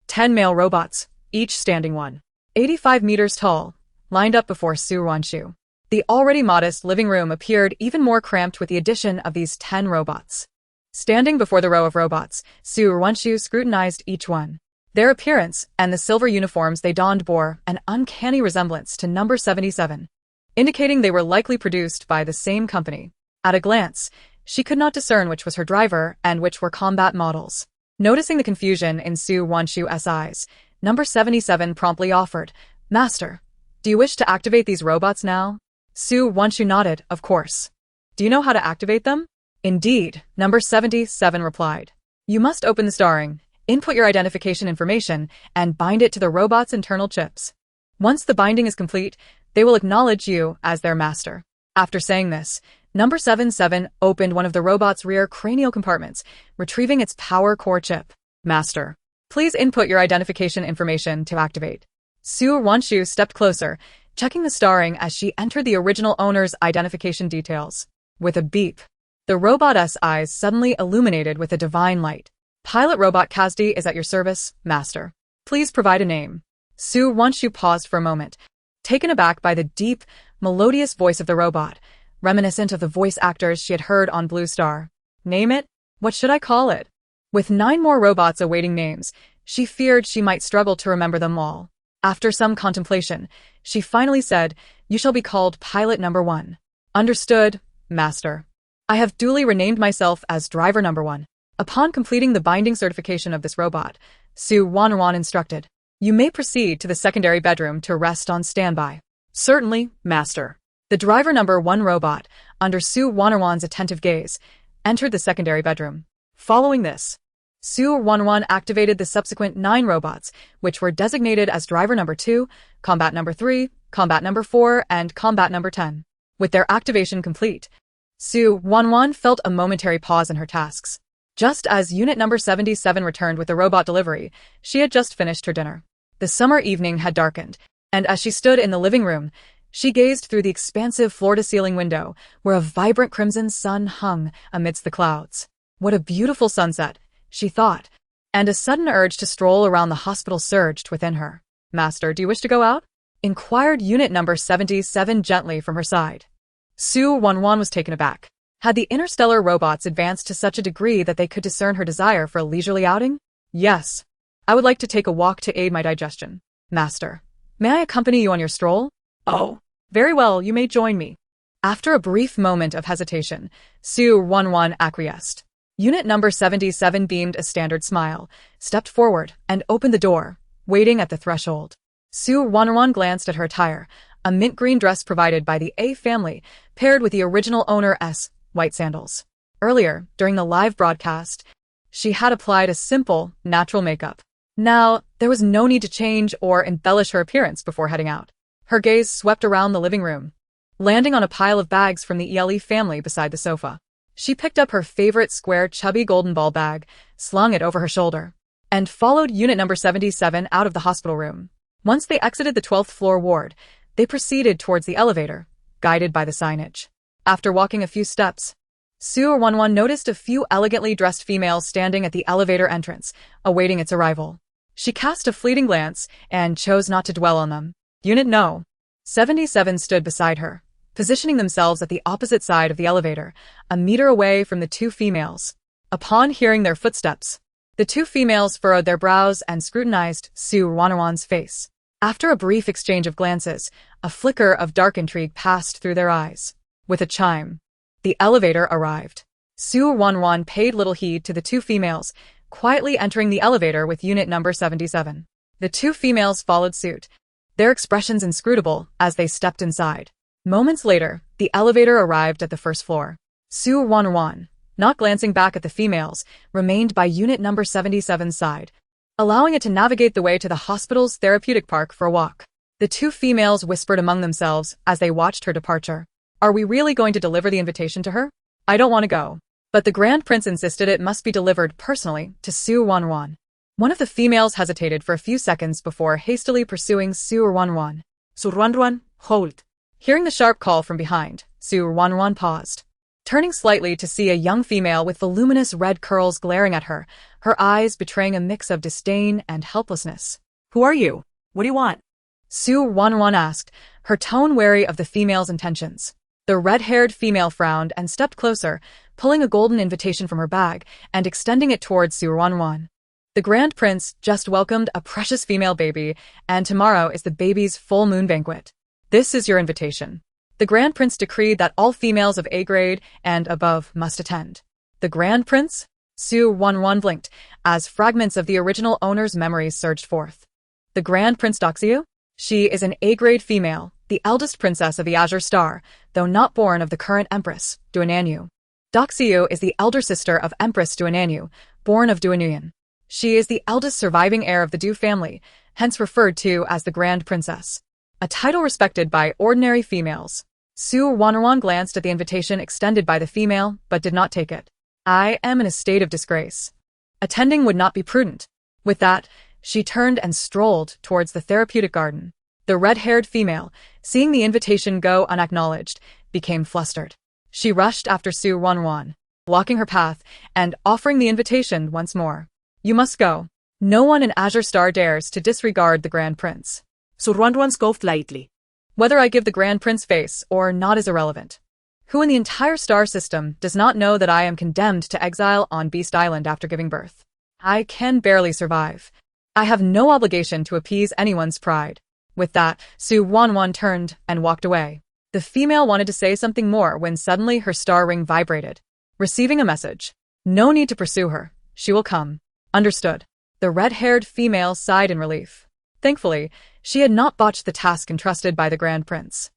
10 male robots, each standing 185 meters tall, lined up before Su Ruoruo. The already modest living room appeared even more cramped with the addition of these 10 robots. Standing before the row of robots, Su Ruoruo scrutinized each one. Their appearance and the silver uniforms they donned bore an uncanny resemblance to number 77, indicating they were likely produced by the same company. At a glance, she could not discern which was her driver and which were combat models. Noticing the confusion in Su Ruoruo's eyes, number 77 promptly offered, "Master, do you wish to activate these robots now?" Su Ruoruo nodded, of course. "Do you know how to activate them?" "Indeed," number 77 replied. "You must open the starring, input your identification information, and bind it to the robot's internal chips. Once the binding is complete, they will acknowledge you as their master." After saying this, number 77 opened one of the robot's rear cranial compartments, retrieving its power core chip. "Master, please input your identification information to activate." Su Ruoruo stepped closer, checking the starring as she entered the original owner's identification details. With a beep, the robot's eyes suddenly illuminated with a divine light. "Pilot robot Kazdi is at your service, Master. Please provide a name." Su Ruoruo paused for a moment, taken aback by the deep, melodious voice of the robot, reminiscent of the voice actors she had heard on Blue Star. "Name it? What should I call it?" With 9 more robots awaiting names, she feared she might struggle to remember them all. After some contemplation, she finally said, "You shall be called Pilot Number 1. "Understood, Master. I have duly renamed myself as Driver Number 1. Upon completing the binding certification of this robot, Su Ruoruo instructed, "You may proceed to the secondary bedroom to rest on standby." "Certainly, Master." The Driver Number 1 robot, under Su Ruoruo's attentive gaze, entered the secondary bedroom. Following this, Su Ruoruo activated the subsequent 9 robots, which were designated as Driver Number 2, Combat Number 3, Combat Number 4, and Combat Number 10. With their activation complete, Su Ruoruo felt a momentary pause in her tasks. Just as Unit Number 77 returned with the robot delivery, she had just finished her dinner. The summer evening had darkened, and as she stood in the living room, she gazed through the expansive floor-to-ceiling window, where a vibrant crimson sun hung amidst the clouds. What a beautiful sunset, she thought, and a sudden urge to stroll around the hospital surged within her. "Master, do you wish to go out?" inquired Unit Number 77 gently from her side. Su Ruoruo was taken aback. Had the interstellar robots advanced to such a degree that they could discern her desire for a leisurely outing? "Yes. I would like to take a walk to aid my digestion, Master. May I accompany you on your stroll?" "Oh, very well, you may join me." After a brief moment of hesitation, Su Ruoruo acquiesced. Unit Number 77 beamed a standard smile, stepped forward, and opened the door, waiting at the threshold. Su Ruoruo glanced at her attire, a mint green dress provided by the A family, paired with the original owner's white sandals. Earlier, during the live broadcast, she had applied a simple, natural makeup. Now, there was no need to change or embellish her appearance before heading out. Her gaze swept around the living room, landing on a pile of bags from the ELE family beside the sofa. She picked up her favorite square chubby golden ball bag, slung it over her shoulder, and followed Unit Number 77 out of the hospital room. Once they exited the 12th floor ward, they proceeded towards the elevator, guided by the signage. After walking a few steps, Su Ruoruo noticed a few elegantly dressed females standing at the elevator entrance, awaiting its arrival. She cast a fleeting glance and chose not to dwell on them. Unit No. 77 stood beside her, positioning themselves at the opposite side of the elevator, a meter away from the 2 females. Upon hearing their footsteps, the 2 females furrowed their brows and scrutinized Su Ruoruo's face. After a brief exchange of glances, a flicker of dark intrigue passed through their eyes. With a chime, the elevator arrived. Su Ruoruo paid little heed to the two females, quietly entering the elevator with unit number 77. The two females followed suit, their expressions inscrutable as they stepped inside. Moments later, the elevator arrived at the first floor. Su Ruoruo, not glancing back at the females, remained by unit number 77's side, allowing it to navigate the way to the hospital's therapeutic park for a walk. The two females whispered among themselves as they watched her departure. Are we really going to deliver the invitation to her? I don't want to go. But the Grand Prince insisted it must be delivered personally to Su Ruoruo. One of the females hesitated for a few seconds before hastily pursuing Su Ruoruo. Su Ruoruo, hold. Hearing the sharp call from behind, Su Ruoruo paused, turning slightly to see a young female with voluminous red curls glaring at her, her eyes betraying a mix of disdain and helplessness. Who are you? What do you want? Su Ruoruo asked, her tone wary of the female's intentions. The red-haired female frowned and stepped closer, pulling a golden invitation from her bag and extending it towards Su Ruoruo. The Grand Prince just welcomed a precious female baby, and tomorrow is the baby's full moon banquet. This is your invitation. The Grand Prince decreed that all females of A grade and above must attend. The Grand Prince? Su Ruoruo blinked, as fragments of the original owner's memories surged forth. The Grand Prince Doxiu? She is an A-grade female, the eldest princess of the Azure Star, though not born of the current Empress, Duananyu. Doxiu is the elder sister of Empress Duananyu, born of Duanuyan. She is the eldest surviving heir of the Du family, hence referred to as the Grand Princess, a title respected by ordinary females. Su Ruoruo glanced at the invitation extended by the female, but did not take it. I am in a state of disgrace. Attending would not be prudent. With that, she turned and strolled towards the therapeutic garden. The red-haired female, seeing the invitation go unacknowledged, became flustered. She rushed after Su Ruoruo, blocking her path and offering the invitation once more. You must go. No one in Azure Star dares to disregard the Grand Prince. Su Ruoruo scoffed lightly. Whether I give the Grand Prince face or not is irrelevant. Who in the entire star system does not know that I am condemned to exile on Beast Island after giving birth? I can barely survive. I have no obligation to appease anyone's pride. With that, Su Ruoruo turned and walked away. The female wanted to say something more when suddenly her star ring vibrated, receiving a message. No need to pursue her. She will come. Understood. The red-haired female sighed in relief. Thankfully, she had not botched the task entrusted by the Grand Prince.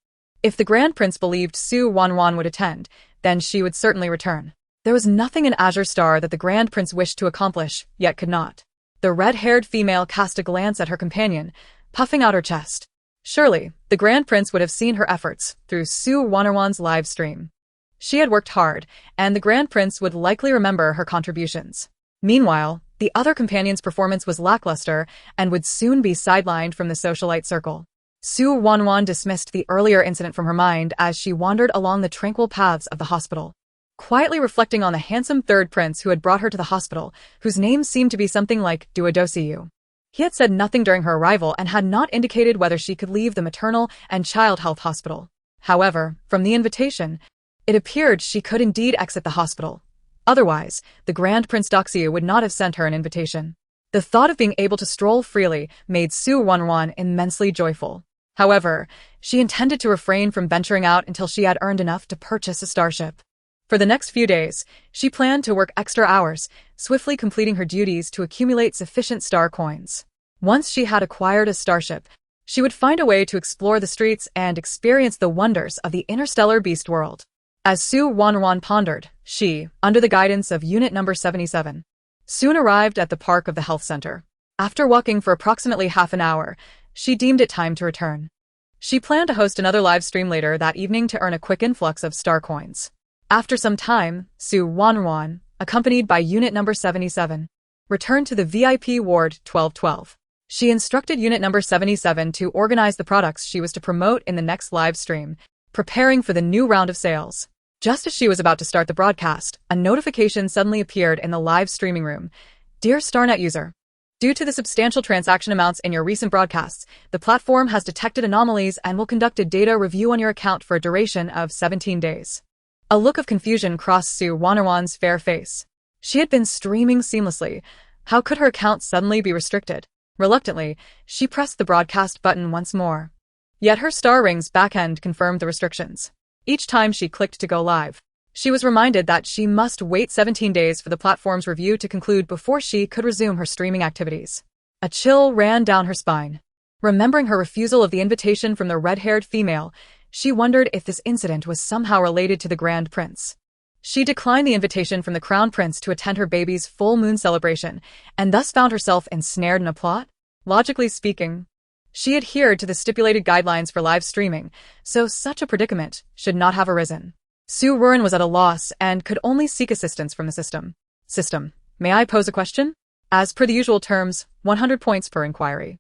If the Grand Prince believed Su Ruoruo would attend, then she would certainly return. There was nothing in Azure Star that the Grand Prince wished to accomplish, yet could not. The red-haired female cast a glance at her companion, puffing out her chest. Surely, the Grand Prince would have seen her efforts through Su Ruoruo's live stream. She had worked hard, and the Grand Prince would likely remember her contributions. Meanwhile, the other companion's performance was lackluster and would soon be sidelined from the socialite circle. Su Ruoruo dismissed the earlier incident from her mind as she wandered along the tranquil paths of the hospital, quietly reflecting on the handsome third prince who had brought her to the hospital, whose name seemed to be something like Duodosiu. He had said nothing during her arrival and had not indicated whether she could leave the maternal and child health hospital. However, from the invitation, it appeared she could indeed exit the hospital. Otherwise, the Grand Prince Doxiu would not have sent her an invitation. The thought of being able to stroll freely made Su Ruoruo immensely joyful. However, she intended to refrain from venturing out until she had earned enough to purchase a starship. For the next few days, she planned to work extra hours, swiftly completing her duties to accumulate sufficient star coins. Once she had acquired a starship, she would find a way to explore the streets and experience the wonders of the interstellar beast world. As Su Ruoruo pondered, she, under the guidance of Unit Number 77, soon arrived at the park of the health center. After walking for approximately half an hour, she deemed it time to return. She planned to host another live stream later that evening to earn a quick influx of star coins. After some time, Su Ruoruo, accompanied by Unit Number 77, returned to the VIP Ward 1212. She instructed Unit Number 77 to organize the products she was to promote in the next live stream, preparing for the new round of sales. Just as she was about to start the broadcast, a notification suddenly appeared in the live streaming room. Dear StarNet user, due to the substantial transaction amounts in your recent broadcasts, the platform has detected anomalies and will conduct a data review on your account for a duration of 17 days. A look of confusion crossed Su Ruoruo's fair face. She had been streaming seamlessly. How could her account suddenly be restricted? Reluctantly, she pressed the broadcast button once more. Yet her star ring's backend confirmed the restrictions. Each time she clicked to go live, She was reminded that she must wait 17 days for the platform's review to conclude before she could resume her streaming activities. A chill ran down her spine. Remembering her refusal of the invitation from the red-haired female, she wondered if this incident was somehow related to the Grand Prince. She declined the invitation from the Crown Prince to attend her baby's full moon celebration, and thus found herself ensnared in a plot. Logically speaking, she adhered to the stipulated guidelines for live streaming, so such a predicament should not have arisen. Su Ruoruo was at a loss and could only seek assistance from the system. System, may I pose a question? As per the usual terms, 100 points per inquiry.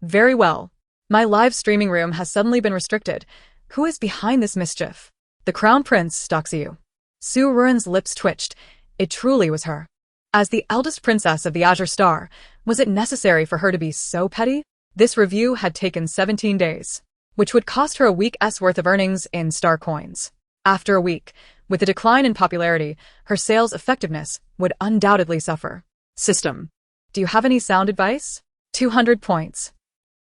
Very well. My live streaming room has suddenly been restricted. Who is behind this mischief? The Crown Prince stalks you. Su Ruoruo's lips twitched. It truly was her. As the eldest princess of the Azure Star, was it necessary for her to be so petty? This review had taken 17 days, which would cost her a week's worth of earnings in star coins. After a week, with the decline in popularity, her sales effectiveness would undoubtedly suffer. System. Do you have any sound advice? 200 points.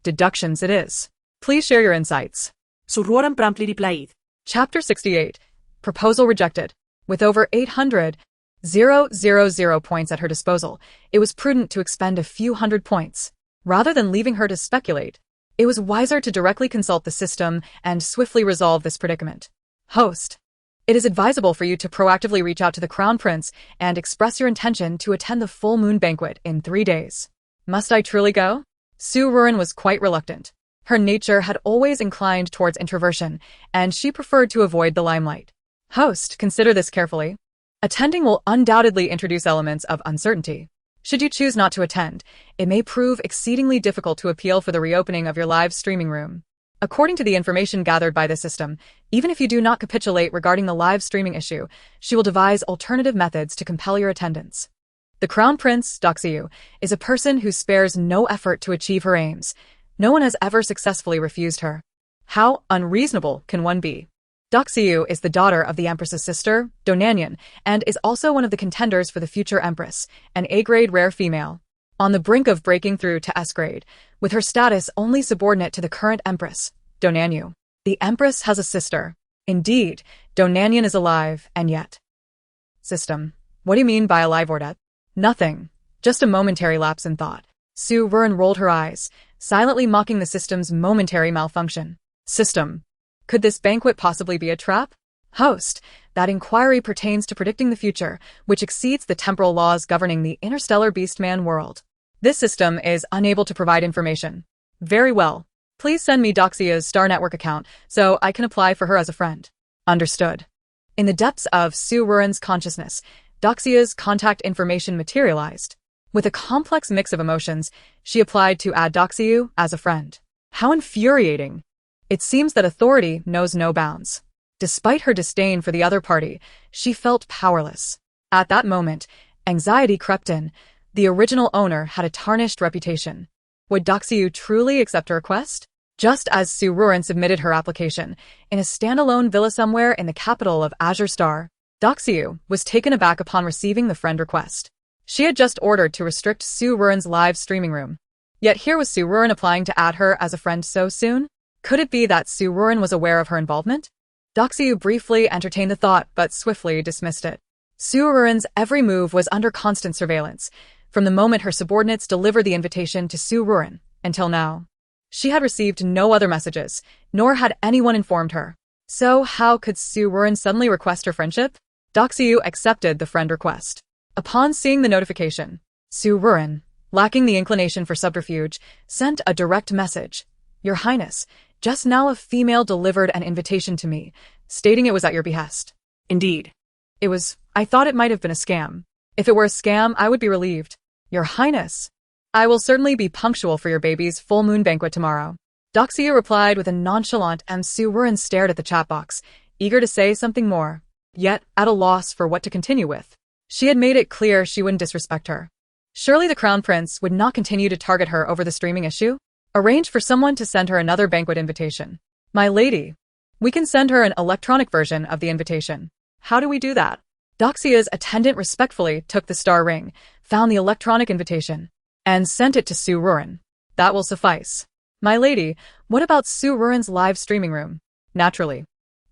Deductions it is. Please share your insights. Su Ruoruo promptly replied. Chapter 68. Proposal rejected. With over 800,000 points at her disposal, it was prudent to expend a few hundred points. Rather than leaving her to speculate, it was wiser to directly consult the system and swiftly resolve this predicament. Host. It is advisable for you to proactively reach out to the Crown Prince and express your intention to attend the full moon banquet in 3 days. Must I truly go? Su Ruoruo was quite reluctant. Her nature had always inclined towards introversion, and she preferred to avoid the limelight. Host, consider this carefully. Attending will undoubtedly introduce elements of uncertainty. Should you choose not to attend, it may prove exceedingly difficult to appeal for the reopening of your live streaming room. According to the information gathered by the system, even if you do not capitulate regarding the live streaming issue, she will devise alternative methods to compel your attendance. The Crown Prince, Doxiu, is a person who spares no effort to achieve her aims. No one has ever successfully refused her. How unreasonable can one be? Doxiu is the daughter of the Empress's sister, Donanyan, and is also one of the contenders for the future Empress, an A-grade rare female. On the brink of breaking through to S-grade, with her status only subordinate to the current Empress, Donanyu. The Empress has a sister. Indeed, Donanyan is alive, and yet. System. What do you mean by alive or dead? Nothing. Just a momentary lapse in thought. Su Ruoruo rolled her eyes, silently mocking the system's momentary malfunction. System. Could this banquet possibly be a trap? Host. That inquiry pertains to predicting the future, which exceeds the temporal laws governing the interstellar beastman world. This system is unable to provide information. Very well. Please send me Doxia's Star Network account so I can apply for her as a friend. Understood. In the depths of Su Ruoruo's consciousness, Doxia's contact information materialized. With a complex mix of emotions, she applied to add Doxiu as a friend. How infuriating! It seems that authority knows no bounds. Despite her disdain for the other party, she felt powerless. At that moment, anxiety crept in. The original owner had a tarnished reputation. Would Doxiu truly accept her request? Just as Su Ruoruo submitted her application, in a standalone villa somewhere in the capital of Azure Star, Doxiu was taken aback upon receiving the friend request. She had just ordered to restrict Su Ruoruo's live streaming room. Yet here was Su Ruoruo applying to add her as a friend so soon? Could it be that Su Ruoruo was aware of her involvement? Doxiu briefly entertained the thought, but swiftly dismissed it. Su Ruoruo's every move was under constant surveillance, from the moment her subordinates delivered the invitation to Su Ruoruo until now. She had received no other messages, nor had anyone informed her. So how could Su Ruoruo suddenly request her friendship? Doxiu accepted the friend request. Upon seeing the notification, Su Ruoruo, lacking the inclination for subterfuge, sent a direct message. Your Highness, just now a female delivered an invitation to me, stating it was at your behest. Indeed. It was. I thought it might have been a scam. If it were a scam, I would be relieved. Your Highness, I will certainly be punctual for your baby's full moon banquet tomorrow. Doxiu replied with a nonchalant, and Su Ruoruo stared at the chat box, eager to say something more, yet at a loss for what to continue with. She had made it clear she wouldn't disrespect her. Surely the Crown Prince would not continue to target her over the streaming issue? Arrange for someone to send her another banquet invitation. My lady, we can send her an electronic version of the invitation. How do we do that? Doxia's attendant respectfully took the star ring, found the electronic invitation, and sent it to Su Ruoruo. That will suffice. My lady, what about Su Ruoruo's live streaming room? Naturally.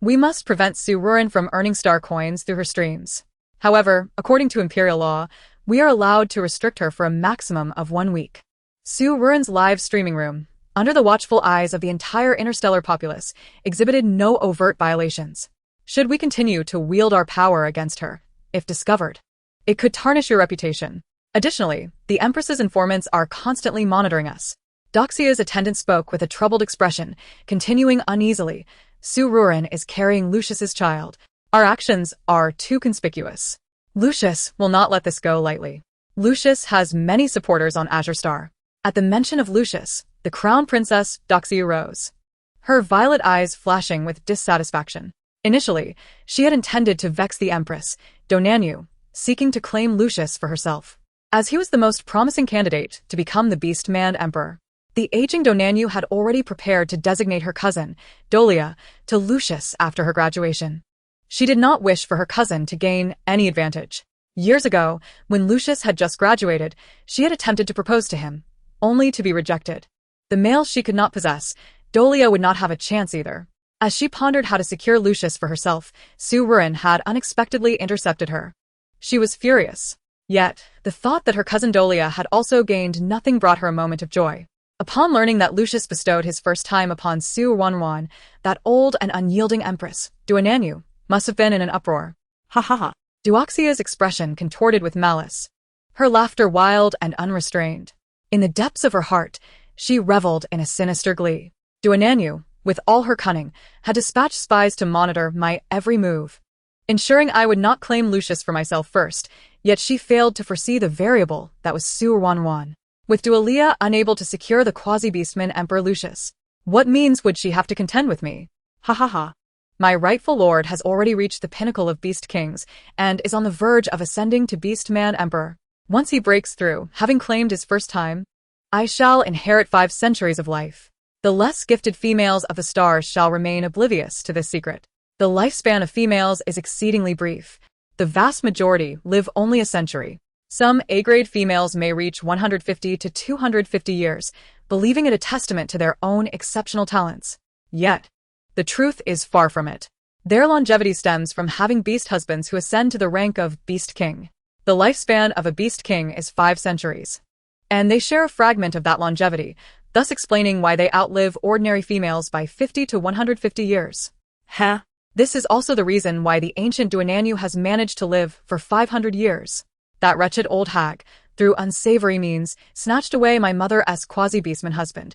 We must prevent Su Ruoruo from earning star coins through her streams. However, according to imperial law, we are allowed to restrict her for a maximum of 1 week. Su Ruoruo's live streaming room, under the watchful eyes of the entire interstellar populace, exhibited no overt violations. Should we continue to wield our power against her, if discovered, it could tarnish your reputation. Additionally, the Empress's informants are constantly monitoring us. Doxia's attendant spoke with a troubled expression, continuing uneasily. Su Ruoruo is carrying Lucius's child. Our actions are too conspicuous. Lucius will not let this go lightly. Lucius has many supporters on Azure Star. At the mention of Lucius, the crown princess, Doxia, rose, her violet eyes flashing with dissatisfaction. Initially, she had intended to vex the Empress, Donanyu, seeking to claim Lucius for herself, as he was the most promising candidate to become the Beast-Man Emperor. The aging Donanyu had already prepared to designate her cousin, Dolia, to Lucius after her graduation. She did not wish for her cousin to gain any advantage. Years ago, when Lucius had just graduated, she had attempted to propose to him, only to be rejected. The male she could not possess, Dolia would not have a chance either. As she pondered how to secure Lucius for herself, Su Ruoruo had unexpectedly intercepted her. She was furious. Yet, the thought that her cousin Dolia had also gained nothing brought her a moment of joy. Upon learning that Lucius bestowed his first time upon Su Ruoruo, that old and unyielding empress, Donanyu, must have been in an uproar. Ha ha ha. Doxia's expression contorted with malice, her laughter wild and unrestrained. In the depths of her heart, she reveled in a sinister glee. Donanyu, with all her cunning, had dispatched spies to monitor my every move, ensuring I would not claim Lucius for myself first, yet she failed to foresee the variable that was Su Ruoruo. With Dolia unable to secure the quasi-beastman Emperor Lucius, what means would she have to contend with me? Ha ha ha. My rightful lord has already reached the pinnacle of Beast Kings and is on the verge of ascending to Beast-Man Emperor. Once he breaks through, having claimed his first time, I shall inherit 5 centuries of life. The less gifted females of the stars shall remain oblivious to this secret. The lifespan of females is exceedingly brief. The vast majority live only a century. Some A-grade females may reach 150 to 250 years, believing it a testament to their own exceptional talents. Yet, the truth is far from it. Their longevity stems from having beast husbands who ascend to the rank of Beast King. The lifespan of a Beast King is 5 centuries. And they share a fragment of that longevity, thus explaining why they outlive ordinary females by 50 to 150 years. Huh? This is also the reason why the ancient Donanyu has managed to live for 500 years. That wretched old hag, through unsavory means, snatched away my mother's quasi-beastman husband,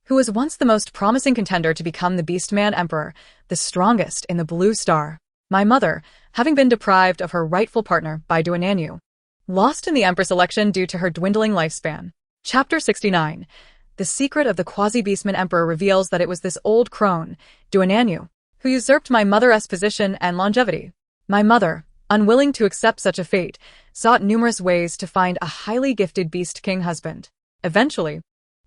who was once the most promising contender to become the Beast-Man Emperor, the strongest in the Blue Star. My mother, having been deprived of her rightful partner by Donanyu, lost in the Empress election due to her dwindling lifespan. Chapter 69. The secret of the quasi-beastman Emperor reveals that it was this old crone, Donanyu, who usurped my mother's position and longevity. My mother, unwilling to accept such a fate, sought numerous ways to find a highly gifted Beast King husband. Eventually,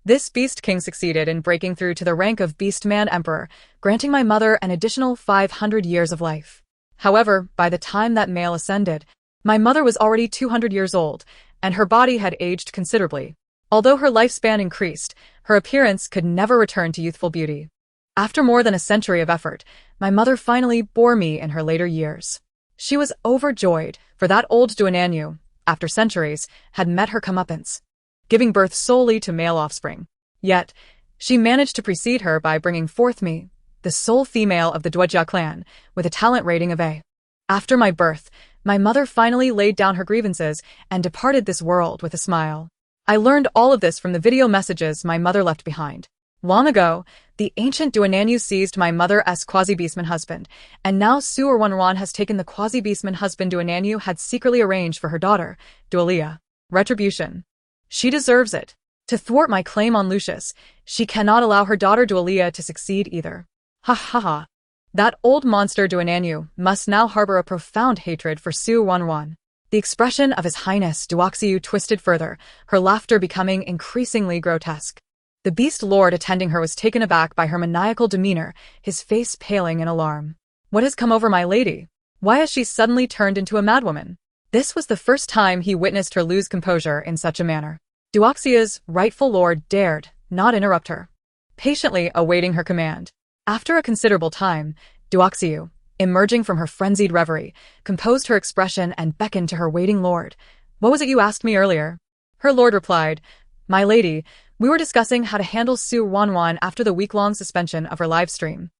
this Beast King succeeded in breaking through to the rank of Beast-Man Emperor, granting my mother an additional 500 years of life. However, by the time that male ascended, my mother was already 200 years old, and her body had aged considerably. Although her lifespan increased, her appearance could never return to youthful beauty. After more than a century of effort, my mother finally bore me in her later years. She was overjoyed, for that old Donanyu, after centuries, had met her comeuppance, giving birth solely to male offspring. Yet, she managed to precede her by bringing forth me, the sole female of the Duojia clan, with a talent rating of A. After my birth, my mother finally laid down her grievances and departed this world with a smile. I learned all of this from the video messages my mother left behind. Long ago, the ancient Donanyu seized my mother's quasi-beastman husband, and now Su Ruoruo has taken the quasi-beastman husband Donanyu had secretly arranged for her daughter, Dolia. Retribution. She deserves it. To thwart my claim on Lucius, she cannot allow her daughter Dolia to succeed either. Ha ha ha. That old monster Donanyu must now harbor a profound hatred for Su Ruoruo. The expression of His Highness Doxiu twisted further, her laughter becoming increasingly grotesque. The beast lord attending her was taken aback by her maniacal demeanor, his face paling in alarm. What has come over my lady? Why has she suddenly turned into a madwoman? This was the first time he witnessed her lose composure in such a manner. Doxia's rightful lord dared not interrupt her, patiently awaiting her command. After a considerable time, Duoxiu, emerging from her frenzied reverie, composed her expression and beckoned to her waiting lord. "What was it you asked me earlier?" Her lord replied, "My lady, we were discussing how to handle Su Ruoruo after the week-long suspension of her live stream.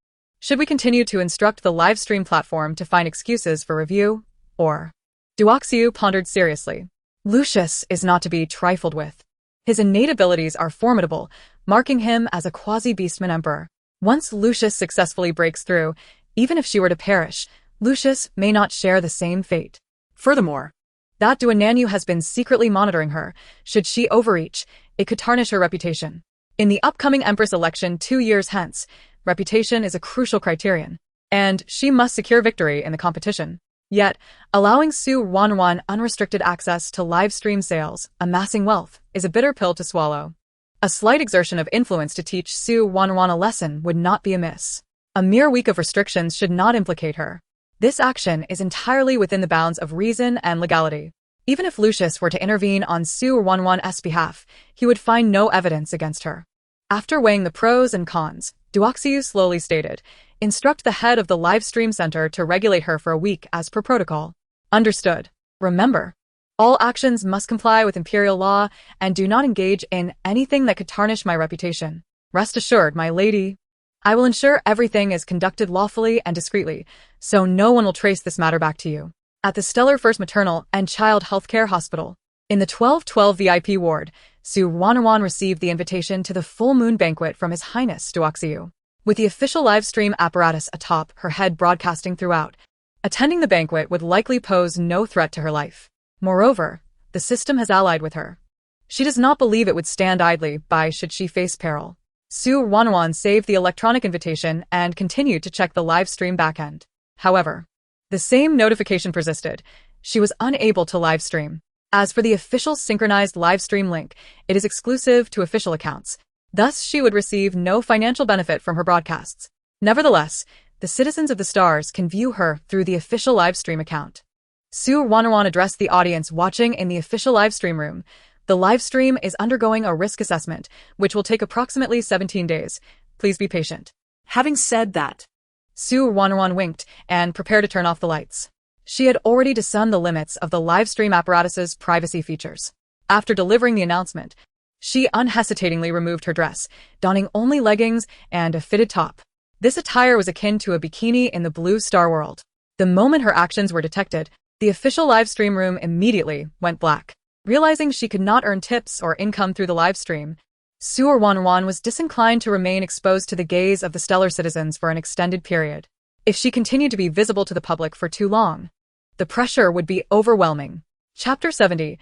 Should we continue to instruct the live stream platform to find excuses for review, or?" Duoxiu pondered seriously. Lucius is not to be trifled with. His innate abilities are formidable, marking him as a quasi-beastman emperor. Once Lucius successfully breaks through, even if she were to perish, Lucius may not share the same fate. Furthermore, that Duananyu has been secretly monitoring her. Should she overreach, it could tarnish her reputation. In the upcoming Empress election 2 years hence, reputation is a crucial criterion, and she must secure victory in the competition. Yet, allowing Su Ruoruo unrestricted access to live stream sales, amassing wealth, is a bitter pill to swallow. A slight exertion of influence to teach Su Ruoruo a lesson would not be amiss. A mere week of restrictions should not implicate her. This action is entirely within the bounds of reason and legality. Even if Lucius were to intervene on Su Ruoruo's behalf, he would find no evidence against her. After weighing the pros and cons, Duoxiu slowly stated, "Instruct the head of the live stream center to regulate her for a week as per protocol." Understood. Remember, all actions must comply with imperial law and do not engage in anything that could tarnish my reputation. Rest assured, my lady. I will ensure everything is conducted lawfully and discreetly, so no one will trace this matter back to you. At the Stellar First Maternal and Child Healthcare Hospital, in the 1212 VIP ward, Su Ruoruo received the invitation to the full moon banquet from His Highness Duoxiu. With the official live stream apparatus atop her head broadcasting throughout, attending the banquet would likely pose no threat to her life. Moreover, the system has allied with her. She does not believe it would stand idly by should she face peril. Su Ruoruo saved the electronic invitation and continued to check the live stream backend. However, the same notification persisted. She was unable to live stream. As for the official synchronized live stream link, it is exclusive to official accounts. Thus, she would receive no financial benefit from her broadcasts. Nevertheless, the citizens of the stars can view her through the official live stream account. Su Ruoruo addressed the audience watching in the official live stream room. The live stream is undergoing a risk assessment, which will take approximately 17 days. Please be patient. Having said that, Su Ruoruo winked and prepared to turn off the lights. She had already discerned the limits of the live stream apparatus's privacy features. After delivering the announcement, she unhesitatingly removed her dress, donning only leggings and a fitted top. This attire was akin to a bikini in the blue star world. The moment her actions were detected, the official live stream room immediately went black. Realizing she could not earn tips or income through the live stream, Su Ruoruo was disinclined to remain exposed to the gaze of the stellar citizens for an extended period. If she continued to be visible to the public for too long, the pressure would be overwhelming. Chapter 70.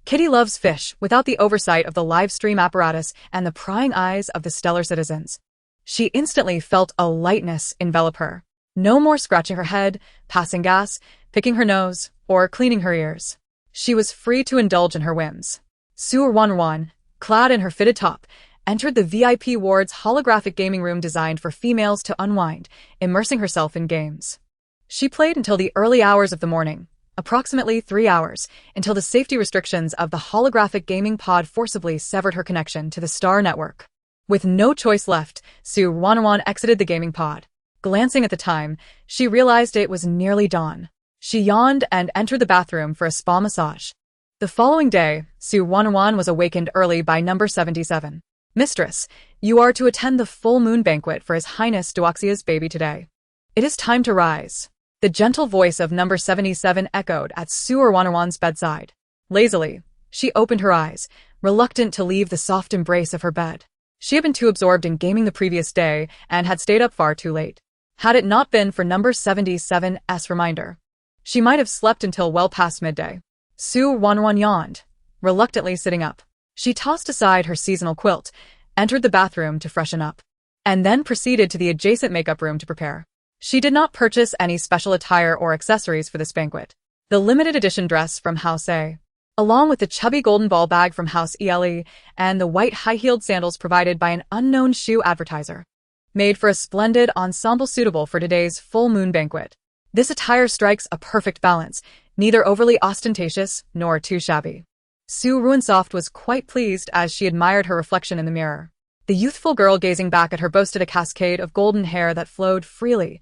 Kitty loves fish without the oversight of the live stream apparatus and the prying eyes of the stellar citizens. She instantly felt a lightness envelop her. No more scratching her head, passing gas, picking her nose, or cleaning her ears. She was free to indulge in her whims. Su Ruoruo, clad in her fitted top, entered the VIP ward's holographic gaming room designed for females to unwind, immersing herself in games. She played until the early hours of the morning, approximately 3 hours, until the safety restrictions of the holographic gaming pod forcibly severed her connection to the star network. With no choice left, Su Ruoruo exited the gaming pod. Glancing at the time, she realized it was nearly dawn. She yawned and entered the bathroom for a spa massage. The following day, Su Ruoruo was awakened early by number 77. "Mistress, you are to attend the full moon banquet for His Highness Duoxiu's baby today. It is time to rise." The gentle voice of number 77 echoed at Su Ruoruo's bedside. Lazily, she opened her eyes, reluctant to leave the soft embrace of her bed. She had been too absorbed in gaming the previous day and had stayed up far too late. Had it not been for number 77's reminder, she might have slept until well past midday. Su Ruoruo yawned, reluctantly sitting up. She tossed aside her seasonal quilt, entered the bathroom to freshen up, and then proceeded to the adjacent makeup room to prepare. She did not purchase any special attire or accessories for this banquet. The limited edition dress from House A, along with the chubby golden ball bag from House ELE and the white high-heeled sandals provided by an unknown shoe advertiser, made for a splendid ensemble suitable for today's full moon banquet. This attire strikes a perfect balance, neither overly ostentatious nor too shabby. Su Ruoruo was quite pleased as she admired her reflection in the mirror. The youthful girl gazing back at her boasted a cascade of golden hair that flowed freely,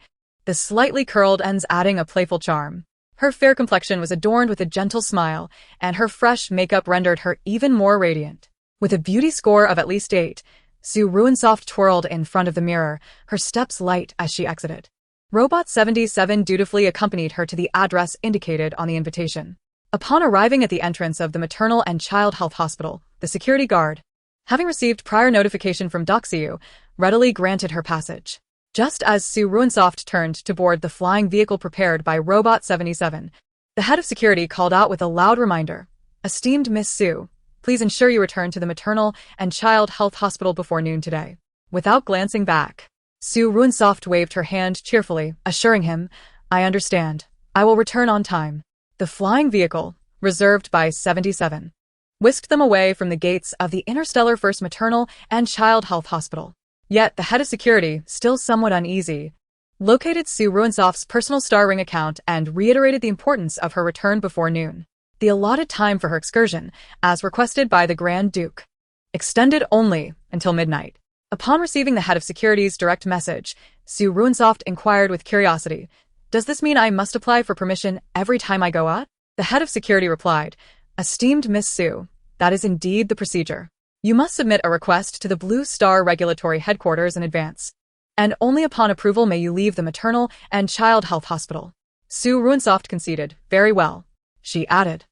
the slightly curled ends adding a playful charm. Her fair complexion was adorned with a gentle smile, and her fresh makeup rendered her even more radiant. With a beauty score of at least 8, Su Ruoruo twirled in front of the mirror, her steps light as she exited. Robot 77 dutifully accompanied her to the address indicated on the invitation. Upon arriving at the entrance of the maternal and child health hospital, the security guard, having received prior notification from Doxiu, readily granted her passage. Just as Su Ruoruo turned to board the flying vehicle prepared by Robot 77, the head of security called out with a loud reminder, "Esteemed Miss Su, please ensure you return to the maternal and child health hospital before noon today." Without glancing back, Su Ruoruo waved her hand cheerfully, assuring him, "I understand. I will return on time." The flying vehicle, reserved by 77, whisked them away from the gates of the interstellar First Maternal and Child Health Hospital. Yet the head of security, still somewhat uneasy, located Su Ruoruo's personal star ring account and reiterated the importance of her return before noon. The allotted time for her excursion, as requested by the Grand Duke, extended only until midnight. Upon receiving the head of security's direct message, Su Ruoruo inquired with curiosity, "Does this mean I must apply for permission every time I go out?" The head of security replied, "Esteemed Miss Su, that is indeed the procedure. You must submit a request to the Blue Star Regulatory Headquarters in advance, and only upon approval may you leave the maternal and child health hospital." Su Ruoruo conceded, "Very well." She added,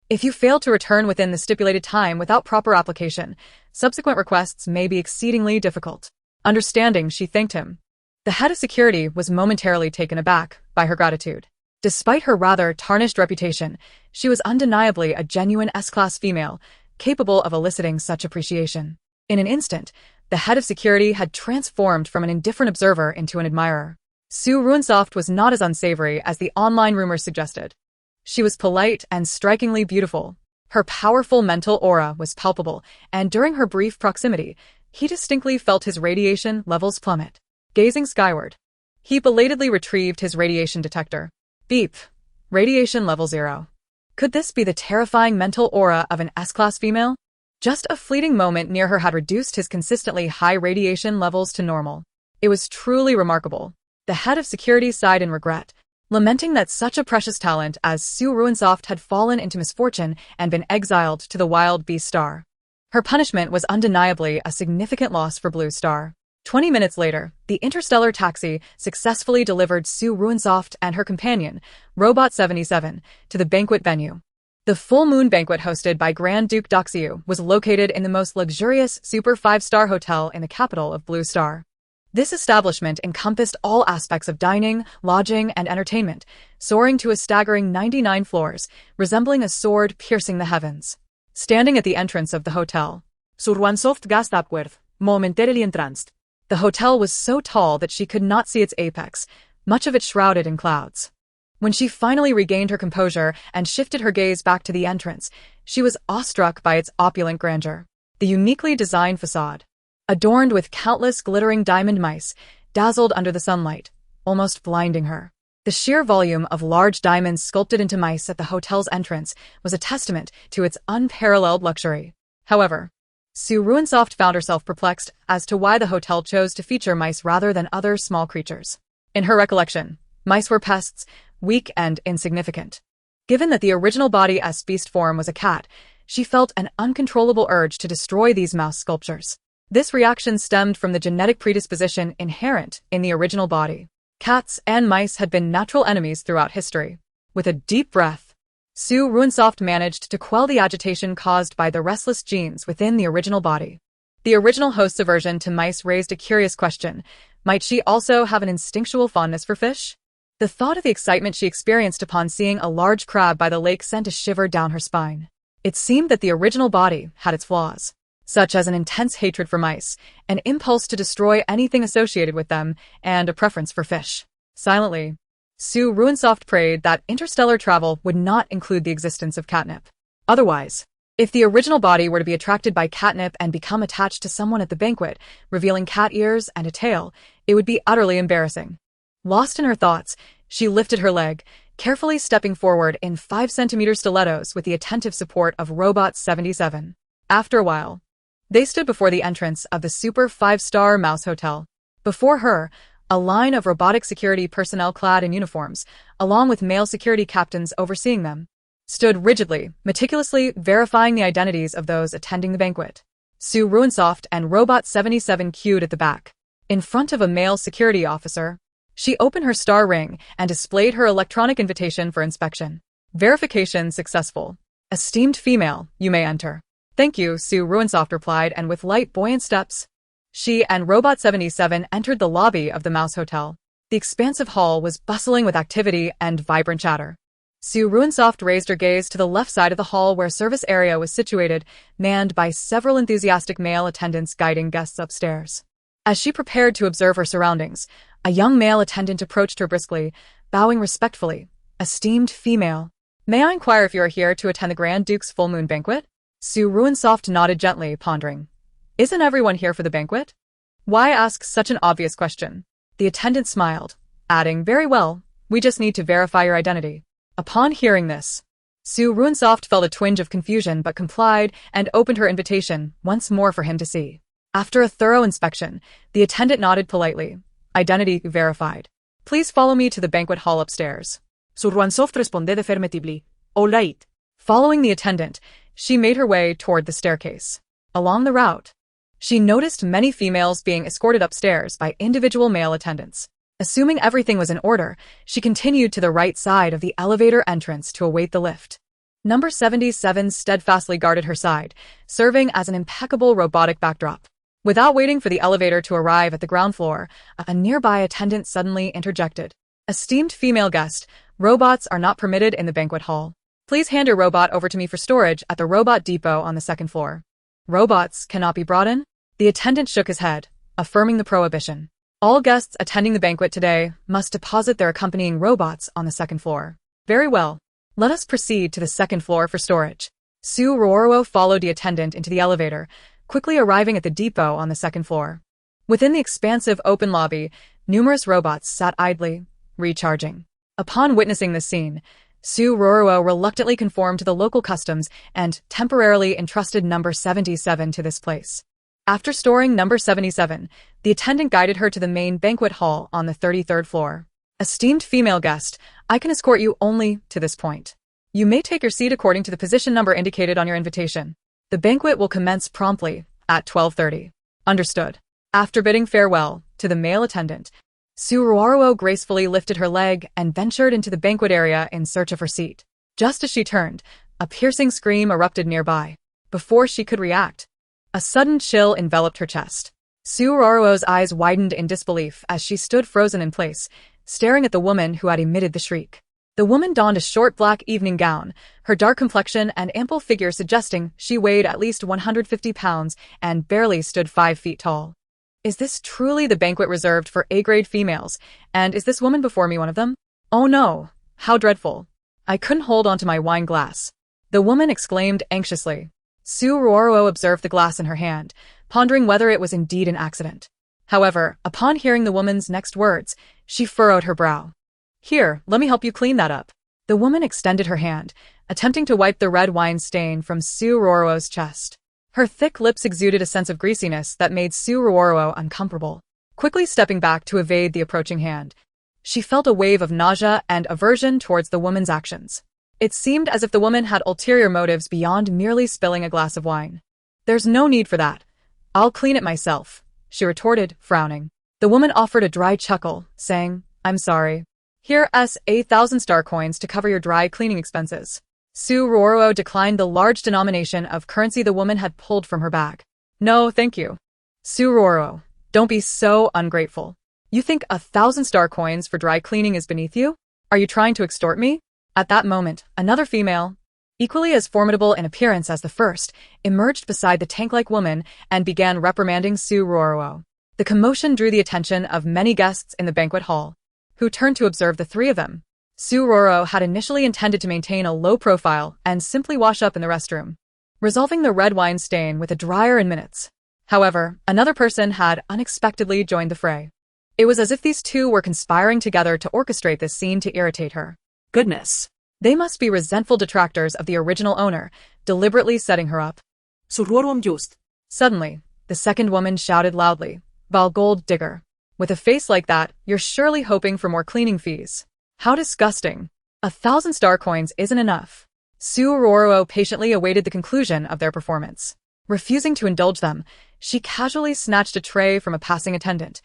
"If you fail to return within the stipulated time without proper application, subsequent requests may be exceedingly difficult." Understanding, she thanked him. The head of security was momentarily taken aback by her gratitude. Despite her rather tarnished reputation, she was undeniably a genuine S-class female, capable of eliciting such appreciation. In an instant, the head of security had transformed from an indifferent observer into an admirer. Su Ruoruo was not as unsavory as the online rumors suggested. She was polite and strikingly beautiful. Her powerful mental aura was palpable, and during her brief proximity, he distinctly felt his radiation levels plummet. Gazing skyward, he belatedly retrieved his radiation detector. Beep. Radiation level 0. Could this be the terrifying mental aura of an S-class female? Just a fleeting moment near her had reduced his consistently high radiation levels to normal. It was truly remarkable. The head of security sighed in regret, lamenting that such a precious talent as Su Ruoruo had fallen into misfortune and been exiled to the wild beast star. Her punishment was undeniably a significant loss for Blue Star. 20 minutes later, the interstellar taxi successfully delivered Su Ruoruo and her companion, Robot 77, to the banquet venue. The full moon banquet hosted by Grand Duke Doxiu was located in the most luxurious Super 5-star hotel in the capital of Blue Star. This establishment encompassed all aspects of dining, lodging, and entertainment, soaring to a staggering 99 floors, resembling a sword piercing the heavens. Standing at the entrance of the hotel, Su Ruoruo gasped upward, momentarily entranced. The hotel was so tall that she could not see its apex, much of it shrouded in clouds. When she finally regained her composure and shifted her gaze back to the entrance, she was awestruck by its opulent grandeur. The uniquely designed facade, adorned with countless glittering diamond mice, dazzled under the sunlight, almost blinding her. The sheer volume of large diamonds sculpted into mice at the hotel's entrance was a testament to its unparalleled luxury. However, Su Ruoruo found herself perplexed as to why the hotel chose to feature mice rather than other small creatures. In her recollection, mice were pests, weak and insignificant. Given that the original body-s beast form was a cat, she felt an uncontrollable urge to destroy these mouse sculptures. This reaction stemmed from the genetic predisposition inherent in the original body. Cats and mice had been natural enemies throughout history. With a deep breath, Su Ruoruo managed to quell the agitation caused by the restless genes within the original body. The original host's aversion to mice raised a curious question. Might she also have an instinctual fondness for fish? The thought of the excitement she experienced upon seeing a large crab by the lake sent a shiver down her spine. It seemed that the original body had its flaws, such as an intense hatred for mice, an impulse to destroy anything associated with them, and a preference for fish. Silently, Su Ruoruo prayed that interstellar travel would not include the existence of catnip. Otherwise, if the original body were to be attracted by catnip and become attached to someone at the banquet, revealing cat ears and a tail, it would be utterly embarrassing. Lost in her thoughts, she lifted her leg, carefully stepping forward in 5-centimeter stilettos with the attentive support of Robot 77. After a while, they stood before the entrance of the Super 5-star Mouse Hotel. Before her, A line of robotic security personnel clad in uniforms, along with male security captains overseeing them, stood rigidly, meticulously verifying the identities of those attending the banquet. Su Ruoruo and Robot 77 queued at the back. In front of a male security officer, she opened her star ring and displayed her electronic invitation for inspection. Verification successful. Esteemed female, you may enter. Thank you, Su Ruoruo replied, and with light, buoyant steps, she and Robot 77 entered the lobby of the Mouse Hotel. The expansive hall was bustling with activity and vibrant chatter. Su Ruoruo raised her gaze to the left side of the hall where service area was situated, manned by several enthusiastic male attendants guiding guests upstairs. As she prepared to observe her surroundings, a young male attendant approached her briskly, bowing respectfully. Esteemed female, may I inquire if you are here to attend the Grand Duke's full moon banquet? Su Ruoruo nodded gently, pondering. Isn't everyone here for the banquet? Why ask such an obvious question? The attendant smiled, adding, very well, we just need to verify your identity. Upon hearing this, Su Ruoruo felt a twinge of confusion but complied and opened her invitation once more for him to see. After a thorough inspection, the attendant nodded politely. Identity verified. Please follow me to the banquet hall upstairs. Su Ruoruo responded affirmatively. All right. Following the attendant, she made her way toward the staircase. Along the route, she noticed many females being escorted upstairs by individual male attendants. Assuming everything was in order, she continued to the right side of the elevator entrance to await the lift. Number 77 steadfastly guarded her side, serving as an impeccable robotic backdrop. Without waiting for the elevator to arrive at the ground floor, a nearby attendant suddenly interjected. Esteemed female guest, robots are not permitted in the banquet hall. Please hand your robot over to me for storage at the robot depot on the second floor. Robots cannot be brought in? The attendant shook his head, affirming the prohibition. All guests attending the banquet today must deposit their accompanying robots on the second floor. Very well. Let us proceed to the second floor for storage. Su Ruoruo followed the attendant into the elevator, quickly arriving at the depot on the second floor. Within the expansive open lobby, numerous robots sat idly, recharging. Upon witnessing this scene, Su Ruoruo reluctantly conformed to the local customs and temporarily entrusted number 77 to this place. After storing number 77, the attendant guided her to the main banquet hall on the 33rd floor. Esteemed female guest, I can escort you only to this point. You may take your seat according to the position number indicated on your invitation. The banquet will commence promptly at 12:30. Understood. After bidding farewell to the male attendant, Su Ruoruo gracefully lifted her leg and ventured into the banquet area in search of her seat. Just as she turned, a piercing scream erupted nearby. Before she could react, a sudden chill enveloped her chest. Su Ruoruo's eyes widened in disbelief as she stood frozen in place, staring at the woman who had emitted the shriek. The woman donned a short black evening gown, her dark complexion and ample figure suggesting she weighed at least 150 pounds and barely stood 5 feet tall. Is this truly the banquet reserved for A-grade females, and is this woman before me one of them? Oh no, how dreadful. I couldn't hold onto my wine glass. The woman exclaimed anxiously. Su Ruoruo observed the glass in her hand, pondering whether it was indeed an accident. However, upon hearing the woman's next words, she furrowed her brow. Here, let me help you clean that up. The woman extended her hand, attempting to wipe the red wine stain from Su Ruoruo's chest. Her thick lips exuded a sense of greasiness that made Su Ruoruo uncomfortable. Quickly stepping back to evade the approaching hand, she felt a wave of nausea and aversion towards the woman's actions. It seemed as if the woman had ulterior motives beyond merely spilling a glass of wine. There's no need for that. I'll clean it myself, she retorted, frowning. The woman offered a dry chuckle, saying, I'm sorry. Here are 1,000 star coins to cover your dry cleaning expenses. Su Ruoruo declined the large denomination of currency the woman had pulled from her bag. No, thank you. Su Ruoruo, don't be so ungrateful. You think 1,000 star coins for dry cleaning is beneath you? Are you trying to extort me? At that moment, another female, equally as formidable in appearance as the first, emerged beside the tank-like woman and began reprimanding Su Ruoruo. The commotion drew the attention of many guests in the banquet hall, who turned to observe the three of them. Su Ruoruo had initially intended to maintain a low profile and simply wash up in the restroom, resolving the red wine stain with a dryer in minutes. However, another person had unexpectedly joined the fray. It was as if these two were conspiring together to orchestrate this scene to irritate her. Goodness. They must be resentful detractors of the original owner, deliberately setting her up. Su Ruoruo just. Suddenly, the second woman shouted loudly, Val Gold Digger. With a face like that, you're surely hoping for more cleaning fees. How disgusting. 1,000 star coins isn't enough. Su Ruoruo patiently awaited the conclusion of their performance. Refusing to indulge them, she casually snatched a tray from a passing attendant,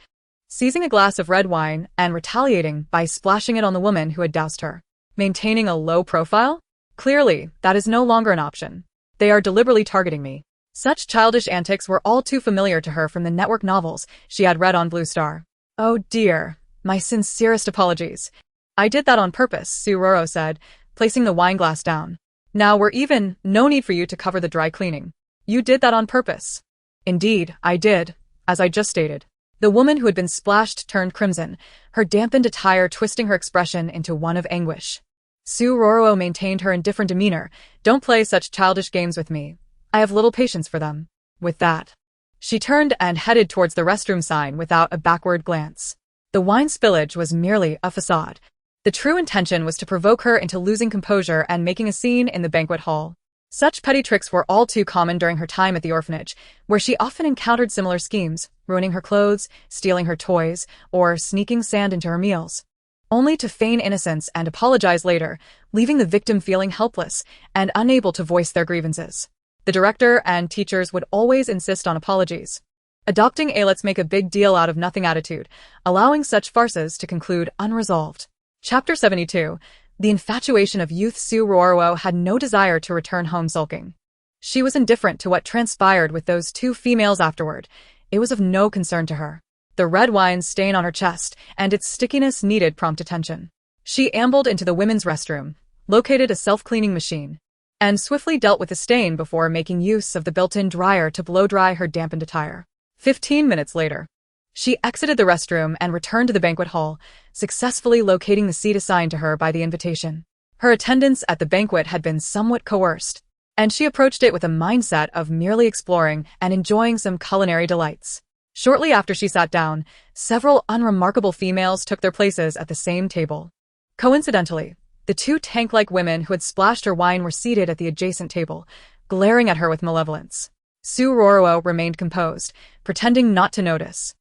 seizing a glass of red wine and retaliating by splashing it on the woman who had doused her. Maintaining a low profile? Clearly, that is no longer an option. They are deliberately targeting me. Such childish antics were all too familiar to her from the network novels she had read on Blue Star. Oh dear, my sincerest apologies. I did that on purpose, Su Ruoruo said, placing the wine glass down. Now we're even, no need for you to cover the dry cleaning. You did that on purpose. Indeed, I did, as I just stated. The woman who had been splashed turned crimson, her dampened attire twisting her expression into one of anguish. Su Ruoruo maintained her indifferent demeanor. Don't play such childish games with me. I have little patience for them. With that, she turned and headed towards the restroom sign without a backward glance. The wine spillage was merely a facade. The true intention was to provoke her into losing composure and making a scene in the banquet hall. Such petty tricks were all too common during her time at the orphanage, where she often encountered similar schemes, ruining her clothes, stealing her toys, or sneaking sand into her meals, only to feign innocence and apologize later, leaving the victim feeling helpless and unable to voice their grievances. The director and teachers would always insist on apologies, adopting a let's make a big deal out of nothing attitude, allowing such farces to conclude unresolved. Chapter 72. The infatuation of youth. Su Ruoruo had no desire to return home sulking. She was indifferent to what transpired with those two females afterward. It was of no concern to her. The red wine stain on her chest and its stickiness needed prompt attention. She ambled into the women's restroom, located a self-cleaning machine, and swiftly dealt with the stain before making use of the built-in dryer to blow-dry her dampened attire. 15 minutes later, she exited the restroom and returned to the banquet hall, successfully locating the seat assigned to her by the invitation. Her attendance at the banquet had been somewhat coerced, and she approached it with a mindset of merely exploring and enjoying some culinary delights. Shortly after she sat down, several unremarkable females took their places at the same table. Coincidentally, the two tank-like women who had splashed her wine were seated at the adjacent table, glaring at her with malevolence. Su Ruoruo remained composed, pretending not to notice.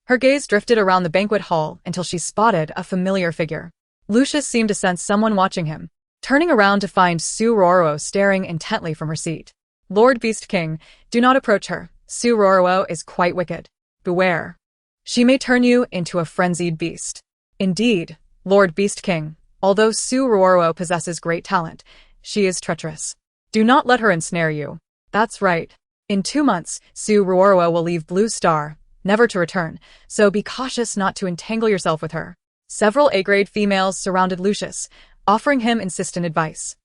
Her gaze drifted around the banquet hall until she spotted a familiar figure. Lucius seemed to sense someone watching him, turning around to find Su Ruoruo staring intently from her seat. Lord Beast King, do not approach her. Su Ruoruo is quite wicked. Beware. She may turn you into a frenzied beast. Indeed, Lord Beast King, although Su Ruoruo possesses great talent, she is treacherous. Do not let her ensnare you. That's right. In 2 months, Su Ruoruo will leave Blue Star, never to return, so be cautious not to entangle yourself with her. Several A-grade females surrounded Lucius, offering him insistent advice.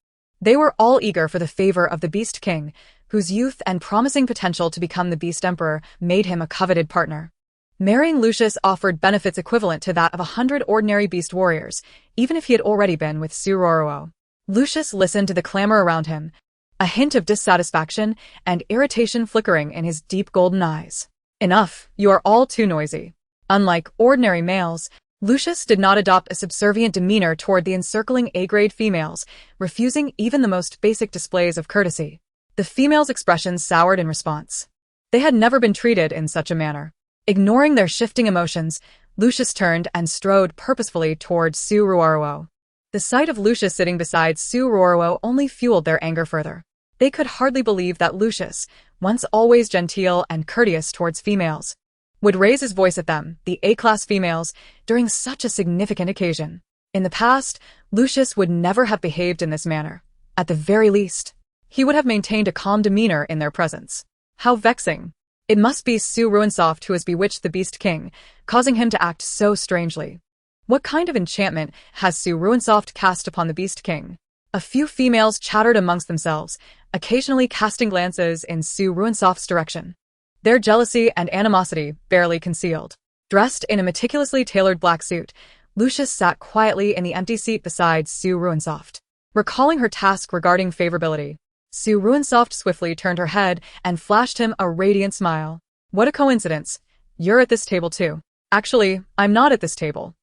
They were all eager for the favor of the Beast King, whose youth and promising potential to become the Beast Emperor made him a coveted partner. Marrying Lucius offered benefits equivalent to that of 100 ordinary beast warriors, even if he had already been with Su Ruoruo. Lucius listened to the clamor around him, a hint of dissatisfaction and irritation flickering in his deep golden eyes. Enough, you are all too noisy. Unlike ordinary males, Lucius did not adopt a subservient demeanor toward the encircling A-grade females, refusing even the most basic displays of courtesy. The females' expressions soured in response. They had never been treated in such a manner. Ignoring their shifting emotions, Lucius turned and strode purposefully toward Su Ruoruo. The sight of Lucius sitting beside Su Ruoruo only fueled their anger further. They could hardly believe that Lucius, once always genteel and courteous towards females, would raise his voice at them, the A-class females, during such a significant occasion. In the past, Lucius would never have behaved in this manner. At the very least, he would have maintained a calm demeanor in their presence. How vexing. It must be Su Ruoruo who has bewitched the Beast King, causing him to act so strangely. What kind of enchantment has Su Ruoruo cast upon the Beast King? A few females chattered amongst themselves, occasionally casting glances in Su Ruoruo's direction. Their jealousy and animosity barely concealed. Dressed in a meticulously tailored black suit, Lucius sat quietly in the empty seat beside Su Ruoruo. Recalling her task regarding favorability, Su Ruoruo swiftly turned her head and flashed him a radiant smile. What a coincidence. You're at this table too. Actually, I'm not at this table.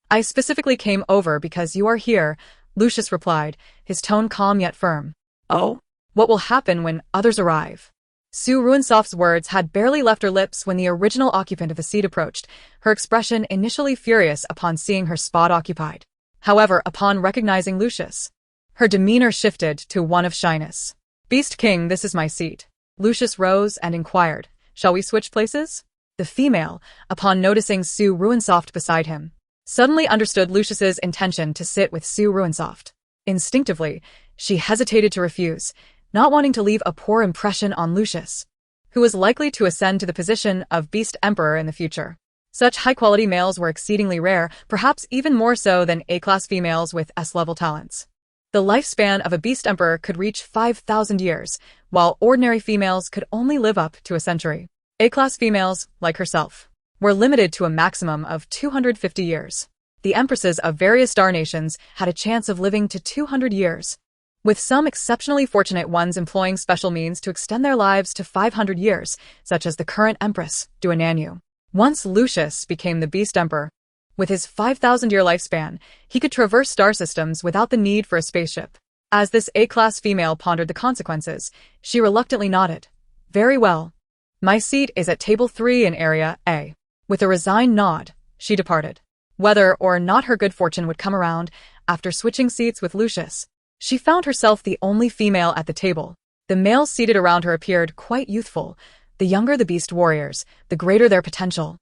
I specifically came over because you are here, Lucius replied, his tone calm yet firm. Oh? What will happen when others arrive? Su Ruoruo's words had barely left her lips when the original occupant of the seat approached, her expression initially furious upon seeing her spot occupied. However, upon recognizing Lucius, her demeanor shifted to one of shyness. "Beast King, this is my seat." Lucius rose and inquired, "Shall we switch places?" The female, upon noticing Su Ruoruo beside him, suddenly understood Lucius's intention to sit with Su Ruoruo. Instinctively, she hesitated to refuse, not wanting to leave a poor impression on Lucius, who was likely to ascend to the position of Beast Emperor in the future. Such high-quality males were exceedingly rare, perhaps even more so than A-class females with S-level talents. The lifespan of a Beast Emperor could reach 5,000 years, while ordinary females could only live up to a century. A-class females, like herself, were limited to a maximum of 250 years. The empresses of various star nations had a chance of living to 200 years, with some exceptionally fortunate ones employing special means to extend their lives to 500 years, such as the current Empress, Duananyu. Once Lucius became the Beast Emperor, with his 5,000-year lifespan, he could traverse star systems without the need for a spaceship. As this A-class female pondered the consequences, she reluctantly nodded. "Very well. My seat is at table 3 in area A." With a resigned nod, she departed. Whether or not her good fortune would come around, after switching seats with Lucius, she found herself the only female at the table. The males seated around her appeared quite youthful. The younger the beast warriors, the greater their potential,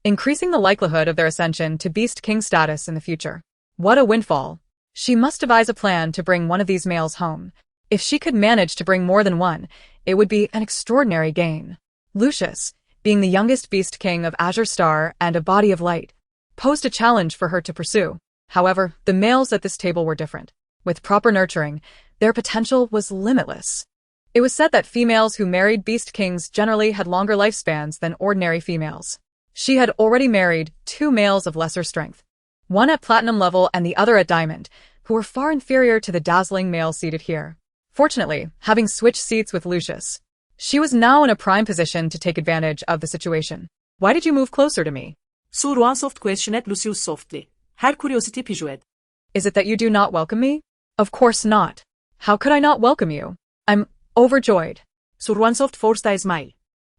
increasing the likelihood of their ascension to Beast King status in the future. What a windfall! She must devise a plan to bring one of these males home. If she could manage to bring more than one, it would be an extraordinary gain. Lucius, being the youngest Beast King of Azure Star and a body of light, posed a challenge for her to pursue. However, the males at this table were different. With proper nurturing, their potential was limitless. It was said that females who married Beast Kings generally had longer lifespans than ordinary females. She had already married 2 males of lesser strength, one at platinum level and the other at diamond, who were far inferior to the dazzling male seated here. Fortunately, having switched seats with Lucius, she was now in a prime position to take advantage of the situation. "Why did you move closer to me?" Su Ruoruo questioned Lucius softly. Her curiosity piqued. "Is it that you do not welcome me?" "Of course not. How could I not welcome you? I'm overjoyed." Su Ruoruo forced a smile.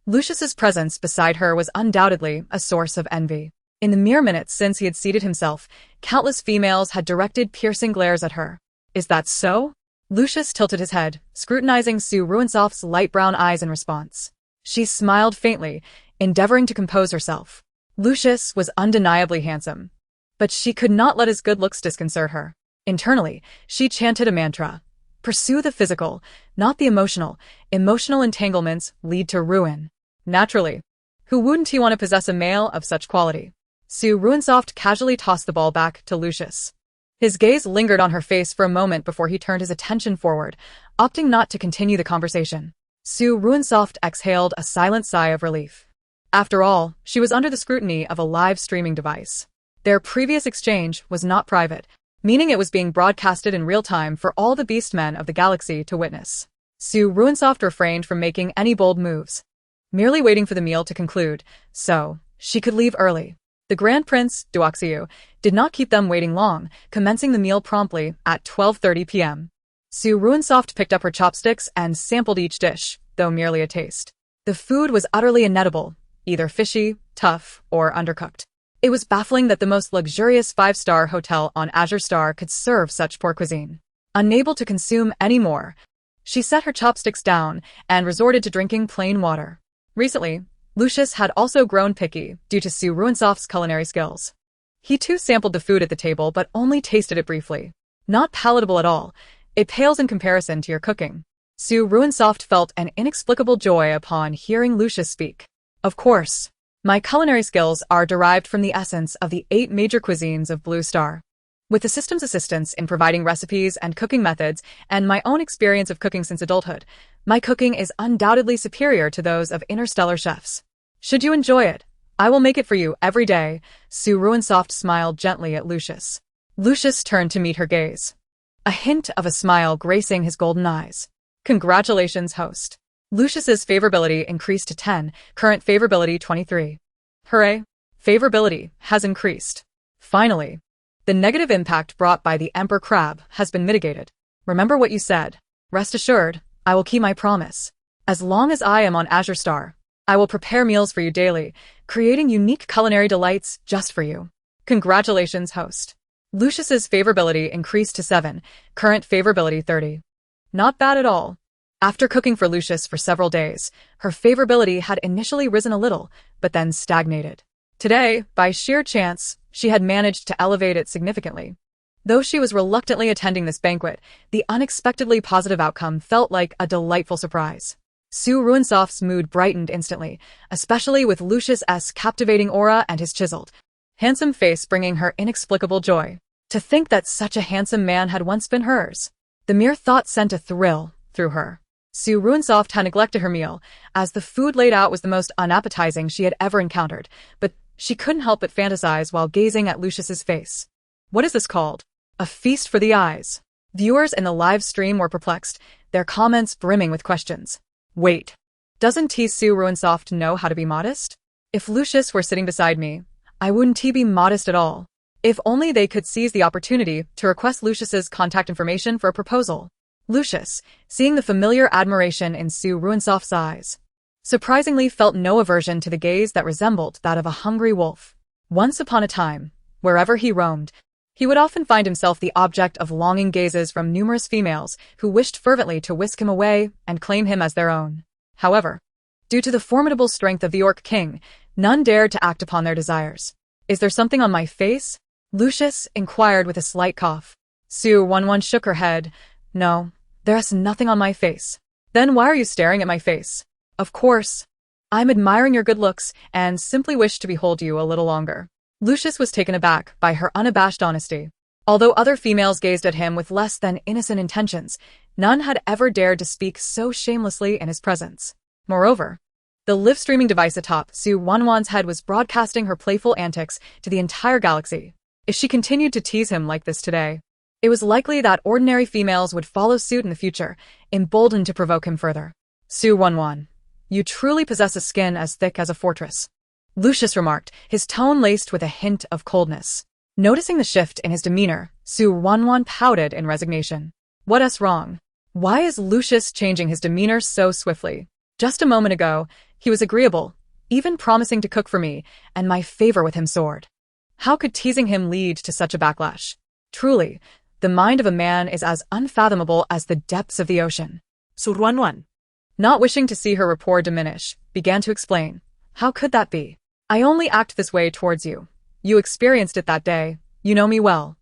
Lucius's presence beside her was undoubtedly a source of envy. In the mere minutes since he had seated himself, countless females had directed piercing glares at her. "Is that so?" Lucius tilted his head, scrutinizing Su Ruoruo's light brown eyes in response. She smiled faintly, endeavoring to compose herself. Lucius was undeniably handsome, but she could not let his good looks disconcert her. Internally, she chanted a mantra. Pursue the physical, not the emotional. Emotional entanglements lead to ruin. Naturally. Who wouldn't he want to possess a male of such quality? Su Ruoruo casually tossed the ball back to Lucius. His gaze lingered on her face for a moment before he turned his attention forward, opting not to continue the conversation. Su Ruoruo exhaled a silent sigh of relief. After all, she was under the scrutiny of a live streaming device. Their previous exchange was not private, meaning it was being broadcasted in real time for all the beastmen of the galaxy to witness. Su Ruoruo refrained from making any bold moves, merely waiting for the meal to conclude, so she could leave early. The Grand Prince, Duoxiu, did not keep them waiting long, commencing the meal promptly at 12:30 p.m. Su Ruoruo picked up her chopsticks and sampled each dish, though merely a taste. The food was utterly inedible, either fishy, tough, or undercooked. It was baffling that the most luxurious 5-star hotel on Azure Star could serve such poor cuisine. Unable to consume any more, she set her chopsticks down and resorted to drinking plain water. Recently, Lucius had also grown picky due to Su Ruoruo's culinary skills. He too sampled the food at the table but only tasted it briefly. Not palatable at all. It pales in comparison to your cooking. Su Ruoruo felt an inexplicable joy upon hearing Lucius speak. Of course. My culinary skills are derived from the essence of the 8 major cuisines of Blue Star. With the system's assistance in providing recipes and cooking methods and my own experience of cooking since adulthood, my cooking is undoubtedly superior to those of interstellar chefs. Should you enjoy it, I will make it for you every day. Su Ruoruo smiled gently at Lucius. Lucius turned to meet her gaze, a hint of a smile gracing his golden eyes. Congratulations, host. Lucius's favorability increased to 10, current favorability 23. Hooray! Favorability has increased. Finally, the negative impact brought by the Emperor Crab has been mitigated. Remember what you said. Rest assured, I will keep my promise. As long as I am on Azure Star, I will prepare meals for you daily, creating unique culinary delights just for you. Congratulations, host. Lucius's favorability increased to 7, current favorability 30. Not bad at all. After cooking for Lucius for several days, her favorability had initially risen a little, but then stagnated. Today, by sheer chance, she had managed to elevate it significantly. Though she was reluctantly attending this banquet, the unexpectedly positive outcome felt like a delightful surprise. Su Ruoruo's mood brightened instantly, especially with Lucius's captivating aura and his chiseled, handsome face bringing her inexplicable joy. To think that such a handsome man had once been hers. The mere thought sent a thrill through her. Su Ruoruo had neglected her meal, as the food laid out was the most unappetizing she had ever encountered, but she couldn't help but fantasize while gazing at Lucius's face. What is this called? A feast for the eyes. Viewers in the live stream were perplexed, their comments brimming with questions. Wait. Doesn't Su Ruoruo know how to be modest? If Lucius were sitting beside me, I wouldn't be modest at all. If only they could seize the opportunity to request Lucius's contact information for a proposal. Lucius, seeing the familiar admiration in Su Ruoruo's eyes, surprisingly felt no aversion to the gaze that resembled that of a hungry wolf. Once upon a time, wherever he roamed, he would often find himself the object of longing gazes from numerous females who wished fervently to whisk him away and claim him as their own. However, due to the formidable strength of the Orc King, none dared to act upon their desires. Is there something on my face? Lucius inquired with a slight cough. Su Ruoruo shook her head. No, there's nothing on my face. Then why are you staring at my face? Of course. I'm admiring your good looks and simply wish to behold you a little longer. Lucius was taken aback by her unabashed honesty. Although other females gazed at him with less than innocent intentions, none had ever dared to speak so shamelessly in his presence. Moreover, the live streaming device atop Su Ruoruo's head was broadcasting her playful antics to the entire galaxy. If she continued to tease him like this today, it was likely that ordinary females would follow suit in the future, emboldened to provoke him further. Su Ruoruo, you truly possess a skin as thick as a fortress, Lucius remarked, his tone laced with a hint of coldness. Noticing the shift in his demeanor, Su Ruoruo pouted in resignation. What's wrong? Why is Lucius changing his demeanor so swiftly? Just a moment ago, he was agreeable, even promising to cook for me, and my favor with him soared. How could teasing him lead to such a backlash? Truly, the mind of a man is as unfathomable as the depths of the ocean. Su Ruoruo, Not wishing to see her rapport diminish, began to explain. How could that be? I only act this way towards you. You experienced it that day. You know me well.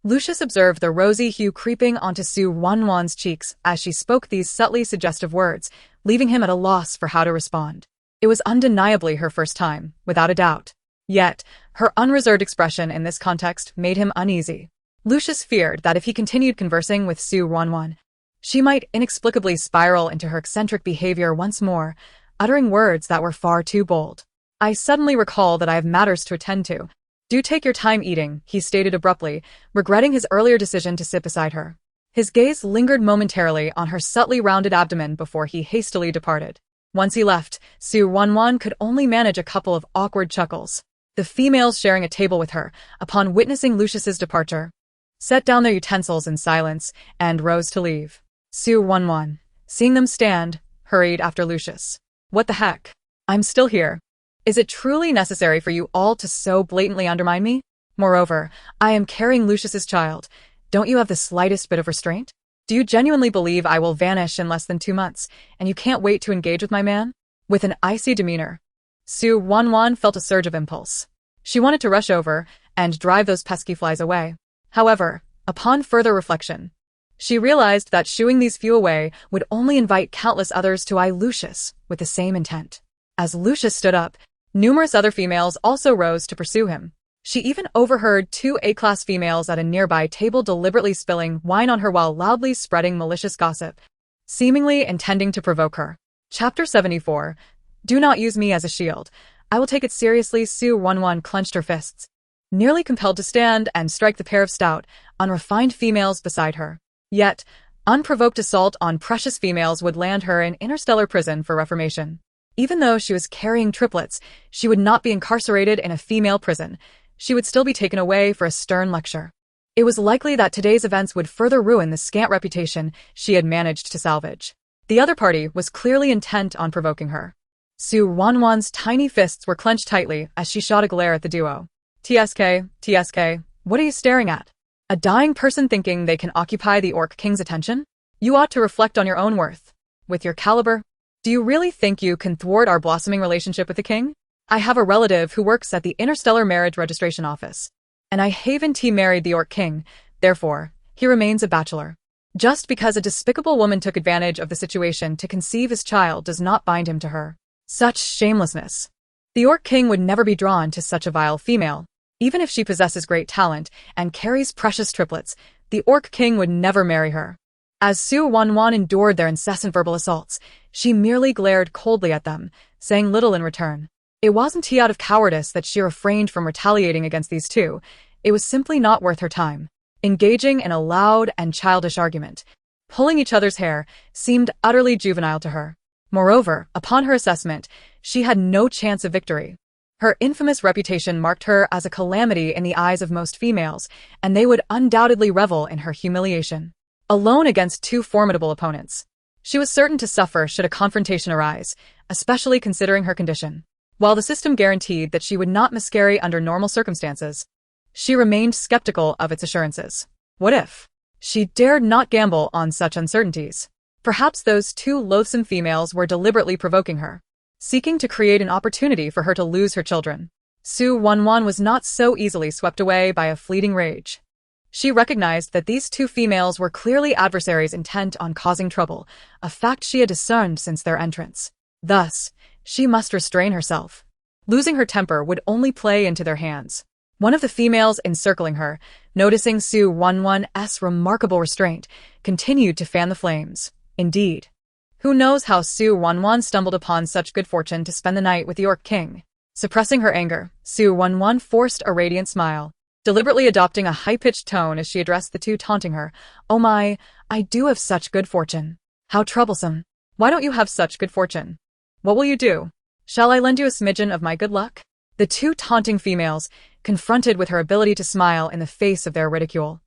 Lucius observed the rosy hue creeping onto Su Ruoruo's cheeks as she spoke these subtly suggestive words, leaving him at a loss for how to respond. It was undeniably her first time, without a doubt. Yet, her unreserved expression in this context made him uneasy. Lucius feared that if he continued conversing with Su Ruoruo, she might inexplicably spiral into her eccentric behavior once more, uttering words that were far too bold. I suddenly recall that I have matters to attend to. Do take your time eating, he stated abruptly, regretting his earlier decision to sit beside her. His gaze lingered momentarily on her subtly rounded abdomen before he hastily departed. Once he left, Su Ruoruo could only manage a couple of awkward chuckles. The females sharing a table with her, upon witnessing Lucius's departure, set down their utensils in silence and rose to leave. Su Ruoruo, seeing them stand, hurried after Lucius. What the heck? I'm still here. Is it truly necessary for you all to so blatantly undermine me? Moreover, I am carrying Lucius's child. Don't you have the slightest bit of restraint? Do you genuinely believe I will vanish in less than 2 months, and you can't wait to engage with my man? With an icy demeanor, Su Ruoruo felt a surge of impulse. She wanted to rush over and drive those pesky flies away. However, upon further reflection, she realized that shooing these few away would only invite countless others to eye Lucius with the same intent. As Lucius stood up, numerous other females also rose to pursue him. She even overheard 2 A-class females at a nearby table deliberately spilling wine on her while loudly spreading malicious gossip, seemingly intending to provoke her. Chapter 74. Do not use me as a shield. I will take it seriously. Su Ruoruo clenched her fists, nearly compelled to stand and strike the pair of stout, unrefined females beside her. Yet, unprovoked assault on precious females would land her in interstellar prison for reformation. Even though she was carrying triplets, she would not be incarcerated in a female prison. She would still be taken away for a stern lecture. It was likely that today's events would further ruin the scant reputation she had managed to salvage. The other party was clearly intent on provoking her. Su Ruoruo's tiny fists were clenched tightly as she shot a glare at the duo. TSK, what are you staring at? A dying person thinking they can occupy the Orc King's attention? You ought to reflect on your own worth. With your caliber, do you really think you can thwart our blossoming relationship with the king? I have a relative who works at the Interstellar Marriage Registration Office, and I haven't married the Orc King, therefore, he remains a bachelor. Just because a despicable woman took advantage of the situation to conceive his child does not bind him to her. Such shamelessness. The Orc King would never be drawn to such a vile female. Even if she possesses great talent and carries precious triplets, the Orc King would never marry her. As Su Ruoruo endured their incessant verbal assaults, she merely glared coldly at them, saying little in return. It wasn't out of cowardice that she refrained from retaliating against these two. It was simply not worth her time. Engaging in a loud and childish argument, pulling each other's hair, seemed utterly juvenile to her. Moreover, upon her assessment, she had no chance of victory. Her infamous reputation marked her as a calamity in the eyes of most females, and they would undoubtedly revel in her humiliation. Alone against two formidable opponents, she was certain to suffer should a confrontation arise, especially considering her condition. While the system guaranteed that she would not miscarry under normal circumstances, she remained skeptical of its assurances. What if? She dared not gamble on such uncertainties. Perhaps those two loathsome females were deliberately provoking her, seeking to create an opportunity for her to lose her children. Su Ruoruo was not so easily swept away by a fleeting rage. She recognized that these two females were clearly adversaries intent on causing trouble, a fact she had discerned since their entrance. Thus, she must restrain herself. Losing her temper would only play into their hands. One of the females encircling her, noticing Su Ruoruo's remarkable restraint, continued to fan the flames. Indeed, who knows how Su Ruoruo stumbled upon such good fortune to spend the night with the Orc King? Suppressing her anger, Su Ruoruo forced a radiant smile, deliberately adopting a high-pitched tone as she addressed the two, taunting her. Oh my, I do have such good fortune. How troublesome. Why don't you have such good fortune? What will you do? Shall I lend you a smidgen of my good luck? The two taunting females, confronted with her ability to smile in the face of their ridicule,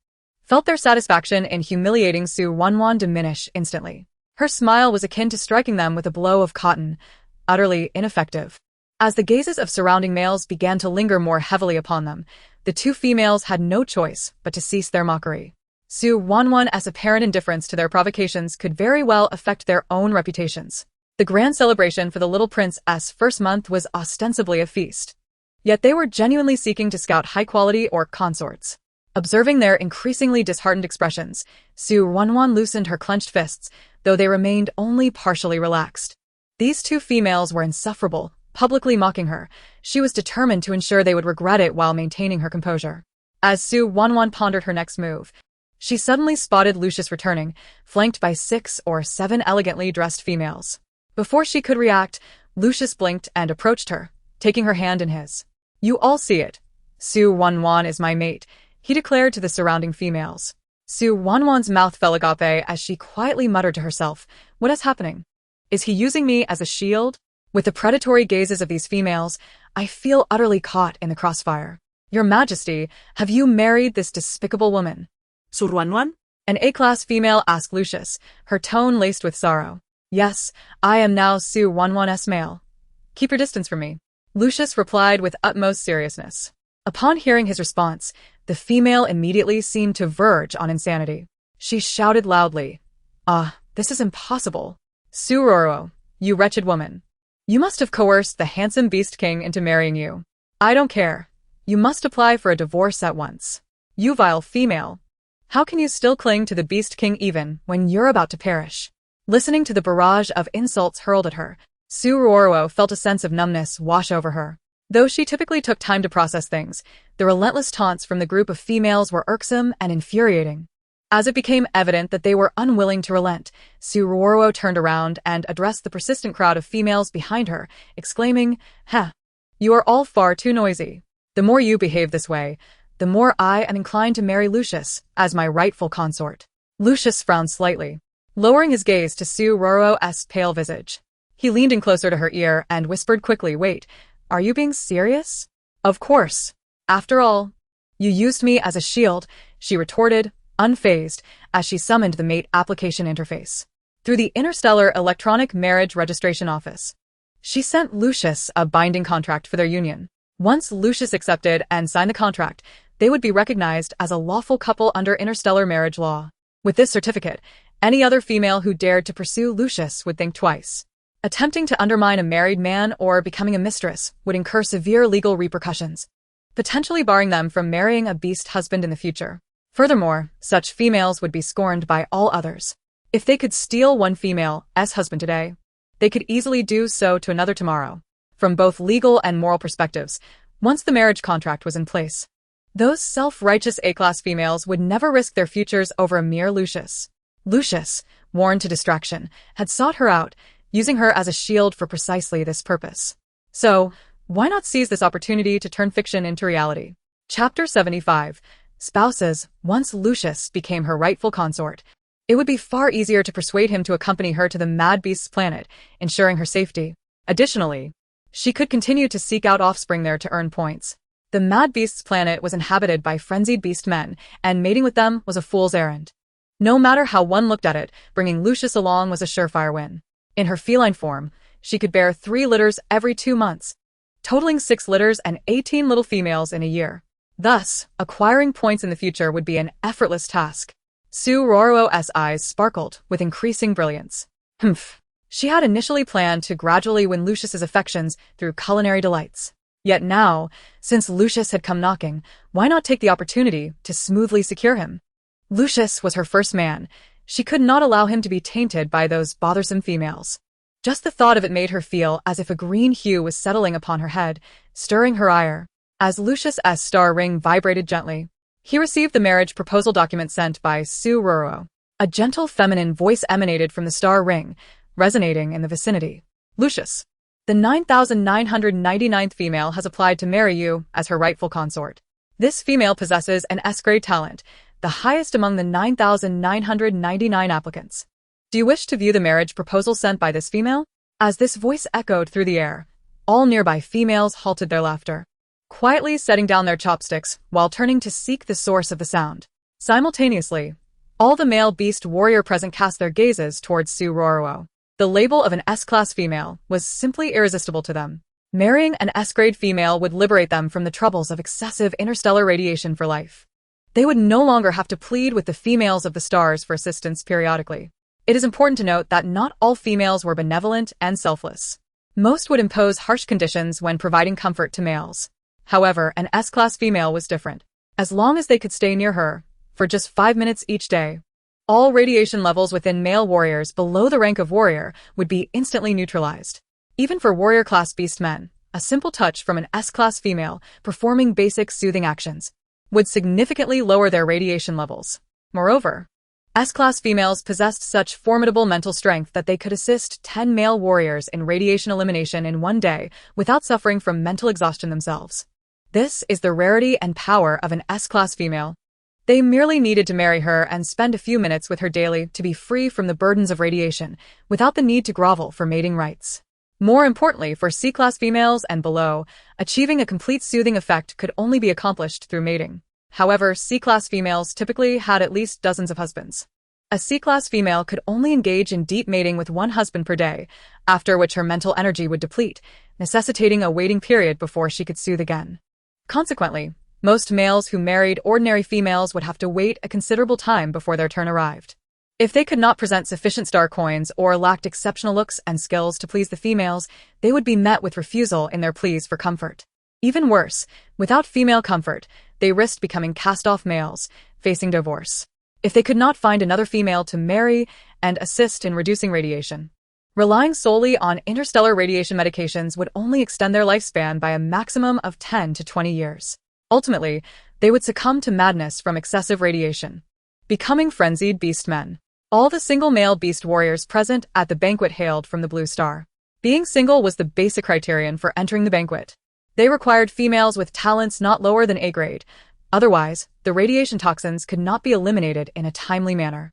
felt their satisfaction in humiliating Su Ruoruo diminish instantly. Her smile was akin to striking them with a blow of cotton, utterly ineffective. As the gazes of surrounding males began to linger more heavily upon them, the two females had no choice but to cease their mockery. Su Ruoruo's apparent indifference to their provocations could very well affect their own reputations. The grand celebration for the little prince's first month was ostensibly a feast. Yet they were genuinely seeking to scout high-quality Orc consorts. Observing their increasingly disheartened expressions, Su Ruoruo loosened her clenched fists, though they remained only partially relaxed. These two females were insufferable, publicly mocking her. She was determined to ensure they would regret it while maintaining her composure. As Su Ruoruo pondered her next move, she suddenly spotted Lucius returning, flanked by 6 or 7 elegantly dressed females. Before she could react, Lucius blinked and approached her, taking her hand in his. You all see it. Su Ruoruo is my mate, he declared to the surrounding females. Su Ruoruo's mouth fell agape as she quietly muttered to herself, what is happening? Is he using me as a shield? With the predatory gazes of these females, I feel utterly caught in the crossfire. Your Majesty, have you married this despicable woman? Su Ruoruo? An A-class female asked Lucius, her tone laced with sorrow. Yes, I am now Su Ruoruo's male. Keep your distance from me. Lucius replied with utmost seriousness. Upon hearing his response, the female immediately seemed to verge on insanity. She shouted loudly, this is impossible. Su Ruoruo, you wretched woman. You must have coerced the handsome Beast King into marrying you. I don't care. You must apply for a divorce at once. You vile female. How can you still cling to the Beast King even when you're about to perish? Listening to the barrage of insults hurled at her, Su Ruoruo felt a sense of numbness wash over her. Though she typically took time to process things, the relentless taunts from the group of females were irksome and infuriating. As it became evident that they were unwilling to relent, Su Ruoruo turned around and addressed the persistent crowd of females behind her, exclaiming, you are all far too noisy. The more you behave this way, the more I am inclined to marry Lucius as my rightful consort. Lucius frowned slightly, lowering his gaze to Su Ruoruo's pale visage. He leaned in closer to her ear and whispered quickly, wait, are you being serious? Of course. After all, you used me as a shield, she retorted, unfazed, as she summoned the mate application interface. through the Interstellar Electronic Marriage Registration Office. She sent Lucius a binding contract for their union. Once Lucius accepted and signed the contract, they would be recognized as a lawful couple under interstellar marriage law. With this certificate, any other female who dared to pursue Lucius would think twice. Attempting to undermine a married man or becoming a mistress would incur severe legal repercussions, potentially barring them from marrying a beast husband in the future. Furthermore, such females would be scorned by all others. If they could steal one female's husband today, they could easily do so to another tomorrow. From both legal and moral perspectives, once the marriage contract was in place, those self-righteous A-class females would never risk their futures over a mere Lucius. Lucius, worn to distraction, had sought her out, using her as a shield for precisely this purpose. So, why not seize this opportunity to turn fiction into reality? Chapter 75. Spouses. Once Lucius became her rightful consort, it would be far easier to persuade him to accompany her to the Mad Beast's planet, ensuring her safety. Additionally, she could continue to seek out offspring there to earn points. The Mad Beast's planet was inhabited by frenzied beast men, and mating with them was a fool's errand. No matter how one looked at it, bringing Lucius along was a surefire win. In her feline form, she could bear 3 litters every 2 months, totaling 6 litters and 18 little females in a year. Thus, acquiring points in the future would be an effortless task. Su Ruoruo's eyes sparkled with increasing brilliance. She had initially planned to gradually win Lucius's affections through culinary delights. Yet now, since Lucius had come knocking, why not take the opportunity to smoothly secure him? Lucius was her first man. She could not allow him to be tainted by those bothersome females. Just the thought of it made her feel as if a green hue was settling upon her head, stirring her ire. As Lucius's star ring vibrated gently, he received the marriage proposal document sent by Su Ruoruo. A gentle feminine voice emanated from the star ring, resonating in the vicinity. Lucius, the 9,999th female has applied to marry you as her rightful consort. This female possesses an S-grade talent, the highest among the 9,999 applicants. Do you wish to view the marriage proposal sent by this female? As this voice echoed through the air, all nearby females halted their laughter, quietly setting down their chopsticks while turning to seek the source of the sound. Simultaneously, all the male beast warrior present cast their gazes towards Su Ruoruo. The label of an S-class female was simply irresistible to them. Marrying an S-grade female would liberate them from the troubles of excessive interstellar radiation for life. They would no longer have to plead with the females of the stars for assistance periodically. It is important to note that not all females were benevolent and selfless. Most would impose harsh conditions when providing comfort to males. However, an S-class female was different. As long as they could stay near her, for just 5 minutes each day, all radiation levels within male warriors below the rank of warrior would be instantly neutralized. Even for warrior-class beast men, a simple touch from an S-class female performing basic soothing actions would significantly lower their radiation levels. Moreover, S-class females possessed such formidable mental strength that they could assist 10 male warriors in radiation elimination in 1 day without suffering from mental exhaustion themselves. This is the rarity and power of an S-class female. They merely needed to marry her and spend a few minutes with her daily to be free from the burdens of radiation, without the need to grovel for mating rights. More importantly, for C-class females and below, achieving a complete soothing effect could only be accomplished through mating. However, C-class females typically had at least dozens of husbands. A C-class female could only engage in deep mating with 1 husband per day, after which her mental energy would deplete, necessitating a waiting period before she could soothe again. Consequently, most males who married ordinary females would have to wait a considerable time before their turn arrived. If they could not present sufficient star coins or lacked exceptional looks and skills to please the females, they would be met with refusal in their pleas for comfort. Even worse, without female comfort, they risked becoming cast-off males, facing divorce. If they could not find another female to marry and assist in reducing radiation, relying solely on interstellar radiation medications would only extend their lifespan by a maximum of 10 to 20 years. Ultimately, they would succumb to madness from excessive radiation, becoming frenzied beast men. All the single male beast warriors present at the banquet hailed from the Blue Star. Being single was the basic criterion for entering the banquet. They required females with talents not lower than A-grade. Otherwise, the radiation toxins could not be eliminated in a timely manner.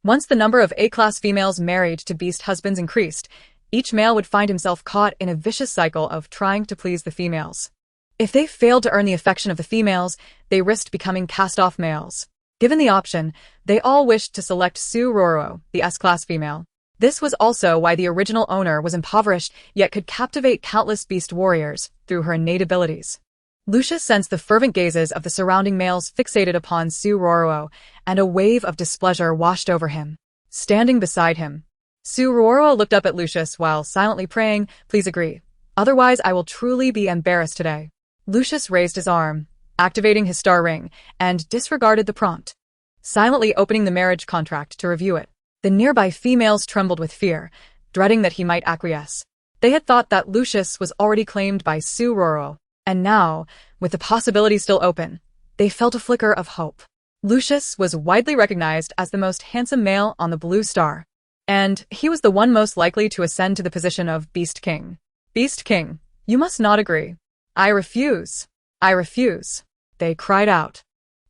Once the number of A-class females married to beast husbands increased, each male would find himself caught in a vicious cycle of trying to please the females. If they failed to earn the affection of the females, they risked becoming cast-off males. Given the option, they all wished to select Su Ruoruo, the S-class female. This was also why the original owner was impoverished yet could captivate countless beast warriors through her innate abilities. Lucius sensed the fervent gazes of the surrounding males fixated upon Su Ruoruo, and a wave of displeasure washed over him. Standing beside him, Su Ruoruo looked up at Lucius while silently praying, "Please agree. Otherwise I will truly be embarrassed today." Lucius raised his arm, activating his star ring, and disregarded the prompt, silently opening the marriage contract to review it. The nearby females trembled with fear, dreading that he might acquiesce. They had thought that Lucius was already claimed by Su Ruoruo, and now, with the possibility still open, they felt a flicker of hope. Lucius was widely recognized as the most handsome male on the Blue Star, and he was the one most likely to ascend to the position of Beast King. "Beast King, you must not agree." "I refuse. I refuse," they cried out.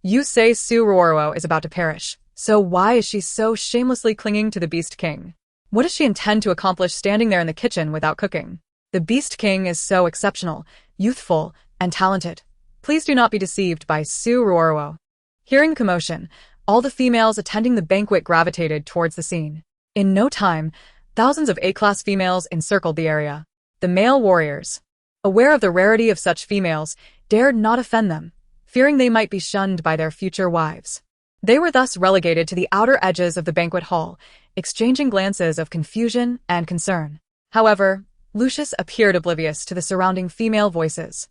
"You say Su Ruoruo is about to perish, so why is she so shamelessly clinging to the Beast King? What does she intend to accomplish standing there in the kitchen without cooking? The Beast King is so exceptional, youthful, and talented. Please do not be deceived by Su Ruoruo." Hearing commotion, all the females attending the banquet gravitated towards the scene. In no time, thousands of A-class females encircled the area. The male warriors, aware of the rarity of such females, dared not offend them, fearing they might be shunned by their future wives. They were thus relegated to the outer edges of the banquet hall, exchanging glances of confusion and concern. However, Lucius appeared oblivious to the surrounding female voices.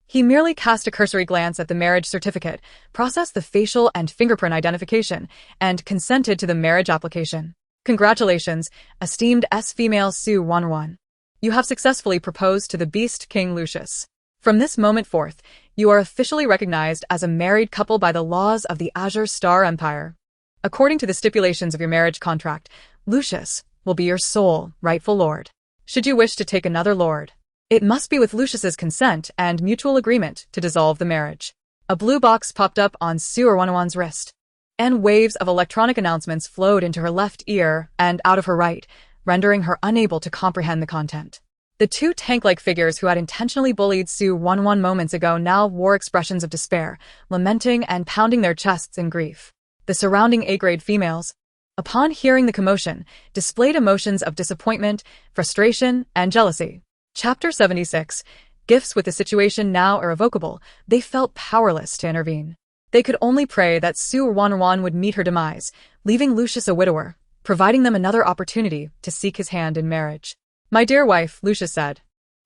He merely cast a cursory glance at the marriage certificate, processed the facial and fingerprint identification, and consented to the marriage application. "Congratulations, esteemed S-female Su Ruoruo. You have successfully proposed to the Beast King Lucius. From this moment forth, you are officially recognized as a married couple by the laws of the Azure Star Empire. According to the stipulations of your marriage contract, Lucius will be your sole rightful lord. Should you wish to take another lord, it must be with Lucius's consent and mutual agreement to dissolve the marriage." A blue box popped up on Su Ruoruo's wrist, and waves of electronic announcements flowed into her left ear and out of her right, rendering her unable to comprehend the content. The two tank-like figures who had intentionally bullied Su Ruoruo moments ago now wore expressions of despair, lamenting and pounding their chests in grief. The surrounding A-grade females, upon hearing the commotion, displayed emotions of disappointment, frustration, and jealousy. Chapter 76. Gifts. With the situation now irrevocable, they felt powerless to intervene. They could only pray that Su Ruoruo would meet her demise, leaving Lucius a widower, providing them another opportunity to seek his hand in marriage. "My dear wife," Lucius said,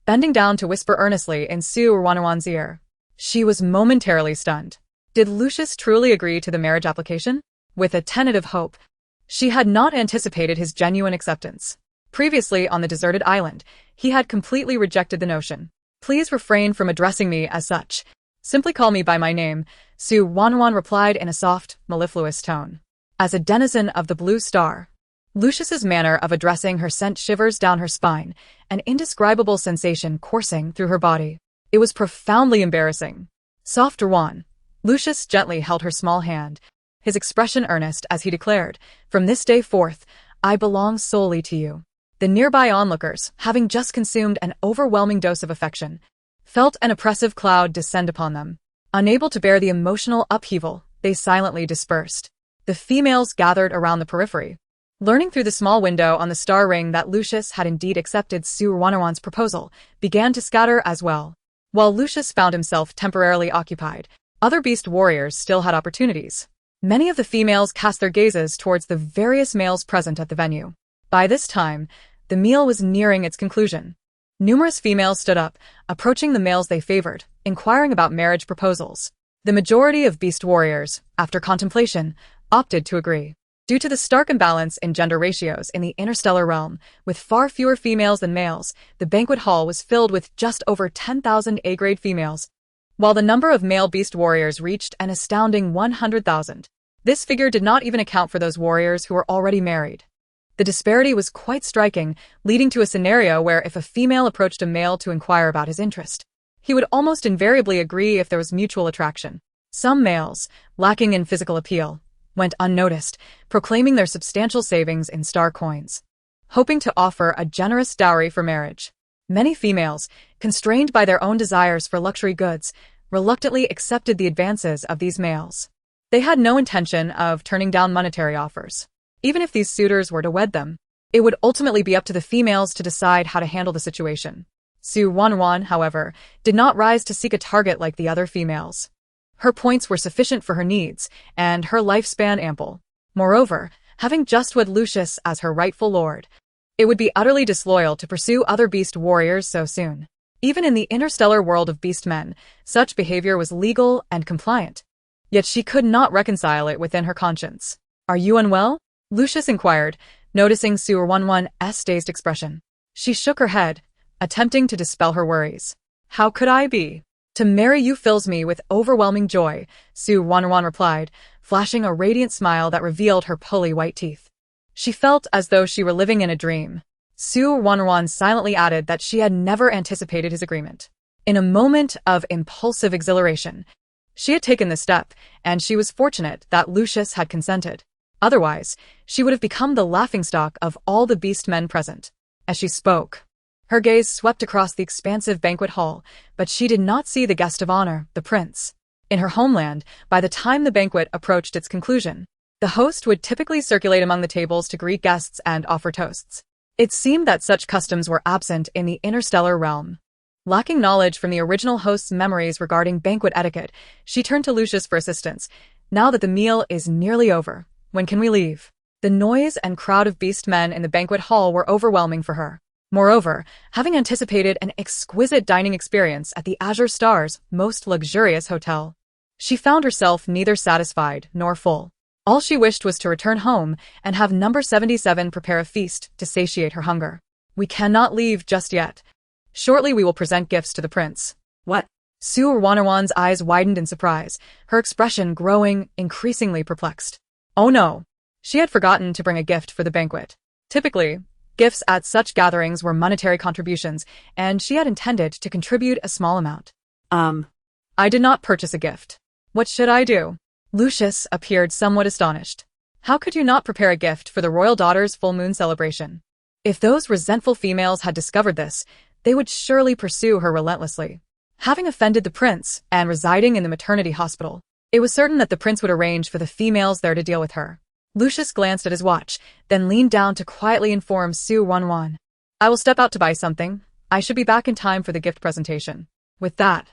bending down to whisper earnestly in Su Ruoruo's ear. She was momentarily stunned. Did Lucius truly agree to the marriage application? With a tentative hope, she had not anticipated his genuine acceptance. Previously on the deserted island, he had completely rejected the notion. "Please refrain from addressing me as such. Simply call me by my name," Su Ruoruo replied in a soft, mellifluous tone. As a denizen of the Blue Star, Lucius's manner of addressing her sent shivers down her spine, an indescribable sensation coursing through her body. It was profoundly embarrassing. "Soft Ruoruo." Lucius gently held her small hand, his expression earnest as he declared, "From this day forth, I belong solely to you." The nearby onlookers, having just consumed an overwhelming dose of affection, felt an oppressive cloud descend upon them. Unable to bear the emotional upheaval, they silently dispersed. The females gathered around the periphery, learning through the small window on the star ring that Lucius had indeed accepted Su Ruoruo's proposal, began to scatter as well. While Lucius found himself temporarily occupied, other beast warriors still had opportunities. Many of the females cast their gazes towards the various males present at the venue. By this time, the meal was nearing its conclusion. Numerous females stood up, approaching the males they favored, inquiring about marriage proposals. The majority of beast warriors, after contemplation, opted to agree. Due to the stark imbalance in gender ratios in the interstellar realm, with far fewer females than males, the banquet hall was filled with just over 10,000 A-grade females, while the number of male beast warriors reached an astounding 100,000. This figure did not even account for those warriors who were already married. The disparity was quite striking, leading to a scenario where if a female approached a male to inquire about his interest, he would almost invariably agree if there was mutual attraction. Some males, lacking in physical appeal, went unnoticed, proclaiming their substantial savings in star coins, hoping to offer a generous dowry for marriage. Many females, constrained by their own desires for luxury goods, reluctantly accepted the advances of these males. They had no intention of turning down monetary offers, even if these suitors were to wed them. It would ultimately be up to the females to decide how to handle the situation. Su Ruoruo, however, did not rise to seek a target like the other females. Her points were sufficient for her needs, and her lifespan ample. Moreover, having just wed Lucius as her rightful lord, it would be utterly disloyal to pursue other beast warriors so soon. Even in the interstellar world of beast men, such behavior was legal and compliant. Yet she could not reconcile it within her conscience. "Are you unwell?" Lucius inquired, noticing Su Ruoruo's dazed expression. She shook her head, attempting to dispel her worries. "How could I be? To marry you fills me with overwhelming joy," Su Ruoruo replied, flashing a radiant smile that revealed her pearly white teeth. She felt as though she were living in a dream. Su Ruoruo silently added that she had never anticipated his agreement. In a moment of impulsive exhilaration, she had taken this step, and she was fortunate that Lucius had consented. Otherwise, she would have become the laughingstock of all the beast men present. As she spoke, her gaze swept across the expansive banquet hall, but she did not see the guest of honor, the prince. In her homeland, by the time the banquet approached its conclusion, the host would typically circulate among the tables to greet guests and offer toasts. It seemed that such customs were absent in the interstellar realm. Lacking knowledge from the original host's memories regarding banquet etiquette, she turned to Lucius for assistance. "Now that the meal is nearly over, when can we leave?" The noise and crowd of beast men in the banquet hall were overwhelming for her. Moreover, having anticipated an exquisite dining experience at the Azure Star's most luxurious hotel, she found herself neither satisfied nor full. All she wished was to return home and have number 77 prepare a feast to satiate her hunger. "We cannot leave just yet. Shortly we will present gifts to the prince." What? Su Ruoruo's eyes widened in surprise, her expression growing increasingly perplexed. Oh no! She had forgotten to bring a gift for the banquet. Typically, gifts at such gatherings were monetary contributions, and she had intended to contribute a small amount. I did not purchase a gift. What should I do?" Lucius appeared somewhat astonished. "How could you not prepare a gift for the royal daughter's full moon celebration?" If those resentful females had discovered this, they would surely pursue her relentlessly. Having offended the prince and residing in the maternity hospital, it was certain that the prince would arrange for the females there to deal with her. Lucius glanced at his watch, then leaned down to quietly inform Su Ruoruo. "I will step out to buy something. I should be back in time for the gift presentation." With that,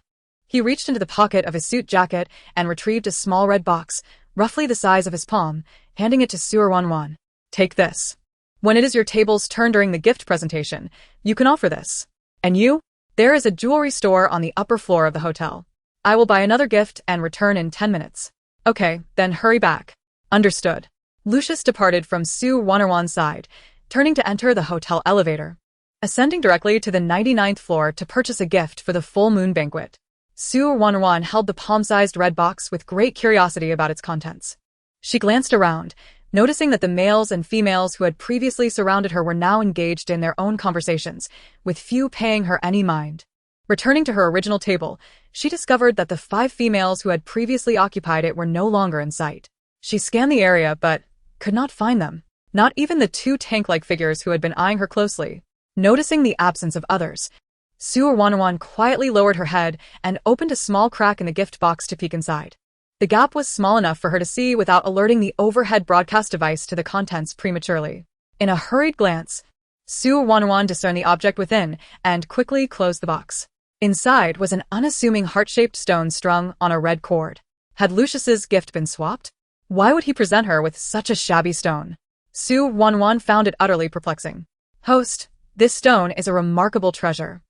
he reached into the pocket of his suit jacket and retrieved a small red box, roughly the size of his palm, handing it to Su Ruoruo. "Take this. When it is your table's turn during the gift presentation, you can offer this. And you? There is a jewelry store on the upper floor of the hotel. I will buy another gift and return in 10 minutes. Okay, then hurry back." "Understood." Lucius departed from Su Ruoruo's side, turning to enter the hotel elevator. Ascending directly to the 99th floor to purchase a gift for the full moon banquet, Su Ruoruo held the palm-sized red box with great curiosity about its contents. She glanced around, noticing that the males and females who had previously surrounded her were now engaged in their own conversations, with few paying her any mind. Returning to her original table, she discovered that the 5 females who had previously occupied it were no longer in sight. She scanned the area but could not find them, not even the 2 tank-like figures who had been eyeing her closely. Noticing the absence of others, Su Ruoruo quietly lowered her head and opened a small crack in the gift box to peek inside. The gap was small enough for her to see without alerting the overhead broadcast device to the contents prematurely. In a hurried glance, Su Ruoruo discerned the object within and quickly closed the box. Inside was an unassuming heart-shaped stone strung on a red cord. Had Lucius's gift been swapped? Why would he present her with such a shabby stone? Su Ruoruo found it utterly perplexing. "Host, this stone is a remarkable treasure."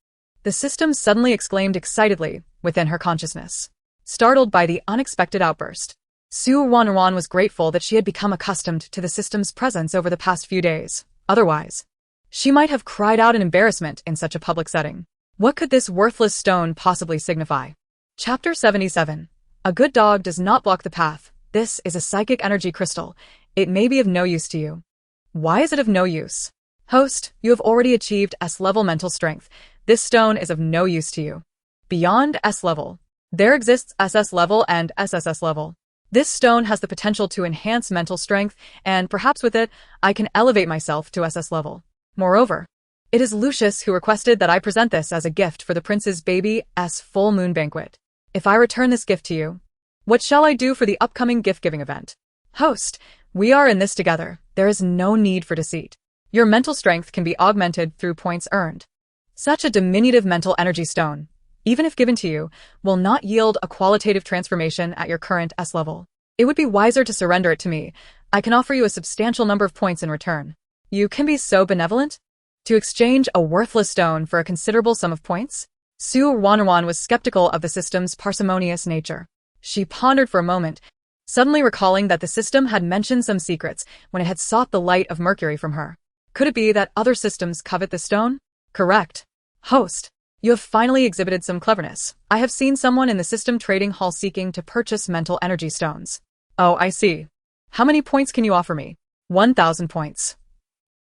The system suddenly exclaimed excitedly within her consciousness. Startled by the unexpected outburst, Su Ruoruo was grateful that she had become accustomed to the system's presence over the past few days. Otherwise, she might have cried out in embarrassment in such a public setting. What could this worthless stone possibly signify? Chapter 77. A good dog does not block the path. This is a psychic energy crystal. It may be of no use to you. Why is it of no use? Host, you have already achieved S-level mental strength. This stone is of no use to you. Beyond S-level, there exists SS level and SSS level. This stone has the potential to enhance mental strength, and perhaps with it, I can elevate myself to SS level. Moreover, it is Lucius who requested that I present this as a gift for the prince's baby's full moon banquet. If I return this gift to you, what shall I do for the upcoming gift-giving event? Host, we are in this together. There is no need for deceit. Your mental strength can be augmented through points earned. Such a diminutive mental energy stone, even if given to you, will not yield a qualitative transformation at your current S level. It would be wiser to surrender it to me. I can offer you a substantial number of points in return. You can be so benevolent? To exchange a worthless stone for a considerable sum of points? Su Ruoruo was skeptical of the system's parsimonious nature. She pondered for a moment, suddenly recalling that the system had mentioned some secrets when it had sought the light of Mercury from her. Could it be that other systems covet the stone? Correct. Host, you have finally exhibited some cleverness. I have seen someone in the system trading hall seeking to purchase mental energy stones. Oh, I see. How many points can you offer me? 1,000 points.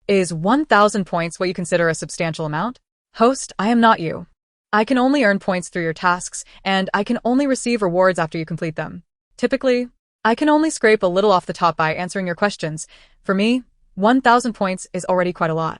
Is 1,000 points what you consider a substantial amount? Host, I am not you. I can only earn points through your tasks, and I can only receive rewards after you complete them. Typically, I can only scrape a little off the top by answering your questions. For me, 1,000 points is already quite a lot.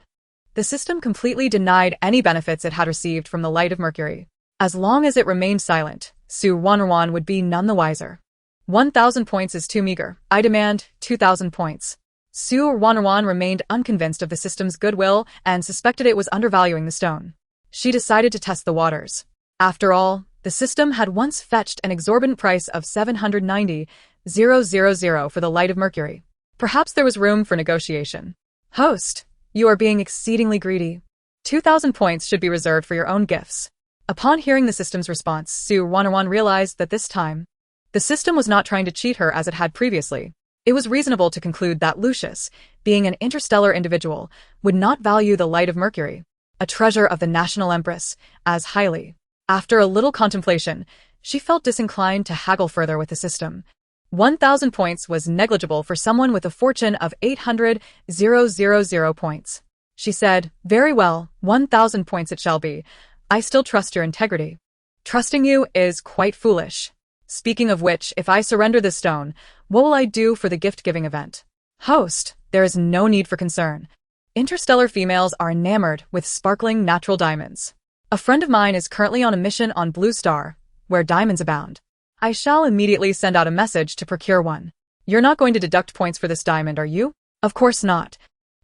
The system completely denied any benefits it had received from the light of Mercury. As long as it remained silent, Su Ruoruo would be none the wiser. 1,000 points is too meager. I demand 2,000 points. Su Ruoruo remained unconvinced of the system's goodwill and suspected it was undervaluing the stone. She decided to test the waters. After all, the system had once fetched an exorbitant price of 790,000 for the light of Mercury. Perhaps there was room for negotiation. Host, you are being exceedingly greedy. 2,000 points should be reserved for your own gifts. Upon hearing the system's response, Su Ruoruo realized that this time, the system was not trying to cheat her as it had previously. It was reasonable to conclude that Lucius, being an interstellar individual, would not value the light of Mercury, a treasure of the national empress, as highly. After a little contemplation, she felt disinclined to haggle further with the system. 1,000 points was negligible for someone with a fortune of 800,000 points. She said, "Very well, 1,000 points it shall be. I still trust your integrity. Trusting you is quite foolish. Speaking of which, if I surrender this stone, what will I do for the gift-giving event?" Host, there is no need for concern. Interstellar females are enamored with sparkling natural diamonds. A friend of mine is currently on a mission on Blue Star, where diamonds abound. I shall immediately send out a message to procure one. You're not going to deduct points for this diamond, are you? Of course not.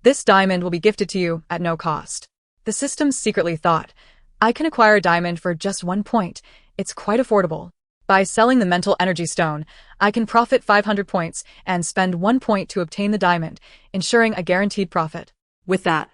This diamond will be gifted to you at no cost. The system secretly thought, I can acquire a diamond for just 1 point. It's quite affordable. By selling the mental energy stone, I can profit 500 points and spend 1 point to obtain the diamond, ensuring a guaranteed profit. With that,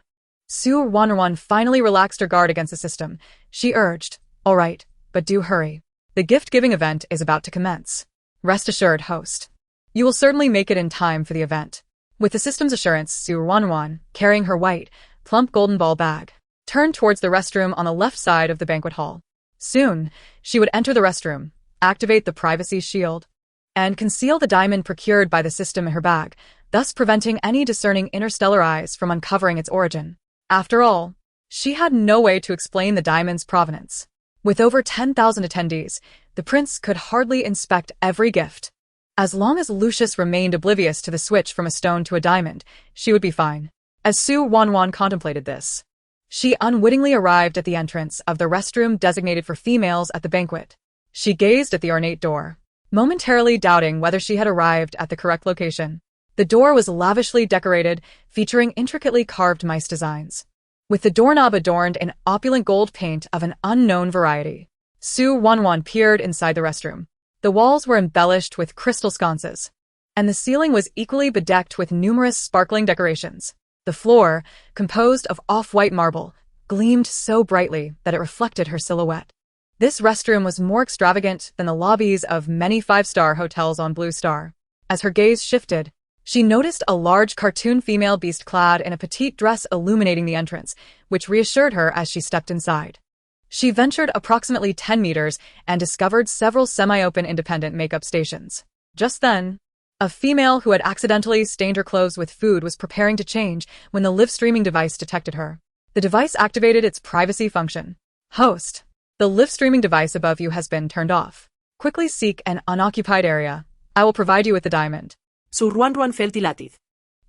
Su Ruoruo finally relaxed her guard against the system. She urged, all right, but do hurry. The gift-giving event is about to commence. Rest assured, host. You will certainly make it in time for the event. With the system's assurance, Su Ruoruo, carrying her white, plump golden ball bag, turned towards the restroom on the left side of the banquet hall. Soon, she would enter the restroom, activate the privacy shield, and conceal the diamond procured by the system in her bag, thus preventing any discerning interstellar eyes from uncovering its origin. After all, she had no way to explain the diamond's provenance. With over 10,000 attendees, the prince could hardly inspect every gift. As long as Lucius remained oblivious to the switch from a stone to a diamond, she would be fine. As Su Ruoruo contemplated this, she unwittingly arrived at the entrance of the restroom designated for females at the banquet. She gazed at the ornate door, momentarily doubting whether she had arrived at the correct location. The door was lavishly decorated, featuring intricately carved mice designs, with the doorknob adorned in opulent gold paint of an unknown variety. Su Ruoruo peered inside the restroom. The walls were embellished with crystal sconces, and the ceiling was equally bedecked with numerous sparkling decorations. The floor, composed of off-white marble, gleamed so brightly that it reflected her silhouette. This restroom was more extravagant than the lobbies of many five-star hotels on Blue Star. As her gaze shifted, she noticed a large cartoon female beast clad in a petite dress illuminating the entrance, which reassured her as she stepped inside. She ventured approximately 10 meters and discovered several semi-open independent makeup stations. Just then, a female who had accidentally stained her clothes with food was preparing to change when the live streaming device detected her. The device activated its privacy function. Host, the live streaming device above you has been turned off. Quickly seek an unoccupied area. I will provide you with the diamond. Su Ruoruo felt elated.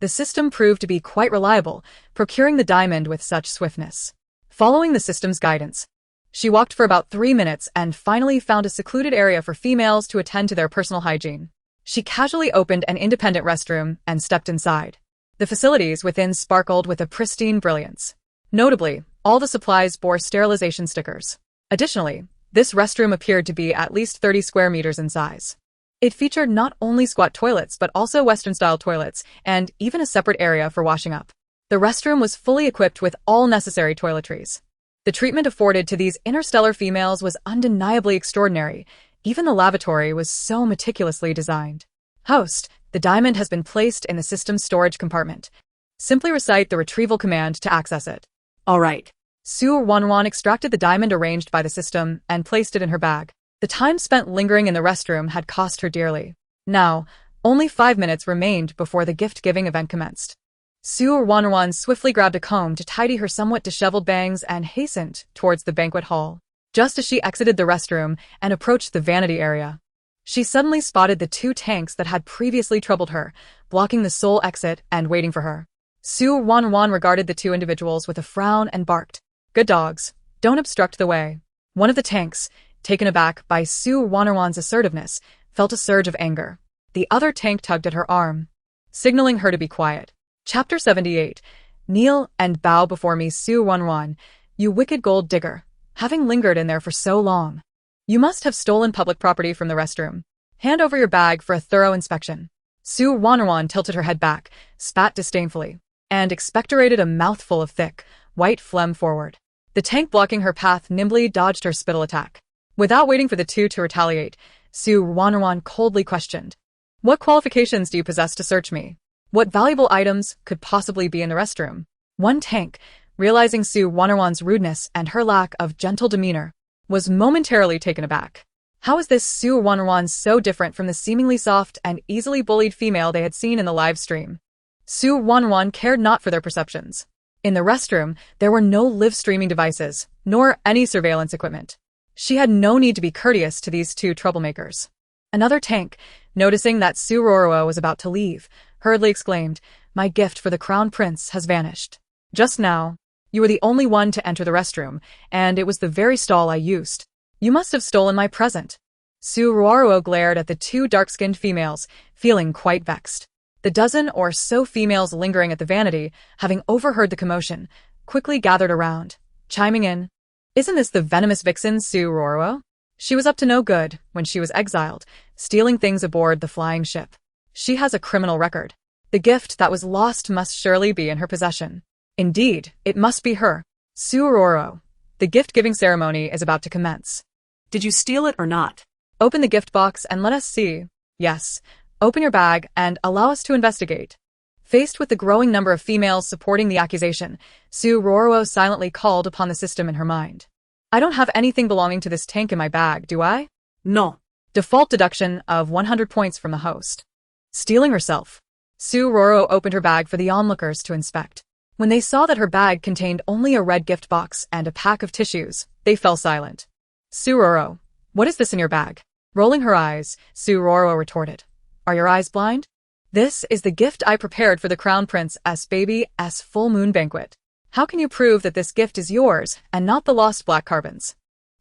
The system proved to be quite reliable, procuring the diamond with such swiftness. Following the system's guidance, she walked for about 3 minutes and finally found a secluded area for females to attend to their personal hygiene. She casually opened an independent restroom and stepped inside. The facilities within sparkled with a pristine brilliance. Notably, all the supplies bore sterilization stickers. Additionally, this restroom appeared to be at least 30 square meters in size. It featured not only squat toilets but also Western-style toilets and even a separate area for washing up. The restroom was fully equipped with all necessary toiletries. The treatment afforded to these interstellar females was undeniably extraordinary. Even the lavatory was so meticulously designed. Host, the diamond has been placed in the system's storage compartment. Simply recite the retrieval command to access it. All right. Su Ruoruo extracted the diamond arranged by the system and placed it in her bag. The time spent lingering in the restroom had cost her dearly. Now, only 5 minutes remained before the gift-giving event commenced. Su Ruoruo swiftly grabbed a comb to tidy her somewhat disheveled bangs and hastened towards the banquet hall. Just as she exited the restroom and approached the vanity area, she suddenly spotted the 2 tanks that had previously troubled her, blocking the sole exit and waiting for her. Su Ruoruo regarded the 2 individuals with a frown and barked, "Good dogs, don't obstruct the way." One of the tanks, taken aback by Su Ruoruo's assertiveness, felt a surge of anger. The other tank tugged at her arm, signaling her to be quiet. Chapter 78. Kneel and bow before me, Su Ruoruo, you wicked gold digger. Having lingered in there for so long, you must have stolen public property from the restroom. Hand over your bag for a thorough inspection. Su Ruoruo tilted her head back, spat disdainfully, and expectorated a mouthful of thick, white phlegm forward. The tank blocking her path nimbly dodged her spittle attack. Without waiting for the 2 to retaliate, Su Ruoruo coldly questioned, "What qualifications do you possess to search me? What valuable items could possibly be in the restroom?" One tank, realizing Su Ruoruo's rudeness and her lack of gentle demeanor, was momentarily taken aback. How is this Su Ruoruo so different from the seemingly soft and easily bullied female they had seen in the live stream? Su Ruoruo cared not for their perceptions. In the restroom, there were no live streaming devices, nor any surveillance equipment. She had no need to be courteous to these 2 troublemakers. Another tank, noticing that Su Ruoruo was about to leave, hurriedly exclaimed, "My gift for the crown prince has vanished. Just now, you were the only one to enter the restroom, and it was the very stall I used. You must have stolen my present." Su Ruoruo glared at the 2 dark-skinned females, feeling quite vexed. The dozen or so females lingering at the vanity, having overheard the commotion, quickly gathered around, chiming in, "Isn't this the venomous vixen Su Ruoruo? She was up to no good when she was exiled, stealing things aboard the flying ship. She has a criminal record. The gift that was lost must surely be in her possession. Indeed, it must be her. Su Ruoruo, the gift-giving ceremony is about to commence. Did you steal it or not? Open the gift box and let us see. Yes, open your bag and allow us to investigate." Faced with the growing number of females supporting the accusation, Su Ruoruo silently called upon the system in her mind. "I don't have anything belonging to this tank in my bag, do I?" No. Default deduction of 100 points from the host. Stealing herself. Su Ruoruo opened her bag for the onlookers to inspect. When they saw that her bag contained only a red gift box and a pack of tissues, they fell silent. "Su Ruoruo, what is this in your bag?" Rolling her eyes, Su Ruoruo retorted, "Are your eyes blind? This is the gift I prepared for the Crown Prince's baby's full moon banquet. How can you prove that this gift is yours and not the lost black carbons?"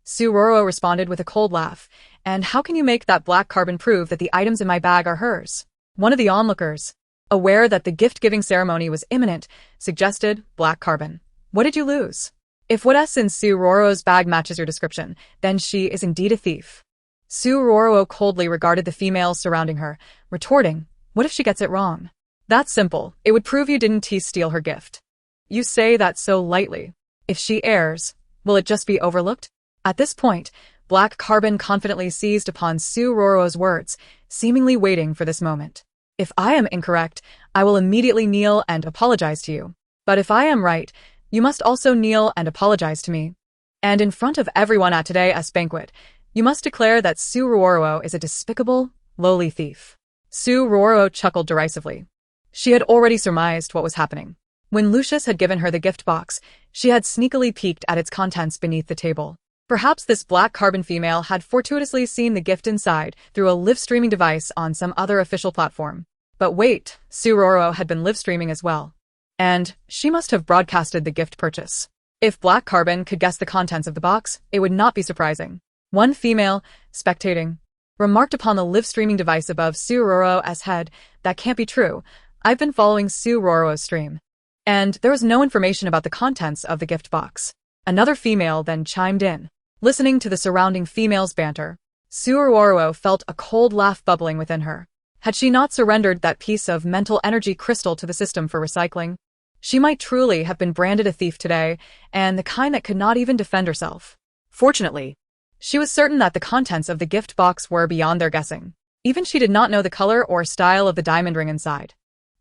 Su Ruoruo responded with a cold laugh, "And how can you make that black carbon prove that the items in my bag are hers?" One of the onlookers, aware that the gift-giving ceremony was imminent, suggested, "Black carbon. What did you lose? If what's in Su Ruoruo's bag matches your description, then she is indeed a thief." Su Ruoruo coldly regarded the females surrounding her, retorting, "What if she gets it wrong? That's simple. It would prove you didn't steal her gift. You say that so lightly. If she errs, will it just be overlooked?" At this point, Black Carbon confidently seized upon Su Ruoruo's words, seemingly waiting for this moment. "If I am incorrect, I will immediately kneel and apologize to you. But if I am right, you must also kneel and apologize to me. And in front of everyone at today's banquet, you must declare that Su Ruoruo is a despicable, lowly thief." Su Ruoruo chuckled derisively. She had already surmised what was happening. When Lucius had given her the gift box, she had sneakily peeked at its contents beneath the table. Perhaps this Black Carbon female had fortuitously seen the gift inside through a live-streaming device on some other official platform. But wait, Su Ruoruo had been live-streaming as well. And she must have broadcasted the gift purchase. If Black Carbon could guess the contents of the box, it would not be surprising. One female, spectating, remarked upon the live-streaming device above Su Ruoruo's head, "That can't be true. I've been following Su Ruoruo's stream, and there was no information about the contents of the gift box. Another female then chimed in. Listening to the surrounding females' banter, Su Ruoruo felt a cold laugh bubbling within her. Had she not surrendered that piece of mental energy crystal to the system for recycling, she might truly have been branded a thief today, and the kind that could not even defend herself. Fortunately, she was certain that the contents of the gift box were beyond their guessing. Even she did not know the color or style of the diamond ring inside.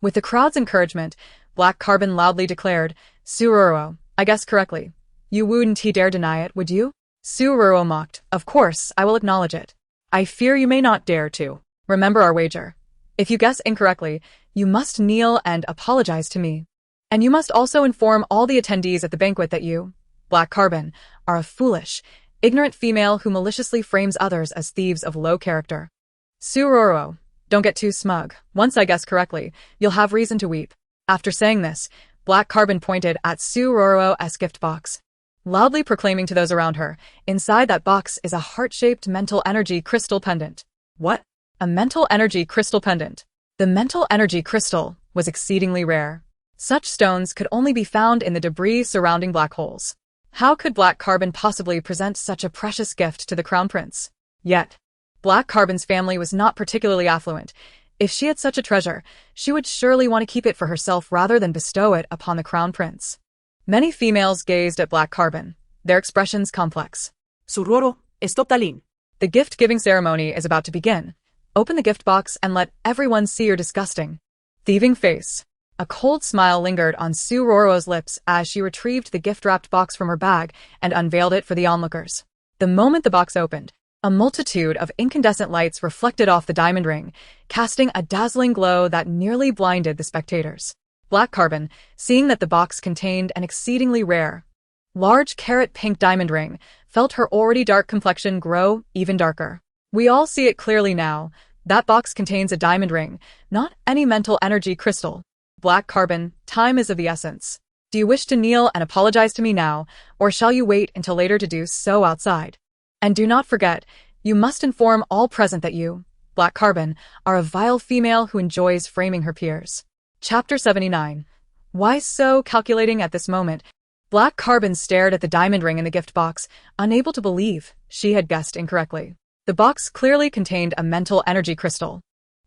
With the crowd's encouragement, Black Carbon loudly declared, "Su Ruoruo, I guessed correctly. You wouldn't dare deny it, would you?" Su Ruoruo mocked. "Of course, I will acknowledge it. I fear you may not dare to. Remember our wager. If you guess incorrectly, you must kneel and apologize to me. And you must also inform all the attendees at the banquet that you, Black Carbon, are a foolish, ignorant female who maliciously frames others as thieves of low character." Su Ruoruo, don't get too smug. Once I guess correctly, you'll have reason to weep. After saying this, Black Carbon pointed at Su Ruoruo's gift box, loudly proclaiming to those around her, inside that box is a heart-shaped mental energy crystal pendant. What? A mental energy crystal pendant? The mental energy crystal was exceedingly rare. Such stones could only be found in the debris surrounding black holes. How could Black Carbon possibly present such a precious gift to the Crown Prince? Yet, Black Carbon's family was not particularly affluent. If she had such a treasure, she would surely want to keep it for herself rather than bestow it upon the Crown Prince. Many females gazed at Black Carbon, their expressions complex. Su Ruoruo, stop talking. The gift-giving ceremony is about to begin. Open the gift box and let everyone see your disgusting, thieving face. A cold smile lingered on Su Ruoruo's lips as she retrieved the gift-wrapped box from her bag and unveiled it for the onlookers. The moment the box opened, a multitude of incandescent lights reflected off the diamond ring, casting a dazzling glow that nearly blinded the spectators. Black Carbon, seeing that the box contained an exceedingly rare, large carrot-pink diamond ring, felt her already dark complexion grow even darker. We all see it clearly now. That box contains a diamond ring, not any mental energy crystal. Black Carbon, time is of the essence. Do you wish to kneel and apologize to me now, or shall you wait until later to do so outside? And do not forget, you must inform all present that you, Black Carbon, are a vile female who enjoys framing her peers. Chapter 79. Why so calculating at this moment? Black Carbon stared at the diamond ring in the gift box, unable to believe she had guessed incorrectly. The box clearly contained a mental energy crystal.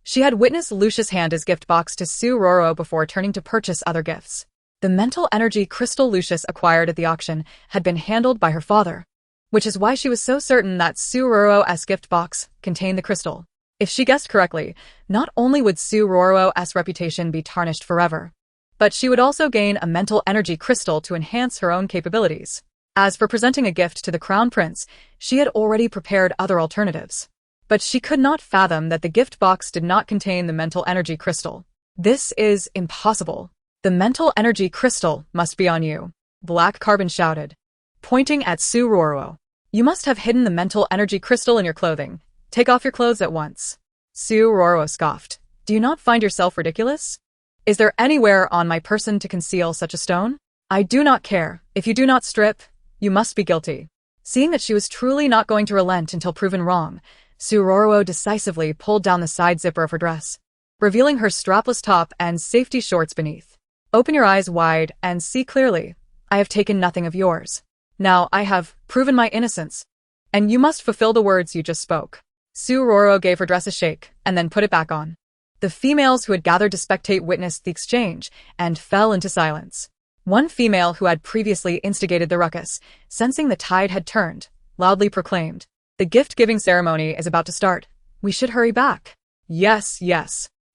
She had witnessed Lucius hand his gift box to Su Ruoruo before turning to purchase other gifts. The mental energy crystal Lucius acquired at the auction had been handled by her father, which is why she was so certain that Su Ruoruo's gift box contained the crystal. If she guessed correctly, not only would Su Ruoruo's reputation be tarnished forever, but she would also gain a mental energy crystal to enhance her own capabilities. As for presenting a gift to the Crown Prince, she had already prepared other alternatives. But she could not fathom that the gift box did not contain the mental energy crystal. This is impossible. The mental energy crystal must be on you, Black Carbon shouted, pointing at Su Ruoruo. You must have hidden the mental energy crystal in your clothing. Take off your clothes at once. Su Ruoruo scoffed. Do you not find yourself ridiculous? Is there anywhere on my person to conceal such a stone? I do not care. If you do not strip, you must be guilty. Seeing that she was truly not going to relent until proven wrong, Su Ruoruo decisively pulled down the side zipper of her dress, revealing her strapless top and safety shorts beneath. Open your eyes wide and see clearly. I have taken nothing of yours. Now I have proven my innocence, and you must fulfill the words you just spoke. Su Ruoruo gave her dress a shake and then put it back on. The females who had gathered to spectate witnessed the exchange and fell into silence. One female who had previously instigated the ruckus, sensing the tide had turned, loudly proclaimed, "The gift-giving ceremony is about to start. We should hurry back." Yes.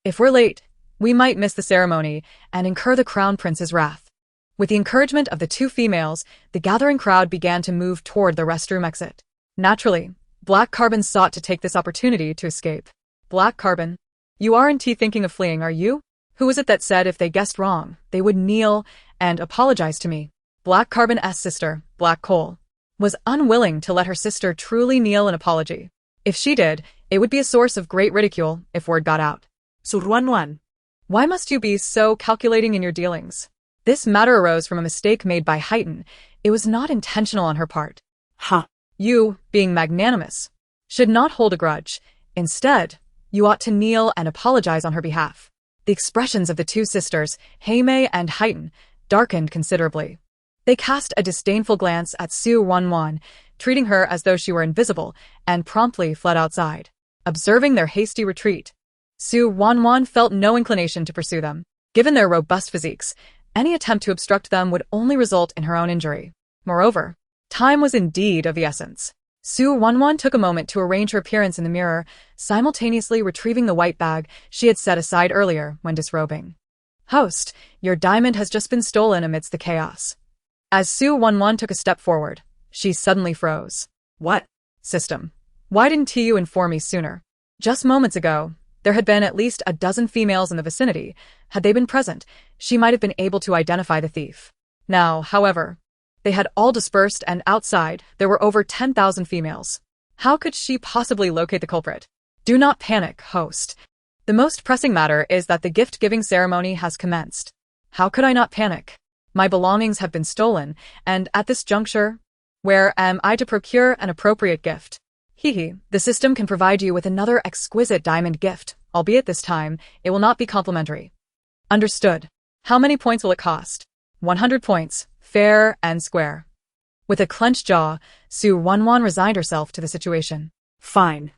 If we're late, we might miss the ceremony and incur the Crown Prince's wrath. With the encouragement of the two females, the gathering crowd began to move toward the restroom exit. Naturally, Black Carbon sought to take this opportunity to escape. Black Carbon, you aren't thinking of fleeing, are you? Who was it that said if they guessed wrong, they would kneel and apologize to me? Black Carbon's sister, Black Coal, was unwilling to let her sister truly kneel in apology. If she did, it would be a source of great ridicule if word got out. Su Ruoruo. Why must you be so calculating in your dealings? This matter arose from a mistake made by Heighton. It was not intentional on her part. You, being magnanimous, should not hold a grudge. Instead, you ought to kneel and apologize on her behalf. The expressions of the two sisters, Heimei and Heighten, darkened considerably. They cast a disdainful glance at Su Ruoruo, treating her as though she were invisible, and promptly fled outside. Observing their hasty retreat, Su Ruoruo felt no inclination to pursue them. Given their robust physiques, any attempt to obstruct them would only result in her own injury. Moreover, time was indeed of the essence. Su Ruoruo took a moment to arrange her appearance in the mirror, simultaneously retrieving the white bag she had set aside earlier when disrobing. "Host, your diamond has just been stolen amidst the chaos." As Su Ruoruo took a step forward, she suddenly froze. "What? System. Why didn't you inform me sooner?" Just moments ago, there had been at least a dozen females in the vicinity. Had they been present, she might have been able to identify the thief. Now, however, they had all dispersed, and outside, there were over 10,000 females. How could she possibly locate the culprit? "Do not panic, host. The most pressing matter is that the gift-giving ceremony has commenced." How could I not panic? My belongings have been stolen, and at this juncture, where am I to procure an appropriate gift? The system can provide you with another exquisite diamond gift, albeit this time, it will not be complimentary. Understood. How many points will it cost? 100 points, fair and square. With a clenched jaw, Su Ruoruo resigned herself to the situation. Fine.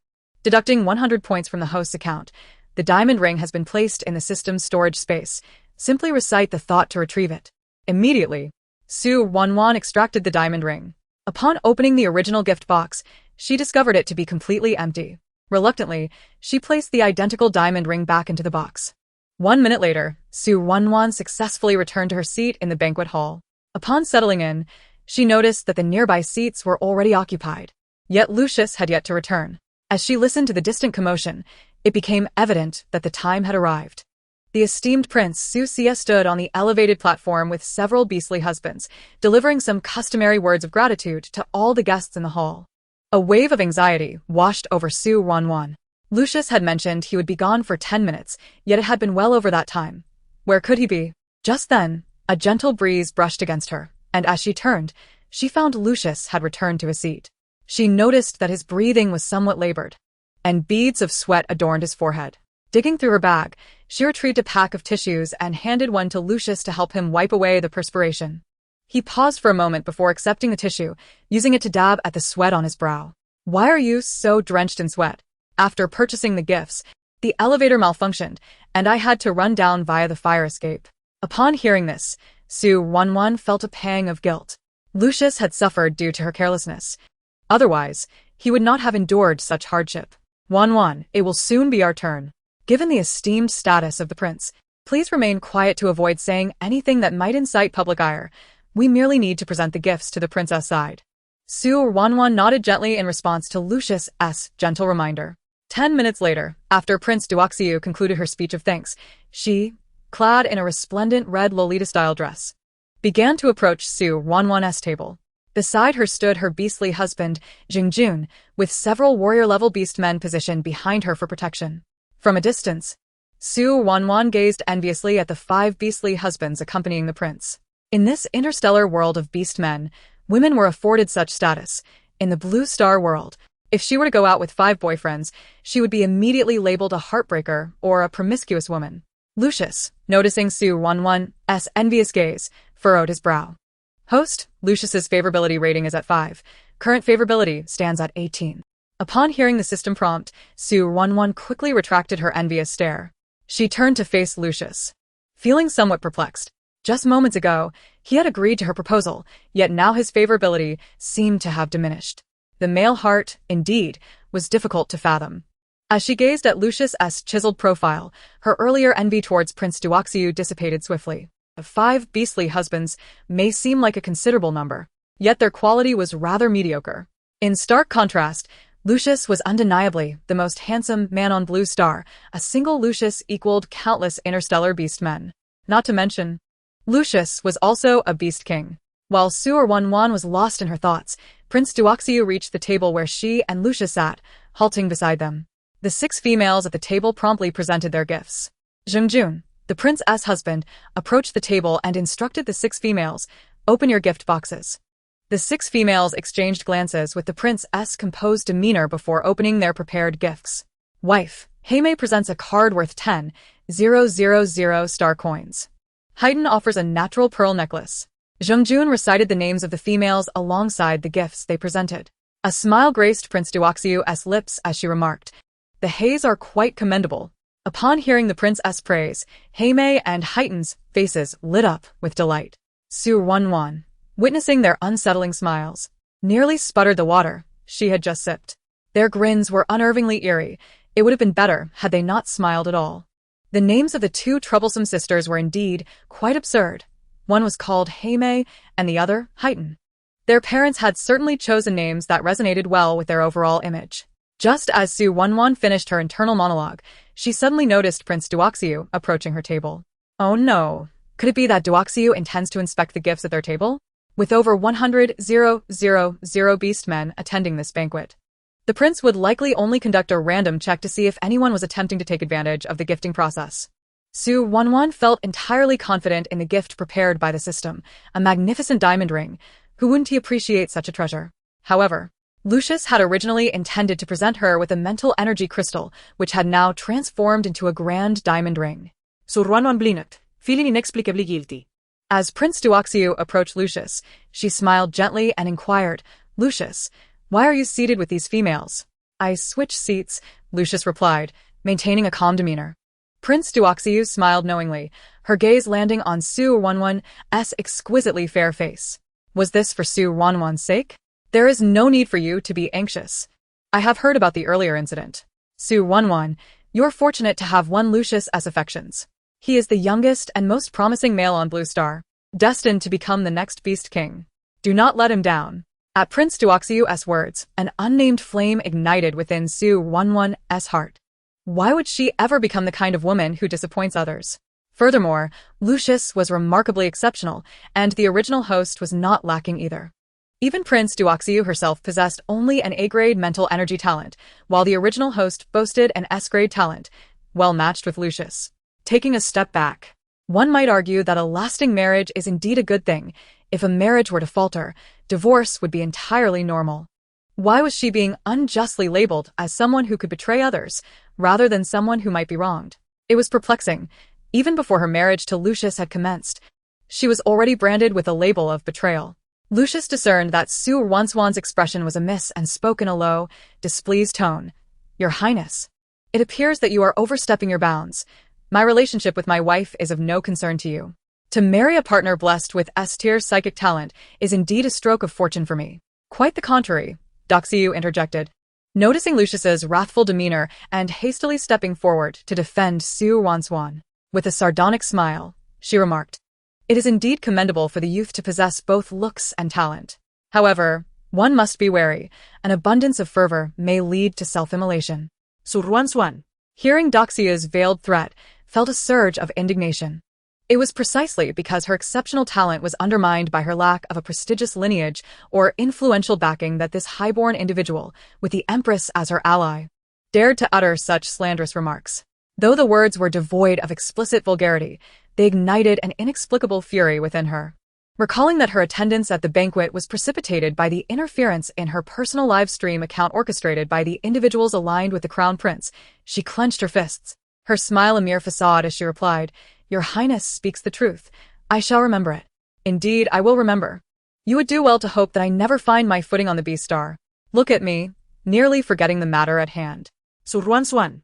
Deducting 100 points from the host's account, the diamond ring has been placed in the system's storage space. Simply recite the thought to retrieve it. Immediately, Su Ruoruo extracted the diamond ring. Upon opening the original gift box, she discovered it to be completely empty. Reluctantly, she placed the identical diamond ring back into the box. 1 minute later, Su Ruoruo successfully returned to her seat in the banquet hall. Upon settling in, she noticed that the nearby seats were already occupied. Yet Lucius had yet to return. As she listened to the distant commotion, it became evident that the time had arrived. The esteemed Prince Su stood on the elevated platform with several beastly husbands, delivering some customary words of gratitude to all the guests in the hall. A wave of anxiety washed over Su Ruoruo. Lucius had mentioned he would be gone for 10 minutes, yet it had been well over that time. Where could he be? Just then, a gentle breeze brushed against her, and as she turned, she found Lucius had returned to his seat. She noticed that his breathing was somewhat labored, and beads of sweat adorned his forehead. Digging through her bag, she retrieved a pack of tissues and handed one to Lucius to help him wipe away the perspiration. He paused for a moment before accepting the tissue, using it to dab at the sweat on his brow. "Why are you so drenched in sweat?" "After purchasing the gifts, the elevator malfunctioned, and I had to run down via the fire escape." Upon hearing this, Su Ruoruo felt a pang of guilt. Lucius had suffered due to her carelessness. Otherwise, he would not have endured such hardship. "Ruoruo, it will soon be our turn. Given the esteemed status of the prince, please remain quiet to avoid saying anything that might incite public ire. We merely need to present the gifts to the princess side." Su Ruoruo nodded gently in response to Lucius's gentle reminder. 10 minutes later, after Prince Duoxiu concluded her speech of thanks, she, clad in a resplendent red Lolita-style dress, began to approach Su Ruoruo's table. Beside her stood her beastly husband, Jingjun, with several warrior-level beast men positioned behind her for protection. From a distance, Su Ruoruo gazed enviously at the 5 beastly husbands accompanying the prince. In this interstellar world of beast men, women were afforded such status. In the Blue Star world, if she were to go out with 5 boyfriends, she would be immediately labeled a heartbreaker or a promiscuous woman. Lucius, noticing Su Ruoruo's envious gaze, furrowed his brow. "Host, Lucius's favorability rating is at 5. Current favorability stands at 18. Upon hearing the system prompt, Su Ruoruo quickly retracted her envious stare. She turned to face Lucius, feeling somewhat perplexed. Just moments ago, he had agreed to her proposal, yet now his favorability seemed to have diminished. The male heart, indeed, was difficult to fathom. As she gazed at Lucius's chiseled profile, her earlier envy towards Prince Duoxiu dissipated swiftly. 5 beastly husbands may seem like a considerable number, yet their quality was rather mediocre. In stark contrast, Lucius was undeniably the most handsome man on Blue Star. A single Lucius equaled countless interstellar beast men. Not to mention, Lucius was also a beast king. While Su Ruoruo was lost in her thoughts, Prince Duoxiu reached the table where she and Lucius sat, halting beside them. The 6 females at the table promptly presented their gifts. Jingjun, the prince's husband, approached the table and instructed the 6 females, "Open your gift boxes." The 6 females exchanged glances with the prince's composed demeanor before opening their prepared gifts. "Wife, Heimei presents a card worth 10, 000 star coins. Haiten offers a natural pearl necklace. Zhongjun recited the names of the females alongside the gifts they presented. A smile graced Prince Duoxiu's lips as she remarked, "The Heis are quite commendable." Upon hearing the prince's praise, Heimei and Haiten's faces lit up with delight. Su Ruoruo, witnessing their unsettling smiles, nearly sputtered the water she had just sipped. Their grins were unnervingly eerie. It would have been better had they not smiled at all. The names of the two troublesome sisters were indeed quite absurd. One was called Heimei and the other Haiten. Their parents had certainly chosen names that resonated well with their overall image. Just as Su Ruoruo finished her internal monologue, she suddenly noticed Prince Duoxiu approaching her table. Oh no! Could it be that Duoxiu intends to inspect the gifts at their table? With over 100,000 beast men attending this banquet, the prince would likely only conduct a random check to see if anyone was attempting to take advantage of the gifting process. Su Ruoruo felt entirely confident in the gift prepared by the system, a magnificent diamond ring. Who wouldn't he appreciate such a treasure? However, Lucius had originally intended to present her with a mental energy crystal, which had now transformed into a grand diamond ring. Su Ruoruo blinked, feeling inexplicably guilty. As Prince Duoxiu approached Lucius, she smiled gently and inquired, "Lucius, why are you seated with these females?" "I switched seats," Lucius replied, maintaining a calm demeanor. Prince Duoxiu smiled knowingly, her gaze landing on Su Ruoruo's exquisitely fair face. Was this for Su Ruoruo's sake? "There is no need for you to be anxious. I have heard about the earlier incident. Su Ruoruo, you're fortunate to have won Lucius as affections. He is the youngest and most promising male on Blue Star, destined to become the next Beast King. Do not let him down." At Prince Duoxiu's words, an unnamed flame ignited within Su Ruoruo's heart. Why would she ever become the kind of woman who disappoints others? Furthermore, Lucius was remarkably exceptional, and the original host was not lacking either. Even Prince Duoxiu herself possessed only an A-grade mental energy talent, while the original host boasted an S-grade talent, well matched with Lucius. Taking a step back, one might argue that a lasting marriage is indeed a good thing. If a marriage were to falter, divorce would be entirely normal. Why was she being unjustly labeled as someone who could betray others, rather than someone who might be wronged? It was perplexing. Even before her marriage to Lucius had commenced, she was already branded with a label of betrayal. Lucius discerned that Su Ruoruo's expression was amiss and spoke in a low, displeased tone. "Your Highness, it appears that you are overstepping your bounds. My relationship with my wife is of no concern to you. To marry a partner blessed with S-tier psychic talent is indeed a stroke of fortune for me." "Quite the contrary," Duoxiu interjected, noticing Lucius's wrathful demeanor and hastily stepping forward to defend Su Ruoruo. With a sardonic smile, she remarked, "It is indeed commendable for the youth to possess both looks and talent. However, one must be wary. An abundance of fervor may lead to self-immolation." Su Ruoruo, hearing Duoxiu's veiled threat, felt a surge of indignation. It was precisely because her exceptional talent was undermined by her lack of a prestigious lineage or influential backing that this highborn individual, with the Empress as her ally, dared to utter such slanderous remarks. Though the words were devoid of explicit vulgarity, they ignited an inexplicable fury within her. Recalling that her attendance at the banquet was precipitated by the interference in her personal live stream account orchestrated by the individuals aligned with the Crown Prince, she clenched her fists, her smile a mere facade as she replied, "Your Highness speaks the truth. I shall remember it. Indeed, I will remember. You would do well to hope that I never find my footing on the Beast Star. Look at me, nearly forgetting the matter at hand." Su Ruoruo,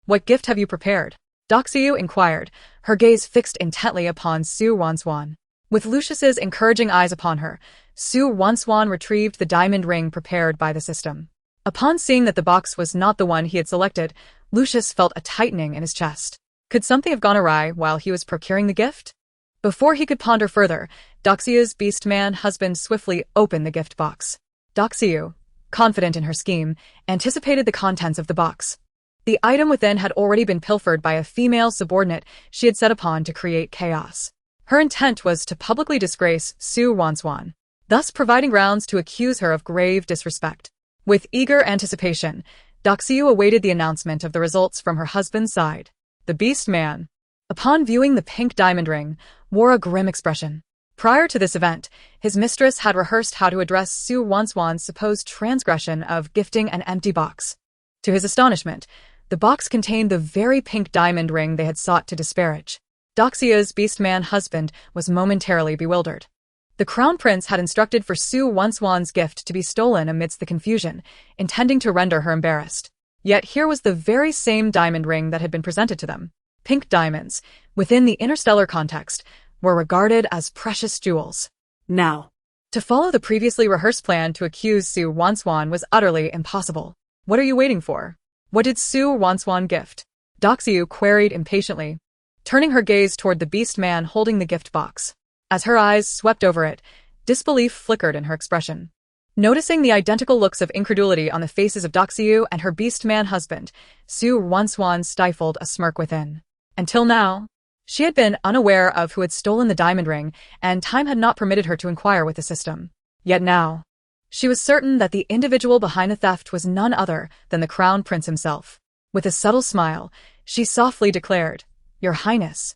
"What gift have you prepared?" Duoxiu inquired, her gaze fixed intently upon Su Ruoruo. With Lucius's encouraging eyes upon her, Su Ruoruo retrieved the diamond ring prepared by the system. Upon seeing that the box was not the one he had selected, Lucius felt a tightening in his chest. Could something have gone awry while he was procuring the gift? Before he could ponder further, Duoxiu's beast-man husband swiftly opened the gift box. Duoxiu, confident in her scheme, anticipated the contents of the box. The item within had already been pilfered by a female subordinate she had set upon to create chaos. Her intent was to publicly disgrace Su Ruoruo, thus providing grounds to accuse her of grave disrespect. With eager anticipation, Duoxiu awaited the announcement of the results from her husband's side. The beast man, upon viewing the pink diamond ring, wore a grim expression. Prior to this event, his mistress had rehearsed how to address Su Ruoruo's supposed transgression of gifting an empty box. To his astonishment, The box contained the very pink diamond ring they had sought to disparage. Doxia's beastman husband was momentarily bewildered. The crown prince had instructed for Su Ruoruo's gift to be stolen amidst the confusion, intending to render her embarrassed. Yet here was the very same diamond ring that had been presented to them. Pink diamonds, within the interstellar context, were regarded as precious jewels. Now, To follow the previously rehearsed plan to accuse Su Ruoruo was utterly impossible. What are you waiting for? What did Su Ruoruo gift? Doxiu queried impatiently, turning her gaze toward the beast man holding the gift box. As her eyes swept over it, disbelief flickered in her expression. Noticing the identical looks of incredulity on the faces of Doxiu and her beast man husband, Su Ruoruo stifled a smirk within. Until now, she had been unaware of who had stolen the diamond ring, and time had not permitted her to inquire with the system. Yet now, she was certain that the individual behind the theft was none other than the crown prince himself. With a subtle smile, she softly declared, "Your Highness,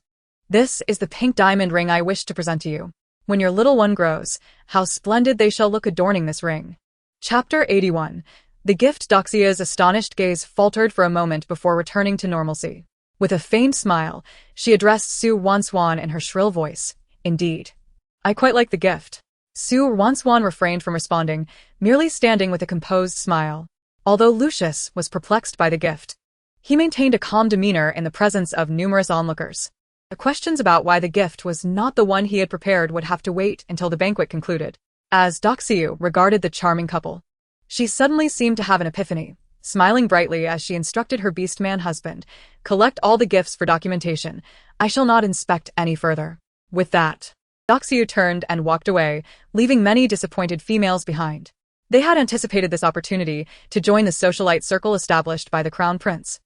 this is the pink diamond ring I wish to present to you. When your little one grows, how splendid they shall look adorning this ring." Chapter 81. The gift. Doxia's astonished gaze faltered for a moment before returning to normalcy. With a faint smile, she addressed Su Ruoruo in her shrill voice. "Indeed. I quite like the gift." Su Ruoruo refrained from responding, merely standing with a composed smile. Although Lucius was perplexed by the gift, he maintained a calm demeanor in the presence of numerous onlookers. The questions about why the gift was not the one he had prepared would have to wait until the banquet concluded. As Doxiu regarded the charming couple, she suddenly seemed to have an epiphany, smiling brightly as she instructed her beastman husband, "Collect all the gifts for documentation. I shall not inspect any further." With that, Doxiu turned and walked away, leaving many disappointed females behind. They had anticipated this opportunity to join the socialite circle established by the crown prince,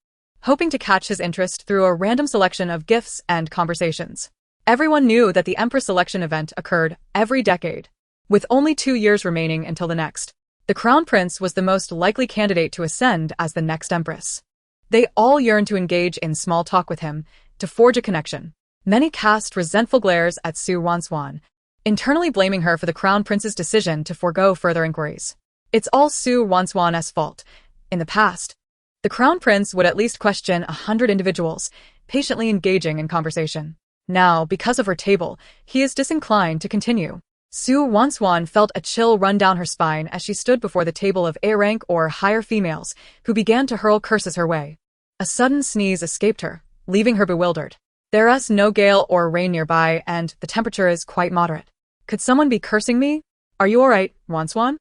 hoping to catch his interest through a random selection of gifts and conversations. Everyone knew that the Empress election event occurred every decade. With only 2 years remaining until the next, the crown prince was the most likely candidate to ascend as the next empress. They all yearned to engage in small talk with him, to forge a connection. Many cast resentful glares at Su Ruoruo, internally blaming her for the crown prince's decision to forego further inquiries. It's all Su Ruoruo's fault. In the past, the crown prince would at least question 100 individuals, patiently engaging in conversation. Now, because of her table, he is disinclined to continue. Su Ruoruo felt a chill run down her spine as she stood before the table of A-rank or higher females, who began to hurl curses her way. A sudden sneeze escaped her, leaving her bewildered. There is no gale or rain nearby, and the temperature is quite moderate. Could someone be cursing me? Are you all right, Ruoruo?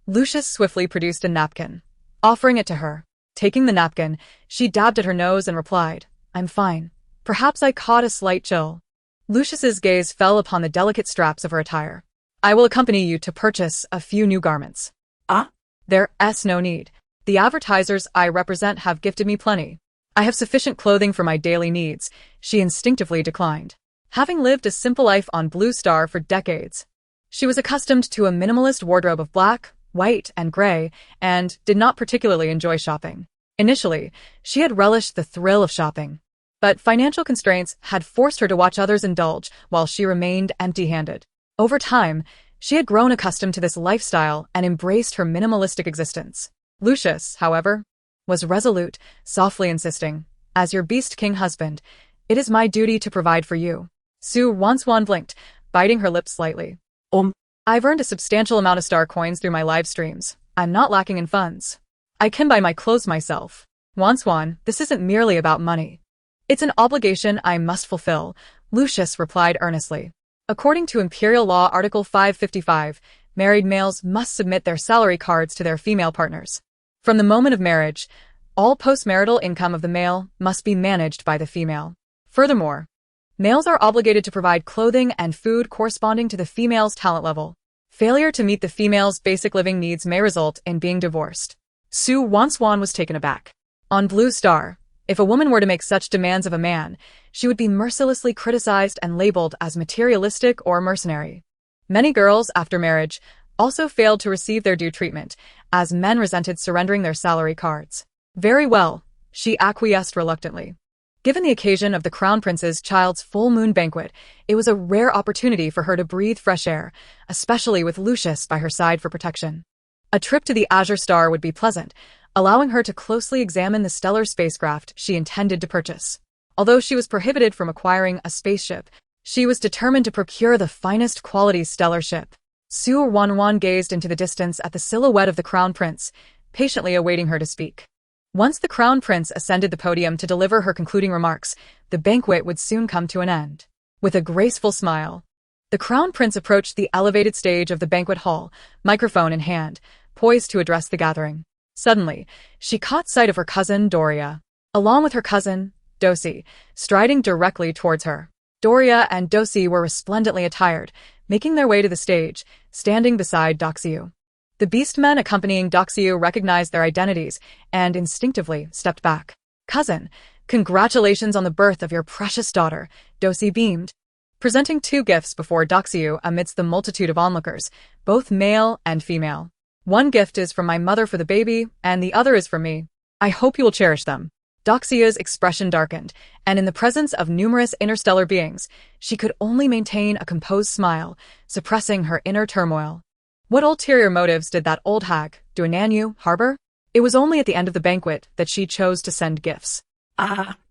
Lucius swiftly produced a napkin, offering it to her. Taking the napkin, she dabbed at her nose and replied, "I'm fine. Perhaps I caught a slight chill." Lucius's gaze fell upon the delicate straps of her attire. "I will accompany you to purchase a few new garments." Ah? There's no need. The advertisers I represent have gifted me plenty. I have sufficient clothing for my daily needs, she instinctively declined. Having lived a simple life on Blue Star for decades, she was accustomed to a minimalist wardrobe of black, white, and gray, and did not particularly enjoy shopping. Initially, she had relished the thrill of shopping, but financial constraints had forced her to watch others indulge while she remained empty-handed. Over time, she had grown accustomed to this lifestyle and embraced her minimalistic existence. Lucius, however, was resolute, softly insisting, "As your beast king husband, it is my duty to provide for you." Su Ruoruo blinked, biting her lips slightly. "I've earned a substantial amount of star coins through my live streams. I'm not lacking in funds. I can buy my clothes myself. Ruoruo, this isn't merely about money. It's an obligation I must fulfill," Lucius replied earnestly. According to Imperial Law Article 555, married males must submit their salary cards to their female partners. From the moment of marriage, all postmarital income of the male must be managed by the female. Furthermore, males are obligated to provide clothing and food corresponding to the female's talent level. Failure to meet the female's basic living needs may result in being divorced. Su Ruoruo was taken aback. On Blue Star, if a woman were to make such demands of a man, she would be mercilessly criticized and labeled as materialistic or mercenary. Many girls, after marriage, also failed to receive their due treatment, as men resented surrendering their salary cards. Very well, she acquiesced reluctantly. Given the occasion of the crown prince's child's full moon banquet, it was a rare opportunity for her to breathe fresh air, especially with Lucius by her side for protection. A trip to the Azure Star would be pleasant, allowing her to closely examine the stellar spacecraft she intended to purchase. Although she was prohibited from acquiring a spaceship, she was determined to procure the finest quality stellar ship. Su Ruoruo gazed into the distance at the silhouette of the Crown Prince, patiently awaiting her to speak. Once the Crown Prince ascended the podium to deliver her concluding remarks, the banquet would soon come to an end. With a graceful smile, the Crown Prince approached the elevated stage of the banquet hall, microphone in hand, poised to address the gathering. Suddenly, she caught sight of her cousin Doria, along with her cousin, Dosi, striding directly towards her. Doria and Dosi were resplendently attired, making their way to the stage, standing beside Doxiu. The beastmen accompanying Doxiu recognized their identities and instinctively stepped back. "Cousin, congratulations on the birth of your precious daughter," Dosi beamed, presenting 2 gifts before Doxiu amidst the multitude of onlookers, both male and female. "One gift is from my mother for the baby, and the other is for me. I hope you will cherish them." Doxia's expression darkened, and in the presence of numerous interstellar beings, she could only maintain a composed smile, suppressing her inner turmoil. What ulterior motives did that old hag, Duananyu, harbor? It was only at the end of the banquet that she chose to send gifts.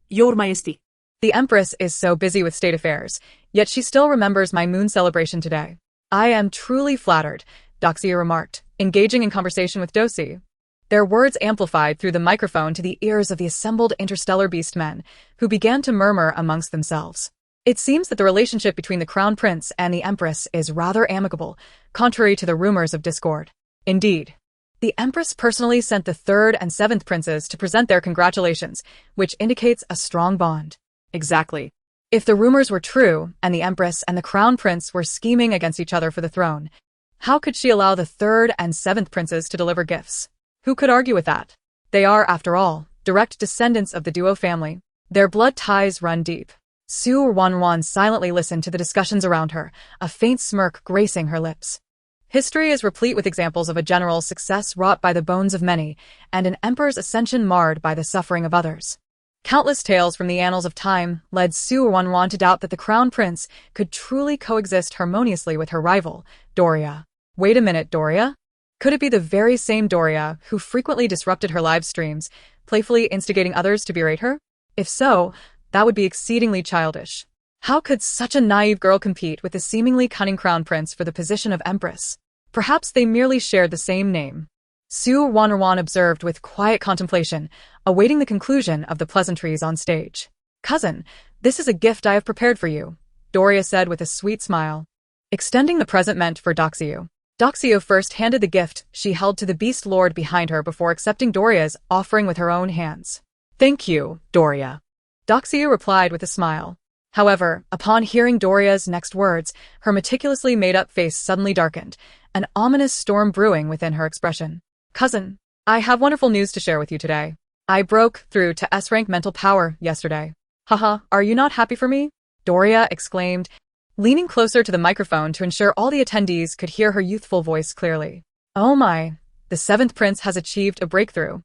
Your Majesty. The Empress is so busy with state affairs, yet she still remembers my moon celebration today. I am truly flattered, Doxia remarked, engaging in conversation with Dosi. Their words amplified through the microphone to the ears of the assembled interstellar beastmen, who began to murmur amongst themselves. It seems that the relationship between the Crown Prince and the Empress is rather amicable, contrary to the rumors of discord. Indeed, the Empress personally sent the 3rd and 7th princes to present their congratulations, which indicates a strong bond. Exactly. If the rumors were true, and the Empress and the Crown Prince were scheming against each other for the throne, how could she allow the 3rd and 7th princes to deliver gifts? Who could argue with that? They are, after all, direct descendants of the Duo family. Their blood ties run deep. Su Ruoruo silently listened to the discussions around her, a faint smirk gracing her lips. History is replete with examples of a general's success wrought by the bones of many, and an emperor's ascension marred by the suffering of others. Countless tales from the annals of time led Su Ruoruo to doubt that the Crown Prince could truly coexist harmoniously with her rival, Doria. Wait a minute, Doria? Could it be the very same Doria who frequently disrupted her live streams, playfully instigating others to berate her? If so, that would be exceedingly childish. How could such a naive girl compete with the seemingly cunning Crown Prince for the position of Empress? Perhaps they merely shared the same name. Su Ruoruo observed with quiet contemplation, awaiting the conclusion of the pleasantries on stage. "Cousin, this is a gift I have prepared for you," Doria said with a sweet smile, extending the present meant for Doxiu. Doxiu first handed the gift she held to the Beast Lord behind her before accepting Doria's offering with her own hands. "Thank you, Doria," Doxiu replied with a smile. However, upon hearing Doria's next words, her meticulously made-up face suddenly darkened, an ominous storm brewing within her expression. "Cousin, I have wonderful news to share with you today. I broke through to S-rank mental power yesterday." "Haha, are you not happy for me?" Doria exclaimed, leaning closer to the microphone to ensure all the attendees could hear her youthful voice clearly. "Oh my, the 7th prince has achieved a breakthrough."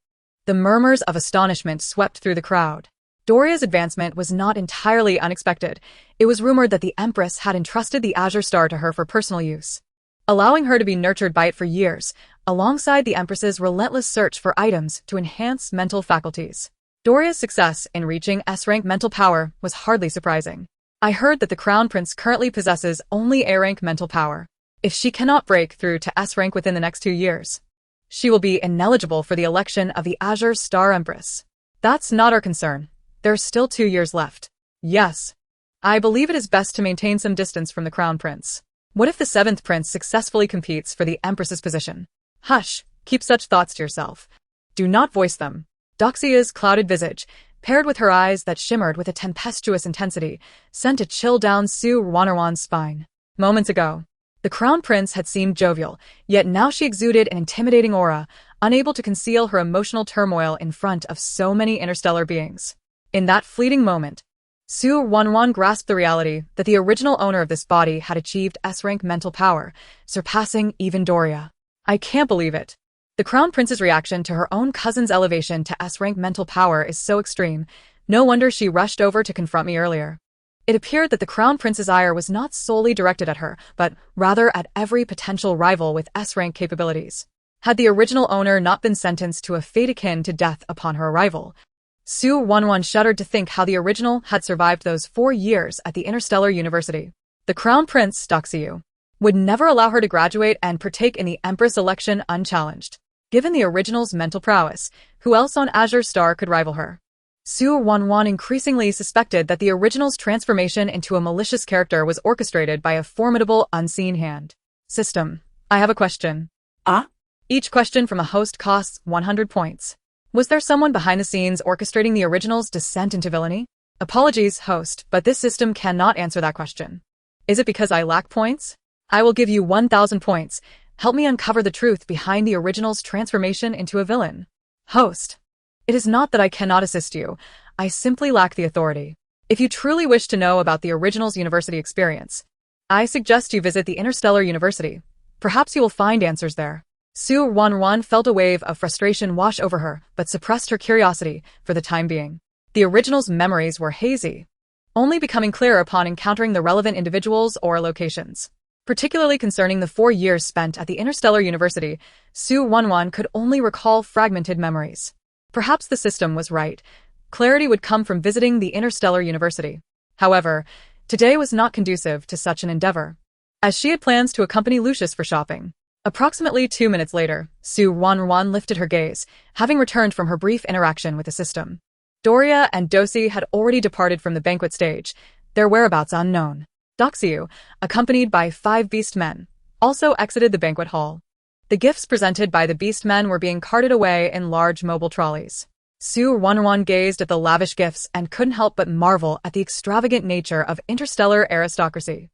The murmurs of astonishment swept through the crowd. Doria's advancement was not entirely unexpected. It was rumored that the Empress had entrusted the Azure Star to her for personal use, allowing her to be nurtured by it for years, alongside the Empress's relentless search for items to enhance mental faculties. Doria's success in reaching S-rank mental power was hardly surprising. "I heard that the Crown Prince currently possesses only A-rank mental power. If she cannot break through to S-rank within the next 2 years, she will be ineligible for the election of the Azure Star Empress. That's not our concern. There's still 2 years left." "Yes. I believe it is best to maintain some distance from the Crown Prince. What if the 7th Prince successfully competes for the Empress's position?" "Hush, keep such thoughts to yourself. Do not voice them." Doxia's clouded visage, paired with her eyes that shimmered with a tempestuous intensity, sent a chill down Su Ruoruo's spine. Moments ago, the Crown Prince had seemed jovial, yet now she exuded an intimidating aura, unable to conceal her emotional turmoil in front of so many interstellar beings. In that fleeting moment, Su Ruoruo grasped the reality that the original owner of this body had achieved S-rank mental power, surpassing even Doria. "I can't believe it." The Crown Prince's reaction to her own cousin's elevation to S-rank mental power is so extreme, no wonder she rushed over to confront me earlier. It appeared that the Crown Prince's ire was not solely directed at her, but rather at every potential rival with S-rank capabilities. had the original owner not been sentenced to a fate akin to death upon her arrival. Su Ruoruo shuddered to think how the original had survived those 4 years at the Interstellar University. The Crown Prince, Doxiu, would never allow her to graduate and partake in the Empress election unchallenged. Given the original's mental prowess, who else on Azure Star could rival her? Su Ruoruo increasingly suspected that the original's transformation into a malicious character was orchestrated by a formidable unseen hand. System. I have a question. Ah? Each question from a host costs 100 points. Was there someone behind the scenes orchestrating the original's descent into villainy? Apologies, host, but this system cannot answer that question. Is it because I lack points? I will give you 1,000 points. Help me uncover the truth behind the original's transformation into a villain. Host. It is not that I cannot assist you. I simply lack the authority. If you truly wish to know about the original's university experience, I suggest you visit the Interstellar University. Perhaps you will find answers there. Su Ruoruo felt a wave of frustration wash over her, but suppressed her curiosity for the time being. The original's memories were hazy, only becoming clearer upon encountering the relevant individuals or locations. Particularly concerning the 4 years spent at the Interstellar University, Su Ruoruo could only recall fragmented memories. Perhaps the system was right. Clarity would come from visiting the Interstellar University. However, today was not conducive to such an endeavor, as she had plans to accompany Lucius for shopping. Approximately 2 minutes later, Su Ruoruo lifted her gaze, having returned from her brief interaction with the system. Doria and Dosi had already departed from the banquet stage, their whereabouts unknown. Doxiu, accompanied by 5 beast men, also exited the banquet hall. The gifts presented by the beast men were being carted away in large mobile trolleys. Su Ruoruo gazed at the lavish gifts and couldn't help but marvel at the extravagant nature of interstellar aristocracy.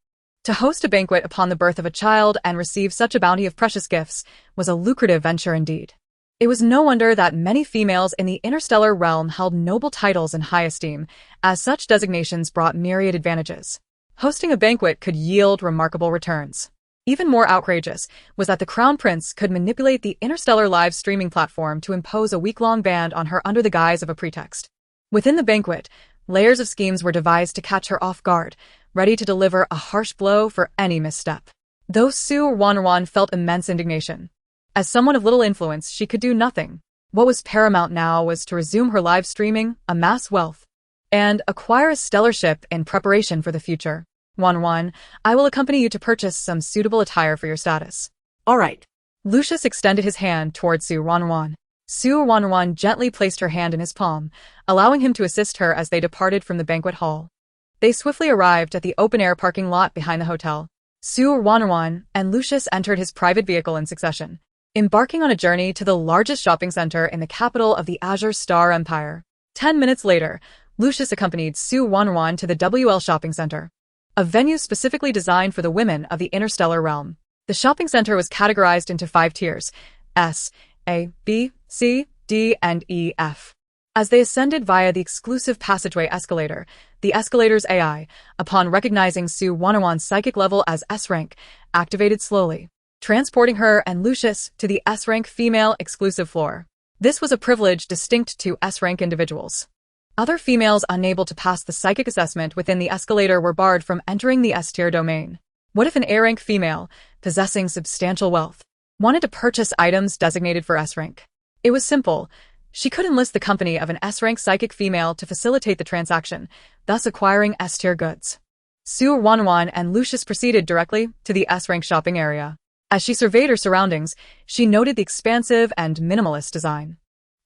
To host a banquet upon the birth of a child and receive such a bounty of precious gifts was a lucrative venture indeed. It was no wonder that many females in the interstellar realm held noble titles in high esteem, as such designations brought myriad advantages. Hosting a banquet could yield remarkable returns. Even more outrageous was that the Crown Prince could manipulate the interstellar live streaming platform to impose a week-long ban on her under the guise of a pretext. Within the banquet, layers of schemes were devised to catch her off guard, ready to deliver a harsh blow for any misstep. Though Su Ruoruo felt immense indignation. As someone of little influence, she could do nothing. What was paramount now was to resume her live streaming, amass wealth, and acquire a stellar ship in preparation for the future. Ruoruo, I will accompany you to purchase some suitable attire for your status. All right. Lucius extended his hand toward Su Ruoruo. Su Ruoruo gently placed her hand in his palm, allowing him to assist her as they departed from the banquet hall. They swiftly arrived at the open-air parking lot behind the hotel. Su Ruoruo and Lucius entered his private vehicle in succession, embarking on a journey to the largest shopping center in the capital of the Azure Star Empire. 10 minutes later, Lucius accompanied Su Ruoruo to the WL Shopping Center, a venue specifically designed for the women of the interstellar realm. The shopping center was categorized into 5 tiers: S, A, B, C, D, and E, F. As they ascended via the exclusive passageway escalator, the escalator's AI, upon recognizing Su Ruoruo's psychic level as S-rank, activated slowly, transporting her and Lucius to the S-rank female exclusive floor. This was a privilege distinct to S-rank individuals. Other females unable to pass the psychic assessment within the escalator were barred from entering the S-tier domain. What if an A-rank female, possessing substantial wealth, wanted to purchase items designated for S-rank? It was simple. She could enlist the company of an S-rank psychic female to facilitate the transaction, thus acquiring S-tier goods. Su Ruoruo and Lucius proceeded directly to the S-rank shopping area. As she surveyed her surroundings, she noted the expansive and minimalist design.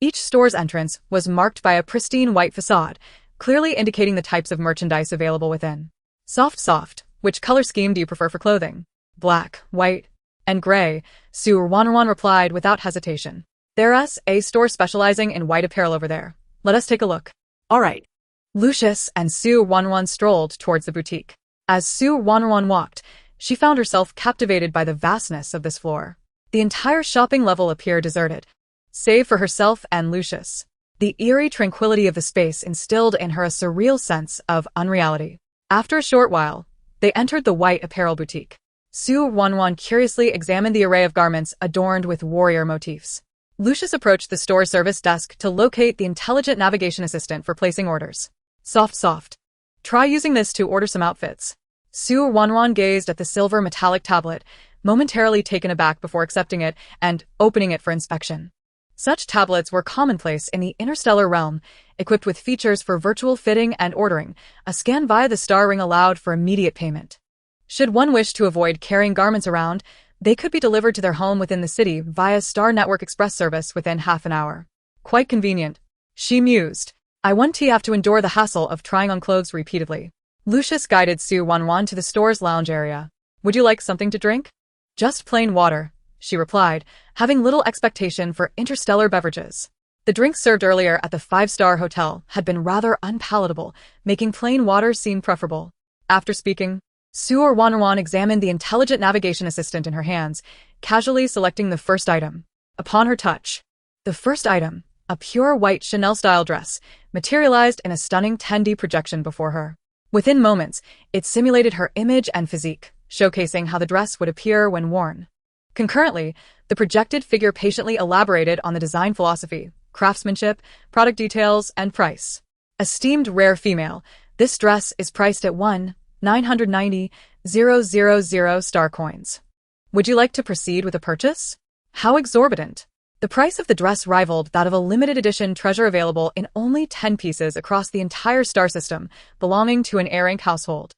Each store's entrance was marked by a pristine white facade, clearly indicating the types of merchandise available within. Soft. Which color scheme do you prefer for clothing? Black, white, and gray, Su Ruoruo replied without hesitation. There's a store specializing in white apparel over there. Let us take a look. All right. Lucius and Su Ruoruo strolled towards the boutique. As Su Ruoruo walked, she found herself captivated by the vastness of this floor. The entire shopping level appeared deserted, save for herself and Lucius. The eerie tranquility of the space instilled in her a surreal sense of unreality. After a short while, they entered the white apparel boutique. Su Ruoruo curiously examined the array of garments adorned with warrior motifs. Lucius approached the store service desk to locate the intelligent navigation assistant for placing orders. Soft. Try using this to order some outfits. Su Ruoruo gazed at the silver metallic tablet, momentarily taken aback before accepting it and opening it for inspection. Such tablets were commonplace in the interstellar realm, equipped with features for virtual fitting and ordering. A scan via the star ring allowed for immediate payment. Should one wish to avoid carrying garments around, they could be delivered to their home within the city via Star Network Express service within half an hour. Quite convenient, she mused. I won't have to endure the hassle of trying on clothes repeatedly. Lucius guided Su Ruoruo to the store's lounge area. Would you like something to drink? Just plain water, she replied, having little expectation for interstellar beverages. The drinks served earlier at the five-star hotel had been rather unpalatable, making plain water seem preferable. After speaking, Su Ruoruo examined the intelligent navigation assistant in her hands, casually selecting the first item. Upon her touch, the first item, a pure white Chanel-style dress, materialized in a stunning 10D projection before her. Within moments, it simulated her image and physique, showcasing how the dress would appear when worn. Concurrently, the projected figure patiently elaborated on the design philosophy, craftsmanship, product details, and price. Esteemed rare female, this dress is priced at 1,990,000 star coins. Would you like to proceed with a purchase? How exorbitant! The price of the dress rivaled that of a limited edition treasure available in only 10 pieces across the entire star system, belonging to an A-rank household.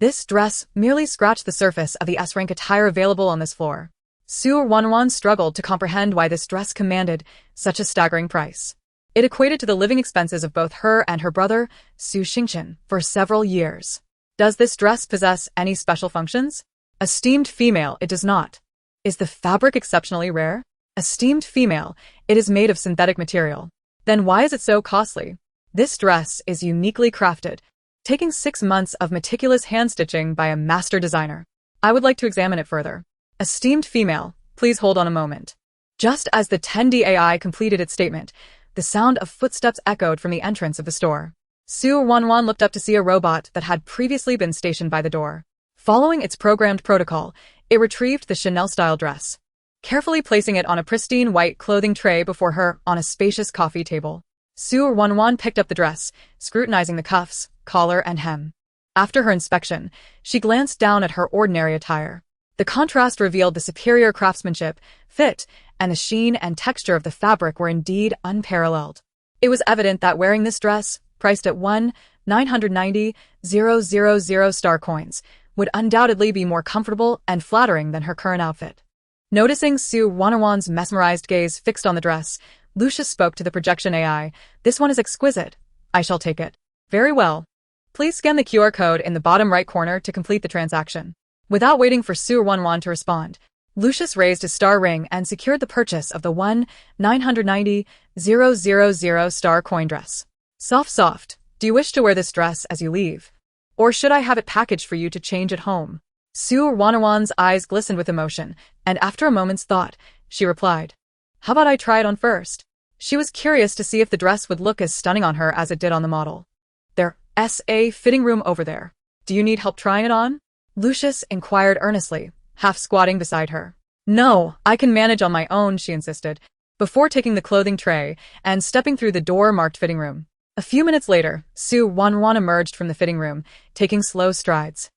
This dress merely scratched the surface of the S-rank attire available on this floor. Su Ruoruo struggled to comprehend why this dress commanded such a staggering price. It equated to the living expenses of both her and her brother, Su Xingchen, for several years. Does this dress possess any special functions? Esteemed female, it does not. Is the fabric exceptionally rare? Esteemed female, it is made of synthetic material. Then why is it so costly? This dress is uniquely crafted, taking 6 months of meticulous hand-stitching by a master designer. I would like to examine it further. Esteemed female, please hold on a moment. Just as the 10D AI completed its statement, the sound of footsteps echoed from the entrance of the store. Su Ruoruo looked up to see a robot that had previously been stationed by the door. Following its programmed protocol, it retrieved the Chanel-style dress, carefully placing it on a pristine white clothing tray before her on a spacious coffee table. Su Ruoruo picked up the dress, scrutinizing the cuffs, collar, and hem. After her inspection, she glanced down at her ordinary attire. The contrast revealed the superior craftsmanship, fit, and the sheen and texture of the fabric were indeed unparalleled. It was evident that wearing this dress, priced at 1,990,000 star coins, would undoubtedly be more comfortable and flattering than her current outfit. Noticing Su Ruoruo's mesmerized gaze fixed on the dress, Lucius spoke to the projection AI. This one is exquisite. I shall take it. Very well. Please scan the QR code in the bottom right corner to complete the transaction. Without waiting for Su Ruoruo to respond, Lucius raised his star ring and secured the purchase of the 1,990,000 star coin dress. Soft, do you wish to wear this dress as you leave? Or should I have it packaged for you to change at home? Su Ruoruo's eyes glistened with emotion, and after a moment's thought, she replied, How about I try it on first? She was curious to see if the dress would look as stunning on her as it did on the model. There's a fitting room over there. Do you need help trying it on? Lucius inquired earnestly, half squatting beside her. No, I can manage on my own, she insisted, before taking the clothing tray and stepping through the door marked fitting room. A few minutes later, Su Ruoruo emerged from the fitting room, taking slow strides.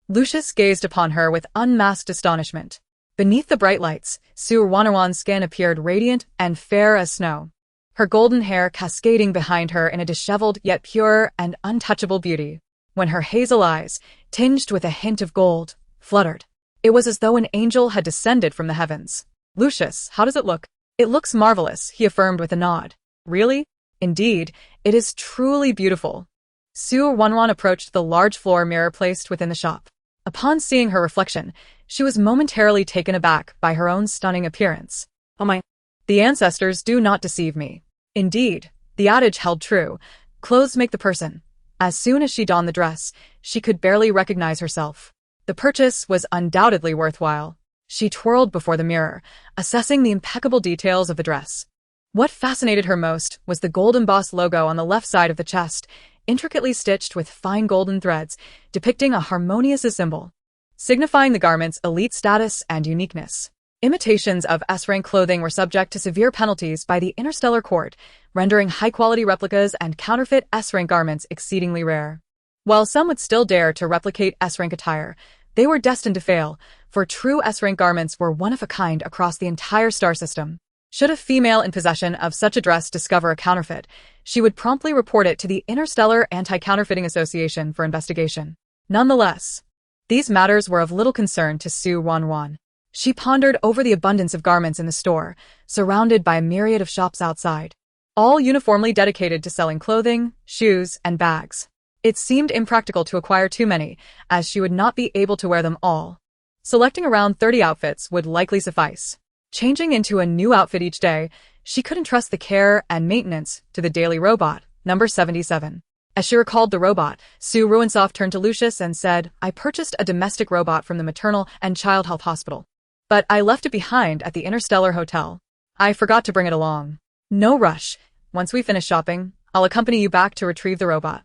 Lucius gazed upon her with unmasked astonishment. Beneath the bright lights, Su Ruoruo's skin appeared radiant and fair as snow, her golden hair cascading behind her in a disheveled yet pure and untouchable beauty. When her hazel eyes, tinged with a hint of gold, fluttered, it was as though an angel had descended from the heavens. Lucius, how does it look? It looks marvelous, he affirmed with a nod. Really? Indeed, it is truly beautiful. Su Ruoruo approached the large floor mirror placed within the shop. Upon seeing her reflection, she was momentarily taken aback by her own stunning appearance. Oh my! The ancestors do not deceive me. Indeed, the adage held true. Clothes make the person. As soon as she donned the dress, she could barely recognize herself. The purchase was undoubtedly worthwhile. She twirled before the mirror, assessing the impeccable details of the dress. What fascinated her most was the gold embossed logo on the left side of the chest, intricately stitched with fine golden threads, depicting a harmonious symbol, signifying the garment's elite status and uniqueness. Imitations of S-rank clothing were subject to severe penalties by the interstellar court, rendering high-quality replicas and counterfeit S-rank garments exceedingly rare. While some would still dare to replicate S-rank attire, They were destined to fail, for true S-rank garments were one of a kind across the entire star system. Should a female in possession of such a dress discover a counterfeit, she would promptly report it to the Interstellar Anti-Counterfeiting Association for investigation. Nonetheless, these matters were of little concern to Su Ruoruo. She pondered over the abundance of garments in the store, surrounded by a myriad of shops outside, all uniformly dedicated to selling clothing, shoes, and bags. It seemed impractical to acquire too many, as she would not be able to wear them all. Selecting around 30 outfits would likely suffice. Changing into a new outfit each day, she could entrust the care and maintenance to the daily robot, number 77. As she recalled the robot, Su Ruoruo turned to Lucius and said, "I purchased a domestic robot from the maternal and child health hospital. But I left it behind at the Interstellar Hotel. I forgot to bring it along. No rush. Once we finish shopping, I'll accompany you back to retrieve the robot."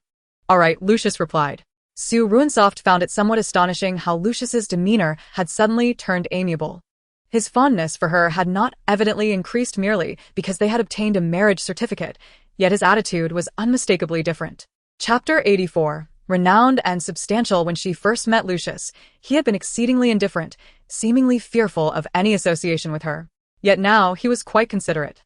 "All right," Lucius replied. Su Ruoruo found it somewhat astonishing how Lucius's demeanor had suddenly turned amiable. His fondness for her had not evidently increased merely because they had obtained a marriage certificate, yet his attitude was unmistakably different. Chapter 84. Renowned and substantial when she first met Lucius, he had been exceedingly indifferent, seemingly fearful of any association with her. Yet now he was quite considerate.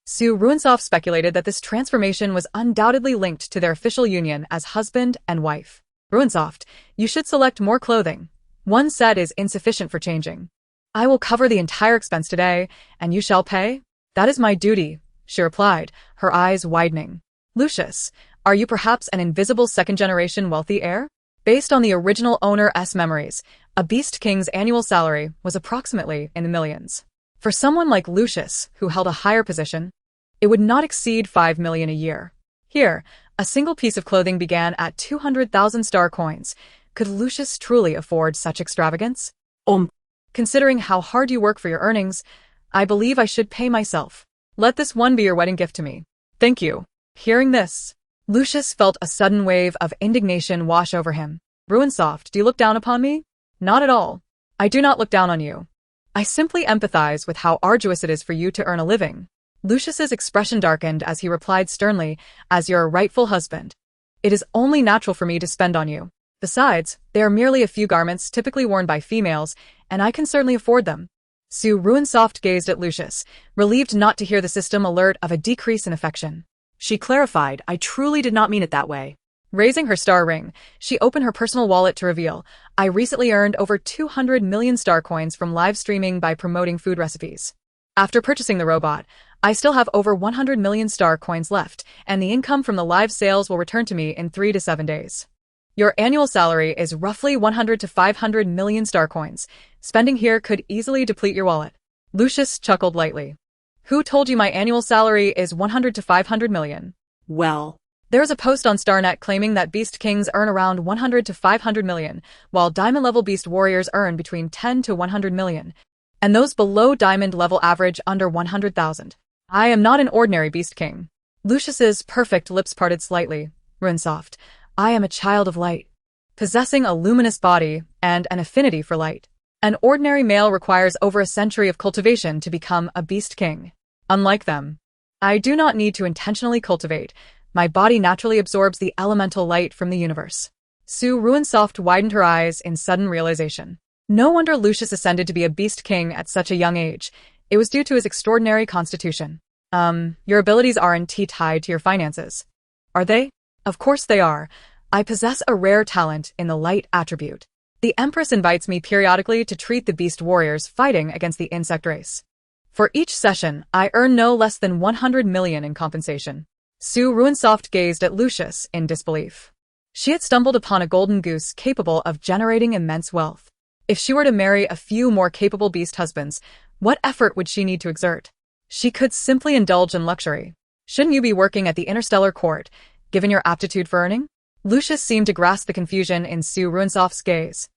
Su Ruoruo speculated that this transformation was undoubtedly linked to their official union as husband and wife. "Ruoruo, you should select more clothing. One set is insufficient for changing. I will cover the entire expense today, and you shall pay?" "That is my duty," she replied, her eyes widening. "Lucius, are you perhaps an invisible second-generation wealthy heir?" Based on the original owner's memories, a Beast King's annual salary was approximately in the millions. For someone like Lucius, who held a higher position, it would not exceed 5 million a year. Here, a single piece of clothing began at 200,000 star coins. Could Lucius truly afford such extravagance? Considering how hard you work for your earnings, I believe I should pay myself. Let this one be your wedding gift to me. Thank you. Hearing this, Lucius felt a sudden wave of indignation wash over him. "Ruoruo, do you look down upon me?" "Not at all. I do not look down on you. I simply empathize with how arduous it is for you to earn a living." Lucius's expression darkened as he replied sternly, "As your rightful husband, it is only natural for me to spend on you. Besides, they are merely a few garments typically worn by females, and I can certainly afford them." Su Ruoruo gazed at Lucius, relieved not to hear the system alert of a decrease in affection. She clarified, "I truly did not mean it that way." Raising her star ring, she opened her personal wallet to reveal, "I recently earned over 200 million star coins from live streaming by promoting food recipes. After purchasing the robot, I still have over 100 million star coins left, and the income from the live sales will return to me in 3 to 7 days. Your annual salary is roughly 100 to 500 million star coins. Spending here could easily deplete your wallet." Lucius chuckled lightly. "Who told you my annual salary is 100 to 500 million? Well, There is a post on StarNet claiming that Beast Kings earn around 100 to 500 million, while Diamond-level Beast Warriors earn between 10 to 100 million, and those below Diamond-level average under 100,000. I am not an ordinary Beast King." Lucius's perfect lips parted slightly. "Ruoruo, I am a child of light, possessing a luminous body and an affinity for light. An ordinary male requires over a century of cultivation to become a Beast King. Unlike them, I do not need to intentionally cultivate. My body naturally absorbs the elemental light from the universe." Su Ruoruo widened her eyes in sudden realization. No wonder Lucius ascended to be a Beast King at such a young age. It was due to his extraordinary constitution. Your abilities aren't tied to your finances, are they?" "Of course they are. I possess a rare talent in the light attribute. The Empress invites me periodically to treat the Beast Warriors fighting against the insect race. For each session, I earn no less than 100 million in compensation." Su Ruoruo gazed at Lucius in disbelief. She had stumbled upon a golden goose capable of generating immense wealth. If she were to marry a few more capable beast husbands, what effort would she need to exert? She could simply indulge in luxury. "Shouldn't you be working at the interstellar court, given your aptitude for earning?" Lucius seemed to grasp the confusion in Su Ruoruo's gaze.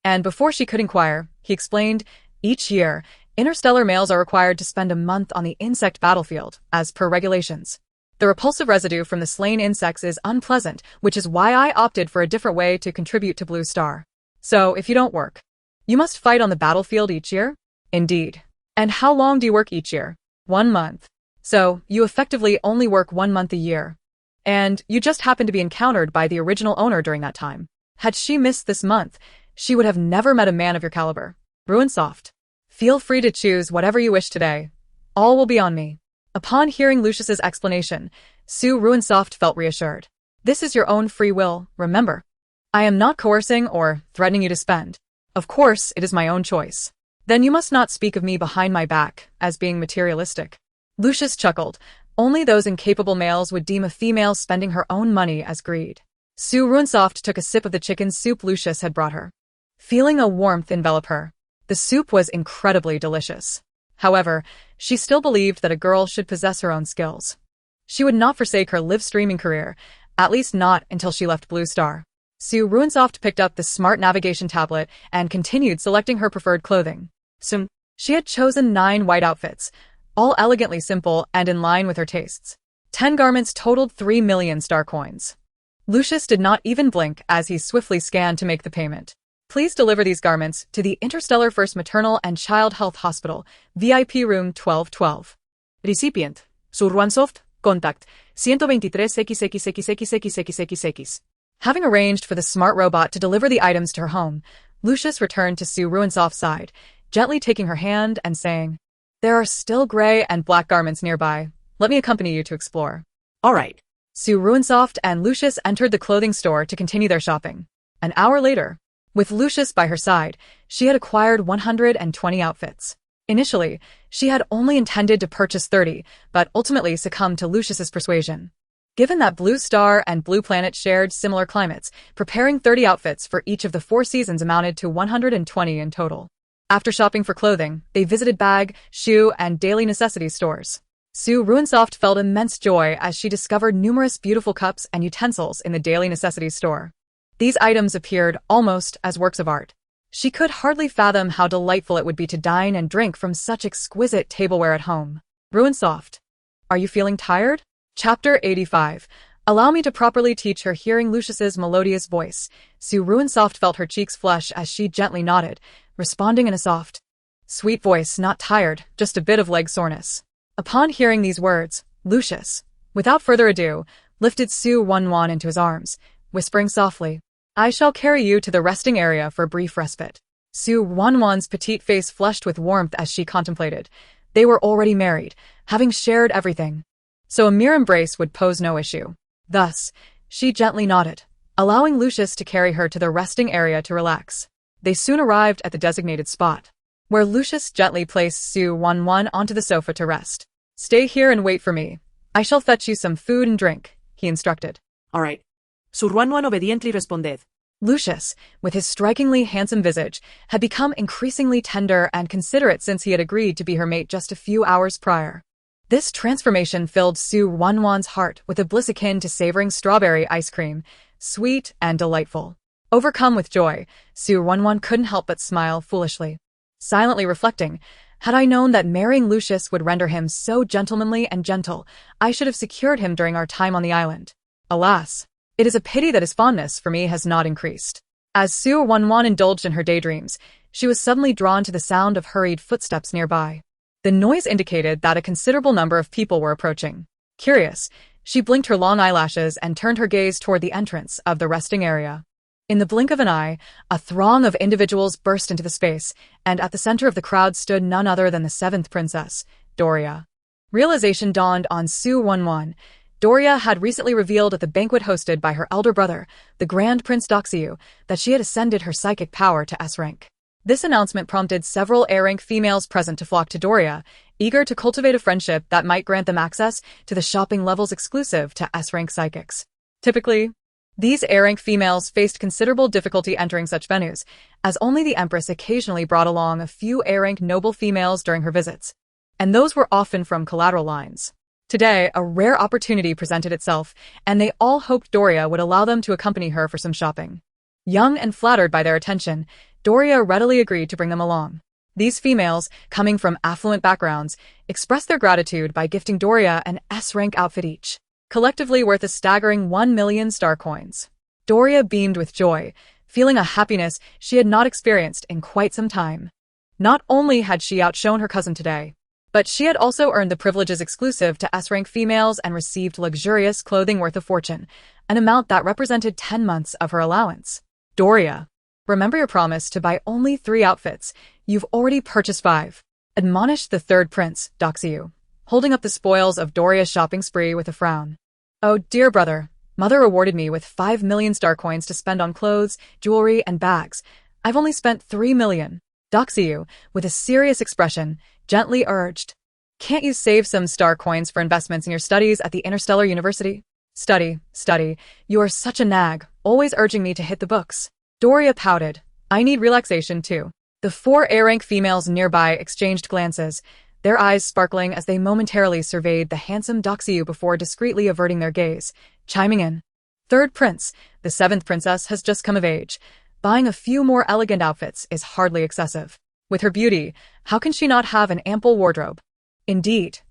And before she could inquire, he explained, "Each year, interstellar males are required to spend a month on the insect battlefield, as per regulations. The repulsive residue from the slain insects is unpleasant, which is why I opted for a different way to contribute to Blue Star. So, if you don't work, you must fight on the battlefield each year?" "Indeed. And how long do you work each year?" 1 month. So, you effectively only work 1 month a year. And you just happened to be encountered by the original owner during that time. Had she missed this month, she would have never met a man of your caliber. Ruin soft. Feel free to choose whatever you wish today. All will be on me. Upon hearing Lucius's explanation, Su Ruoruo felt reassured. This is your own free will, remember. I am not coercing or threatening you to spend. Of course, it is my own choice. Then you must not speak of me behind my back as being materialistic. Lucius chuckled. Only those incapable males would deem a female spending her own money as greed. Su Ruoruo took a sip of the chicken soup Lucius had brought her. Feeling a warmth envelop her. The soup was incredibly delicious. However, she still believed that a girl should possess her own skills. She would not forsake her live streaming career, at least not until she left Blue Star. Su Ruoruo picked up the smart navigation tablet and continued selecting her preferred clothing. Soon, she had chosen 9 white outfits, all elegantly simple and in line with her tastes. 10 garments totaled 3 million star coins. Lucius did not even blink as he swiftly scanned to make the payment. Please deliver these garments to the Interstellar First Maternal and Child Health Hospital, VIP Room 1212. Recipient. Su Ruoruo. Contact. 123XXXXXXXXX. Having arranged for the smart robot to deliver the items to her home, Lucius returned to Su Ruoruo's side, gently taking her hand and saying, "There are still gray and black garments nearby. Let me accompany you to explore." All right. Su Ruoruo and Lucius entered the clothing store to continue their shopping. An hour later, with Lucius by her side, she had acquired 120 outfits. Initially, she had only intended to purchase 30, but ultimately succumbed to Lucius's persuasion. Given that Blue Star and Blue Planet shared similar climates, preparing 30 outfits for each of the 4 seasons amounted to 120 in total. After shopping for clothing, they visited bag, shoe, and daily necessities stores. Su Ruoruo felt immense joy as she discovered numerous beautiful cups and utensils in the daily necessities store. These items appeared almost as works of art. She could hardly fathom how delightful it would be to dine and drink from such exquisite tableware at home. Ruoruo. Are you feeling tired? Chapter 85. Allow me to properly teach her. Hearing Lucius's melodious voice, Su Ruoruo felt her cheeks flush as she gently nodded, responding in a soft, sweet voice. Not tired, just a bit of leg soreness. Upon hearing these words, Lucius, without further ado, lifted Su Ruoruo into his arms, whispering softly, "I shall carry you to the resting area for brief respite." Su Ruoruo's petite face flushed with warmth as she contemplated. They were already married, having shared everything, so a mere embrace would pose no issue. Thus, she gently nodded, allowing Lucius to carry her to the resting area to relax. They soon arrived at the designated spot, where Lucius gently placed Su Ruoruo onto the sofa to rest. "Stay here and wait for me. I shall fetch you some food and drink," he instructed. All right. Su Ruoruo obediently responded. Lucius, with his strikingly handsome visage, had become increasingly tender and considerate since he had agreed to be her mate just a few hours prior. This transformation filled Su Ruoruo's heart with a bliss akin to savoring strawberry ice cream, sweet and delightful. Overcome with joy, Su Ruoruo couldn't help but smile foolishly, silently reflecting, "Had I known that marrying Lucius would render him so gentlemanly and gentle, I should have secured him during our time on the island. Alas, it is a pity that his fondness for me has not increased." As Su Ruoruo indulged in her daydreams, she was suddenly drawn to the sound of hurried footsteps nearby. The noise indicated that a considerable number of people were approaching. Curious, she blinked her long eyelashes and turned her gaze toward the entrance of the resting area. In the blink of an eye, a throng of individuals burst into the space, and at the center of the crowd stood none other than the 7th princess, Doria. Realization dawned on Su Ruoruo. Doria had recently revealed at the banquet hosted by her elder brother, the Grand Prince Doxiu, that she had ascended her psychic power to S rank. This announcement prompted several A-rank females present to flock to Doria, eager to cultivate a friendship that might grant them access to the shopping levels exclusive to S-rank psychics. Typically, these A-rank females faced considerable difficulty entering such venues, as only the Empress occasionally brought along a few A-rank noble females during her visits, and those were often from collateral lines. Today, a rare opportunity presented itself, and they all hoped Doria would allow them to accompany her for some shopping. Young and flattered by their attention, Doria readily agreed to bring them along. These females, coming from affluent backgrounds, expressed their gratitude by gifting Doria an S-rank outfit each, collectively worth a staggering 1 million star coins. Doria beamed with joy, feeling a happiness she had not experienced in quite some time. Not only had she outshone her cousin today, but she had also earned the privileges exclusive to S-rank females and received luxurious clothing worth a fortune, an amount that represented 10 months of her allowance. Doria, Remember your promise to buy only 3 outfits. You've already purchased 5. Admonished the third prince, Doxiu, holding up the spoils of Doria's shopping spree with a frown. Oh, dear brother, mother rewarded me with 5 million star coins to spend on clothes, jewelry, and bags. I've only spent 3 million. Doxiu, with a serious expression, gently urged. Can't you save some star coins for investments in your studies at the Interstellar University? Study. You are such a nag, always urging me to hit the books. Doria pouted. I need relaxation too. The 4 A-rank females nearby exchanged glances, their eyes sparkling as they momentarily surveyed the handsome Doxiu before discreetly averting their gaze, chiming in. Third prince, the 7th princess has just come of age. Buying a few more elegant outfits is hardly excessive. With her beauty, how can she not have an ample wardrobe? Indeed.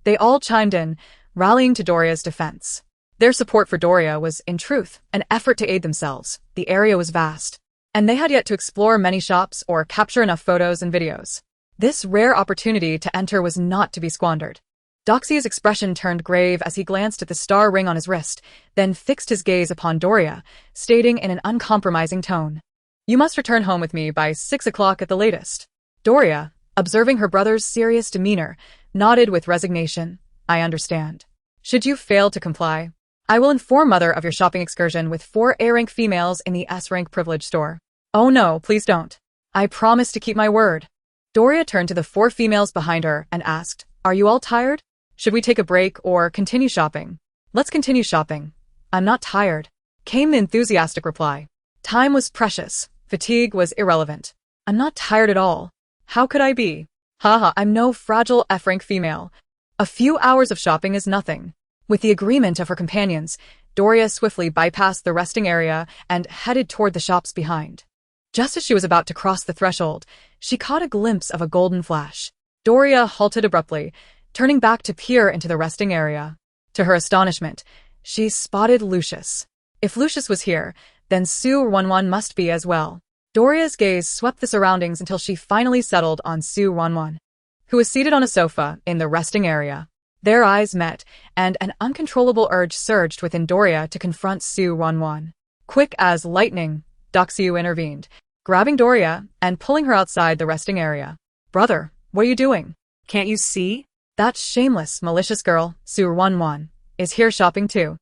They all chimed in, rallying to Doria's defense. Their support for Doria was, in truth, an effort to aid themselves. The area was vast, and they had yet to explore many shops or capture enough photos and videos. This rare opportunity to enter was not to be squandered. Doxiu's expression turned grave as he glanced at the star ring on his wrist, then fixed his gaze upon Doria, stating in an uncompromising tone, You must return home with me by 6 o'clock at the latest. Doria, observing her brother's serious demeanor, nodded with resignation. I understand. Should you fail to comply, I will inform mother of your shopping excursion with 4 A-rank females in the S-rank privilege store. Oh no, please don't. I promise to keep my word. Doria turned to the 4 females behind her and asked, Are you all tired? Should we take a break or continue shopping? Let's continue shopping. I'm not tired, came the enthusiastic reply. Time was precious. Fatigue was irrelevant. I'm not tired at all. How could I be? Haha, I'm no fragile F-rank female. A few hours of shopping is nothing. With the agreement of her companions, Doria swiftly bypassed the resting area and headed toward the shops behind. Just as she was about to cross the threshold, she caught a glimpse of a golden flash. Doria halted abruptly, turning back to peer into the resting area. To her astonishment, she spotted Lucius. If Lucius was here, then Su Ruoruo must be as well. Doria's gaze swept the surroundings until she finally settled on Su Ruoruo, who was seated on a sofa in the resting area. Their eyes met, and an uncontrollable urge surged within Doria to confront Su Ruoruo. Quick as lightning, Doxiu intervened, grabbing Doria and pulling her outside the resting area. Brother, what are you doing? Can't you see? That shameless, malicious girl, Su Ruoruo, is here shopping too.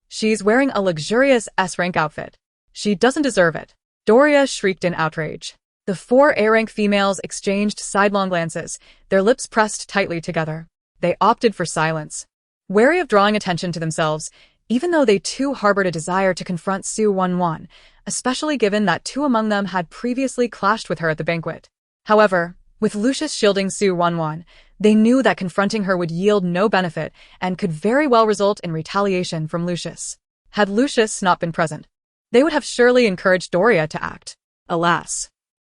She's wearing a luxurious S-rank outfit. She doesn't deserve it. Doria shrieked in outrage. The 4 A-rank females exchanged sidelong glances, their lips pressed tightly together. They opted for silence, wary of drawing attention to themselves, even though they too harbored a desire to confront Su Ruoruo, especially given that 2 among them had previously clashed with her at the banquet. However, with Lucius shielding Su Ruoruo, they knew that confronting her would yield no benefit and could very well result in retaliation from Lucius. Had Lucius not been present, they would have surely encouraged Doria to act. Alas.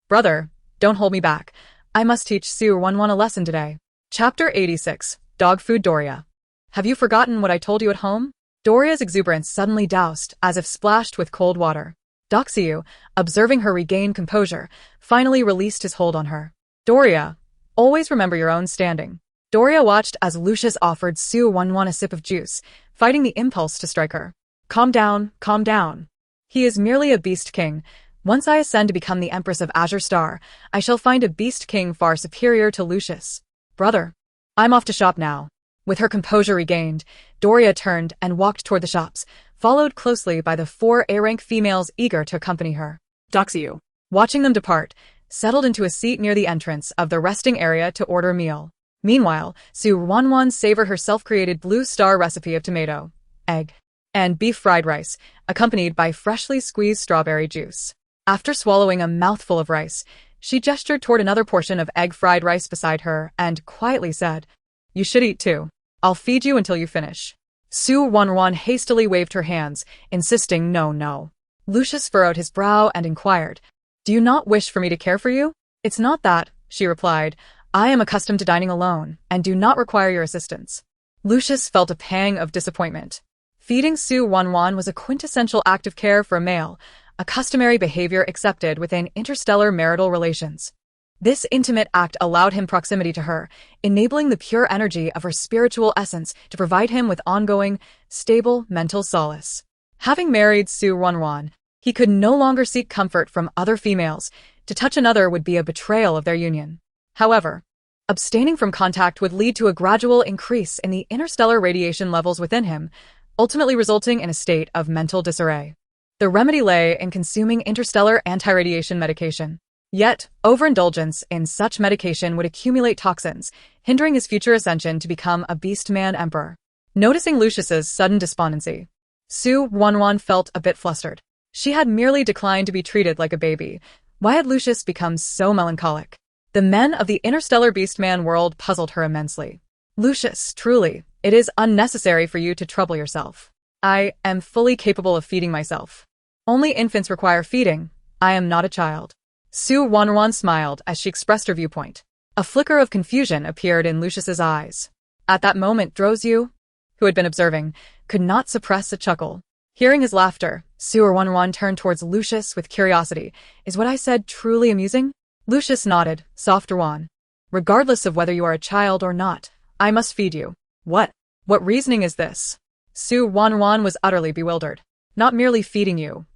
Brother, don't hold me back. I must teach Su Ruoruo a lesson today. Chapter 86, Dog Food Doria. Have you forgotten what I told you at home? Doria's exuberance suddenly doused, as if splashed with cold water. Doxiu, observing her regain composure, finally released his hold on her. Doria, always remember your own standing. Doria watched as Lucius offered Su Ruoruo a sip of juice, fighting the impulse to strike her. Calm down. He is merely a beast king. Once I ascend to become the Empress of Azure Star, I shall find a beast king far superior to Lucius. Brother, I'm off to shop now. With her composure regained, Doria turned and walked toward the shops, followed closely by the 4 A-rank females eager to accompany her. Doxiu, watching them depart, settled into a seat near the entrance of the resting area to order a meal. Meanwhile, Su Ruoruo savored her self-created blue star recipe of tomato, egg, and beef fried rice, accompanied by freshly squeezed strawberry juice. After swallowing a mouthful of rice, she gestured toward another portion of egg fried rice beside her and quietly said, You should eat too. I'll feed you until you finish. Su Ruoruo hastily waved her hands, insisting no. Lucius furrowed his brow and inquired, Do you not wish for me to care for you? It's not that, she replied. I am accustomed to dining alone, and do not require your assistance. Lucius felt a pang of disappointment. Feeding Su Ruoruo was a quintessential act of care for a male, a customary behavior accepted within interstellar marital relations. This intimate act allowed him proximity to her, enabling the pure energy of her spiritual essence to provide him with ongoing, stable mental solace. Having married Su Ruoruo, He could no longer seek comfort from other females. To touch another would be a betrayal of their union. However, abstaining from contact would lead to a gradual increase in the interstellar radiation levels within him, ultimately resulting in a state of mental disarray. The remedy lay in consuming interstellar anti-radiation medication. Yet, overindulgence in such medication would accumulate toxins, hindering his future ascension to become a beast-man emperor. Noticing Lucius's sudden despondency, Su Ruoruo felt a bit flustered. She had merely declined to be treated like a baby. Why had Lucius become so melancholic? The men of the interstellar beast-man world puzzled her immensely. Lucius, truly, it is unnecessary for you to trouble yourself. I am fully capable of feeding myself. Only infants require feeding. I am not a child. Su Ruoruo smiled as she expressed her viewpoint. A flicker of confusion appeared in Lucius's eyes. At that moment, Drozyu, who had been observing, could not suppress a chuckle. Hearing his laughter, Su Ruoruo turned towards Lucius with curiosity. Is what I said truly amusing? Lucius nodded, soft Ruan. Regardless of whether you are a child or not, I must feed you. What? What reasoning is this? Su Ruoruo was utterly bewildered. Not merely feeding you.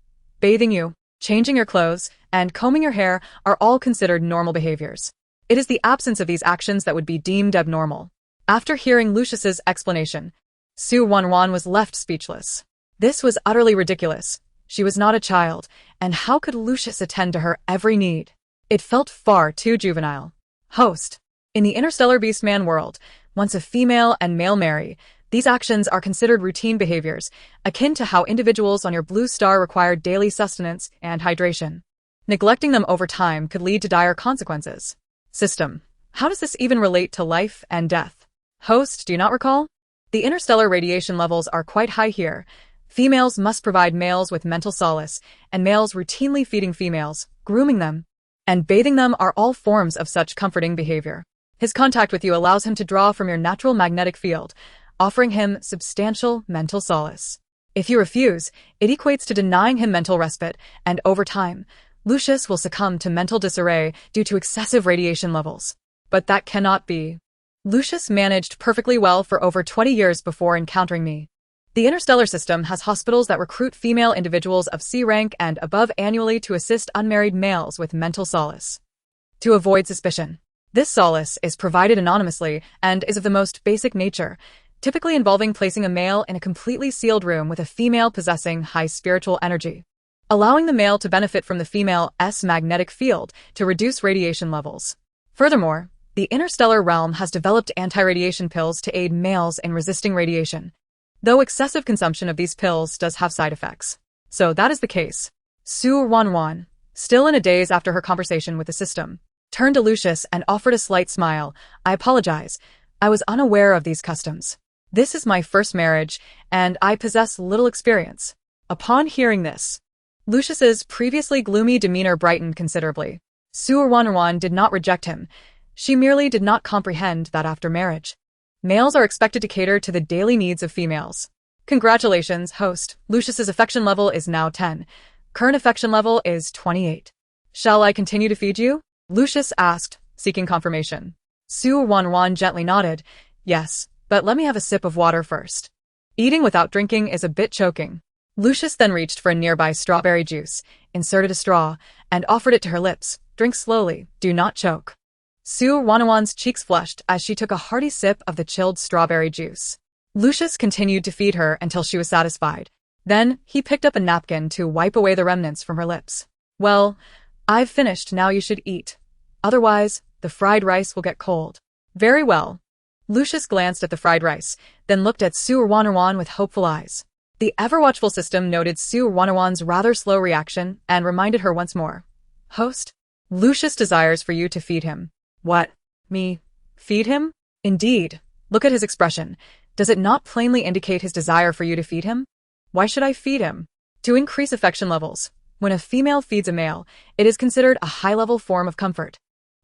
Bathing you, changing your clothes, and combing your hair are all considered normal behaviors. It is the absence of these actions that would be deemed abnormal. After hearing Lucius's explanation, Su Ruoruo was left speechless. This was utterly ridiculous. She was not a child, and how could Lucius attend to her every need? It felt far too juvenile. Host. In the interstellar beastman world, once a female and male marry, these actions are considered routine behaviors, akin to how individuals on your blue star require daily sustenance and hydration. Neglecting them over time could lead to dire consequences. System. How does this even relate to life and death? Host, do you not recall? The interstellar radiation levels are quite high here. Females must provide males with mental solace, and males routinely feeding females, grooming them, and bathing them are all forms of such comforting behavior. His contact with you allows him to draw from your natural magnetic field, offering him substantial mental solace. If you refuse, it equates to denying him mental respite, and over time, Lucius will succumb to mental disarray due to excessive radiation levels. But that cannot be. Lucius managed perfectly well for over 20 years before encountering me. The interstellar system has hospitals that recruit female individuals of C rank and above annually to assist unmarried males with mental solace. To avoid suspicion. This solace is provided anonymously and is of the most basic nature, typically involving placing a male in a completely sealed room with a female possessing high spiritual energy, allowing the male to benefit from the female's magnetic field to reduce radiation levels. Furthermore, the interstellar realm has developed anti-radiation pills to aid males in resisting radiation, though excessive consumption of these pills does have side effects. So that is the case. Su Ruoruo, still in a daze after her conversation with the system, turned to Lucius and offered a slight smile. I apologize. I was unaware of these customs. This is my first marriage, and I possess little experience. Upon hearing this, Lucius's previously gloomy demeanor brightened considerably. Su Ruoruo did not reject him. She merely did not comprehend that after marriage, males are expected to cater to the daily needs of females. Congratulations, host. Lucius's affection level is now 10. Current affection level is 28. Shall I continue to feed you? Lucius asked, seeking confirmation. Su Ruoruo gently nodded. Yes, but let me have a sip of water first. Eating without drinking is a bit choking. Lucius then reached for a nearby strawberry juice, inserted a straw, and offered it to her lips. Drink slowly, do not choke. Su Ruoruo's cheeks flushed as she took a hearty sip of the chilled strawberry juice. Lucius continued to feed her until she was satisfied. Then, he picked up a napkin to wipe away the remnants from her lips. Well, I've finished, now you should eat. Otherwise, the fried rice will get cold. Very well. Lucius glanced at the fried rice, then looked at Su Ruoruo with hopeful eyes. The ever-watchful system noted Su Ruoruo's rather slow reaction and reminded her once more. Host, Lucius desires for you to feed him. What? Me? Feed him? Indeed. Look at his expression. Does it not plainly indicate his desire for you to feed him? Why should I feed him? To increase affection levels. When a female feeds a male, it is considered a high-level form of comfort,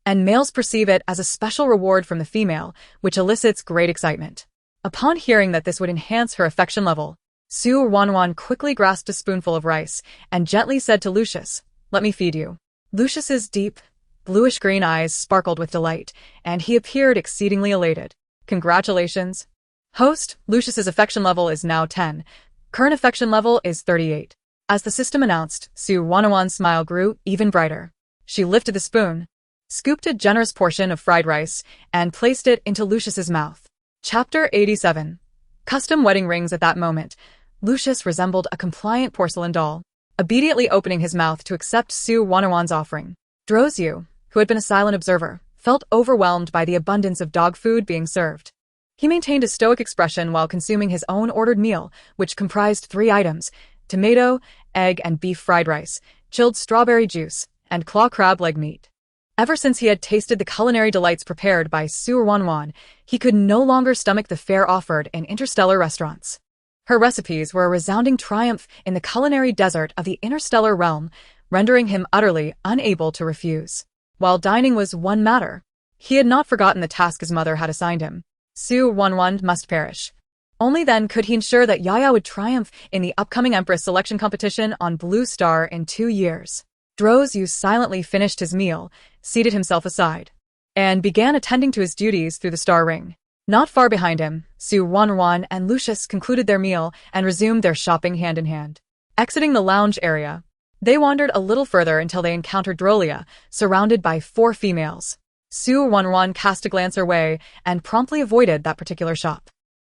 and males perceive it as a special reward from the female, which elicits great excitement. Upon hearing that this would enhance her affection level, Su Ruoruo quickly grasped a spoonful of rice and gently said to Lucius, "Let me feed you." Lucius's deep, bluish-green eyes sparkled with delight, and he appeared exceedingly elated. Congratulations. Host, Lucius's affection level is now 10. Current affection level is 38. As the system announced, Su Ruoruo's smile grew even brighter. She lifted the spoon, scooped a generous portion of fried rice, and placed it into Lucius's mouth. Chapter 87. Custom wedding rings. At that moment, Lucius resembled a compliant porcelain doll, obediently opening his mouth to accept Su Ruoruo's offering. Drozyu, who had been a silent observer, felt overwhelmed by the abundance of dog food being served. He maintained a stoic expression while consuming his own ordered meal, which comprised 3 items: tomato, egg and beef fried rice, chilled strawberry juice, and claw crab leg meat. Ever since he had tasted the culinary delights prepared by Su Ruoruo, he could no longer stomach the fare offered in interstellar restaurants. Her recipes were a resounding triumph in the culinary desert of the interstellar realm, rendering him utterly unable to refuse. While dining was one matter, he had not forgotten the task his mother had assigned him. Su Ruoruo must perish. Only then could he ensure that Yaya would triumph in the upcoming Empress selection competition on Blue Star in 2 years. Drozyu silently finished his meal, seated himself aside, and began attending to his duties through the star ring. Not far behind him, Su Ruoruo and Lucius concluded their meal and resumed their shopping hand in hand. Exiting the lounge area, they wandered a little further until they encountered Drolia, surrounded by 4 females. Su Ruoruo cast a glance her way and promptly avoided that particular shop.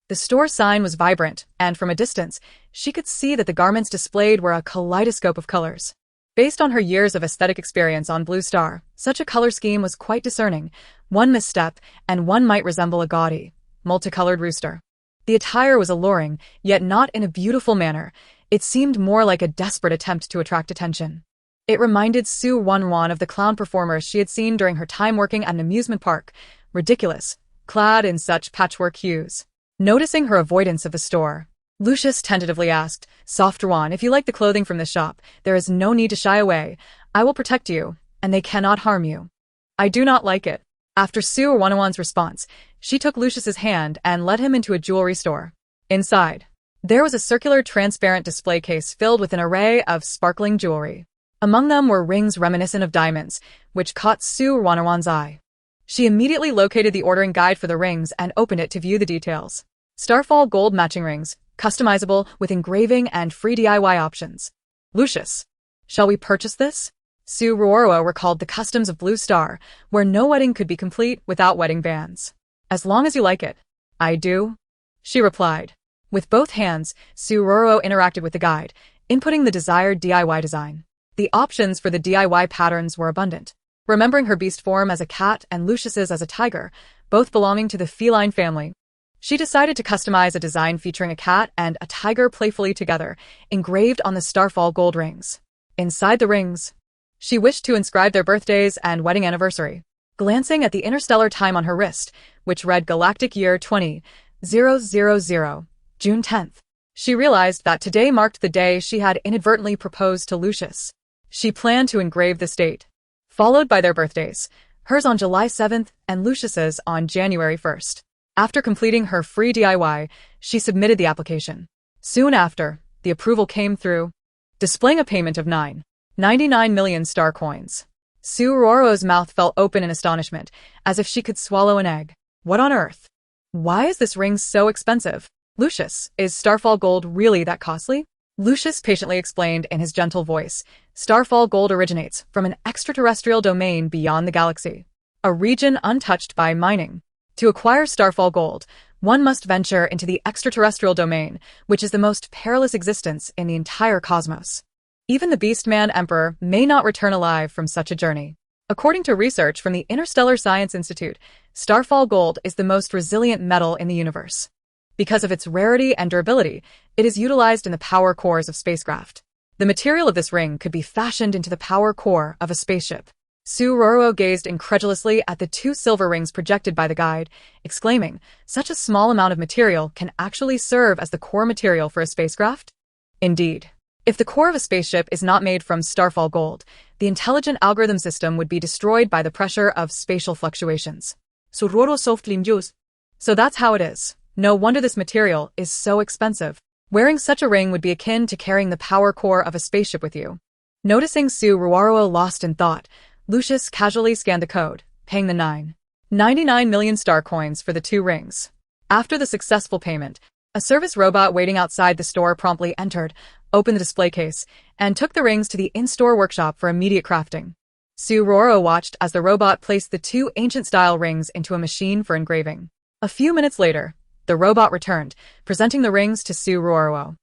The store sign was vibrant, and from a distance, she could see that the garments displayed were a kaleidoscope of colors. Based on her years of aesthetic experience on Blue Star, such a color scheme was quite discerning. One misstep, and one might resemble a gaudy, multicolored rooster. The attire was alluring, yet not in a beautiful manner. It seemed more like a desperate attempt to attract attention. It reminded Su Ruoruo of the clown performers she had seen during her time working at an amusement park, ridiculous, clad in such patchwork hues. Noticing her avoidance of the store, Lucius tentatively asked, "Soft Ruan, if you like the clothing from this shop, there is no need to shy away. I will protect you, and they cannot harm you." "I do not like it." After Su Ruoruo's response, she took Lucius's hand and led him into a jewelry store. Inside, there was a circular transparent display case filled with an array of sparkling jewelry. Among them were rings reminiscent of diamonds, which caught Su Ruoruo's eye. She immediately located the ordering guide for the rings and opened it to view the details. Starfall gold matching rings, customizable with engraving and free DIY options. "Lucius, shall we purchase this?" Su Ruoruo recalled the customs of Blue Star, where no wedding could be complete without wedding bands. "As long as you like it." "I do," she replied. With both hands, Su Ruoruo interacted with the guide, inputting the desired DIY design. The options for the DIY patterns were abundant. Remembering her beast form as a cat and Lucius's as a tiger, both belonging to the feline family, she decided to customize a design featuring a cat and a tiger playfully together, engraved on the Starfall gold rings. Inside the rings, she wished to inscribe their birthdays and wedding anniversary. Glancing at the interstellar time on her wrist, which read Galactic Year 20,000, June 10th, she realized that today marked the day she had inadvertently proposed to Lucius. She planned to engrave this date, followed by their birthdays, hers on July 7th and Lucius's on January 1st. After completing her free DIY, she submitted the application. Soon after, the approval came through, displaying a payment of 9.99 million star coins. Su Ruoruo's mouth fell open in astonishment, as if she could swallow an egg. What on earth? Why is this ring so expensive? "Lucius, is Starfall gold really that costly?" Lucius patiently explained in his gentle voice. "Starfall gold originates from an extraterrestrial domain beyond the galaxy, a region untouched by mining. To acquire Starfall gold, one must venture into the extraterrestrial domain, which is the most perilous existence in the entire cosmos. Even the Beastman Emperor may not return alive from such a journey. According to research from the Interstellar Science Institute, Starfall gold is the most resilient metal in the universe. Because of its rarity and durability, it is utilized in the power cores of spacecraft. The material of this ring could be fashioned into the power core of a spaceship." Su Ruoruo gazed incredulously at the 2 silver rings projected by the guide, exclaiming, "Such a small amount of material can actually serve as the core material for a spacecraft?" Indeed. If the core of a spaceship is not made from Starfall gold, the intelligent algorithm system would be destroyed by the pressure of spatial fluctuations. Su Ruoruo softly mused. So that's how it is. No wonder this material is so expensive. Wearing such a ring would be akin to carrying the power core of a spaceship with you. Noticing Su Ruoruo lost in thought, Lucius casually scanned the code, paying the 9.99 million star coins for the 2 rings. After the successful payment, a service robot waiting outside the store promptly entered, opened the display case, and took the rings to the in-store workshop for immediate crafting. Su Ruoruo watched as the robot placed the two ancient-style rings into a machine for engraving. A few minutes later, the robot returned, presenting the rings to Su Ruoruo.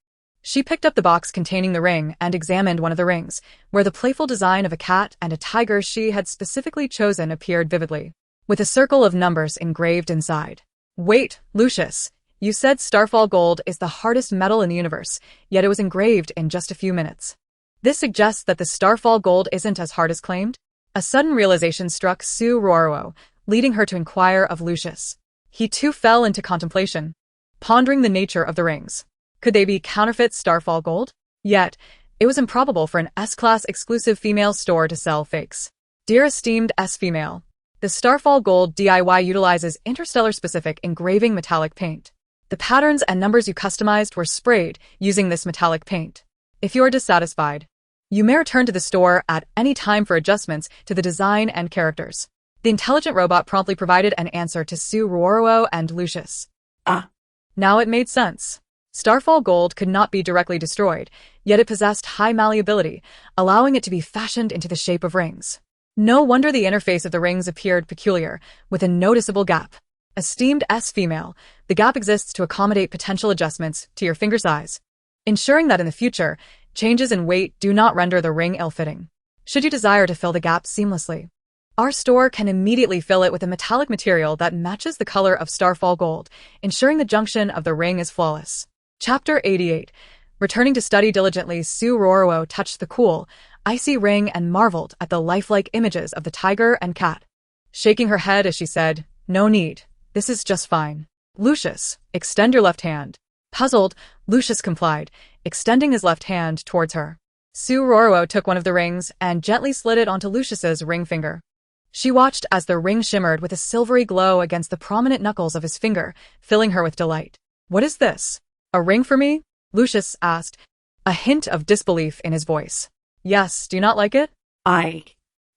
She picked up the box containing the ring and examined one of the rings, where the playful design of a cat and a tiger she had specifically chosen appeared vividly, with a circle of numbers engraved inside. Wait, Lucius, you said Starfall Gold is the hardest metal in the universe, yet it was engraved in just a few minutes. This suggests that the Starfall Gold isn't as hard as claimed? A sudden realization struck Su Ruoruo, leading her to inquire of Lucius. He too fell into contemplation, pondering the nature of the rings. Could they be counterfeit Starfall Gold? Yet, it was improbable for an S-Class exclusive female store to sell fakes. Dear esteemed S-Female, the Starfall Gold DIY utilizes interstellar-specific engraving metallic paint. The patterns and numbers you customized were sprayed using this metallic paint. If you are dissatisfied, you may return to the store at any time for adjustments to the design and characters. The intelligent robot promptly provided an answer to Su Ruoruo and Lucius. Now it made sense. Starfall Gold could not be directly destroyed, yet it possessed high malleability, allowing it to be fashioned into the shape of rings. No wonder the interface of the rings appeared peculiar, with a noticeable gap. Esteemed S-Female, the gap exists to accommodate potential adjustments to your finger size, ensuring that in the future, changes in weight do not render the ring ill-fitting. Should you desire to fill the gap seamlessly, our store can immediately fill it with a metallic material that matches the color of Starfall Gold, ensuring the junction of the ring is flawless. Chapter 88. Returning to study diligently, Su Ruoruo touched the cool, icy ring and marveled at the lifelike images of the tiger and cat. Shaking her head as she said, "No need. This is just fine. Lucius, extend your left hand." Puzzled, Lucius complied, extending his left hand towards her. Su Ruoruo took one of the rings and gently slid it onto Lucius's ring finger. She watched as the ring shimmered with a silvery glow against the prominent knuckles of his finger, filling her with delight. "What is this? A ring for me?" Lucius asked, a hint of disbelief in his voice. "Yes, do you not like it?" I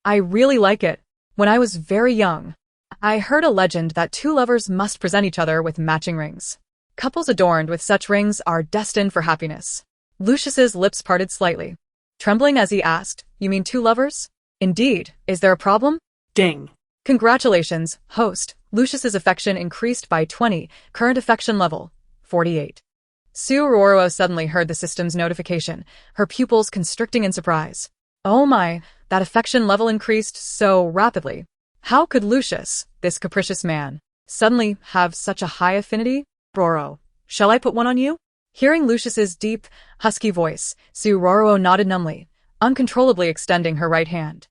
really like it. When I was very young, I heard a legend that two lovers must present each other with matching rings. Couples adorned with such rings are destined for happiness." Lucius's lips parted slightly, trembling as he asked, "You mean two lovers?" "Indeed. Is there a problem?" Ding. "Congratulations, host." Lucius's affection increased by 20, current affection level, 48. Su Ruoruo suddenly heard the system's notification, her pupils constricting in surprise. Oh my, that affection level increased so rapidly. How could Lucius, this capricious man, suddenly have such a high affinity? "Ruoruo, shall I put one on you?" Hearing Lucius's deep, husky voice, Su Ruoruo nodded numbly, uncontrollably extending her right hand.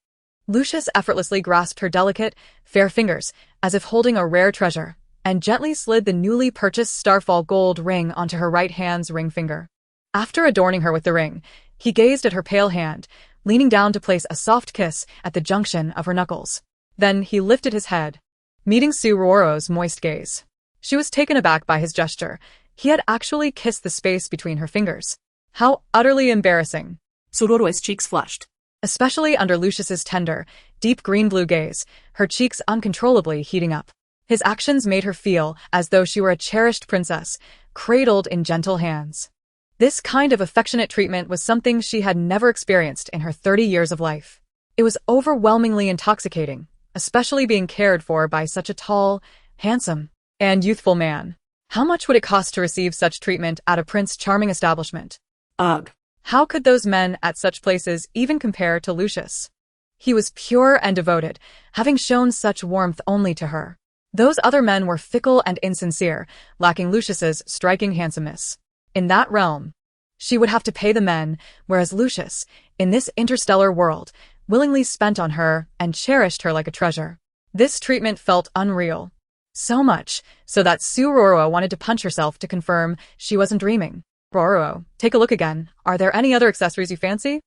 Lucius effortlessly grasped her delicate, fair fingers, as if holding a rare treasure, and gently slid the newly purchased Starfall Gold ring onto her right hand's ring finger. After adorning her with the ring, he gazed at her pale hand, leaning down to place a soft kiss at the junction of her knuckles. Then he lifted his head, meeting Su Ruoruo's moist gaze. She was taken aback by his gesture. He had actually kissed the space between her fingers. How utterly embarrassing. Su Ruoruo's cheeks flushed. Especially under Lucius's tender, deep green-blue gaze, her cheeks uncontrollably heating up. His actions made her feel as though she were a cherished princess, cradled in gentle hands. This kind of affectionate treatment was something she had never experienced in her 30 years of life. It was overwhelmingly intoxicating, especially being cared for by such a tall, handsome, and youthful man. How much would it cost to receive such treatment at a Prince Charming establishment? Ugh. How could those men at such places even compare to Lucius? He was pure and devoted, having shown such warmth only to her. Those other men were fickle and insincere, lacking Lucius's striking handsomeness. In that realm, she would have to pay the men, whereas Lucius, in this interstellar world, willingly spent on her and cherished her like a treasure. This treatment felt unreal. So much, so that Su Ruoruo wanted to punch herself to confirm she wasn't dreaming. "Ruoruo, take a look again. Are there any other accessories you fancy?"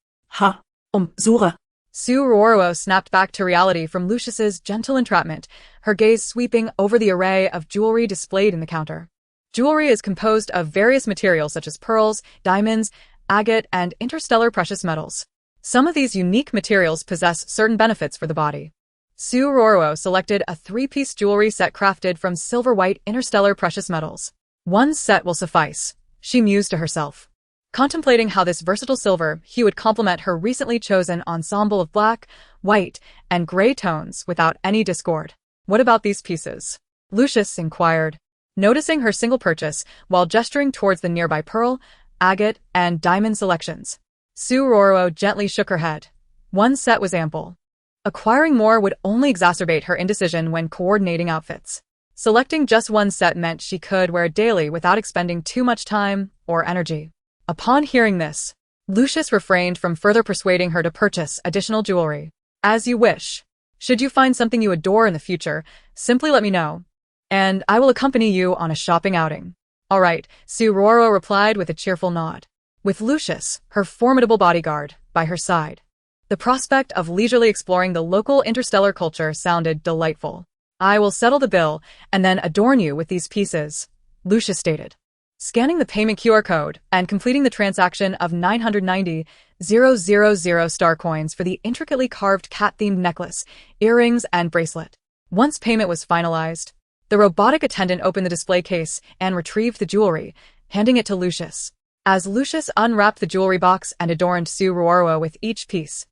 Zura. Su Ruoruo snapped back to reality from Lucius's gentle entrapment, her gaze sweeping over the array of jewelry displayed in the counter. Jewelry is composed of various materials such as pearls, diamonds, agate, and interstellar precious metals. Some of these unique materials possess certain benefits for the body. Su Ruoruo selected a 3-piece jewelry set crafted from silver-white interstellar precious metals. "One set will suffice," she mused to herself. contemplating how this versatile silver hue would complement her recently chosen ensemble of black, white, and gray tones without any discord. What about these pieces? Lucius inquired, noticing her single purchase while gesturing towards the nearby pearl, agate, and diamond selections. Su Ruoruo gently shook her head. One set was ample. Acquiring more would only exacerbate her indecision when coordinating outfits. Selecting just one set meant she could wear it daily without expending too much time or energy. Upon hearing this, Lucius refrained from further persuading her to purchase additional jewelry. As you wish. Should you find something you adore in the future, simply let me know, and I will accompany you on a shopping outing. All right, Su Ruoruo replied with a cheerful nod. With Lucius, her formidable bodyguard, by her side, the prospect of leisurely exploring the local interstellar culture sounded delightful. I will settle the bill and then adorn you with these pieces, Lucius stated, scanning the payment QR code and completing the transaction of 990,000 star coins for the intricately carved cat-themed necklace, earrings, and bracelet. Once payment was finalized, the robotic attendant opened the display case and retrieved the jewelry, handing it to Lucius. As Lucius unwrapped the jewelry box and adorned Su Ruoruo with each piece,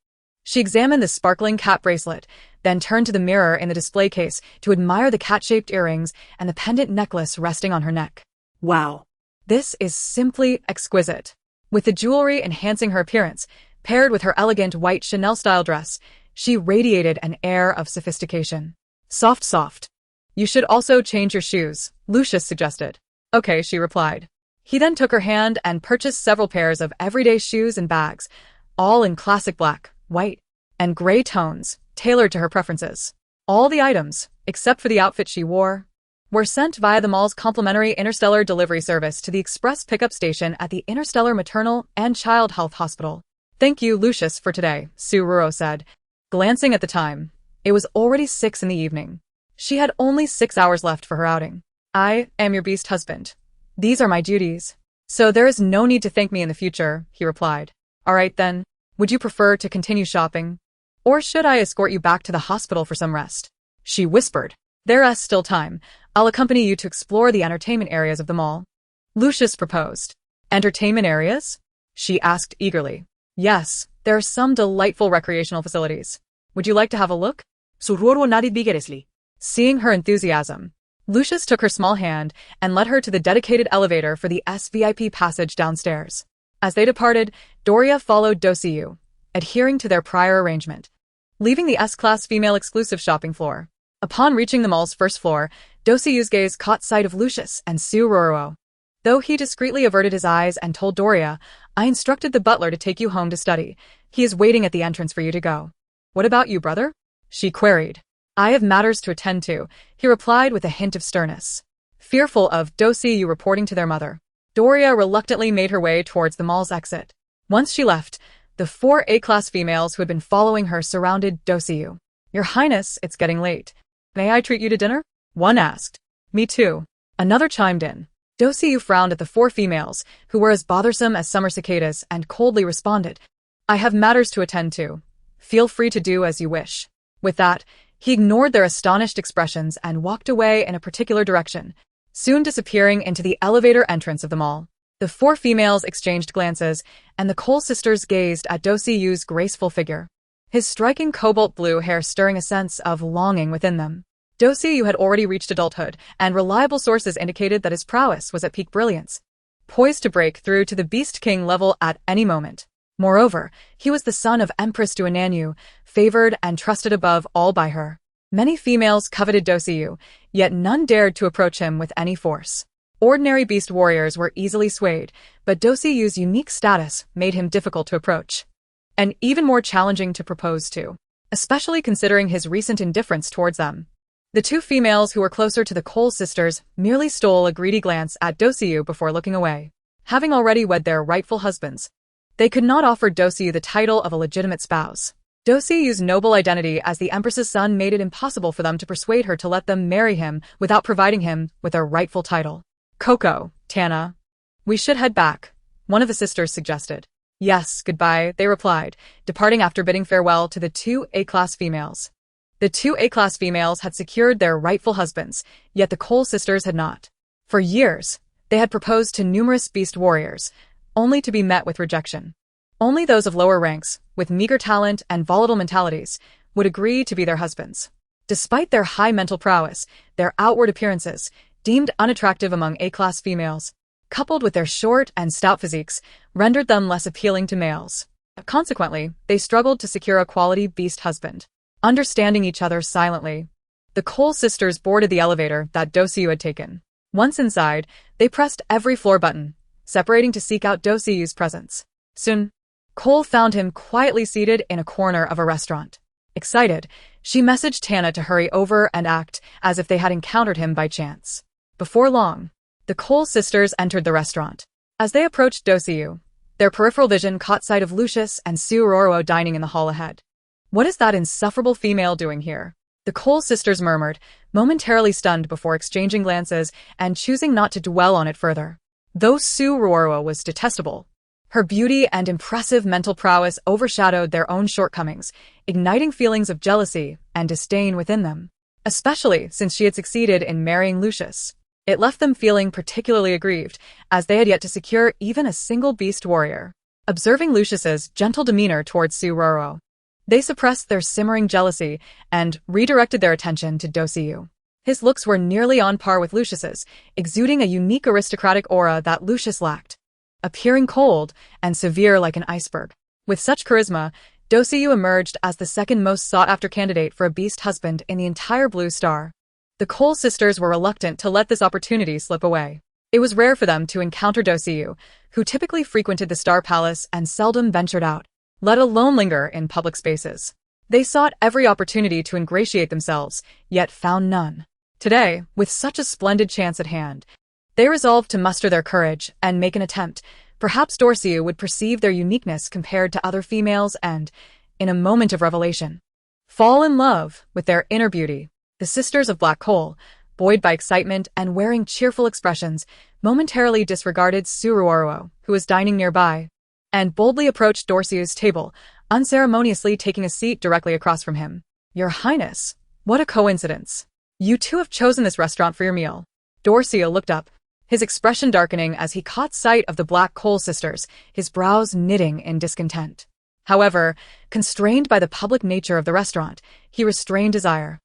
she examined the sparkling cat bracelet, then turned to the mirror in the display case to admire the cat-shaped earrings and the pendant necklace resting on her neck. Wow. This is simply exquisite. With the jewelry enhancing her appearance, paired with her elegant white Chanel-style dress, she radiated an air of sophistication. Soft. You should also change your shoes, Lucius suggested. Okay, she replied. He then took her hand and purchased several pairs of everyday shoes and bags, all in classic black, white, and gray tones, tailored to her preferences. All the items, except for the outfit she wore, were sent via the mall's complimentary interstellar delivery service to the express pickup station at the Interstellar Maternal and Child Health Hospital. Thank you, Lucius, for today, Su Ruoruo said. Glancing at the time, it was already 6 in the evening. She had only 6 hours left for her outing. I am your beast husband. These are my duties. So there is no need to thank me in the future, he replied. All right then, would you prefer to continue shopping? Or should I escort you back to the hospital for some rest? She whispered. There is still time. I'll accompany you to explore the entertainment areas of the mall. Lucius proposed. Entertainment areas? She asked eagerly. Yes, there are some delightful recreational facilities. Would you like to have a look? Su Ruoruo nodded vigorously. Seeing her enthusiasm, Lucius took her small hand and led her to the dedicated elevator for the SVIP passage downstairs. As they departed, Doria followed Dosiu, adhering to their prior arrangement, leaving the S-Class female-exclusive shopping floor. Upon reaching the mall's first floor, Dosiu's gaze caught sight of Lucius and Su Ruoruo. Though he discreetly averted his eyes and told Doria, I instructed the butler to take you home to study. He is waiting at the entrance for you to go. What about you, brother? She queried. I have matters to attend to, he replied with a hint of sternness. Fearful of Dosiu reporting to their mother, Doria reluctantly made her way towards the mall's exit. Once she left, the 4 A-class females who had been following her surrounded Dosiu. Your Highness, it's getting late. May I treat you to dinner? One asked. Me too. Another chimed in. Dosiu frowned at the 4 females, who were as bothersome as summer cicadas, and coldly responded, I have matters to attend to. Feel free to do as you wish. With that, he ignored their astonished expressions and walked away in a particular direction, soon disappearing into the elevator entrance of the mall. The 4 females exchanged glances, and the Cole sisters gazed at Dosiu's graceful figure, his striking cobalt blue hair stirring a sense of longing within them. Dosiu had already reached adulthood, and reliable sources indicated that his prowess was at peak brilliance, poised to break through to the Beast King level at any moment. Moreover, he was the son of Empress Duananyu, favored and trusted above all by her. Many females coveted Dosiu, yet none dared to approach him with any force. Ordinary beast warriors were easily swayed, but Dosiu's unique status made him difficult to approach, and even more challenging to propose to, especially considering his recent indifference towards them. The 2 females who were closer to the Cole sisters merely stole a greedy glance at Dosiu before looking away. Having already wed their rightful husbands, they could not offer Dosiu the title of a legitimate spouse. Dosiu's noble identity as the Empress's son made it impossible for them to persuade her to let them marry him without providing him with a rightful title. Coco, Tana, we should head back, one of the sisters suggested. Yes, goodbye, they replied, departing after bidding farewell to the 2 A-class females. The 2 A-class females had secured their rightful husbands, yet the Cole sisters had not. For years, they had proposed to numerous beast warriors, only to be met with rejection. Only those of lower ranks, with meager talent and volatile mentalities, would agree to be their husbands. Despite their high mental prowess, their outward appearances, deemed unattractive among A-class females, coupled with their short and stout physiques, rendered them less appealing to males. Consequently, they struggled to secure a quality beast husband. Understanding each other silently, the Cole sisters boarded the elevator that Do Si-yu had taken. Once inside, they pressed every floor button, separating to seek out Do Si-yu's presence. Soon, Cole found him quietly seated in a corner of a restaurant. Excited, she messaged Tana to hurry over and act as if they had encountered him by chance. Before long, the Cole sisters entered the restaurant. As they approached Do Si-yu, their peripheral vision caught sight of Lucius and Su Ruoruo dining in the hall ahead. "What is that insufferable female doing here?" the Cole sisters murmured, momentarily stunned before exchanging glances and choosing not to dwell on it further. Though Su Ruoruo was detestable, her beauty and impressive mental prowess overshadowed their own shortcomings, igniting feelings of jealousy and disdain within them. Especially since she had succeeded in marrying Lucius. It left them feeling particularly aggrieved, as they had yet to secure even a single beast warrior. Observing Lucius's gentle demeanor towards Su Ruoruo, they suppressed their simmering jealousy and redirected their attention to Do Si-yu. His looks were nearly on par with Lucius's, exuding a unique aristocratic aura that Lucius lacked. Appearing cold and severe like an iceberg. With such charisma, Do Si-yu emerged as the second most sought-after candidate for a beast husband in the entire Blue Star. The Cole sisters were reluctant to let this opportunity slip away. It was rare for them to encounter Do Si-yu, who typically frequented the Star Palace and seldom ventured out, let alone linger in public spaces. They sought every opportunity to ingratiate themselves, yet found none. Today, with such a splendid chance at hand, they resolved to muster their courage and make an attempt. Perhaps Do Si-yu would perceive their uniqueness compared to other females and, in a moment of revelation, fall in love with their inner beauty. The sisters of Black Coal, buoyed by excitement and wearing cheerful expressions, momentarily disregarded Su Ruoruo, who was dining nearby, and boldly approached Do Si-yu's table, unceremoniously taking a seat directly across from him. "Your Highness, what a coincidence. You two have chosen this restaurant for your meal." Do Si-yu looked up, his expression darkening as he caught sight of the Black Coal sisters, his brows knitting in discontent. However, constrained by the public nature of the restaurant, he restrained his ire.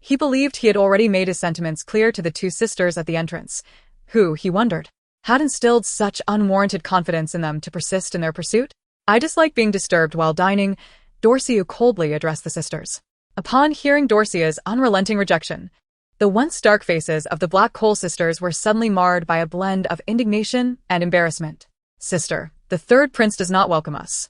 He believed he had already made his sentiments clear to the two sisters at the entrance, who, he wondered, had instilled such unwarranted confidence in them to persist in their pursuit. "I dislike being disturbed while dining," Do Si-yu coldly addressed the sisters. Upon hearing Do Si-yu's unrelenting rejection, the once dark faces of the Black Coal sisters were suddenly marred by a blend of indignation and embarrassment. "Sister, the third prince does not welcome us.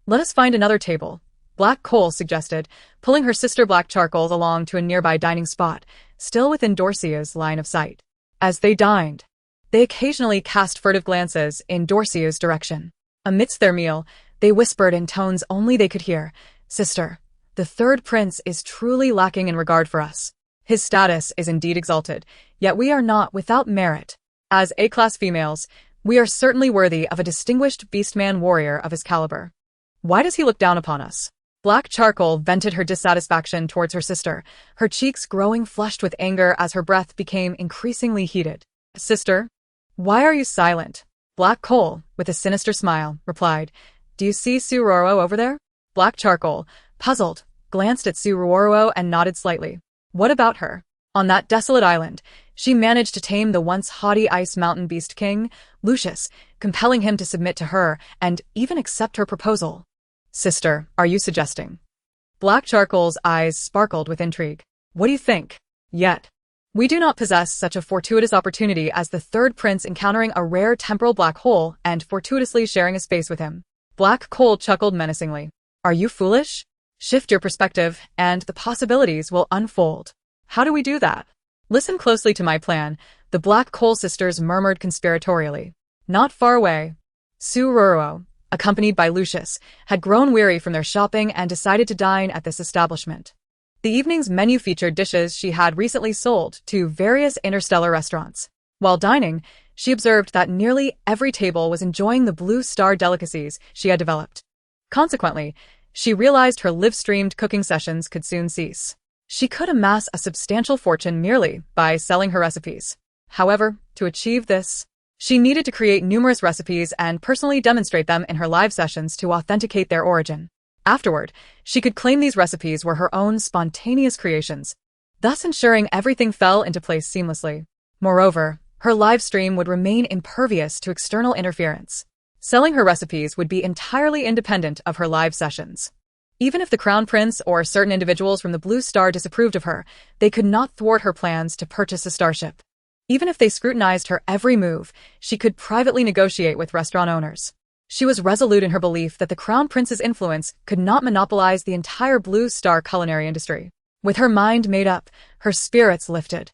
Let us find another table," Black Coal suggested, pulling her sister Black Charcoal along to a nearby dining spot, still within Do Si-yu's line of sight. As they dined, they occasionally cast furtive glances in Do Si-yu's direction. Amidst their meal, they whispered in tones only they could hear, "Sister, the third prince is truly lacking in regard for us. His status is indeed exalted, yet we are not without merit. As A-class females, we are certainly worthy of a distinguished beastman warrior of his caliber. Why does he look down upon us?" Black Charcoal vented her dissatisfaction towards her sister, her cheeks growing flushed with anger as her breath became increasingly heated. "Sister, why are you silent?" Black Coal, with a sinister smile, replied, "Do you see Su Ruoruo over there?" Black Charcoal, puzzled, glanced at Su Ruoruo and nodded slightly. "What about her? On that desolate island, she managed to tame the once haughty Ice Mountain Beast King, Lucius, compelling him to submit to her and even accept her proposal. Sister, are you suggesting?" Black Charcoal's eyes sparkled with intrigue. "What do you think? Yet, we do not possess such a fortuitous opportunity as the third prince encountering a rare temporal black hole and fortuitously sharing a space with him." Black Coal chuckled menacingly. "Are you foolish? Shift your perspective, and the possibilities will unfold." "How do we do that?" "Listen closely to my plan," the Black Coal sisters murmured conspiratorially. Not far away, Su Ruoruo, accompanied by Lucius, had grown weary from their shopping and decided to dine at this establishment. The evening's menu featured dishes she had recently sold to various interstellar restaurants. While dining, she observed that nearly every table was enjoying the Blue Star delicacies she had developed. Consequently, she realized her live-streamed cooking sessions could soon cease. She could amass a substantial fortune merely by selling her recipes. However, to achieve this, She needed to create numerous recipes and personally demonstrate them in her live sessions to authenticate their origin. Afterward, she could claim these recipes were her own spontaneous creations, thus ensuring everything fell into place seamlessly. Moreover, her live stream would remain impervious to external interference. Selling her recipes would be entirely independent of her live sessions. Even if the Crown Prince or certain individuals from the Blue Star disapproved of her, they could not thwart her plans to purchase a starship. Even if they scrutinized her every move, she could privately negotiate with restaurant owners. She was resolute in her belief that the Crown Prince's influence could not monopolize the entire Blue Star culinary industry. With her mind made up, her spirits lifted.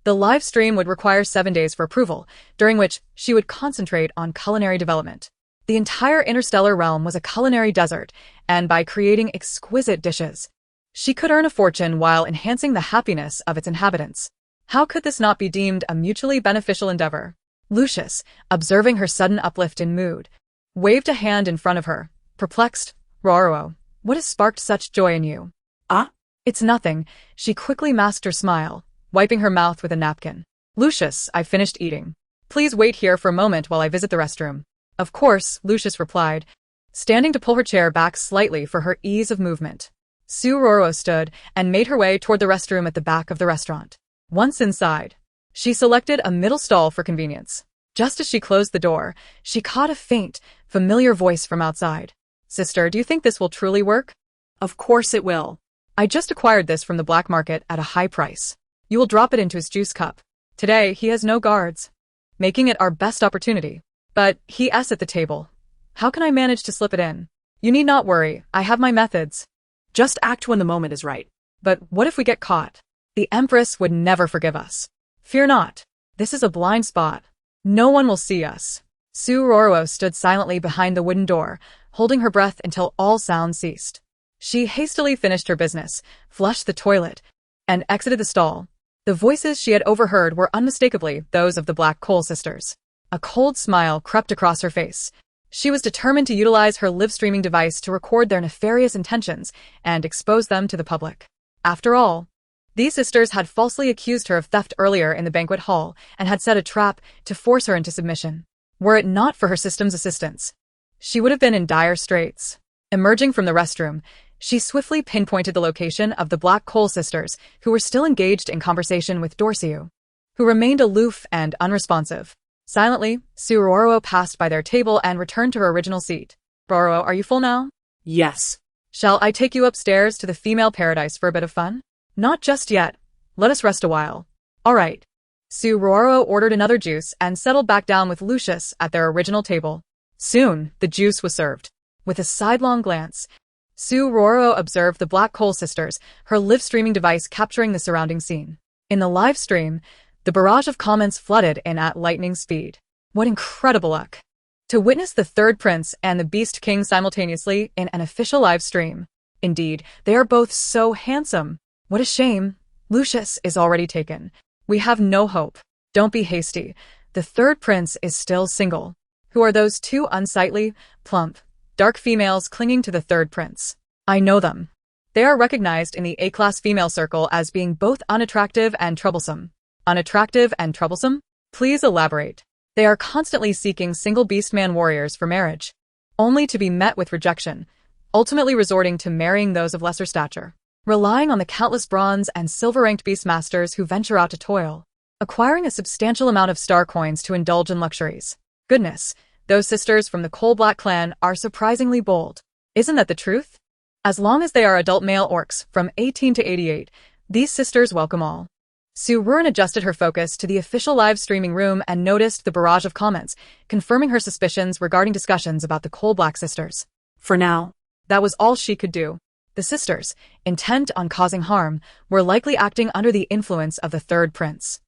The live stream would require 7 days for approval, during which she would concentrate on culinary development. The entire interstellar realm was a culinary desert, and by creating exquisite dishes, she could earn a fortune while enhancing the happiness of its inhabitants. How could this not be deemed a mutually beneficial endeavor? Lucius, observing her sudden uplift in mood, waved a hand in front of her, perplexed. Ruoruo, what has sparked such joy in you? Ah? It's nothing. She quickly masked her smile, wiping her mouth with a napkin. Lucius, I've finished eating. Please wait here for a moment while I visit the restroom. Of course, Lucius replied, standing to pull her chair back slightly for her ease of movement. Su Ruoruo stood and made her way toward the restroom at the back of the restaurant. Once inside, she selected a middle stall for convenience. Just as she closed the door, she caught a faint, familiar voice from outside. Sister, do you think this will truly work? Of course it will. I just acquired this from the black market at a high price. You will drop it into his juice cup. Today, he has no guards, making it our best opportunity. But he's at the table. How can I manage to slip it in? You need not worry, I have my methods. Just act when the moment is right. But what if we get caught? The Empress would never forgive us. Fear not. This is a blind spot. No one will see us. Su Ruoruo stood silently behind the wooden door, holding her breath until all sound ceased. She hastily finished her business, flushed the toilet, and exited the stall. The voices she had overheard were unmistakably those of the Black Coal sisters. A cold smile crept across her face. She was determined to utilize her live-streaming device to record their nefarious intentions and expose them to the public. After all, these sisters had falsely accused her of theft earlier in the banquet hall and had set a trap to force her into submission. Were it not for her system's assistance, she would have been in dire straits. Emerging from the restroom, she swiftly pinpointed the location of the Black Coal sisters, who were still engaged in conversation with Dorsiu, who remained aloof and unresponsive. Silently, Su Ruoruo passed by their table and returned to her original seat. Ruoruo, are you full now? Yes. Shall I take you upstairs to the female paradise for a bit of fun? Not just yet. Let us rest a while. All right. Su Ruoruo ordered another juice and settled back down with Lucius at their original table. Soon, the juice was served. With a sidelong glance, Su Ruoruo observed the Black Coal sisters, her live-streaming device capturing the surrounding scene. In the live stream, the barrage of comments flooded in at lightning speed. What incredible luck! To witness the Third Prince and the Beast King simultaneously in an official live stream. Indeed, they are both so handsome. What a shame. Lucius is already taken. We have no hope. Don't be hasty. The Third Prince is still single. Who are those two unsightly, plump, dark females clinging to the Third Prince? I know them. They are recognized in the A-class female circle as being both unattractive and troublesome. Unattractive and troublesome? Please elaborate. They are constantly seeking single beastman warriors for marriage, only to be met with rejection, ultimately resorting to marrying those of lesser stature, relying on the countless bronze and silver-ranked beastmasters who venture out to toil, acquiring a substantial amount of star coins to indulge in luxuries. Goodness, those sisters from the Coal-Black clan are surprisingly bold. Isn't that the truth? As long as they are adult male orcs from 18 to 88, these sisters welcome all. Su Ruoruo adjusted her focus to the official live streaming room and noticed the barrage of comments, confirming her suspicions regarding discussions about the Coal-Black sisters. For now, that was all she could do. The sisters, intent on causing harm, were likely acting under the influence of the Third Prince.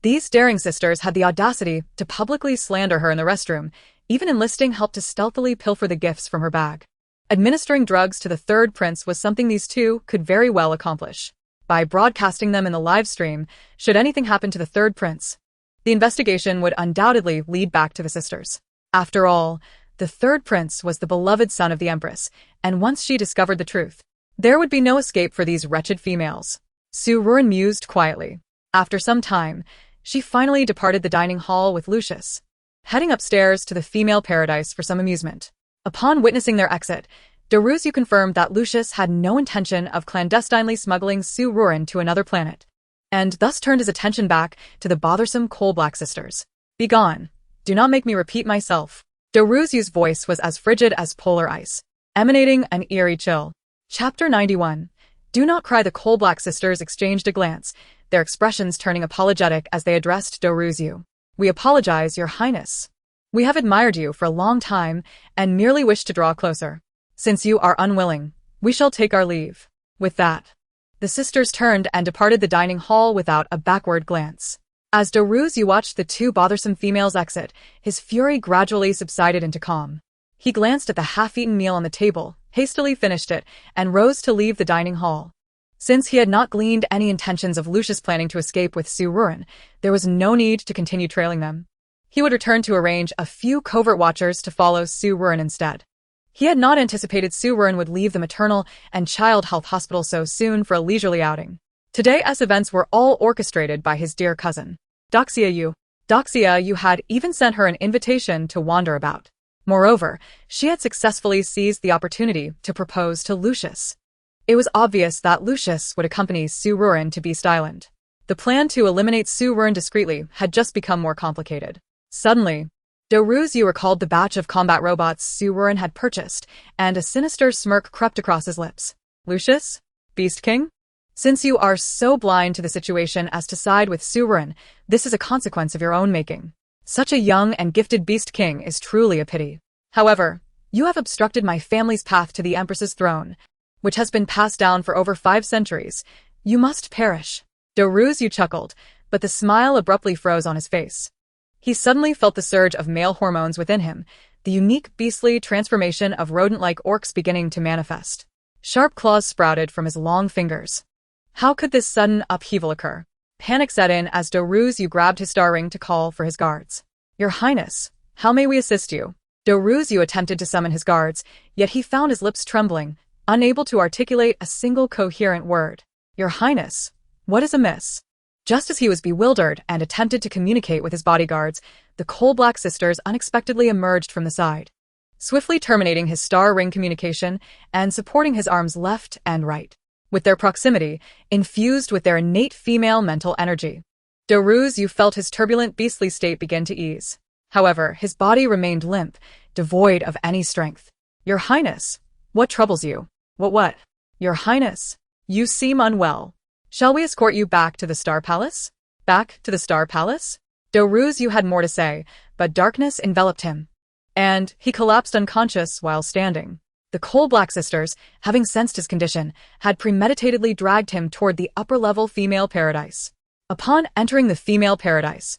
These daring sisters had the audacity to publicly slander her in the restroom, even enlisting help to stealthily pilfer the gifts from her bag. Administering drugs to the Third Prince was something these two could very well accomplish. By broadcasting them in the live stream, should anything happen to the Third Prince, the investigation would undoubtedly lead back to the sisters. After all, the Third Prince was the beloved son of the Empress, and once she discovered the truth, there would be no escape for these wretched females. Su Ruoruo mused quietly. After some time, she finally departed the dining hall with Lucius. heading upstairs to the female paradise for some amusement. Upon witnessing their exit, Ruoruo confirmed that Lucius had no intention of clandestinely smuggling Su Ruoruo to another planet, and thus turned his attention back to the bothersome coal-black sisters. "Begone. Do not make me repeat myself." Ruoruo's voice was as frigid as polar ice, emanating an eerie chill. Chapter 91. Do not cry. The coal-black sisters exchanged a glance, their expressions turning apologetic as they addressed Ruoruo. "We apologize, Your Highness. We have admired you for a long time and merely wish to draw closer. Since you are unwilling, we shall take our leave." With that, the sisters turned and departed the dining hall without a backward glance. As Ruoruo watched the two bothersome females exit, his fury gradually subsided into calm. He glanced at the half-eaten meal on the table, hastily finished it, and rose to leave the dining hall. Since he had not gleaned any intentions of Lucius planning to escape with Su Ruoruo, there was no need to continue trailing them. He would return to arrange a few covert watchers to follow Su Ruoruo instead. He had not anticipated Su Ruoruo would leave the maternal and child health hospital so soon for a leisurely outing. Today's events were all orchestrated by his dear cousin. Doxia Yu had even sent her an invitation to wander about. Moreover, she had successfully seized the opportunity to propose to Lucius. It was obvious that Lucius would accompany Su Ruoruo to Beast Island. The plan to eliminate Su Ruoruo discreetly had just become more complicated. Suddenly, Ruoruo recalled the batch of combat robots Su Ruoruo had purchased, and a sinister smirk crept across his lips. "Lucius? Beast King? Since you are so blind to the situation as to side with Su Ruoruo, this is a consequence of your own making. Such a young and gifted Beast King is truly a pity. However, you have obstructed my family's path to the Empress's throne, which has been passed down for over 5 centuries. You must perish." Ruoruo chuckled, but the smile abruptly froze on his face. He suddenly felt the surge of male hormones within him, the unique beastly transformation of rodent-like orcs beginning to manifest. Sharp claws sprouted from his long fingers. How could this sudden upheaval occur? Panic set in as Ruoruo grabbed his star ring to call for his guards. "Your Highness, how may we assist you?" Ruoruo attempted to summon his guards, yet he found his lips trembling, unable to articulate a single coherent word. "Your Highness, what is amiss?" Just as he was bewildered and attempted to communicate with his bodyguards, the coal-black sisters unexpectedly emerged from the side, swiftly terminating his star ring communication and supporting his arms left and right. With their proximity, infused with their innate female mental energy, Ruoruo felt his turbulent beastly state begin to ease. However, his body remained limp, devoid of any strength. "Your Highness, what troubles you?" What? "Your Highness, you seem unwell. Shall we escort you back to the Star Palace?" Back to the Star Palace? Ruoruo had more to say, but darkness enveloped him, and he collapsed unconscious while standing. The coal-black sisters, having sensed his condition, had premeditatedly dragged him toward the upper-level female paradise. Upon entering the female paradise,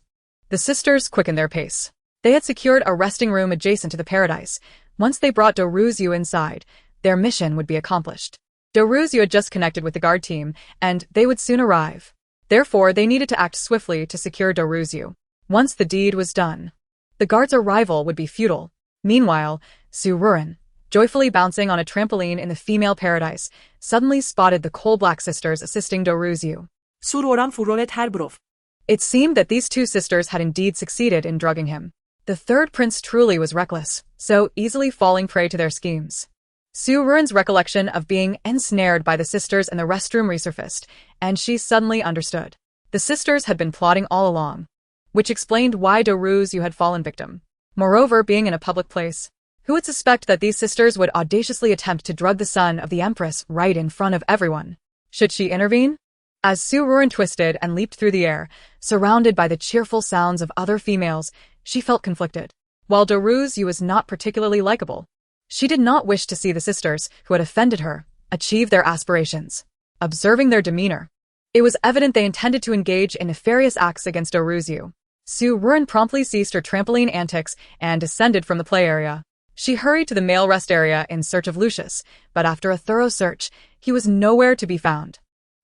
the sisters quickened their pace. They had secured a resting room adjacent to the paradise. Once they brought Ruoruo inside, their mission would be accomplished. Ruoruo had just connected with the guard team, and they would soon arrive. Therefore, they needed to act swiftly to secure Ruoruo. Once the deed was done, the guard's arrival would be futile. Meanwhile, Su Ruoruo, joyfully bouncing on a trampoline in the female paradise, suddenly spotted the coal-black sisters assisting Ruoruo. Su Ruoruo furoret harbrov. It seemed that these two sisters had indeed succeeded in drugging him. The third prince truly was reckless, so easily falling prey to their schemes. Su Ruoruo's recollection of being ensnared by the sisters in the restroom resurfaced, and she suddenly understood. The sisters had been plotting all along, which explained why Ruoruo had fallen victim. Moreover, being in a public place, who would suspect that these sisters would audaciously attempt to drug the son of the Empress right in front of everyone? Should she intervene? As Su Ruoruo twisted and leaped through the air, surrounded by the cheerful sounds of other females, she felt conflicted. While Ruoruo was not particularly likable, she did not wish to see the sisters, who had offended her, achieve their aspirations. Observing their demeanor, it was evident they intended to engage in nefarious acts against Ruoruo. Su Ruoruo promptly ceased her trampoline antics and descended from the play area. She hurried to the male rest area in search of Lucius, but after a thorough search, he was nowhere to be found.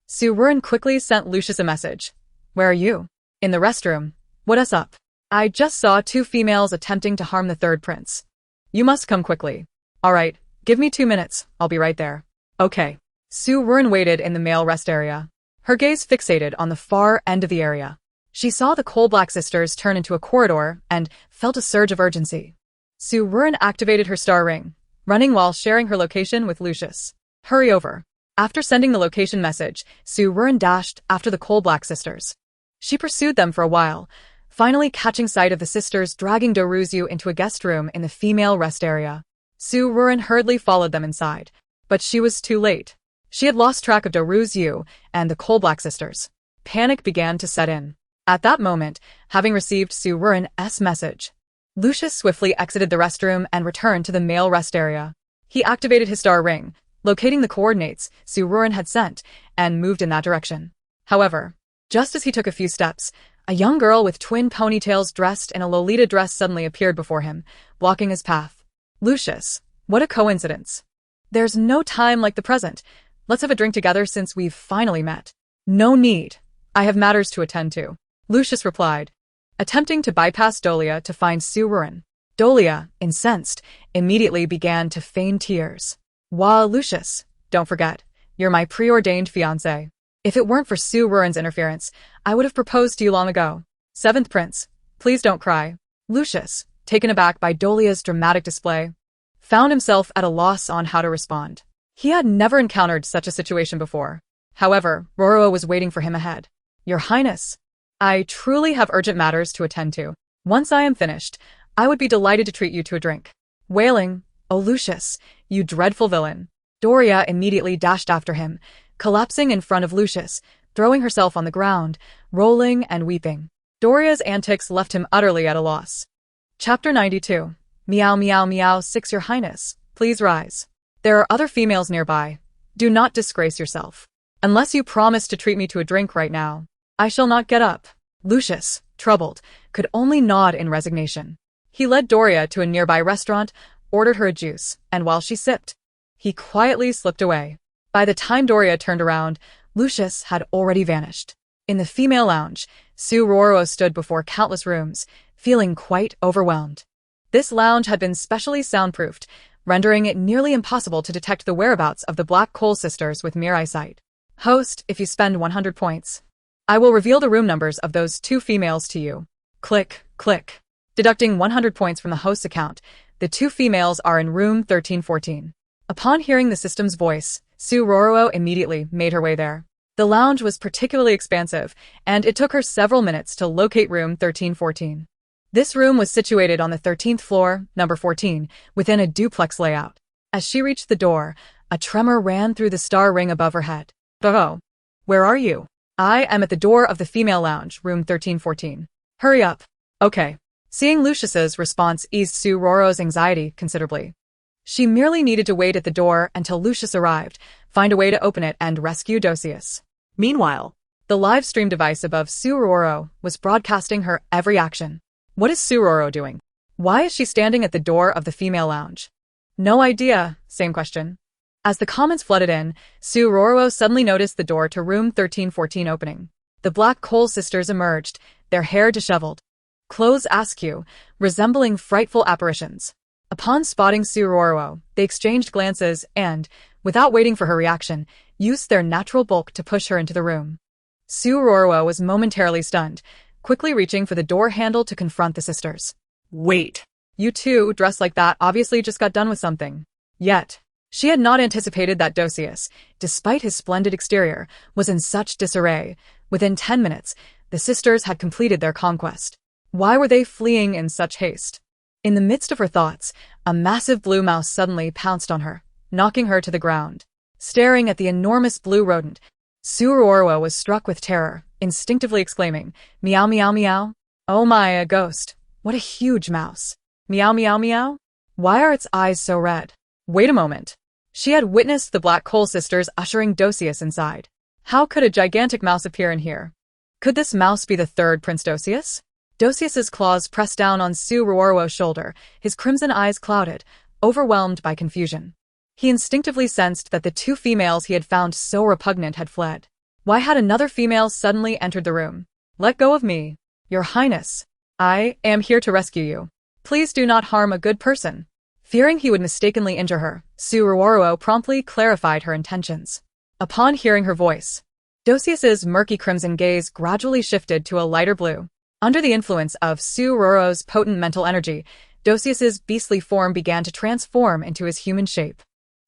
Su Ruoruo quickly sent Lucius a message. "Where are you?" "In the restroom. What's up?" "I just saw 2 females attempting to harm the third prince. You must come quickly." "All right, give me 2 minutes, I'll be right there." "Okay." Su Ruoruo waited in the male rest area, her gaze fixated on the far end of the area. She saw the coal-black sisters turn into a corridor and felt a surge of urgency. Su Ruoruo activated her star ring, running while sharing her location with Lucius. Hurry over. After sending the location message, Su Ruoruo dashed after the coal-black sisters. She pursued them for a while, finally catching sight of the sisters dragging Doruzu into a guest room in the female rest area. Su Ruoruo hurriedly followed them inside, but she was too late. She had lost track of Doruzu and the coal-black sisters. Panic began to set in. At that moment, having received Su Ruoruo's message, Lucius swiftly exited the restroom and returned to the male rest area. He activated his star ring, locating the coordinates Su Ruoruo had sent, and moved in that direction. However, just as he took a few steps, a young girl with twin ponytails dressed in a Lolita dress suddenly appeared before him, blocking his path. Lucius, what a coincidence. There's no time like the present. Let's have a drink together since we've finally met. No need. I have matters to attend to, Lucius replied, attempting to bypass Dolia to find Su Ruoruo. Dolia, incensed, immediately began to feign tears. While Lucius, don't forget, you're my preordained fiancé. If it weren't for Su Ruoruo's interference, I would have proposed to you long ago. Seventh Prince, please don't cry. Lucius, taken aback by Dolia's dramatic display, found himself at a loss on how to respond. He had never encountered such a situation before. However, Ruoruo was waiting for him ahead. Your Highness, I truly have urgent matters to attend to. Once I am finished, I would be delighted to treat you to a drink. Wailing, oh Lucius, you dreadful villain. Doria immediately dashed after him, collapsing in front of Lucius, throwing herself on the ground, rolling and weeping. Doria's antics left him utterly at a loss. Chapter 92. Meow meow meow 6 Your Highness, please rise. There are other females nearby. Do not disgrace yourself. Unless you promise to treat me to a drink right now, I shall not get up. Lucius, troubled, could only nod in resignation. He led Doria to a nearby restaurant, ordered her a juice, and while she sipped, he quietly slipped away. By the time Doria turned around, Lucius had already vanished. In the female lounge, Su Ruoruo stood before countless rooms, feeling quite overwhelmed. This lounge had been specially soundproofed, rendering it nearly impossible to detect the whereabouts of the Black Coal sisters with mere eyesight. Host, if you spend 100 points, I will reveal the room numbers of those 2 females to you. Click, click. Deducting 100 points from the host's account, the 2 females are in room 1314. Upon hearing the system's voice, Su Ruoruo immediately made her way there. The lounge was particularly expansive, and it took her several minutes to locate room 1314. This room was situated on the 13th floor, number 14, within a duplex layout. As she reached the door, a tremor ran through the star ring above her head. Oh, where are you? I am at the door of the female lounge, room 1314. Hurry up. Okay. Seeing Lucius's response eased Su Ruoruo's anxiety considerably. She merely needed to wait at the door until Lucius arrived, find a way to open it, and rescue Dosius. Meanwhile, the live stream device above Su Ruoruo was broadcasting her every action. What is Su Ruoruo doing? Why is she standing at the door of the female lounge? No idea. Same question. As the comments flooded in, Su Ruoruo suddenly noticed the door to room 1314 opening. The Black Coal sisters emerged, their hair disheveled, clothes askew, resembling frightful apparitions. Upon spotting Su Ruoruo, they exchanged glances and, without waiting for her reaction, used their natural bulk to push her into the room. Su Ruoruo was momentarily stunned, quickly reaching for the door handle to confront the sisters. wait. You two, dressed like that, obviously just got done with something. Yet, she had not anticipated that Dosius, despite his splendid exterior, was in such disarray. Within 10 minutes, the sisters had completed their conquest. Why were they fleeing in such haste? In the midst of her thoughts, a massive blue mouse suddenly pounced on her, knocking her to the ground. Staring at the enormous blue rodent, Su Ruoruo was struck with terror, instinctively exclaiming, "Meow meow meow? Oh my, a ghost. What a huge mouse. Meow meow meow? Why are its eyes so red?" Wait a moment. She had witnessed the Black Coal sisters ushering Dosius inside. How could a gigantic mouse appear in here? Could this mouse be the third Prince Dosius? Dosius's claws pressed down on Su Ruoruo's shoulder, his crimson eyes clouded, overwhelmed by confusion. He instinctively sensed that the 2 females he had found so repugnant had fled. Why had another female suddenly entered the room? "Let go of me, Your Highness. I am here to rescue you. Please do not harm a good person." Fearing he would mistakenly injure her, Su Ruoruo promptly clarified her intentions. Upon hearing her voice, Dosius's murky crimson gaze gradually shifted to a lighter blue. Under the influence of Su Ruoruo's potent mental energy, Dosius's beastly form began to transform into his human shape.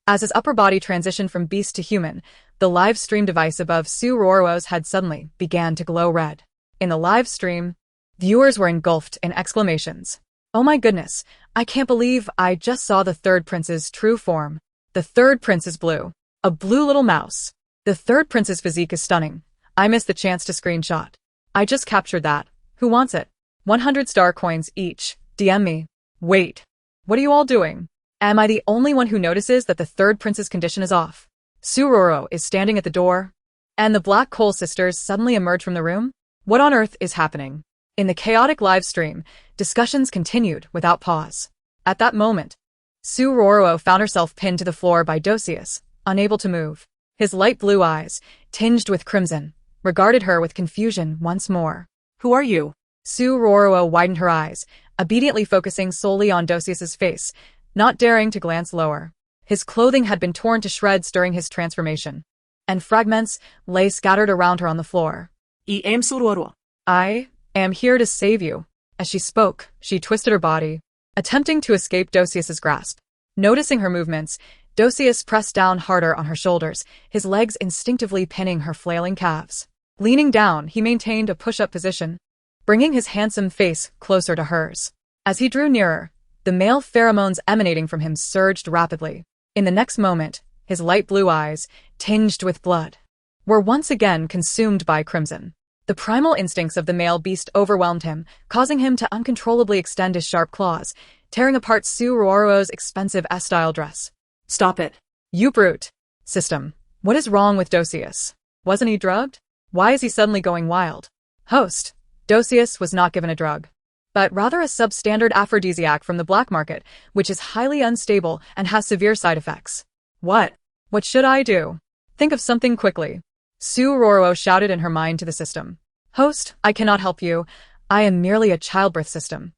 As his upper body transitioned from beast to human, the live stream device above Su Ruoruo's head suddenly began to glow red. In the live stream, viewers were engulfed in exclamations. "Oh my goodness, I can't believe I just saw the third prince's true form. The third prince is blue. A blue little mouse. The third prince's physique is stunning. I missed the chance to screenshot. I just captured that. Who wants it? 100 star coins each. DM me. Wait. What are you all doing? Am I the only one who notices that the third prince's condition is off? Su Ruoruo is standing at the door, and the Black Coal sisters suddenly emerge from the room? What on earth is happening?" In the chaotic live stream, discussions continued without pause. At that moment, Su Ruoruo found herself pinned to the floor by Dosius, unable to move. His light blue eyes, tinged with crimson, regarded her with confusion once more. Who are you? Su Ruoruo widened her eyes, obediently focusing solely on Dosius's face, not daring to glance lower. His clothing had been torn to shreds during his transformation, and fragments lay scattered around her on the floor. I am Su Ruoruo. "I am here to save you." As she spoke, she twisted her body, attempting to escape Dosius's grasp. Noticing her movements, Dosius pressed down harder on her shoulders, his legs instinctively pinning her flailing calves. Leaning down, he maintained a push-up position, bringing his handsome face closer to hers. As he drew nearer, the male pheromones emanating from him surged rapidly. In the next moment, his light blue eyes, tinged with blood, were once again consumed by crimson. The primal instincts of the male beast overwhelmed him, causing him to uncontrollably extend his sharp claws, tearing apart Su Ruoruo's expensive S-style dress. Stop it. "You brute." System. What is wrong with Dosius? Wasn't he drugged? Why is he suddenly going wild? Host. Dosius was not given a drug, but rather a substandard aphrodisiac from the black market, which is highly unstable and has severe side effects. What? What should I do? Think of something quickly. Su Ruoruo shouted in her mind to the system. "Host, I cannot help you. I am merely a childbirth system.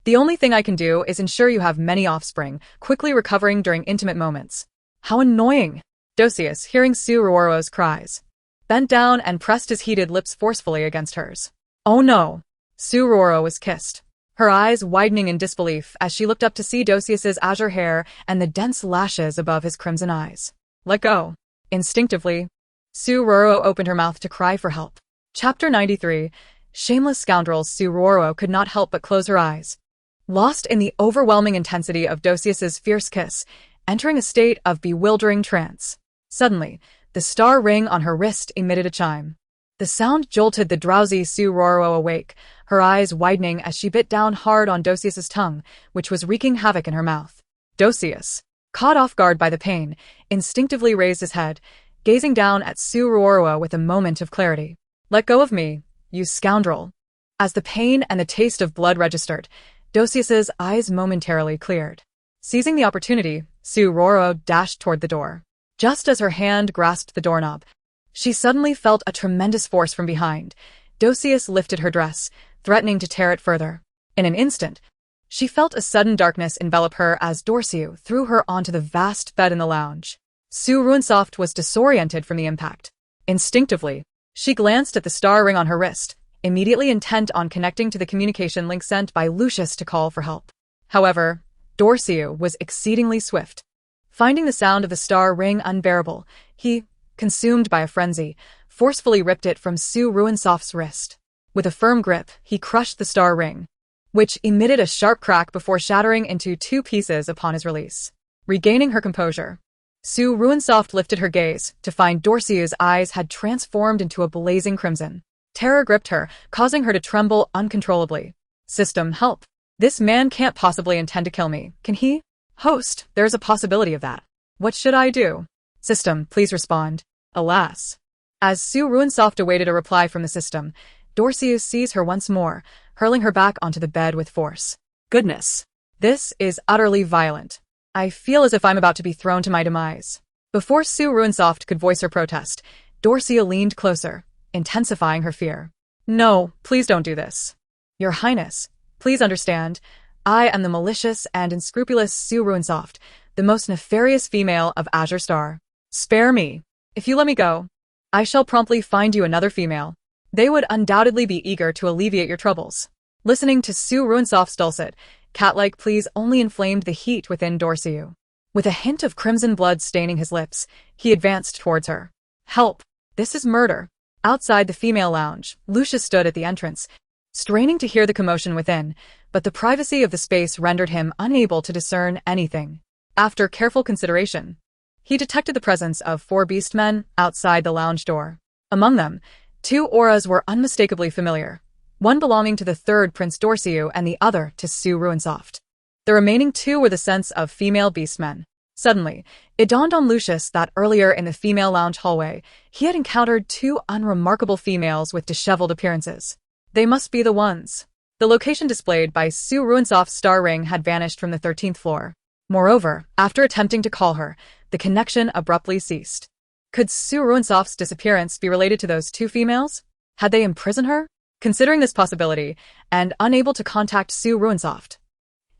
The only thing I can do is ensure you have many offspring, quickly recovering during intimate moments." How annoying! Dosius, hearing Su Ruoruo's cries, bent down and pressed his heated lips forcefully against hers. Oh no! Su Ruoruo was kissed, her eyes widening in disbelief as she looked up to see Dosius's azure hair and the dense lashes above his crimson eyes. Let go. Instinctively, Su Ruoruo opened her mouth to cry for help. Chapter 93. Shameless scoundrels. Su Ruoruo could not help but close her eyes, lost in the overwhelming intensity of Dosius's fierce kiss, entering a state of bewildering trance. Suddenly, the star ring on her wrist emitted a chime. The sound jolted the drowsy Su Ruoruo awake, her eyes widening as she bit down hard on Dosius's tongue, which was wreaking havoc in her mouth. Dosius, caught off guard by the pain, instinctively raised his head, gazing down at Su Ruoruo with a moment of clarity. Let go of me, you scoundrel. As the pain and the taste of blood registered, Dosius's eyes momentarily cleared. Seizing the opportunity, Su Ruoruo dashed toward the door. Just as her hand grasped the doorknob, she suddenly felt a tremendous force from behind. Dosius lifted her dress, threatening to tear it further. In an instant, she felt a sudden darkness envelop her as Dorsiu threw her onto the vast bed in the lounge. Su Ruoruo was disoriented from the impact. Instinctively, she glanced at the star ring on her wrist, immediately intent on connecting to the communication link sent by Lucius to call for help. However, Dorsiu was exceedingly swift. Finding the sound of the star ring unbearable, he, consumed by a frenzy, forcefully ripped it from Su Ruoruo's wrist. With a firm grip, he crushed the star ring, which emitted a sharp crack before shattering into two pieces upon his release. Regaining her composure, Su Ruoruo lifted her gaze to find Dorsiu's eyes had transformed into a blazing crimson. Terror gripped her, causing her to tremble uncontrollably. System, help. This man can't possibly intend to kill me, can he? Host, there's a possibility of that. What should I do? System, please respond. Alas. As Su Ruoruo awaited a reply from the system, Dorsiu seized her once more, hurling her back onto the bed with force. Goodness. This is utterly violent. I feel as if I'm about to be thrown to my demise. Before Su Ruoruo could voice her protest, Dorsiu leaned closer, intensifying her fear. No, please don't do this. Your Highness, please understand, I am the malicious and unscrupulous Su Ruoruo, the most nefarious female of Azure Star. Spare me. If you let me go, I shall promptly find you another female. They would undoubtedly be eager to alleviate your troubles. Listening to Su Ruoruo's dulcet, cat-like pleas only inflamed the heat within Dorsiu. With a hint of crimson blood staining his lips, he advanced towards her. Help! This is murder. Outside the female lounge, Lucius stood at the entrance, straining to hear the commotion within, but the privacy of the space rendered him unable to discern anything. After careful consideration, he detected the presence of 4 beastmen outside the lounge door. Among them, 2 auras were unmistakably familiar, one belonging to the third Prince Dorsiu and the other to Su Ruoruo. The remaining 2 were the sense of female beastmen. Suddenly, it dawned on Lucius that earlier in the female lounge hallway, he had encountered 2 unremarkable females with disheveled appearances. They must be the ones. The location displayed by Su Ruoruo's star ring had vanished from the 13th floor. Moreover, after attempting to call her, the connection abruptly ceased. Could Su Ruoruo's disappearance be related to those 2 females? Had they imprisoned her? Considering this possibility, and unable to contact Su Ruoruo,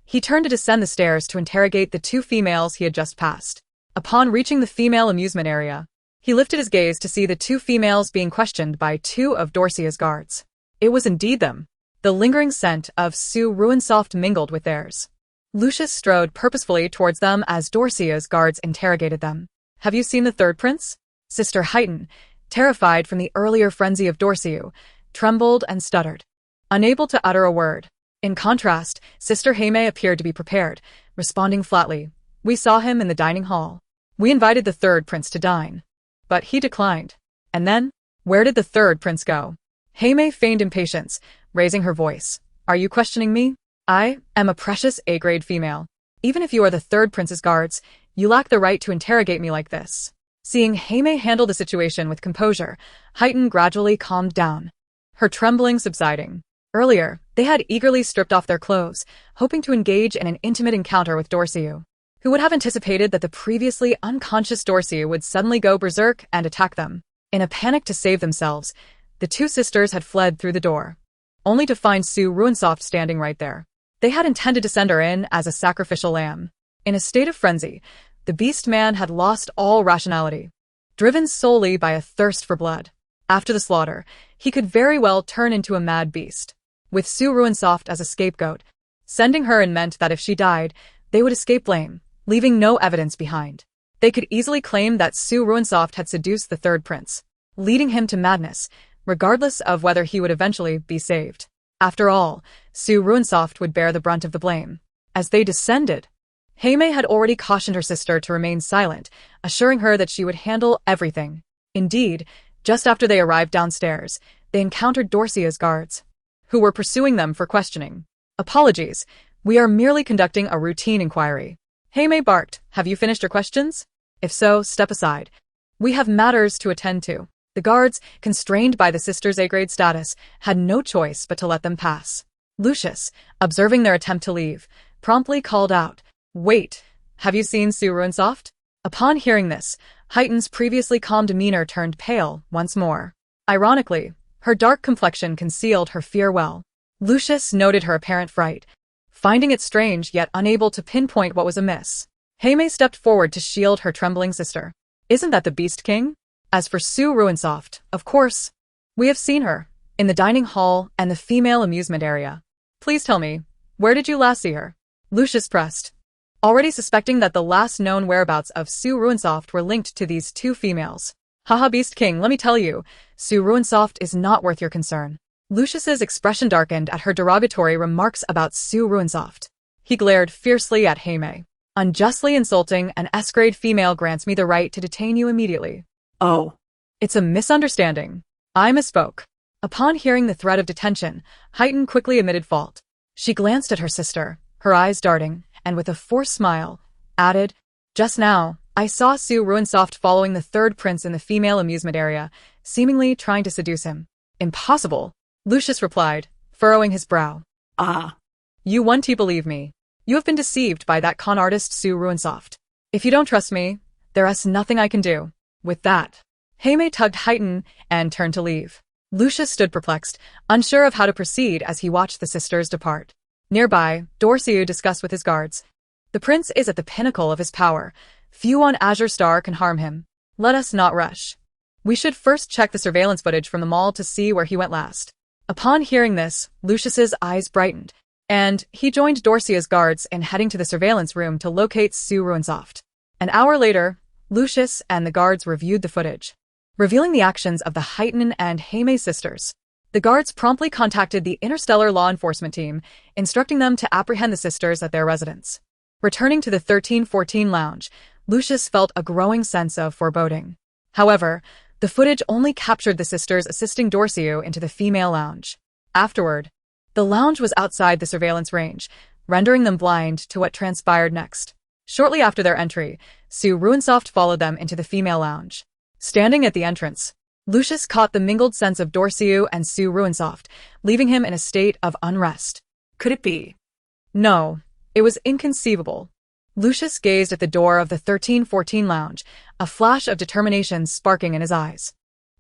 he turned to descend the stairs to interrogate the 2 females he had just passed. Upon reaching the female amusement area, he lifted his gaze to see the 2 females being questioned by 2 of Dorsia's guards. It was indeed them. The lingering scent of Su Ruoruo mingled with theirs. Lucius strode purposefully towards them as Dorsia's guards interrogated them. Have you seen the third prince? Sister Heighten, terrified from the earlier frenzy of Dorsiu, trembled and stuttered, unable to utter a word. In contrast, Sister Heimei appeared to be prepared, responding flatly. We saw him in the dining hall. We invited the third prince to dine, but he declined. And then, where did the third prince go? Heimei feigned impatience, raising her voice. Are you questioning me? I am a precious A-grade female. Even if you are the third prince's guards, you lack the right to interrogate me like this. Seeing Heimei handle the situation with composure, Heighten gradually calmed down, her trembling subsiding. Earlier, they had eagerly stripped off their clothes, hoping to engage in an intimate encounter with Dorsiu. Who would have anticipated that the previously unconscious Dorsiu would suddenly go berserk and attack them? In a panic to save themselves, the 2 sisters had fled through the door, only to find Su Ruoruo standing right there. They had intended to send her in as a sacrificial lamb. In a state of frenzy, the beast man had lost all rationality, driven solely by a thirst for blood. After the slaughter, he could very well turn into a mad beast. With Su Ruoruo as a scapegoat, sending her in meant that if she died, they would escape blame, leaving no evidence behind. They could easily claim that Su Ruoruo had seduced the third prince, leading him to madness, regardless of whether he would eventually be saved. After all, Su Ruoruo would bear the brunt of the blame. As they descended, Heimei had already cautioned her sister to remain silent, assuring her that she would handle everything. Indeed, just after they arrived downstairs, they encountered Dorsia's guards, who were pursuing them for questioning. Apologies, we are merely conducting a routine inquiry. Heimei barked, have you finished your questions? If so, step aside. We have matters to attend to. The guards, constrained by the sisters' A-grade status, had no choice but to let them pass. Lucius, observing their attempt to leave, promptly called out, Wait, have you seen Su Ruoruo? Upon hearing this, Heighten's previously calm demeanor turned pale once more. Ironically, her dark complexion concealed her fear well. Lucius noted her apparent fright, finding it strange yet unable to pinpoint what was amiss. Heimei stepped forward to shield her trembling sister. Isn't that the Beast King? As for Su Ruoruo, of course. We have seen her, in the dining hall and the female amusement area. Please tell me, where did you last see her? Lucius pressed, already suspecting that the last known whereabouts of Su Ruoruo were linked to these 2 females. Haha, Beast King, let me tell you, Su Ruoruo is not worth your concern. Lucius's expression darkened at her derogatory remarks about Su Ruoruo. He glared fiercely at Heimei. Unjustly insulting an S-grade female grants me the right to detain you immediately. Oh. It's a misunderstanding. I misspoke. Upon hearing the threat of detention, Heighten quickly admitted fault. She glanced at her sister, her eyes darting, and with a forced smile, added, Just now, I saw Su Ruoruo following the third prince in the female amusement area, seemingly trying to seduce him. Impossible, Lucius replied, furrowing his brow. Ah. You won't believe me. You have been deceived by that con artist Su Ruoruo. If you don't trust me, there is nothing I can do. With that, Heimei tugged Heighten and turned to leave. Lucius stood perplexed, unsure of how to proceed as he watched the sisters depart. Nearby, Dorsiu discussed with his guards. The prince is at the pinnacle of his power. Few on Azure Star can harm him. Let us not rush. We should first check the surveillance footage from the mall to see where he went last. Upon hearing this, Lucius's eyes brightened, and he joined Dorcia's guards in heading to the surveillance room to locate Su Ruoruo. An hour later, Lucius and the guards reviewed the footage, revealing the actions of the Heiten and Heime sisters. The guards promptly contacted the interstellar law enforcement team, instructing them to apprehend the sisters at their residence. Returning to the 1314 lounge, Lucius felt a growing sense of foreboding. However, the footage only captured the sisters assisting Dorciu into the female lounge. Afterward, the lounge was outside the surveillance range, rendering them blind to what transpired next. Shortly after their entry, Su Ruoruo followed them into the female lounge. Standing at the entrance, Lucius caught the mingled scents of Dorciu and Su Ruoruo, leaving him in a state of unrest. Could it be? No, it was inconceivable. Lucius gazed at the door of the 1314 lounge, a flash of determination sparking in his eyes.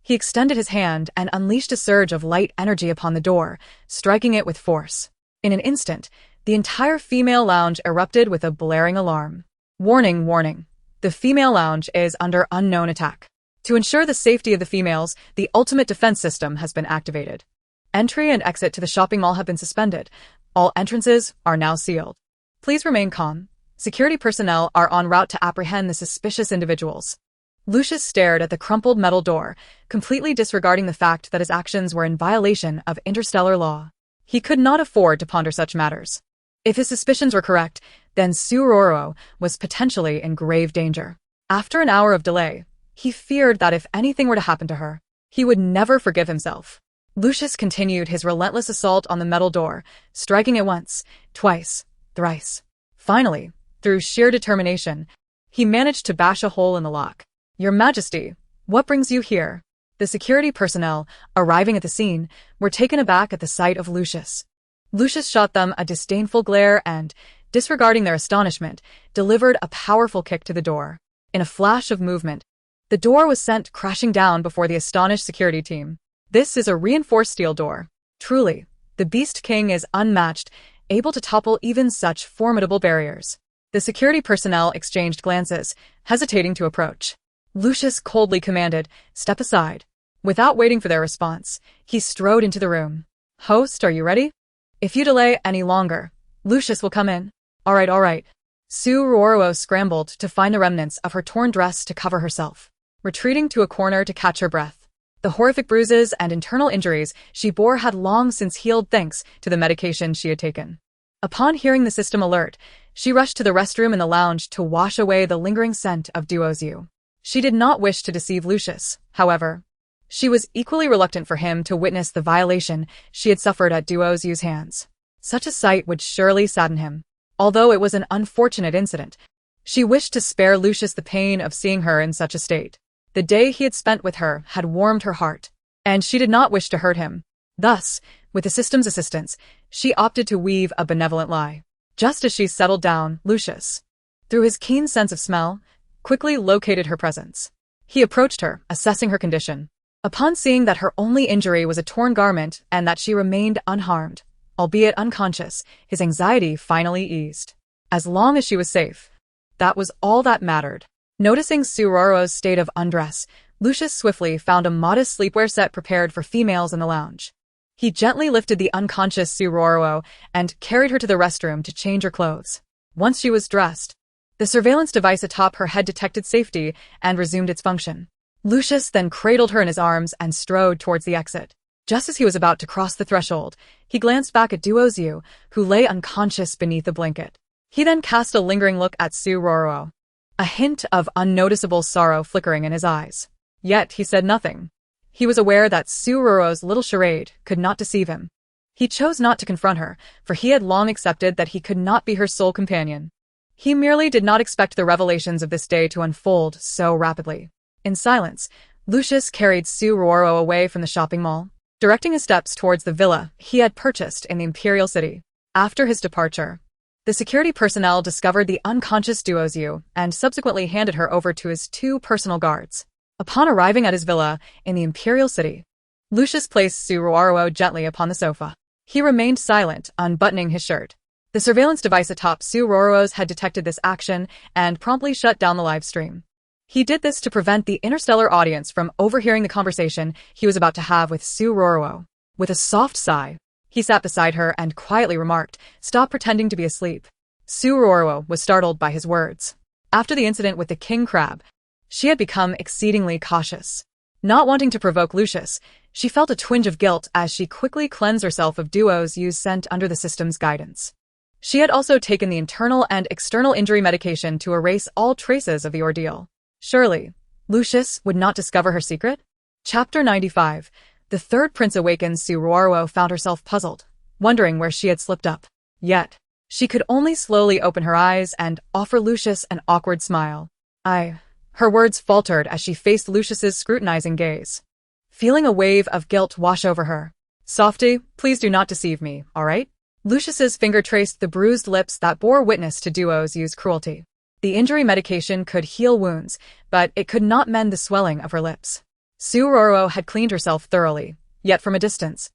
He extended his hand and unleashed a surge of light energy upon the door, striking it with force. In an instant, the entire female lounge erupted with a blaring alarm. Warning, warning. The female lounge is under unknown attack. To ensure the safety of the females, the ultimate defense system has been activated. Entry and exit to the shopping mall have been suspended. All entrances are now sealed. Please remain calm. Security personnel are en route to apprehend the suspicious individuals. Lucius stared at the crumpled metal door, completely disregarding the fact that his actions were in violation of interstellar law. He could not afford to ponder such matters. If his suspicions were correct, then Su Ruoruo was potentially in grave danger. After an hour of delay, he feared that if anything were to happen to her, he would never forgive himself. Lucius continued his relentless assault on the metal door, striking it once, twice, thrice. Finally, through sheer determination, he managed to bash a hole in the lock. Your Majesty, what brings you here? The security personnel, arriving at the scene, were taken aback at the sight of Lucius. Lucius shot them a disdainful glare and, disregarding their astonishment, delivered a powerful kick to the door. In a flash of movement, the door was sent crashing down before the astonished security team. This is a reinforced steel door. Truly, the Beast King is unmatched, able to topple even such formidable barriers. The security personnel exchanged glances, hesitating to approach. Lucius coldly commanded, "Step aside." Without waiting for their response, he strode into the room. "Host, are you ready? If you delay any longer, Lucius will come in." All right. Su Ruoruo scrambled to find the remnants of her torn dress to cover herself, retreating to a corner to catch her breath. The horrific bruises and internal injuries she bore had long since healed thanks to the medication she had taken. Upon hearing the system alert, she rushed to the restroom in the lounge to wash away the lingering scent of Duoziu. She did not wish to deceive Lucius, however. She was equally reluctant for him to witness the violation she had suffered at Duoziu's hands. Such a sight would surely sadden him. Although it was an unfortunate incident, she wished to spare Lucius the pain of seeing her in such a state. The day he had spent with her had warmed her heart, and she did not wish to hurt him. Thus, with the system's assistance, she opted to weave a benevolent lie. Just as she settled down, Lucius, through his keen sense of smell, quickly located her presence. He approached her, assessing her condition. Upon seeing that her only injury was a torn garment and that she remained unharmed, albeit unconscious, his anxiety finally eased. As long as she was safe, that was all that mattered. Noticing Su Ruoruo's state of undress, Lucius swiftly found a modest sleepwear set prepared for females in the lounge. He gently lifted the unconscious Su Ruoruo and carried her to the restroom to change her clothes. Once she was dressed, the surveillance device atop her head detected safety and resumed its function. Lucius then cradled her in his arms and strode towards the exit. Just as he was about to cross the threshold, he glanced back at Duoziu, who lay unconscious beneath the blanket. He then cast a lingering look at Su Ruoruo, a hint of unnoticeable sorrow flickering in his eyes. Yet he said nothing. He was aware that Su Ruoruo's little charade could not deceive him. He chose not to confront her, for he had long accepted that he could not be her sole companion. He merely did not expect the revelations of this day to unfold so rapidly. In silence, Lucius carried Su Ruoruo away from the shopping mall, directing his steps towards the villa he had purchased in the Imperial City. After his departure, the security personnel discovered the unconscious Duoziu and subsequently handed her over to his 2 personal guards. Upon arriving at his villa in the Imperial City, Lucius placed Su Ruoruo gently upon the sofa. He remained silent, unbuttoning his shirt. The surveillance device atop Su Ruoruo's had detected this action and promptly shut down the live stream. He did this to prevent the interstellar audience from overhearing the conversation he was about to have with Su Ruoruo. With a soft sigh, he sat beside her and quietly remarked, "Stop pretending to be asleep." Su Ruoruo was startled by his words. After the incident with the king crab, she had become exceedingly cautious. Not wanting to provoke Lucius, she felt a twinge of guilt as she quickly cleansed herself of duos used sent under the system's guidance. She had also taken the internal and external injury medication to erase all traces of the ordeal. Surely, Lucius would not discover her secret? Chapter 95. The third prince awakens. Su Ruoruo found herself puzzled, wondering where she had slipped up. Yet, she could only slowly open her eyes and offer Lucius an awkward smile. Her words faltered as she faced Lucius's scrutinizing gaze. Feeling a wave of guilt wash over her. "Softy, please do not deceive me, all right?" Lucius's finger traced the bruised lips that bore witness to duos use cruelty. The injury medication could heal wounds, but it could not mend the swelling of her lips. Su Ruoruo had cleaned herself thoroughly, yet from a distance,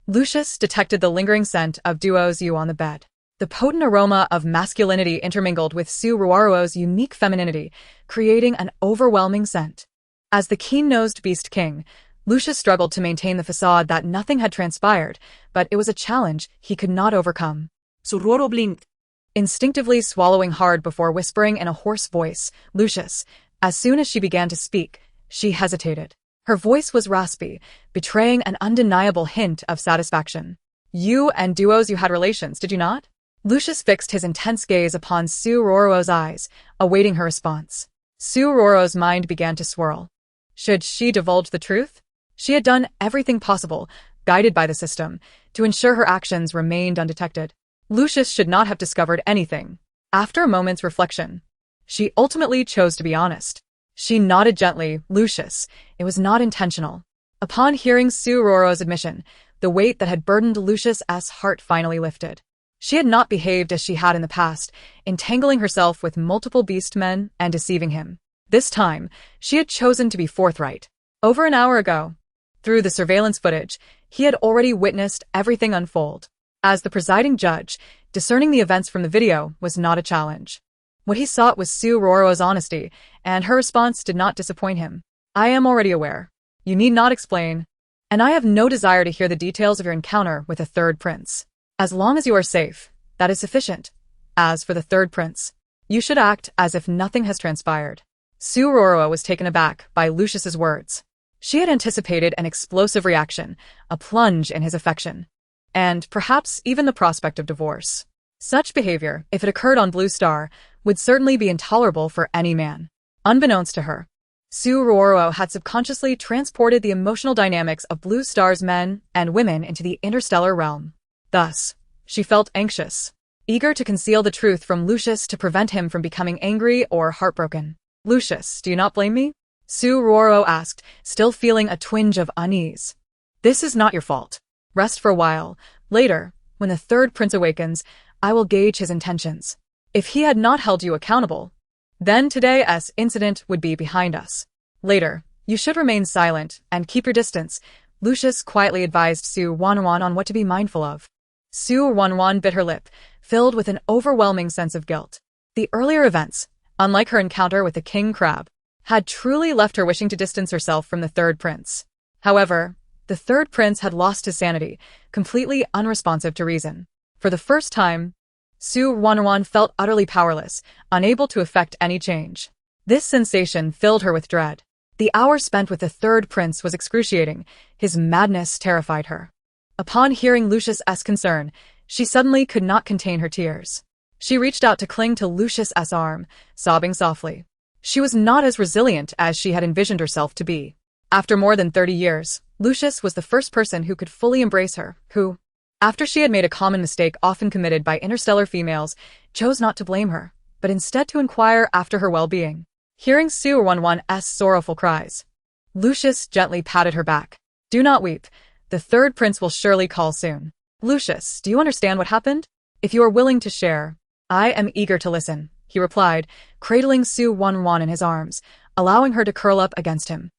Lucius detected the lingering scent of duo's you on the bed. The potent aroma of masculinity intermingled with Su Ruoruo's unique femininity, creating an overwhelming scent. As the keen-nosed beast king, Lucius struggled to maintain the facade that nothing had transpired, but it was a challenge he could not overcome. Su Ruoruo blinked, Instinctively swallowing hard before whispering in a hoarse voice, "Lucius." As soon as she began to speak, she hesitated. Her voice was raspy, betraying an undeniable hint of satisfaction. "You and duos, you had relations, did you not?" Lucius fixed his intense gaze upon Su Ruoruo's eyes, awaiting her response. Su Ruoruo's mind began to swirl. Should she divulge the truth? She had done everything possible, guided by the system, to ensure her actions remained undetected. Lucius should not have discovered anything. After a moment's reflection, she ultimately chose to be honest. She nodded gently. "Lucius, it was not intentional." Upon hearing Su Ruoruo's admission, the weight that had burdened Lucius's heart finally lifted. She had not behaved as she had in the past, entangling herself with multiple beast men and deceiving him. This time, she had chosen to be forthright. Over an hour ago, through the surveillance footage, he had already witnessed everything unfold. As the presiding judge, discerning the events from the video was not a challenge. What he sought was Su Ruoruo's honesty, and her response did not disappoint him. "I am already aware. You need not explain. And I have no desire to hear the details of your encounter with the third prince. As long as you are safe, that is sufficient. As for the third prince, you should act as if nothing has transpired." Su Ruoruo was taken aback by Lucius's words. She had anticipated an explosive reaction, a plunge in his affection, and perhaps even the prospect of divorce. Such behavior, if it occurred on Blue Star, would certainly be intolerable for any man. Unbeknownst to her, Su Ruoruo had subconsciously transported the emotional dynamics of Blue Star's men and women into the interstellar realm. Thus, she felt anxious, eager to conceal the truth from Lucius to prevent him from becoming angry or heartbroken. "Lucius, do you not blame me?" Su Ruoruo asked, still feeling a twinge of unease. "This is not your fault. Rest for a while. Later, when the third prince awakens, I will gauge his intentions. If he had not held you accountable, then today's incident would be behind us. Later, you should remain silent and keep your distance," Lucius quietly advised Su Ruoruo on what to be mindful of. Su Ruoruo bit her lip, filled with an overwhelming sense of guilt. The earlier events, unlike her encounter with the king crab, had truly left her wishing to distance herself from the third prince. However, the third prince had lost his sanity, completely unresponsive to reason. For the first time, Su Ruoruo felt utterly powerless, unable to effect any change. This sensation filled her with dread. The hour spent with the third prince was excruciating. His madness terrified her. Upon hearing Lucius's concern, she suddenly could not contain her tears. She reached out to cling to Lucius's arm, sobbing softly. She was not as resilient as she had envisioned herself to be. After more than 30 years, Lucius was the first person who could fully embrace her, who, after she had made a common mistake often committed by interstellar females, chose not to blame her, but instead to inquire after her well-being. Hearing Su Ruoruo's sorrowful cries, Lucius gently patted her back. "Do not weep. The third prince will surely call soon." "Lucius, do you understand what happened? If you are willing to share, I am eager to listen," he replied, cradling Su Ruoruo in his arms, allowing her to curl up against him.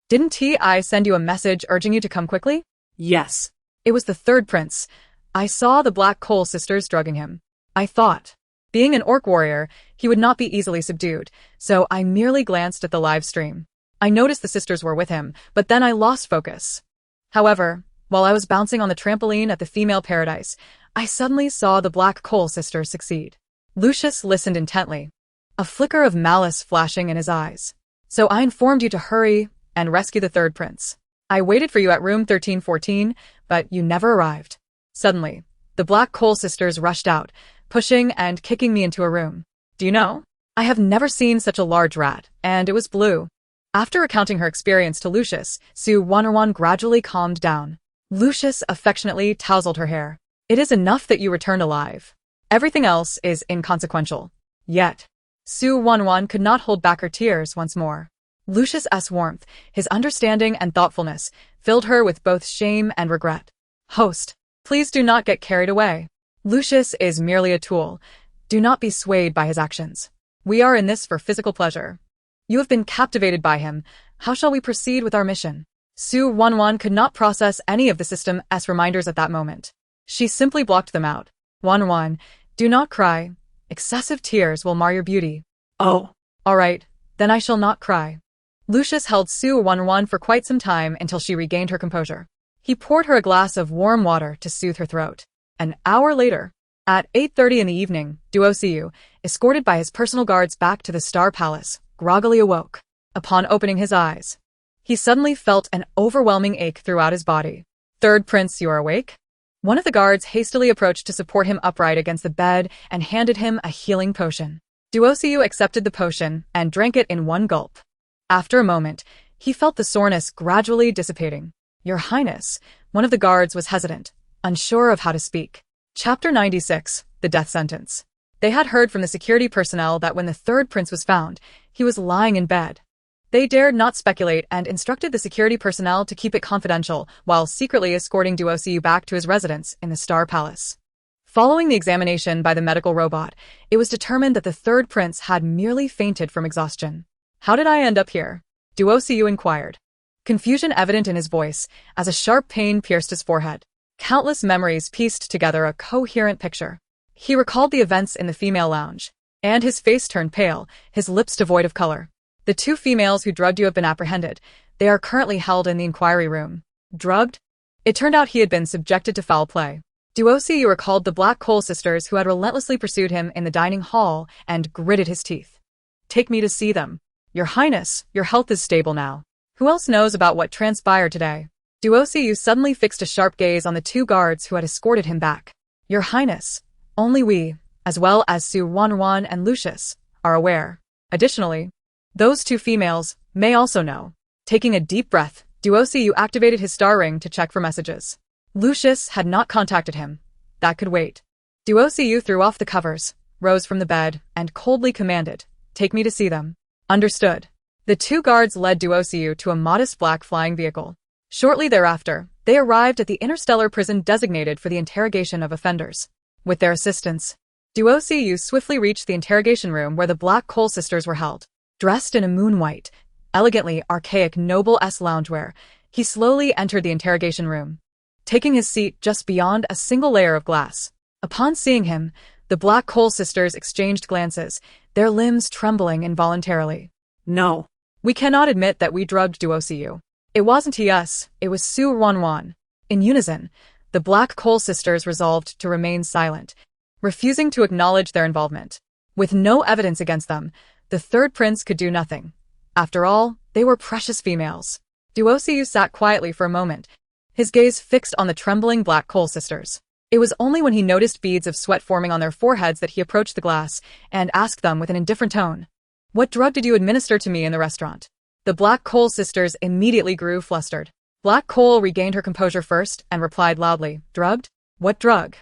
"Didn't I send you a message urging you to come quickly?" Yes. "It was the third prince. I saw the Black Coal sisters drugging him. I thought, Being an orc warrior, he would not be easily subdued, so I merely glanced at the live stream. I noticed the sisters were with him, but then I lost focus. However, while I was bouncing on the trampoline at the female paradise, I suddenly saw the Black Coal sisters succeed. Lucius listened intently, a flicker of malice flashing in his eyes. So I informed you to hurry and rescue the third prince. I waited for you at room 1314, but you never arrived. Suddenly, the Black Coal sisters rushed out, pushing and kicking me into a room. Do you know? I have never seen such a large rat, and it was blue. After recounting her experience to Lucius, Su Ruoruo gradually calmed down. Lucius affectionately tousled her hair. It is enough that you returned alive. Everything else is inconsequential. Yet, Su Ruoruo could not hold back her tears once more. Lucius's warmth, his understanding and thoughtfulness, filled her with both shame and regret. Host, please do not get carried away. Lucius is merely a tool. Do not be swayed by his actions. We are in this for physical pleasure. You have been captivated by him. How shall we proceed with our mission? Su Ruoruo could not process any of the system's reminders at that moment. She simply blocked them out. Ruoruo, do not cry. Excessive tears will mar your beauty. Oh. All right, then I shall not cry. Lucius held Su Ruoruo for quite some time until she regained her composure. He poured her a glass of warm water to soothe her throat. An hour later, at 8:30 in the evening, Duosiu, escorted by his personal guards back to the Star Palace, groggily awoke. Upon opening his eyes, he suddenly felt an overwhelming ache throughout his body. Third prince, you are awake? One of the guards hastily approached to support him upright against the bed and handed him a healing potion. Duosiu accepted the potion and drank it in one gulp. After a moment, he felt the soreness gradually dissipating. Your Highness, one of the guards was hesitant, unsure of how to speak. Chapter 96, The Death Sentence. They had heard from the security personnel that when the third prince was found, he was lying in bed. They dared not speculate and instructed the security personnel to keep it confidential while secretly escorting Duosiu back to his residence in the Star Palace. Following the examination by the medical robot, it was determined that the third prince had merely fainted from exhaustion. How did I end up here? Duosiu inquired, confusion evident in his voice as a sharp pain pierced his forehead. Countless memories pieced together a coherent picture. He recalled the events in the female lounge, and his face turned pale, his lips devoid of color. The two females who drugged you have been apprehended. They are currently held in the inquiry room. Drugged? It turned out he had been subjected to foul play. Duosiu recalled the Black Coal sisters who had relentlessly pursued him in the dining hall and gritted his teeth. Take me to see them. Your Highness, your health is stable now. Who else knows about what transpired today? Duosiu suddenly fixed a sharp gaze on the two guards who had escorted him back. Your Highness, only we, as well as Su Ruoruo and Lucius, are aware. Additionally, those two females may also know. Taking a deep breath, Duosiu activated his star ring to check for messages. Lucius had not contacted him. That could wait. Duosiu threw off the covers, rose from the bed, and coldly commanded, take me to see them. Understood. The two guards led Duosiu to a modest black flying vehicle. Shortly thereafter, they arrived at the interstellar prison designated for the interrogation of offenders. With their assistance, Duosiu swiftly reached the interrogation room where the Black Coal sisters were held. Dressed in a moon-white, elegantly archaic noble-esque loungewear, he slowly entered the interrogation room, taking his seat just beyond a single layer of glass. Upon seeing him, the Black Coal sisters exchanged glances, their limbs trembling involuntarily. No. We cannot admit that we drugged Duosiu. It wasn't he us, it was Su Ruoruo. In unison, the Black Coal sisters resolved to remain silent, refusing to acknowledge their involvement. With no evidence against them, the third prince could do nothing. After all, they were precious females. Duosiu sat quietly for a moment, his gaze fixed on the trembling Black Coal sisters. It was only when he noticed beads of sweat forming on their foreheads that he approached the glass and asked them with an indifferent tone, "What drug did you administer to me in the restaurant?" The Black Coal sisters immediately grew flustered. Black Coal regained her composure first and replied loudly, "Drugged? What drug?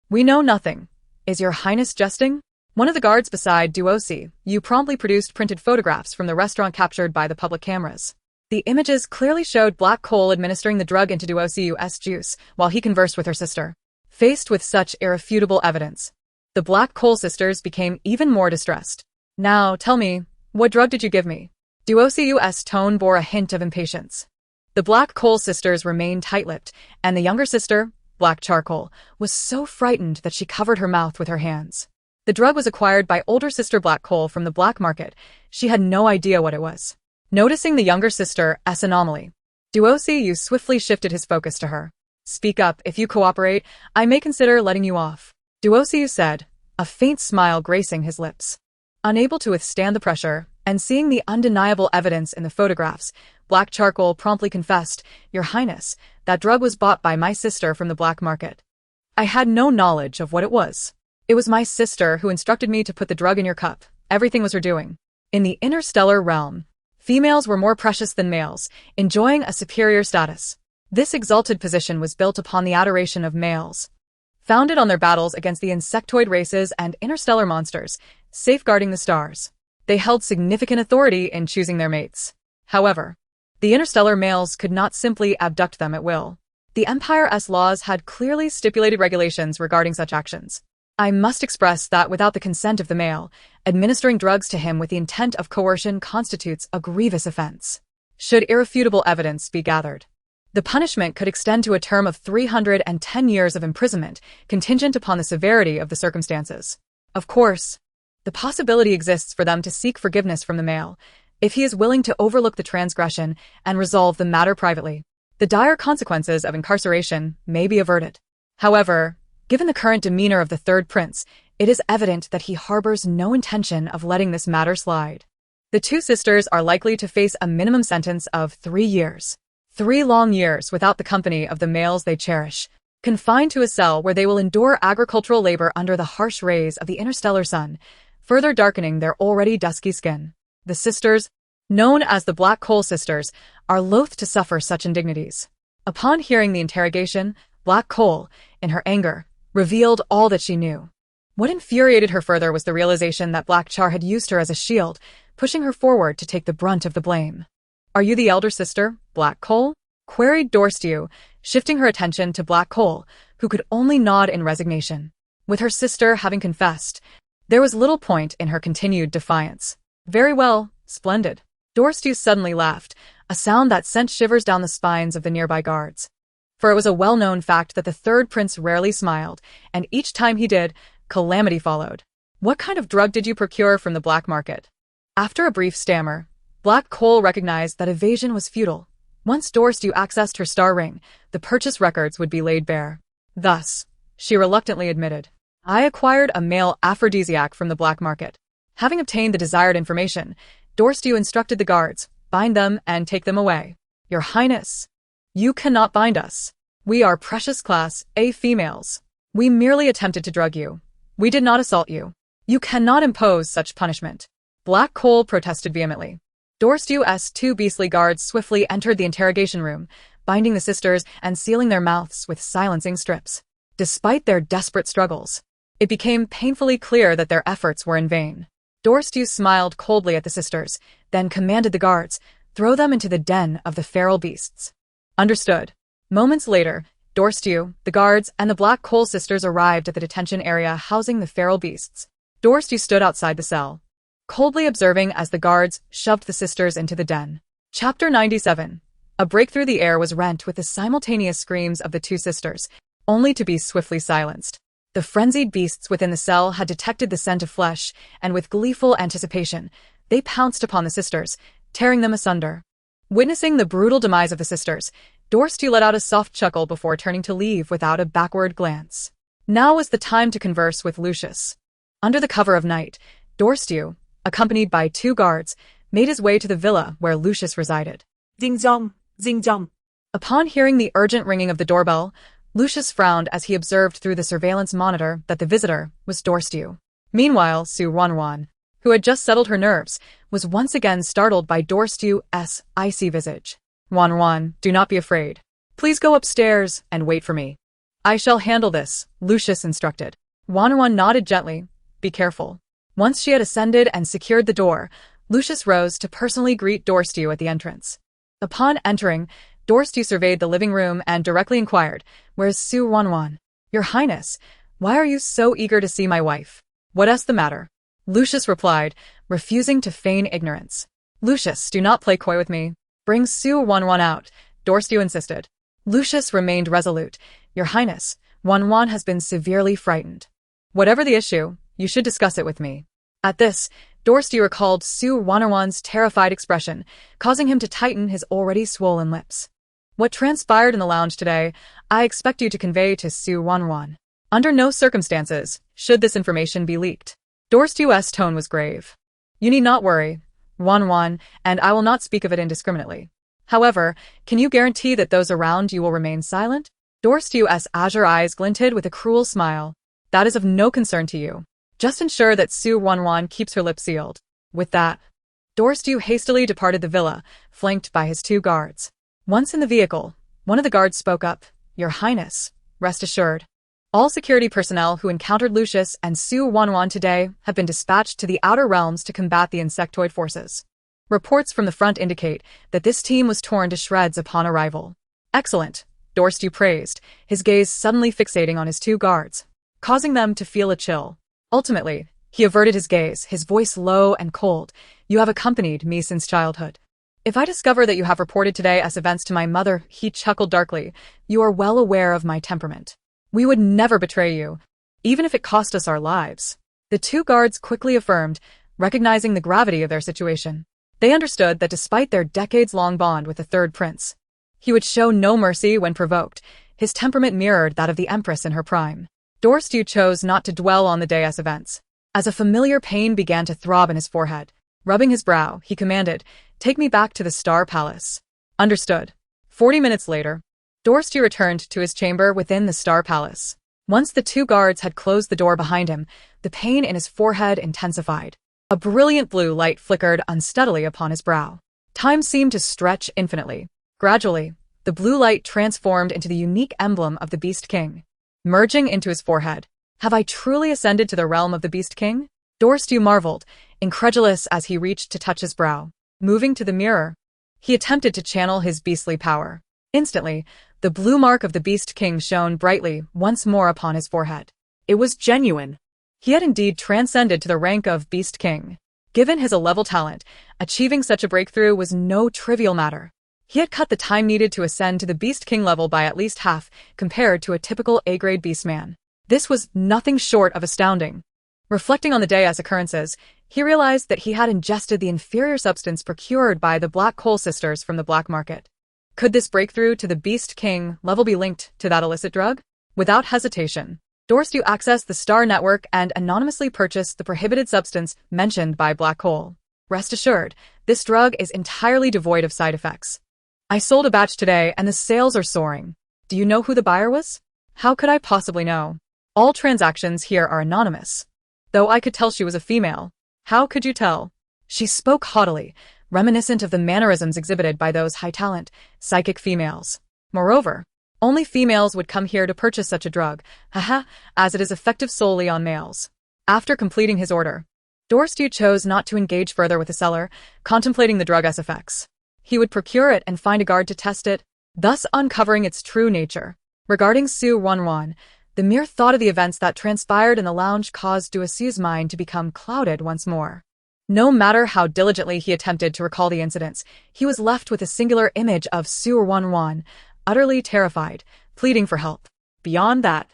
We know nothing. Is your Highness jesting?" One of the guards beside Duosiu promptly produced printed photographs from the restaurant captured by the public cameras. The images clearly showed Black Coal administering the drug into Duosiu's juice while he conversed with her sister. Faced with such irrefutable evidence, the Black Coal sisters became even more distressed. Now, tell me, what drug did you give me? Duosiu's tone bore a hint of impatience. The Black Coal sisters remained tight-lipped, and the younger sister, Black Charcoal, was so frightened that she covered her mouth with her hands. The drug was acquired by older sister black coal from the black market. She had no idea what it was. Noticing the younger sister's anomaly, Duosi swiftly shifted his focus to her. Speak up. If you cooperate, I may consider letting you off, Duosi said, a faint smile gracing his lips. Unable to withstand the pressure, and seeing the undeniable evidence in the photographs, Black Charcoal promptly confessed, Your Highness, that drug was bought by my sister from the black market. I had no knowledge of what it was. It was my sister who instructed me to put the drug in your cup. Everything was her doing. In the interstellar realm, females were more precious than males, enjoying a superior status. This exalted position was built upon the adoration of males, founded on their battles against the insectoid races and interstellar monsters, safeguarding the stars. They held significant authority in choosing their mates. However, the interstellar males could not simply abduct them at will. The Empire's laws had clearly stipulated regulations regarding such actions. I must express that without the consent of the male, administering drugs to him with the intent of coercion constitutes a grievous offense. Should irrefutable evidence be gathered, the punishment could extend to a term of 310 years of imprisonment, contingent upon the severity of the circumstances. Of course, the possibility exists for them to seek forgiveness from the male, if he is willing to overlook the transgression and resolve the matter privately. The dire consequences of incarceration may be averted. However, given the current demeanor of the third prince, it is evident that he harbors no intention of letting this matter slide. The two sisters are likely to face a minimum sentence of 3 years. 3 long years without the company of the males they cherish, confined to a cell where they will endure agricultural labor under the harsh rays of the interstellar sun, further darkening their already dusky skin. The sisters, known as the Black Coal Sisters, are loath to suffer such indignities. Upon hearing the interrogation, Black Coal, in her anger, revealed all that she knew. What infuriated her further was the realization that Black Char had used her as a shield, pushing her forward to take the brunt of the blame. Are you the elder sister, Black Coal? Queried Dorstew, shifting her attention to Black Coal, who could only nod in resignation. With her sister having confessed, there was little point in her continued defiance. Very well, splendid. Dorstew suddenly laughed, a sound that sent shivers down the spines of the nearby guards. For it was a well-known fact that the third prince rarely smiled, and each time he did, calamity followed. What kind of drug did you procure from the black market? After a brief stammer, Black Coal recognized that evasion was futile. Once Dorstew accessed her star ring, the purchase records would be laid bare. Thus, she reluctantly admitted, I acquired a male aphrodisiac from the black market. Having obtained the desired information, Dorstew instructed the guards, bind them and take them away. Your Highness, you cannot bind us. We are precious class A females. We merely attempted to drug you. We did not assault you. You cannot impose such punishment. Black Coal protested vehemently. Dorstew's 2 beastly guards swiftly entered the interrogation room, binding the sisters and sealing their mouths with silencing strips. Despite their desperate struggles, it became painfully clear that their efforts were in vain. Dorstew smiled coldly at the sisters, then commanded the guards, throw them into the den of the feral beasts. Understood. Moments later, Dorstew, the guards, and the Black Coal Sisters arrived at the detention area housing the feral beasts. Dorstew stood outside the cell, coldly observing as the guards shoved the sisters into the den. Chapter 97. A break through the air was rent with the simultaneous screams of the 2 sisters, only to be swiftly silenced. The frenzied beasts within the cell had detected the scent of flesh, and with gleeful anticipation, they pounced upon the sisters, tearing them asunder. Witnessing the brutal demise of the sisters, Dorstew let out a soft chuckle before turning to leave without a backward glance. Now was the time to converse with Lucius. Under the cover of night, Dorstew, accompanied by 2 guards, made his way to the villa where Lucius resided. Ding dong, ding dong. Upon hearing the urgent ringing of the doorbell, Lucius frowned as he observed through the surveillance monitor that the visitor was Dorstew. Meanwhile, Su Ruoruo, who had just settled her nerves, was once again startled by Dorstew's icy visage. Ruoruo, do not be afraid. Please go upstairs and wait for me. I shall handle this, Lucius instructed. Ruoruo nodded gently. Be careful. Once she had ascended and secured the door, Lucius rose to personally greet Dorstew at the entrance. Upon entering, Dorstew surveyed the living room and directly inquired, Where's Su Ruoruo? Your Highness, why are you so eager to see my wife? What's the matter? Lucius replied, refusing to feign ignorance. Lucius, do not play coy with me. Bring Su Ruoruo out, Dorstew insisted. Lucius remained resolute. Your Highness, Ruoruo has been severely frightened. Whatever the issue, You should discuss it with me. At this, Dorstu recalled Su Ruoruo's terrified expression, causing him to tighten his already swollen lips. What transpired in the lounge today, I expect you to convey to Su Ruoruo. Under no circumstances should this information be leaked. Dorstu's tone was grave. You need not worry, Ruoruo, and I will not speak of it indiscriminately. However, can you guarantee that those around you will remain silent? Dorstu's azure eyes glinted with a cruel smile. That is of no concern to you. Just ensure that Su Ruoruo keeps her lips sealed. With that, Dorstu hastily departed the villa, flanked by his 2 guards. Once in the vehicle, one of the guards spoke up. Your Highness, rest assured. All security personnel who encountered Lucius and Su Ruoruo today have been dispatched to the outer realms to combat the insectoid forces. Reports from the front indicate that this team was torn to shreds upon arrival. Excellent, Dorstu praised, his gaze suddenly fixating on his 2 guards, causing them to feel a chill. Ultimately, he averted his gaze, his voice low and cold. You have accompanied me since childhood. If I discover that you have reported today as events to my mother, he chuckled darkly, you are well aware of my temperament. We would never betray you, even if it cost us our lives. The 2 guards quickly affirmed, recognizing the gravity of their situation. They understood that despite their decades-long bond with the 3rd prince, he would show no mercy when provoked. His temperament mirrored that of the Empress in her prime. Dorstu chose not to dwell on the day's events. As a familiar pain began to throb in his forehead, rubbing his brow, he commanded, take me back to the Star Palace. Understood. 40 minutes later, Dorstu returned to his chamber within the Star Palace. Once the 2 guards had closed the door behind him, the pain in his forehead intensified. A brilliant blue light flickered unsteadily upon his brow. Time seemed to stretch infinitely. Gradually, the blue light transformed into the unique emblem of the Beast King, merging into his forehead. Have I truly ascended to the realm of the Beast King? Dorstu marveled, incredulous as he reached to touch his brow. Moving to the mirror, he attempted to channel his beastly power. Instantly, the blue mark of the Beast King shone brightly once more upon his forehead. It was genuine. He had indeed transcended to the rank of Beast King. Given his A-level talent, achieving such a breakthrough was no trivial matter. He had cut the time needed to ascend to the Beast King level by at least half, compared to a typical A-grade beastman. This was nothing short of astounding. Reflecting on the day's occurrences, he realized that he had ingested the inferior substance procured by the Black Coal Sisters from the black market. Could this breakthrough to the Beast King level be linked to that illicit drug? Without hesitation, Dorstu accessed the Star Network and anonymously purchased the prohibited substance mentioned by Black Coal. Rest assured, this drug is entirely devoid of side effects. I sold a batch today and the sales are soaring. Do you know who the buyer was? How could I possibly know? All transactions here are anonymous. Though I could tell she was a female. How could you tell? She spoke haughtily, reminiscent of the mannerisms exhibited by those high-talent, psychic females. Moreover, only females would come here to purchase such a drug, as it is effective solely on males. After completing his order, Dorstu chose not to engage further with the seller, contemplating the drug's effects. He would procure it and find a guard to test it, thus uncovering its true nature. Regarding Su Ruoruo, the mere thought of the events that transpired in the lounge caused Dorstu's mind to become clouded once more. No matter how diligently he attempted to recall the incidents, he was left with a singular image of Su Ruoruo, utterly terrified, pleading for help. Beyond that,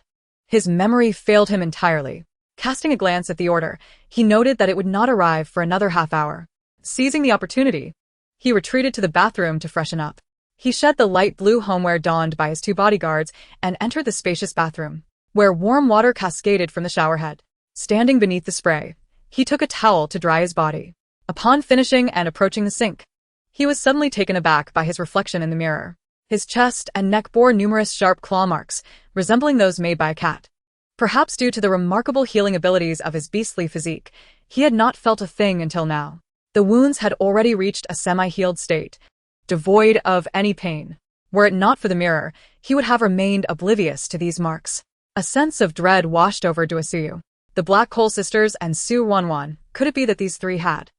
his memory failed him entirely. Casting a glance at the order, he noted that it would not arrive for another half-hour. Seizing the opportunity, he retreated to the bathroom to freshen up. He shed the light blue homeware donned by his 2 bodyguards and entered the spacious bathroom, where warm water cascaded from the showerhead. Standing beneath the spray, he took a towel to dry his body. Upon finishing and approaching the sink, he was suddenly taken aback by his reflection in the mirror. His chest and neck bore numerous sharp claw marks, resembling those made by a cat. Perhaps due to the remarkable healing abilities of his beastly physique, he had not felt a thing until now. The wounds had already reached a semi-healed state, devoid of any pain. Were it not for the mirror, he would have remained oblivious to these marks. A sense of dread washed over Dorstu. The Black Coal Sisters and Su Ruoruo. Could it be that these 3 had?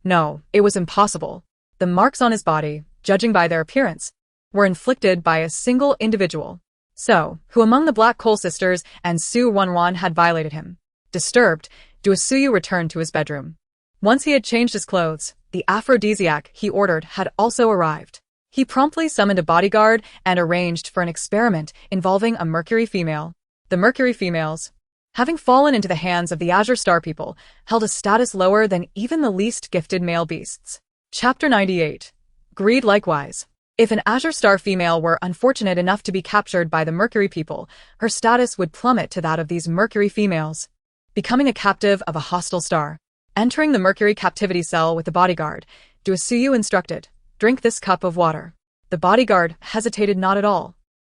No, it was impossible. The marks on his body, judging by their appearance, were inflicted by a single individual. So, who among the Black Coal Sisters and Su Ruoruo had violated him? Disturbed, Dorstu returned to his bedroom. Once he had changed his clothes, the aphrodisiac he ordered had also arrived. He promptly summoned a bodyguard and arranged for an experiment involving a Mercury female. The Mercury females having fallen into the hands of the Azure Star people, held a status lower than even the least gifted male beasts. Chapter 98. Greed likewise. If an Azure Star female were unfortunate enough to be captured by the Mercury people, her status would plummet to that of these Mercury females, becoming a captive of a hostile star. Entering the Mercury captivity cell with the bodyguard, Suyu instructed, "Drink this cup of water." The bodyguard hesitated not at all,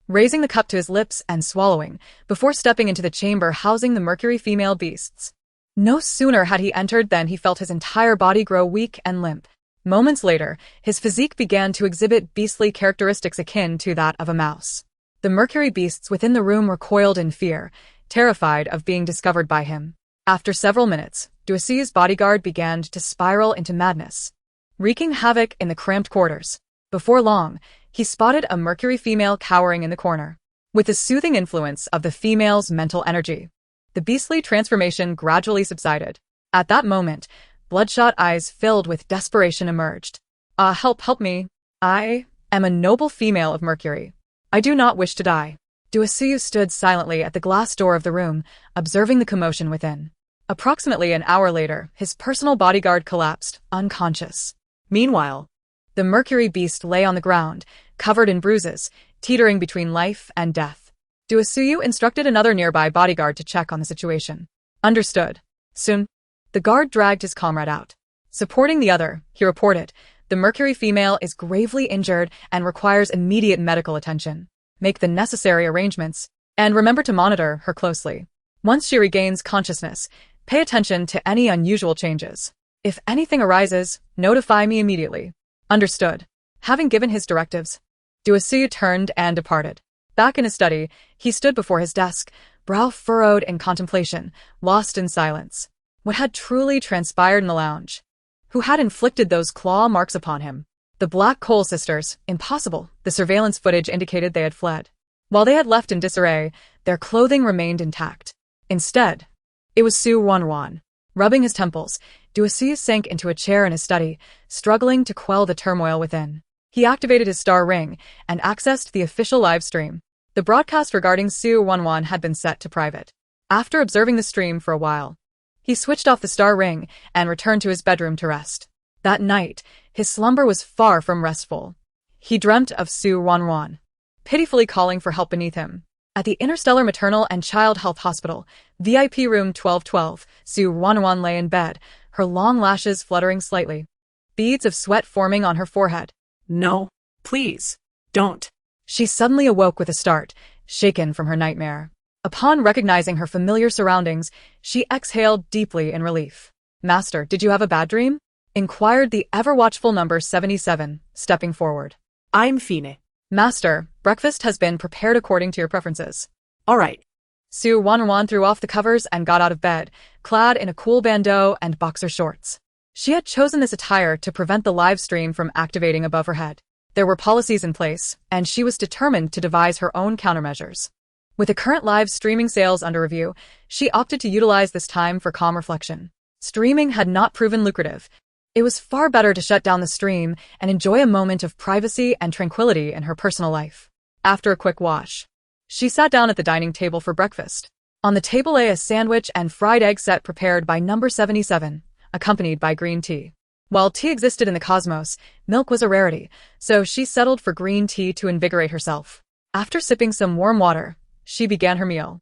raising the cup to his lips and swallowing, before stepping into the chamber housing the Mercury female beasts. No sooner had he entered than he felt his entire body grow weak and limp. Moments later, his physique began to exhibit beastly characteristics akin to that of a mouse. The Mercury beasts within the room recoiled in fear, terrified of being discovered by him. After several minutes, Suyu's bodyguard began to spiral into madness, wreaking havoc in the cramped quarters. Before long, he spotted a Mercury female cowering in the corner. With the soothing influence of the female's mental energy, the beastly transformation gradually subsided. At that moment, bloodshot eyes filled with desperation emerged. Help me. I am a noble female of Mercury. I do not wish to die." Suyu stood silently at the glass door of the room, observing the commotion within. Approximately an hour later, his personal bodyguard collapsed, unconscious. Meanwhile, the Mercury beast lay on the ground, covered in bruises, teetering between life and death. Suyu instructed another nearby bodyguard to check on the situation. "Understood." Soon, the guard dragged his comrade out. Supporting the other, he reported, "The Mercury female is gravely injured and requires immediate medical attention. Make the necessary arrangements, and remember to monitor her closely. Once she regains consciousness, pay attention to any unusual changes. If anything arises, notify me immediately." "Understood." Having given his directives, Suyu turned and departed. Back in his study, he stood before his desk, brow furrowed in contemplation, lost in silence. What had truly transpired in the lounge? Who had inflicted those claw marks upon him? The Black Coal sisters? Impossible. The surveillance footage indicated they had fled. While they had left in disarray, their clothing remained intact. Instead, it was Su Ruoruo. Rubbing his temples, Suyu sank into a chair in his study, struggling to quell the turmoil within. He activated his star ring and accessed the official live stream. The broadcast regarding Su Ruoruo had been set to private. After observing the stream for a while, he switched off the star ring and returned to his bedroom to rest. That night, his slumber was far from restful. He dreamt of Su Ruoruo, pitifully calling for help beneath him. At the Interstellar Maternal and Child Health Hospital, VIP room 1212, Su Ruoruo lay in bed, her long lashes fluttering slightly, beads of sweat forming on her forehead. No, please, don't. She suddenly awoke with a start, shaken from her nightmare. Upon recognizing her familiar surroundings, she exhaled deeply in relief. "Master, did you have a bad dream?" inquired the ever-watchful number 77, stepping forward. I'm fine. "Master, breakfast has been prepared according to your preferences." All right. Su Ruoruo threw off the covers and got out of bed, clad in a cool bandeau and boxer shorts. She had chosen this attire to prevent the live stream from activating above her head. There were policies in place, and she was determined to devise her own countermeasures. With the current live streaming sales under review, she opted to utilize this time for calm reflection. Streaming had not proven lucrative. It was far better to shut down the stream and enjoy a moment of privacy and tranquility in her personal life. After a quick wash, she sat down at the dining table for breakfast. On the table lay a sandwich and fried egg set prepared by number 77, accompanied by green tea. While tea existed in the cosmos, milk was a rarity, so she settled for green tea to invigorate herself. After sipping some warm water, she began her meal.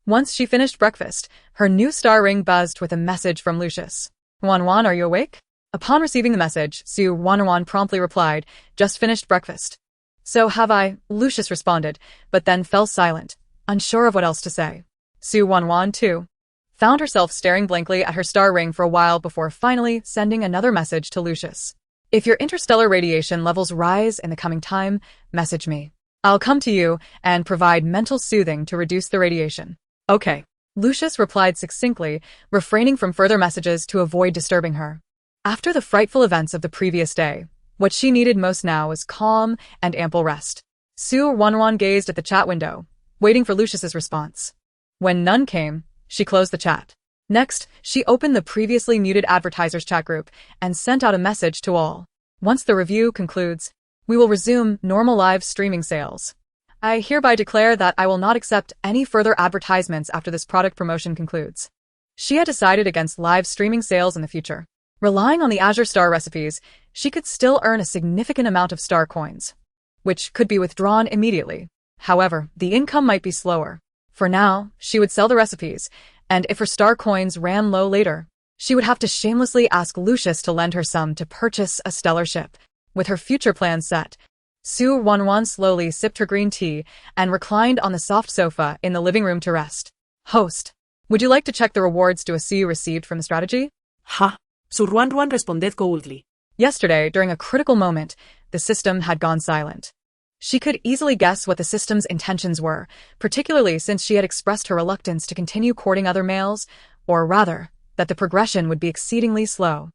Once she finished breakfast, her new star ring buzzed with a message from Lucius. "Ruoruo, are you awake?" Upon receiving the message, Su Ruoruo promptly replied, "Just finished breakfast." "So have I," Lucius responded, but then fell silent, unsure of what else to say. Su Ruoruo, too, found herself staring blankly at her star ring for a while before finally sending another message to Lucius. "If your interstellar radiation levels rise in the coming time, message me. I'll come to you and provide mental soothing to reduce the radiation." "Okay," Lucius replied succinctly, refraining from further messages to avoid disturbing her. After the frightful events of the previous day, what she needed most now was calm and ample rest. Su Ruoruo gazed at the chat window, waiting for Lucius's response. When none came, she closed the chat. Next, she opened the previously muted advertisers chat group and sent out a message to all. "Once the review concludes, we will resume normal live streaming sales. I hereby declare that I will not accept any further advertisements after this product promotion concludes. She had decided against live streaming sales in the future. Relying on the Azure Star recipes, she could still earn a significant amount of star coins, which could be withdrawn immediately. However, the income might be slower. For now, she would sell the recipes, and if her star coins ran low later, she would have to shamelessly ask Lucius to lend her some to purchase a stellar ship. With her future plans set, Su Ruoruo slowly sipped her green tea and reclined on the soft sofa in the living room to rest. Host, would you like to check the rewards Duosi you received from the strategy? Ha. Su Ruoruo responded coldly. Yesterday, during a critical moment, the system had gone silent. She could easily guess what the system's intentions were, particularly since she had expressed her reluctance to continue courting other males, or rather, that the progression would be exceedingly slow.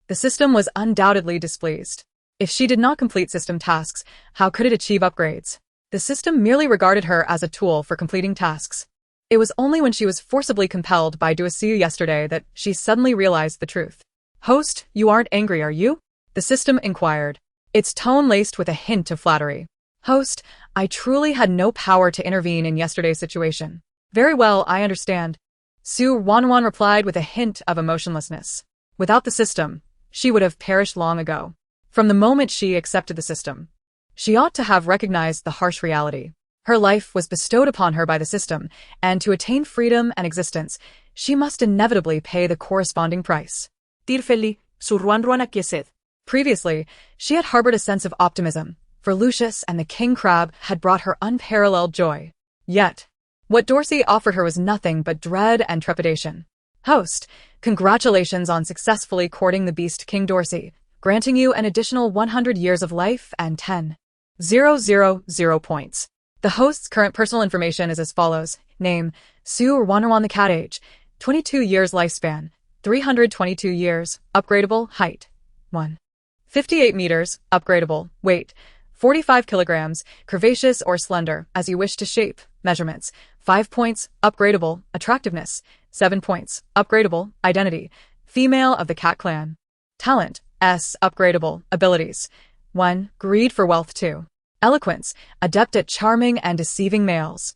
The system was undoubtedly displeased. If she did not complete system tasks, how could it achieve upgrades? The system merely regarded her as a tool for completing tasks. It was only when she was forcibly compelled by Duosi yesterday that she suddenly realized the truth. Host, you aren't angry, are you? The system inquired, its tone laced with a hint of flattery. Host, I truly had no power to intervene in yesterday's situation. Very well, I understand. Su Ruoruo replied with a hint of emotionlessness. Without the system, she would have perished long ago. From the moment she accepted the system, she ought to have recognized the harsh reality. Her life was bestowed upon her by the system, and to attain freedom and existence, she must inevitably pay the corresponding price. Tearfully, Su Ruoruo acquiesced. Previously, she had harbored a sense of optimism, for Lucius and the king crab had brought her unparalleled joy. Yet, what Dorsey offered her was nothing but dread and trepidation. Host, congratulations on successfully courting the beast King Dorsey, granting you an additional 100 years of life and 10,000 points. The host's current personal information is as follows. Name, Su Ruoruo, the cat age, 22 years lifespan, 322 years, upgradable, height, 1.58 meters, upgradable, weight, 45 kilograms, curvaceous or slender, as you wish to shape, measurements, 5 points, upgradable, attractiveness, 7 points, upgradable, identity, female of the cat clan. Talent, S, upgradable, abilities, 1, greed for wealth, 2, eloquence, adept at charming and deceiving males,